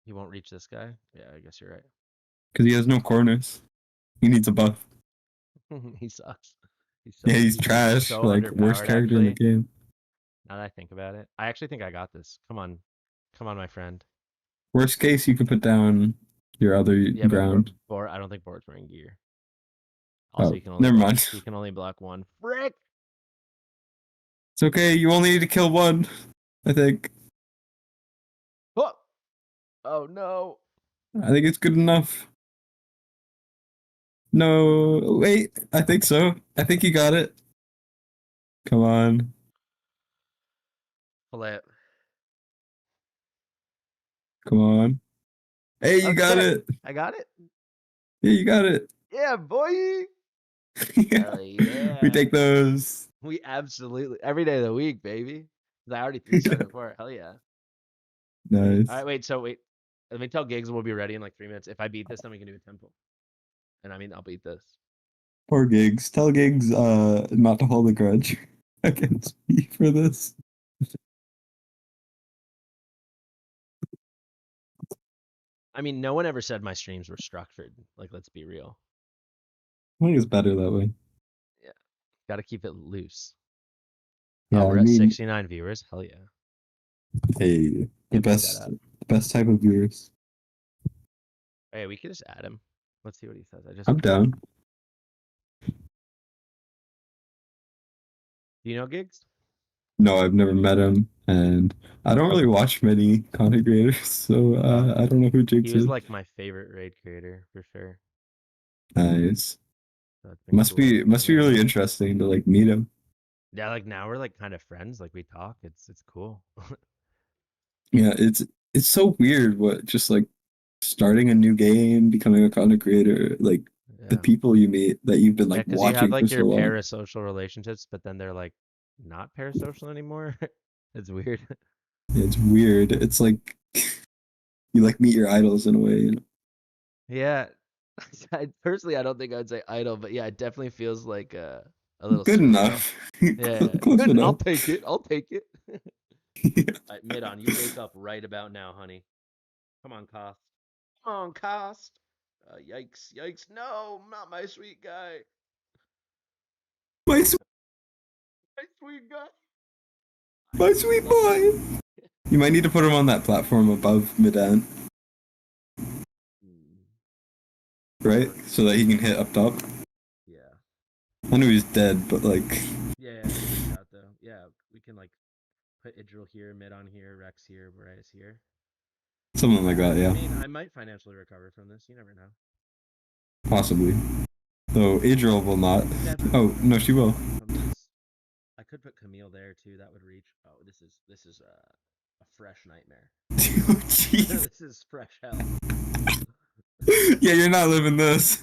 Speaker 5: He won't reach this guy. Yeah, I guess you're right.
Speaker 7: because he has no corners. He needs a buff.
Speaker 5: He sucks.
Speaker 7: Yeah, he's
Speaker 5: so
Speaker 7: trash. Like worst
Speaker 5: underpowered,
Speaker 7: character in the
Speaker 5: actually.
Speaker 7: game.
Speaker 5: Now that I think about it, I actually think I got this. Come on, my friend.
Speaker 7: Worst case, you could put down your other
Speaker 5: Yeah,
Speaker 7: ground.
Speaker 5: but I don't think Board's wearing gear. Also,
Speaker 7: Oh,
Speaker 5: you can only
Speaker 7: never
Speaker 5: block,
Speaker 7: mind.
Speaker 5: You can only block one. Frick!
Speaker 7: It's okay. You only need to kill one. I think.
Speaker 5: Oh! Oh no!
Speaker 7: I think it's good enough. No, wait. I think so. I think you got it. Come on.
Speaker 5: Flip.
Speaker 7: Come on. Hey, you got
Speaker 5: Okay,
Speaker 7: it.
Speaker 5: I got it.
Speaker 7: Yeah, you got it.
Speaker 5: Yeah, boy.
Speaker 7: Yeah.
Speaker 5: Hell yeah.
Speaker 7: We take those.
Speaker 5: We absolutely every day of the week, baby. 'Cause I already 3-starred before. Hell yeah.
Speaker 7: Nice.
Speaker 5: All right, wait. Let me tell Gigs we'll be ready in like 3 minutes. If I beat this, then we can do a temple. And I mean, I'll beat this.
Speaker 7: Poor Gigs. Tell Gigs not to hold a grudge against me for this.
Speaker 5: I mean, no one ever said my streams were structured. Like, let's be real.
Speaker 7: I think it's better that way.
Speaker 5: Yeah. Got to keep it loose.
Speaker 7: Yeah,
Speaker 5: Oh, we're
Speaker 7: I
Speaker 5: at
Speaker 7: mean,
Speaker 5: 69 viewers. Hell yeah.
Speaker 7: hey, the
Speaker 5: Can't make that
Speaker 7: best,
Speaker 5: up.
Speaker 7: the best type of viewers.
Speaker 5: Hey, we could just add him. Let's see what he says.
Speaker 7: I'm down.
Speaker 5: Do you know Gigs?
Speaker 7: No, I've never met him, and I don't really watch many content creators, so I don't know who Jigs
Speaker 5: He was
Speaker 7: is.
Speaker 5: like my favorite raid creator for sure.
Speaker 7: Nice.
Speaker 5: So it's been
Speaker 7: Must
Speaker 5: cool.
Speaker 7: be really interesting to like meet him.
Speaker 5: Yeah, like now we're like kind of friends. Like we talk. It's cool.
Speaker 7: Yeah, it's so weird what just like starting a new game, becoming a content creator, like the
Speaker 5: Yeah.
Speaker 7: people you meet that you've been
Speaker 5: Yeah,
Speaker 7: like
Speaker 5: because you have
Speaker 7: watching
Speaker 5: like
Speaker 7: for
Speaker 5: your
Speaker 7: so long.
Speaker 5: parasocial relationships, but then they're like not parasocial anymore. It's weird.
Speaker 7: Yeah, it's weird. It's like you like meet your idols in a way. You know?
Speaker 5: Yeah, Personally, I don't think I would say idle, but yeah, it definitely feels like a little
Speaker 7: Good
Speaker 5: slow.
Speaker 7: enough.
Speaker 5: Yeah,
Speaker 7: Close
Speaker 5: good. I'll
Speaker 7: enough.
Speaker 5: take it. I'll take it.
Speaker 7: Yeah.
Speaker 5: All right, Mid on, you wake up right about now, honey. Come on, Cost. Come on, Cost. Yikes, yikes. No, not my sweet guy.
Speaker 7: My, s-
Speaker 5: My sweet guy.
Speaker 7: my sweet boy. You might need to put him on that platform above Midan,
Speaker 5: Hmm,
Speaker 7: right? So that he can hit up top.
Speaker 5: yeah.
Speaker 7: I knew he's dead, but like,
Speaker 5: Yeah, that's a good shot, though. Yeah, we can, like, put Idril here, Mid on here, Rex here, Boreas here.
Speaker 7: something like that,
Speaker 5: I
Speaker 7: yeah.
Speaker 5: mean, I might financially recover from this. You never know.
Speaker 7: Possibly. Though Adriel will not.
Speaker 5: Never
Speaker 7: Oh, no, she will.
Speaker 5: from this. I could put Camille there too. That would reach. Oh, this is a fresh nightmare.
Speaker 7: Jeez.
Speaker 5: This is fresh hell.
Speaker 7: Yeah, you're not living this.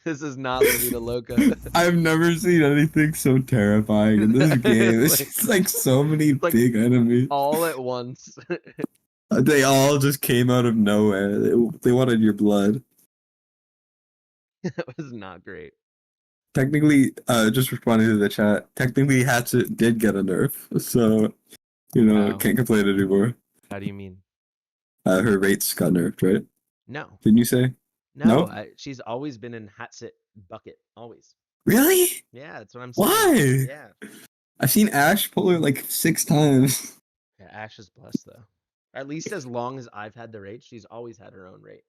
Speaker 5: This is not La Vida Loca.
Speaker 7: I've never seen anything so terrifying in this game. It's just like so many
Speaker 5: like
Speaker 7: big enemies.
Speaker 5: all at once.
Speaker 7: They all just came out of nowhere. They wanted your blood.
Speaker 5: That was not great.
Speaker 7: Technically, just responding to the chat, technically Hatchet did get a nerf, so,
Speaker 5: Wow.
Speaker 7: can't complain anymore.
Speaker 5: How do you mean?
Speaker 7: Her rates got nerfed, right?
Speaker 5: No.
Speaker 7: Didn't you say?
Speaker 5: No,
Speaker 7: No?
Speaker 5: she's always been in Hatsit bucket. Always.
Speaker 7: Really?
Speaker 5: Yeah, that's what I'm saying.
Speaker 7: Why?
Speaker 5: Yeah.
Speaker 7: I've seen Ash pull her like 6 times.
Speaker 5: Yeah, Ash is blessed though. At least as long as I've had the rate, she's always had her own rate.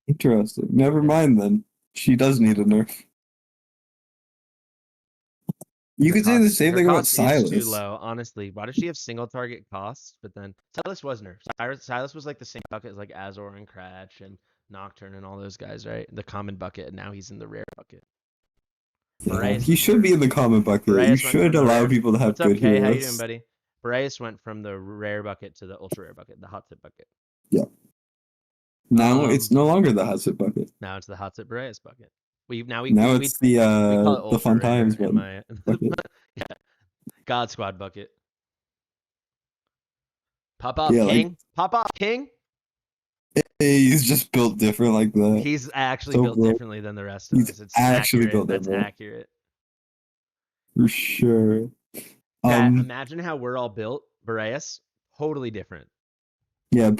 Speaker 7: Interesting. Never
Speaker 5: Yeah.
Speaker 7: mind then. She does need a nerf. You could say the same
Speaker 5: Her
Speaker 7: thing about
Speaker 5: cost is too
Speaker 7: Silas.
Speaker 5: low, honestly. Why does she have single target costs? But then Silas was nerfed. Silas was like the same bucket as like Azor and Cratch and Nocturne and all those guys, right? The common bucket, and now he's in the rare bucket.
Speaker 7: Yeah,
Speaker 5: Boreas
Speaker 7: he
Speaker 5: was
Speaker 7: should be in the
Speaker 5: nerfed.
Speaker 7: common bucket.
Speaker 5: Boreas
Speaker 7: You
Speaker 5: went
Speaker 7: should
Speaker 5: from the
Speaker 7: allow
Speaker 5: rare.
Speaker 7: people to have
Speaker 5: What's up,
Speaker 7: good
Speaker 5: Kay?
Speaker 7: heroes.
Speaker 5: How you doing, buddy? Boreas went from the rare bucket to the ultra rare bucket, the hot tip bucket.
Speaker 7: Yeah. Now it's no longer the Hazard bucket.
Speaker 5: Now it's the hot tip Boreas bucket. We
Speaker 7: Now
Speaker 5: we
Speaker 7: it's
Speaker 5: we call it
Speaker 7: the
Speaker 5: ultra
Speaker 7: fun
Speaker 5: rare
Speaker 7: times
Speaker 5: in
Speaker 7: one
Speaker 5: my
Speaker 7: bucket.
Speaker 5: yeah, God Squad bucket. Pop up,
Speaker 7: Yeah, like
Speaker 5: King. Pop up, King.
Speaker 7: he's just built different like that.
Speaker 5: He's actually
Speaker 7: So
Speaker 5: built
Speaker 7: broke.
Speaker 5: differently than the rest of
Speaker 7: He's
Speaker 5: us. It's
Speaker 7: actually
Speaker 5: accurate.
Speaker 7: built
Speaker 5: That's
Speaker 7: different.
Speaker 5: accurate.
Speaker 7: For sure.
Speaker 5: Chat, imagine how we're all built, Boreas. Totally different.
Speaker 7: Yeah,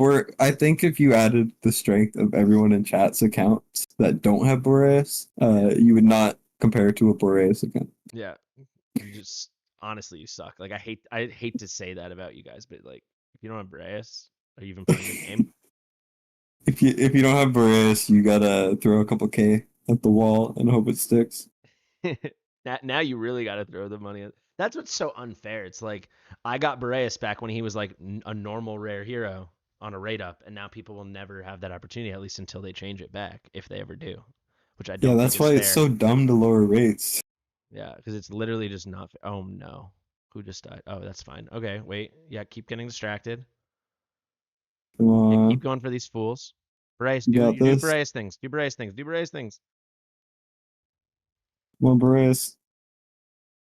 Speaker 7: I think if you added the strength of everyone in chat's accounts that don't have Boreas, you would not compare it to a Boreas account.
Speaker 5: Yeah. You just honestly you suck. Like I hate to say that about you guys, but like if you don't have Boreas, are you even playing the game?
Speaker 7: If you don't have Boreas, you gotta throw a couple K at the wall and hope it sticks.
Speaker 5: Now you really got to throw the money. That's what's so unfair. It's like I got Boreas back when he was like a normal rare hero on a rate up, and now people will never have that opportunity, at least until they change it back, if they ever do, which I
Speaker 7: Yeah,
Speaker 5: don't think
Speaker 7: that's
Speaker 5: is
Speaker 7: why
Speaker 5: fair.
Speaker 7: it's so dumb to lower rates.
Speaker 5: Yeah, because it's literally just not fair. Oh no, who just died? Oh, that's fine. Okay, wait. Yeah, keep getting distracted.
Speaker 7: Come
Speaker 5: Yeah,
Speaker 7: on,
Speaker 5: keep going for these fools. Boreas,
Speaker 7: you got
Speaker 5: do
Speaker 7: this.
Speaker 5: Boreas things. Do Boreas things. Do Boreas things.
Speaker 7: Come on, Boreas,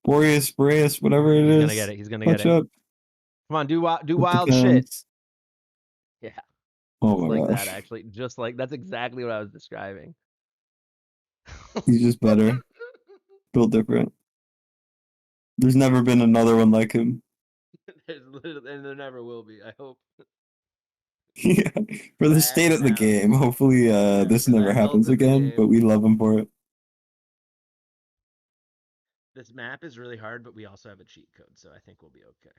Speaker 7: whatever it
Speaker 5: He's
Speaker 7: is.
Speaker 5: gonna get it. He's gonna get
Speaker 7: Catch
Speaker 5: it.
Speaker 7: up.
Speaker 5: Come on, do
Speaker 7: It
Speaker 5: wild shit.
Speaker 7: depends.
Speaker 5: Yeah.
Speaker 7: Oh
Speaker 5: Just
Speaker 7: my
Speaker 5: like
Speaker 7: gosh,
Speaker 5: that, actually. Just like that's exactly what I was describing.
Speaker 7: he's just better, built different. There's never been another one like him.
Speaker 5: There's literally, and there never will be. I hope.
Speaker 7: Yeah, for the state of the
Speaker 5: Now.
Speaker 7: game. Hopefully,
Speaker 5: Yeah,
Speaker 7: this
Speaker 5: for the
Speaker 7: never
Speaker 5: health
Speaker 7: happens
Speaker 5: of the
Speaker 7: again. But
Speaker 5: game.
Speaker 7: we love him for it.
Speaker 5: This map is really hard, but we also have a cheat code, so I think we'll be okay.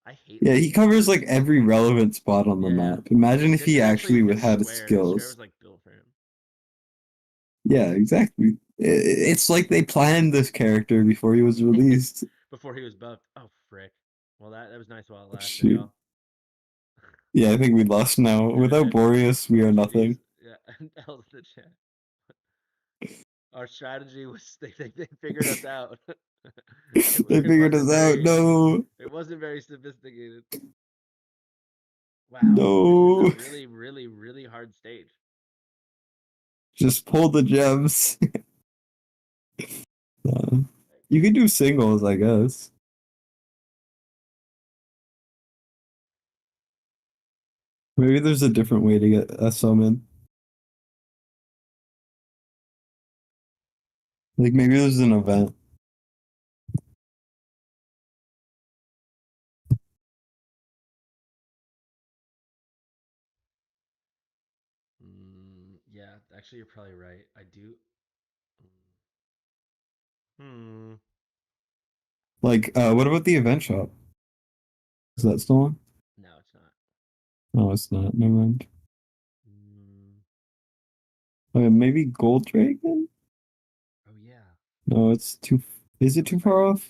Speaker 5: I hate.
Speaker 7: Yeah,
Speaker 5: this.
Speaker 7: he covers like every relevant spot on the
Speaker 5: Yeah.
Speaker 7: map. Imagine if
Speaker 5: This
Speaker 7: he
Speaker 5: is
Speaker 7: actually
Speaker 5: his
Speaker 7: had his
Speaker 5: square. His
Speaker 7: skills.
Speaker 5: square was like built for him.
Speaker 7: Yeah, exactly. It's like they planned this character before he was released.
Speaker 5: Before he was buffed. Oh frick. Well, that was nice while it lasted,
Speaker 7: Shit.
Speaker 5: y'all.
Speaker 7: Yeah, I think we lost now. Without Boreas, we are
Speaker 5: Jeez.
Speaker 7: nothing.
Speaker 5: Yeah, hell's the chat. Our strategy was they figured us out.
Speaker 7: They figured us out. No,
Speaker 5: It wasn't very sophisticated. Wow.
Speaker 7: no.
Speaker 5: This is a really, really, really hard stage.
Speaker 7: Just pull the gems. You could do singles, I guess. Maybe there's a different way to get a summon. Like maybe there's an event.
Speaker 5: Yeah, actually, you're probably right. I do. Hmm.
Speaker 7: Like, what about the event shop? Is that still on?
Speaker 5: No, it's not.
Speaker 7: No, it's not. Never mind.
Speaker 5: Mm.
Speaker 7: Okay, maybe Gold Dragon?
Speaker 5: Oh yeah.
Speaker 7: No, it's too. Is it too far off?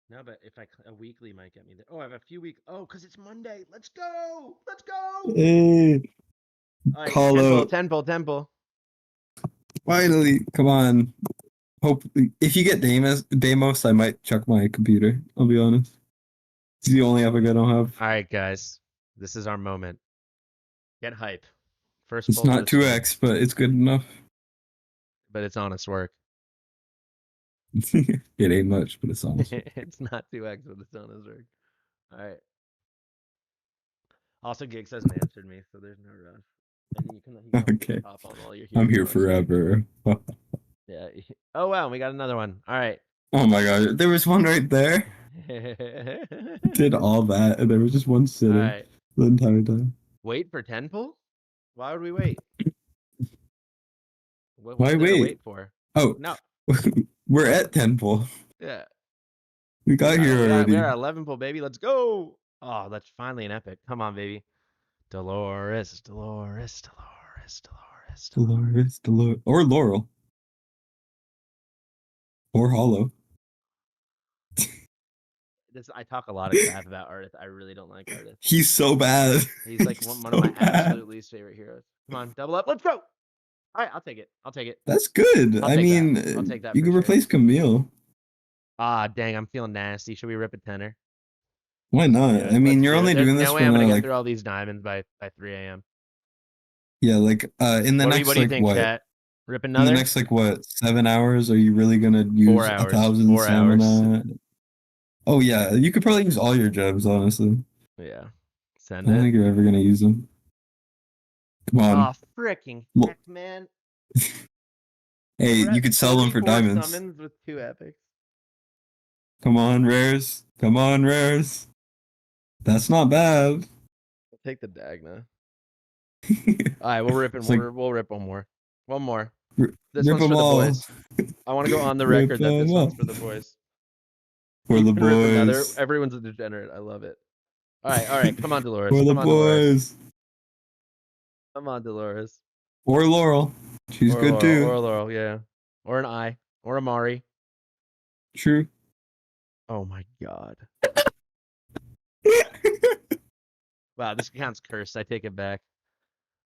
Speaker 5: No, but if a weekly might get me there. Oh, I have a few weeks. Oh, because it's Monday. Let's go. Let's go.
Speaker 7: Hey,
Speaker 5: All right,
Speaker 7: call
Speaker 5: temple,
Speaker 7: out.
Speaker 5: temple.
Speaker 7: Finally, come on. Hope if you get Deimos, I might chuck my computer. I'll be honest. It's the only epic I don't have.
Speaker 5: All right, guys. This is our moment. Get hype. First
Speaker 7: It's
Speaker 5: pull of
Speaker 7: not
Speaker 5: the stream,
Speaker 7: 2x, but it's good enough.
Speaker 5: but it's honest work.
Speaker 7: It ain't much, but it's honest.
Speaker 5: It's not 2x, but it's honest work. All right. Also, Gigs hasn't answered me, so there's no rush. And you can
Speaker 7: Okay.
Speaker 5: hop on all your
Speaker 7: I'm here
Speaker 5: questions.
Speaker 7: forever.
Speaker 5: Yeah. Oh wow, we got another one. All right.
Speaker 7: Oh my god, there was one right there. Did all that, and there was just one
Speaker 5: All
Speaker 7: sitting
Speaker 5: right.
Speaker 7: the entire time.
Speaker 5: Wait for 10 pull? Why would we wait? What's
Speaker 7: Why
Speaker 5: there to
Speaker 7: wait?
Speaker 5: wait for?
Speaker 7: Oh,
Speaker 5: No.
Speaker 7: we're at 10 pull.
Speaker 5: Yeah.
Speaker 7: We got here already.
Speaker 5: We're at 11 pull, baby. Let's go. Oh, that's finally an epic. Come on, baby. Dolores.
Speaker 7: Dolores, or Laurel, or Hollow.
Speaker 5: I talk a lot of crap about Ardith. I really don't like Ardith.
Speaker 7: He's so bad.
Speaker 5: He's like one of my absolute least favorite heroes. Come on, double up. Let's go. All right, I'll take it.
Speaker 7: That's good.
Speaker 5: I'll
Speaker 7: I
Speaker 5: take
Speaker 7: mean,
Speaker 5: that. I'll take that
Speaker 7: you
Speaker 5: for
Speaker 7: can
Speaker 5: sure.
Speaker 7: replace Camille.
Speaker 5: Ah, dang, I'm feeling nasty. Should we rip a tenner?
Speaker 7: Why not?
Speaker 5: Yeah,
Speaker 7: I mean,
Speaker 5: let's
Speaker 7: you're
Speaker 5: do it.
Speaker 7: only
Speaker 5: There's
Speaker 7: doing this
Speaker 5: no
Speaker 7: for
Speaker 5: way I'm gonna get
Speaker 7: like,
Speaker 5: through all these diamonds by 3 a.m.
Speaker 7: yeah, like in the next
Speaker 5: What do you
Speaker 7: like
Speaker 5: think,
Speaker 7: what?
Speaker 5: chat? Rip
Speaker 7: In the
Speaker 5: another?
Speaker 7: next like what? 7 hours? Are you really gonna
Speaker 5: 4
Speaker 7: use
Speaker 5: hours.
Speaker 7: 1,000
Speaker 5: 4 hours.
Speaker 7: stamina? Oh yeah, you could probably use all your gems, honestly.
Speaker 5: Yeah.
Speaker 7: I
Speaker 5: Send
Speaker 7: don't
Speaker 5: it.
Speaker 7: think you're ever gonna use them. Come on.
Speaker 5: Oh, freaking
Speaker 7: Well-
Speaker 5: heck, man.
Speaker 7: Hey,
Speaker 5: We're
Speaker 7: you
Speaker 5: at
Speaker 7: could sell them for
Speaker 5: 44
Speaker 7: diamonds.
Speaker 5: summons with 2 epics.
Speaker 7: Come on, rares. Come on, rares. That's not bad.
Speaker 5: I'll take the Dagna. All right, we'll rip it.
Speaker 7: It's like-
Speaker 5: We'll rip one more. One more.
Speaker 7: Rip
Speaker 5: This one's for
Speaker 7: them
Speaker 5: the
Speaker 7: all.
Speaker 5: boys. I want to go on the
Speaker 7: Rip
Speaker 5: record that this
Speaker 7: them
Speaker 5: one's
Speaker 7: all.
Speaker 5: for the boys.
Speaker 7: For
Speaker 5: You
Speaker 7: the
Speaker 5: can rip another.
Speaker 7: boys.
Speaker 5: Everyone's a degenerate. I love it. All right. Come on, Dolores.
Speaker 7: For the
Speaker 5: Come on, Dolores.
Speaker 7: boys.
Speaker 5: Come on, Dolores.
Speaker 7: Or Laurel. She's
Speaker 5: Or
Speaker 7: good
Speaker 5: Laurel,
Speaker 7: too.
Speaker 5: Or Laurel, yeah. Or an I. Or a Mari.
Speaker 7: True.
Speaker 5: Oh my god. Wow, this account's cursed. I take it back.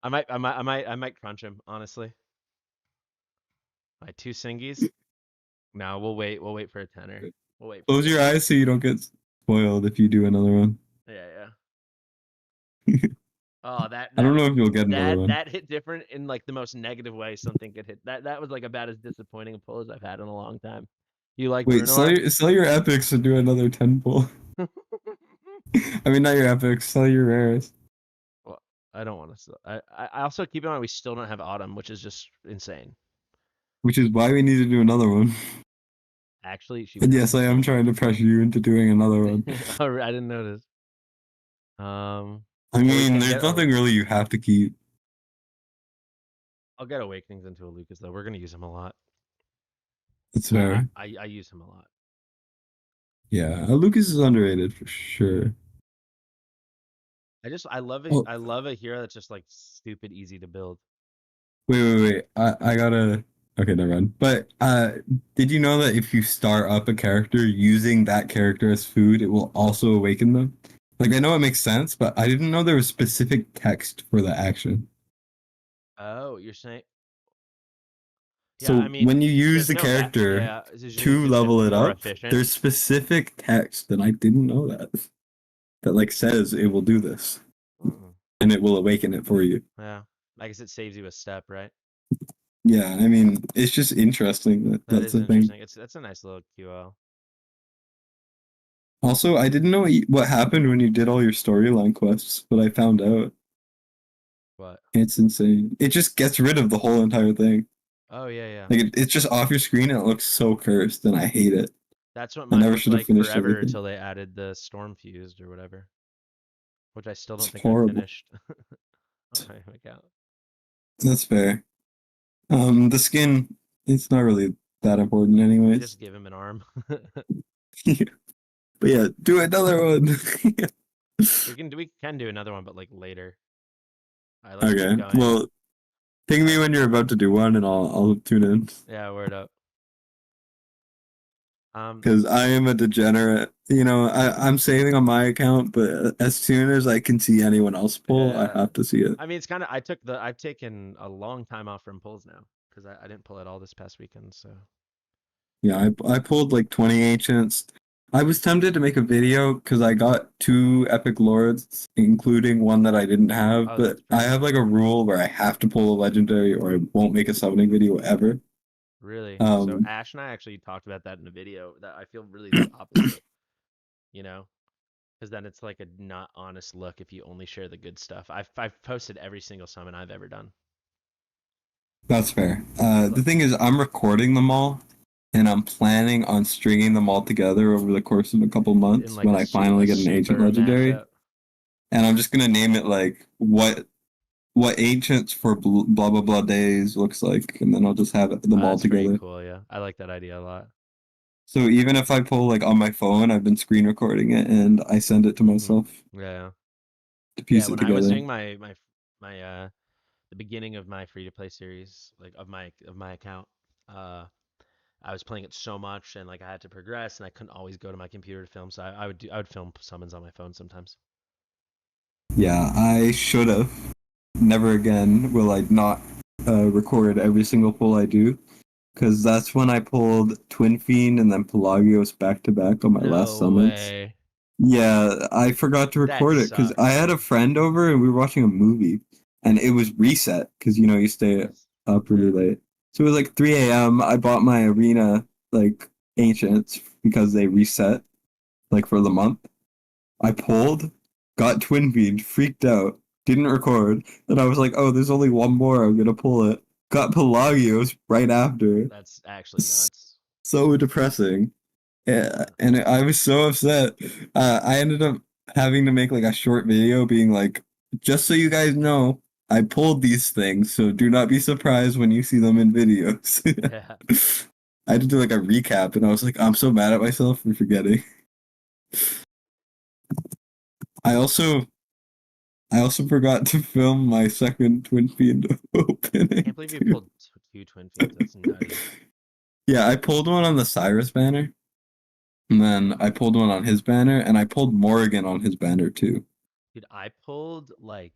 Speaker 5: I might crunch him, honestly. All right, 2 singies. No, we'll wait. We'll wait for a tenner. We'll wait.
Speaker 7: Close your eyes so you don't get spoiled if you do another one.
Speaker 5: Yeah. Oh, that
Speaker 7: I don't know if you'll get another one.
Speaker 5: That hit different in like the most negative way something could hit. That was like about as disappointing a pull as I've had in a long time. You like
Speaker 7: Wait,
Speaker 5: Bruno?
Speaker 7: sell your epics and do another 10 pull. I mean, not your epics, sell your rares.
Speaker 5: Well, I don't want to. I also keep in mind we still don't have autumn, which is just insane.
Speaker 7: Which is why we need to do another one.
Speaker 5: Actually, she.
Speaker 7: And yes, I am trying to pressure you into doing another one.
Speaker 5: Oh, I didn't notice.
Speaker 7: I mean, there's nothing really you have to keep.
Speaker 5: I'll get Awakenings into a Lucas though. We're gonna use him a lot.
Speaker 7: It's fair.
Speaker 5: I use him a lot.
Speaker 7: Yeah, Lucas is underrated for sure.
Speaker 5: I love it.
Speaker 7: Oh.
Speaker 5: I love a hero that's just like stupid easy to build.
Speaker 7: Wait. I gotta. Okay, never mind. But did you know that if you start up a character using that character as food, it will also awaken them? Like, I know it makes sense, but I didn't know there was specific text for the action.
Speaker 5: Oh, you're saying? Yeah,
Speaker 7: So
Speaker 5: I mean,
Speaker 7: when you use
Speaker 5: there's
Speaker 7: the
Speaker 5: no
Speaker 7: character
Speaker 5: it's usually
Speaker 7: to
Speaker 5: just
Speaker 7: level it
Speaker 5: more
Speaker 7: up,
Speaker 5: efficient.
Speaker 7: there's specific text, and I didn't know that like says it will do this, and it will awaken it for you.
Speaker 5: Yeah, I guess it saves you a step, right?
Speaker 7: Yeah, I mean, it's just interesting that
Speaker 5: That
Speaker 7: that's
Speaker 5: is
Speaker 7: a thing.
Speaker 5: interesting. That's a nice little QL.
Speaker 7: Also, I didn't know what happened when you did all your storyline quests, but I found out.
Speaker 5: What?
Speaker 7: It's insane. It just gets rid of the whole entire thing.
Speaker 5: Oh yeah.
Speaker 7: Like it's just off your screen and it looks so cursed, and I hate it.
Speaker 5: That's what
Speaker 7: I
Speaker 5: mine
Speaker 7: never
Speaker 5: looked
Speaker 7: should have
Speaker 5: like
Speaker 7: finished
Speaker 5: forever
Speaker 7: everything.
Speaker 5: until they added the storm fused or whatever, which I still don't
Speaker 7: It's
Speaker 5: think I
Speaker 7: horrible.
Speaker 5: finished on my account.
Speaker 7: That's fair. The skin, it's not really that important,
Speaker 5: You
Speaker 7: anyways.
Speaker 5: just give him an arm.
Speaker 7: But yeah, do another one.
Speaker 5: We can do another one, but like later. All right, let's keep
Speaker 7: Okay.
Speaker 5: going.
Speaker 7: Well, ping me when you're about to do one, and I'll tune in.
Speaker 5: Yeah, word up.
Speaker 7: Because I am a degenerate. I'm saving on my account, but as soon as I can see anyone else pull, I
Speaker 5: Yeah.
Speaker 7: have to see it.
Speaker 5: I mean, it's kind of. I've taken a long time off from pulls now because I didn't pull it all this past weekend. So
Speaker 7: Yeah, I pulled like 20 ancients. I was tempted to make a video because I got 2 epic lords, including one that I didn't have.
Speaker 5: Oh,
Speaker 7: But
Speaker 5: that's
Speaker 7: I
Speaker 5: pretty
Speaker 7: have like a rule where I have to pull a legendary, or I won't make a summoning video ever.
Speaker 5: really. So
Speaker 7: Um,
Speaker 5: Ash and I actually talked about that in a video. That I feel really the opposite. You know, because then it's like a not honest look if you only share the good stuff. I've posted every single summon I've ever done.
Speaker 7: that's fair. The
Speaker 5: Look,
Speaker 7: thing is, I'm recording them all, and I'm planning on stringing them all together over the course of a couple
Speaker 5: in
Speaker 7: months
Speaker 5: like
Speaker 7: when
Speaker 5: a
Speaker 7: I finally get an ancient
Speaker 5: super
Speaker 7: legendary.
Speaker 5: mashup.
Speaker 7: And I'm just gonna name it like what ancients for blah blah blah days looks like, and then I'll just have
Speaker 5: Oh,
Speaker 7: them all
Speaker 5: that's pretty
Speaker 7: together.
Speaker 5: cool. Yeah, I like that idea a lot.
Speaker 7: So even if I pull like on my phone, I've been screen recording it and I send it to
Speaker 5: Hmm.
Speaker 7: myself
Speaker 5: Yeah.
Speaker 7: to
Speaker 5: Yeah,
Speaker 7: piece it
Speaker 5: when I was
Speaker 7: together.
Speaker 5: doing my the beginning of my free to play series, like of my account, uh, I was playing it so much and like I had to progress and I couldn't always go to my computer to film, so I would film summons on my phone sometimes.
Speaker 7: Yeah, I should have. Never again will I not record every single pull I do, because that's when I pulled Twin Fiend and then Pelagios back to back on my last
Speaker 5: No
Speaker 7: summons.
Speaker 5: way.
Speaker 7: Yeah, I forgot to
Speaker 5: That
Speaker 7: record it because I
Speaker 5: sucks.
Speaker 7: had a friend over and we were watching a movie, and it was reset because you stay up really
Speaker 5: Yeah.
Speaker 7: late. So it was like 3 a.m. I bought my arena like ancients because they reset like for the month. I pulled, got Twin Fiend, freaked out, didn't record. Then I was like, oh, there's only one more. I'm gonna pull it. Got Pelagios right after.
Speaker 5: That's actually nuts.
Speaker 7: So depressing. Yeah,
Speaker 5: Yeah.
Speaker 7: and I was so upset. I ended up having to make like a short video being like, just so you guys know, I pulled these things, so do not be surprised when you see them in videos.
Speaker 5: Yeah.
Speaker 7: I had to do like a recap, and I was like, I'm so mad at myself for forgetting. I also I also forgot to film my second Twin Fiend opening
Speaker 5: Can't believe you
Speaker 7: too.
Speaker 5: pulled two twin fiends. That's nutty.
Speaker 7: Yeah, I pulled one on the Cyrus banner, and then I pulled one on his banner, and I pulled Morrigan on his banner too.
Speaker 5: Dude, I pulled like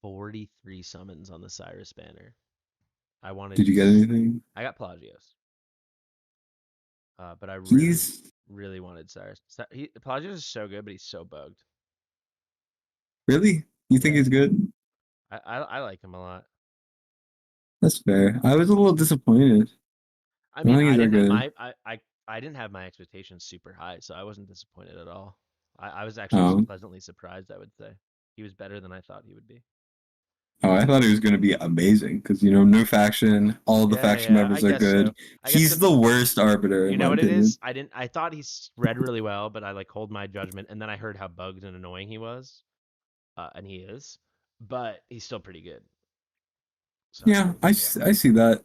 Speaker 5: 43 summons on the Cyrus banner. I wanted
Speaker 7: Did you get anything?
Speaker 5: I got Pelagios. But I really,
Speaker 7: He's
Speaker 5: really wanted Cyrus. Pelagios is so good, but he's so bugged.
Speaker 7: really? You think
Speaker 5: Yeah.
Speaker 7: he's good?
Speaker 5: I like him a lot.
Speaker 7: That's fair. I was a little disappointed.
Speaker 5: I
Speaker 7: I don't
Speaker 5: mean,
Speaker 7: think
Speaker 5: I
Speaker 7: he's that
Speaker 5: didn't
Speaker 7: good.
Speaker 5: I didn't have my expectations super high, so I wasn't disappointed at all. I was actually
Speaker 7: Um,
Speaker 5: pleasantly surprised, I would say. He was better than I thought he would be.
Speaker 7: I thought he was going to be amazing because new faction, all the faction
Speaker 5: Yeah, I
Speaker 7: members are
Speaker 5: guess so.
Speaker 7: good.
Speaker 5: I guess
Speaker 7: He's the worst arbiter
Speaker 5: you
Speaker 7: in
Speaker 5: know
Speaker 7: my
Speaker 5: what it
Speaker 7: opinion.
Speaker 5: is? I thought he read really well, but I like hold my judgment, and then I heard how bugged and annoying he was, and he is, but he's still pretty good. So
Speaker 7: Yeah,
Speaker 5: yeah,
Speaker 7: I see that.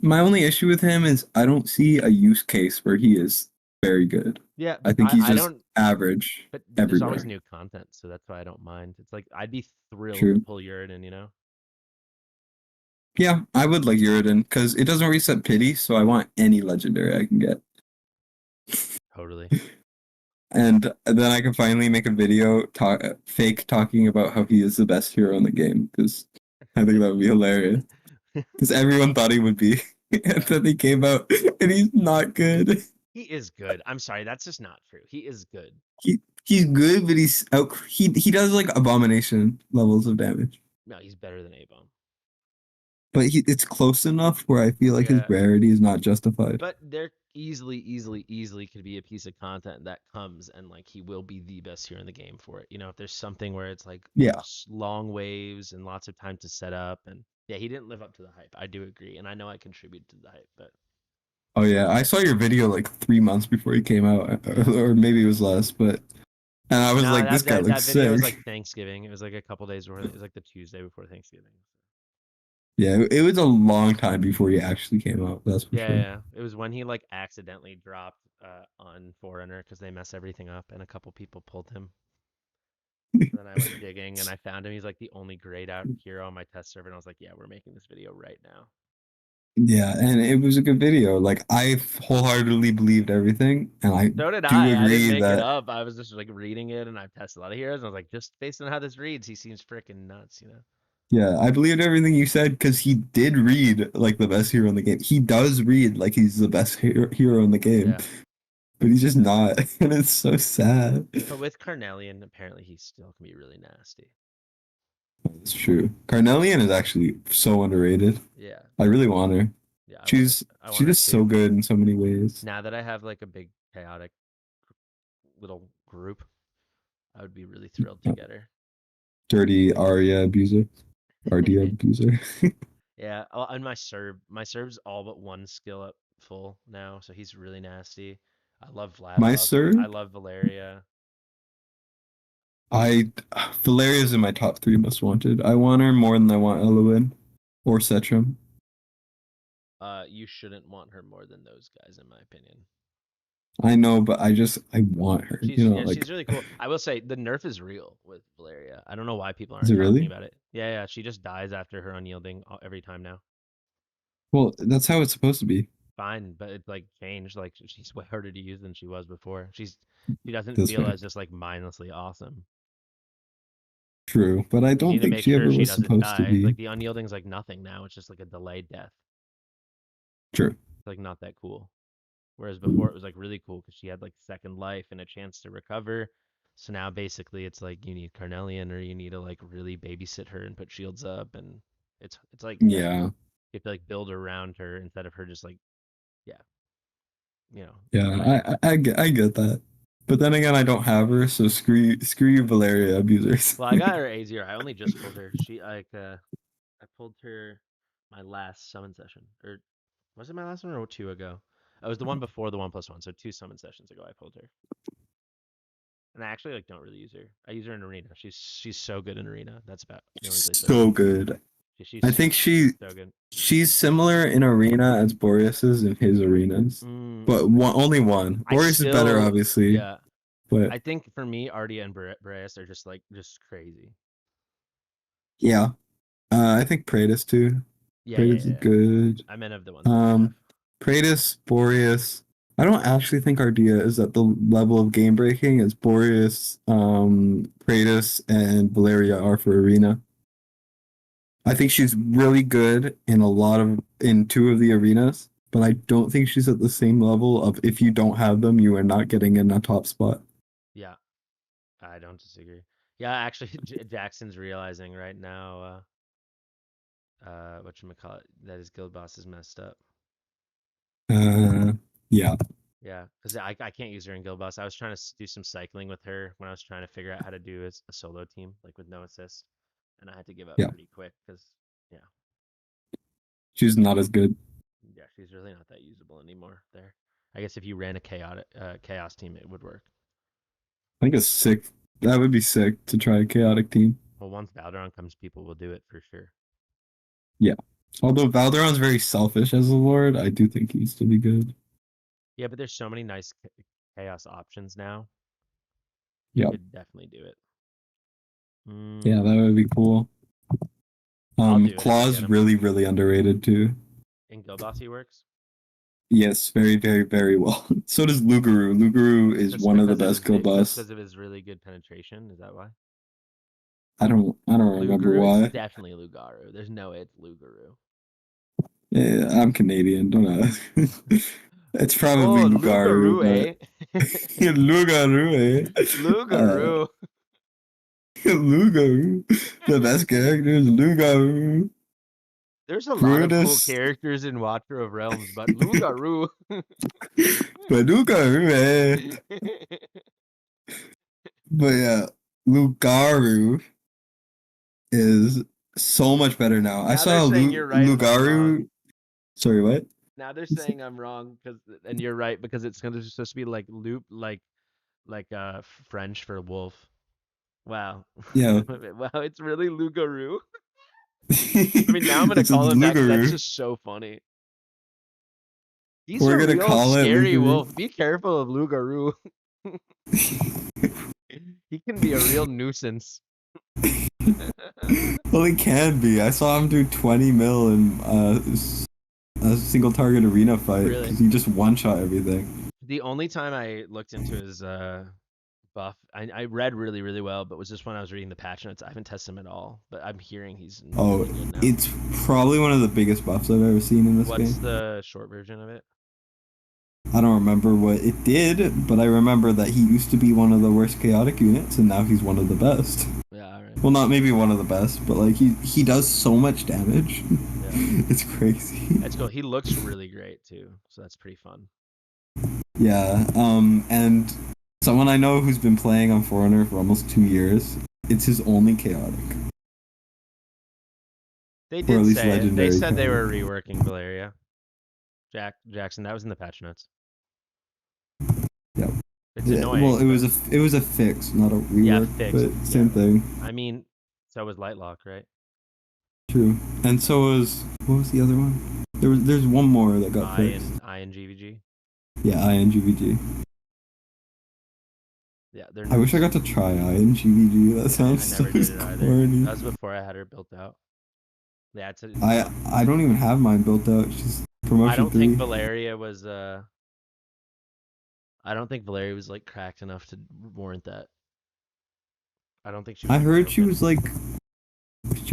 Speaker 7: My only issue with him is I don't see a use case where he is very good.
Speaker 5: yeah,
Speaker 7: I
Speaker 5: but
Speaker 7: think he's
Speaker 5: I
Speaker 7: just
Speaker 5: don't.
Speaker 7: average
Speaker 5: But there's always
Speaker 7: everywhere.
Speaker 5: new content, so that's why I don't mind. It's like I'd be thrilled to
Speaker 7: True.
Speaker 5: pull Uridan, you know?
Speaker 7: Yeah, I would like Uridan because it doesn't reset pity, so I want any legendary I can get.
Speaker 5: Totally.
Speaker 7: And then I can finally make a video fake talking about how he is the best hero in the game because I think that would be hilarious. Because everyone thought he would be, and then he came out and he's not good.
Speaker 5: He is good. I'm sorry, that's just not true. He is good.
Speaker 7: He's good, but he does like abomination levels of damage.
Speaker 5: No, he's better than A-Bomb.
Speaker 7: But it's close enough where I feel like his
Speaker 5: Yeah.
Speaker 7: rarity is not justified.
Speaker 5: But there easily could be a piece of content that comes and like he will be the best hero in the game for it. You know, if there's something where it's like
Speaker 7: Yeah,
Speaker 5: long waves and lots of time to set up and Yeah, he didn't live up to the hype. I do agree, and I know I contributed to the hype, but
Speaker 7: Oh yeah, I saw your video like 3 months before he came out, or maybe it was less, but and I was
Speaker 5: no,
Speaker 7: like, this
Speaker 5: that
Speaker 7: guy
Speaker 5: that,
Speaker 7: looks
Speaker 5: that video was like
Speaker 7: sick.
Speaker 5: Thanksgiving. It was like a couple days before. It was like the Tuesday before Thanksgiving.
Speaker 7: Yeah, it was a long time before he actually came out. That's for
Speaker 5: Yeah,
Speaker 7: sure.
Speaker 5: yeah. It was when he like accidentally dropped on Forerunner because they mess everything up, and a couple people pulled him. And then I went digging and I found him. He's like the only grayed out hero on my test server, and I was like, yeah, we're making this video right now.
Speaker 7: Yeah, and it was a good video. Like I wholeheartedly believed everything, and I
Speaker 5: So did
Speaker 7: do
Speaker 5: I. I didn't
Speaker 7: agree
Speaker 5: make it
Speaker 7: that
Speaker 5: up. I was just like reading it, and I've tested a lot of heroes, and I was like, just based on how this reads, he seems freaking nuts, you know?
Speaker 7: yeah, I believed everything you said because he did read like the best hero in the game. He does read like he's the best hero in the game,
Speaker 5: Yeah.
Speaker 7: but he's just not, and it's so sad.
Speaker 5: But with Carnelian, apparently he still can be really nasty.
Speaker 7: It's true. Carnelian is actually so underrated.
Speaker 5: Yeah.
Speaker 7: I really want her.
Speaker 5: Yeah, I
Speaker 7: She's
Speaker 5: want her
Speaker 7: just so
Speaker 5: too.
Speaker 7: good in so many ways.
Speaker 5: Now that I have like a big chaotic little group, I would be really thrilled to get her.
Speaker 7: Dirty Arya abuser, RD abuser.
Speaker 5: Yeah, and my Serb's all but one skill up full now, so he's really nasty. I love Vlad.
Speaker 7: My sir,
Speaker 5: I love Valeria.
Speaker 7: I Valeria's in my top 3 most wanted. I want her more than I want Eloin or Setram.
Speaker 5: You shouldn't want her more than those guys, in my opinion.
Speaker 7: I know, but I want her. You know, like
Speaker 5: She's really cool. I will say the nerf is real with Valeria. I don't know why people
Speaker 7: is
Speaker 5: aren't
Speaker 7: it
Speaker 5: talking
Speaker 7: really?
Speaker 5: about it. Yeah, yeah, she just dies after her unyielding every time now.
Speaker 7: Well, that's how it's supposed to be.
Speaker 5: Fine, but it's like changed. Like she's way harder to use than she was before. She doesn't
Speaker 7: That's
Speaker 5: feel
Speaker 7: fair.
Speaker 5: as just like mindlessly awesome.
Speaker 7: True, but I
Speaker 5: You need
Speaker 7: don't
Speaker 5: to
Speaker 7: think
Speaker 5: make
Speaker 7: she
Speaker 5: sure
Speaker 7: ever
Speaker 5: she
Speaker 7: was
Speaker 5: doesn't
Speaker 7: supposed to
Speaker 5: die.
Speaker 7: be.
Speaker 5: Like the unyielding's like nothing now. It's just like a delayed death.
Speaker 7: True.
Speaker 5: It's like not that cool. Whereas before it was like really cool because she had like second life and a chance to recover. So now basically it's like you need Carnelian or you need to like really babysit her and put shields up, and it's like yeah,
Speaker 7: Yeah.
Speaker 5: you have to like build around her instead of her just like yeah, you know, dying.
Speaker 7: Yeah, I get that. But then again, I don't have her, so screw you, Valeria abusers.
Speaker 5: Well, I got her A0. I only just pulled her. She like I pulled her my last summon session. Or was it my last one or two ago? It was the one before the 1+1, so two summon sessions ago I pulled her. And I actually like don't really use her. I use her in arena. She's so good in arena. That's about the only place I use
Speaker 7: So
Speaker 5: her.
Speaker 7: good. I
Speaker 5: She's
Speaker 7: think
Speaker 5: so good.
Speaker 7: she's similar in arena as Boreas is in his arenas, but only one.
Speaker 5: I
Speaker 7: Boreas is better,
Speaker 5: still
Speaker 7: obviously,
Speaker 5: yeah.
Speaker 7: but
Speaker 5: I think for me, Ardia and Boreas are just crazy.
Speaker 7: yeah, I think Praetus too.
Speaker 5: Yeah, yeah,
Speaker 7: Praetus is
Speaker 5: yeah.
Speaker 7: good.
Speaker 5: I meant of the ones that I have.
Speaker 7: Praetus, Boreas. I don't actually think Ardia is at the level of game breaking as Boreas, Praetus, and Valeria are for arena. I think she's really good in two of the arenas, but I don't think she's at the same level of if you don't have them, you are not getting in a top spot.
Speaker 5: Yeah, I don't disagree. Yeah, actually, Jackson's realizing right now, whatchamacallit, that his guild boss is messed up.
Speaker 7: Yeah.
Speaker 5: Yeah, because I can't use her in guild boss. I was trying to do some cycling with her when I was trying to figure out how to do a solo team, like with no assist, and I had to give up
Speaker 7: Yeah.
Speaker 5: pretty quick because, yeah,
Speaker 7: She's not as good.
Speaker 5: yeah, she's really not that usable anymore there. I guess if you ran a chaos team, it would work.
Speaker 7: I think it's sick. That would be sick to try a chaotic team.
Speaker 5: Well, once Valderon comes, people will do it for sure.
Speaker 7: Yeah. Although Valderon's very selfish as a lord, I do think he's to be good.
Speaker 5: Yeah, but there's so many nice chaos options now.
Speaker 7: Yeah.
Speaker 5: You could definitely do it.
Speaker 7: Yeah, that would be cool.
Speaker 5: I'll do it if I
Speaker 7: Claw's
Speaker 5: get him.
Speaker 7: really, really underrated too.
Speaker 5: In guild boss, he works.
Speaker 7: Yes, very, very, very well. So does Lugaru. Lugaru is one of the best guild boss.
Speaker 5: Because of his really good penetration. Is that why?
Speaker 7: I don't remember
Speaker 5: Lugaru,
Speaker 7: why.
Speaker 5: it's definitely Lugaru. There's no way it's Lugaru.
Speaker 7: Yeah, I'm Canadian, don't ask. It's probably
Speaker 5: Oh,
Speaker 7: Lugaru,
Speaker 5: Lugaru,
Speaker 7: but Lugaru, eh?
Speaker 5: Lugaru.
Speaker 7: Lugaru. The best character is Lugaru.
Speaker 5: There's a lot of cool
Speaker 7: Brutus.
Speaker 5: characters in Watcher of Realms, but Lugaru.
Speaker 7: But Lugaru, eh? But yeah, Lugaru is so much better now. I
Speaker 5: Now
Speaker 7: saw
Speaker 5: they're
Speaker 7: a
Speaker 5: saying you're right and I'm
Speaker 7: Lugaru.
Speaker 5: wrong.
Speaker 7: Sorry, what?
Speaker 5: Now they're saying I'm wrong and you're right because it's supposed to be like loop like French for wolf. Wow.
Speaker 7: Yeah.
Speaker 5: Wow, it's really Lugaru. I mean, now I'm gonna
Speaker 7: It's a
Speaker 5: call him that because that's
Speaker 7: Lugaru.
Speaker 5: just so funny. He's
Speaker 7: We're
Speaker 5: a
Speaker 7: gonna
Speaker 5: real
Speaker 7: call it
Speaker 5: scary
Speaker 7: Lugaru.
Speaker 5: wolf. Be careful of Lugaru. He can be a real nuisance.
Speaker 7: Well, it can be. I saw him do 20 mil in a single target arena fight
Speaker 5: Really?
Speaker 7: because he just one shot everything.
Speaker 5: The only time I looked into his buff, I read really, really well, but was just when I was reading the patch notes. I haven't tested him at all, but I'm hearing he's
Speaker 7: Oh,
Speaker 5: really good now.
Speaker 7: it's probably one of the biggest buffs I've ever seen in this
Speaker 5: What's
Speaker 7: game.
Speaker 5: the short version of it?
Speaker 7: I don't remember what it did, but I remember that he used to be one of the worst chaotic units, and now he's one of the best.
Speaker 5: Yeah, all right.
Speaker 7: Well, not maybe one of the best, but like he does so much damage.
Speaker 5: Yeah.
Speaker 7: It's crazy.
Speaker 5: That's cool. He looks really great too, so that's pretty fun.
Speaker 7: Yeah. And someone I know who's been playing on Forerunner for almost 2 years. It's his only chaotic.
Speaker 5: They
Speaker 7: Or at
Speaker 5: did
Speaker 7: least
Speaker 5: say it. They
Speaker 7: legendary
Speaker 5: said they were
Speaker 7: chaotic.
Speaker 5: reworking Valeria. Jackson, that was in the patch notes.
Speaker 7: Yep.
Speaker 5: It's
Speaker 7: Yeah,
Speaker 5: annoying.
Speaker 7: well, it was
Speaker 5: but-
Speaker 7: a fix, not a
Speaker 5: Yeah,
Speaker 7: rework,
Speaker 5: fix,
Speaker 7: but same
Speaker 5: yeah.
Speaker 7: thing.
Speaker 5: I mean, so was Lightlock, right?
Speaker 7: True. And so was what was the other one? There's one more that got fixed.
Speaker 5: I and GVG.
Speaker 7: Yeah, INGVG.
Speaker 5: Yeah, they're.
Speaker 7: I wish I
Speaker 5: noobs.
Speaker 7: got to try INGVG. That sounds
Speaker 5: I
Speaker 7: so
Speaker 5: never did it either.
Speaker 7: corny.
Speaker 5: That was before I had her built out. Yeah, it's.
Speaker 7: I don't even have mine built out. It's just promotion
Speaker 5: I don't
Speaker 7: 3.
Speaker 5: think Valeria was. I don't think Valeria was like cracked enough to warrant that. I don't think she was.
Speaker 7: I heard she
Speaker 5: broken.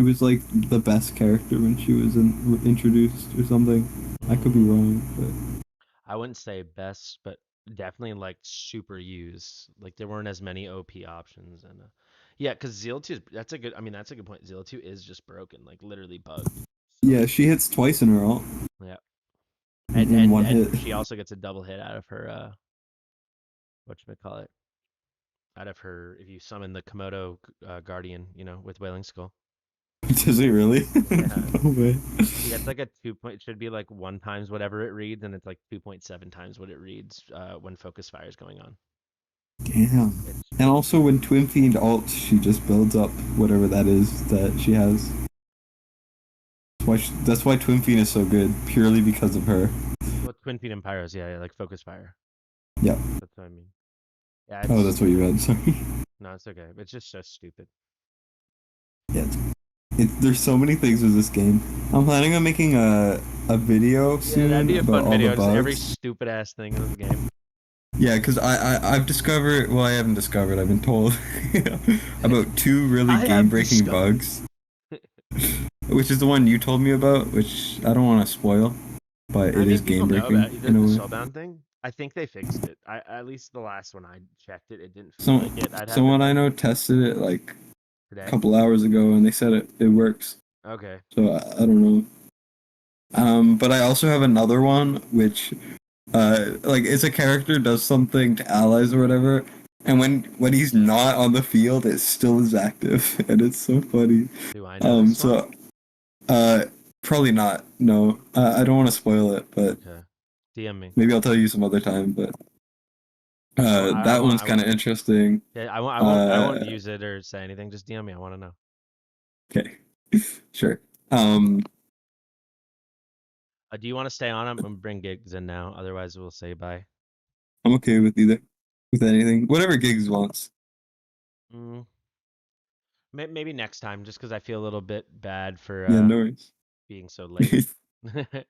Speaker 7: was like the best character when she was introduced or something. I could be wrong, but
Speaker 5: I wouldn't say best, but definitely like super used. Like there weren't as many OP options, and yeah, because Zeal 2 that's a good. I mean, that's a good point. Zeal 2 is just broken, like literally bugged. So,
Speaker 7: yeah, she hits twice in her ult
Speaker 5: yeah,
Speaker 7: in one hit.
Speaker 5: she also gets a double hit out of her. Whatchamacallit? Out of her, if you summon the Komodo Guardian, with Wailing Skull.
Speaker 7: Does it really?
Speaker 5: Yeah.
Speaker 7: No way.
Speaker 5: Yeah, it's like a 2 point. Should be like 1 times whatever it reads, and it's like 2.7 times what it reads when Focus Fire is going on.
Speaker 7: Damn. And also when Twin Fiend ults, she just builds up whatever that is that she has. That's why Twin Fiend is so good, purely because of her.
Speaker 5: Well, Twin Fiend and Pyros, yeah, like Focus Fire.
Speaker 7: Yep.
Speaker 5: That's what I mean. Yeah.
Speaker 7: Oh, that's what you meant. Sorry.
Speaker 5: No, it's okay. It's just so stupid.
Speaker 7: Yeah. There's so many things with this game. I'm planning on making a video soon
Speaker 5: That'd be a
Speaker 7: about
Speaker 5: fun
Speaker 7: all
Speaker 5: video.
Speaker 7: the
Speaker 5: Just
Speaker 7: bugs.
Speaker 5: every stupid ass thing in this game.
Speaker 7: Yeah, because I've discovered. Well, I haven't discovered. I've been told about 2 really game-breaking bugs. Which is the one you told me about, which I don't want to spoil, but it is game-breaking in a
Speaker 5: The
Speaker 7: way.
Speaker 5: Soulbound thing. I think they fixed it. At least the last one I checked it didn't feel
Speaker 7: Some,
Speaker 5: like it. I'd have
Speaker 7: someone I know tested it like
Speaker 5: today.
Speaker 7: a couple hours ago, and they said it works.
Speaker 5: Okay.
Speaker 7: So I don't know. But I also have another one which, like, it's a character does something to allies or whatever, and when he's not on the field, it still is active, and it's so funny.
Speaker 5: Do I know this one?
Speaker 7: Probably not. No, I don't want to spoil it, but
Speaker 5: Okay. DM me.
Speaker 7: maybe I'll tell you some other time. But that one's kind of interesting.
Speaker 5: Yeah, I won't use it or say anything. Just DM me. I want to know.
Speaker 7: Okay, sure.
Speaker 5: Do you want to stay on? I'm gonna bring gigs in now. Otherwise, we'll say bye.
Speaker 7: I'm okay with anything, whatever Gigs wants.
Speaker 5: Maybe next time, just because I feel a little bit bad for
Speaker 7: Yeah, no worries.
Speaker 5: being so late.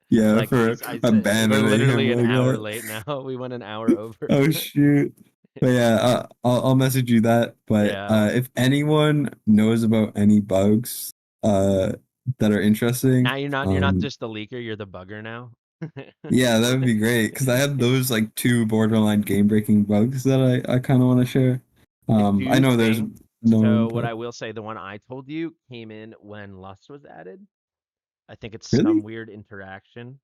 Speaker 7: Yeah,
Speaker 5: like,
Speaker 7: for abandoning
Speaker 5: we're literally
Speaker 7: him
Speaker 5: an
Speaker 7: like
Speaker 5: hour
Speaker 7: that.
Speaker 5: late now. We went an hour over.
Speaker 7: Oh shoot. But yeah, I'll message you that. But
Speaker 5: Yeah.
Speaker 7: if anyone knows about any bugs that are interesting,
Speaker 5: Now you're not just the leaker. You're the bugger now.
Speaker 7: yeah, that would be great because I have those like 2 borderline game-breaking bugs that I kind of want to share. I know there's no.
Speaker 5: So what I will say, the one I told you came in when Lust was added. I think it's
Speaker 7: Really?
Speaker 5: some weird interaction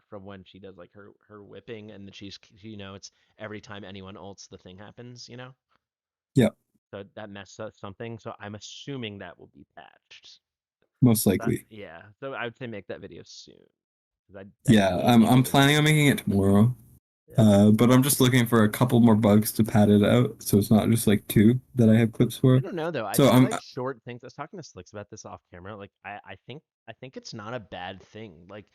Speaker 5: from when she does like her whipping, and then she's it's every time anyone ults, the thing happens.
Speaker 7: Yeah.
Speaker 5: So that messed up something. So I'm assuming that will be patched.
Speaker 7: most likely.
Speaker 5: Yeah. So I would say make that video soon. 'Cause
Speaker 7: Yeah,
Speaker 5: you
Speaker 7: I'm
Speaker 5: can't
Speaker 7: I'm
Speaker 5: get rid of
Speaker 7: planning on making it tomorrow.
Speaker 5: Yeah.
Speaker 7: But I'm just looking for a couple more bugs to pad it out, so it's not just like two that I have clips
Speaker 5: I
Speaker 7: for.
Speaker 5: don't know though. I
Speaker 7: So
Speaker 5: see
Speaker 7: I'm
Speaker 5: like short things. I was talking to Slicks about this off camera. Like I think it's not a bad thing. Like,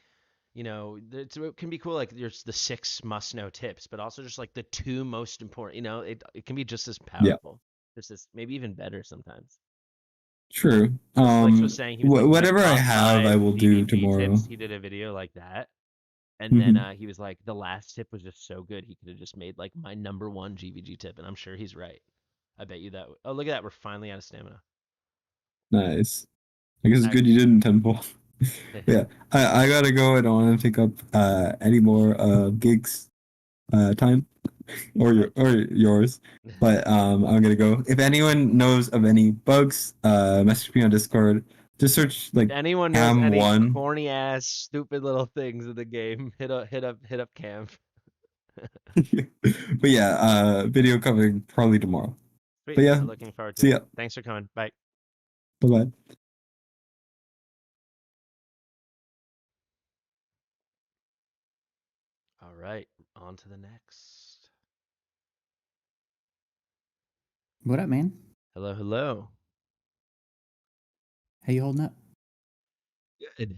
Speaker 5: it can be cool. Like there's the 6 must know tips, but also just like the 2 most important. It can be just as
Speaker 7: yeah,
Speaker 5: powerful, just as maybe even better sometimes.
Speaker 7: true.
Speaker 5: So Slicks was saying he was like my
Speaker 7: Whatever I
Speaker 5: top
Speaker 7: have, I
Speaker 5: 5
Speaker 7: will do
Speaker 5: GVG
Speaker 7: tomorrow.
Speaker 5: tips. He did a video like that. And then
Speaker 7: Hmm.
Speaker 5: he was like, the last tip was just so good. He could have just made like my number 1 GVG tip. And I'm sure he's right. I bet you that. Oh, look at that. We're finally out of stamina.
Speaker 7: Nice. I guess it's
Speaker 5: Nice.
Speaker 7: good you didn't temple. Yeah, I gotta go. I don't want to take up any more gigs time or yours. But I'm gonna go. If anyone knows of any bugs, message me on Discord. Just search
Speaker 5: If
Speaker 7: like
Speaker 5: anyone knows
Speaker 7: Cam
Speaker 5: any
Speaker 7: One.
Speaker 5: corny ass, stupid little things in the game, hit up Cam.
Speaker 7: But yeah, video coming probably tomorrow.
Speaker 5: Sweet.
Speaker 7: But yeah,
Speaker 5: I'm looking forward to
Speaker 7: see
Speaker 5: it.
Speaker 7: ya.
Speaker 5: Thanks for coming. Bye.
Speaker 7: Bye bye.
Speaker 5: All right. On to the next.
Speaker 8: What up, man?
Speaker 5: Hello, hello.
Speaker 8: How you holding up?
Speaker 5: Good.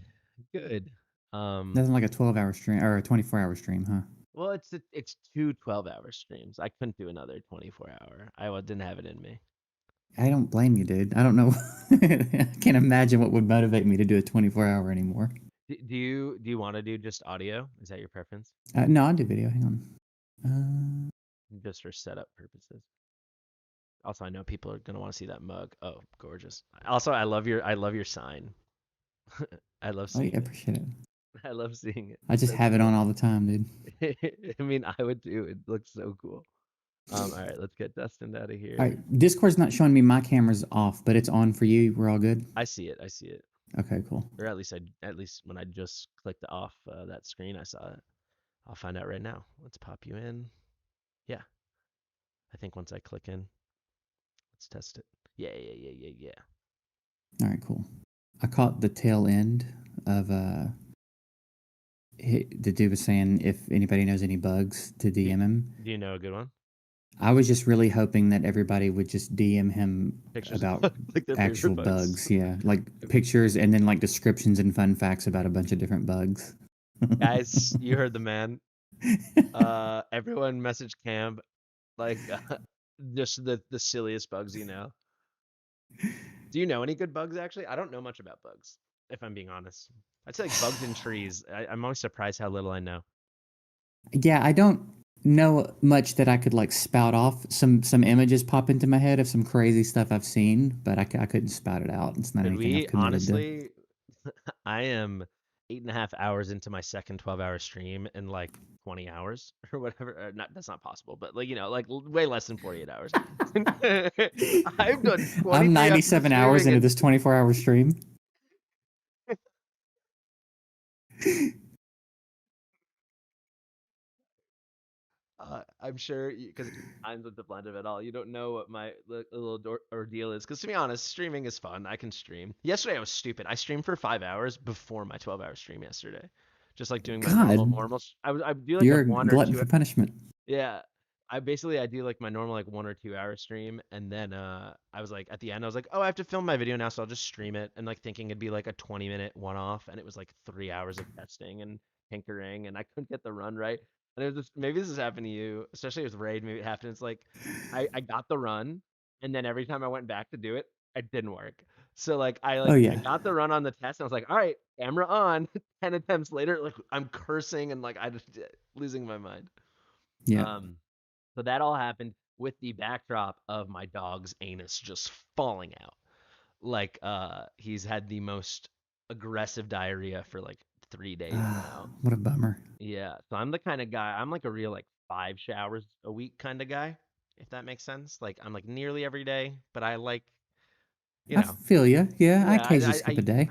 Speaker 5: Good.
Speaker 8: Nothing like a 12-hour stream or a 24-hour stream, huh?
Speaker 5: Well, it's 2 12-hour streams. I couldn't do another 24-hour. Didn't have it in me.
Speaker 8: I don't blame you, dude. I don't know. I can't imagine what would motivate me to do a 24-hour anymore.
Speaker 5: Do you want to do just audio? Is that your preference?
Speaker 8: No, I'll do video. Hang on.
Speaker 5: Just for setup purposes. Also, I know people are gonna want to see that mug. Oh, gorgeous. Also, I love your sign. I love
Speaker 8: Oh,
Speaker 5: seeing
Speaker 8: yeah,
Speaker 5: it.
Speaker 8: appreciate it.
Speaker 5: I love seeing it.
Speaker 8: I just
Speaker 5: That's
Speaker 8: have it
Speaker 5: cool.
Speaker 8: on all the time, dude.
Speaker 5: I mean, I would too. It looks so cool. All right, let's get Dustin out of here.
Speaker 8: All right, Discord's not showing me my camera's off, but it's on for you. We're all good.
Speaker 5: I see it. I see it.
Speaker 8: Okay, cool.
Speaker 5: Or at least when I just clicked off that screen, I saw it. I'll find out right now. Let's pop you in. Yeah, I think once I click in, let's test it. Yeah.
Speaker 8: All right, cool. I caught the tail end of the dude was saying if anybody knows any bugs to DM him.
Speaker 5: Do you know a good one?
Speaker 8: I was just really hoping that everybody would just DM him
Speaker 5: Pictures
Speaker 8: about
Speaker 5: like their
Speaker 8: actual
Speaker 5: favorite
Speaker 8: bugs. Yeah, like pictures and then like descriptions and fun facts about a bunch of different bugs.
Speaker 5: Guys, you heard the man. Everyone message Cam like just the silliest bugs you know. Do you know any good bugs actually? I don't know much about bugs, if I'm being honest. I'd say like bugs in trees. I'm always surprised how little I know.
Speaker 8: Yeah, I don't know much that I could like spout off. Some images pop into my head of some crazy stuff I've seen, but I couldn't spout it out. It's not
Speaker 5: Could
Speaker 8: anything
Speaker 5: we
Speaker 8: I've committed to.
Speaker 5: honestly? I am 8.5 hours into my second 12-hour stream in like 20 hours or whatever. Not that's not possible, but like like way less than 48 hours. I've done 23
Speaker 8: I'm 97 hours into
Speaker 5: streaming
Speaker 8: this 24-hour stream.
Speaker 5: I'm sure because I'm with the blend of it all. You don't know what my little ordeal is. Because to be honest, streaming is fun. I can stream. Yesterday I was stupid. I streamed for 5 hours before my 12-hour stream yesterday. Just like doing my normal. I do like
Speaker 8: You're
Speaker 5: a
Speaker 8: a
Speaker 5: 1 or
Speaker 8: glutton
Speaker 5: 2.
Speaker 8: for punishment.
Speaker 5: Yeah. I do like my normal like 1 or 2 hour stream, and then I was like at the end I was like, oh, I have to film my video now, so I'll just stream it, and like thinking it'd be like a 20-minute one-off, and it was like 3 hours of testing and tinkering, and I couldn't get the run right. And it was just, maybe this has happened to you, especially with Raid. Maybe it happened. It's like I got the run, and then every time I went back to do it, it didn't work. So like
Speaker 8: Oh
Speaker 5: I
Speaker 8: yeah,
Speaker 5: got the run on the test, and I was like, all right, camera on. 10 attempts later, like I'm cursing and like I just losing my mind.
Speaker 8: yeah.
Speaker 5: So that all happened with the backdrop of my dog's anus just falling out. Like he's had the most aggressive diarrhea for like 3 days now.
Speaker 8: What a bummer.
Speaker 5: Yeah. So I'm the kind of guy, I'm like a real like 5 showers a week kind of guy, if that makes sense. Like I'm like nearly every day, but I like, you
Speaker 8: I
Speaker 5: know,
Speaker 8: feel you. Yeah, I
Speaker 5: yeah,
Speaker 8: occasionally skip a day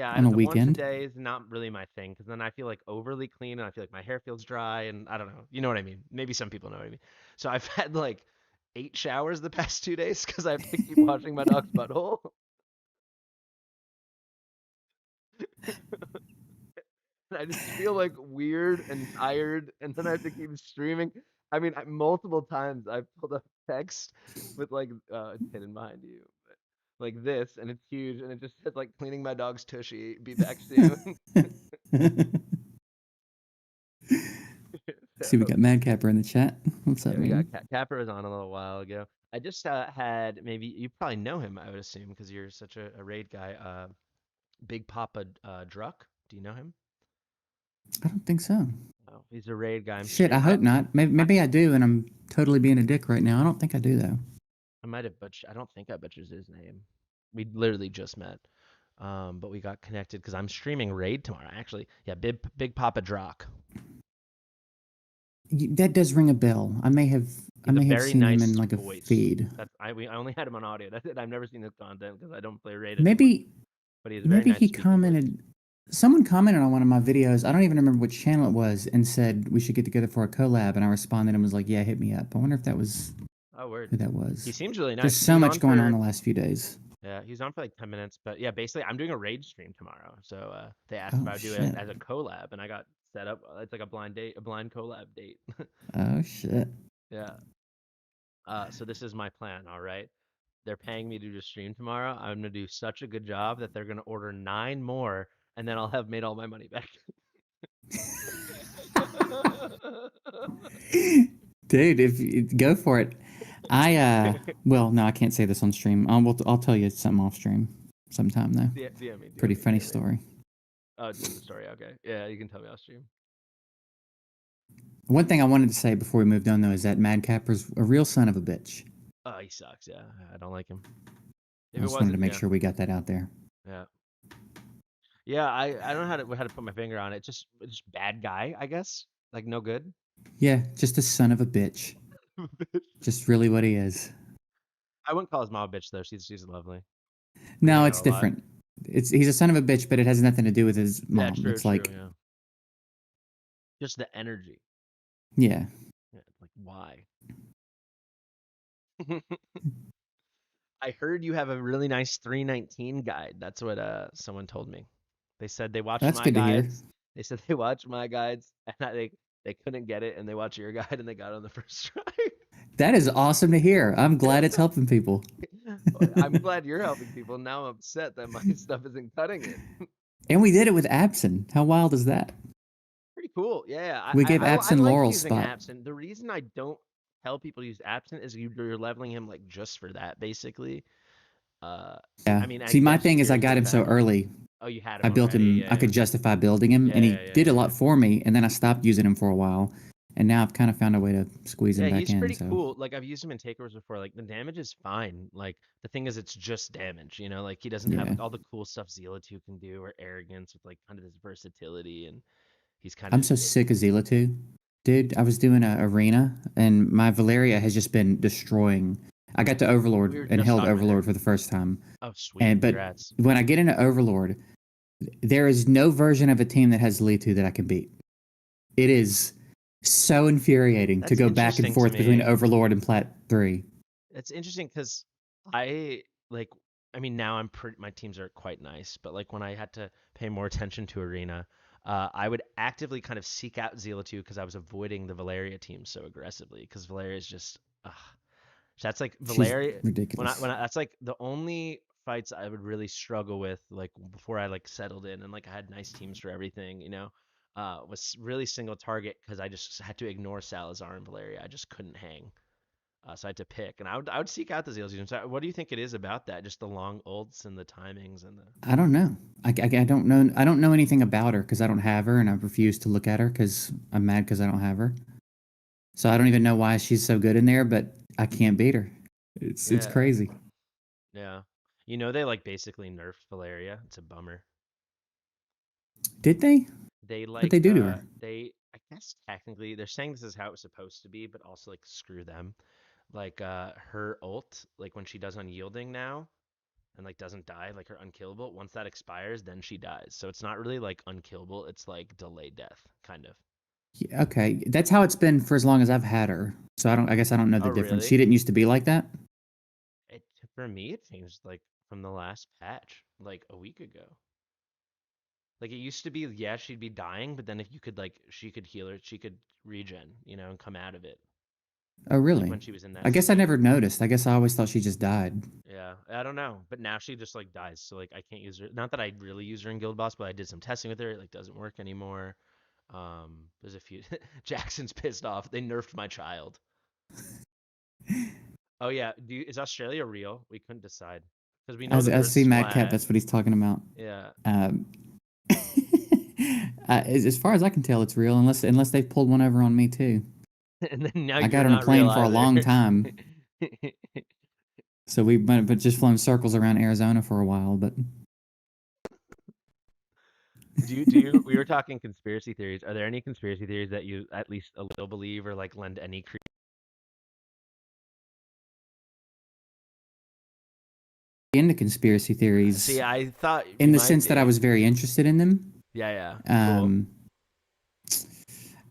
Speaker 8: on a
Speaker 5: once a
Speaker 8: weekend.
Speaker 5: day is not really my thing because then I feel like overly clean and I feel like my hair feels dry and I don't know. You know what I mean? Maybe some people know what I mean. So I've had like 8 showers the past 2 days because I have to keep washing my dog's butthole. And I just feel like weird and tired, and then I have to keep streaming. I mean, multiple times I've pulled up text with like it's hidden behind you, but like this, and it's huge, and it just says like cleaning my dog's tushy. Be back soon.
Speaker 8: See, we
Speaker 5: So,
Speaker 8: got Madcapper in the chat. What's up,
Speaker 5: yeah, we got
Speaker 8: man?
Speaker 5: Capper was on a little while ago. I just had maybe you probably know him, I would assume, because you're such a raid guy. Big Papa Druck. Do you know him?
Speaker 8: I don't think so.
Speaker 5: Oh, he's a raid guy. I'm
Speaker 8: Shit, I
Speaker 5: stream.
Speaker 8: hope not. Maybe I do, and I'm totally being a dick right now. I don't think I do though.
Speaker 5: I might have butchered. I don't think I butchered his name. We literally just met, but we got connected because I'm streaming raid tomorrow. Actually, yeah, Big Papa Drock.
Speaker 8: That does ring a bell. I may have
Speaker 5: He's a very
Speaker 8: seen him
Speaker 5: nice
Speaker 8: in like a
Speaker 5: voice.
Speaker 8: feed.
Speaker 5: I only had him on audio. That's it. I've never seen his content because I don't play raid anymore.
Speaker 8: Maybe
Speaker 5: But he has a very
Speaker 8: maybe
Speaker 5: nice
Speaker 8: he
Speaker 5: speaking voice.
Speaker 8: commented. Someone commented on one of my videos. I don't even remember which channel it was, and said we should get together for a collab. And I responded and was like, "Yeah, hit me up." I wonder if that was
Speaker 5: Oh, word.
Speaker 8: who that was.
Speaker 5: He seems really nice.
Speaker 8: There's
Speaker 5: He
Speaker 8: so
Speaker 5: was
Speaker 8: much going on
Speaker 5: for-
Speaker 8: the last few days.
Speaker 5: Yeah, he's on for like 10 minutes. But yeah, basically, I'm doing a raid stream tomorrow. So they asked
Speaker 8: Oh,
Speaker 5: if I would do it
Speaker 8: shit.
Speaker 5: as a collab, and I got set up. It's like a blind collab date.
Speaker 8: Oh shit.
Speaker 5: Yeah. So this is my plan, all right? They're paying me to do a stream tomorrow. I'm gonna do such a good job that they're gonna order 9 more, and then I'll have made all my money back.
Speaker 8: Dude, if you go for it. Well, no, I can't say this on stream. I'll tell you something off stream sometime though.
Speaker 5: DM me.
Speaker 8: Pretty funny
Speaker 5: DM me.
Speaker 8: story.
Speaker 5: Oh, it's in the story. Okay. Yeah, you can tell me off stream.
Speaker 8: One thing I wanted to say before we moved on though is that Madcapper's a real son of a bitch.
Speaker 5: Oh, he sucks. Yeah, I don't like him.
Speaker 8: I just wanted to make sure we got that out there.
Speaker 5: Yeah. Yeah, I don't know how to put my finger on it. Just bad guy, I guess. Like no good.
Speaker 8: Yeah, just a son of a bitch. Just really what he is.
Speaker 5: I wouldn't call his mom a bitch though. She's lovely.
Speaker 8: No,
Speaker 5: know
Speaker 8: it's
Speaker 5: a lot.
Speaker 8: different. He's a son of a bitch, but it has nothing to do with his mom.
Speaker 5: Yeah, true,
Speaker 8: It's like,
Speaker 5: yeah. Just the energy.
Speaker 8: yeah.
Speaker 5: Yeah, like why? I heard you have a really nice 319 guide. That's what someone told me. They said they watched
Speaker 8: That's
Speaker 5: my
Speaker 8: good to hear.
Speaker 5: guides. They said they watched my guides and they couldn't get it and they watched your guide and they got it on the first try.
Speaker 8: That is awesome to hear. I'm glad it's helping people.
Speaker 5: I'm glad you're helping people. Now I'm upset that my stuff isn't cutting it.
Speaker 8: And we did it with Abson. How wild is that?
Speaker 5: Pretty cool. Yeah.
Speaker 8: We gave
Speaker 5: I
Speaker 8: Abson
Speaker 5: like
Speaker 8: Laurel's
Speaker 5: using
Speaker 8: spot.
Speaker 5: Abson. The reason I don't tell people to use Abson is you're leveling him like just for that, basically.
Speaker 8: Yeah.
Speaker 5: I mean,
Speaker 8: See, my
Speaker 5: guess
Speaker 8: thing is I
Speaker 5: here's
Speaker 8: got
Speaker 5: the
Speaker 8: him so
Speaker 5: fact.
Speaker 8: early.
Speaker 5: Oh, you had him
Speaker 8: I built
Speaker 5: already?
Speaker 8: him.
Speaker 5: Yeah,
Speaker 8: I could
Speaker 5: yeah.
Speaker 8: justify building him, and he
Speaker 5: Yeah,
Speaker 8: did a
Speaker 5: yeah.
Speaker 8: lot for me. And then I stopped using him for a while, and now I've kind of found a way to squeeze him
Speaker 5: Yeah,
Speaker 8: back
Speaker 5: he's
Speaker 8: in.
Speaker 5: pretty
Speaker 8: So
Speaker 5: cool. Like I've used him in takeovers before. Like the damage is fine. Like the thing is, it's just damage. You know, like he doesn't have
Speaker 8: Yeah.
Speaker 5: like all the cool stuff Zealot 2 can do or arrogance with like kind of this versatility, and he's kind of.
Speaker 8: I'm so sick of Zila 2. Dude, I was doing a arena, and my Valeria has just been destroying. I got to Overlord
Speaker 5: We were
Speaker 8: and
Speaker 5: just
Speaker 8: held
Speaker 5: talking about
Speaker 8: Overlord
Speaker 5: that.
Speaker 8: for the first time.
Speaker 5: Oh, sweet.
Speaker 8: And but
Speaker 5: Congrats.
Speaker 8: when I get into Overlord, there is no version of a team that has Zila that I can beat. It is so infuriating to
Speaker 5: That's
Speaker 8: go back
Speaker 5: interesting
Speaker 8: and
Speaker 5: to
Speaker 8: forth between
Speaker 5: me.
Speaker 8: Overlord and Plat 3.
Speaker 5: It's interesting because I like. I mean, now my teams are quite nice, but like when I had to pay more attention to arena, I would actively kind of seek out Zealot 2 because I was avoiding the Valeria team so aggressively because Valeria is just. That's like
Speaker 8: She's
Speaker 5: Valeria.
Speaker 8: ridiculous.
Speaker 5: That's like the only fights I would really struggle with, like before I like settled in and like I had nice teams for everything, you know, was really single target because I just had to ignore Salazar and Valeria. I just couldn't hang. So I had to pick, and I would seek out the Zeal teams. What do you think it is about that? Just the long ults and the timings and the.
Speaker 8: I don't know. I don't know. I don't know anything about her because I don't have her, and I refuse to look at her because I'm mad because I don't have her. So I don't even know why she's so good in there, but I can't beat her. It's
Speaker 5: Yeah.
Speaker 8: crazy.
Speaker 5: Yeah, you know they like basically nerfed Valeria. It's a bummer.
Speaker 8: Did they?
Speaker 5: They like
Speaker 8: What'd they do to her?
Speaker 5: I guess technically they're saying this is how it was supposed to be, but also like screw them. Like her ult, like when she does unyielding now and like doesn't die, like her unkillable, once that expires, then she dies. So it's not really like unkillable, it's like delayed death, kind of.
Speaker 8: Yeah, okay, that's how it's been for as long as I've had her. So I guess I don't know the
Speaker 5: Oh,
Speaker 8: difference.
Speaker 5: really?
Speaker 8: She didn't used to be like that.
Speaker 5: For me it changed like from the last patch, like a week ago. Like it used to be, yeah, she'd be dying, but then if you could like, she could heal her, she could regen, you know, and come out of it.
Speaker 8: Oh,
Speaker 5: Like
Speaker 8: really?
Speaker 5: when she was in that
Speaker 8: I guess I
Speaker 5: state.
Speaker 8: never noticed. I guess I always thought she just died.
Speaker 5: Yeah, I don't know, but now she just like dies. So like I can't use her. Not that I really use her in Guild Boss, but I did some testing with her. It like doesn't work anymore. There's a few. Jackson's pissed off. They nerfed my child. Oh yeah, is Australia real? We couldn't decide because we know the
Speaker 8: I
Speaker 5: Earth's
Speaker 8: see Madcap.
Speaker 5: flat.
Speaker 8: That's what he's talking about.
Speaker 5: Yeah.
Speaker 8: Um, as far as I can tell, it's real, unless they've pulled one over on me too.
Speaker 5: And then now
Speaker 8: I
Speaker 5: you're
Speaker 8: got on a
Speaker 5: not real
Speaker 8: plane for a long
Speaker 5: either.
Speaker 8: time, so we've but just flown circles around Arizona for a while. But
Speaker 5: Do you? We were talking conspiracy theories. Are there any conspiracy theories that you at least a little believe or like lend any credence?
Speaker 8: into conspiracy theories,
Speaker 5: See, I thought
Speaker 8: in
Speaker 5: you
Speaker 8: the
Speaker 5: might
Speaker 8: sense that I
Speaker 5: be.
Speaker 8: was very interested in them.
Speaker 5: Yeah, yeah. Cool.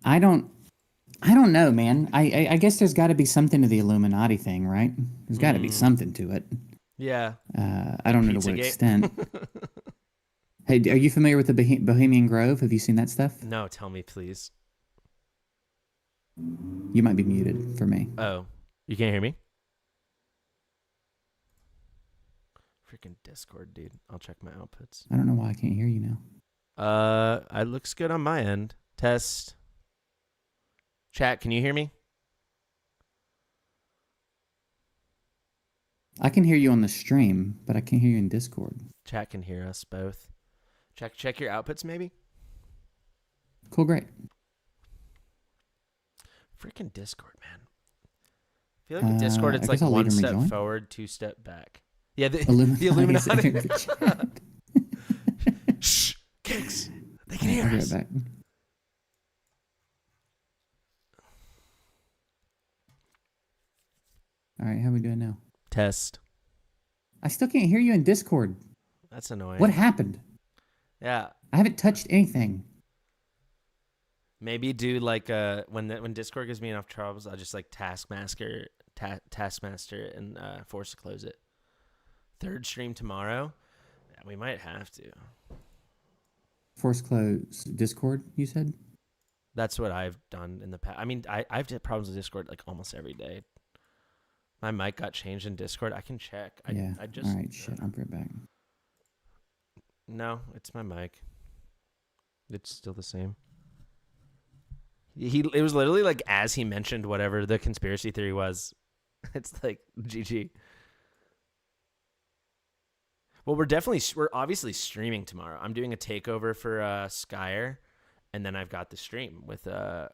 Speaker 8: I don't know, man. I guess there's got to be something to the Illuminati thing, right? There's got to be something to it.
Speaker 5: Yeah.
Speaker 8: I don't know to what extent. Hey, are you familiar with the Bohemian Grove? Have you seen that stuff?
Speaker 5: No, tell me, please.
Speaker 8: You might be muted for me.
Speaker 5: Oh, you can't hear me? Freaking Discord, dude. I'll check my outputs.
Speaker 8: I don't know why I can't hear you now.
Speaker 5: It looks good on my end. Test. Chat, can you hear me?
Speaker 8: I can hear you on the stream, but I can't hear you in Discord.
Speaker 5: Chat can hear us both. Check your outputs, maybe?
Speaker 8: Cool, great.
Speaker 5: Freaking Discord, man. I feel like with Discord, it's
Speaker 8: I
Speaker 5: like
Speaker 8: guess I'll
Speaker 5: one
Speaker 8: leave him
Speaker 5: step
Speaker 8: rejoin.
Speaker 5: forward, two step back. Yeah, the
Speaker 8: Illuminati's
Speaker 5: Illuminati.
Speaker 8: in the chat.
Speaker 5: Shh, Kicks. They can hear
Speaker 8: I'll be
Speaker 5: us.
Speaker 8: right back. All right, how we doing now?
Speaker 5: Test.
Speaker 8: I still can't hear you in Discord.
Speaker 5: That's annoying.
Speaker 8: What happened?
Speaker 5: Yeah.
Speaker 8: I haven't touched anything.
Speaker 5: Maybe do like when Discord gives me enough troubles, I'll just like Taskmaster and force to close it. Third stream tomorrow. Yeah, we might have to.
Speaker 8: Force close Discord, you said?
Speaker 5: That's what I've done in the past. I mean, I've had problems with Discord like almost every day. My mic got changed in Discord. I can check. I just.
Speaker 8: All right, shit. I'll be right back.
Speaker 5: No, it's my mic. It's still the same. It was literally like as he mentioned whatever the conspiracy theory was. It's like GG. Well, we're obviously streaming tomorrow. I'm doing a takeover for Skyer, and then I've got the stream with the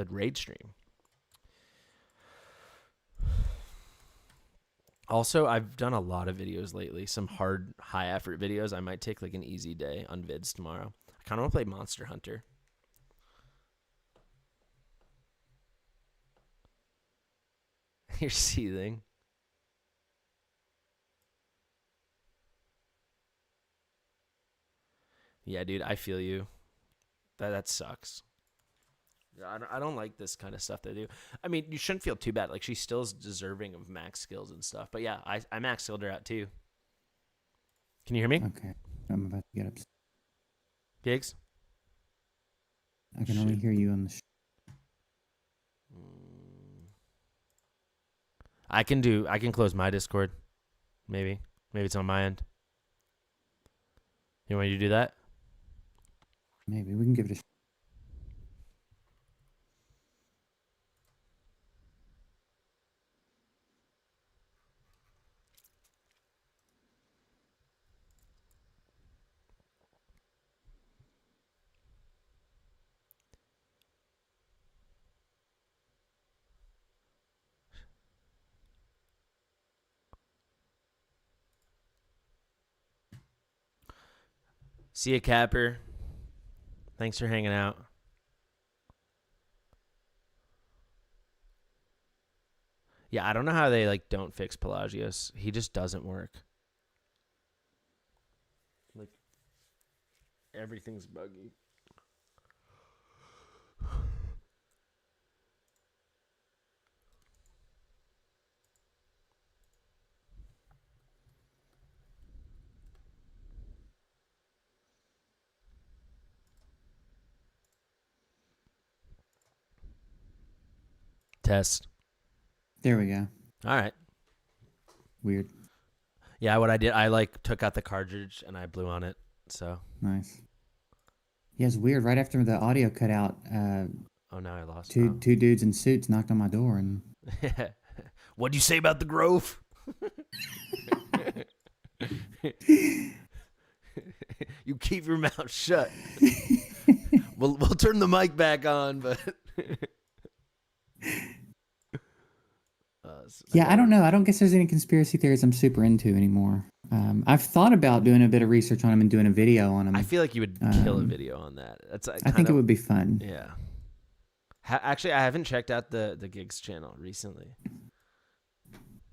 Speaker 5: raid stream. Also, I've done a lot of videos lately, some hard, high-effort videos. I might take like an easy day on vids tomorrow. I kind of want to play Monster Hunter. You're seething. Yeah, dude, I feel you. That sucks. I don't like this kind of stuff they do. I mean, you shouldn't feel too bad. Like, she's still deserving of max skills and stuff. But yeah, I max skilled her out too. Can you hear me?
Speaker 8: Okay. I'm about to get up.
Speaker 5: Gigs?
Speaker 8: I can only hear you on the
Speaker 5: I can close my Discord. Maybe it's on my end. You want me to do that?
Speaker 8: Maybe. We can give it a
Speaker 5: See ya, Capper. Thanks for hanging out. Yeah, I don't know how they like don't fix Pelagius. He just doesn't work. Like everything's buggy.
Speaker 1: Test.
Speaker 8: There we go.
Speaker 1: All right.
Speaker 8: Weird.
Speaker 1: Yeah, what I did, I like took out the cartridge and I blew on it. So.
Speaker 8: Nice. Yeah, it's weird. Right after the audio cut out,
Speaker 1: Oh, now I lost.
Speaker 8: two dudes in suits knocked on my door and.
Speaker 1: What'd you say about the Grove? You keep your mouth shut. We'll turn the mic back on, but.
Speaker 8: Yeah, I don't know. I don't guess there's any conspiracy theories I'm super into anymore. I've thought about doing a bit of research on them and doing a video on them.
Speaker 1: I feel like you would kill a video on that. That's
Speaker 8: I think it would be fun.
Speaker 1: Yeah. Actually, I haven't checked out the Gigs channel recently.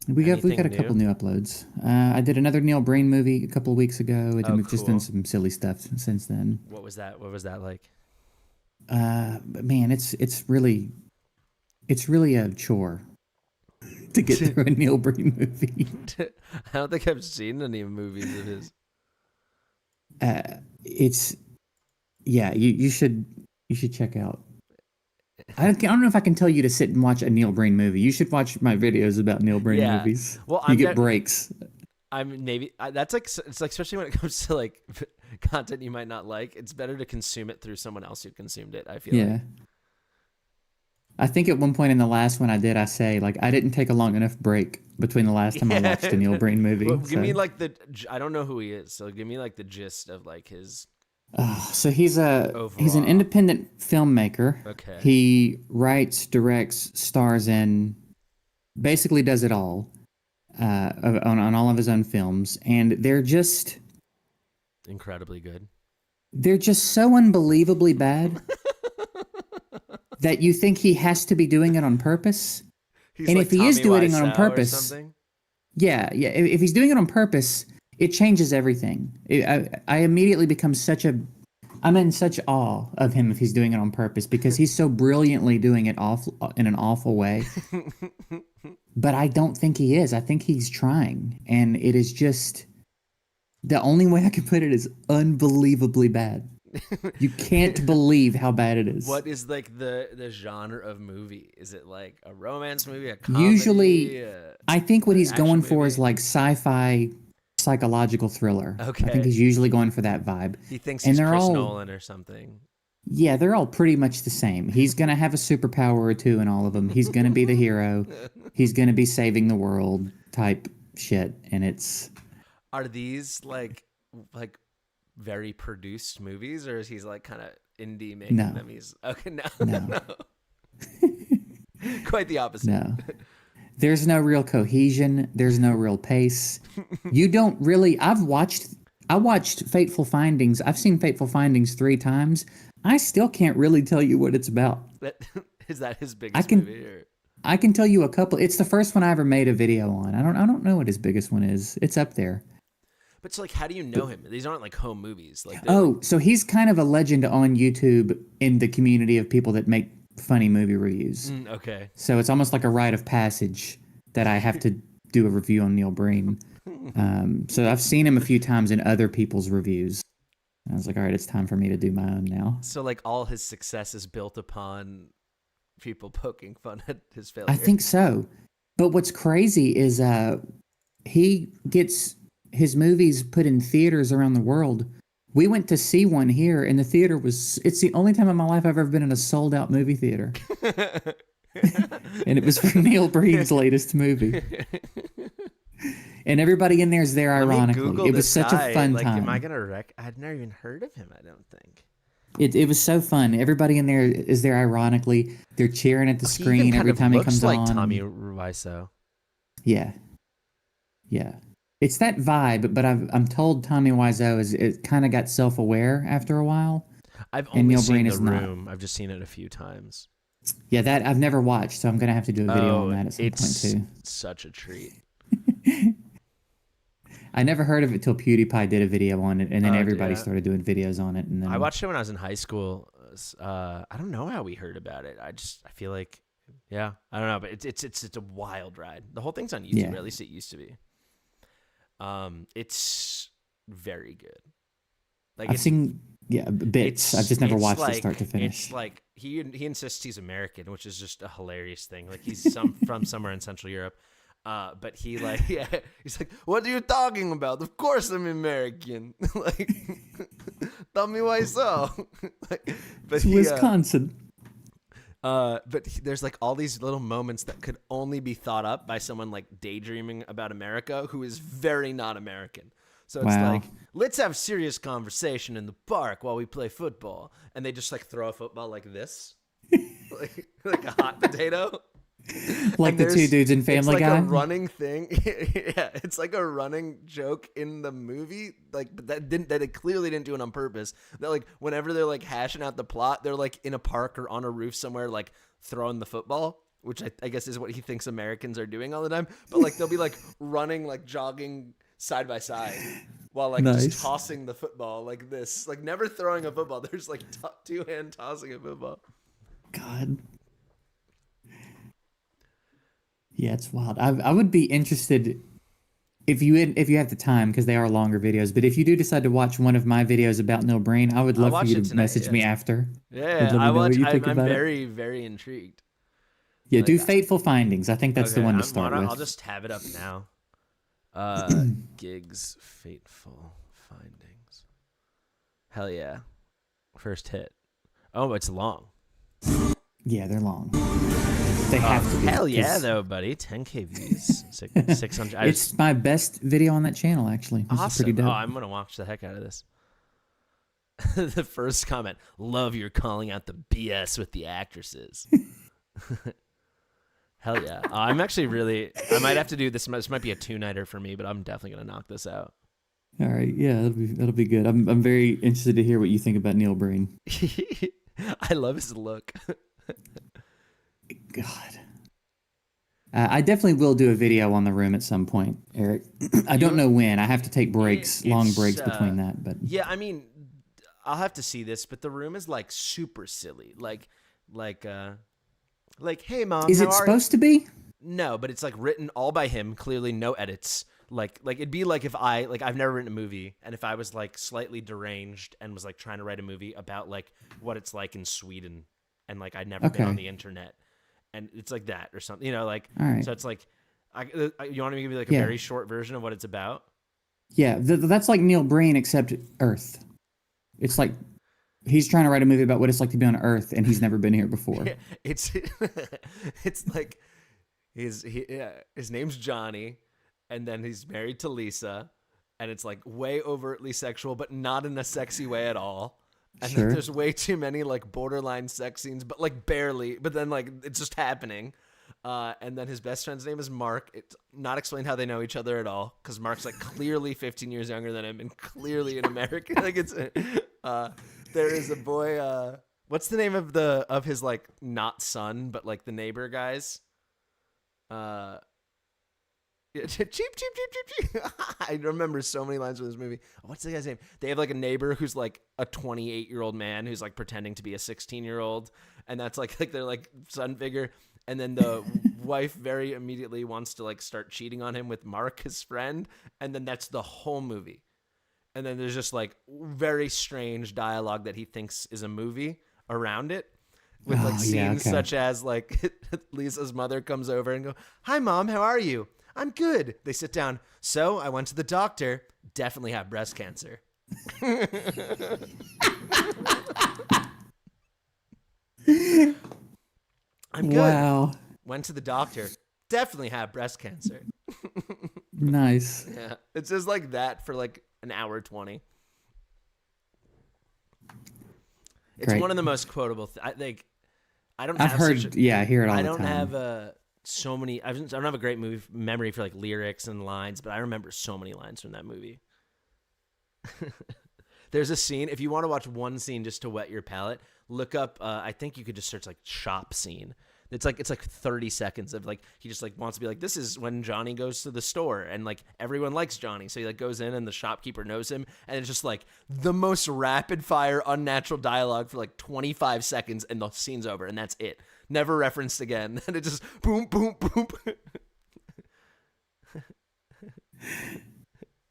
Speaker 8: We got a couple new uploads. I did another Neil Breen movie a couple of weeks ago, and then we've just done some silly stuff since then.
Speaker 1: What was that? What was that like?
Speaker 8: Man, it's really a chore to get through a Neil Breen movie.
Speaker 1: I don't think I've seen any movies of his.
Speaker 8: You should check out. I don't know if I can tell you to sit and watch a Neil Breen movie. You should watch my videos about Neil Breen movies.
Speaker 1: Well,
Speaker 8: you get breaks.
Speaker 1: That's like, it's like, especially when it comes to like content you might not like, it's better to consume it through someone else who consumed it. I feel like.
Speaker 8: I think at one point in the last one I say like I didn't take a long enough break between the last time I watched a Neil Breen movie.
Speaker 1: Well, give me like I don't know who he is, so give me like the gist of like his.
Speaker 8: So he's an independent filmmaker.
Speaker 1: Okay.
Speaker 8: He writes, directs, stars in, basically does it all, on all of his own films, and they're just
Speaker 1: incredibly good.
Speaker 8: They're just so unbelievably bad that you think he has to be doing it on purpose.
Speaker 1: He's
Speaker 8: and
Speaker 1: like
Speaker 8: if he
Speaker 1: Tommy
Speaker 8: is doing it on
Speaker 1: Wiseau or
Speaker 8: purpose,
Speaker 1: something?
Speaker 8: yeah. If he's doing it on purpose, it changes everything. I immediately become I'm in such awe of him if he's doing it on purpose because he's so brilliantly doing it in an awful way. But I don't think he is. I think he's trying, and it is just the only way I can put it is unbelievably bad. You can't believe how bad it is.
Speaker 1: What is like the genre of movie? Is it like a romance movie, a comedy?
Speaker 8: Usually, I think what he's going for
Speaker 1: movie?
Speaker 8: is like sci-fi psychological thriller.
Speaker 1: Okay.
Speaker 8: I think he's usually going for that vibe.
Speaker 1: He thinks
Speaker 8: And
Speaker 1: he's
Speaker 8: they're
Speaker 1: Chris
Speaker 8: all-
Speaker 1: Nolan or something.
Speaker 8: Yeah, they're all pretty much the same. He's going to have a superpower or two in all of them. He's going to be the hero. He's going to be saving the world type shit. And it's...
Speaker 1: Are these like very produced movies, or is he's like kind of indie making
Speaker 8: No.
Speaker 1: them? He's okay. No.
Speaker 8: No.
Speaker 1: Quite the opposite.
Speaker 8: No. There's no real cohesion. There's no real pace. You don't really... I watched Fateful Findings. I've seen Fateful Findings 3 times. I still can't really tell you what it's about.
Speaker 1: Is that his biggest movie? Or?
Speaker 8: I can tell you a couple. It's the first one I ever made a video on. I don't know what his biggest one is. It's up there.
Speaker 1: But so, like, how do you know him? These aren't like home movies. Like,
Speaker 8: So he's kind of a legend on YouTube in the community of people that make funny movie reviews.
Speaker 1: Okay.
Speaker 8: So it's almost like a rite of passage that I have to do a review on Neil Breen. So I've seen him a few times in other people's reviews. I was like, all right, it's time for me to do my own now.
Speaker 1: So, like, all his success is built upon people poking fun at his failure.
Speaker 8: I think so. But what's crazy is he gets his movies put in theaters around the world. We went to see one here, and the theater it's the only time in my life I've ever been in a sold-out movie theater. And it was for Neil Breen's latest movie. And everybody in there is there ironically. It was such a fun time.
Speaker 1: Am I gonna I'd never even heard of him. I don't think.
Speaker 8: It was so fun. Everybody in there is there ironically. They're cheering at the screen every time he comes
Speaker 1: like
Speaker 8: on.
Speaker 1: Tommy Wiseau.
Speaker 8: Yeah. It's that vibe, but I'm told Tommy Wiseau it kind of got self-aware after a while.
Speaker 1: I've
Speaker 8: and
Speaker 1: only
Speaker 8: Neil
Speaker 1: seen
Speaker 8: Breen
Speaker 1: The
Speaker 8: is not.
Speaker 1: Room. I've just seen it a few times.
Speaker 8: Yeah, that I've never watched, so I'm gonna have to do a video on that at some point too.
Speaker 1: Such a treat.
Speaker 8: I never heard of it till PewDiePie did a video on it, and then everybody
Speaker 1: yeah.
Speaker 8: started doing videos on it. And then
Speaker 1: I watched it when I was in high school. I don't know how we heard about it. I feel like, yeah, I don't know, but it's a wild ride. The whole thing's on YouTube.
Speaker 8: Yeah.
Speaker 1: Or at least it used to be. It's very good. Like
Speaker 8: I've seen Yeah, bits. I've just never
Speaker 1: It's
Speaker 8: watched it
Speaker 1: like,
Speaker 8: start to finish.
Speaker 1: It's like he insists he's American, which is just a hilarious thing. Like he's from somewhere in Central Europe. But he like he's like, what are you talking about? Of course I'm American. Like, tell me why so. Like, but
Speaker 8: It's Wisconsin.
Speaker 1: There's like all these little moments that could only be thought up by someone like daydreaming about America who is very not American. So it's
Speaker 8: Wow.
Speaker 1: like, let's have serious conversation in the park while we play football, and they just like throw a football like this, like a hot potato.
Speaker 8: Like
Speaker 1: And
Speaker 8: the two dudes in Family
Speaker 1: it's like
Speaker 8: Guy.
Speaker 1: a running thing. Yeah, it's like a running joke in the movie. Like, but that they clearly didn't do it on purpose. That like whenever they're like hashing out the plot, they're like in a park or on a roof somewhere, like throwing the football, which I guess is what he thinks Americans are doing all the time. But like they'll be like running, like jogging side by side, while like
Speaker 8: Nice.
Speaker 1: just tossing the football like this, like never throwing a football. There's like two-hand tossing a football.
Speaker 8: God. Yeah, it's wild. I would be interested if you have the time, because they are longer videos. But if you do decide to watch one of my videos about Neil Breen, I would
Speaker 1: I'll
Speaker 8: love for
Speaker 1: watch
Speaker 8: you
Speaker 1: it
Speaker 8: to
Speaker 1: tonight,
Speaker 8: message
Speaker 1: yeah.
Speaker 8: me after.
Speaker 1: Yeah,
Speaker 8: Let me know what you think
Speaker 1: I'm
Speaker 8: about it.
Speaker 1: very, very intrigued.
Speaker 8: Yeah,
Speaker 1: like
Speaker 8: do
Speaker 1: that.
Speaker 8: Fateful Findings. I think that's the
Speaker 1: Okay,
Speaker 8: one to start with.
Speaker 1: I'll just have it up now. Gigs, Fateful Findings. Hell yeah. First hit. Oh, it's long.
Speaker 8: Yeah, they're long. They have to be.
Speaker 1: Hell yeah,
Speaker 8: 'cause
Speaker 1: though, buddy. 10K views. 600.
Speaker 8: It's my best video on that channel, actually. This is pretty
Speaker 1: awesome.
Speaker 8: dope.
Speaker 1: Oh, I'm going to watch the heck out of this. The first comment, love you're calling out the BS with the actresses. Hell yeah. I'm actually I might have to do this. This might be a two-nighter for me, but I'm definitely going to knock this out.
Speaker 8: All right, yeah, that'll be good. I'm very interested to hear what you think about Neil Breen.
Speaker 1: I love his look.
Speaker 8: God. I definitely will do a video on the room at some point, Eric. I don't know when. I have to take breaks, long breaks between that. But
Speaker 1: yeah, I mean, I'll have to see this. But the room is like super silly. Like, hey mom,
Speaker 8: is
Speaker 1: how
Speaker 8: it
Speaker 1: are
Speaker 8: supposed to be?
Speaker 1: No, but it's like written all by him. Clearly, no edits. Like it'd be like if I've never written a movie, and if I was like slightly deranged and was like trying to write a movie about like what it's like in Sweden, and like I'd never been on the internet, and it's like that or something, you know, like.
Speaker 8: All right.
Speaker 1: So it's like, you want me to give you like a very short version of what it's about?
Speaker 8: Yeah, that's like Neil Breen except Earth. It's like he's trying to write a movie about what it's like to be on Earth, and he's never been here before.
Speaker 1: Yeah, it's like his name's Johnny, and then he's married to Lisa, and it's like way overtly sexual, but not in a sexy way at all. And then there's way too many like borderline sex scenes, but like barely. But then like it's just happening. And then his best friend's name is Mark. It's not explained how they know each other at all, because Mark's like clearly 15 years younger than him and clearly an American. Like it's there is a boy. What's the name of his like not son, but like the neighbor guys? Cheap. I remember so many lines from this movie. What's the guy's name? They have like a neighbor who's like a 28-year-old man who's like pretending to be a 16-year-old, and that's like they're like son figure. And then the wife very immediately wants to like start cheating on him with Mark, his friend, and then that's the whole movie. And then there's just like very strange dialogue that he thinks is a movie around it, with like scenes such as like Lisa's mother comes over and go, "Hi mom, how are you?" "I'm good." They sit down. "So I went to the doctor. Definitely have breast cancer." "I'm good.
Speaker 8: Wow.
Speaker 1: Went to the doctor. Definitely have breast cancer."
Speaker 8: Nice.
Speaker 1: Yeah. It's just like that for like an hour 20. It's
Speaker 8: Great.
Speaker 1: one of the most quotable. I don't.
Speaker 8: I've
Speaker 1: have
Speaker 8: heard.
Speaker 1: such a-
Speaker 8: Yeah, I hear it all
Speaker 1: I
Speaker 8: the
Speaker 1: don't
Speaker 8: time.
Speaker 1: have so many. I don't have a great memory for like lyrics and lines, but I remember so many lines from that movie. There's a scene. If you want to watch one scene just to wet your palate, look up. I think you could just search like shop scene. It's like 30 seconds of like he just like wants to be like, this is when Johnny goes to the store and like everyone likes Johnny, so he like goes in and the shopkeeper knows him, and it's just like the most rapid fire unnatural dialogue for like 25 seconds and the scene's over and that's it. Never referenced again. And it just boom boom boom.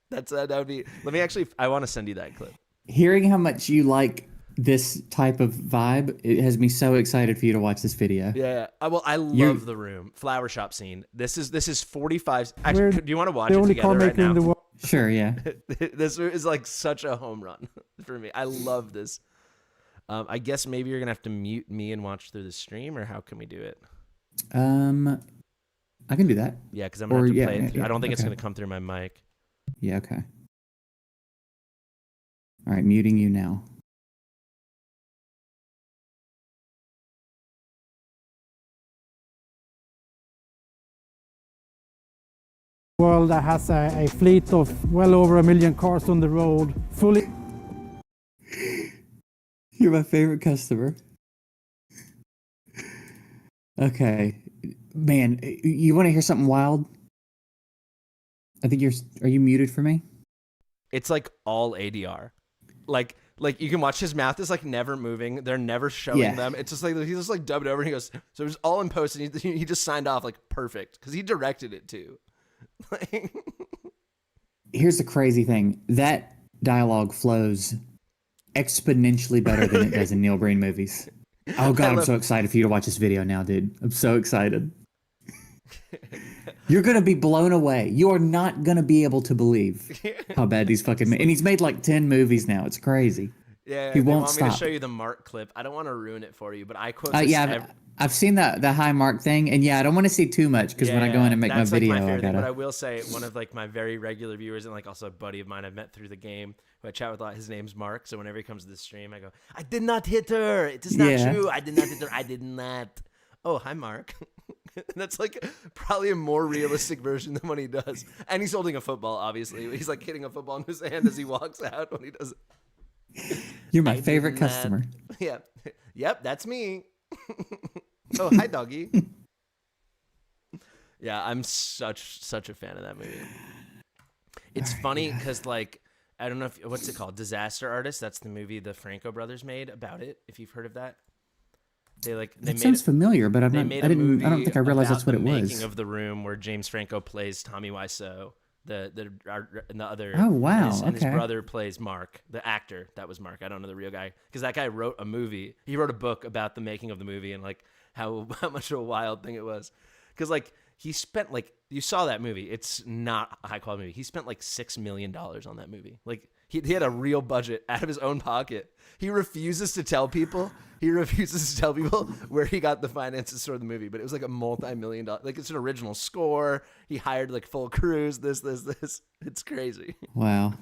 Speaker 1: That would be. Let me actually. I want to send you that clip.
Speaker 8: Hearing how much you like this type of vibe, it has me so excited for you to watch this video.
Speaker 1: Yeah. I love
Speaker 8: You're-
Speaker 1: the room flower shop scene. This is 45.
Speaker 2: We're
Speaker 1: Actually, do you want to watch
Speaker 2: The
Speaker 1: it
Speaker 2: only
Speaker 1: together
Speaker 2: car
Speaker 1: right
Speaker 2: maker in the
Speaker 1: now?
Speaker 2: world.
Speaker 8: Sure, yeah.
Speaker 1: This is like such a home run for me. I love this. I guess maybe you're gonna have to mute me and watch through the stream, or how can we do it?
Speaker 8: I can do that.
Speaker 1: Yeah, because I'm gonna have to play it.
Speaker 8: yeah,
Speaker 1: I don't think it's
Speaker 8: okay.
Speaker 1: gonna come through my mic.
Speaker 8: Yeah, okay. All right, muting you now.
Speaker 2: World that has a fleet of well over 1 million cars on the road, fully.
Speaker 8: You're my favorite customer. Okay. Man, you want to hear something wild? I think are you muted for me?
Speaker 1: It's like all ADR. Like you can watch his mouth is like never moving. They're never showing
Speaker 8: Yeah.
Speaker 1: them. It's just like he's just like dubbed over and he goes, so it was all in post and he just signed off like perfect because he directed it too. Like,
Speaker 8: Here's the crazy thing. That dialogue flows exponentially better than it does in Neil Breen movies. Oh god, I'm so excited for you to watch this video now, dude. I'm so excited. You're gonna be blown away. You are not gonna be able to believe how bad these fucking and he's made like 10 movies now. It's crazy.
Speaker 1: yeah,
Speaker 8: He
Speaker 1: they
Speaker 8: won't
Speaker 1: want me to
Speaker 8: stop.
Speaker 1: show you the Mark clip. I don't want to ruin it for you, but I quote this
Speaker 8: Yeah, I've seen the high mark thing, and yeah, I don't want to see too much because when I go in and make my
Speaker 1: that's,
Speaker 8: video,
Speaker 1: like, my
Speaker 8: I
Speaker 1: favorite thing,
Speaker 8: gotta.
Speaker 1: but I will say one of like my very regular viewers and like also a buddy of mine I've met through the game who I chat with a lot. His name's Mark. So whenever he comes to the stream, I go, "I did not hit her. It is not
Speaker 8: Yeah.
Speaker 1: true. I did not hit her. I did not." Oh, hi, Mark. That's like probably a more realistic version than what he does. And he's holding a football, obviously. He's like hitting a football in his hand as he walks out when he does it.
Speaker 8: You're my
Speaker 1: I did
Speaker 8: favorite
Speaker 1: not-
Speaker 8: customer.
Speaker 1: Yeah. Yep, that's me. Oh, hi, doggy. Yeah, I'm such a fan of that movie. It's funny because like I don't know if what's it called, Disaster Artist. That's the movie the Franco brothers made about it. If you've heard of that, they
Speaker 8: That sounds familiar, but I'm
Speaker 1: they
Speaker 8: not.
Speaker 1: made
Speaker 8: I
Speaker 1: a
Speaker 8: didn't.
Speaker 1: movie
Speaker 8: I don't think I realized
Speaker 1: about
Speaker 8: that's what
Speaker 1: the
Speaker 8: it
Speaker 1: making
Speaker 8: was.
Speaker 1: of The Room, where James Franco plays Tommy Wiseau, and the other.
Speaker 8: Oh, wow,
Speaker 1: And his
Speaker 8: okay.
Speaker 1: brother plays Mark, the actor. That was Mark. I don't know the real guy because that guy wrote a movie. He wrote a book about the making of the movie and like how much of a wild thing it was. Because like he spent like you saw that movie. It's not a high quality movie. He spent like $6 million on that movie. Like he had a real budget out of his own pocket. He refuses to tell people. Where he got the finances for the movie, but it was like a multi-million-dollar, like it's an original score. He hired like full crews. This. It's crazy.
Speaker 8: Wow.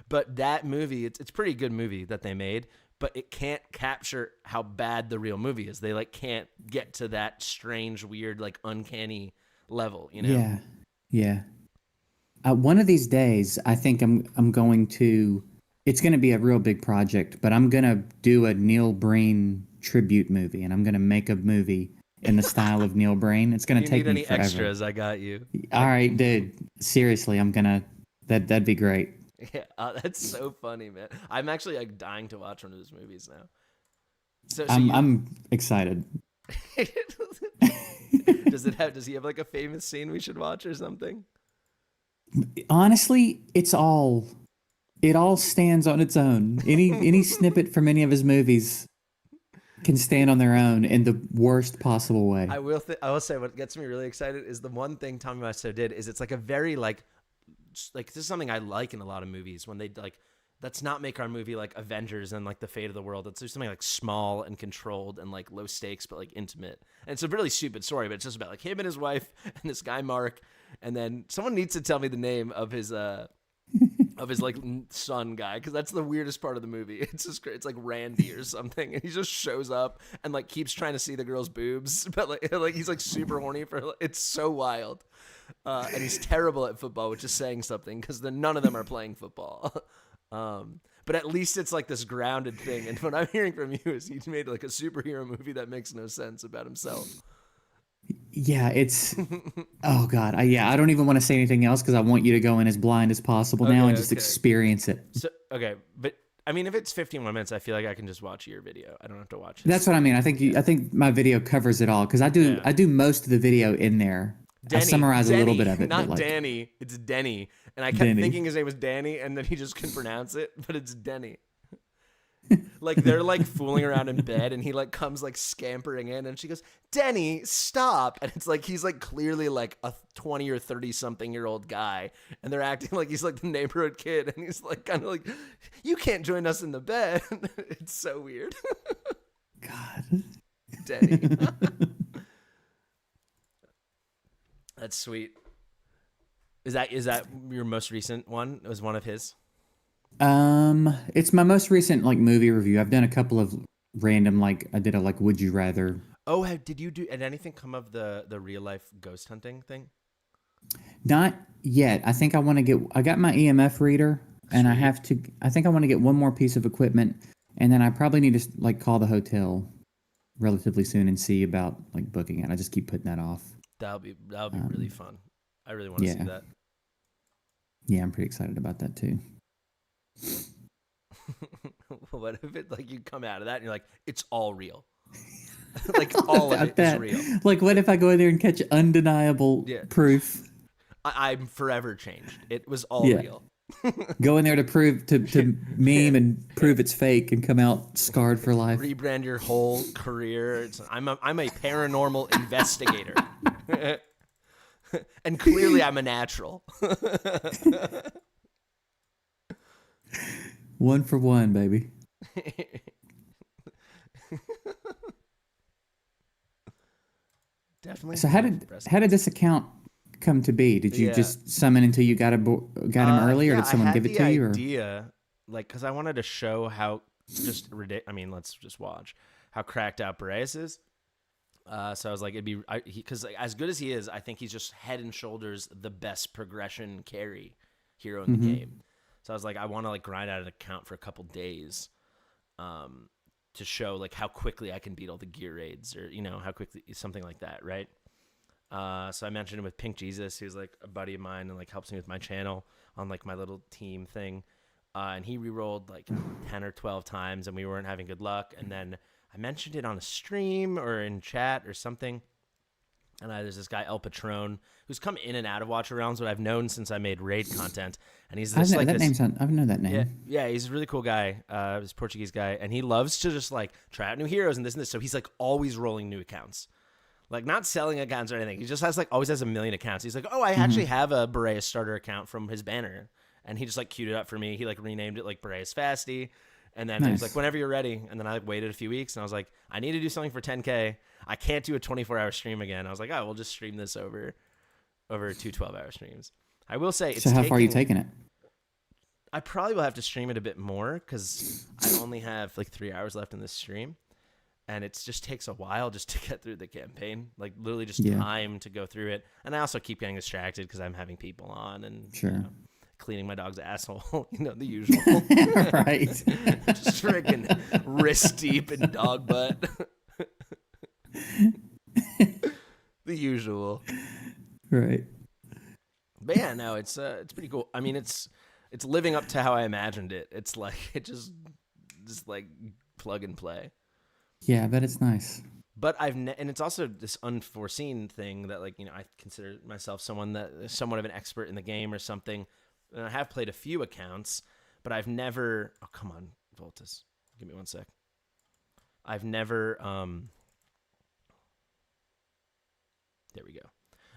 Speaker 1: But that movie, it's a pretty good movie that they made, but it can't capture how bad the real movie is. They like can't get to that strange, weird, like uncanny level, you know?
Speaker 8: Yeah. Yeah. One of these days, I think I'm going to. It's going to be a real big project, but I'm going to do a Neil Breen tribute movie, and I'm going to make a movie in the style of Neil Breen. It's going to take
Speaker 1: need
Speaker 8: me
Speaker 1: any
Speaker 8: forever.
Speaker 1: extras? I got you.
Speaker 8: All right, dude. Seriously, I'm gonna. That'd be great.
Speaker 1: Yeah, that's so funny, man. I'm actually like dying to watch one of those movies now. So
Speaker 8: I'm excited.
Speaker 1: Does he have like a famous scene we should watch or something?
Speaker 8: Honestly, it all stands on its own. Any snippet from any of his movies can stand on their own in the worst possible way.
Speaker 1: I will say what gets me really excited is the one thing Tommy Wiseau did is it's like a very like this is something I like in a lot of movies when they like let's not make our movie like Avengers and like the fate of the world. It's just something like small and controlled and like low stakes but like intimate. And it's a really stupid story, but it's just about like him and his wife and this guy Mark. And then someone needs to tell me the name of his like son guy, because that's the weirdest part of the movie. It's just great. It's like Randy or something, and he just shows up and like keeps trying to see the girl's boobs, but like he's like super horny for. It's so wild, and he's terrible at football, which is saying something because none of them are playing football. But at least it's like this grounded thing. And what I'm hearing from you is he made like a superhero movie that makes no sense about himself.
Speaker 8: Yeah, it's. Oh God, I don't even want to say anything else because I want you to go in as blind as possible now and just experience it.
Speaker 1: So okay, but I mean, if it's 15 more minutes, I feel like I can just watch your video. I don't have to watch it.
Speaker 8: That's what I mean. I think my video covers it all because I do most of the video in there. I summarize a little bit of it.
Speaker 1: Not
Speaker 8: but like,
Speaker 1: Danny. It's Denny. And I kept
Speaker 8: Denny.
Speaker 1: thinking his name was Danny, and then he just couldn't pronounce it, but it's Denny. Like they're like fooling around in bed, and he like comes like scampering in, and she goes, "Denny, stop!" And it's like he's like clearly like a 20 or 30-something-year-old guy, and they're acting like he's like the neighborhood kid, and he's like kind of like, "You can't join us in the bed." It's so weird.
Speaker 8: God.
Speaker 1: Denny. That's sweet. Is that your most recent one? It was one of his?
Speaker 8: It's my most recent like movie review. I've done a couple of random like I did a like Would You Rather.
Speaker 1: Oh, did anything come of the real life ghost hunting thing?
Speaker 8: Not yet. I think I got my EMF reader and I think I want to get one more piece of equipment, and then I probably need to like call the hotel relatively soon and see about like booking it. I just keep putting that off.
Speaker 1: That'll be really fun. I really want to see that.
Speaker 8: Yeah, I'm pretty excited about that too.
Speaker 1: What if it like you come out of that and you're like, it's all real? Like all of it is real.
Speaker 8: Like what if I go in there and catch undeniable proof?
Speaker 1: I'm forever changed. It was all real.
Speaker 8: Go in there to prove to meme and prove it's fake and come out scarred for life.
Speaker 1: Rebrand your whole career. I'm a paranormal investigator. And clearly I'm a natural.
Speaker 8: 1 for 1, baby.
Speaker 1: Definitely.
Speaker 8: So how did this account come to be? Did you just summon until you got him early, or did someone give it to you?
Speaker 1: Idea, like, because I wanted to show how just ridiculous. I mean, let's just watch how cracked out Boreas is. So I was like, because as good as he is, I think he's just head and shoulders the best progression carry hero in the game. So I was like, I want to like grind out an account for a couple days, to show like how quickly I can beat all the gear raids, or how quickly, something like that, right? So I mentioned him with Pink Jesus, who's like a buddy of mine and like helps me with my channel on like my little team thing, and he re-rolled like 10 or 12 times, and we weren't having good luck, and then I mentioned it on a stream or in chat or something. And there's this guy, El Patron, who's come in and out of Watcher Realms, but I've known since I made raid content. And he's this,
Speaker 8: I've known that name.
Speaker 1: Yeah, he's a really cool guy. He's a Portuguese guy. And he loves to just like try out new heroes and this and this. So he's like always rolling new accounts. Like not selling accounts or anything. He just has like always has a million accounts. He's like, oh, I actually have a Boreas starter account from his banner. And he just like queued it up for me. He like renamed it like Boreas Fasty. And then he was like, whenever you're ready. And then I like waited a few weeks, and I was like, I need to do something for 10K. I can't do a 24-hour stream again. I was like, oh, we'll just stream this over 2 12-hour streams. I will say,
Speaker 8: so how far are you taking it?
Speaker 1: I probably will have to stream it a bit more, because I only have like 3 hours left in this stream, and it just takes a while just to get through the campaign, like literally just time to go through it. And I also keep getting distracted because I'm having people on and cleaning my dog's asshole, the usual.
Speaker 8: Right.
Speaker 1: Just freaking wrist deep in dog butt. The usual.
Speaker 8: Right.
Speaker 1: But yeah, no, it's pretty cool. I mean, it's living up to how I imagined it. It's like it just like plug and play.
Speaker 8: Yeah, I bet it's nice.
Speaker 1: But and it's also this unforeseen thing that like, I consider myself someone that is somewhat of an expert in the game or something. And I have played a few accounts, but I've never, oh, come on, Voltus, give me 1 sec. I've never, there we go.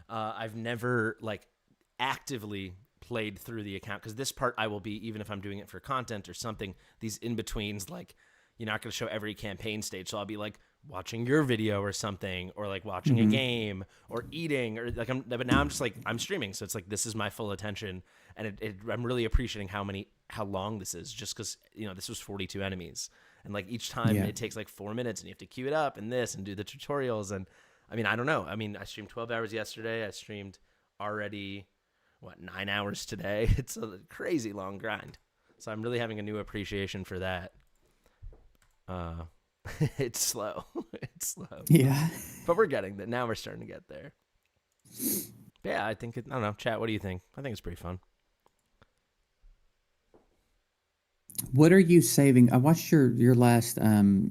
Speaker 1: I've never like actively played through the account, because this part I will be, even if I'm doing it for content or something, these in-betweens, like you're not going to show every campaign stage. So I'll be like watching your video or something, or like watching a game or eating, or like but now I'm just like, I'm streaming. So it's like, this is my full attention. And I'm really appreciating how long this is, just because, this was 42 enemies. And like each time it takes like 4 minutes, and you have to queue it up and this and do the tutorials. And I mean, I don't know. I mean, I streamed 12 hours yesterday. I streamed already, 9 hours today. It's a crazy long grind. So I'm really having a new appreciation for that. It's slow. It's slow.
Speaker 8: Yeah.
Speaker 1: But we're getting there. Now we're starting to get there. But yeah, I don't know. Chat, what do you think? I think it's pretty fun.
Speaker 8: What are you saving? I watched your last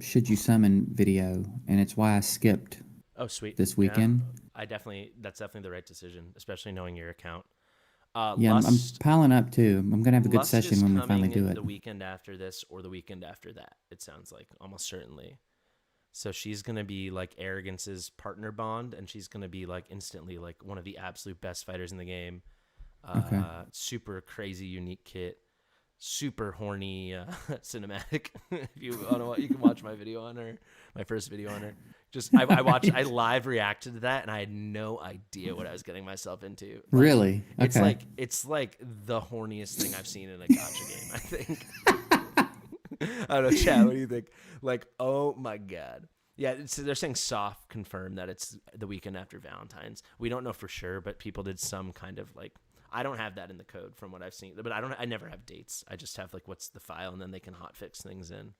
Speaker 8: Should You Summon video, and it's why I skipped.
Speaker 1: Oh, sweet.
Speaker 8: This weekend.
Speaker 1: That's definitely the right decision, especially knowing your account.
Speaker 8: Yeah, I'm
Speaker 1: Lust.
Speaker 8: piling up too. I'm gonna have a good
Speaker 1: Lust
Speaker 8: session
Speaker 1: is
Speaker 8: when we finally
Speaker 1: coming
Speaker 8: do it.
Speaker 1: the weekend after this or the weekend after that. It sounds like almost certainly. So she's gonna be like Arrogance's partner bond, and she's gonna be like instantly like one of the absolute best fighters in the game.
Speaker 8: Okay.
Speaker 1: Super crazy, unique kit. Super horny cinematic. If you want to, you can watch my video on her, my first video on her. Just I watched, I live reacted to that, and I had no idea what I was getting myself into. Like,
Speaker 8: Really? Okay.
Speaker 1: It's like the horniest thing I've seen in a gacha game. I think. I don't know, Chad. What do you think? Like, oh my god. Yeah, they're saying soft confirmed that it's the weekend after Valentine's. We don't know for sure, but people did some kind of like. I don't have that in the code from what I've seen, but I never have dates. I just have like what's the file, and then they can hotfix things in.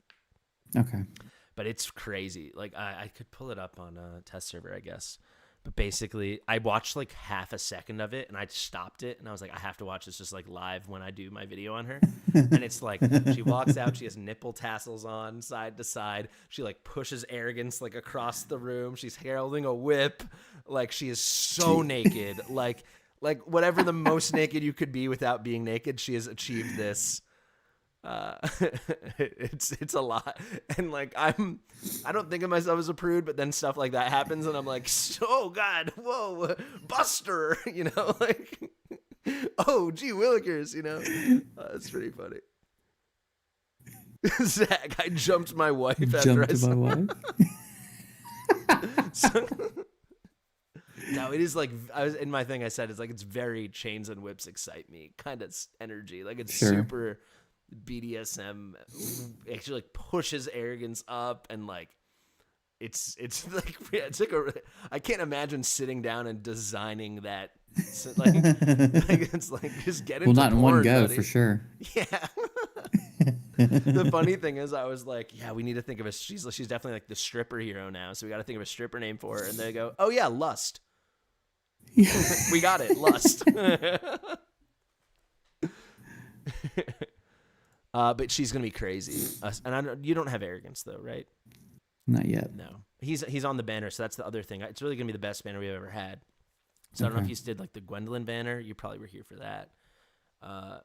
Speaker 8: Okay.
Speaker 1: But it's crazy. Like I could pull it up on a test server, I guess. But basically, I watched like half a second of it, and I stopped it, and I was like, I have to watch this just like live when I do my video on her. And it's like she walks out, she has nipple tassels on side to side. She like pushes Arrogance like across the room. She's holding a whip. Like she is so naked. Like whatever the most naked you could be without being naked, she has achieved this. It's a lot, and like I don't think of myself as a prude, but then stuff like that happens, and I'm like, oh god, whoa, Buster, you know, like, oh gee willikers, you know, it's pretty funny. Zach, I jumped my wife after I saw.
Speaker 8: My wife.
Speaker 1: So, no, it is like I was in my thing. I said it's like it's very chains and whips excite me kind of energy. Like it's
Speaker 8: Sure.
Speaker 1: super BDSM. Actually, like pushes Arrogance up and like it's like yeah, it's like I can't imagine sitting down and designing that. Like it's like just get into
Speaker 8: Well, not in one
Speaker 1: porn,
Speaker 8: go
Speaker 1: buddy.
Speaker 8: for sure.
Speaker 1: Yeah. The funny thing is, I was like, yeah, we need to think of a. She's definitely like the stripper hero now, so we got to think of a stripper name for her. And they go, oh yeah, Lust. We got it, Lust. But she's gonna be crazy. And you don't have Arrogance though, right?
Speaker 8: Not yet.
Speaker 1: No, he's on the banner, so that's the other thing. It's really gonna be the best banner we've ever had. So I don't know if you did like the Gwendolyn banner. You probably were here for that.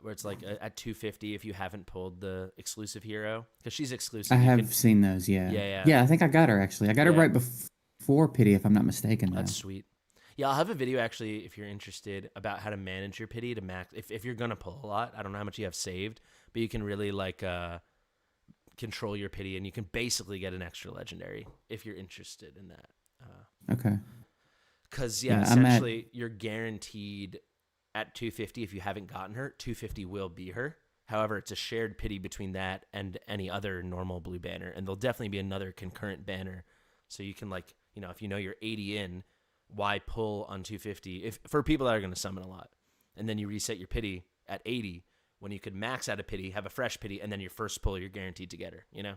Speaker 1: Where it's like at 250 if you haven't pulled the exclusive hero, because she's exclusive.
Speaker 8: I have seen those. Yeah. Yeah. I think I got her actually. I got her right before Pity, if I'm not mistaken. Though.
Speaker 1: That's sweet. Yeah, I'll have a video actually if you're interested about how to manage your pity to max. If you're gonna pull a lot, I don't know how much you have saved, but you can really like control your pity, and you can basically get an extra legendary if you're interested in that.
Speaker 8: Okay.
Speaker 1: Because essentially you're guaranteed at 250 if you haven't gotten her. 250 will be her. However, it's a shared pity between that and any other normal blue banner, and there'll definitely be another concurrent banner. So you can like if you know you're 80 in. Why pull on 250 if for people that are going to summon a lot, and then you reset your pity at 80 when you could max out a pity, have a fresh pity, and then your first pull you're guaranteed to get her. You know?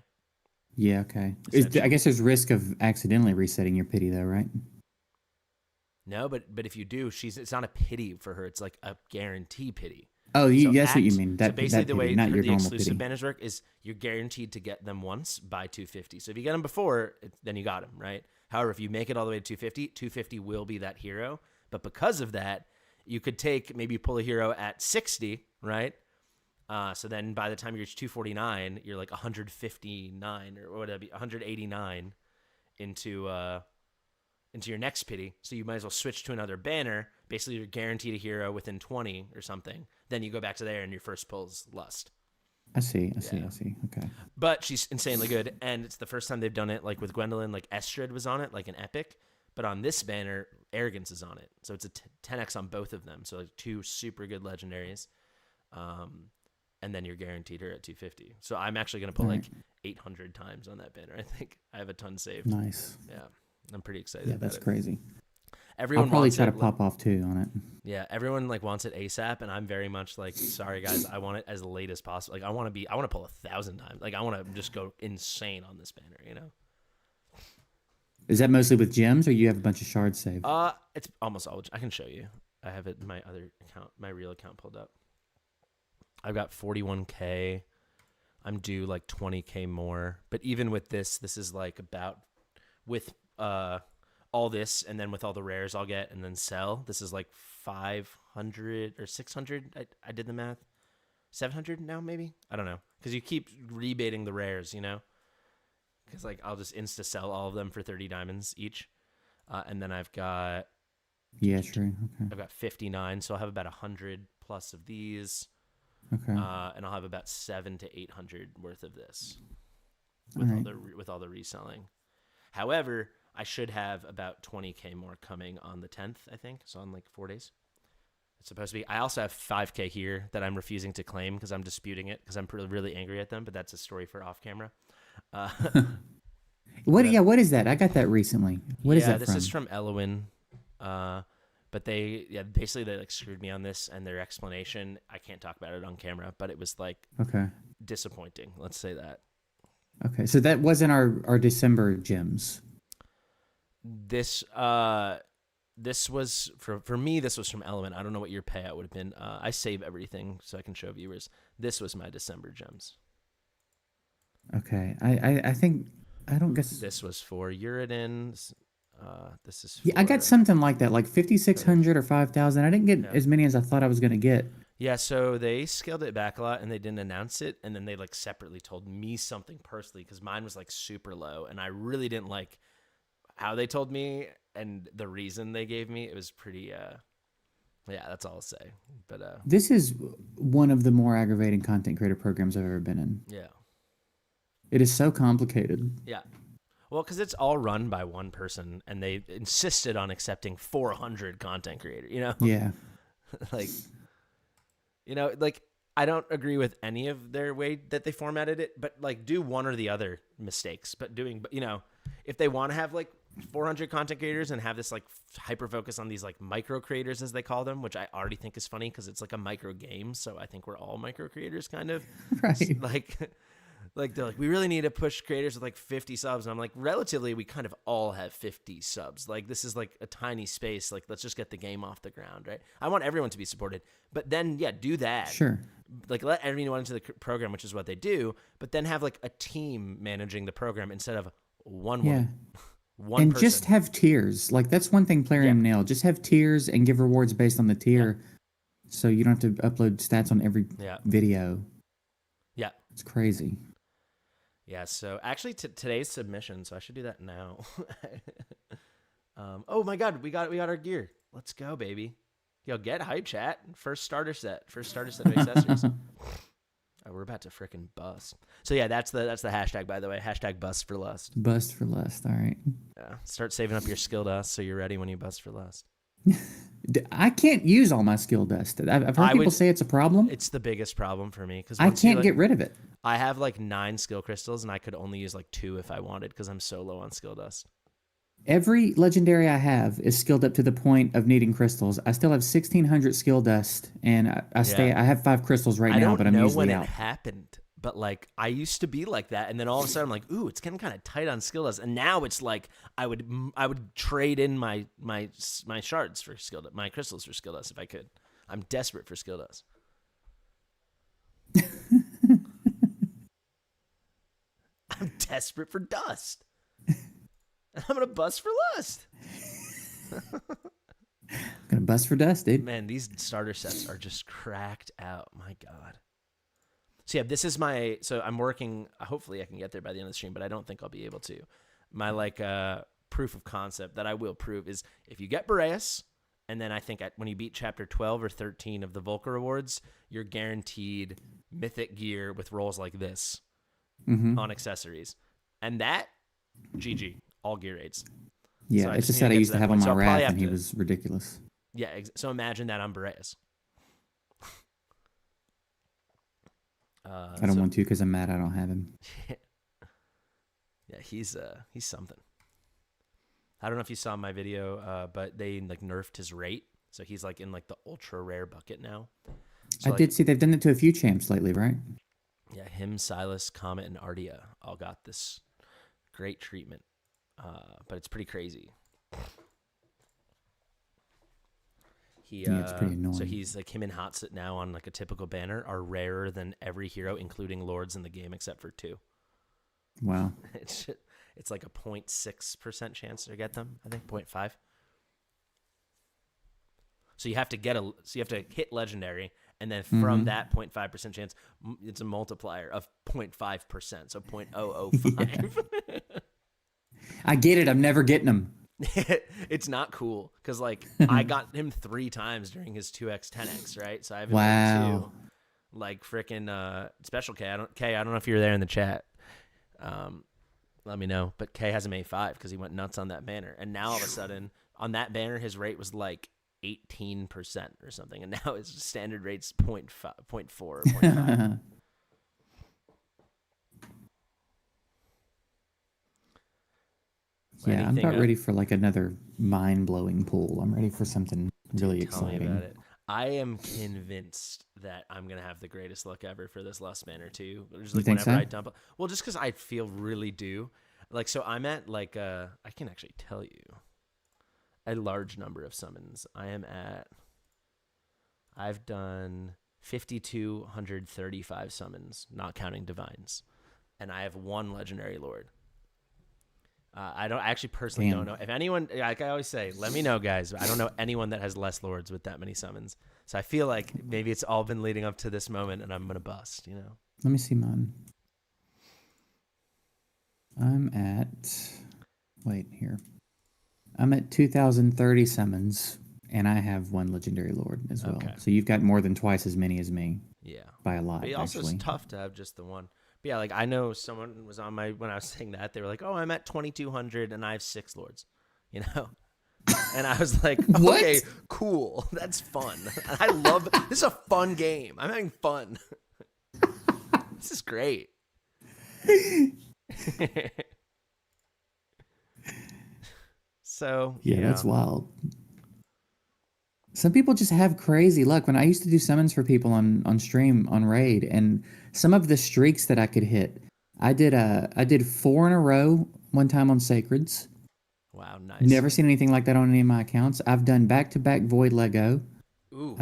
Speaker 8: Yeah. Okay. I guess there's risk of accidentally resetting your pity though, right?
Speaker 1: No, but if you do, it's not a pity for her. It's like a guarantee pity.
Speaker 8: Oh, that's what you mean.
Speaker 1: So basically, the way the exclusive
Speaker 8: pity.
Speaker 1: banners work is you're guaranteed to get them once by 250. So if you get them before, then you got them, right? However, if you make it all the way to 250, 250 will be that hero. But because of that, you could maybe pull a hero at 60, right? So then by the time you're 249, you're like 159 or what would that be? 189 into your next pity. So you might as well switch to another banner. Basically, you're guaranteed a hero within 20 or something. Then you go back to there and your first pull's Lust.
Speaker 8: I see. Okay.
Speaker 1: But she's insanely good, and it's the first time they've done it. Like with Gwendolyn, like Estrid was on it, like an epic. But on this banner, Arrogance is on it, so it's a 10x on both of them. So like two super good legendaries, and then you're guaranteed her at 250. So I'm actually gonna pull like 800 times on that banner. I think I have a ton saved.
Speaker 8: Nice.
Speaker 1: Yeah, I'm pretty excited.
Speaker 8: Yeah, that's crazy.
Speaker 1: Everyone
Speaker 8: I'll probably
Speaker 1: wants
Speaker 8: try
Speaker 1: it,
Speaker 8: to pop off too on it.
Speaker 1: Yeah, everyone like wants it ASAP, and I'm very much like, sorry guys, I want it as late as possible. Like I want to pull 1,000 times. Like I want to just go insane on this banner, you know.
Speaker 8: Is that mostly with gems, or you have a bunch of shards saved?
Speaker 1: It's almost all. I can show you. I have it in my other account, my real account pulled up. I've got 41K. I'm due like 20K more, but even with this is like about with all this, and then with all the rares I'll get and then sell, this is like 500 or 600. I did the math. 700 now, maybe? I don't know. Because you keep rebating the rares, you know? Because like I'll just insta sell all of them for 30 diamonds each. And then I've got...
Speaker 8: Yeah, true. Okay.
Speaker 1: I've got 59, so I'll have about 100 plus of these.
Speaker 8: Okay.
Speaker 1: And I'll have about 700 to 800 worth of this with all the reselling. However, I should have about 20K more coming on the 10th, I think. So on like 4 days. It's supposed to be. I also have 5K here that I'm refusing to claim because I'm disputing it because I'm really angry at them. But that's a story for off camera.
Speaker 8: What? Yeah. What is that? I got that recently. What is that
Speaker 1: this
Speaker 8: from?
Speaker 1: is from Elowin. But basically they like screwed me on this, and their explanation, I can't talk about it on camera, but it was like disappointing. Let's say that.
Speaker 8: Okay, so that wasn't our December gems.
Speaker 1: This was for me. This was from Element. I don't know what your payout would have been. I save everything so I can show viewers. This was my December gems.
Speaker 8: Okay, I think I don't guess
Speaker 1: this was for Uridin. This is
Speaker 8: I got something like that, like 5,600 or 5,000. I didn't get as many as I thought I was going to get.
Speaker 1: Yeah, so they scaled it back a lot, and they didn't announce it, and then they like separately told me something personally because mine was like super low, and I really didn't like how they told me and the reason they gave me. It was pretty yeah, that's all I'll say. But
Speaker 8: this is one of the more aggravating content creator programs I've ever been in.
Speaker 1: Yeah.
Speaker 8: It is so complicated.
Speaker 1: Yeah. Well, because it's all run by one person, and they insisted on accepting 400 content creators, you know?
Speaker 8: Yeah.
Speaker 1: Like, you know, like, I don't agree with any of their way that they formatted it, but, like, do one or the other mistakes. But, you know, if they want to have, like, 400 content creators and have this, like, hyper-focus on these, like, micro creators, as they call them, which I already think is funny because it's, like, a micro game, so I think we're all micro creators, kind of.
Speaker 8: Right.
Speaker 1: Like, they're like, we really need to push creators with like 50 subs. And I'm like, relatively, we kind of all have 50 subs. Like, this is like a tiny space. Like, let's just get the game off the ground, right? I want everyone to be supported. But then, yeah, do that.
Speaker 8: Sure.
Speaker 1: Like, let everyone into the program, which is what they do. But then have like a team managing the program instead of one woman. One
Speaker 8: and
Speaker 1: person.
Speaker 8: Just have tiers. Like, that's one thing Plarium nailed. Just have tiers and give rewards based on the tier. So you don't have to upload stats on every video.
Speaker 1: Yeah.
Speaker 8: It's crazy.
Speaker 1: Yeah, so actually today's submission, so I should do that now. Oh my god, we got our gear. Let's go, baby. Yo, get hype, chat. First starter set of accessories. Oh, we're about to frickin' bust. So yeah, that's the hashtag, by the way. Hashtag bust for lust.
Speaker 8: Bust for lust, all right.
Speaker 1: Yeah, start saving up your skill dust so you're ready when you bust for lust.
Speaker 8: I can't use all my skill dust. I've heard people say it's a problem.
Speaker 1: It's the biggest problem for me because
Speaker 8: I can't get rid of it.
Speaker 1: I have like 9 skill crystals, and I could only use like 2 if I wanted because I'm so low on skill dust.
Speaker 8: Every legendary I have is skilled up to the point of needing crystals. I still have 1,600 skill dust, and I have 5 crystals right now, but I'm usually out. I don't know when it
Speaker 1: happened, but like I used to be like that, and then all of a sudden I'm like, ooh, it's getting kind of tight on skill dust, and now it's like I would trade in my shards for skill dust, my crystals for skill dust if I could. I'm desperate for skill dust. I'm desperate for dust. I'm gonna bust for lust.
Speaker 8: Gonna bust for dust, dude.
Speaker 1: Man, these starter sets are just cracked out. My God. So yeah, this is my. So I'm working. Hopefully, I can get there by the end of the stream, but I don't think I'll be able to. My proof of concept that I will prove is if you get Boreas, and then I think when you beat chapter 12 or 13 of the Volca rewards, you're guaranteed mythic gear with rolls like this on accessories, and that GG. All gear raids.
Speaker 8: Yeah,
Speaker 1: so
Speaker 8: it's a set I used to have on my Wrath, and he was ridiculous.
Speaker 1: Yeah, so imagine that on Boreas.
Speaker 8: I don't want to because I'm mad I don't have him.
Speaker 1: Yeah, he's something. I don't know if you saw my video, but they like nerfed his rate, so he's like in like the ultra rare bucket now. So,
Speaker 8: I did see they've done it to a few champs lately, right?
Speaker 1: Yeah, him, Silas, Comet, and Ardia all got this great treatment. But it's pretty crazy.
Speaker 8: It's pretty annoying.
Speaker 1: So he's like him and Hotsit now on like a typical banner are rarer than every hero, including Lords in the game, except for 2.
Speaker 8: Wow.
Speaker 1: it's like a 0.6% chance to get them. I think 0.5. So you have to hit legendary, and then from that 0.5% chance, it's a multiplier of 0.5%, so 0.005.
Speaker 8: Yeah. I get it. I'm never getting them.
Speaker 1: It's not cool because like I got him 3 times during his 2x 10x, right? So I have him
Speaker 8: Wow.
Speaker 1: 2. Like freaking special K. I don't know if you're there in the chat. Let me know. But K has him A5 because he went nuts on that banner, and now all of a sudden on that banner his rate was like 18% or something, and now his standard rate's 0.5, 0.4 or 0.5.
Speaker 8: Yeah, I'm about ready for like another mind-blowing pool. I'm ready for something really exciting.
Speaker 1: Tell me about it. I am convinced that I'm gonna have the greatest luck ever for this lust banner too. Just like whenever I dump, well, just because I feel really due. Like, so I'm at like I can actually tell you a large number of summons. I've done 5,235 summons, not counting divines, and I have 1 legendary lord. I actually personally don't know if anyone, like I always say, let me know, guys. I don't know anyone that has less lords with that many summons. So I feel like maybe it's all been leading up to this moment, and I'm gonna bust. You know.
Speaker 8: Let me see mine. I'm at 2,030 summons, and I have 1 legendary lord as well. Okay. So you've got more than twice as many as me.
Speaker 1: Yeah,
Speaker 8: by a lot.
Speaker 1: But also, it's tough to have just the 1. But yeah, like I know someone was on when I was saying that, they were like, "Oh, I'm at 2,200 and I have 6 lords," you know. And I was like, "Okay, cool, that's fun. I love this. Is a fun game. I'm having fun. This is great." So
Speaker 8: yeah, that's wild. Some people just have crazy luck. When I used to do summons for people on stream on Raid, and some of the streaks that I could hit, I did 4 in a row one time on Sacreds.
Speaker 1: Wow, nice.
Speaker 8: Never seen anything like that on any of my accounts. I've done back-to-back Void Lego.
Speaker 1: Ooh.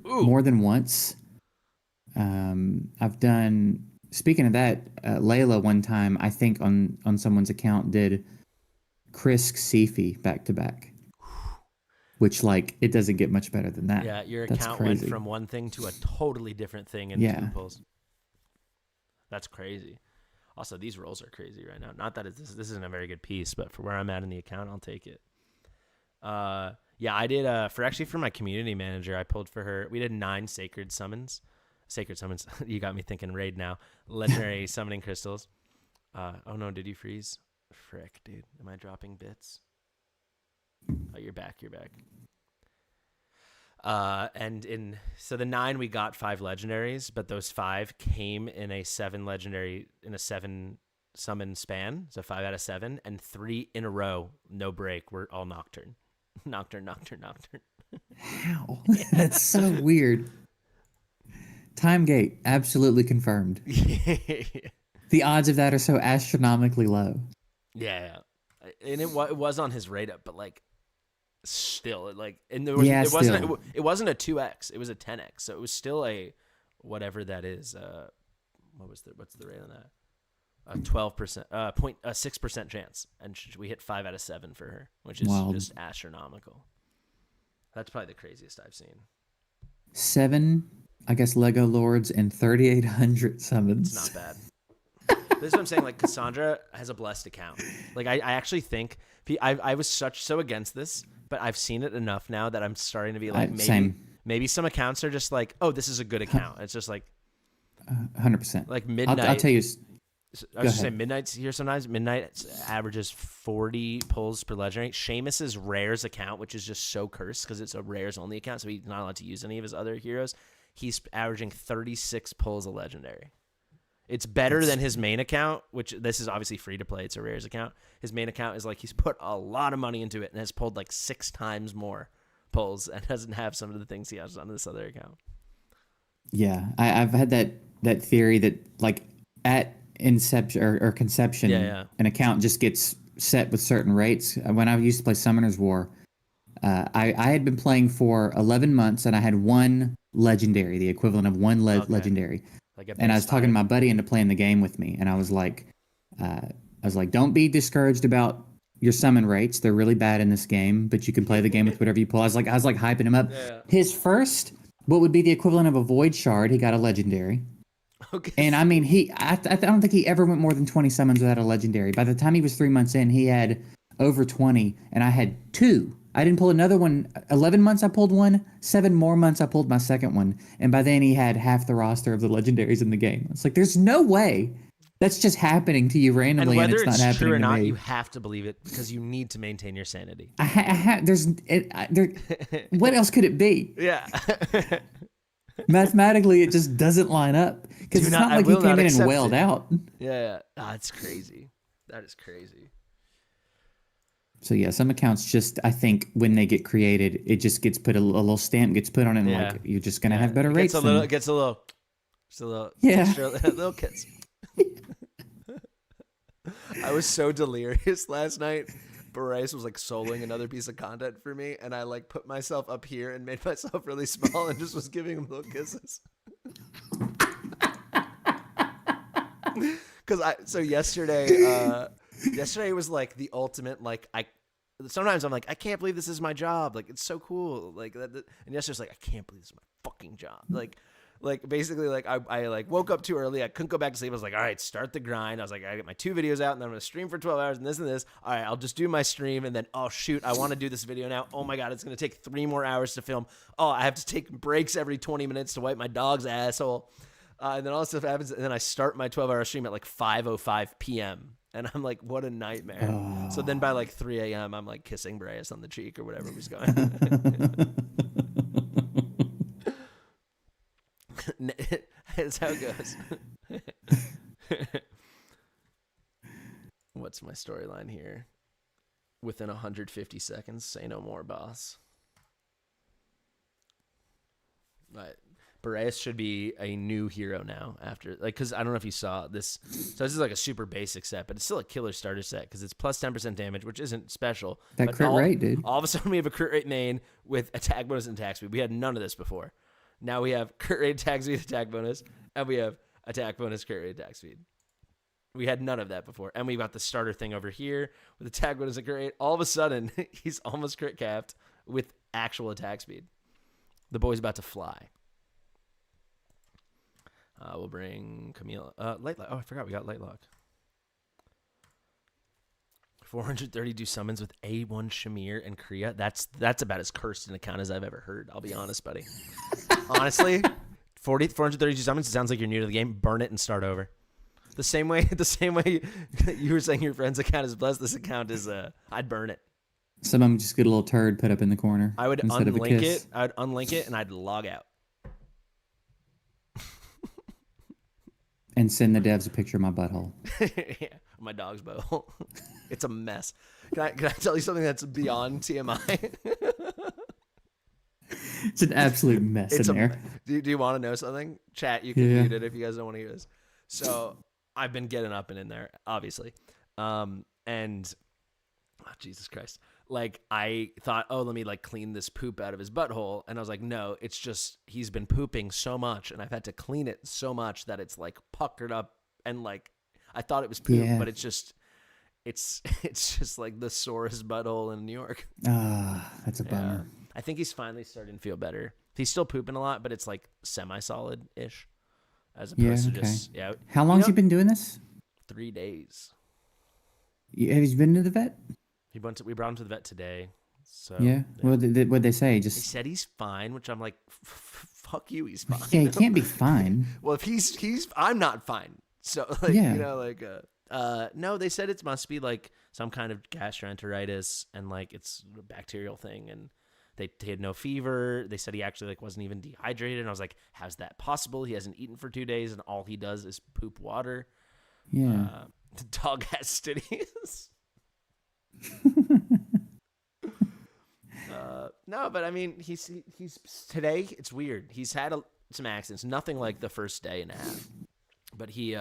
Speaker 8: More than once. I've done. Speaking of that, Layla one time, I think on someone's account did Krisk Sifi back-to-back. Which, like, it doesn't get much better than that.
Speaker 1: Yeah, your account went from one thing to a totally different thing in 2 pulls. That's crazy. Also, these rolls are crazy right now. Not that this isn't a very good piece, but for where I'm at in the account, I'll take it. Yeah, I did for my community manager, I pulled for her. We did 9 sacred summons. Sacred summons. You got me thinking raid now. Legendary summoning crystals. Oh no, did you freeze? Frick, dude. Am I dropping bits? Oh, you're back. So the 9 we got 5 legendaries, but those 5 came in a 7 summon span, so 5 out of 7, and 3 in a row, no break. We're all nocturne. Nocturne.
Speaker 8: How? That's so weird. Time gate, absolutely confirmed. The odds of that are so astronomically low.
Speaker 1: Yeah. And it was on his rate up, but like still it wasn't a 2x, it was a 10x, so it was still a whatever that is. What's the rate on that? 12%, 6% chance, and we hit 5 out of 7 for her, which is just astronomical. That's probably the craziest I've seen.
Speaker 8: 7, I guess, Lego Lords and 3,800 summons.
Speaker 1: It's not bad. This is what I'm saying. Like, Cassandra has a blessed account. Like, I actually think I was so against this, but I've seen it enough now that I'm starting to be like, maybe some accounts are just like, oh, this is a good account. It's just like
Speaker 8: 100%.
Speaker 1: Like Midnight.
Speaker 8: I'll tell you.
Speaker 1: I was just saying, Midnight's here sometimes. Midnight averages 40 pulls per legendary. Seamus's rares account, which is just so cursed because it's a rares only account, so he's not allowed to use any of his other heroes. He's averaging 36 pulls a legendary. It's better than his main account, which this is obviously free to play. It's a rares account. His main account is like he's put a lot of money into it and has pulled like 6 times more pulls and doesn't have some of the things he has on this other account.
Speaker 8: Yeah, I've had that theory that like at inception or conception, an account just gets set with certain rates. When I used to play Summoner's War, I had been playing for 11 months and I had 1 legendary, the equivalent of 1 legendary. And I was talking to my buddy into playing the game with me, and I was like, I was like, don't be discouraged about your summon rates. They're really bad in this game, but you can play the game with whatever you pull. I was like hyping him up.
Speaker 1: Yeah.
Speaker 8: His first, what would be the equivalent of a void shard, he got a legendary.
Speaker 1: Okay.
Speaker 8: And I mean, I don't think he ever went more than 20 summons without a legendary. By the time he was 3 months in, he had over 20, and I had 2. I didn't pull another one. 11 months I pulled one. 7 more months I pulled my second one. And by then he had half the roster of the legendaries in the game. It's like, there's no way that's just happening to you randomly,
Speaker 1: and whether
Speaker 8: it's not happening
Speaker 1: true or
Speaker 8: to
Speaker 1: not,
Speaker 8: me.
Speaker 1: you have to believe it because you need to maintain your sanity.
Speaker 8: What else could it be?
Speaker 1: Yeah.
Speaker 8: Mathematically, it just doesn't line up because
Speaker 1: Do
Speaker 8: it's
Speaker 1: not-
Speaker 8: not
Speaker 1: I
Speaker 8: like he
Speaker 1: will
Speaker 8: came
Speaker 1: not
Speaker 8: in and
Speaker 1: accept
Speaker 8: wailed
Speaker 1: it.
Speaker 8: out.
Speaker 1: Yeah. It's crazy. That is crazy.
Speaker 8: So yeah, some accounts just, I think when they get created, it just gets put a little stamp gets put on it, and
Speaker 1: Yeah.
Speaker 8: like you're just gonna have
Speaker 1: It
Speaker 8: better rates.
Speaker 1: gets a little,
Speaker 8: Yeah.
Speaker 1: extra, little kiss. I was so delirious last night. Boreas was like soloing another piece of content for me, and I like put myself up here and made myself really small and just was giving him little kisses. So yesterday was like the ultimate, like sometimes I'm like, I can't believe this is my job. Like, it's so cool. Like that, and yesterday's like, I can't believe this is my fucking job. Like basically, like I like woke up too early. I couldn't go back to sleep. I was like, all right, start the grind. I was like, I get my 2 videos out, and then I'm gonna stream for 12 hours and this and this. All right, I'll just do my stream, and then oh shoot, I want to do this video now. Oh my god, it's gonna take 3 more hours to film. Oh, I have to take breaks every 20 minutes to wipe my dog's asshole. And then all this stuff happens, and then I start my 12-hour stream at like 5:05 p.m. And I'm like, what a nightmare.
Speaker 8: Oh.
Speaker 1: So then by like 3 a.m., I'm like kissing Boreas on the cheek or whatever was going. That's how it goes. What's my storyline here? Within 150 seconds, say no more, boss. Right. Boreas should be a new hero now after, like, because I don't know if you saw this. So this is like a super basic set, but it's still a killer starter set because it's plus 10% damage, which isn't special.
Speaker 8: That
Speaker 1: But
Speaker 8: crit rate, dude.
Speaker 1: All of a sudden we have a crit rate main with attack bonus and attack speed. We had none of this before. Now we have crit rate, attack speed, attack bonus, and we have attack bonus, crit rate, attack speed. We had none of that before. And we got the starter thing over here with attack bonus and crit rate. All of a sudden, he's almost crit capped with actual attack speed. The boy's about to fly. We'll bring Camille. Lightlock. Oh, I forgot we got Lightlock. 432 summons with A1 Shamir and Kriya. That's about as cursed an account as I've ever heard. I'll be honest, buddy. Honestly, 432 summons. It sounds like you're new to the game. Burn it and start over. The same way you were saying your friend's account is blessed. This account is. I'd burn it.
Speaker 8: Some of them just get a little turd put up in the corner.
Speaker 1: I would
Speaker 8: instead of a
Speaker 1: unlink
Speaker 8: kiss.
Speaker 1: it. I'd unlink it and I'd log out.
Speaker 8: And send the devs a picture of my butthole.
Speaker 1: Yeah, my dog's bow. It's a mess. Can I tell you something that's beyond TMI?
Speaker 8: It's an absolute mess in there.
Speaker 1: Do you want to know something? Chat, you can
Speaker 8: Yeah.
Speaker 1: mute it if you guys don't want to hear this. So I've been getting up and in there, obviously. And oh, Jesus Christ. Like I thought, oh, let me like clean this poop out of his butthole. And I was like, no, it's just he's been pooping so much and I've had to clean it so much that it's like puckered up and like I thought it was poop,
Speaker 8: Yeah.
Speaker 1: but it's just like the sorest butthole in New York.
Speaker 8: Ah, that's a bummer.
Speaker 1: I think he's finally starting to feel better. He's still pooping a lot, but it's like semi-solid-ish, as opposed to just
Speaker 8: How long has you been doing this?
Speaker 1: 3 days.
Speaker 8: Have you been to the vet?
Speaker 1: We brought him to the vet today. So
Speaker 8: Yeah. What'd they say?
Speaker 1: he
Speaker 8: Just
Speaker 1: said he's fine, which I'm like, fuck you, he's fine.
Speaker 8: yeah, he can't be fine.
Speaker 1: Well, if he's I'm not fine. So like,
Speaker 8: Yeah.
Speaker 1: you know, like no, they said it must be like some kind of gastroenteritis and like it's a bacterial thing and he had no fever. They said he actually like wasn't even dehydrated and I was like, how's that possible? He hasn't eaten for 2 days and all he does is poop water.
Speaker 8: Yeah.
Speaker 1: The dog has stitties. No, but I mean, he's today. It's weird. He's had some accidents. Nothing like the first day and a half, but he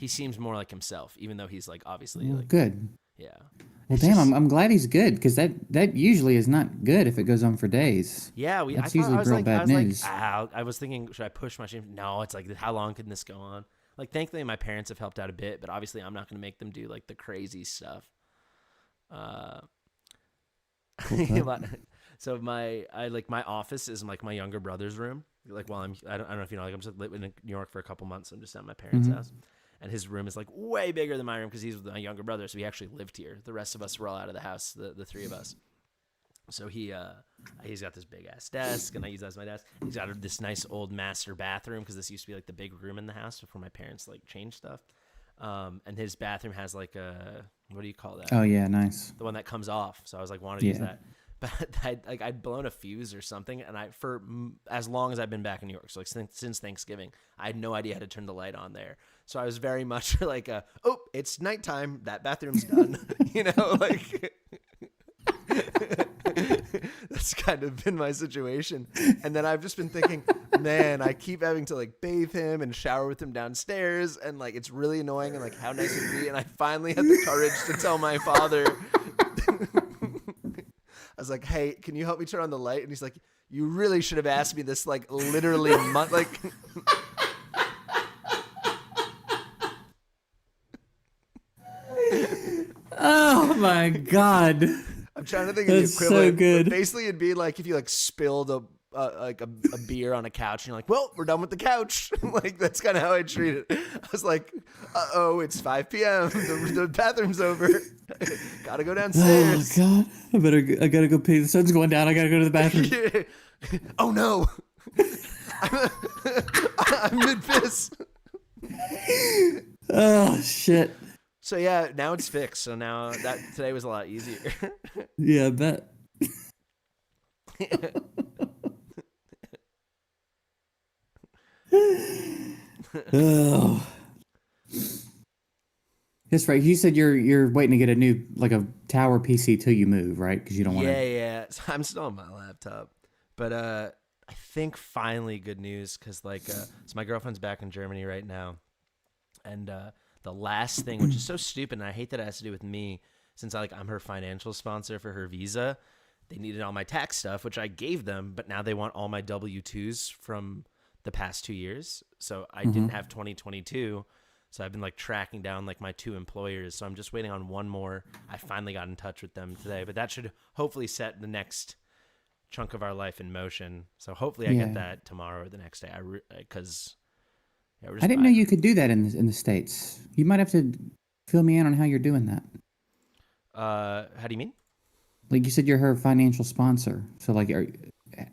Speaker 1: seems more like himself, even though he's like obviously
Speaker 8: Well,
Speaker 1: like
Speaker 8: good.
Speaker 1: yeah.
Speaker 8: Well,
Speaker 1: It's
Speaker 8: damn,
Speaker 1: just-
Speaker 8: I'm glad he's good because that usually is not good if it goes on for days.
Speaker 1: Yeah,
Speaker 8: That's usually real bad news.
Speaker 1: I was thinking, should I push my stream? No, it's like, how long can this go on? Like, thankfully, my parents have helped out a bit, but obviously, I'm not going to make them do like the crazy stuff. So my office is like my younger brother's room. Like, while I don't know if you know, like I'm just living in New York for a couple months. I'm just at my parents' house, and his room is like way bigger than my room because he's my younger brother, so he actually lived here. The rest of us were all out of the house, the three of us. So he's got this big ass desk, and I use that as my desk. He's got this nice old master bathroom because this used to be like the big room in the house before my parents like changed stuff. And his bathroom has like a, what do you call that?
Speaker 8: Oh yeah, nice.
Speaker 1: The one that comes off. So I was like, wanted to use that. But I'd blown a fuse or something, and for as long as I've been back in New York, so like since Thanksgiving, I had no idea how to turn the light on there. So I was very much like, oh, it's nighttime. That bathroom's done. Like that's kind of been my situation. And then I've just been thinking, man, I keep having to like bathe him and shower with him downstairs, and like it's really annoying, and like how nice it'd be. And I finally had the courage to tell my father. I was like, hey, can you help me turn on the light? And he's like, you really should have asked me this like literally like
Speaker 8: Oh my god.
Speaker 1: I'm trying to think of the equivalent. So good. Basically, it'd be like if you like spilled a beer on a couch, and you're like, well, we're done with the couch. Like, that's kind of how I treat it. I was like, uh-oh, it's 5 p.m. The bathroom's over. Gotta go downstairs.
Speaker 8: Oh, God. I gotta go pee. The sun's going down. I gotta go to the bathroom.
Speaker 1: Oh, no. I'm mid-piss.
Speaker 8: Oh, shit.
Speaker 1: So, yeah, now it's fixed. So now today was a lot easier.
Speaker 8: Yeah, I bet. Oh, that's right. You said you're waiting to get a new like a tower PC till you move, right? Because you don't want to.
Speaker 1: Yeah. So I'm still on my laptop, but I think finally good news because so my girlfriend's back in Germany right now, and the last thing, which is so stupid, and I hate that it has to do with me, since I'm her financial sponsor for her visa. They needed all my tax stuff, which I gave them, but now they want all my W-2s from the past 2 years. So I didn't have 2022. So I've been like tracking down like my 2 employers. So I'm just waiting on one more. I finally got in touch with them today, but that should hopefully set the next chunk of our life in motion. So hopefully I get that tomorrow or the next day.
Speaker 8: I didn't know you could do that in the States. You might have to fill me in on how you're doing that.
Speaker 1: How do you mean?
Speaker 8: Like you said, you're her financial sponsor. So like,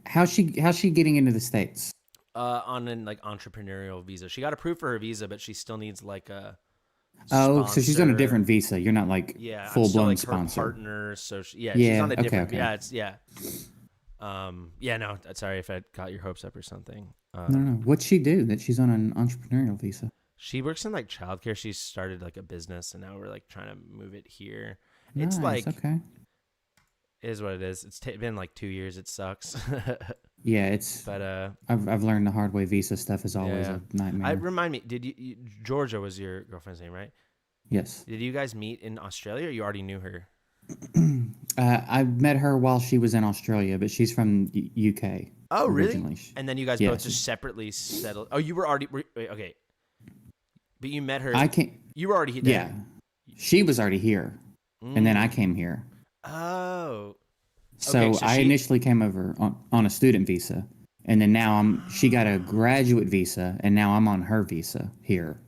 Speaker 8: how's she getting into the States?
Speaker 1: On an like entrepreneurial visa. She got approved for her visa, but she still needs like a
Speaker 8: sponsor. So she's on a different visa. You're not like full blown
Speaker 1: like
Speaker 8: sponsor.
Speaker 1: Her partner. So she's on a different.
Speaker 8: Okay.
Speaker 1: No. Sorry if I got your hopes up or something.
Speaker 8: No. What'd she do that she's on an entrepreneurial visa?
Speaker 1: She works in like childcare. She started like a business, and now we're like trying to move it here.
Speaker 8: Nice,
Speaker 1: it's like
Speaker 8: okay.
Speaker 1: It is what it is. It's been like 2 years. It sucks.
Speaker 8: Yeah,
Speaker 1: But
Speaker 8: I've learned the hard way. Visa stuff is always a nightmare.
Speaker 1: Remind me, did you Georgia was your girlfriend's name, right?
Speaker 8: Yes.
Speaker 1: Did you guys meet in Australia, or you already knew her?
Speaker 8: I met her while she was in Australia, but she's from UK.
Speaker 1: Oh,
Speaker 8: originally.
Speaker 1: Really? And then you guys both just separately settled. Oh, you were already okay. But you met her. You were already here.
Speaker 8: Yeah. She was already here, and then I came here.
Speaker 1: Oh.
Speaker 8: So I initially came over on a student visa, and then now she got a graduate visa, and now I'm on her visa here.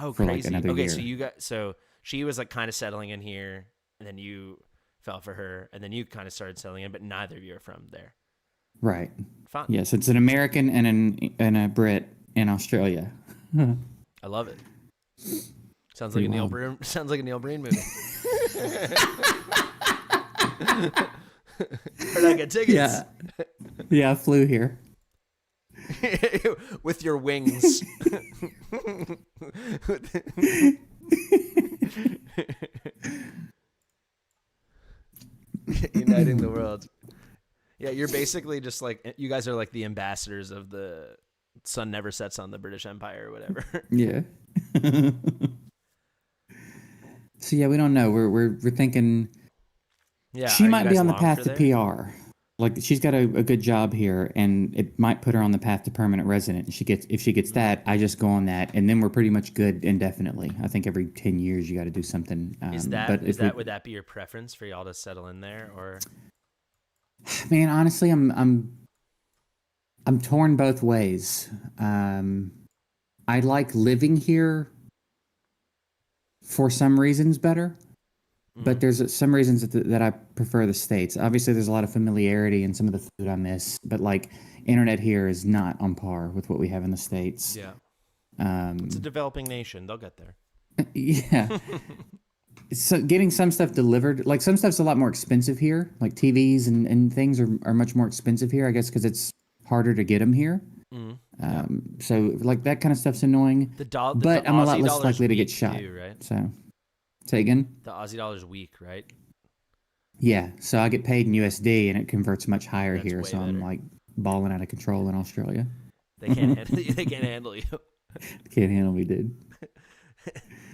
Speaker 1: Oh,
Speaker 8: for
Speaker 1: crazy.
Speaker 8: Like another year.
Speaker 1: So she was like kind of settling in here, and then you fell for her, and then you kind of started settling in, but neither of you are from there.
Speaker 8: Right.
Speaker 1: Fun.
Speaker 8: Yes, it's an American and a Brit in Australia.
Speaker 1: I love it. Sounds like a Neil Breen. Sounds like a Neil Breen movie. Where'd I get tickets?
Speaker 8: Yeah, I flew here.
Speaker 1: With your wings. Uniting the world. Yeah, you're basically just like, you guys are like the ambassadors of the sun never sets on the British Empire or whatever.
Speaker 8: Yeah. So yeah, we don't know. We're thinking.
Speaker 1: Yeah,
Speaker 8: she might be on the path to PR. like she's got a good job here, and it might put her on the path to permanent resident. If she gets that, I just go on that, and then we're pretty much good indefinitely. I think every 10 years you got to do something.
Speaker 1: Would that be your preference for y'all to settle in there, or?
Speaker 8: Man, honestly, I'm torn both ways. I like living here for some reasons better, but there's some reasons that I prefer the States. Obviously, there's a lot of familiarity in some of the food I miss, but like internet here is not on par with what we have in the States.
Speaker 1: Yeah. It's a developing nation. They'll get there.
Speaker 8: Yeah. So getting some stuff delivered, like some stuff's a lot more expensive here. Like TVs and things are much more expensive here, I guess, because it's harder to get them here. So like that kind of stuff's annoying. But I'm a lot less likely to get shot.
Speaker 1: Too, right?
Speaker 8: So say again.
Speaker 1: The Aussie dollar's weak, right?
Speaker 8: Yeah. So I get paid in USD and it converts much higher
Speaker 1: That's
Speaker 8: here.
Speaker 1: way
Speaker 8: So
Speaker 1: better.
Speaker 8: I'm like balling out of control in Australia.
Speaker 1: They can't handle you. They can't handle you.
Speaker 8: Can't handle me, dude.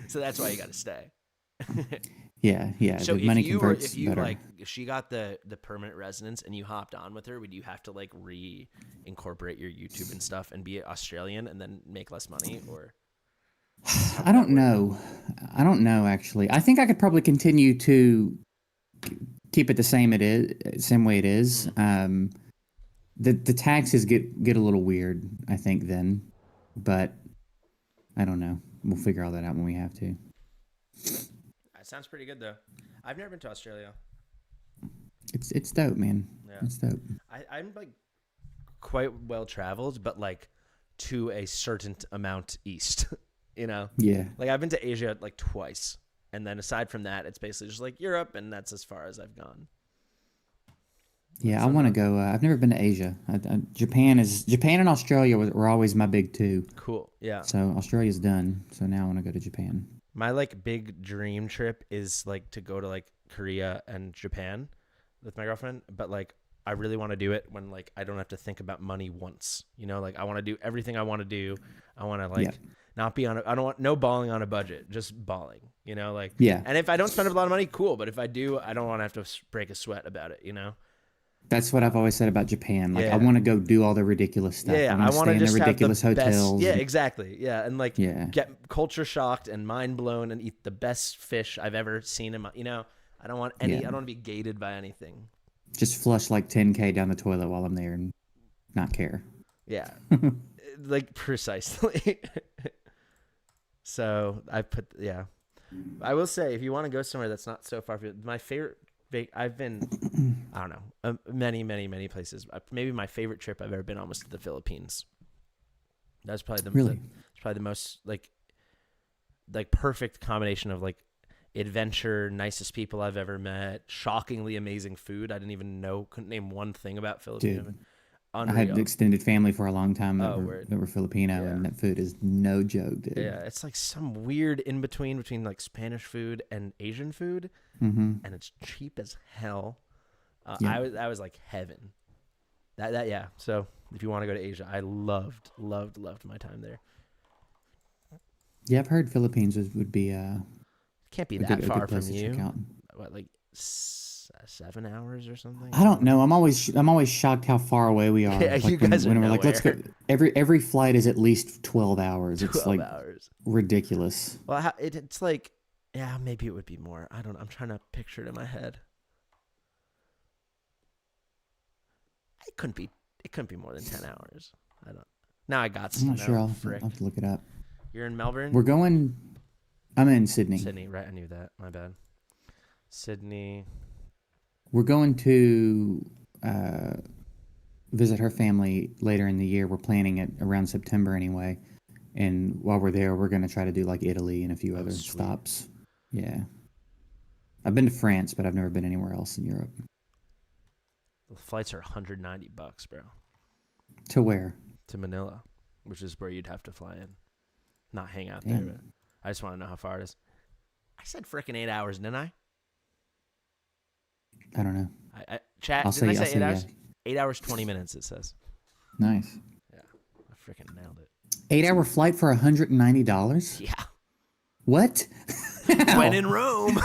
Speaker 1: So that's why you got to stay.
Speaker 8: Yeah.
Speaker 1: So
Speaker 8: the money converts
Speaker 1: if you
Speaker 8: better.
Speaker 1: like, if she got the permanent residence and you hopped on with her, would you have to like reincorporate your YouTube and stuff and be Australian and then make less money, or?
Speaker 8: I don't know. Actually. I think I could probably continue to keep it the same way it is. The taxes get a little weird, I think then, but I don't know. We'll figure all that out when we have to.
Speaker 1: That sounds pretty good though. I've never been to Australia.
Speaker 8: It's dope, man.
Speaker 1: Yeah.
Speaker 8: It's dope.
Speaker 1: I'm like quite well traveled, but like to a certain amount east. You know?
Speaker 8: Yeah.
Speaker 1: Like I've been to Asia like twice, and then aside from that, it's basically just like Europe, and that's as far as I've gone.
Speaker 8: Yeah, I want to go. I've never been to Asia. Japan and Australia were always my big two.
Speaker 1: Cool. Yeah.
Speaker 8: So Australia's done. So now I want to go to Japan.
Speaker 1: My like big dream trip is like to go to like Korea and Japan with my girlfriend, but like I really want to do it when like I don't have to think about money once. You know, like I want to do everything I want to do. I want to like not be on I don't want no balling on a budget, just balling, you know, like And if I don't spend a lot of money, cool, but if I do, I don't want to have to break a sweat about it, you know.
Speaker 8: That's what I've always said about Japan. Like I want to go do all the ridiculous stuff.
Speaker 1: Yeah,
Speaker 8: I want to stay in the ridiculous hotels.
Speaker 1: Yeah, exactly. Yeah, and like get culture shocked and mind blown and eat the best fish I've ever seen in my. You know, I don't want any. I don't want to be gated by anything.
Speaker 8: Just flush like 10K down the toilet while I'm there and not care.
Speaker 1: Yeah, like precisely. So I I will say if you want to go somewhere that's not so far, my favorite. I've been, I don't know, many places. Maybe my favorite trip I've ever been on was to the Philippines. That's probably the most like perfect combination of like adventure, nicest people I've ever met, shockingly amazing food. I couldn't name one thing about Philippines.
Speaker 8: Dude, I had extended family for a long time that were Filipino, and that food is no joke, dude.
Speaker 1: Yeah, it's like some weird in between like Spanish food and Asian food. And it's cheap as hell. I was like heaven. That. So if you want to go to Asia, I loved my time there.
Speaker 8: Yeah, I've heard Philippines would be
Speaker 1: can't be that far from you. What, like 7 hours or something?
Speaker 8: I don't know. I'm always shocked how far away we are.
Speaker 1: Yeah,
Speaker 8: like
Speaker 1: you guys
Speaker 8: when
Speaker 1: are
Speaker 8: we're like, let's go. Every flight is at least 12 hours. It's
Speaker 1: 12
Speaker 8: like
Speaker 1: hours.
Speaker 8: Ridiculous.
Speaker 1: Well, it's like. Yeah, maybe it would be more. I don't know. I'm trying to picture it in my head. It couldn't be more than 10 hours. I don't. Now I got.
Speaker 8: I'm not sure. I'll have to look it up.
Speaker 1: You're in Melbourne?
Speaker 8: I'm in Sydney.
Speaker 1: Sydney, right? I knew that. My bad. Sydney.
Speaker 8: We're going to visit her family later in the year. We're planning it around September anyway. And while we're there, we're going to try to do like Italy and a few other stops. Yeah. I've been to France, but I've never been anywhere else in Europe.
Speaker 1: The flights are $190, bro.
Speaker 8: To where?
Speaker 1: To Manila, which is where you'd have to fly in. Not hang out there, but I just want to know how far it is. I said frickin' 8 hours, didn't I?
Speaker 8: I don't know.
Speaker 1: Chat,
Speaker 8: I'll
Speaker 1: didn't I say 8 hours?
Speaker 8: Yeah.
Speaker 1: 8 hours, 20 minutes, it says.
Speaker 8: Nice.
Speaker 1: Yeah, I frickin' nailed it.
Speaker 8: 8-hour flight for $190?
Speaker 1: Yeah.
Speaker 8: What?
Speaker 1: When in Rome.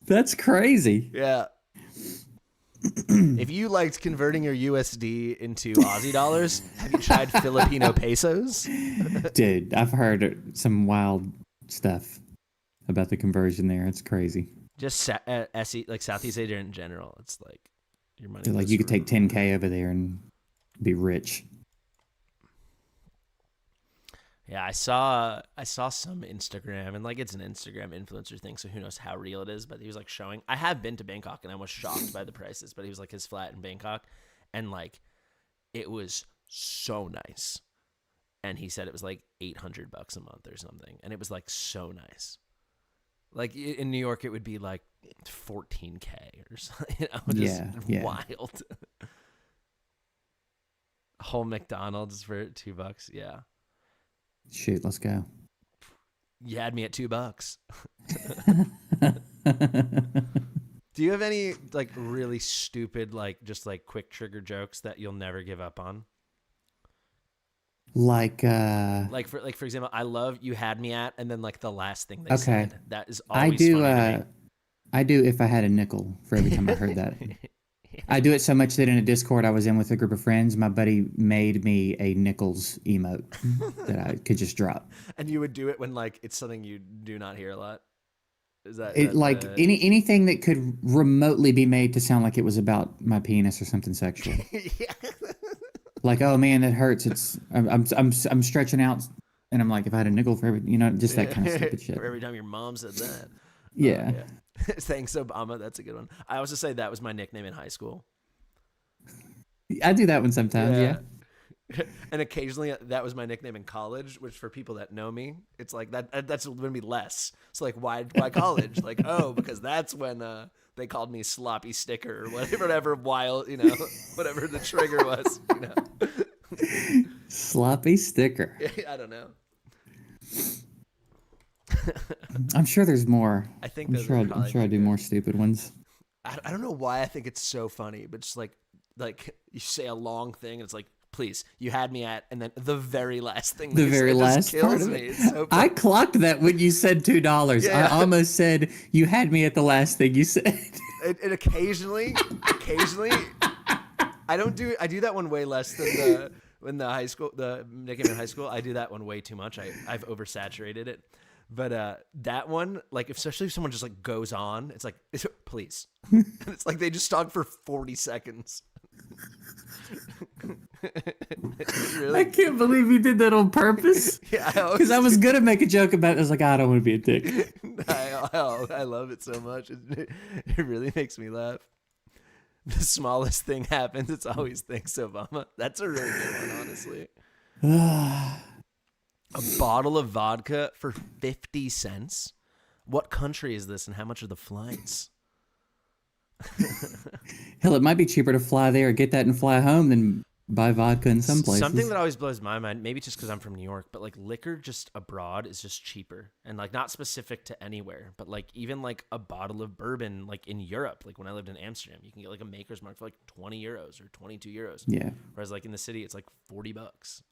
Speaker 8: That's crazy.
Speaker 1: Yeah. If you liked converting your USD into Aussie dollars, have you tried Filipino pesos?
Speaker 8: Dude, I've heard some wild stuff about the conversion there. It's crazy.
Speaker 1: Just like Southeast Asia in general. It's like your money.
Speaker 8: Like you could take 10K over there and be rich.
Speaker 1: Yeah, I saw some Instagram, and like it's an Instagram influencer thing, so who knows how real it is, but he was like showing. I have been to Bangkok and I was shocked by the prices, but he was like his flat in Bangkok, and like it was so nice. And he said it was like $800 a month or something, and it was like so nice. Like in New York, it would be like 14K or something. You know, just wild. Whole McDonald's for $2. Yeah.
Speaker 8: Shoot, let's go.
Speaker 1: You had me at $2. Do you have any like really stupid, like just like quick trigger jokes that you'll never give up on?
Speaker 8: Like
Speaker 1: for example, I love "you had me at," and then like the last thing they said. That is always
Speaker 8: I do.
Speaker 1: funny to me.
Speaker 8: I do if I had a nickel for every time I heard that. I do it so much that in a Discord I was in with a group of friends, my buddy made me a nickels emote that I could just drop.
Speaker 1: And you would do it when like it's something you do not hear a lot. Is that
Speaker 8: it, like anything that could remotely be made to sound like it was about my penis or something sexual?
Speaker 1: Yeah.
Speaker 8: Like, oh man, that hurts. It's I'm stretching out, and I'm like, if I had a nickel for every, just that kind of stupid shit.
Speaker 1: For every time your mom said that.
Speaker 8: Yeah.
Speaker 1: Thanks, Obama. That's a good one. I also say that was my nickname in high school.
Speaker 8: I do that one sometimes. Yeah.
Speaker 1: And occasionally that was my nickname in college, which for people that know me, it's like that's going to be less. It's like, why college? Like, oh, because that's when they called me sloppy sticker or whatever wild, whatever the trigger was,
Speaker 8: Sloppy sticker.
Speaker 1: I don't know.
Speaker 8: I'm sure there's more.
Speaker 1: I think
Speaker 8: I'm sure I do more stupid ones.
Speaker 1: I don't know why I think it's so funny, but just like you say a long thing and it's like, please, you had me at, and then the very last thing.
Speaker 8: The very last
Speaker 1: just
Speaker 8: part
Speaker 1: kills
Speaker 8: of
Speaker 1: me.
Speaker 8: it.
Speaker 1: It's so
Speaker 8: I clocked that when you said $2.
Speaker 1: Yeah.
Speaker 8: I almost said you had me at the last thing you said.
Speaker 1: And occasionally, I do that one way less than the nickname in high school. I do that one way too much. I've oversaturated it. But that one, like, especially if someone just like goes on, it's like, please. And it's like they just talk for 40 seconds. Really?
Speaker 8: I can't believe you did that on purpose.
Speaker 1: Yeah,
Speaker 8: because I was gonna make a joke about it. I was like, I don't want to be a dick.
Speaker 1: I love it so much. It really makes me laugh. The smallest thing happens, it's always thanks, Obama. That's a really good one, honestly. A bottle of vodka for 50 cents? What country is this and how much are the flights?
Speaker 8: Hell, it might be cheaper to fly there, get that and fly home than buy vodka in some places.
Speaker 1: Something that always blows my mind, maybe just because I'm from New York, but like liquor just abroad is just cheaper. And like not specific to anywhere, but like even like a bottle of bourbon like in Europe, like when I lived in Amsterdam, you can get like a Maker's Mark for like 20 euros or 22 euros.
Speaker 8: Yeah.
Speaker 1: Whereas like in the city, it's like $40.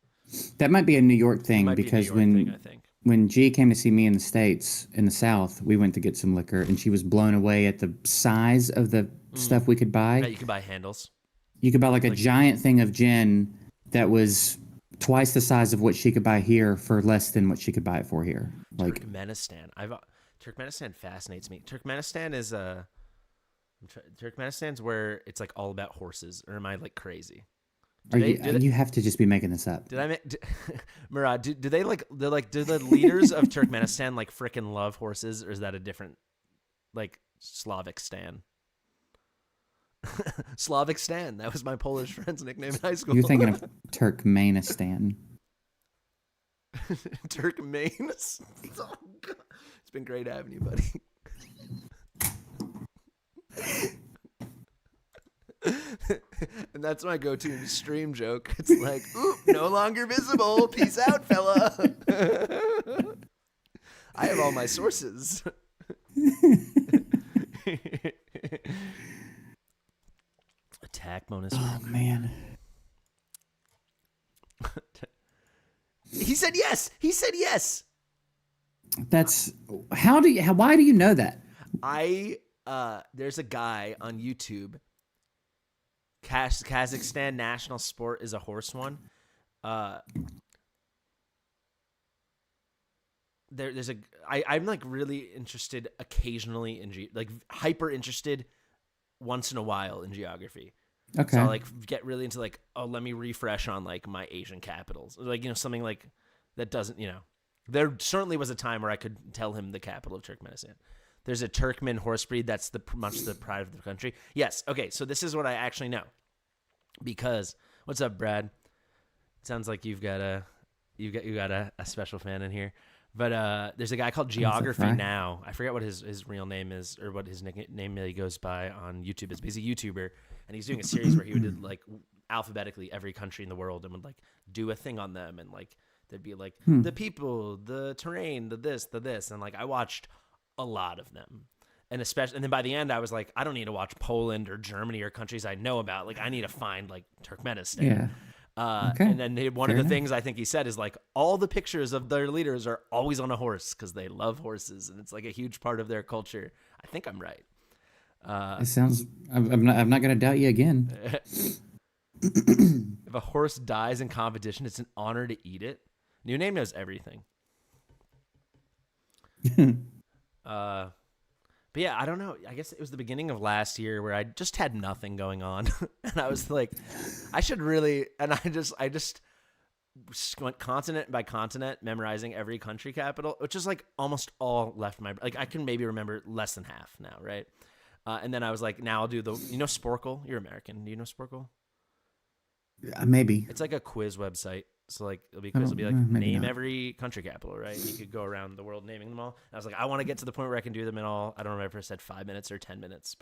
Speaker 8: That might be a New York thing because
Speaker 1: I think.
Speaker 8: When G came to see me in the States, in the South, we went to get some liquor and she was blown away at the size of the stuff we could buy.
Speaker 1: Yeah, you could buy handles.
Speaker 8: You could buy like a giant thing of gin that was twice the size of what she could buy here for less than what she could buy it for here. Like
Speaker 1: Turkmenistan. Turkmenistan fascinates me. Turkmenistan is Turkmenistan's where it's like all about horses, or am I like crazy?
Speaker 8: You have to just be making this up.
Speaker 1: Murad, do they like do the leaders of Turkmenistan like frickin' love horses, or is that a different like Slavic stan? Slavic stan. That was my Polish friend's nickname in high school.
Speaker 8: You're thinking of Turkmenistan.
Speaker 1: Turkmenistan. Oh, God. It's been great having you, buddy. And that's my go-to stream joke. It's like, oop, no longer visible. Peace out, fella. I have all my sources. Attack bonus.
Speaker 8: Oh, man.
Speaker 1: He said yes. He said yes.
Speaker 8: That's why do you know that?
Speaker 1: There's a guy on YouTube. Kazakhstan national sport is a horse one. I'm like really interested occasionally in like hyper interested once in a while in geography.
Speaker 8: Okay.
Speaker 1: So I'll like get really into like, oh, let me refresh on like my Asian capitals. Like, something like that doesn't, there certainly was a time where I could tell him the capital of Turkmenistan. There's a Turkmen horse breed that's much the pride of the country. Yes. Okay. So this is what I actually know. Because what's up, Brad? It sounds like you got a special fan in here. But there's a guy called Geography Now. I forget what his real name is or what his nickname he goes by on YouTube is. But he's a YouTuber, and he's doing a series where he would do, like, alphabetically every country in the world and would like do a thing on them, and like there'd be like the people, the terrain, the this, and like I watched a lot of them. And then by the end, I was like, I don't need to watch Poland or Germany or countries I know about. Like, I need to find like Turkmenistan.
Speaker 8: Yeah. Okay.
Speaker 1: And then one of the things I think he said is like all the pictures of their leaders are always on a horse because they love horses, and it's like a huge part of their culture. I think I'm right.
Speaker 8: It sounds. I'm not going to doubt you again.
Speaker 1: If a horse dies in competition, it's an honor to eat it. New Name knows everything. But yeah, I don't know. I guess it was the beginning of last year where I just had nothing going on. And I was like, I should really, and I just went continent by continent, memorizing every country capital, which is like almost all left my, like I can maybe remember less than half now, right? And then I was like, now I'll do Sporkle? You're American. Do you know Sporkle?
Speaker 8: Maybe.
Speaker 1: It's like a quiz website. So like it'll be like name every country capital, right? You could go around the world naming them all. And I was like, I want to get to the point where I can do them in all. I don't remember if I said 5 minutes or 10 minutes,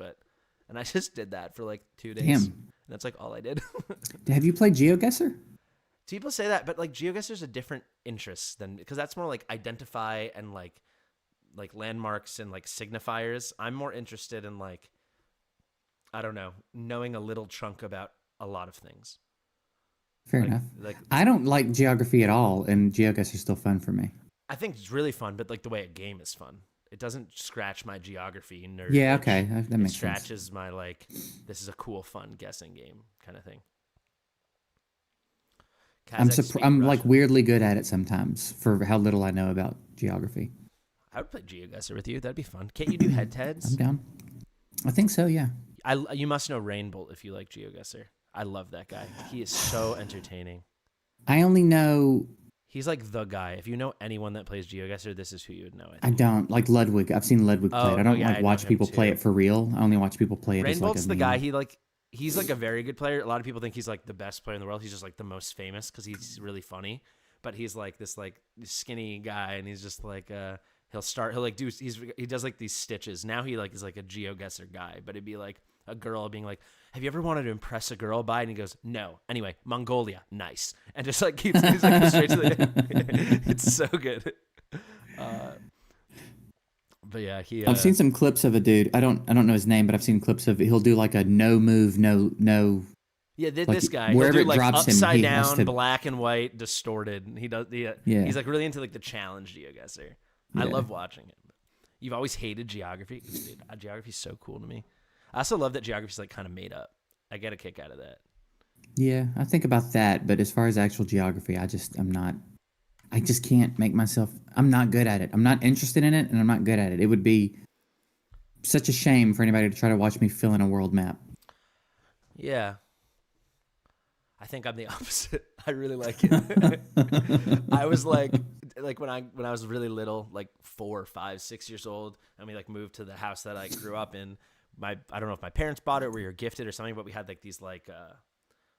Speaker 1: and I just did that for like 2 days.
Speaker 8: Damn.
Speaker 1: And that's like all I did.
Speaker 8: Have you played GeoGuessr?
Speaker 1: People say that, but like GeoGuessr's a different interest because that's more like identify and like landmarks and like signifiers. I'm more interested in like, I don't know, knowing a little chunk about a lot of things.
Speaker 8: Fair enough. I don't like geography at all, and GeoGuessr is still fun for me.
Speaker 1: I think it's really fun, but like the way a game is fun. It doesn't scratch my geography nerd.
Speaker 8: Yeah, okay, that makes sense.
Speaker 1: It scratches my like, this is a cool, fun guessing game kind of thing.
Speaker 8: I'm like weirdly good at it sometimes for how little I know about geography.
Speaker 1: I would play GeoGuessr with you. That'd be fun. Can't you do head-to-heads?
Speaker 8: I'm down. I think so, yeah.
Speaker 1: You must know Rainbolt if you like GeoGuessr. I love that guy. He is so entertaining.
Speaker 8: I only know...
Speaker 1: He's like the guy. If you know anyone that plays GeoGuessr, this is who you would know.
Speaker 8: I don't. Like Ludwig. I've seen Ludwig play it. I don't watch people play it for real. I only watch people play it as like
Speaker 1: Rainbolt's the guy. He's like a very good player. A lot of people think he's like the best player in the world. He's just like the most famous because he's really funny. But he's like this like skinny guy, and he's just like he does like these stitches. Now he like is like a GeoGuessr guy, but it'd be like a girl being like, have you ever wanted to impress a girl by? And he goes, no. Anyway, Mongolia, nice. And just like keeps like straight to the It's so good. But yeah,
Speaker 8: I've seen some clips of a dude. I don't know his name, but I've seen clips of it. He'll do like a no move, no.
Speaker 1: Yeah,
Speaker 8: like,
Speaker 1: this guy.
Speaker 8: Wherever
Speaker 1: he'll do,
Speaker 8: it
Speaker 1: like,
Speaker 8: drops
Speaker 1: upside
Speaker 8: him,
Speaker 1: down, black and white, distorted. And he does.
Speaker 8: Yeah.
Speaker 1: He's like really into like the challenge GeoGuessr. I love watching it. You've always hated geography. Dude, geography's so cool to me. I also love that geography's like kind of made up. I get a kick out of that.
Speaker 8: Yeah, I think about that, but as far as actual geography, I just can't make myself. I'm not good at it. I'm not interested in it, and I'm not good at it. It would be such a shame for anybody to try to watch me fill in a world map.
Speaker 1: Yeah. I think I'm the opposite. I really like it. I was like when I was really little, like 4, 5, 6 years old, and we like moved to the house that I grew up in. I don't know if my parents bought it or we were gifted or something, but we had like these like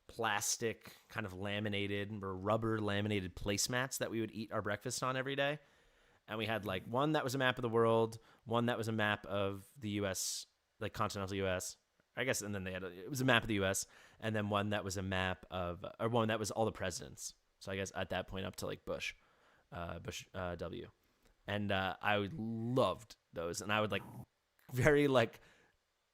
Speaker 1: plastic kind of laminated or rubber laminated placemats that we would eat our breakfast on every day. And we had like one that was a map of the world, one that was a map of the U.S., like continental U.S., I guess, and then it was a map of the U.S., and then one that was a map of, or one that was all the presidents. So I guess at that point up to like Bush W. And I loved those, and I would like very like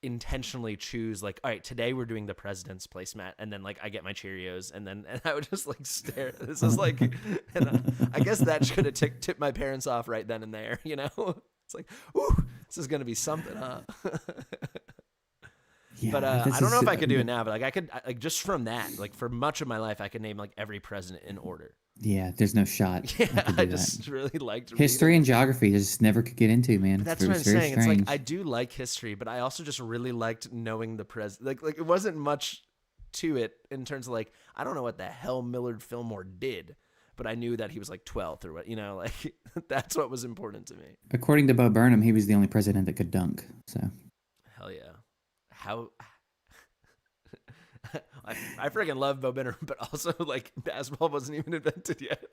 Speaker 1: intentionally choose like, all right, today we're doing the president's placemat, and then like I get my Cheerios, and I would just like stare. This is like, and I guess that should have tipped my parents off right then and there, you know. It's like, ooh, this is gonna be something, huh?
Speaker 8: Yeah,
Speaker 1: But
Speaker 8: this
Speaker 1: I don't know
Speaker 8: is-
Speaker 1: if I could do it now. But like I could, like just from that, like for much of my life, I could name like every president in order.
Speaker 8: Yeah, there's no shot.
Speaker 1: Yeah,
Speaker 8: could do
Speaker 1: I
Speaker 8: that.
Speaker 1: just really liked
Speaker 8: History
Speaker 1: reading.
Speaker 8: and geography I just never could get into, man.
Speaker 1: That's
Speaker 8: It's
Speaker 1: what I'm
Speaker 8: very
Speaker 1: saying. It's like
Speaker 8: strange.
Speaker 1: I do like history, but I also just really liked knowing the president. Like it wasn't much to it in terms of like I don't know what the hell Millard Fillmore did, but I knew that he was like 12th or what, like that's what was important to me.
Speaker 8: According to Bo Burnham, he was the only president that could dunk. So
Speaker 1: Hell yeah. How I freaking love Bo Burnham, but also like basketball wasn't even invented yet.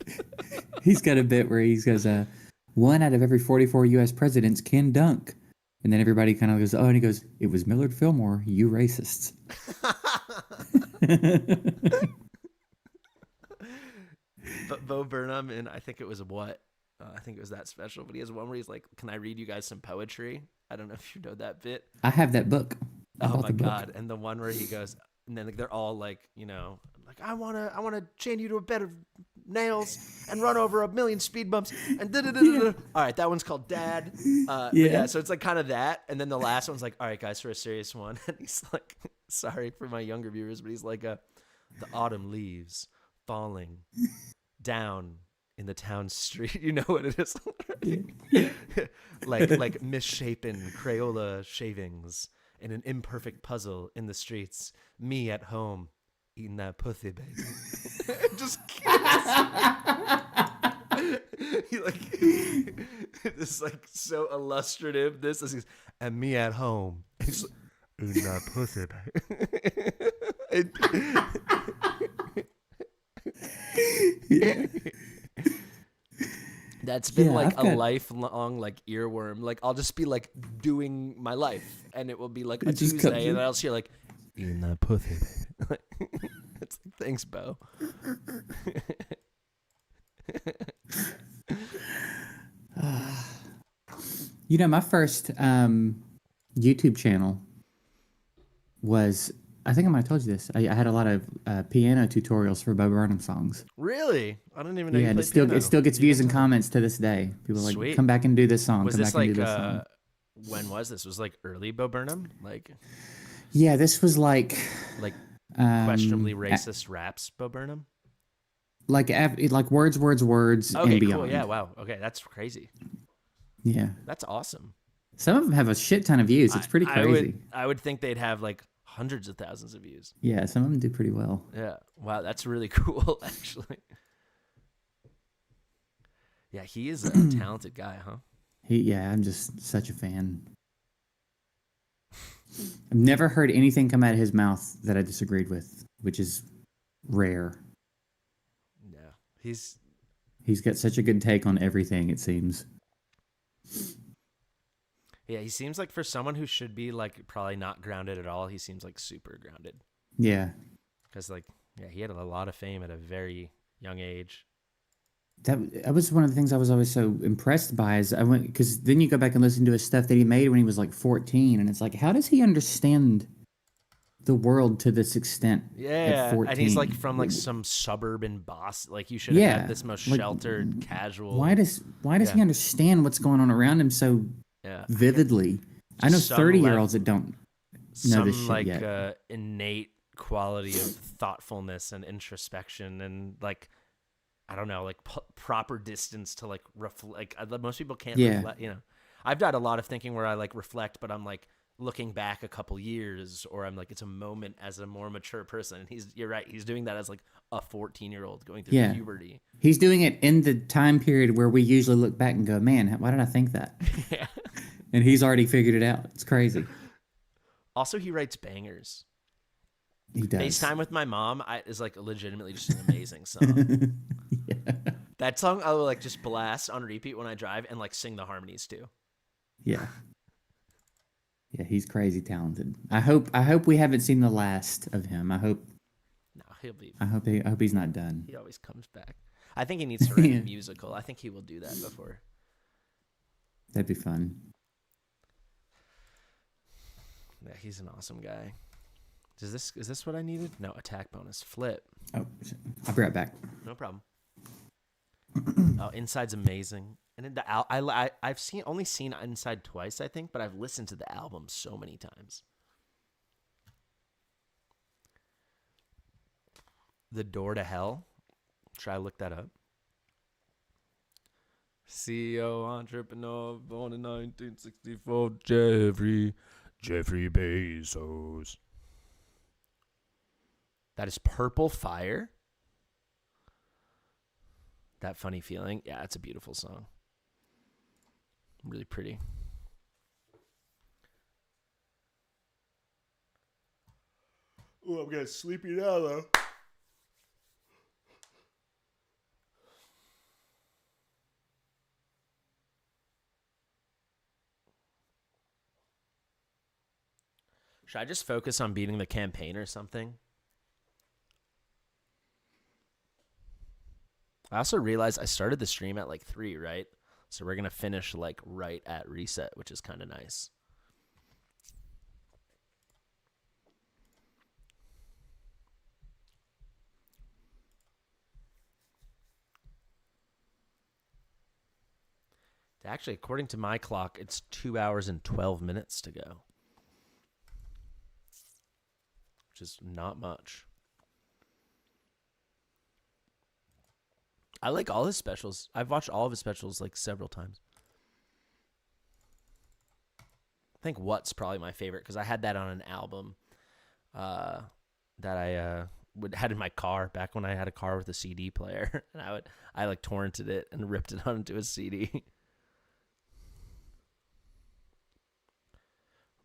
Speaker 8: he's got a bit where he goes, 1 out of every 44 U.S. presidents can dunk. And then everybody kind of goes, oh, and he goes, it was Millard Fillmore, you racists.
Speaker 1: But Bo Burnham, and I think it was I think it was that special, but he has one where he's like, can I read you guys some poetry? I don't know if you know that bit.
Speaker 8: I have that book. I
Speaker 1: Oh
Speaker 8: bought
Speaker 1: my
Speaker 8: the book.
Speaker 1: God. And the one where he goes, and then like, they're all like, like I wanna chain you to a bed of nails and run over 1,000,000 speed bumps and da-da-da-da-da. All right, that one's called Dad. Yeah, so it's like kind of that. And then the last one's like, all right, guys, for a serious one. And he's like, sorry for my younger viewers, but he's like, the autumn leaves falling down in the town street. You know what it is? like misshapen Crayola shavings in an imperfect puzzle in the streets. Me at home eating that pussy, baby. Just he like this is like so illustrative. This is and me at home. He's like, eating that pussy, baby. That's been like a lifelong like earworm. Like I'll just be like doing my life, and it will be like a Tuesday, and I'll just hear like eating that pussy, baby. It's like, thanks, Bo.
Speaker 8: My first YouTube channel was, I think I might have told you this. I had a lot of piano tutorials for Bo Burnham songs.
Speaker 1: Really? I didn't even know.
Speaker 8: Yeah,
Speaker 1: you
Speaker 8: and
Speaker 1: played piano.
Speaker 8: it still gets views and comments to this day. People are like,
Speaker 1: Sweet.
Speaker 8: come back and do this song.
Speaker 1: Was
Speaker 8: come
Speaker 1: this
Speaker 8: back and
Speaker 1: like
Speaker 8: do this song.
Speaker 1: when was this? Was like early Bo Burnham? Like
Speaker 8: Yeah, this was like
Speaker 1: questionably racist raps Bo Burnham?
Speaker 8: like words
Speaker 1: Okay,
Speaker 8: and beyond.
Speaker 1: cool. Yeah, wow. Okay, that's crazy.
Speaker 8: Yeah.
Speaker 1: That's awesome.
Speaker 8: Some of them have a shit ton of views. It's pretty crazy.
Speaker 1: I would think they'd have like hundreds of thousands of views.
Speaker 8: Yeah, some of them do pretty well.
Speaker 1: Yeah. Wow, that's really cool, actually. Yeah, he is a talented guy, huh?
Speaker 8: I'm just such a fan. I've never heard anything come out of his mouth that I disagreed with, which is rare.
Speaker 1: Yeah. He's
Speaker 8: got such a good take on everything, it seems.
Speaker 1: Yeah, he seems like for someone who should be like probably not grounded at all, he seems like super grounded.
Speaker 8: Yeah.
Speaker 1: Because he had a lot of fame at a very young age.
Speaker 8: That was one of the things I was always so impressed by is because then you go back and listen to his stuff that he made when he was like 14, and it's like, how does he understand the world to this extent?
Speaker 1: Yeah,
Speaker 8: at 14?
Speaker 1: and he's like from like some suburb in Boston. Like you should have had this most sheltered, casual.
Speaker 8: Why does he understand what's going on around him so vividly? I know 30-year-olds that don't know this shit yet.
Speaker 1: Innate quality of thoughtfulness and introspection and like. I don't know, like proper distance to like reflect. Like most people can't reflect, I've done a lot of thinking where I like reflect, but I'm like looking back a couple years, or I'm like, it's a moment as a more mature person. And you're right. He's doing that as like a 14-year-old going through puberty.
Speaker 8: He's doing it in the time period where we usually look back and go, man, why did I think that?
Speaker 1: Yeah.
Speaker 8: And he's already figured it out. It's crazy.
Speaker 1: Also, he writes bangers.
Speaker 8: He does.
Speaker 1: FaceTime with my mom is like legitimately just an amazing song. That song I will like just blast on repeat when I drive and like sing the harmonies too.
Speaker 8: Yeah. Yeah, he's crazy talented. I hope we haven't seen the last of him. I hope
Speaker 1: he'll be.
Speaker 8: I hope he's not done.
Speaker 1: He always comes back. I think he needs to write a musical. I think he will do that before.
Speaker 8: That'd be fun.
Speaker 1: Yeah, he's an awesome guy. Is this what I needed? No, attack bonus. Flip.
Speaker 8: Oh, I'll be right back.
Speaker 1: No problem. Oh, Inside's amazing. And then I've only seen Inside twice, I think, but I've listened to the album so many times. The Door to Hell. Should I look that up? CEO entrepreneur born in 1964, Jeffrey Bezos. That is Purple Fire. That Funny Feeling. Yeah, it's a beautiful song. Really pretty. Oh, I'm getting sleepy now, though. Should I just focus on beating the campaign or something? I also realized I started the stream at like 3, right? So we're going to finish like right at reset, which is kind of nice. Actually, according to my clock, it's 2 hours and 12 minutes to go, which is not much. I like all his specials. I've watched all of his specials like several times. I think What's probably my favorite because I had that on an album that I had in my car back when I had a car with a CD player, and I like torrented it and ripped it onto a CD.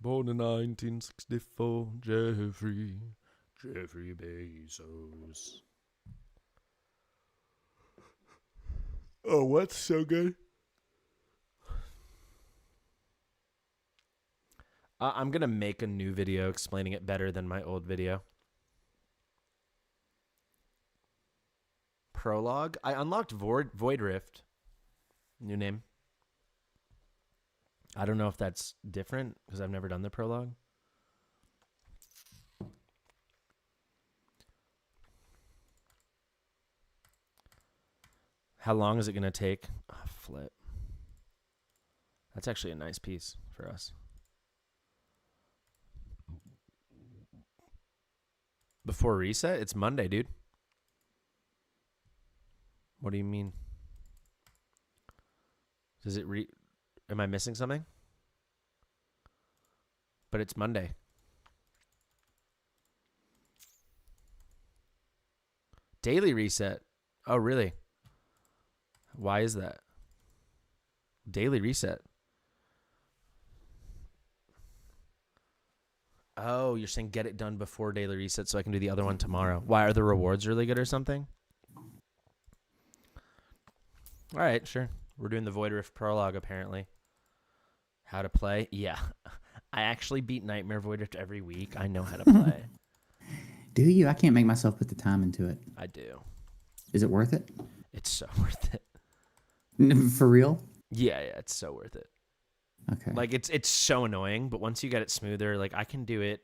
Speaker 1: Born in 1964, Jeffrey Bezos. Oh, What's so good? I'm going to make a new video explaining it better than my old video. Prologue. I unlocked Void Rift. New name. I don't know if that's different because I've never done the prologue. How long is it going to take? Oh, flip. That's actually a nice piece for us. Before reset? It's Monday, dude. What do you mean? Does it am I missing something? But it's Monday. Daily reset. Oh, really? Why is that? Daily reset. Oh, you're saying get it done before daily reset so I can do the other one tomorrow. Why, are the rewards really good or something? All right, sure. We're doing the Void Rift prologue, apparently. How to play? Yeah. I actually beat Nightmare Void Rift every week. I know how to play.
Speaker 8: Do you? I can't make myself put the time into it.
Speaker 1: I do.
Speaker 8: Is it worth it?
Speaker 1: It's so worth it.
Speaker 8: For real?
Speaker 1: Yeah, it's so worth it.
Speaker 8: Okay.
Speaker 1: Like, it's so annoying, but once you get it smoother, like, I can do it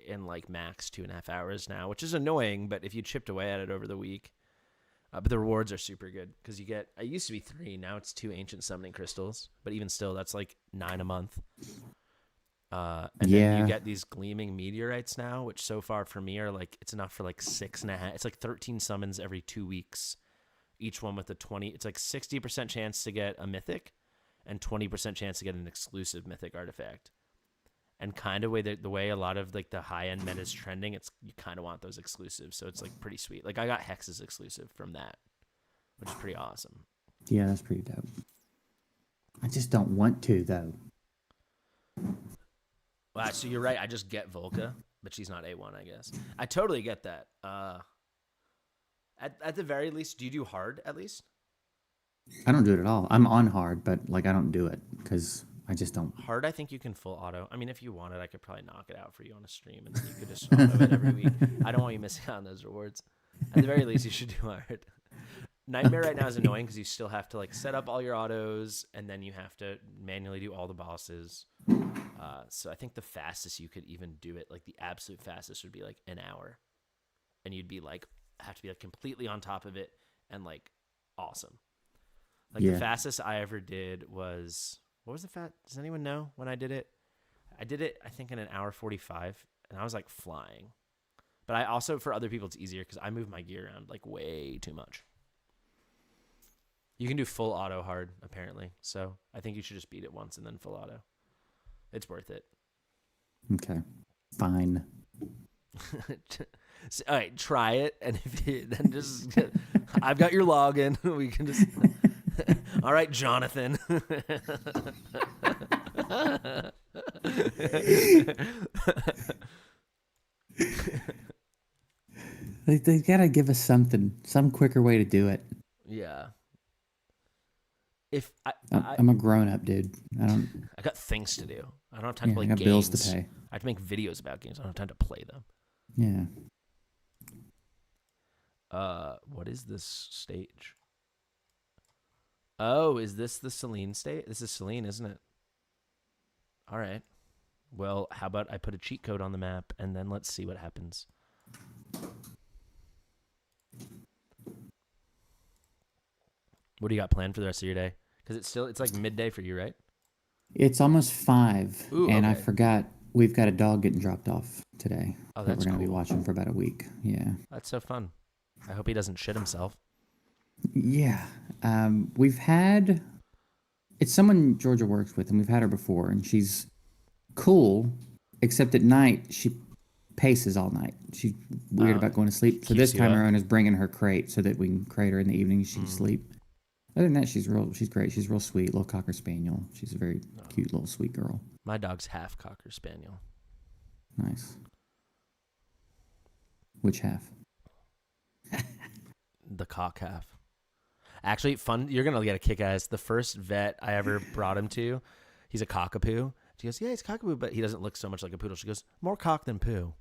Speaker 1: in, like, max 2.5 hours now, which is annoying, but if you chipped away at it over the week. But the rewards are super good because you get, it used to be 3, now it's 2 ancient summoning crystals, but even still, that's like 9 a month. And then you get these gleaming meteorites now, which so far for me are like, it's enough for like 6.5, it's like 13 summons every 2 weeks. Each one with a 20, it's like 60% chance to get a mythic and 20% chance to get an exclusive mythic artifact. And kind of the way a lot of like the high end meta is trending, it's you kind of want those exclusives, so it's like pretty sweet. Like I got Hex's exclusive from that, which is pretty awesome.
Speaker 8: Yeah, that's pretty dope. I just don't want to though.
Speaker 1: Well, so you're right. I just get Volca, but she's not A1, I guess. I totally get that. At the very least, do you do hard at least?
Speaker 8: I don't do it at all. I'm on hard, but like I don't do it because I just don't.
Speaker 1: Hard, I think you can full auto. I mean, if you wanted, I could probably knock it out for you on a stream, and then you could just auto it every week. I don't want you missing out on those rewards. At the very least, you should do hard. Nightmare right now is annoying because you still have to like set up all your autos, and then you have to manually do all the bosses. So I think the fastest you could even do it, like the absolute fastest, would be like an hour, and you'd be like have to be like completely on top of it and like awesome. Like the
Speaker 8: Yeah.
Speaker 1: fastest I ever did was, what was the fast? Does anyone know when I did it? I did it, I think, in an hour 45, and I was like flying. But I also, for other people, it's easier because I move my gear around like way too much. You can do full auto hard, apparently. So I think you should just beat it once and then full auto. It's worth it.
Speaker 8: Okay. Fine.
Speaker 1: So, all right, try it, and if you then just, I've got your login. We can just. All right, Jonathan.
Speaker 8: They gotta give us something, some quicker way to do it.
Speaker 1: Yeah. If
Speaker 8: I'm a grown up, dude.
Speaker 1: I got things to do. I don't have time to play
Speaker 8: I got
Speaker 1: games.
Speaker 8: bills to pay.
Speaker 1: I have to make videos about games. I don't have time to play them.
Speaker 8: Yeah.
Speaker 1: What is this stage? Oh, is this the Celine state? This is Celine, isn't it? All right. Well, how about I put a cheat code on the map and then let's see what happens. What do you got planned for the rest of your day? Because it's like midday for you, right?
Speaker 8: It's almost 5,
Speaker 1: Ooh,
Speaker 8: and I
Speaker 1: okay.
Speaker 8: forgot we've got a dog getting dropped off today.
Speaker 1: Oh,
Speaker 8: that
Speaker 1: that's
Speaker 8: we're gonna be
Speaker 1: cool.
Speaker 8: watching for about a week. Yeah.
Speaker 1: That's so fun. I hope he doesn't shit himself.
Speaker 8: Yeah. We've had. It's someone Georgia works with, and we've had her before, and she's cool, except at night she paces all night. She's weird about going to sleep. So
Speaker 1: keeps
Speaker 8: this
Speaker 1: you
Speaker 8: time
Speaker 1: up.
Speaker 8: our owner's bringing her crate so that we can crate her in the evening. She can
Speaker 1: Mm.
Speaker 8: sleep. Other than that, she's great. She's real sweet, little Cocker Spaniel. She's a very cute little sweet girl.
Speaker 1: My dog's half Cocker Spaniel.
Speaker 8: Nice. Which half?
Speaker 1: The cock half. Actually, fun. You're going to get a kick ass. The first vet I ever brought him to, he's a cockapoo. She goes, yeah, he's cockapoo, but he doesn't look so much like a poodle. She goes, more cock than poo.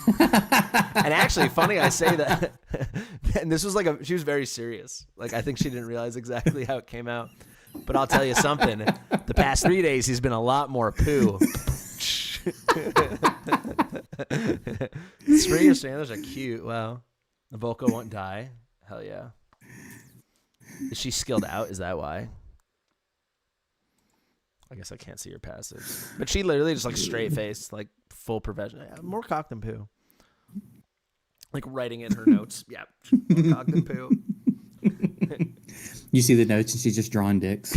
Speaker 1: And actually, funny I say that. And this was she was very serious. Like, I think she didn't realize exactly how it came out. But I'll tell you something. The past 3 days, he's been a lot more poo. Springer Sanders are cute. Wow. The Volko won't die. Hell yeah. Is she skilled out? Is that why? I guess I can't see her passive. But she literally just like straight face, like full professional. More cock than poo. Like writing in her notes. Yeah. More cock than poo.
Speaker 8: You see the notes, and she's just drawing dicks.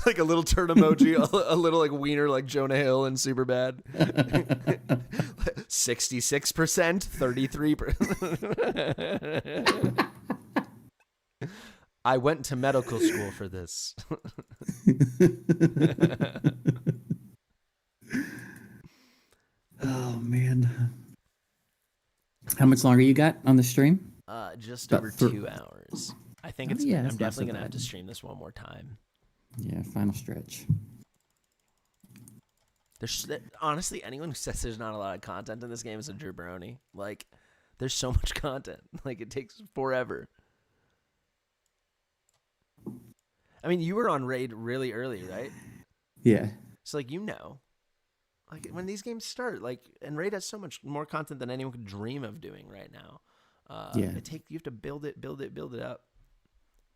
Speaker 1: Like a little turd emoji, a little like wiener like Jonah Hill and Superbad. 66%, 33%. I went to medical school for this.
Speaker 8: Oh man. How much longer you got on the stream?
Speaker 1: Just
Speaker 8: About
Speaker 1: over
Speaker 8: 3
Speaker 1: 2 hours. I think
Speaker 8: Oh,
Speaker 1: it's.
Speaker 8: yeah,
Speaker 1: I'm
Speaker 8: that's not
Speaker 1: definitely
Speaker 8: so
Speaker 1: gonna have
Speaker 8: bad.
Speaker 1: to stream this one more time.
Speaker 8: Yeah, final stretch.
Speaker 1: Honestly, anyone who says there's not a lot of content in this game is a jabroni. Like, there's so much content. Like, it takes forever. I mean, you were on Raid really early, right?
Speaker 8: Yeah.
Speaker 1: So, like, like when these games start, like, and Raid has so much more content than anyone could dream of doing right now.
Speaker 8: Yeah.
Speaker 1: You have to build it up.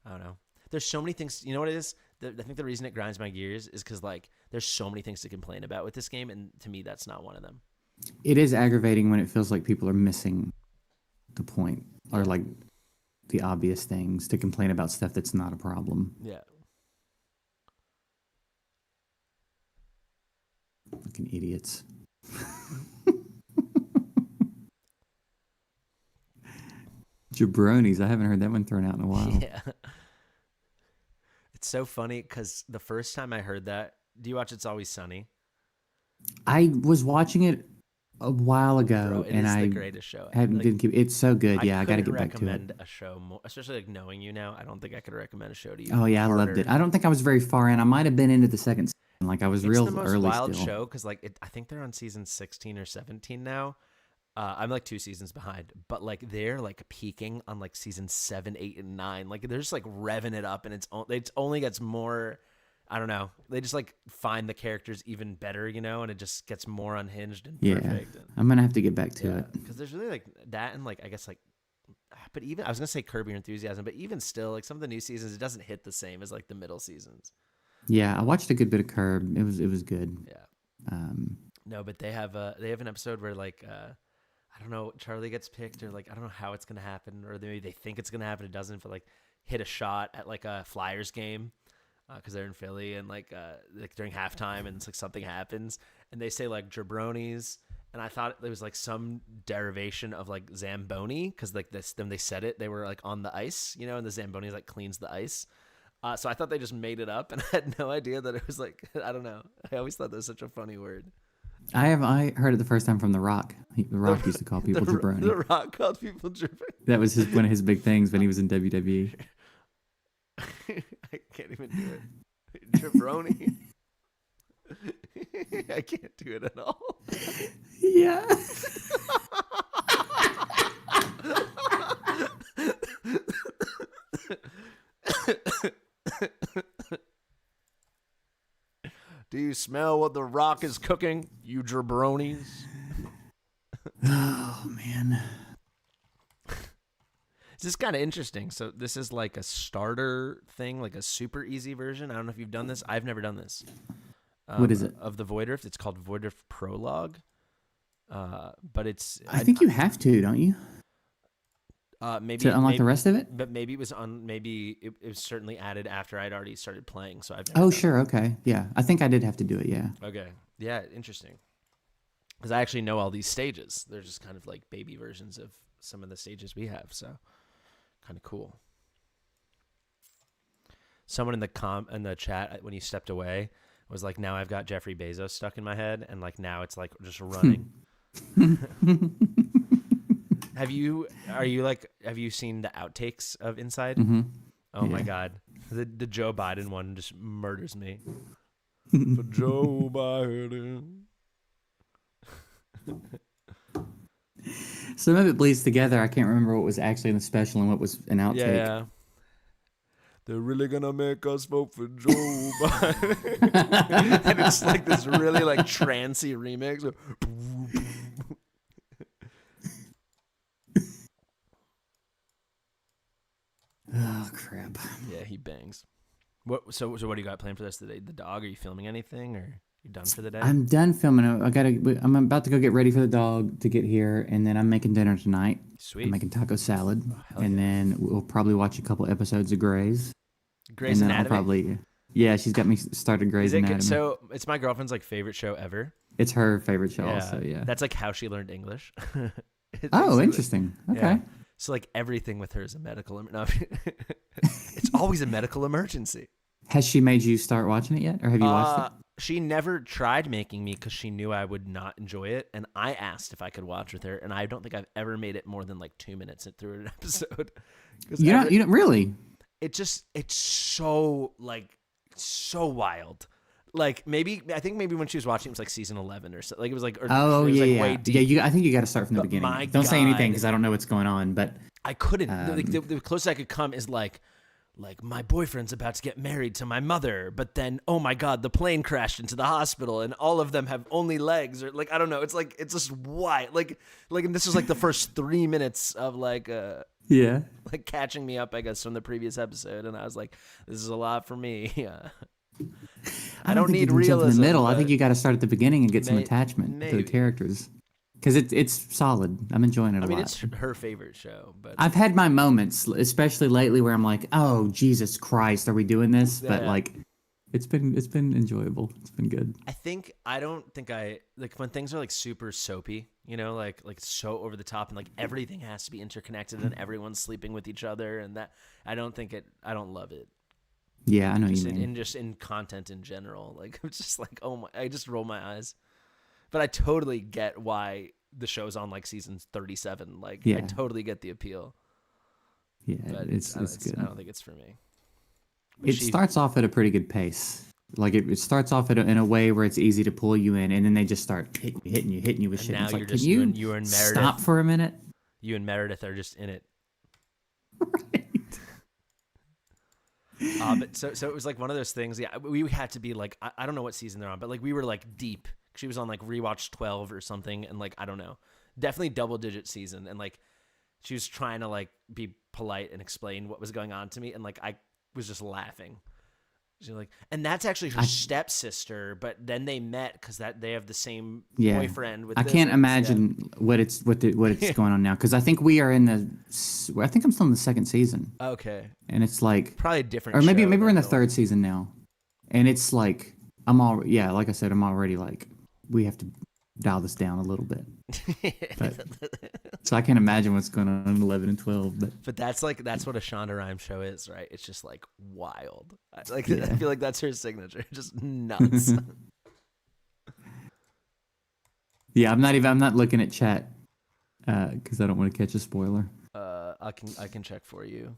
Speaker 1: I don't know. There's so many things. You know what it is? I think the reason it grinds my gears is because like there's so many things to complain about with this game, and to me, that's not one of them.
Speaker 8: It is aggravating when it feels like people are missing the point or like the obvious things to complain about stuff that's not a problem.
Speaker 1: Yeah.
Speaker 8: Fucking idiots. Jabronis. I haven't heard that one thrown out in a while.
Speaker 1: Yeah. It's so funny because the first time I heard that, do you watch It's Always Sunny?
Speaker 8: I was watching it a while ago,
Speaker 1: Bro, it
Speaker 8: and
Speaker 1: is
Speaker 8: I
Speaker 1: the greatest show.
Speaker 8: haven't
Speaker 1: Like,
Speaker 8: didn't keep. It's so good. Yeah, I got to
Speaker 1: couldn't
Speaker 8: get back to it.
Speaker 1: recommend a show more, especially like knowing you now. I don't think I could recommend a show to you.
Speaker 8: Oh yeah, I loved it. I don't think I was very far in. I might have been into the second season. Like I was
Speaker 1: It's
Speaker 8: real
Speaker 1: the most
Speaker 8: early
Speaker 1: wild
Speaker 8: still.
Speaker 1: show because like I think they're on season 16 or 17 now. I'm like 2 seasons behind, but like they're like peaking on like season 7, 8, and 9. Like they're just like revving it up, and it only gets more. I don't know. They just like find the characters even better, and it just gets more unhinged and
Speaker 8: Yeah,
Speaker 1: perfect.
Speaker 8: I'm gonna have to get back to it.
Speaker 1: Because there's really like that, and like I guess like but even I was gonna say Curb Your Enthusiasm, but even still, like some of the new seasons, it doesn't hit the same as like the middle seasons.
Speaker 8: Yeah, I watched a good bit of Curb. It was good.
Speaker 1: Yeah. No, but they have an episode where like I don't know, Charlie gets picked, or like I don't know how it's gonna happen, or maybe they think it's gonna happen, it doesn't, but like hit a shot at like a Flyers game because they're in Philly, and like during halftime, and it's like something happens, and they say like jabronis, and I thought it was like some derivation of like Zamboni, because like this, then they said it, they were like on the ice, you know, and the Zamboni like cleans the ice. So I thought they just made it up, and I had no idea that it was like, I don't know. I always thought that was such a funny word.
Speaker 8: I heard it the first time from The Rock. The Rock used to call people jabroni.
Speaker 1: The Rock called people jabroni.
Speaker 8: That was one of his big things when he was in WWE.
Speaker 1: I can't even do it. Jabroni. I can't do it at all.
Speaker 8: Yeah.
Speaker 1: Do you smell what the Rock is cooking, you jabronis?
Speaker 8: Oh man.
Speaker 1: This is kind of interesting. So this is like a starter thing, like a super easy version. I don't know if you've done this. I've never done this.
Speaker 8: What is it?
Speaker 1: Of the Voidrift. It's called Voidrift Prologue. But it's...
Speaker 8: I think you have to, don't you?
Speaker 1: Maybe
Speaker 8: to unlock the rest of it?
Speaker 1: But maybe it was on. Maybe it was certainly added after I'd already started playing. So I've.
Speaker 8: Oh, sure. Okay. Yeah. I think I did have to do it. Yeah.
Speaker 1: Okay. Yeah. Interesting. Because I actually know all these stages. They're just kind of like baby versions of some of the stages we have. So kind of cool. Someone in the chat when you stepped away was like, "Now I've got Jeffrey Bezos stuck in my head, and like now it's like just running." Have you seen the outtakes of Inside?
Speaker 8: Mm-hmm.
Speaker 1: Oh my God. The Joe Biden one just murders me. For Joe Biden.
Speaker 8: Some of it bleeds together. I can't remember what was actually in the special and what was an outtake.
Speaker 1: Yeah. They're really gonna make us vote for Joe Biden. And it's like this really like trancy remix.
Speaker 8: Oh crap!
Speaker 1: Yeah, he bangs. So what do you got planned for this today? The dog? Are you filming anything, or you done for the day?
Speaker 8: I'm done filming. I'm about to go get ready for the dog to get here, and then I'm making dinner tonight.
Speaker 1: Sweet.
Speaker 8: I'm making taco salad, and
Speaker 1: yeah.
Speaker 8: then we'll probably watch a couple episodes of Grey's.
Speaker 1: Grey's
Speaker 8: and then
Speaker 1: Anatomy.
Speaker 8: I'll probably, yeah, she's got me started Grey's Anatomy.
Speaker 1: So it's my girlfriend's like favorite show ever.
Speaker 8: It's her favorite show, also. Yeah.
Speaker 1: That's like how she learned English.
Speaker 8: Oh, interesting. Okay.
Speaker 1: Yeah. So like everything with her is a medical. No, it's always a medical emergency.
Speaker 8: Has she made you start watching it yet, or have you watched it?
Speaker 1: She never tried making me because she knew I would not enjoy it, and I asked if I could watch with her, and I don't think I've ever made it more than like 2 minutes through an episode.
Speaker 8: You don't really.
Speaker 1: It's so wild. Like I think maybe when she was watching, it was like season 11 or so. Like it was like, or
Speaker 8: oh
Speaker 1: it was
Speaker 8: yeah,
Speaker 1: like
Speaker 8: yeah.
Speaker 1: way deep.
Speaker 8: Yeah, I think you got to start from the beginning. Don't say anything because I don't know what's going on. But
Speaker 1: I couldn't. The closest I could come is like my boyfriend's about to get married to my mother, but then oh my God, the plane crashed into the hospital, and all of them have only legs, or like I don't know. It's just wild. Like, and this was like the first 3 minutes of like
Speaker 8: yeah,
Speaker 1: like catching me up, I guess, from the previous episode, and I was like, this is a lot for me. I don't need
Speaker 8: realism.
Speaker 1: realism.
Speaker 8: In the middle. I think you got to start at the beginning and get some attachment to the characters. Because it's solid. I'm enjoying it a lot.
Speaker 1: I mean, it's her favorite show, but
Speaker 8: I've had my moments, especially lately, where I'm like, "Oh, Jesus Christ, are we doing this?"
Speaker 1: Yeah.
Speaker 8: But like, it's been enjoyable. It's been good.
Speaker 1: I don't think I like when things are like super soapy, you know, like so over the top, and like everything has to be interconnected, and everyone's sleeping with each other, and that I don't love it.
Speaker 8: Yeah, I know you mean.
Speaker 1: Just in content in general, like I'm just like, oh my, I just roll my eyes. But I totally get why the show's on like season 37. Like, yeah. I totally get the appeal.
Speaker 8: Yeah,
Speaker 1: but
Speaker 8: it's good.
Speaker 1: I don't think it's for me.
Speaker 8: It starts off at a pretty good pace. Like it starts off in a way where it's easy to pull you in, and then they just start hitting you with shit.
Speaker 1: Now
Speaker 8: it's
Speaker 1: you're
Speaker 8: like,
Speaker 1: just
Speaker 8: can
Speaker 1: you and Meredith
Speaker 8: stop for a minute?
Speaker 1: You and Meredith are just in it.
Speaker 8: Right.
Speaker 1: But so it was like one of those things. Yeah, we had to be like, I don't know what season they're on, but like we were like deep. She was on like rewatch 12 or something, and like I don't know, definitely double digit season, and like she was trying to like be polite and explain what was going on to me, and like I was just laughing. She's like, and that's actually her stepsister, but then they met because that they have the same boyfriend. With
Speaker 8: I can't imagine what it's going on now, because I think we are in I think I'm still in the second season.
Speaker 1: Okay,
Speaker 8: and it's like
Speaker 1: probably a different.
Speaker 8: Or maybe
Speaker 1: show
Speaker 8: we're in the third season now, and it's like like I said, I'm already like we have to dial this down a little bit. But, so I can't imagine what's going on in 11 and 12.
Speaker 1: But that's what a Shonda Rhimes show is, right? It's just like wild. I feel like that's her signature, just nuts.
Speaker 8: Yeah, I'm not looking at chat because I don't want to catch a spoiler.
Speaker 1: I can check for you.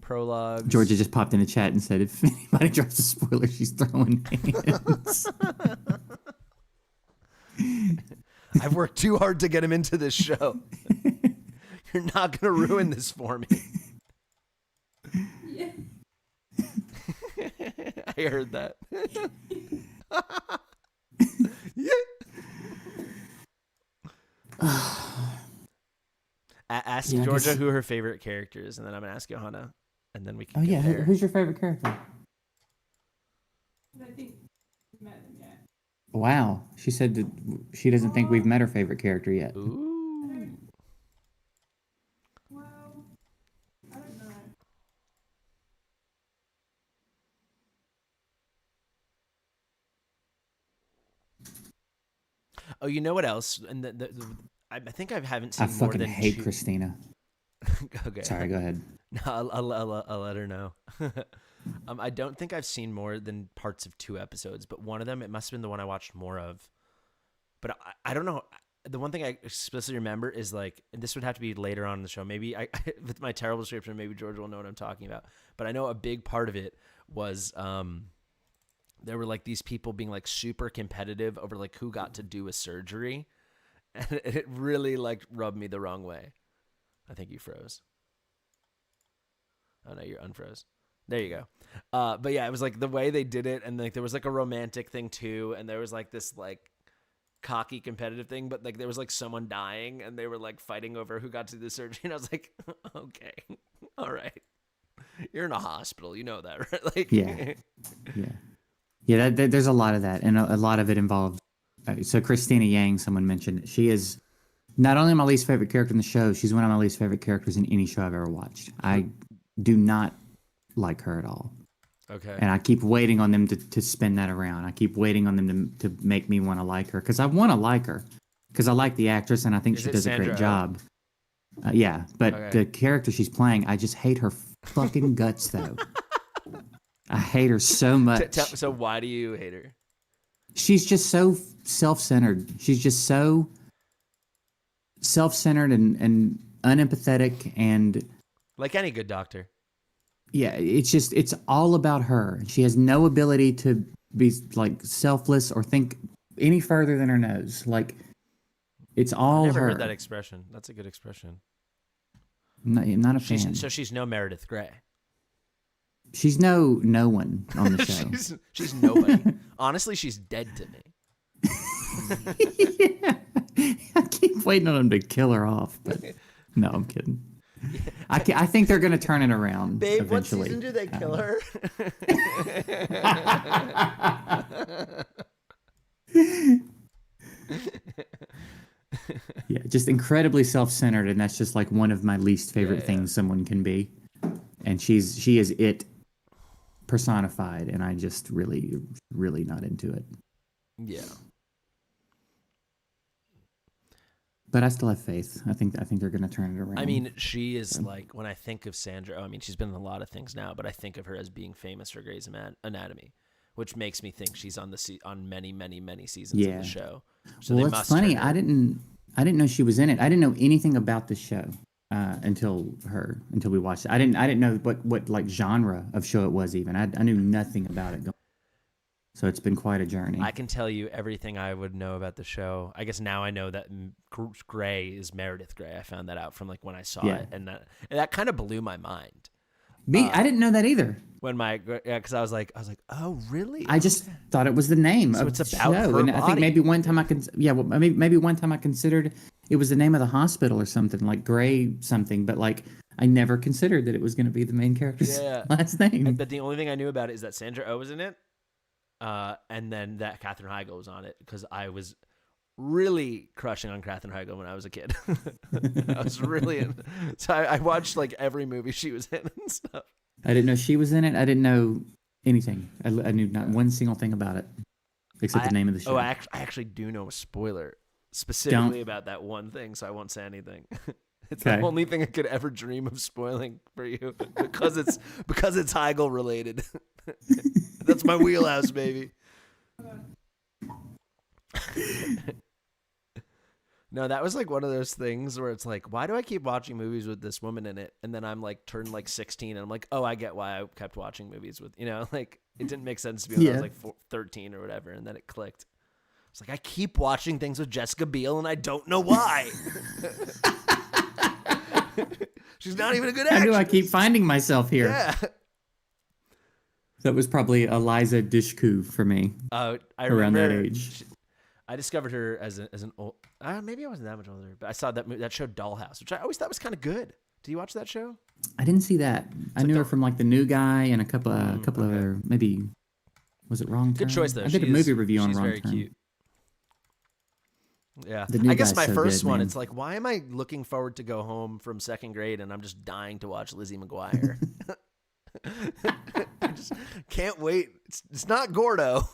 Speaker 1: Prologue.
Speaker 8: Georgia just popped in the chat and said, if anybody drops a spoiler, she's throwing hands.
Speaker 1: I've worked too hard to get him into this show. You're not going to ruin this for me.
Speaker 9: Yeah.
Speaker 1: I heard that. Ask Georgia who her favorite character is, and then I'm going to ask Johanna, and then we can
Speaker 8: who's your favorite character?
Speaker 9: I think we've met him yet.
Speaker 8: Wow. She said that she doesn't think we've met her favorite character yet.
Speaker 1: Ooh.
Speaker 9: Well, I don't know.
Speaker 1: Oh, you know what else? And I think I haven't seen
Speaker 8: I
Speaker 1: more
Speaker 8: fucking
Speaker 1: than
Speaker 8: hate
Speaker 1: two.
Speaker 8: Christina.
Speaker 1: Okay.
Speaker 8: Sorry, go ahead.
Speaker 1: No, I'll let her know. I don't think I've seen more than parts of 2 episodes, but one of them, it must have been the one I watched more of. But I don't know. The one thing I explicitly remember is like, and this would have to be later on in the show. Maybe with my terrible description, maybe George will know what I'm talking about. But I know a big part of it was there were like these people being like super competitive over like who got to do a surgery. And it really like rubbed me the wrong way. I think you froze. Oh no, you're unfroze. There you go. But yeah, it was like the way they did it, and like there was like a romantic thing too, and there was like this like cocky competitive thing, but like there was like someone dying, and they were like fighting over who got to do the surgery, and I was like, okay, all right, you're in a hospital, you know that, right? Like,
Speaker 8: yeah. There's a lot of that, and a lot of it involved. So Christina Yang, someone mentioned, she is not only my least favorite character in the show, she's one of my least favorite characters in any show I've ever watched. I do not like her at all.
Speaker 1: Okay.
Speaker 8: And I keep waiting on them to spin that around. I keep waiting on them to make me want to like her, because I want to like her, because I like the actress and I think she does a great job. Yeah, but the character she's playing, I just hate her fucking guts though. I hate her so much.
Speaker 1: So why do you hate her?
Speaker 8: She's just so self-centered. She's just so self-centered and unempathetic, and
Speaker 1: like any good doctor.
Speaker 8: Yeah, it's all about her. She has no ability to be like selfless or think any further than her nose. Like, it's all
Speaker 1: I never
Speaker 8: her.
Speaker 1: heard that expression. That's a good expression.
Speaker 8: I'm not a fan.
Speaker 1: So she's no Meredith Grey.
Speaker 8: She's no one on the show.
Speaker 1: she's nobody. Honestly, she's dead to me.
Speaker 8: Yeah. I keep waiting on him to kill her off, but no, I'm kidding. I think they're going to turn it around.
Speaker 1: Babe,
Speaker 8: eventually.
Speaker 1: what season do they kill her?
Speaker 8: Yeah, just incredibly self-centered, and that's just like one of my least favorite things someone can be. And she is it personified, and I just really not into it.
Speaker 1: Yeah.
Speaker 8: But I still have faith. I think they're going to turn it around.
Speaker 1: I mean, she is like, when I think of Sandra, I mean, she's been in a lot of things now, but I think of her as being famous for Grey's Anatomy, which makes me think she's on on many seasons of the show. So
Speaker 8: well, it's funny. I didn't know she was in it. I didn't know anything about the show until we watched it. I didn't know what like genre of show it was even. I knew nothing about it. So it's been quite a journey.
Speaker 1: I can tell you everything I would know about the show. I guess now I know that Grey is Meredith Grey. I found that out from like when I saw it, and that kind of blew my mind.
Speaker 8: Me, I didn't know that either.
Speaker 1: When because I was like, oh really?
Speaker 8: I just thought it was the name of
Speaker 1: it's
Speaker 8: the
Speaker 1: about
Speaker 8: show,
Speaker 1: her
Speaker 8: and
Speaker 1: body.
Speaker 8: I think maybe one time I maybe one time I considered It was the name of the hospital or something, like Gray something, but like I never considered that it was going to be the main character's last name.
Speaker 5: But the only thing I knew about it is that Sandra Oh was in it, and then that Katherine Heigl was on it, because I was really crushing on Katherine Heigl when I was a kid. I was really so I watched like every movie she was in and stuff.
Speaker 8: I didn't know she was in it. I didn't know anything. I knew not one single thing about it, except the name of the show.
Speaker 5: Oh, I actually do know a spoiler specifically about that one thing, so I won't say anything. It's the only thing I could ever dream of spoiling for you, because it's Heigl related. That's my wheelhouse, baby. No, that was like one of those things where it's like, why do I keep watching movies with this woman in it? And then I'm like turned like 16 and I'm like, oh, I get why I kept watching movies with, like it didn't make sense to me when I was like 13 or whatever. And then it clicked. It's like, I keep watching things with Jessica Biel and I don't know why. She's not even a good actress.
Speaker 8: How do I keep finding myself here?
Speaker 5: Yeah.
Speaker 8: That was probably Eliza Dushku for me.
Speaker 5: I
Speaker 8: around that
Speaker 5: remember
Speaker 8: age.
Speaker 5: I discovered her as an old. Maybe I wasn't that much older, but I saw that show Dollhouse, which I always thought was kind of good. Did you watch that show?
Speaker 8: I didn't see that. I knew her from like The New Guy and a couple of other, maybe was it Wrong Turn?
Speaker 5: Good choice though.
Speaker 8: I did a movie review on Wrong Turn. She's very cute.
Speaker 5: Yeah,
Speaker 8: I
Speaker 5: guess my first
Speaker 8: good,
Speaker 5: one.
Speaker 8: man.
Speaker 5: It's like, why am I looking forward to go home from second grade and I'm just dying to watch Lizzie McGuire? I just can't wait. It's not Gordo.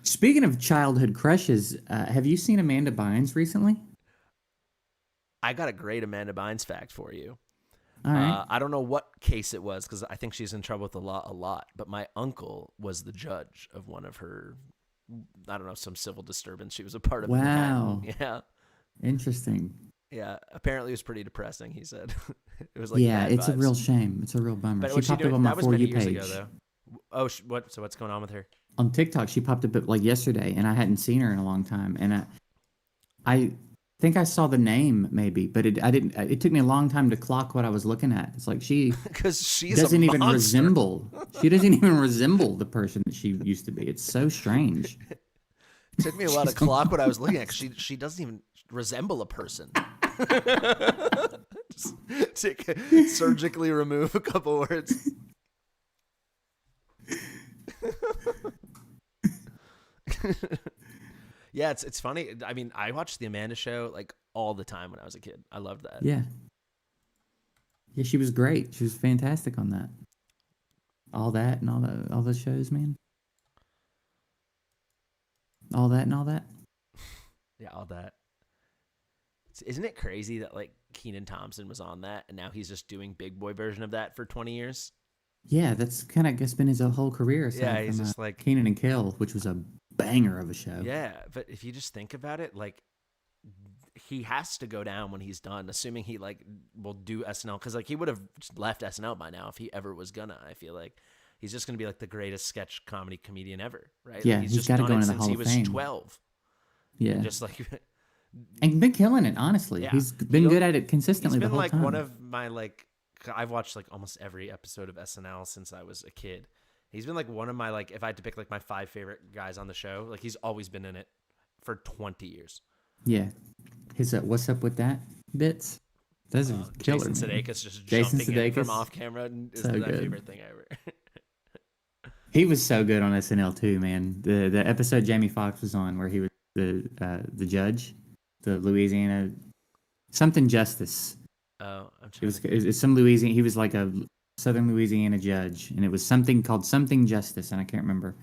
Speaker 8: Speaking of childhood crushes, have you seen Amanda Bynes recently?
Speaker 5: I got a great Amanda Bynes fact for you.
Speaker 8: All right.
Speaker 5: I don't know what case it was because I think she's in trouble with the law a lot. But my uncle was the judge of one of her, I don't know, some civil disturbance she was a part of.
Speaker 8: Wow.
Speaker 5: Yeah.
Speaker 8: Interesting.
Speaker 5: Yeah. Apparently it was pretty depressing, he said. It was like,
Speaker 8: yeah,
Speaker 5: bad
Speaker 8: it's a
Speaker 5: vibes.
Speaker 8: real shame. It's a real bummer.
Speaker 5: But
Speaker 8: She popped up on my
Speaker 5: that was
Speaker 8: For
Speaker 5: many
Speaker 8: You
Speaker 5: years
Speaker 8: page.
Speaker 5: ago, though. Oh, so what's going on with her?
Speaker 8: On TikTok, she popped up like yesterday, and I hadn't seen her in a long time. And I think I saw the name maybe, but I didn't. It took me a long time to clock what I was looking at. It's like she
Speaker 5: Because she's
Speaker 8: doesn't
Speaker 5: a
Speaker 8: even
Speaker 5: monster.
Speaker 8: resemble. She doesn't even resemble the person that she used to be. It's so strange.
Speaker 5: It took me a while to clock what I was looking at because she doesn't even resemble a person. Just surgically remove a couple words. Yeah, it's funny. I mean, I watched the Amanda Show like all the time when I was a kid. I loved that.
Speaker 8: Yeah. Yeah, she was great. She was fantastic on that. All that and all those shows, man. All that and all that.
Speaker 5: Yeah, all that. Isn't it crazy that like Kenan Thompson was on that and now he's just doing big boy version of that for 20 years?
Speaker 8: Yeah, that's kind of been his whole career.
Speaker 5: Yeah, he's just like
Speaker 8: Kenan and Kel, which was a banger of a show.
Speaker 5: Yeah, but if you just think about it, like he has to go down when he's done, assuming he like will do SNL, because like he would have just left SNL by now if he ever was gonna. I feel like he's just gonna be like the greatest sketch comedy comedian ever, right?
Speaker 8: Yeah,
Speaker 5: like,
Speaker 8: he's
Speaker 5: just
Speaker 8: gotta
Speaker 5: done
Speaker 8: go
Speaker 5: it
Speaker 8: into the
Speaker 5: since
Speaker 8: Hall
Speaker 5: he
Speaker 8: of
Speaker 5: was
Speaker 8: Fame.
Speaker 5: 12.
Speaker 8: Yeah,
Speaker 5: And just like
Speaker 8: and been killing it. Honestly,
Speaker 5: Yeah.
Speaker 8: he's been good at it consistently
Speaker 5: he's
Speaker 8: the
Speaker 5: been
Speaker 8: whole
Speaker 5: like
Speaker 8: time.
Speaker 5: one of my like I've watched like almost every episode of SNL since I was a kid. He's been like one of my like if I had to pick like my 5 favorite guys on the show, like he's always been in it for 20 years.
Speaker 8: Yeah, his "What's Up with That" bits. Those are killer.
Speaker 5: Jason
Speaker 8: man.
Speaker 5: Sudeikis just
Speaker 8: Jason
Speaker 5: jumping in from
Speaker 8: Sudeikis.
Speaker 5: off camera is
Speaker 8: So
Speaker 5: my
Speaker 8: good.
Speaker 5: favorite thing ever.
Speaker 8: He was so good on SNL too, man. The episode Jamie Foxx was on where he was the judge, the Louisiana something justice.
Speaker 5: Oh, I'm
Speaker 8: It
Speaker 5: trying
Speaker 8: was
Speaker 5: to
Speaker 8: it was some Louisiana. He was like a Southern Louisiana judge, and it was something called something justice, and I can't remember.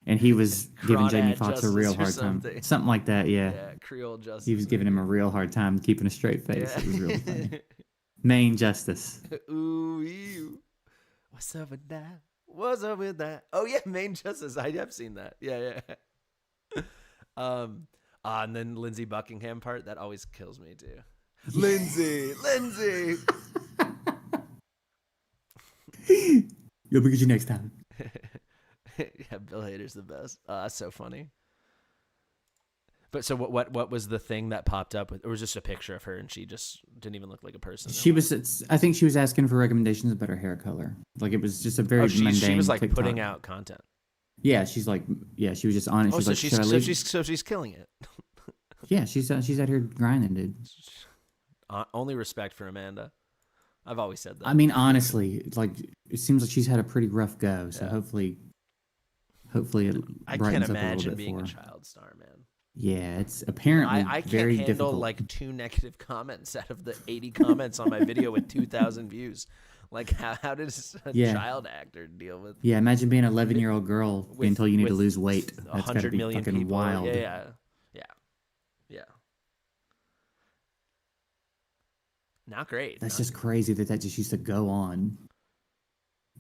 Speaker 8: And he was giving Jamie
Speaker 5: Crawdad
Speaker 8: Foxx a real
Speaker 5: justice or
Speaker 8: hard time,
Speaker 5: something.
Speaker 8: something like that. Yeah.
Speaker 5: yeah, Creole justice.
Speaker 8: He was giving him a real hard time keeping a straight face.
Speaker 5: Yeah.
Speaker 8: It was really funny. Main justice.
Speaker 5: Ooh, ew. What's up with that? What's up with that? Oh yeah, Main Justice. I have seen that. Yeah. And then Lindsey Buckingham part that always kills me too. Lindsay.
Speaker 8: You'll be good you next time.
Speaker 5: Yeah, Bill Hader's the best. That's so funny. But so what was the thing that popped up with? It was just a picture of her, and she just didn't even look like a person.
Speaker 8: She was. I think she was asking for recommendations about her hair color. Like it was just a very
Speaker 5: she
Speaker 8: mundane.
Speaker 5: was like
Speaker 8: TikTok.
Speaker 5: putting out content.
Speaker 8: Yeah, she's like, yeah, she was just on it.
Speaker 1: Oh,
Speaker 8: She's
Speaker 1: so
Speaker 8: like,
Speaker 1: she's
Speaker 8: should I
Speaker 1: so
Speaker 8: leave?
Speaker 1: she's killing it.
Speaker 8: Yeah, she's out here grinding, dude.
Speaker 1: Only respect for Amanda. I've always said that.
Speaker 8: I mean, honestly, it's like it seems like she's had a pretty rough go. So
Speaker 1: Yeah.
Speaker 8: hopefully it
Speaker 1: I can't
Speaker 8: brightens up a little
Speaker 1: imagine
Speaker 8: bit
Speaker 1: being
Speaker 8: for
Speaker 1: a
Speaker 8: her.
Speaker 1: child star, man.
Speaker 8: Yeah, it's apparently
Speaker 1: I can't
Speaker 8: very
Speaker 1: handle
Speaker 8: difficult.
Speaker 1: like 2 negative comments out of the 80 comments on my video with 2,000 views. Like, how does a
Speaker 8: Yeah.
Speaker 1: child actor deal with
Speaker 8: Yeah, imagine being an 11-year-old girl being told you need to lose weight. That's gotta
Speaker 1: 100
Speaker 8: be
Speaker 1: million
Speaker 8: fucking
Speaker 1: people?
Speaker 8: wild.
Speaker 1: Yeah. Not great.
Speaker 8: That's just crazy that just used to go on.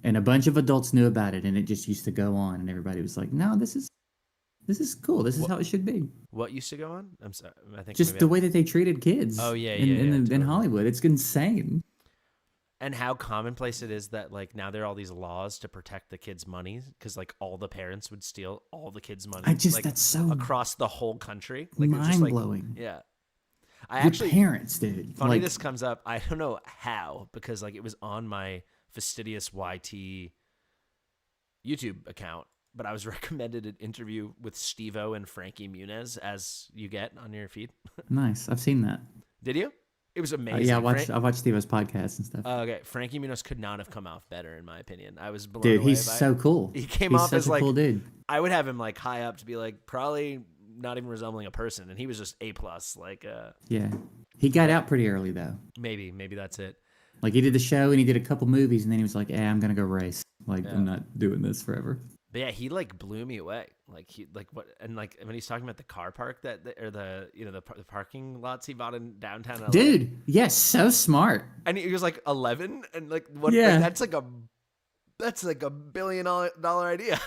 Speaker 8: And a bunch of adults knew about it, and it just used to go on, and everybody was like, "No, this is cool. This is how it should be."
Speaker 1: What used to go on? I'm sorry. I think
Speaker 8: Just
Speaker 1: maybe
Speaker 8: the way that they treated kids.
Speaker 1: Oh, yeah,
Speaker 8: in
Speaker 1: totally.
Speaker 8: Hollywood, it's insane.
Speaker 1: And how commonplace it is that like now there are all these laws to protect the kids' money because like all the parents would steal all the kids' money. Like,
Speaker 8: That's so
Speaker 1: across the whole country. Like, it's just,
Speaker 8: mind
Speaker 1: like,
Speaker 8: blowing.
Speaker 1: Yeah.
Speaker 8: Your parents, dude.
Speaker 1: Funny
Speaker 8: Like,
Speaker 1: this comes up. I don't know how because like it was on my Fastidious YT YouTube account, but I was recommended an interview with Steve-O and Frankie Muniz as you get on your feed.
Speaker 8: nice. I've seen that.
Speaker 1: Did you? It was amazing.
Speaker 8: Yeah, I watched Steve-O's podcast and stuff.
Speaker 1: Okay, Frankie Muniz could not have come off better in my opinion. I was blown
Speaker 8: Dude,
Speaker 1: away
Speaker 8: he's
Speaker 1: by
Speaker 8: so
Speaker 1: it.
Speaker 8: cool.
Speaker 1: He came
Speaker 8: He's
Speaker 1: off
Speaker 8: such
Speaker 1: as
Speaker 8: a
Speaker 1: like
Speaker 8: cool dude.
Speaker 1: I would have him like high up to be like probably not even resembling a person, and he was just A+. Like,
Speaker 8: Yeah, he got out pretty early though.
Speaker 1: maybe that's it.
Speaker 8: Like he did the show and he did a couple movies, and then he was like, "Yeah, I'm gonna go race. Like
Speaker 1: Yeah.
Speaker 8: I'm not doing this forever."
Speaker 1: But yeah, he like blew me away. Like he like what and like when he's talking about the car park or the the the parking lots he bought in downtown LA.
Speaker 8: Dude, yes, so smart.
Speaker 1: And he was like 11 and like what
Speaker 8: Yeah.
Speaker 1: like, that's like a $1 billion idea.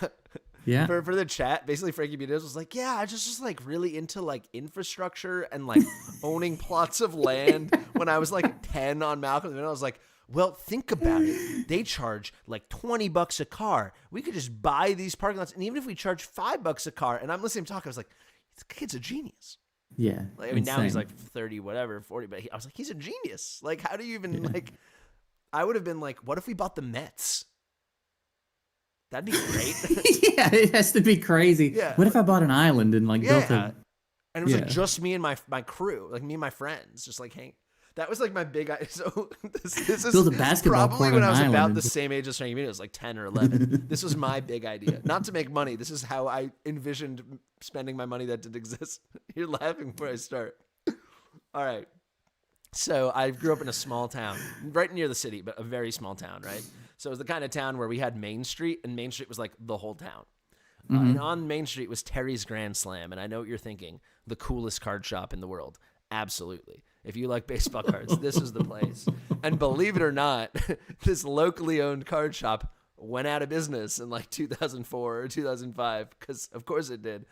Speaker 8: Yeah.
Speaker 1: For the chat, basically Frankie Muniz was like, yeah, I just like really into like infrastructure and like owning plots of land when I was like 10 on Malcolm. And I was like, well, think about it. They charge like $20 a car. We could just buy these parking lots. And even if we charge $5 a car, and I'm listening to him talk, I was like, this kid's a genius.
Speaker 8: Yeah.
Speaker 1: Like, I mean, now he's
Speaker 8: insane.
Speaker 1: like 30, whatever, 40, but I was like, he's a genius. Like, how do you even like, I would have been like, what if we bought the Mets? That'd be great.
Speaker 8: Yeah, it has to be crazy.
Speaker 1: Yeah.
Speaker 8: What if I bought an island and like built
Speaker 1: Yeah.
Speaker 8: a
Speaker 1: And it was like
Speaker 8: Yeah.
Speaker 1: just me and my crew, like me and my friends, just like hang. That was like my big idea. So this is
Speaker 8: Build a basketball
Speaker 1: probably
Speaker 8: court
Speaker 1: when
Speaker 8: on
Speaker 1: I was
Speaker 8: an
Speaker 1: about
Speaker 8: island
Speaker 1: the
Speaker 8: and-
Speaker 1: same age as Frankie Muniz, was like 10 or 11. This was my big idea. Not to make money. This is how I envisioned spending my money that didn't exist. You're laughing before I start. All right. So I grew up in a small town, right near the city, but a very small town, right? So it was the kind of town where we had Main Street, and Main Street was like the whole town. And on Main Street was Terry's Grand Slam, and I know what you're thinking, the coolest card shop in the world. Absolutely. If you like baseball cards, this is the place. And believe it or not, this locally owned card shop went out of business in like 2004 or 2005, because of course it did.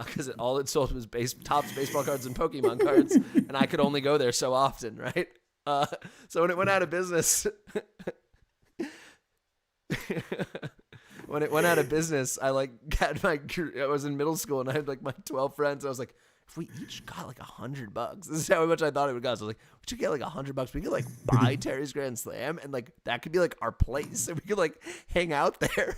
Speaker 1: Because all it sold was Topps baseball cards and Pokemon cards, and I could only go there so often, right? So when it went out of business, I like had I was in middle school and I had like my 12 friends. I was like, if we each got like $100, this is how much I thought it would cost. I was like, we should get like $100. We could like buy Terry's Grand Slam, and like that could be like our place, and we could like hang out there.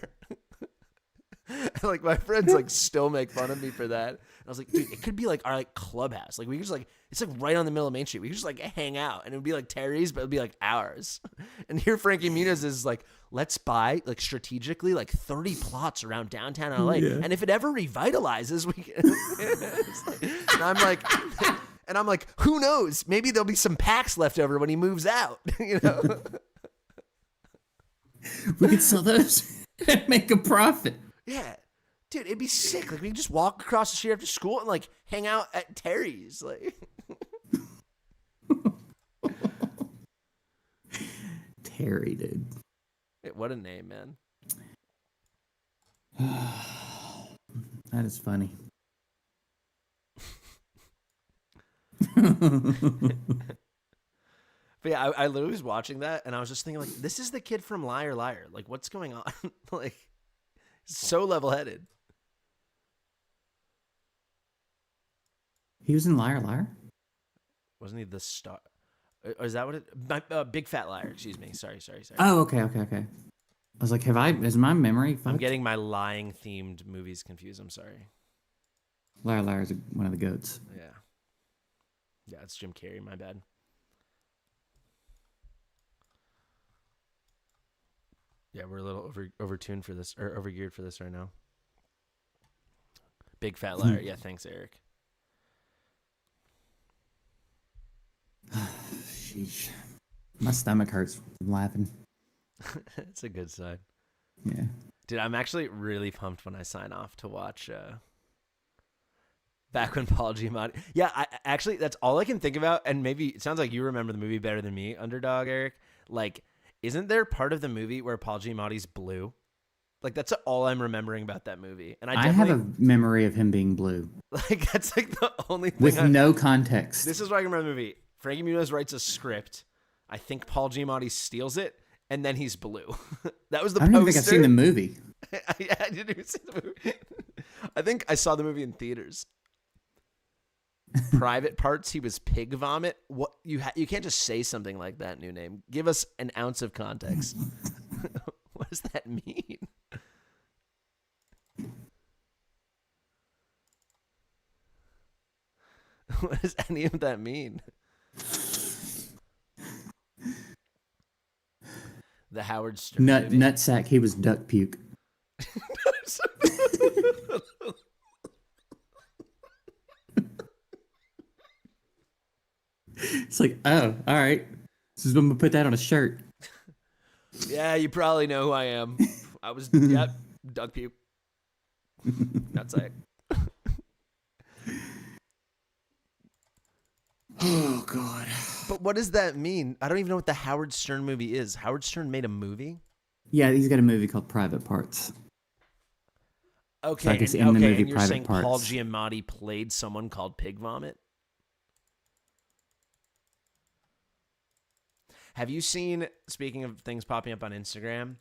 Speaker 1: And, like my friends like still make fun of me for that. And I was like, dude, it could be like our like clubhouse. Like we could just like it's like right on the middle of Main Street. We could just like hang out, and it would be like Terry's, but it would be like ours. And here Frankie Muniz is like, let's buy like strategically like 30 plots around downtown LA, and if it ever revitalizes, we can. It's like- and I'm like, who knows? Maybe there'll be some packs left over when he moves out. You know.
Speaker 8: we could sell those and make a profit.
Speaker 1: Yeah. Dude, it'd be sick. Like we could just walk across the street after school and like hang out at Terry's. Like
Speaker 8: Terry, dude.
Speaker 1: what a name, man.
Speaker 8: That is funny.
Speaker 1: But yeah, I literally was watching that and I was just thinking like, this is the kid from Liar Liar. Like, what's going on? Like, so level-headed.
Speaker 8: He was in Liar Liar?
Speaker 1: Wasn't he the star? Or is that what it? Big Fat Liar. Excuse me. Sorry.
Speaker 8: Oh, okay. was like, is my memory fucked?
Speaker 1: I'm getting my lying themed movies confused. I'm sorry.
Speaker 8: Liar Liar is one of the goats.
Speaker 1: Yeah. Yeah, it's Jim Carrey. My bad. Yeah, we're a little overtuned for this, or overgeared for this right now. Big Fat Liar. Yeah, thanks, Eric.
Speaker 8: Sheesh. My stomach hurts from laughing.
Speaker 1: It's a good sign.
Speaker 8: Yeah.
Speaker 1: Dude, I'm actually really pumped when I sign off to watch Back When Paul Giamatti. Yeah, actually, that's all I can think about. And maybe it sounds like you remember the movie better than me, Underdog, Eric. Like, isn't there part of the movie where Paul Giamatti's blue? Like, that's all I'm remembering about that movie. And I
Speaker 8: have a memory of him being blue.
Speaker 1: Like, that's like the only thing.
Speaker 8: With no context.
Speaker 1: This is what I can remember the movie. Frankie Muniz writes a script. I think Paul Giamatti steals it, and then he's blue. That was the poster.
Speaker 8: I don't even think I've seen the movie.
Speaker 1: I didn't even see the movie. I think I saw the movie in theaters. Private Parts, he was pig vomit. What you can't just say something like that, New Name. Give us an ounce of context. What does that mean? What does any of that mean? The Howard Stern movie.
Speaker 8: Nutsack, he was duck puke. It's like, oh, all right. I'm gonna put that on a shirt.
Speaker 1: Yeah, you probably know who I am. I was, yep, duck puke. Nutsack.
Speaker 8: Oh, God.
Speaker 1: But what does that mean? I don't even know what the Howard Stern movie is. Howard Stern made a movie?
Speaker 8: Yeah, he's got a movie called Private Parts.
Speaker 1: Okay,
Speaker 8: So I guess in the movie
Speaker 1: and you're
Speaker 8: Private
Speaker 1: saying
Speaker 8: Parts.
Speaker 1: Paul Giamatti played someone called Pig Vomit? Have you seen, speaking of things popping up on Instagram,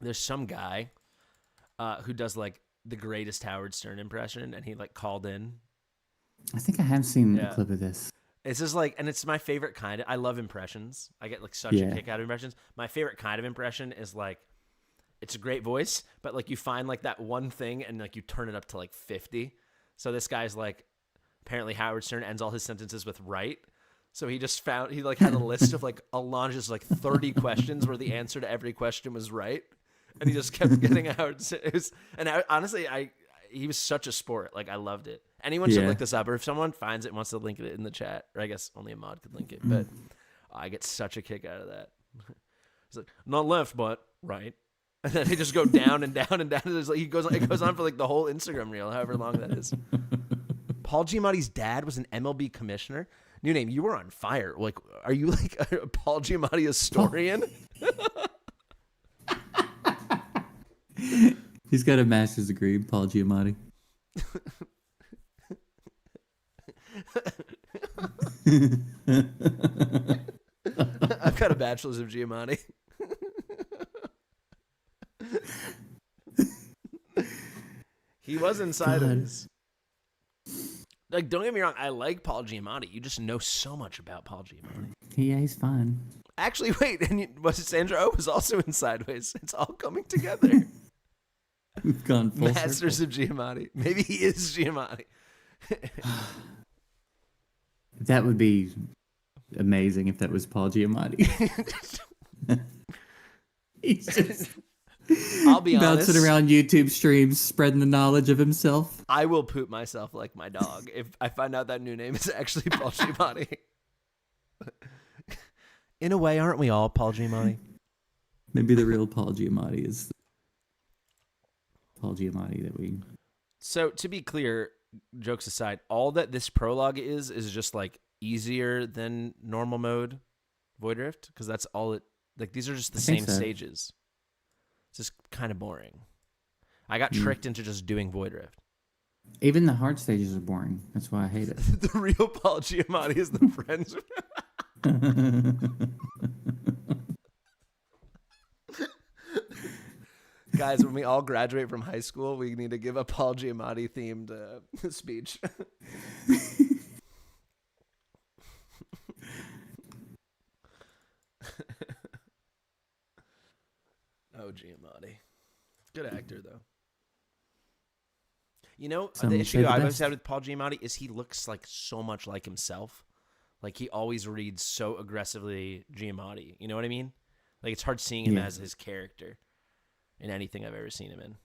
Speaker 1: there's some guy who does like the greatest Howard Stern impression, and he like called in.
Speaker 8: I think I have seen a clip of this.
Speaker 1: It's just like, and it's my favorite kind. I love impressions. I get like such a kick out of impressions. My favorite kind of impression is like, it's a great voice, but like you find like that one thing and like you turn it up to like 50. So this guy's like, apparently Howard Stern ends all his sentences with right. So he just found, he like had a list of like Alonge's like 30 questions where the answer to every question was right. And he just kept getting Howard Stern. Honestly, he was such a sport. Like I loved it. Anyone should look this up, or if someone finds it and wants to link it in the chat, or I guess only a mod could link it, but I get such a kick out of that. It's like, not left, but right. And then they just go down and down and down. And like, it goes on for like the whole Instagram reel, however long that is. Paul Giamatti's dad was an MLB commissioner. New Name, you were on fire. Like, are you like a Paul Giamatti historian?
Speaker 8: He's got a master's degree, Paul Giamatti.
Speaker 1: I've got a bachelor's of Giamatti. He was inside of this. Like, don't get me wrong, I like Paul Giamatti. You just know so much about Paul Giamatti.
Speaker 8: Yeah, he's fine.
Speaker 1: Actually, wait, and was Sandra Oh was also in Sideways. It's all coming together.
Speaker 8: We've gone full
Speaker 1: Masters
Speaker 8: circle.
Speaker 1: of Giamatti. Maybe he is Giamatti.
Speaker 8: That would be amazing if that was Paul Giamatti. He's just
Speaker 1: I'll be honest.
Speaker 8: bouncing around YouTube streams, spreading the knowledge of himself.
Speaker 1: I will poop myself like my dog if I find out that New Name is actually Paul Giamatti. In a way, aren't we all Paul Giamatti?
Speaker 8: Maybe the real Paul Giamatti is Paul Giamatti that we...
Speaker 1: So, to be clear, jokes aside, all that this prologue is just like easier than normal mode Void Rift, because that's all it, like these are just the same stages. It's just kind of boring. I got tricked into just doing Void Rift.
Speaker 8: Even the hard stages are boring. That's why I hate it.
Speaker 1: The real Paul Giamatti is the friends. Guys, when we all graduate from high school, we need to give a Paul Giamatti themed speech. Oh, Giamatti. Good actor, though. You know,
Speaker 8: Some
Speaker 1: the
Speaker 8: say
Speaker 1: issue
Speaker 8: the
Speaker 1: I've always
Speaker 8: best.
Speaker 1: had with Paul Giamatti is he looks like so much like himself. Like he always reads so aggressively Giamatti. You know what I mean? Like it's hard seeing him
Speaker 8: Yeah.
Speaker 1: as his character in anything I've ever seen him in.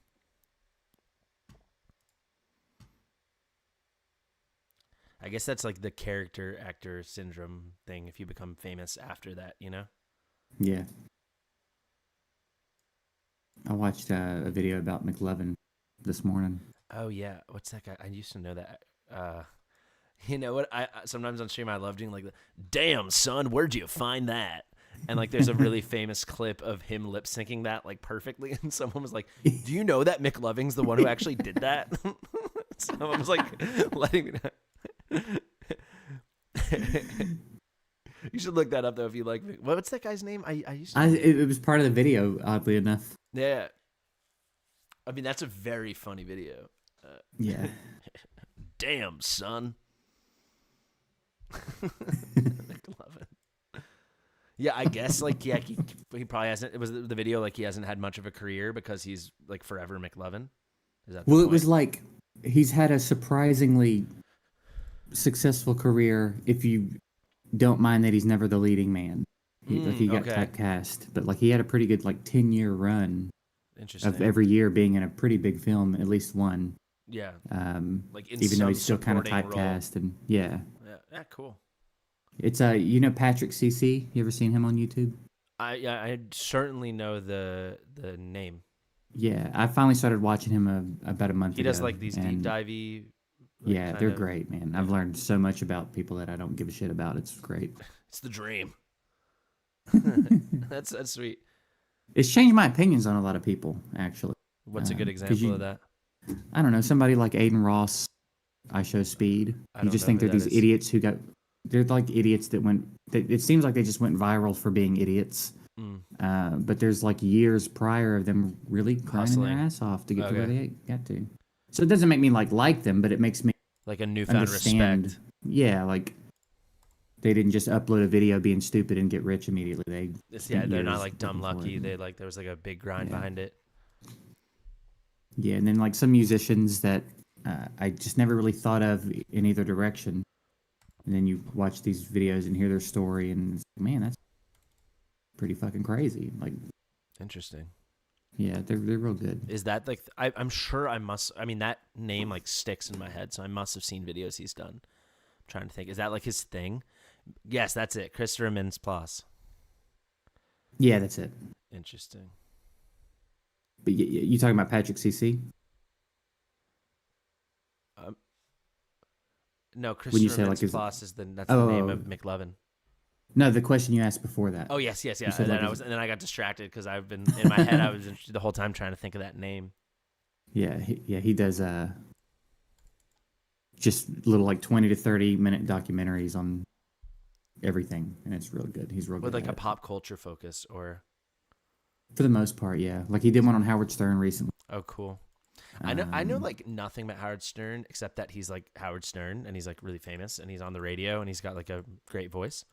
Speaker 1: I guess that's like the character actor syndrome thing if you become famous after that, you know?
Speaker 8: Yeah. I watched a video about McLovin this morning.
Speaker 1: Oh yeah, what's that guy? I used to know that. You know what? I sometimes on stream I love doing like the damn son, where'd you find that? And like there's a really famous clip of him lip syncing that like perfectly, and someone was like, "Do you know that McLovin's the one who actually did that?" Someone was like letting me know. You should look that up though if you like. What's that guy's name? I used to.
Speaker 8: It was part of the video, oddly enough.
Speaker 1: Yeah. I mean that's a very funny video.
Speaker 8: Yeah.
Speaker 1: Damn son. McLovin. Yeah, I guess like yeah, he probably hasn't. It was the video like he hasn't had much of a career because he's like forever McLovin. Is that the
Speaker 8: Well, it
Speaker 1: point?
Speaker 8: was like he's had a surprisingly successful career if you don't mind that he's never the leading man. He got
Speaker 1: okay.
Speaker 8: typecast, but like he had a pretty good like 10-year run
Speaker 1: Interesting.
Speaker 8: of every year being in a pretty big film, at least one.
Speaker 1: Yeah. Like in
Speaker 8: Even though
Speaker 1: some
Speaker 8: he's still kind of
Speaker 1: supporting role.
Speaker 8: typecast, and yeah,
Speaker 1: Yeah, cool.
Speaker 8: it's you know Patrick CC. You ever seen him on YouTube?
Speaker 1: I certainly know the name.
Speaker 8: Yeah, I finally started watching him about a month ago.
Speaker 1: He does like these deep
Speaker 8: and
Speaker 1: divey.
Speaker 8: yeah, they're great, man. I've learned so much about people that I don't give a shit about. It's great.
Speaker 1: It's the dream. That's sweet.
Speaker 8: It's changed my opinions on a lot of people, actually.
Speaker 1: What's a good
Speaker 8: 'cause
Speaker 1: example of that?
Speaker 8: I don't know, somebody like Aiden Ross, I Show Speed.
Speaker 1: I
Speaker 8: You
Speaker 1: don't
Speaker 8: just
Speaker 1: know
Speaker 8: think
Speaker 1: who
Speaker 8: they're
Speaker 1: that
Speaker 8: these
Speaker 1: is.
Speaker 8: idiots who they're like idiots that it seems like they just went viral for being idiots. But there's like years prior of them really grinding
Speaker 1: Hustling.
Speaker 8: their ass off to get to where
Speaker 1: Okay.
Speaker 8: they got to. So it doesn't make me like them, but it makes me
Speaker 1: Like a newfound
Speaker 8: understand.
Speaker 1: respect.
Speaker 8: Yeah, like they didn't just upload a video being stupid and get rich immediately.
Speaker 1: Yeah,
Speaker 8: spent
Speaker 1: they're not
Speaker 8: years
Speaker 1: like dumb
Speaker 8: looking for
Speaker 1: lucky.
Speaker 8: it.
Speaker 1: They like there was like a big grind
Speaker 8: Yeah.
Speaker 1: behind it.
Speaker 8: Yeah, and then like some musicians that I just never really thought of in either direction. And then you watch these videos and hear their story, and it's like, man, that's pretty fucking crazy. Like,
Speaker 1: Interesting.
Speaker 8: yeah, they're real good.
Speaker 1: Is that like I'm sure I must. I mean that name like sticks in my head, so I must have seen videos he's done. I'm trying to think. Is that like his thing? Yes, that's it. Christopher Mintz-Plasse.
Speaker 8: Yeah, that's it.
Speaker 1: Interesting.
Speaker 8: But you talking about Patrick CC?
Speaker 1: No,
Speaker 8: you
Speaker 1: Christopher
Speaker 8: say, like,
Speaker 1: Mintz-Plasse is that's the name of McLovin.
Speaker 8: No, the question you asked before that.
Speaker 1: Oh yes.
Speaker 8: You
Speaker 1: And
Speaker 8: said,
Speaker 1: then
Speaker 8: like,
Speaker 1: and then I got distracted because I've been in my head. I was the whole time trying to think of that name.
Speaker 8: Yeah, he does just little like 20 to 30-minute documentaries on everything, and it's real good. He's real
Speaker 1: With
Speaker 8: good
Speaker 1: like
Speaker 8: at
Speaker 1: a
Speaker 8: it.
Speaker 1: pop culture focus, or
Speaker 8: For the most part, yeah. Like he did one on Howard Stern recently.
Speaker 1: oh, cool. I know like nothing about Howard Stern except that he's like Howard Stern and he's like really famous and he's on the radio and he's got like a great voice.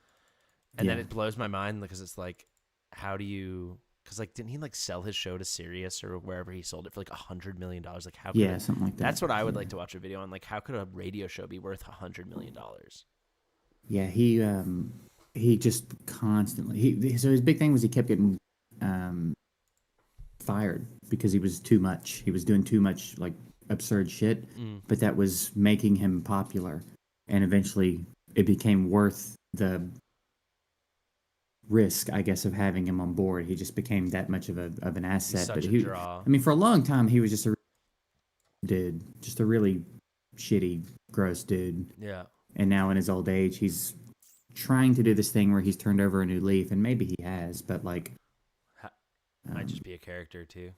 Speaker 1: And then
Speaker 8: Yeah.
Speaker 1: it blows my mind because it's like, how do you? Because like, didn't he like sell his show to Sirius or wherever he sold it for like $100 million? Like, how? Could
Speaker 8: Yeah, something like that.
Speaker 1: That's what I would like to watch a video on. Like, how could a radio show be worth $100 million?
Speaker 8: Yeah, he just constantly so his big thing was he kept getting fired because he was too much. He was doing too much like absurd shit, but that was making him popular, and eventually it became worth the risk, I guess, of having him on board. He just became that much of an asset.
Speaker 1: such
Speaker 8: But
Speaker 1: a draw.
Speaker 8: I mean, for a long time, he was just a dude, just a really shitty, gross dude.
Speaker 1: Yeah.
Speaker 8: And now in his old age, he's trying to do this thing where he's turned over a new leaf, and maybe he has, but like,
Speaker 1: Might just be a character too.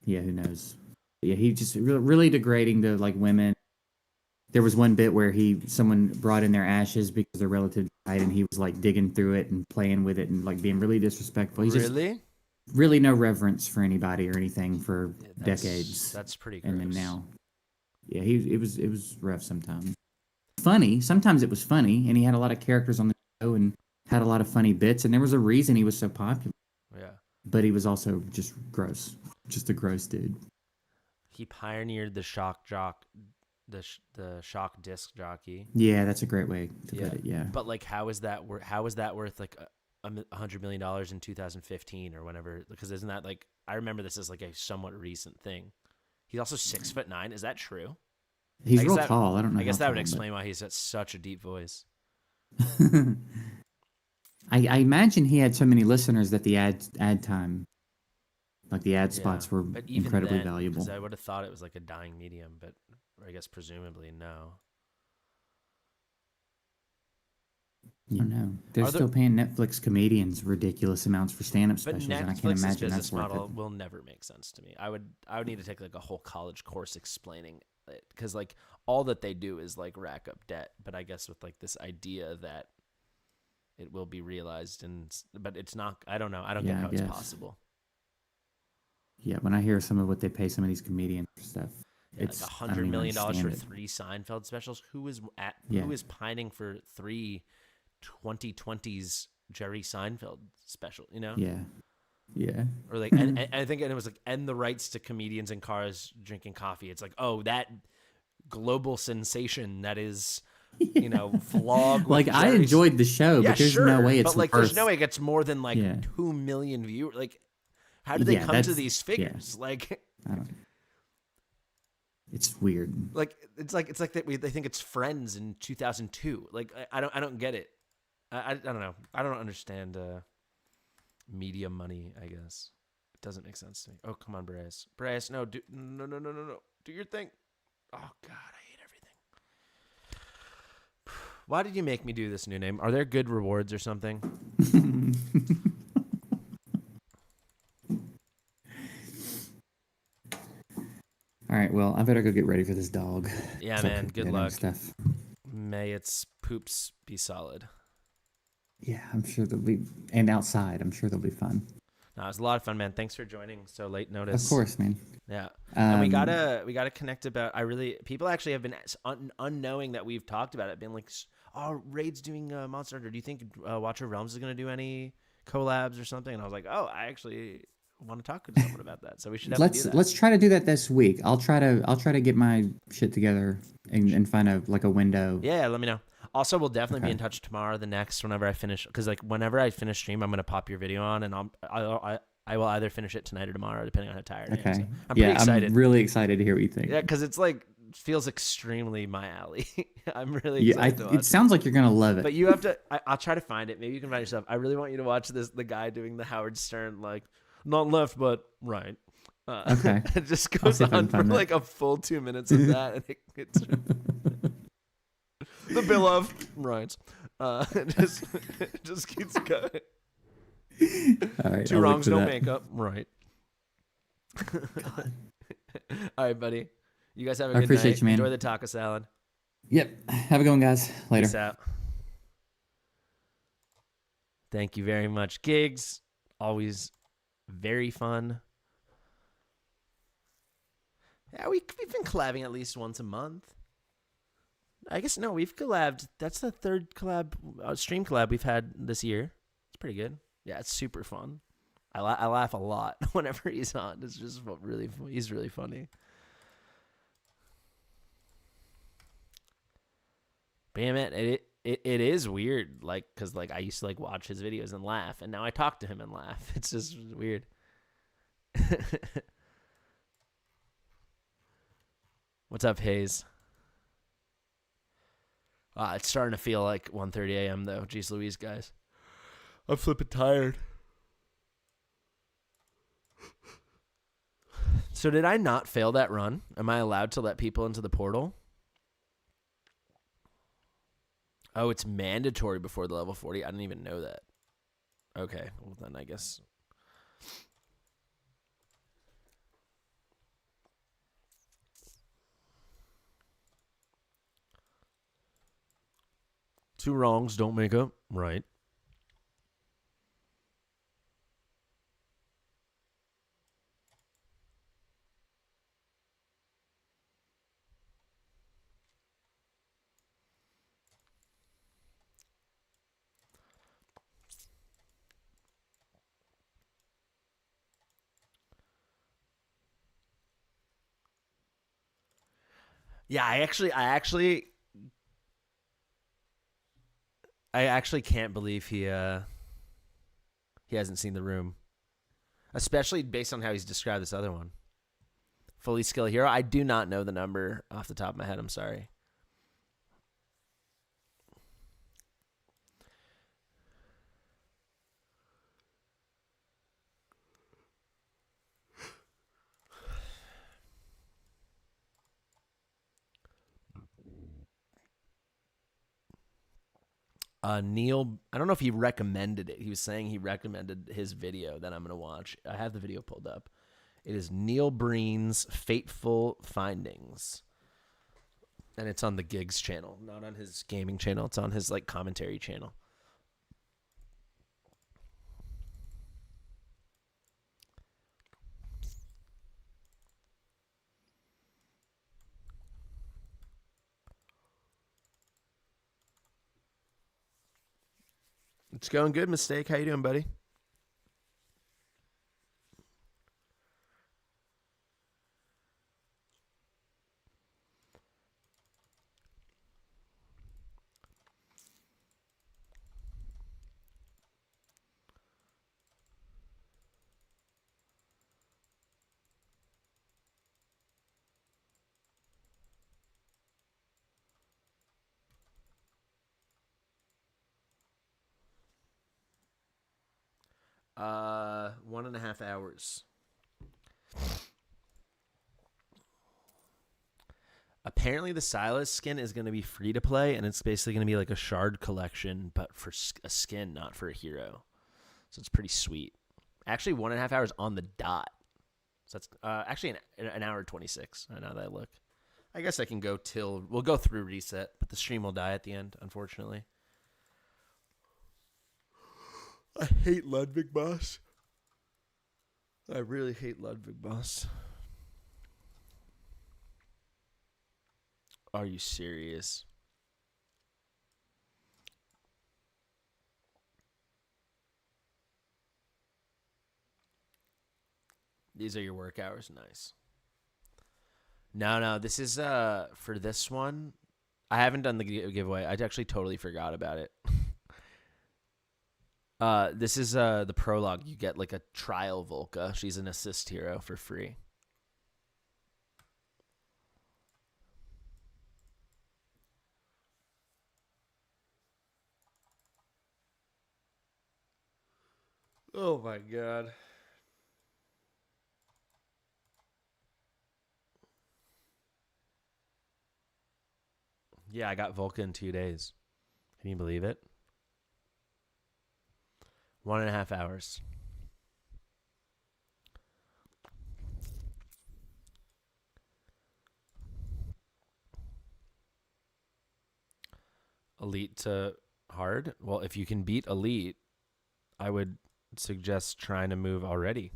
Speaker 8: yeah, who knows? Yeah, he just really degrading to like women. There was one bit where someone brought in their ashes because their relative died, and he was like digging through it and playing with it and like being really disrespectful. He's just really no reverence for anybody or anything for decades.
Speaker 1: That's pretty gross.
Speaker 8: And then now, yeah, it was rough sometimes. Funny, sometimes it was funny, and he had a lot of characters on the show and had a lot of funny bits, and there was a reason he was so popular.
Speaker 1: Yeah.
Speaker 8: but he was also just gross, just a gross dude.
Speaker 1: He pioneered the shock jock, the shock disc jockey.
Speaker 8: Yeah, that's a great way to put it. Yeah,
Speaker 1: But like, how is that worth like $100 million in 2015 or whenever? Because isn't that like, I remember this as like a somewhat recent thing. He's also 6'9". Is that true?
Speaker 8: he's real tall. I don't know.
Speaker 1: I guess
Speaker 8: how
Speaker 1: that would
Speaker 8: tall,
Speaker 1: explain why he's got such a deep voice.
Speaker 8: I imagine he had so many listeners that the ad time, like the ad spots, were
Speaker 1: but even
Speaker 8: incredibly
Speaker 1: then,
Speaker 8: valuable.
Speaker 1: because I would have thought it was like a dying medium, but I guess presumably no.
Speaker 8: You know, they're still paying Netflix comedians ridiculous amounts for stand-up
Speaker 1: But
Speaker 8: specials, and I can't
Speaker 1: Netflix's
Speaker 8: imagine
Speaker 1: business
Speaker 8: that's worth
Speaker 1: model
Speaker 8: it.
Speaker 1: will never make sense to me. I would need to take like a whole college course explaining it, because like all that they do is like rack up debt. But I guess with like this idea that it will be realized, but it's not. I don't know. I don't get how it's possible.
Speaker 8: Yeah, when I hear some of what they pay some of these comedians for stuff,
Speaker 1: Yeah,
Speaker 8: it's
Speaker 1: like
Speaker 8: I don't
Speaker 1: $100
Speaker 8: even
Speaker 1: million for
Speaker 8: understand it.
Speaker 1: 3 Seinfeld specials. Who is
Speaker 8: Yeah.
Speaker 1: who is pining for 3 2020s Jerry Seinfeld special? You know?
Speaker 8: Yeah.
Speaker 1: Or like, and I think it was like, and the rights to comedians in cars drinking coffee. It's like, oh, that global sensation that is, you know, vlog.
Speaker 8: Like
Speaker 1: with
Speaker 8: I
Speaker 1: Jerry
Speaker 8: enjoyed the show,
Speaker 1: Yeah,
Speaker 8: but there's
Speaker 1: sure,
Speaker 8: no way it's
Speaker 1: but like,
Speaker 8: worth.
Speaker 1: there's no way it gets more than like 2 million viewers. Like, how did they come to
Speaker 8: that's-
Speaker 1: these figures? Like,
Speaker 8: I don't. It's weird.
Speaker 1: like it's like that they think it's Friends in 2002. Like, I don't get it. I don't know. I don't understand media money, I guess. It doesn't make sense to me. Oh, come on, Boreas. Boreas, no, no. Do your thing. Oh, God, I hate everything. Why did you make me do this new name? Are there good rewards or something?
Speaker 8: All right, well, I better go get ready for this dog.
Speaker 1: Yeah,
Speaker 8: So
Speaker 1: man,
Speaker 8: cook
Speaker 1: good
Speaker 8: dinner and
Speaker 1: luck.
Speaker 8: Stuff.
Speaker 1: May its poops be solid.
Speaker 8: Yeah, I'm sure they'll be, and outside, I'm sure they'll be fun.
Speaker 1: No, it was a lot of fun, man. Thanks for joining so late notice.
Speaker 8: Of course, man.
Speaker 1: Yeah, and we gotta connect about. People actually have been unknowing that we've talked about it. Been like, oh, Raid's doing Monster Hunter. Do you think Watcher Realms is gonna do any collabs or something? And I was like, oh, I actually want to talk to someone about that. So we should definitely do that.
Speaker 8: Let's try to do that this week. I'll try to get my shit together and find a window.
Speaker 1: Yeah, let me know. Also, we'll definitely be in touch tomorrow, the next, whenever I finish, because like whenever I finish stream, I'm gonna pop your video on, and I will either finish it tonight or tomorrow, depending on how tired I am. So I'm pretty excited.
Speaker 8: I'm really excited to hear what you think.
Speaker 1: Yeah, because it's like feels extremely my alley. I'm really excited to watch
Speaker 8: it sounds like you're gonna love it.
Speaker 1: But you have to. I'll try to find it. Maybe you can find it yourself. I really want you to watch the guy doing the Howard Stern, like not left but right.
Speaker 8: Okay.
Speaker 1: It just goes on for like a full 2 minutes of that, and it's the bill of rights. Just keeps going.
Speaker 8: All right,
Speaker 1: 2 wrongs, no makeup. Right. All right, buddy. You guys have a good
Speaker 8: appreciate
Speaker 1: night.
Speaker 8: You, man.
Speaker 1: Enjoy the taco salad.
Speaker 8: Yep. Have a good one, guys. Later.
Speaker 1: Peace out. Thank you very much, Gigs. Always very fun. Yeah, we've been collabing at least once a month. I guess no, we've collabed. That's the 3rd collab, stream collab we've had this year. It's pretty good. Yeah, it's super fun. I laugh a lot whenever he's on. It's just he's really funny. But yeah, man, it is weird, like, because like I used to like watch his videos and laugh, and now I talk to him and laugh. It's just weird. What's up, Hayes? It's starting to feel like 1:30 a.m. though. Jeez Louise, guys. I'm flipping tired. So did I not fail that run? Am I allowed to let people into the portal? Oh, it's mandatory before the level 40. I didn't even know that. Okay, well then I guess. Two wrongs don't make a right. Yeah, I actually can't believe he hasn't seen The Room, especially based on how he's described this other one. Fully Skill Hero. I do not know the number off the top of my head. I'm sorry. Neil, I don't know if he recommended it. He was saying he recommended his video that I'm going to watch. I have the video pulled up. It is Neil Breen's Fateful Findings. And it's on the Gigs channel, not on his gaming channel. It's on his like commentary channel. It's going good, Mistake. How you doing, buddy? Uh, 1.5 hours. Apparently, the Silas skin is going to be free to play, and it's basically going to be like a shard collection, but for a skin, not for a hero. So it's pretty sweet. Actually, 1.5 hours on the dot. So that's actually an hour 26. I know that I look. I guess I can go till we'll go through reset, but the stream will die at the end, unfortunately. I hate Ludwig Boss. I really hate Ludwig Boss. Are you serious? These are your work hours? Nice. No, this is for this one. I haven't done the giveaway. I actually totally forgot about it. This is the prologue. You get like a trial Volca. She's an assist hero for free. Oh my god. Yeah, I got Volca in 2 days. Can you believe it? 1.5 hours. Elite to hard? Well, if you can beat Elite, I would suggest trying to move already.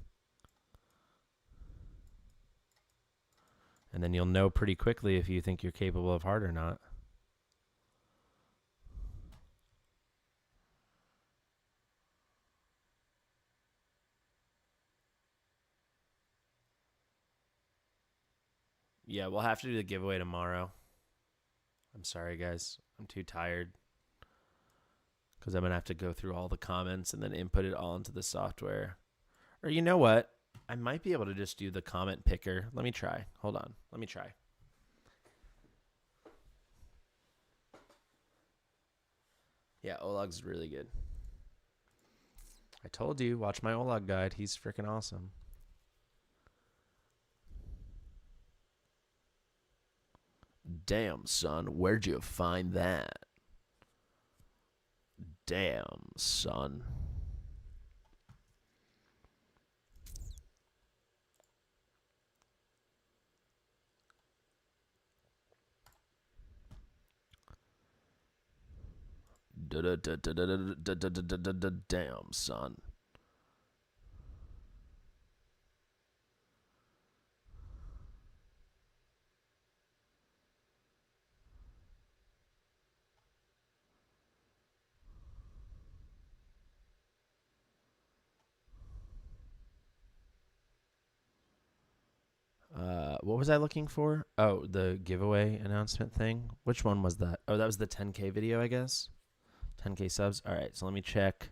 Speaker 1: And then you'll know pretty quickly if you think you're capable of hard or not. Yeah, we'll have to do the giveaway tomorrow. I'm sorry, guys. I'm too tired. Because I'm going to have to go through all the comments and then input it all into the software. Or you know what? I might be able to just do the comment picker. Let me try. Hold on. Let me try. Yeah, Olog's really good. I told you, watch my Olog guide. He's freaking awesome. Damn, son, where'd you find that? Damn, son. Damn, son. What was I looking for? Oh, the giveaway announcement thing. Which one was that? Oh, that was the 10K video, I guess. 10K subs. All right, so let me check.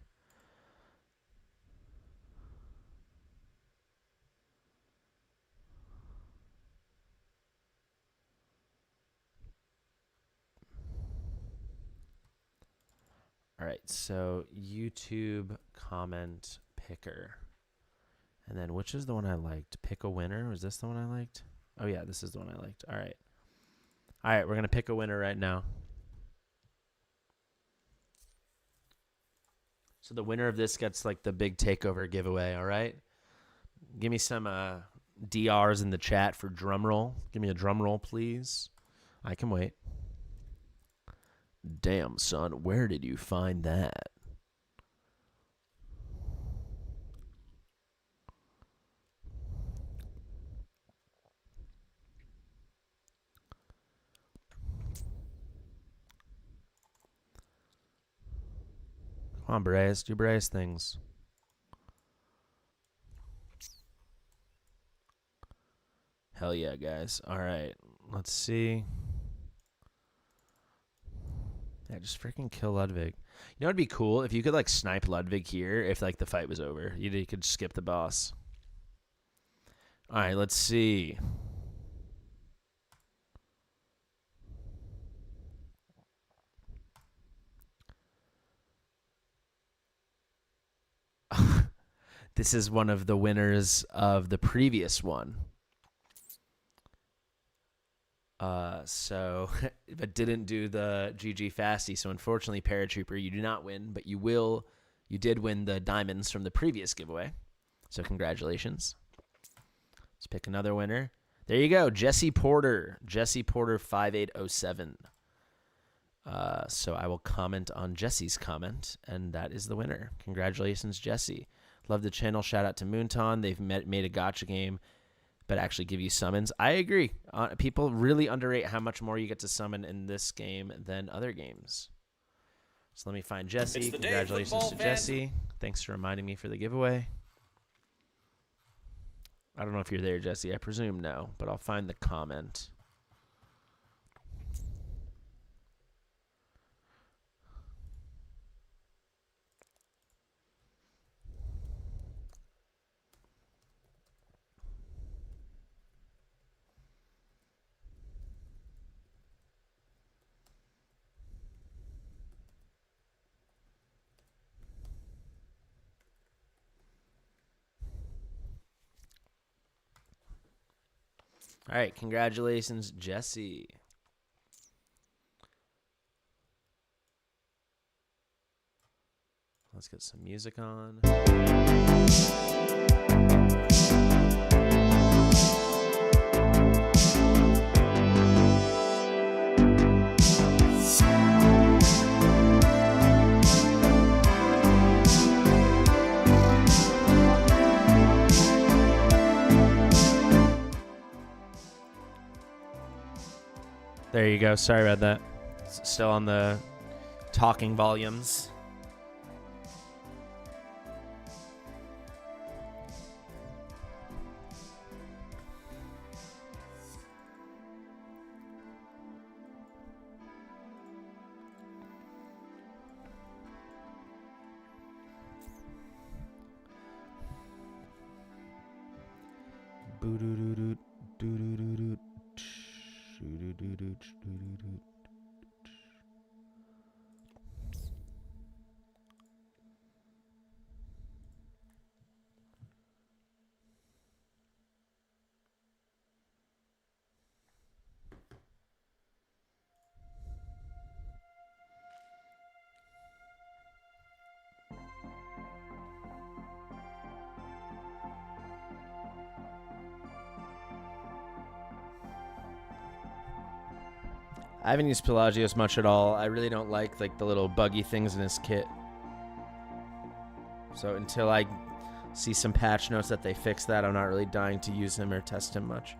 Speaker 1: All right, so YouTube comment picker. And then which is the one I liked? Pick a winner. Was this the one I liked? Oh, yeah, this is the one I liked. All right. All right, we're going to pick a winner right now. So the winner of this gets like the big takeover giveaway, all right? Give me some DRs in the chat for drum roll. Give me a drum roll, please. I can wait. Damn, son, where did you find that? Come on, Boreas. Do Boreas things. Hell yeah, guys. All right. Let's see. Yeah, just freaking kill Ludwig. You know, it'd be cool if you could like snipe Ludwig here if like the fight was over. You could skip the boss. All right, let's see. This is one of the winners of the previous one. But didn't do the GG Fasty. So unfortunately, Paratrooper, you do not win, but you did win the diamonds from the previous giveaway. So congratulations. Let's pick another winner. There you go, Jesse Porter. Jesse Porter 5807. So I will comment on Jesse's comment, and that is the winner. Congratulations, Jesse. Love the channel. Shout out to Moonton. They've made a gotcha game, but actually give you summons. I agree. People really underrate how much more you get to summon in this game than other games. So let me find Jesse. Congratulations to Jesse. Thanks for reminding me for the giveaway. I don't know if you're there, Jesse. I presume no, but I'll find the comment. All right, congratulations, Jesse. Let's get some music on. There you go. Sorry about that. It's still on the talking volumes. I haven't used Pelagios much at all. I really don't like the little buggy things in his kit. So until I see some patch notes that they fix that, I'm not really dying to use him or test him much.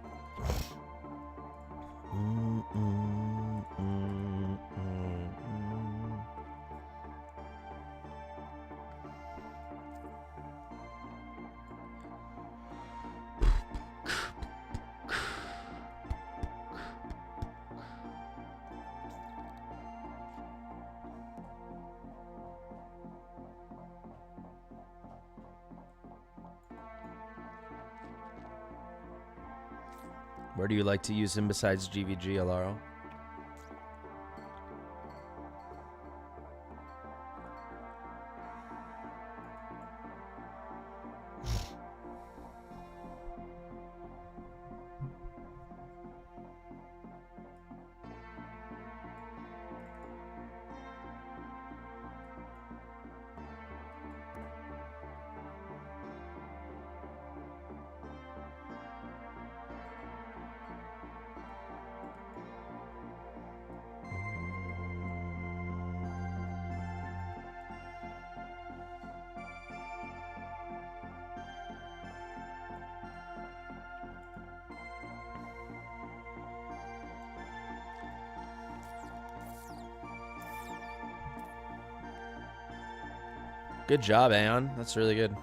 Speaker 1: Where do you like to use him besides GVG, Alaro? Good job, Aeon. That's really good.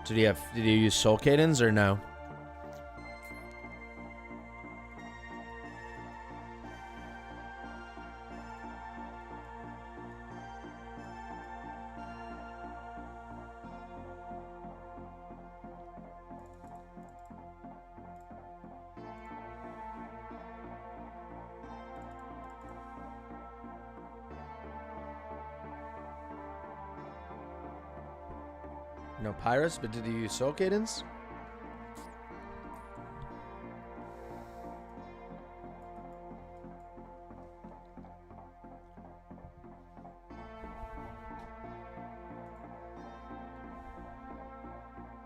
Speaker 1: Did you use Soul Cadence or no? No Pyrus, but did you use Soul Cadence?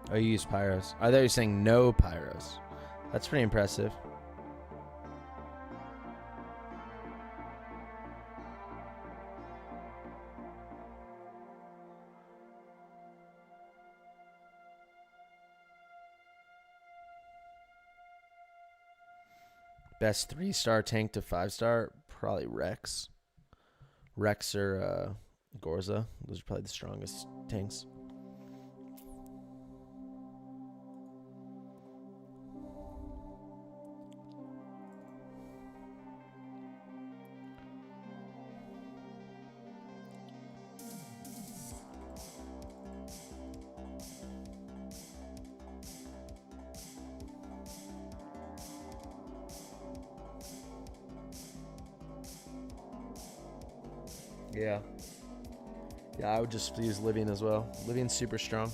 Speaker 1: Oh, you used Pyros. I thought you were saying no Pyros. That's pretty impressive. Best 3-star tank to 5-star? Probably Rex. Rex or Gorza. Those are probably the strongest tanks. Yeah. Yeah, I would just use Livian as well. Livian's super strong.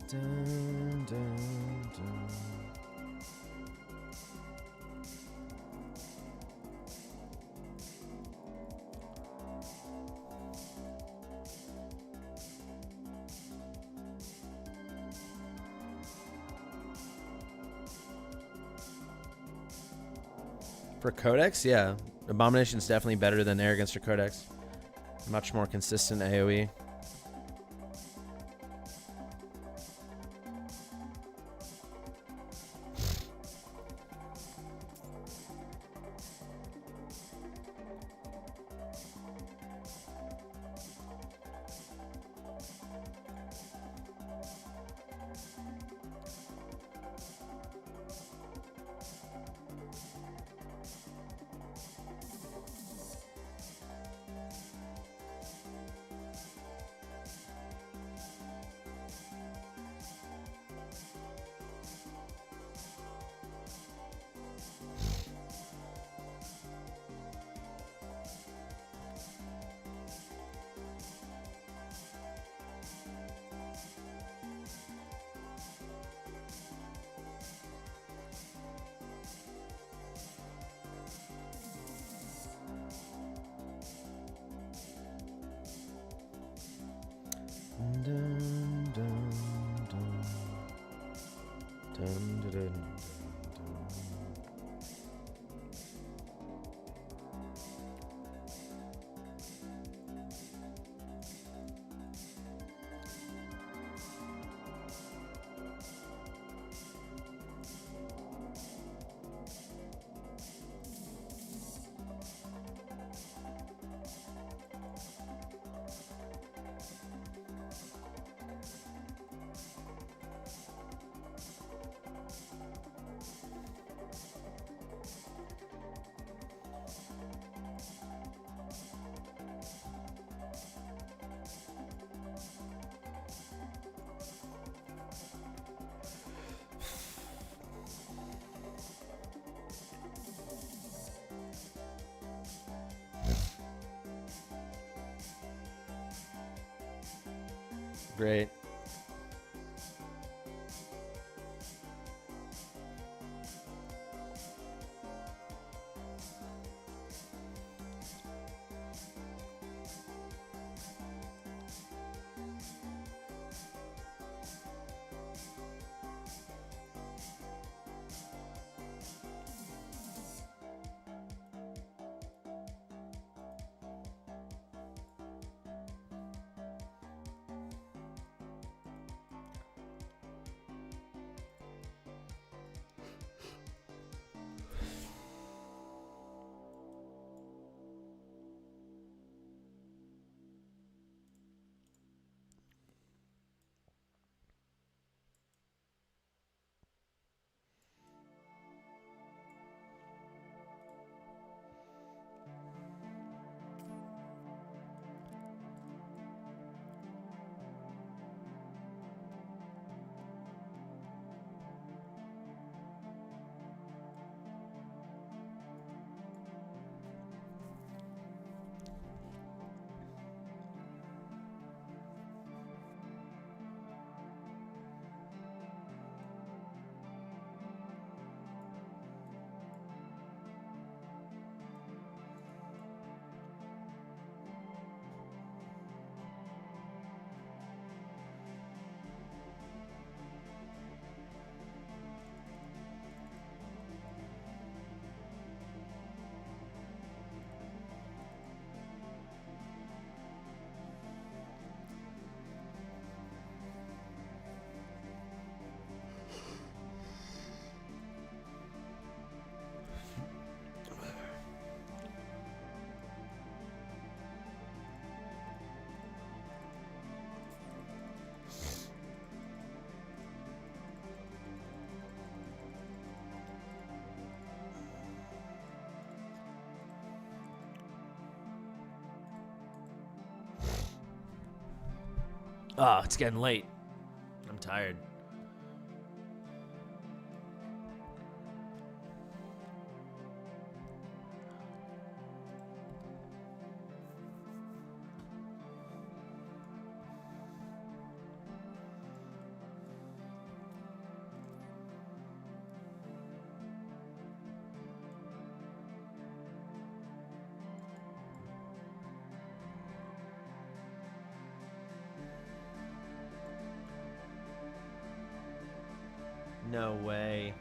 Speaker 1: Dun, dun, dun. For Codex, yeah. Abomination's definitely better than Arrogance or Codex. Much more consistent AoE. Great. Oh, it's getting late. I'm tired. No way.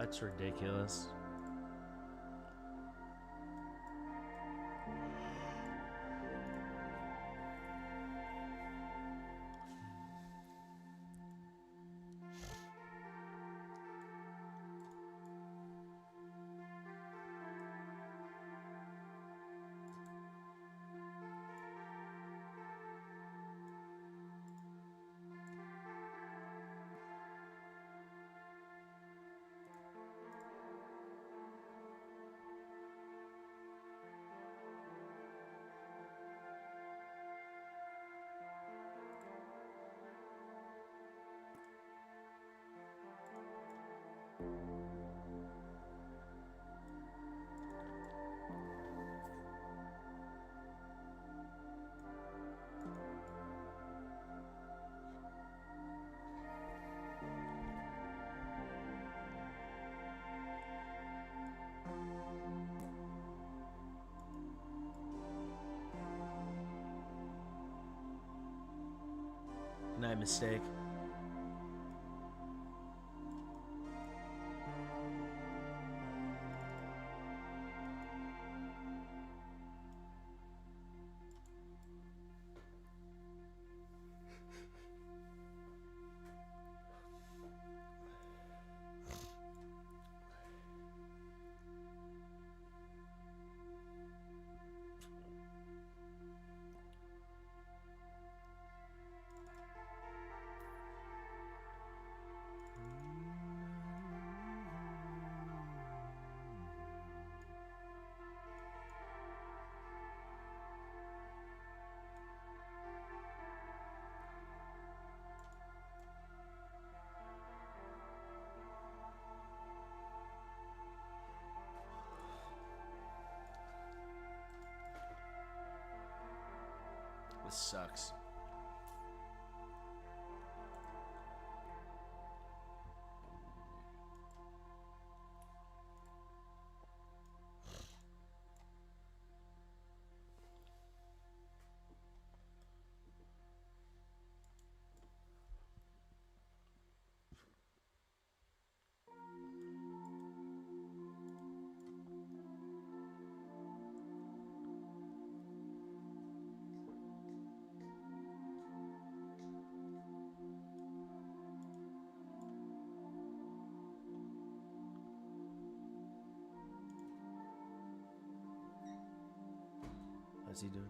Speaker 1: That's ridiculous. Night mistake. This sucks. How's he doing?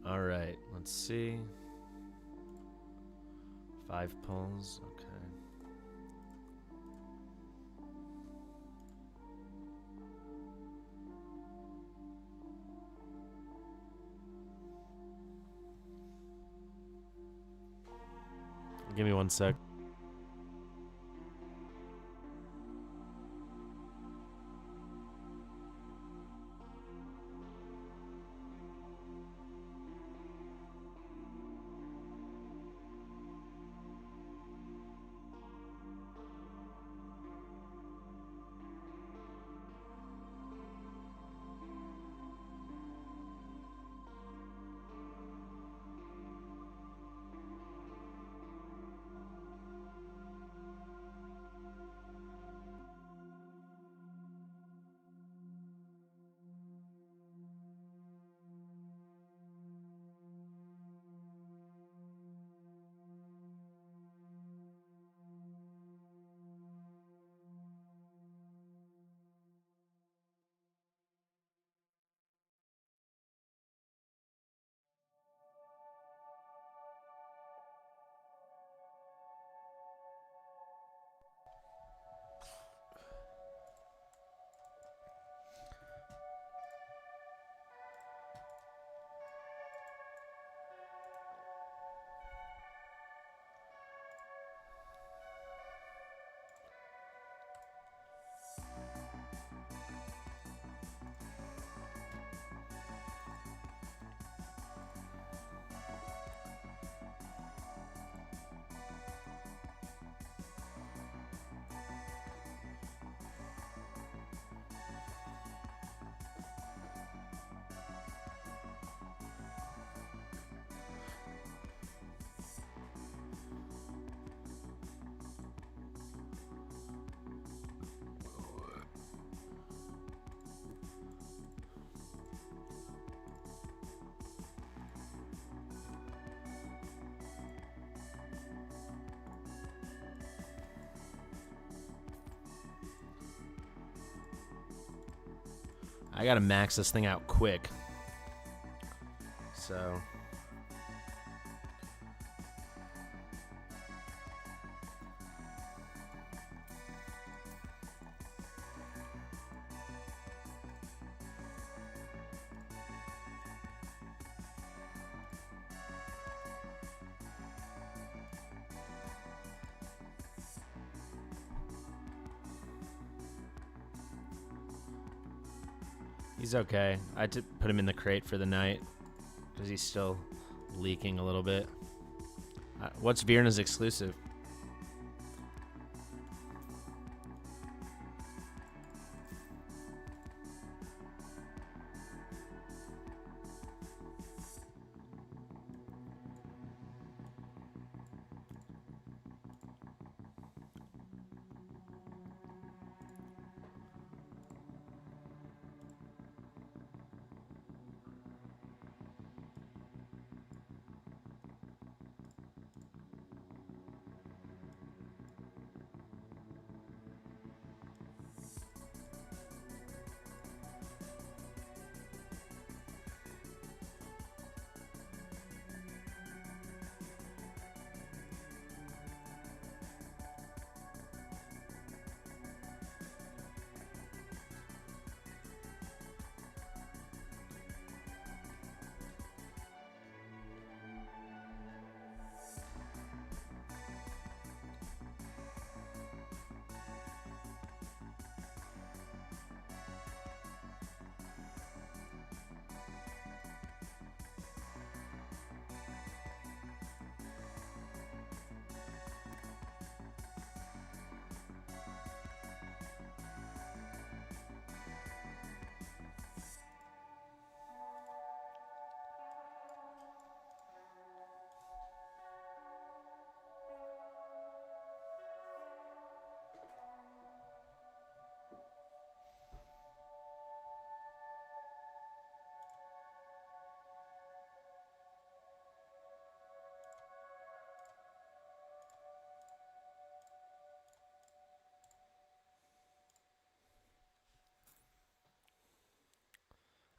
Speaker 1: All right, let's see. 5 pulls, okay. Give me 1 sec. I gotta max this thing out quick. So he's okay. I had to put him in the crate for the night because he's still leaking a little bit. What's Vierna's exclusive?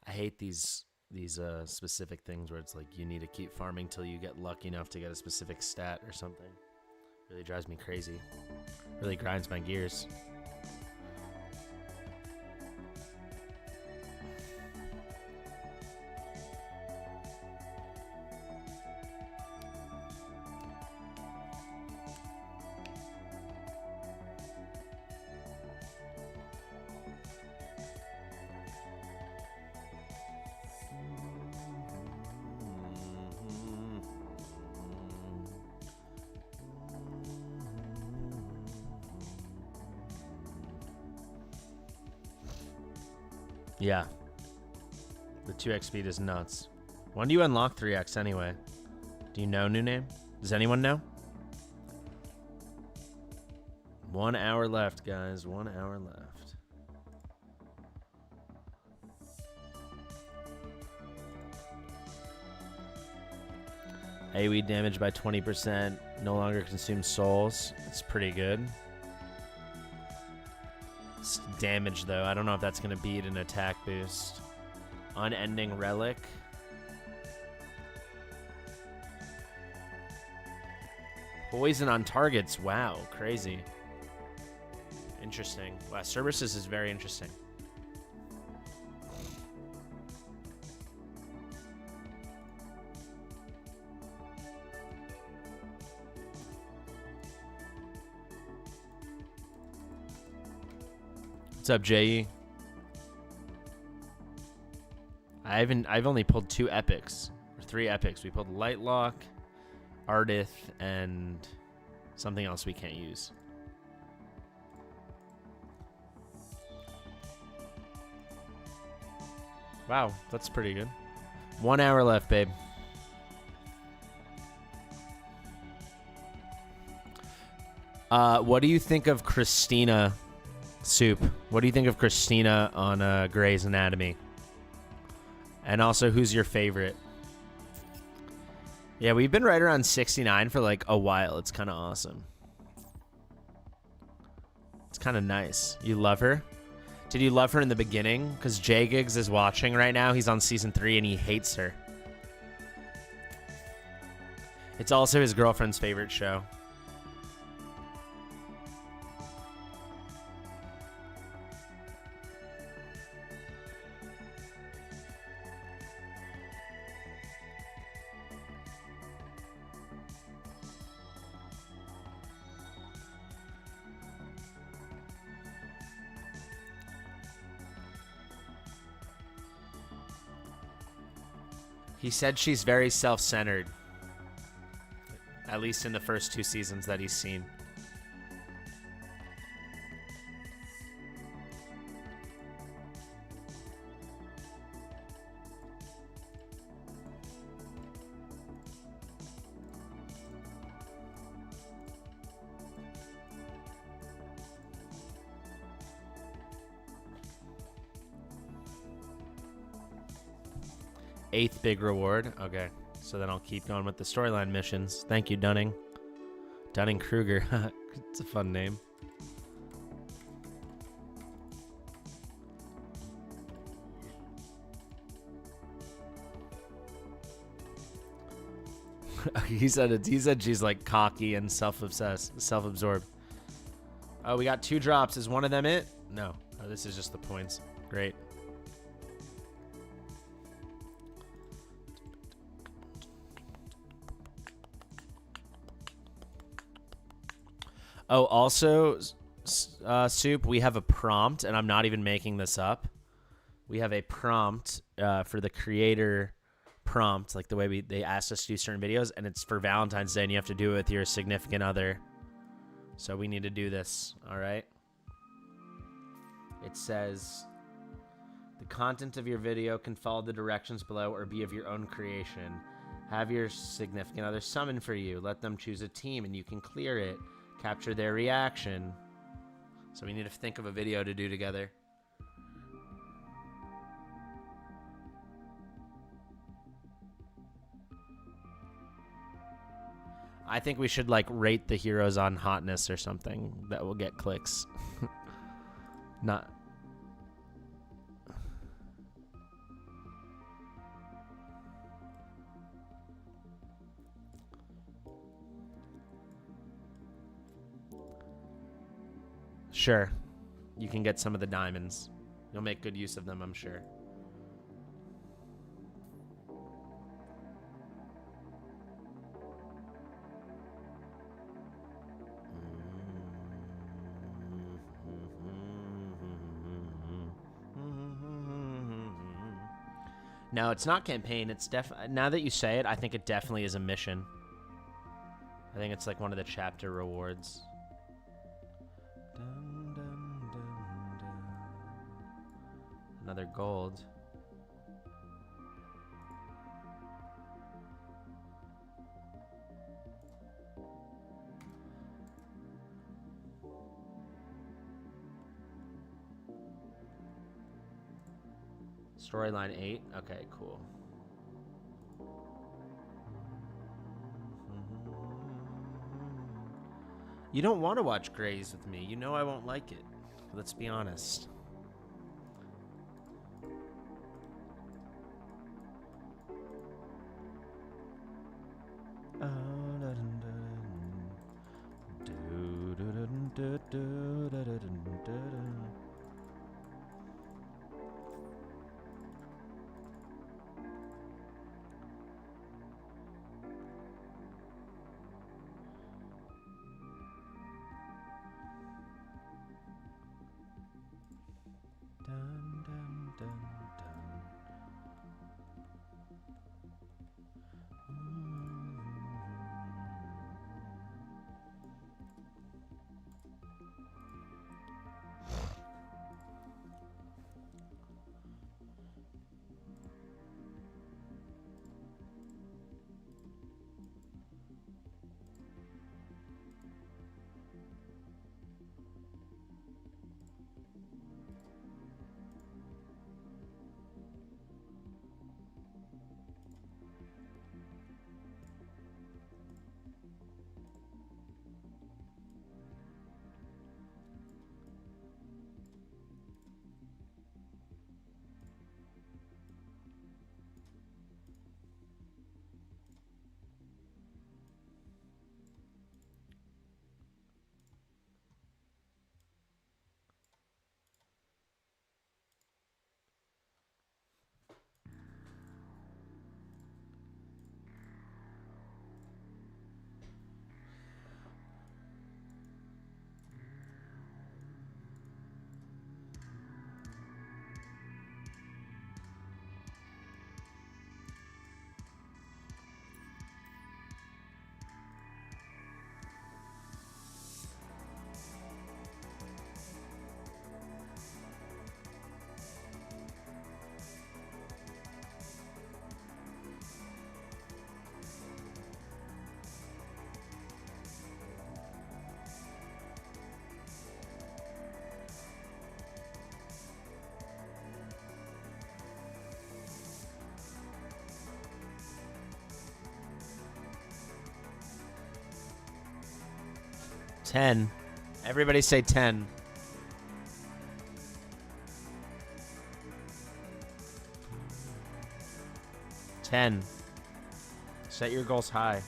Speaker 1: I hate these specific things where it's like you need to keep farming till you get lucky enough to get a specific stat or something. Really drives me crazy. Really grinds my gears. Yeah. The 2x speed is nuts. When do you unlock 3x anyway? Do you know, new name? Does anyone know? 1 hour left, guys. 1 hour left. AoE damage by 20%. No longer consumes souls. It's pretty good. It's damage, though. I don't know if that's going to beat an attack boost. Unending Relic. Poison on targets. Wow, crazy. Interesting. Wow, Cerberus is very interesting. What's up, JE? I've only pulled 2 epics or 3 epics. We pulled Lightlock, Ardith, and something else we can't use. Wow, that's pretty good. 1 hour left, babe. What do you think of Christina, Soup? What do you think of Christina on Grey's Anatomy? And also, who's your favorite? Yeah, we've been right around 69 for like a while. It's kind of awesome. It's kind of nice. You love her? Did you love her in the beginning? Because J Gigs is watching right now. He's on season 3 and he hates her. It's also his girlfriend's favorite show. He said she's very self-centered. At least in the first 2 seasons that he's seen. Eighth big reward. Okay. So then I'll keep going with the storyline missions. Thank you, Dunning. Dunning-Kruger. It's a fun name. He said she's like cocky and self-obsessed, self-absorbed. Oh, we got 2 drops. Is one of them it? No. Oh, this is just the points. Great. Oh, also, Soup, we have a prompt, and I'm not even making this up. We have a prompt for the creator prompt, like the way they asked us to do certain videos, and it's for Valentine's Day, and you have to do it with your significant other. So we need to do this, all right? It says, the content of your video can follow the directions below or be of your own creation. Have your significant other summon for you. Let them choose a team, and you can clear it. Capture their reaction. So we need to think of a video to do together. I think we should like rate the heroes on hotness or something that will get clicks. Not. Sure. You can get some of the diamonds. You'll make good use of them, I'm sure. No, it's not campaign. It's now that you say it, I think it definitely is a mission. I think it's like one of the chapter rewards. Another gold. Storyline 8. Okay, cool. You don't want to watch Grays with me. You know I won't like it. Let's be honest. Dun, dun, dun, dun. 10. Everybody say 10. Ten. Set your goals high.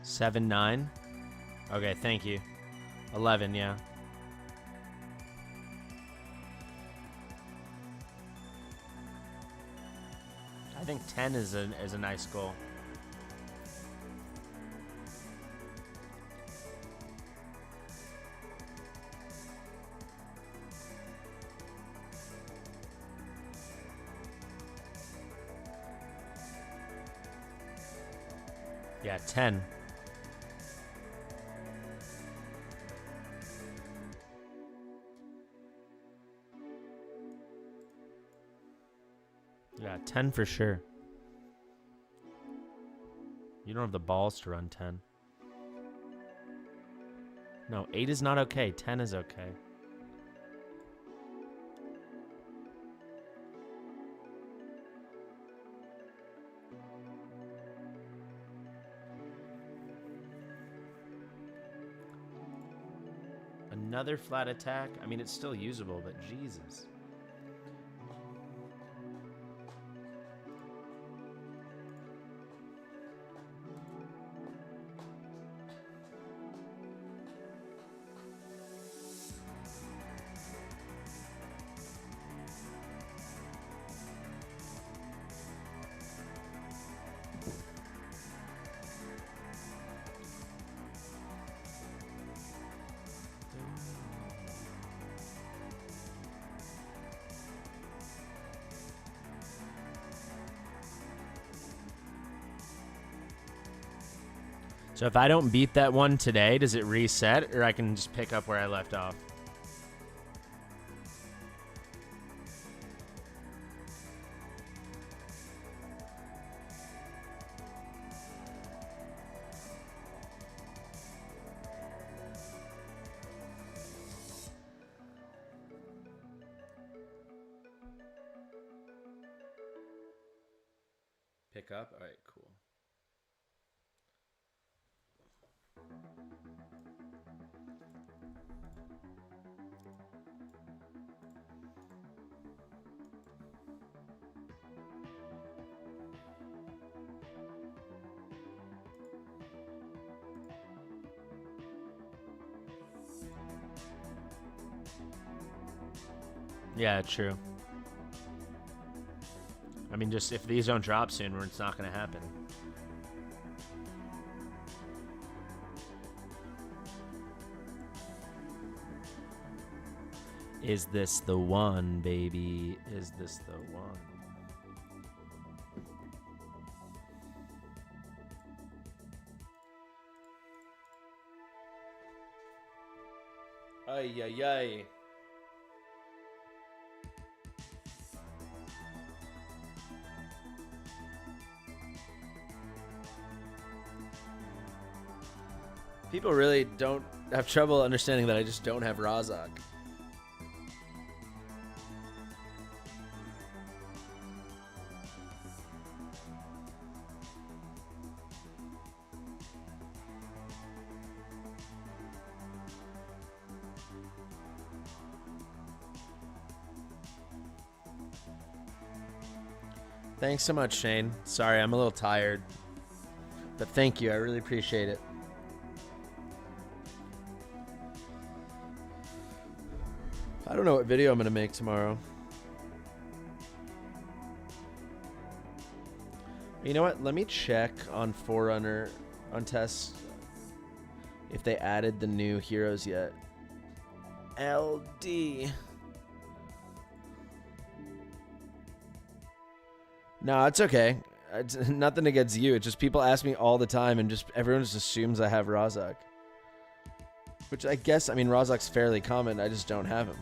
Speaker 1: Seven, 9. Okay, thank you. 11, yeah. I think 10 is a nice goal. Yeah, 10. Yeah, 10 for sure. You don't have the balls to run 10. No, 8 is not okay. 10 is okay. Another flat attack? I mean, it's still usable, but Jesus. So if I don't beat that one today, does it reset, or I can just pick up where I left off? Pick up? All right, cool. Yeah, true. I mean, just if these don't drop soon, it's not going to happen. Is this the one, baby? Is this the one? Ay, ay, ay. People really don't have trouble understanding that I just don't have Razak. Thanks so much, Shane. Sorry, I'm a little tired. But thank you. I really appreciate it. I don't know what video I'm going to make tomorrow. You know what? Let me check on Forerunner on tests if they added the new heroes yet. LD. No, it's okay. It's nothing against you. It's just people ask me all the time, and just everyone just assumes I have Razak. Which I guess, I mean, Razak's fairly common. I just don't have him.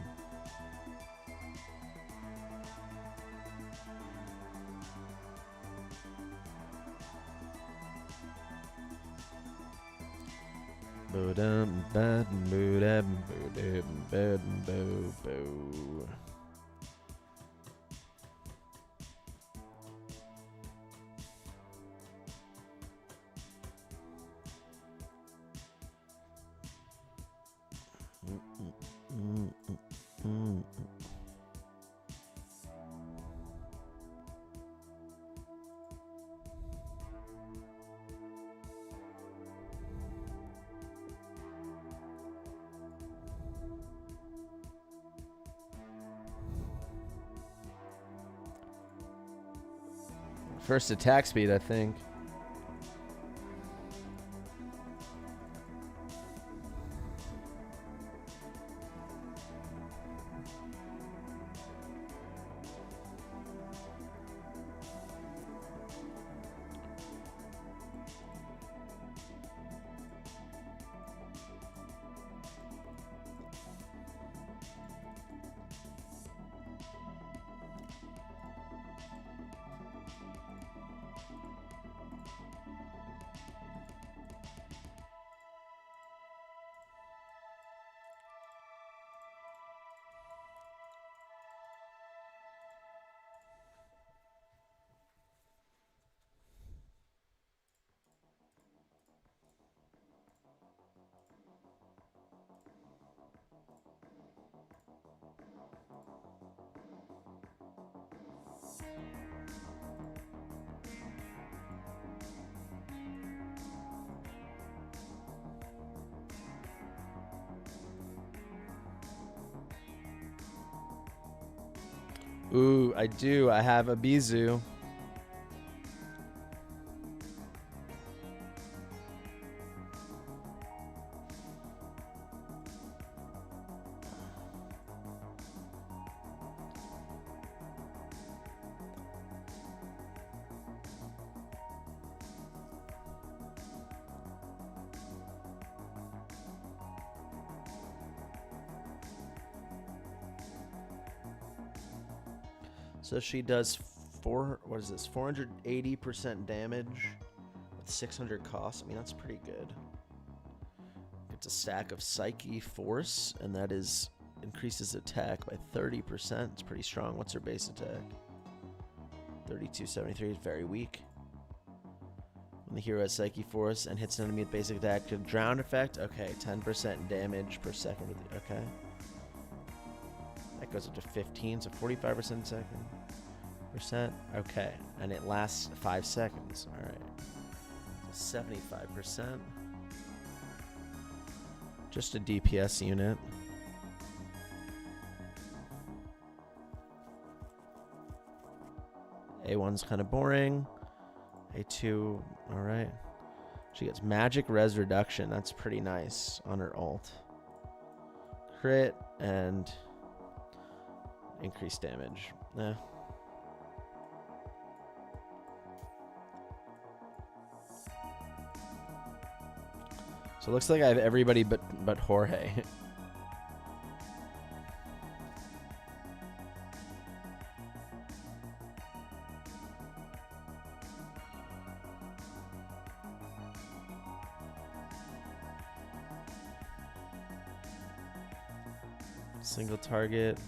Speaker 1: First attack speed, I think. Ooh, I do. I have a Bizu. So she does 480% damage with 600 costs. I mean, that's pretty good. It's a stack of Psyche Force, and that is increases attack by 30%. It's pretty strong. What's her base attack? 3273 is very weak. When the hero has Psyche Force and hits an enemy with basic attack to drown effect, okay, 10% damage per second. Okay. That goes up to 15, so 45% second. Okay, and it lasts 5 seconds. All right. So 75%. Just a DPS unit. A1's kind of boring. A2, all right. She gets magic res reduction. That's pretty nice on her ult. Crit and increased damage. Eh. So it looks like I have everybody but Jorge. Single target.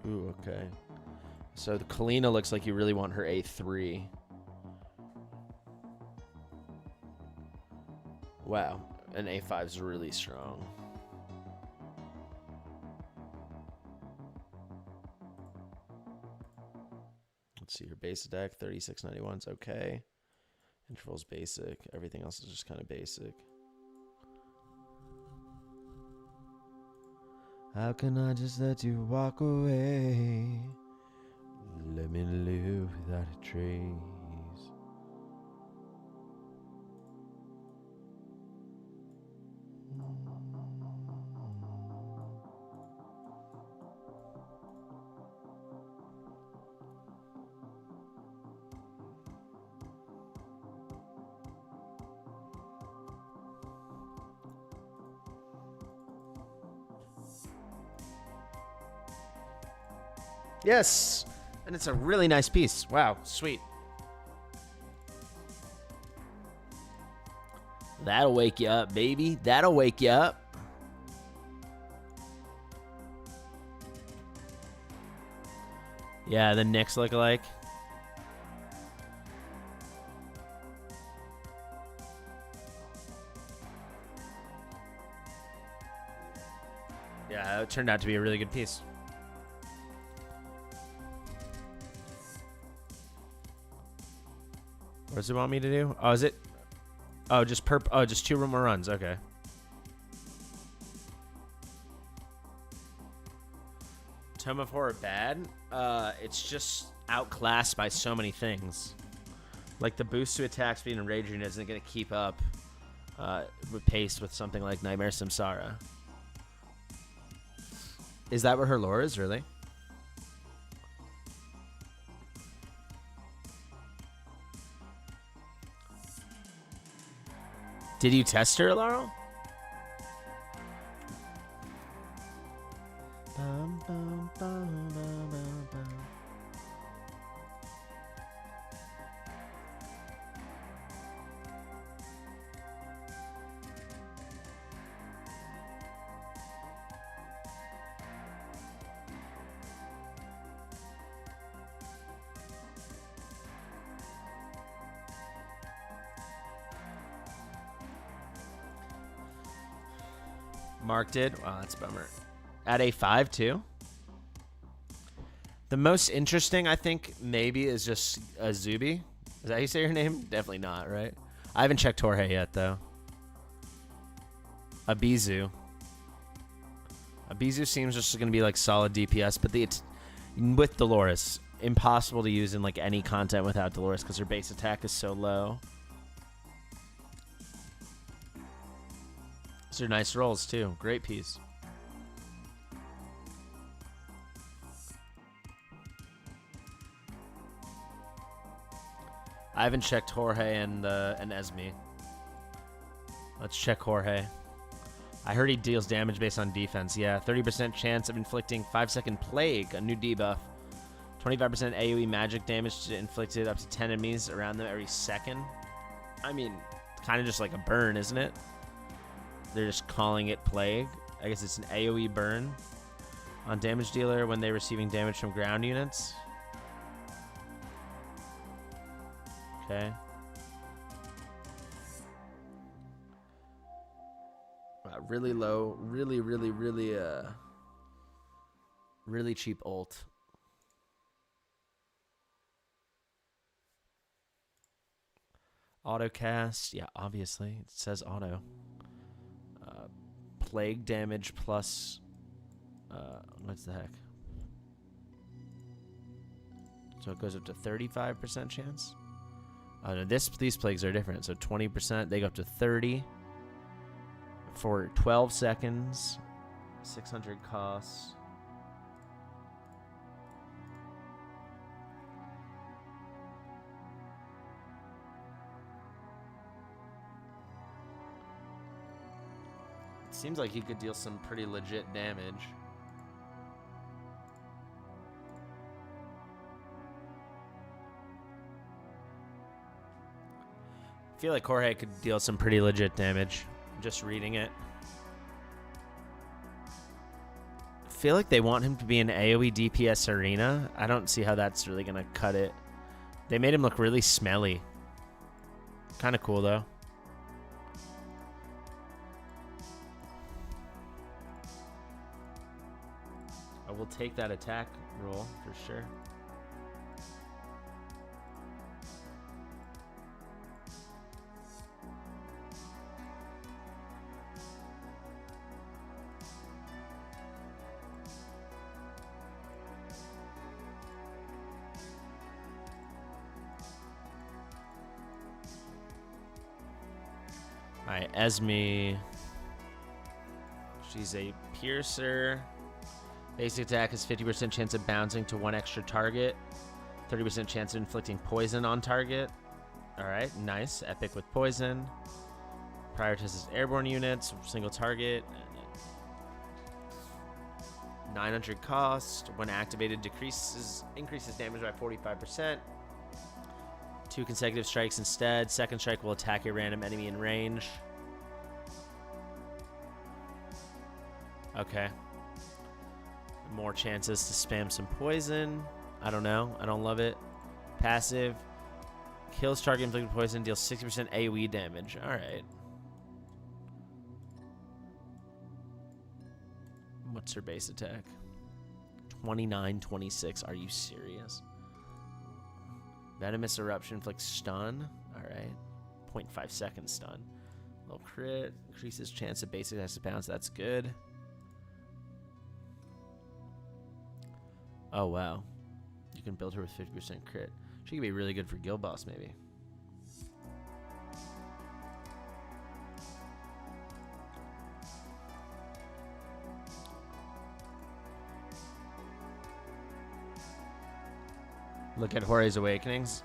Speaker 1: Ooh, okay. So the Kalina looks like you really want her A3. Wow, an A5 is really strong. Let's see, her base attack, 3691 is okay. Interval's basic. Everything else is just kind of basic. How can I just let you walk away? Let me live without a trace. Yes, and it's a really nice piece. Wow, sweet. That'll wake you up, baby. That'll wake you up. Yeah, the Nyx lookalike. Yeah, it turned out to be a really good piece. What does it want me to do? Oh, is it? Oh, just just 2 more runs. Okay. Tome of Horror bad? It's just outclassed by so many things. Like the boost to attack speed and rage unit isn't going to keep up with pace with something like Nightmare Samsara. Is that what her lore is, really? Did you test her, Laurel? Bum, bum, bum, bum, bum, bum. Mark did? Wow, that's a bummer. At A5 too? The most interesting, I think, maybe is just Azubi. Is that how you say your name? Definitely not, right? I haven't checked Jorge yet, though. Abizu. Abizu seems just going to be like solid DPS, but with Dolores, impossible to use in like any content without Dolores because her base attack is so low. These are nice rolls too. Great piece. I haven't checked Jorge and Esme. Let's check Jorge. I heard he deals damage based on defense. Yeah, 30% chance of inflicting 5-second plague, a new debuff. 25% AoE magic damage inflicted up to 10 enemies around them every second. I mean, it's kind of just like a burn, isn't it? They're just calling it plague. I guess it's an AoE burn on damage dealer when they're receiving damage from ground units. Okay. Really low, really cheap ult. Auto cast, yeah, obviously it says auto. Plague damage plus, what's the heck? So it goes up to 35% chance. No, these plagues are different. So 20%, they go up to 30 for 12 seconds. 600 costs. It seems like he could deal some pretty legit damage. I feel like Jorge could deal some pretty legit damage. Just reading it. I feel like they want him to be an AoE DPS arena. I don't see how that's really going to cut it. They made him look really smelly. Kind of cool, though. I will take that attack roll for sure. Alright, Esme. She's a piercer. Basic attack has 50% chance of bouncing to one extra target. 30% chance of inflicting poison on target. Alright, nice. Epic with poison. Prioritizes airborne units, single target. 900 cost. When activated, increases damage by 45%. 2 consecutive strikes instead. Second strike will attack a random enemy in range. Okay. More chances to spam some poison. I don't know. I don't love it. Passive. Kills target inflicted poison. Deals 60% AoE damage. Alright. What's her base attack? 2926. Are you serious? Venomous Eruption inflicts stun. Alright. 0.5 second stun. Low crit. Increases chance of basic attacks to bounce. That's good. Oh, wow. You can build her with 50% crit. She could be really good for Guild Boss, maybe. Look at Jorge's Awakenings.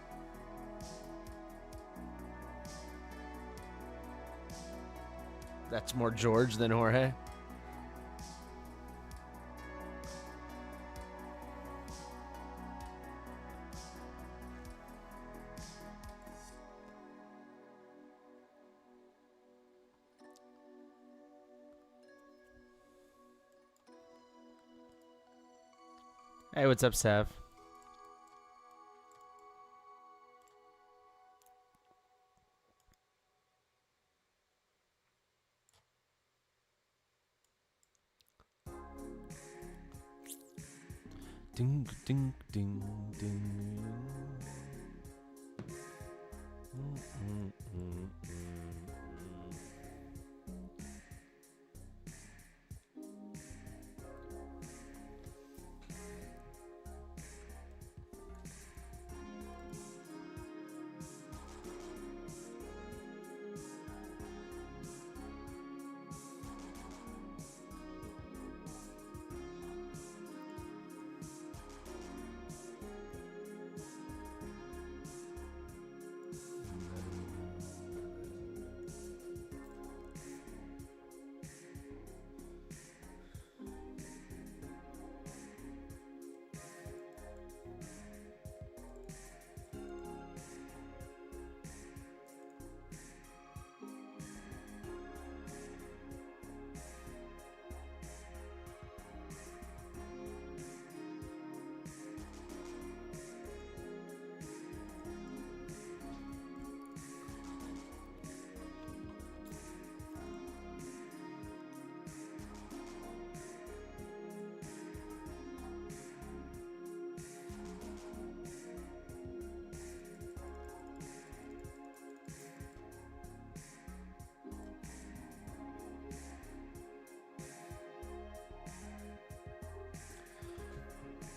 Speaker 1: That's more George than Jorge. Hey, what's up, Sav? Ding, ding, ding, ding.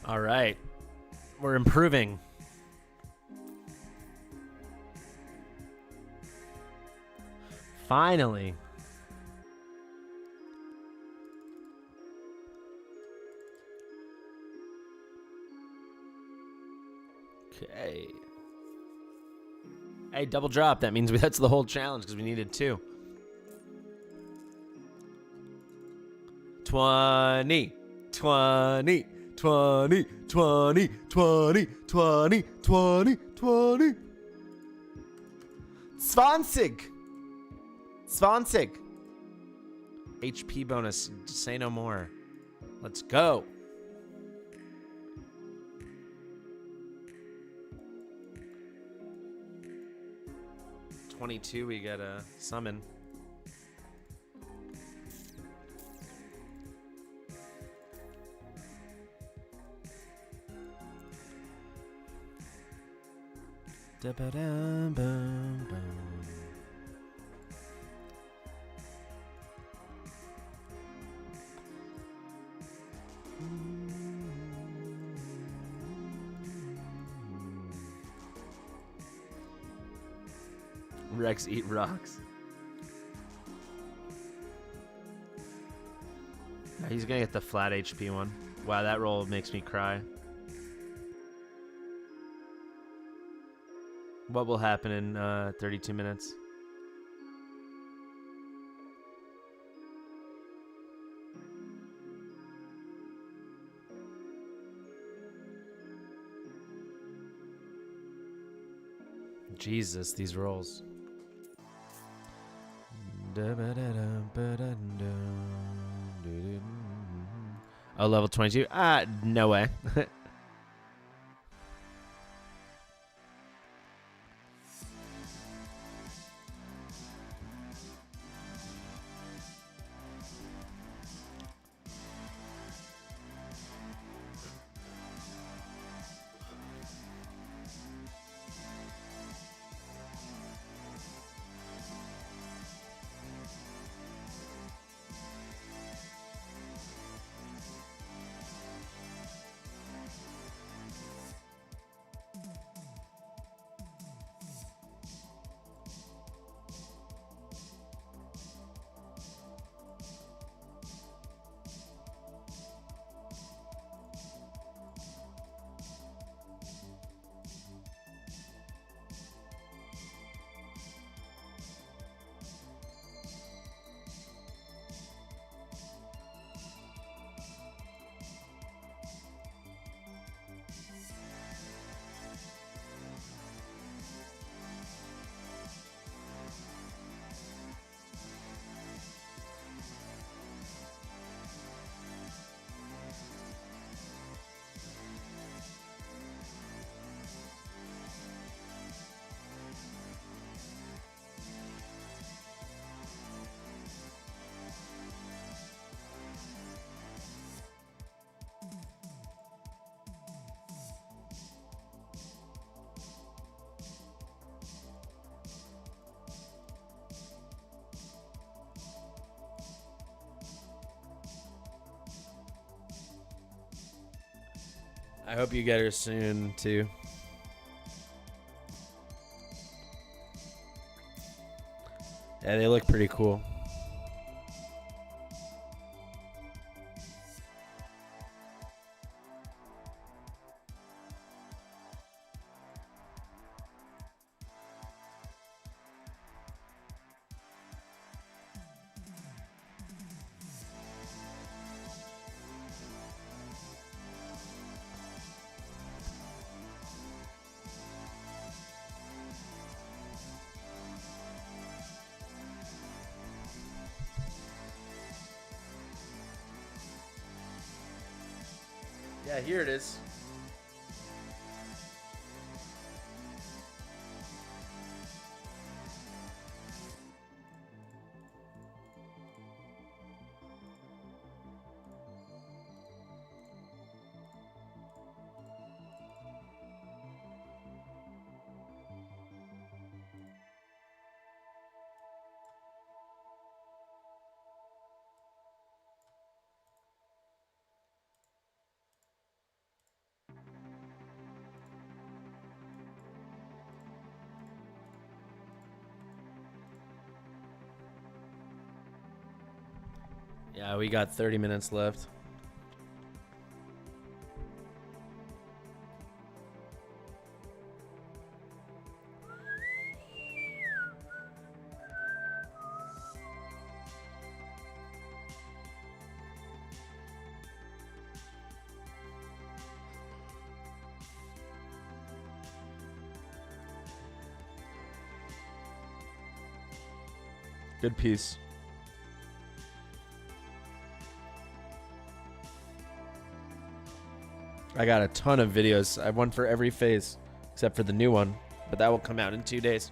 Speaker 1: All right. We're improving. Finally. Okay. Hey, double drop. That means that's the whole challenge because we needed 2. 20, 20, 20, 20, 20, 20, 20, 20. 20. 20. HP bonus. Say no more. Let's go. $22, we got a summon. Rex eat rocks. Yeah, he's gonna get the flat HP one. Wow, that roll makes me cry. What will happen in 32 minutes? Jesus, these rolls. Oh, level 22? No way. I hope you get her soon too. Yeah, they look pretty cool. Yeah, here it is. Yeah, we got 30 minutes left. Good piece. I got a ton of videos. I have one for every phase, except for the new one, but that will come out in 2 days.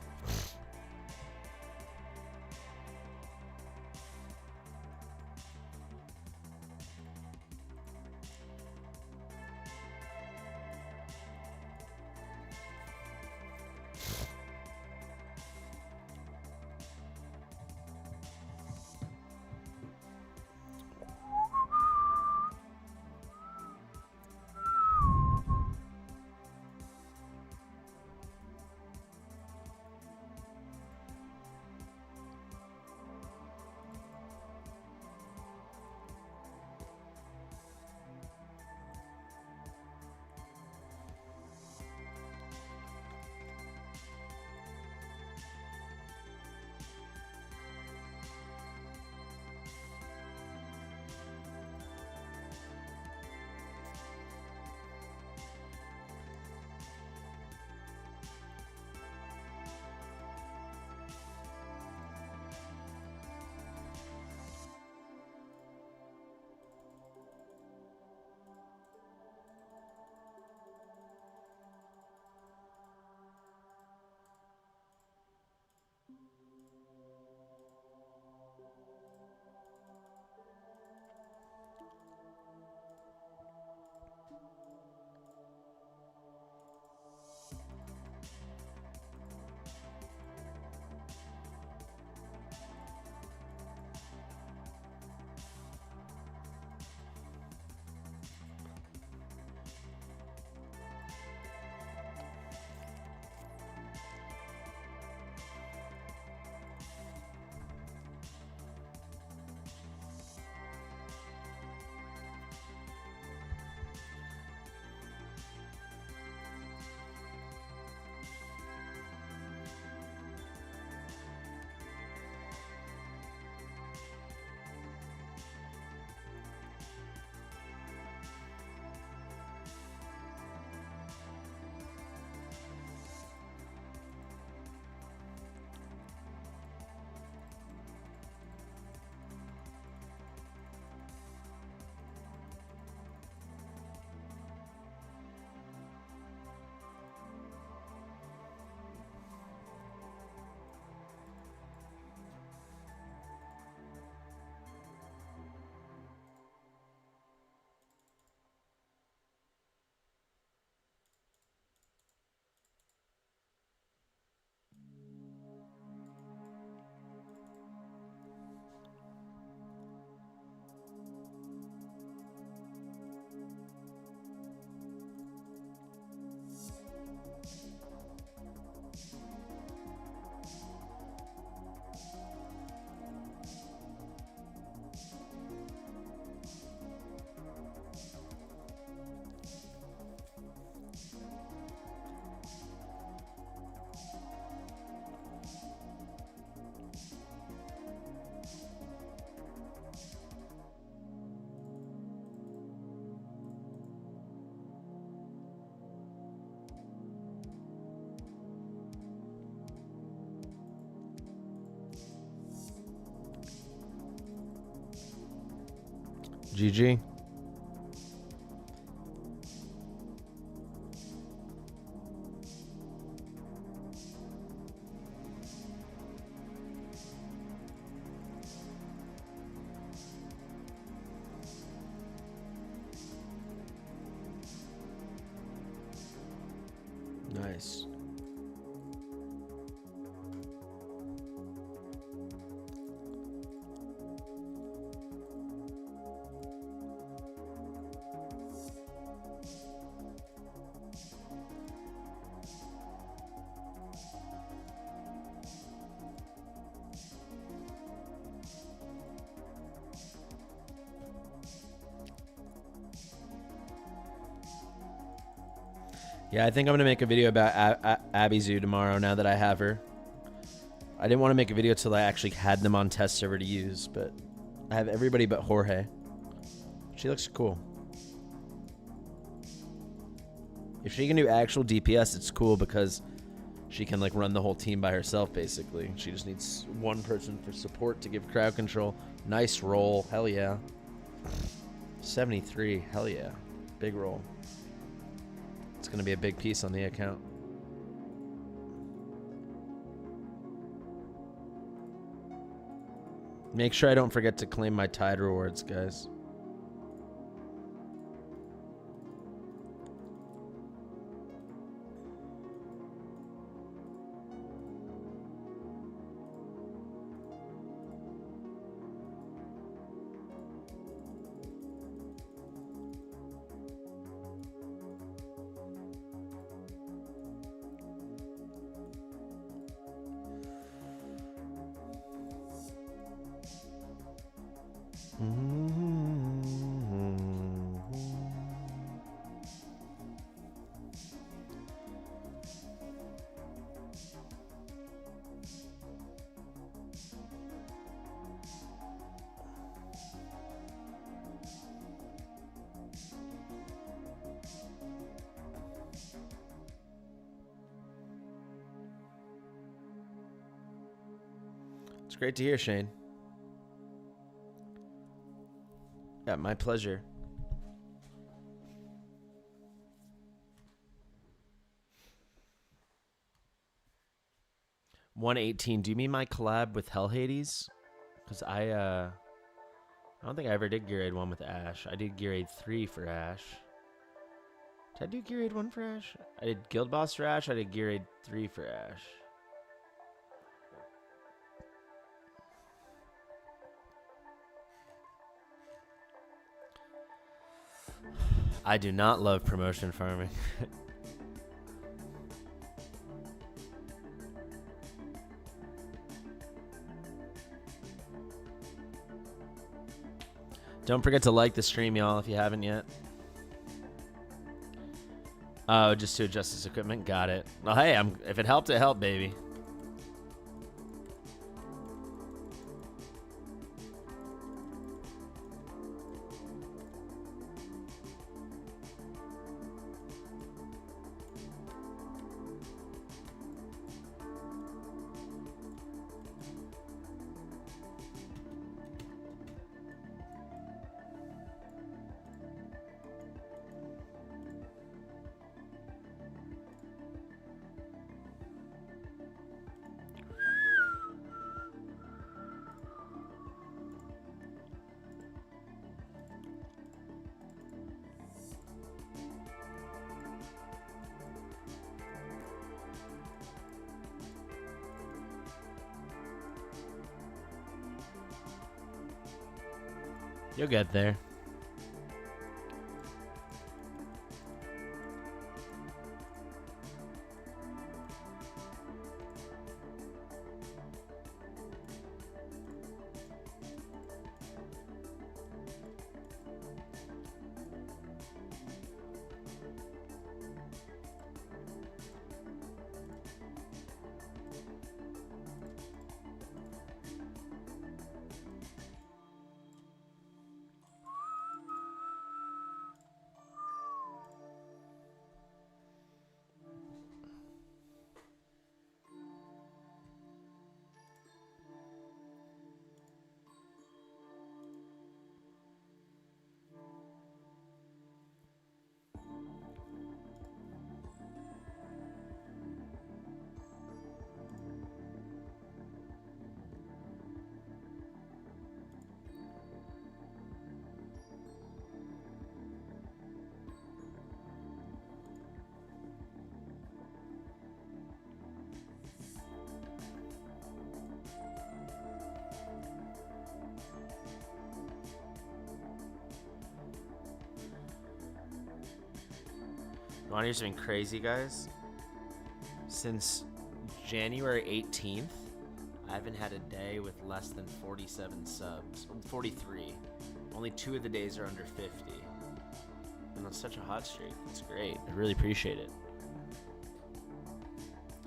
Speaker 1: GG. Nice. Yeah, I think I'm gonna make a video about Abby Zoo tomorrow. Now that I have her, I didn't want to make a video till I actually had them on test server to use, but I have everybody but Jorge. She looks cool. If she can do actual DPS, it's cool because she can like run the whole team by herself. Basically, she just needs one person for support to give crowd control. Nice roll, hell yeah. 73, hell yeah, big roll. It's going to be a big piece on the account. Make sure I don't forget to claim my Tide rewards, guys. It's great to hear, Shane. Yeah, my pleasure. $118. Do you mean my collab with Hell Hades? Because I don't think I ever did Gear Aid 1 with Ash. I did Gear Aid 3 for Ash. Did I do Gear Aid 1 for Ash? I did Guild Boss for Ash. I did Gear Aid 3 for Ash. I do not love promotion farming. Don't forget to like the stream, y'all, if you haven't yet. Oh, just to adjust this equipment. Got it. Well, hey, if it helped, it helped, baby. You'll get there. Want to hear something crazy, guys? Since January 18th, I haven't had a day with less than 47 subs. 43. Only 2 of the days are under 50. And that's such a hot streak. It's great. I really appreciate it.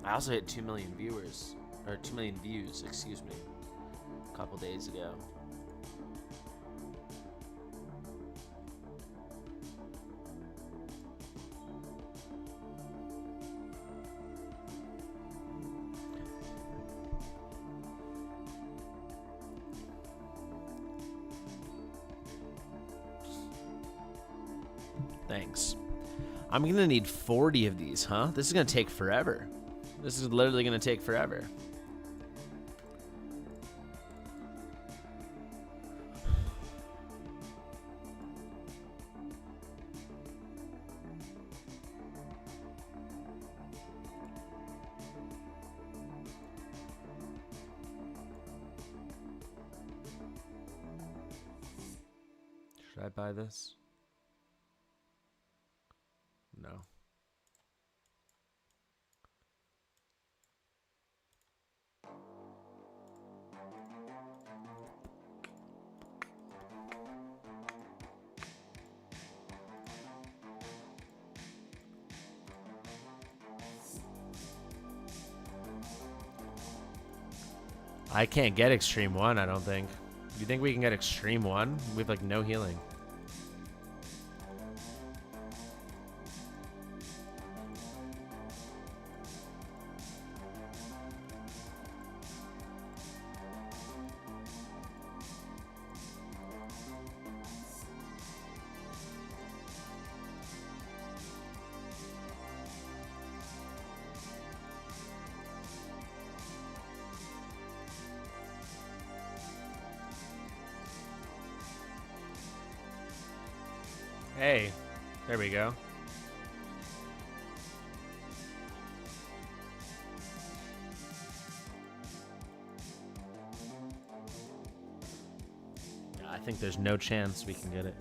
Speaker 1: I also hit 2 million viewers, or 2 million views, excuse me, a couple days ago. Thanks. I'm gonna need 40 of these, huh? This is gonna take forever. This is literally gonna take forever. Should I buy this? No. I can't get Extreme 1, I don't think. You think we can get Extreme 1? We have like no healing. Hey, there we go. I think there's no chance we can get it.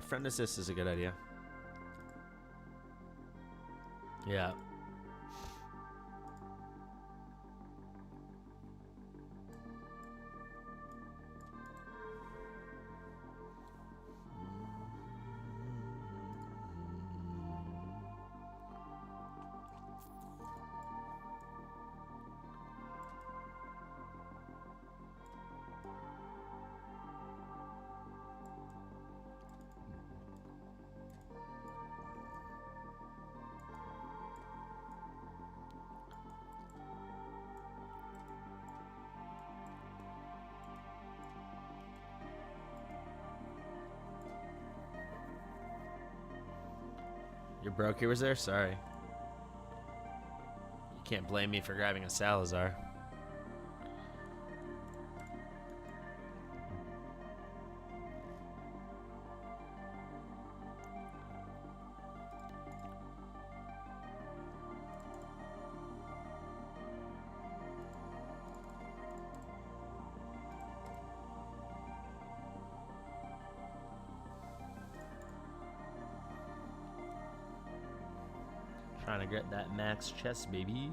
Speaker 1: friend assist is a good idea. Yeah. Your broker was there? Sorry. You can't blame me for grabbing a Salazar. Trying to get that max chest, baby.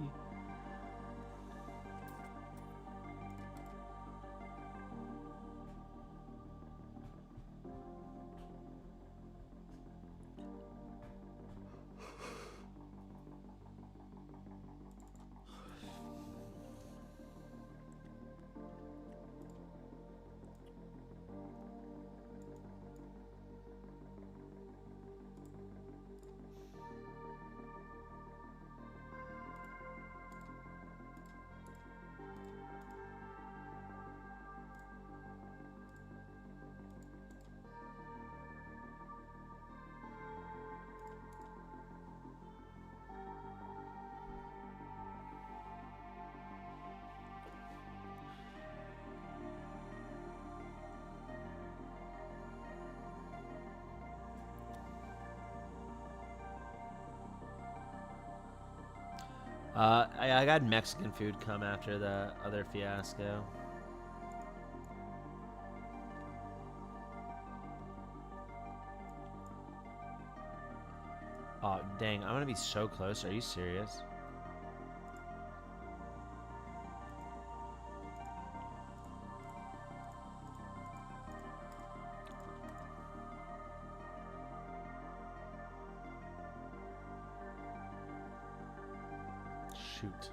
Speaker 1: I got Mexican food come after the other fiasco. Oh, dang. I'm going to be so close. Are you serious? Shoot.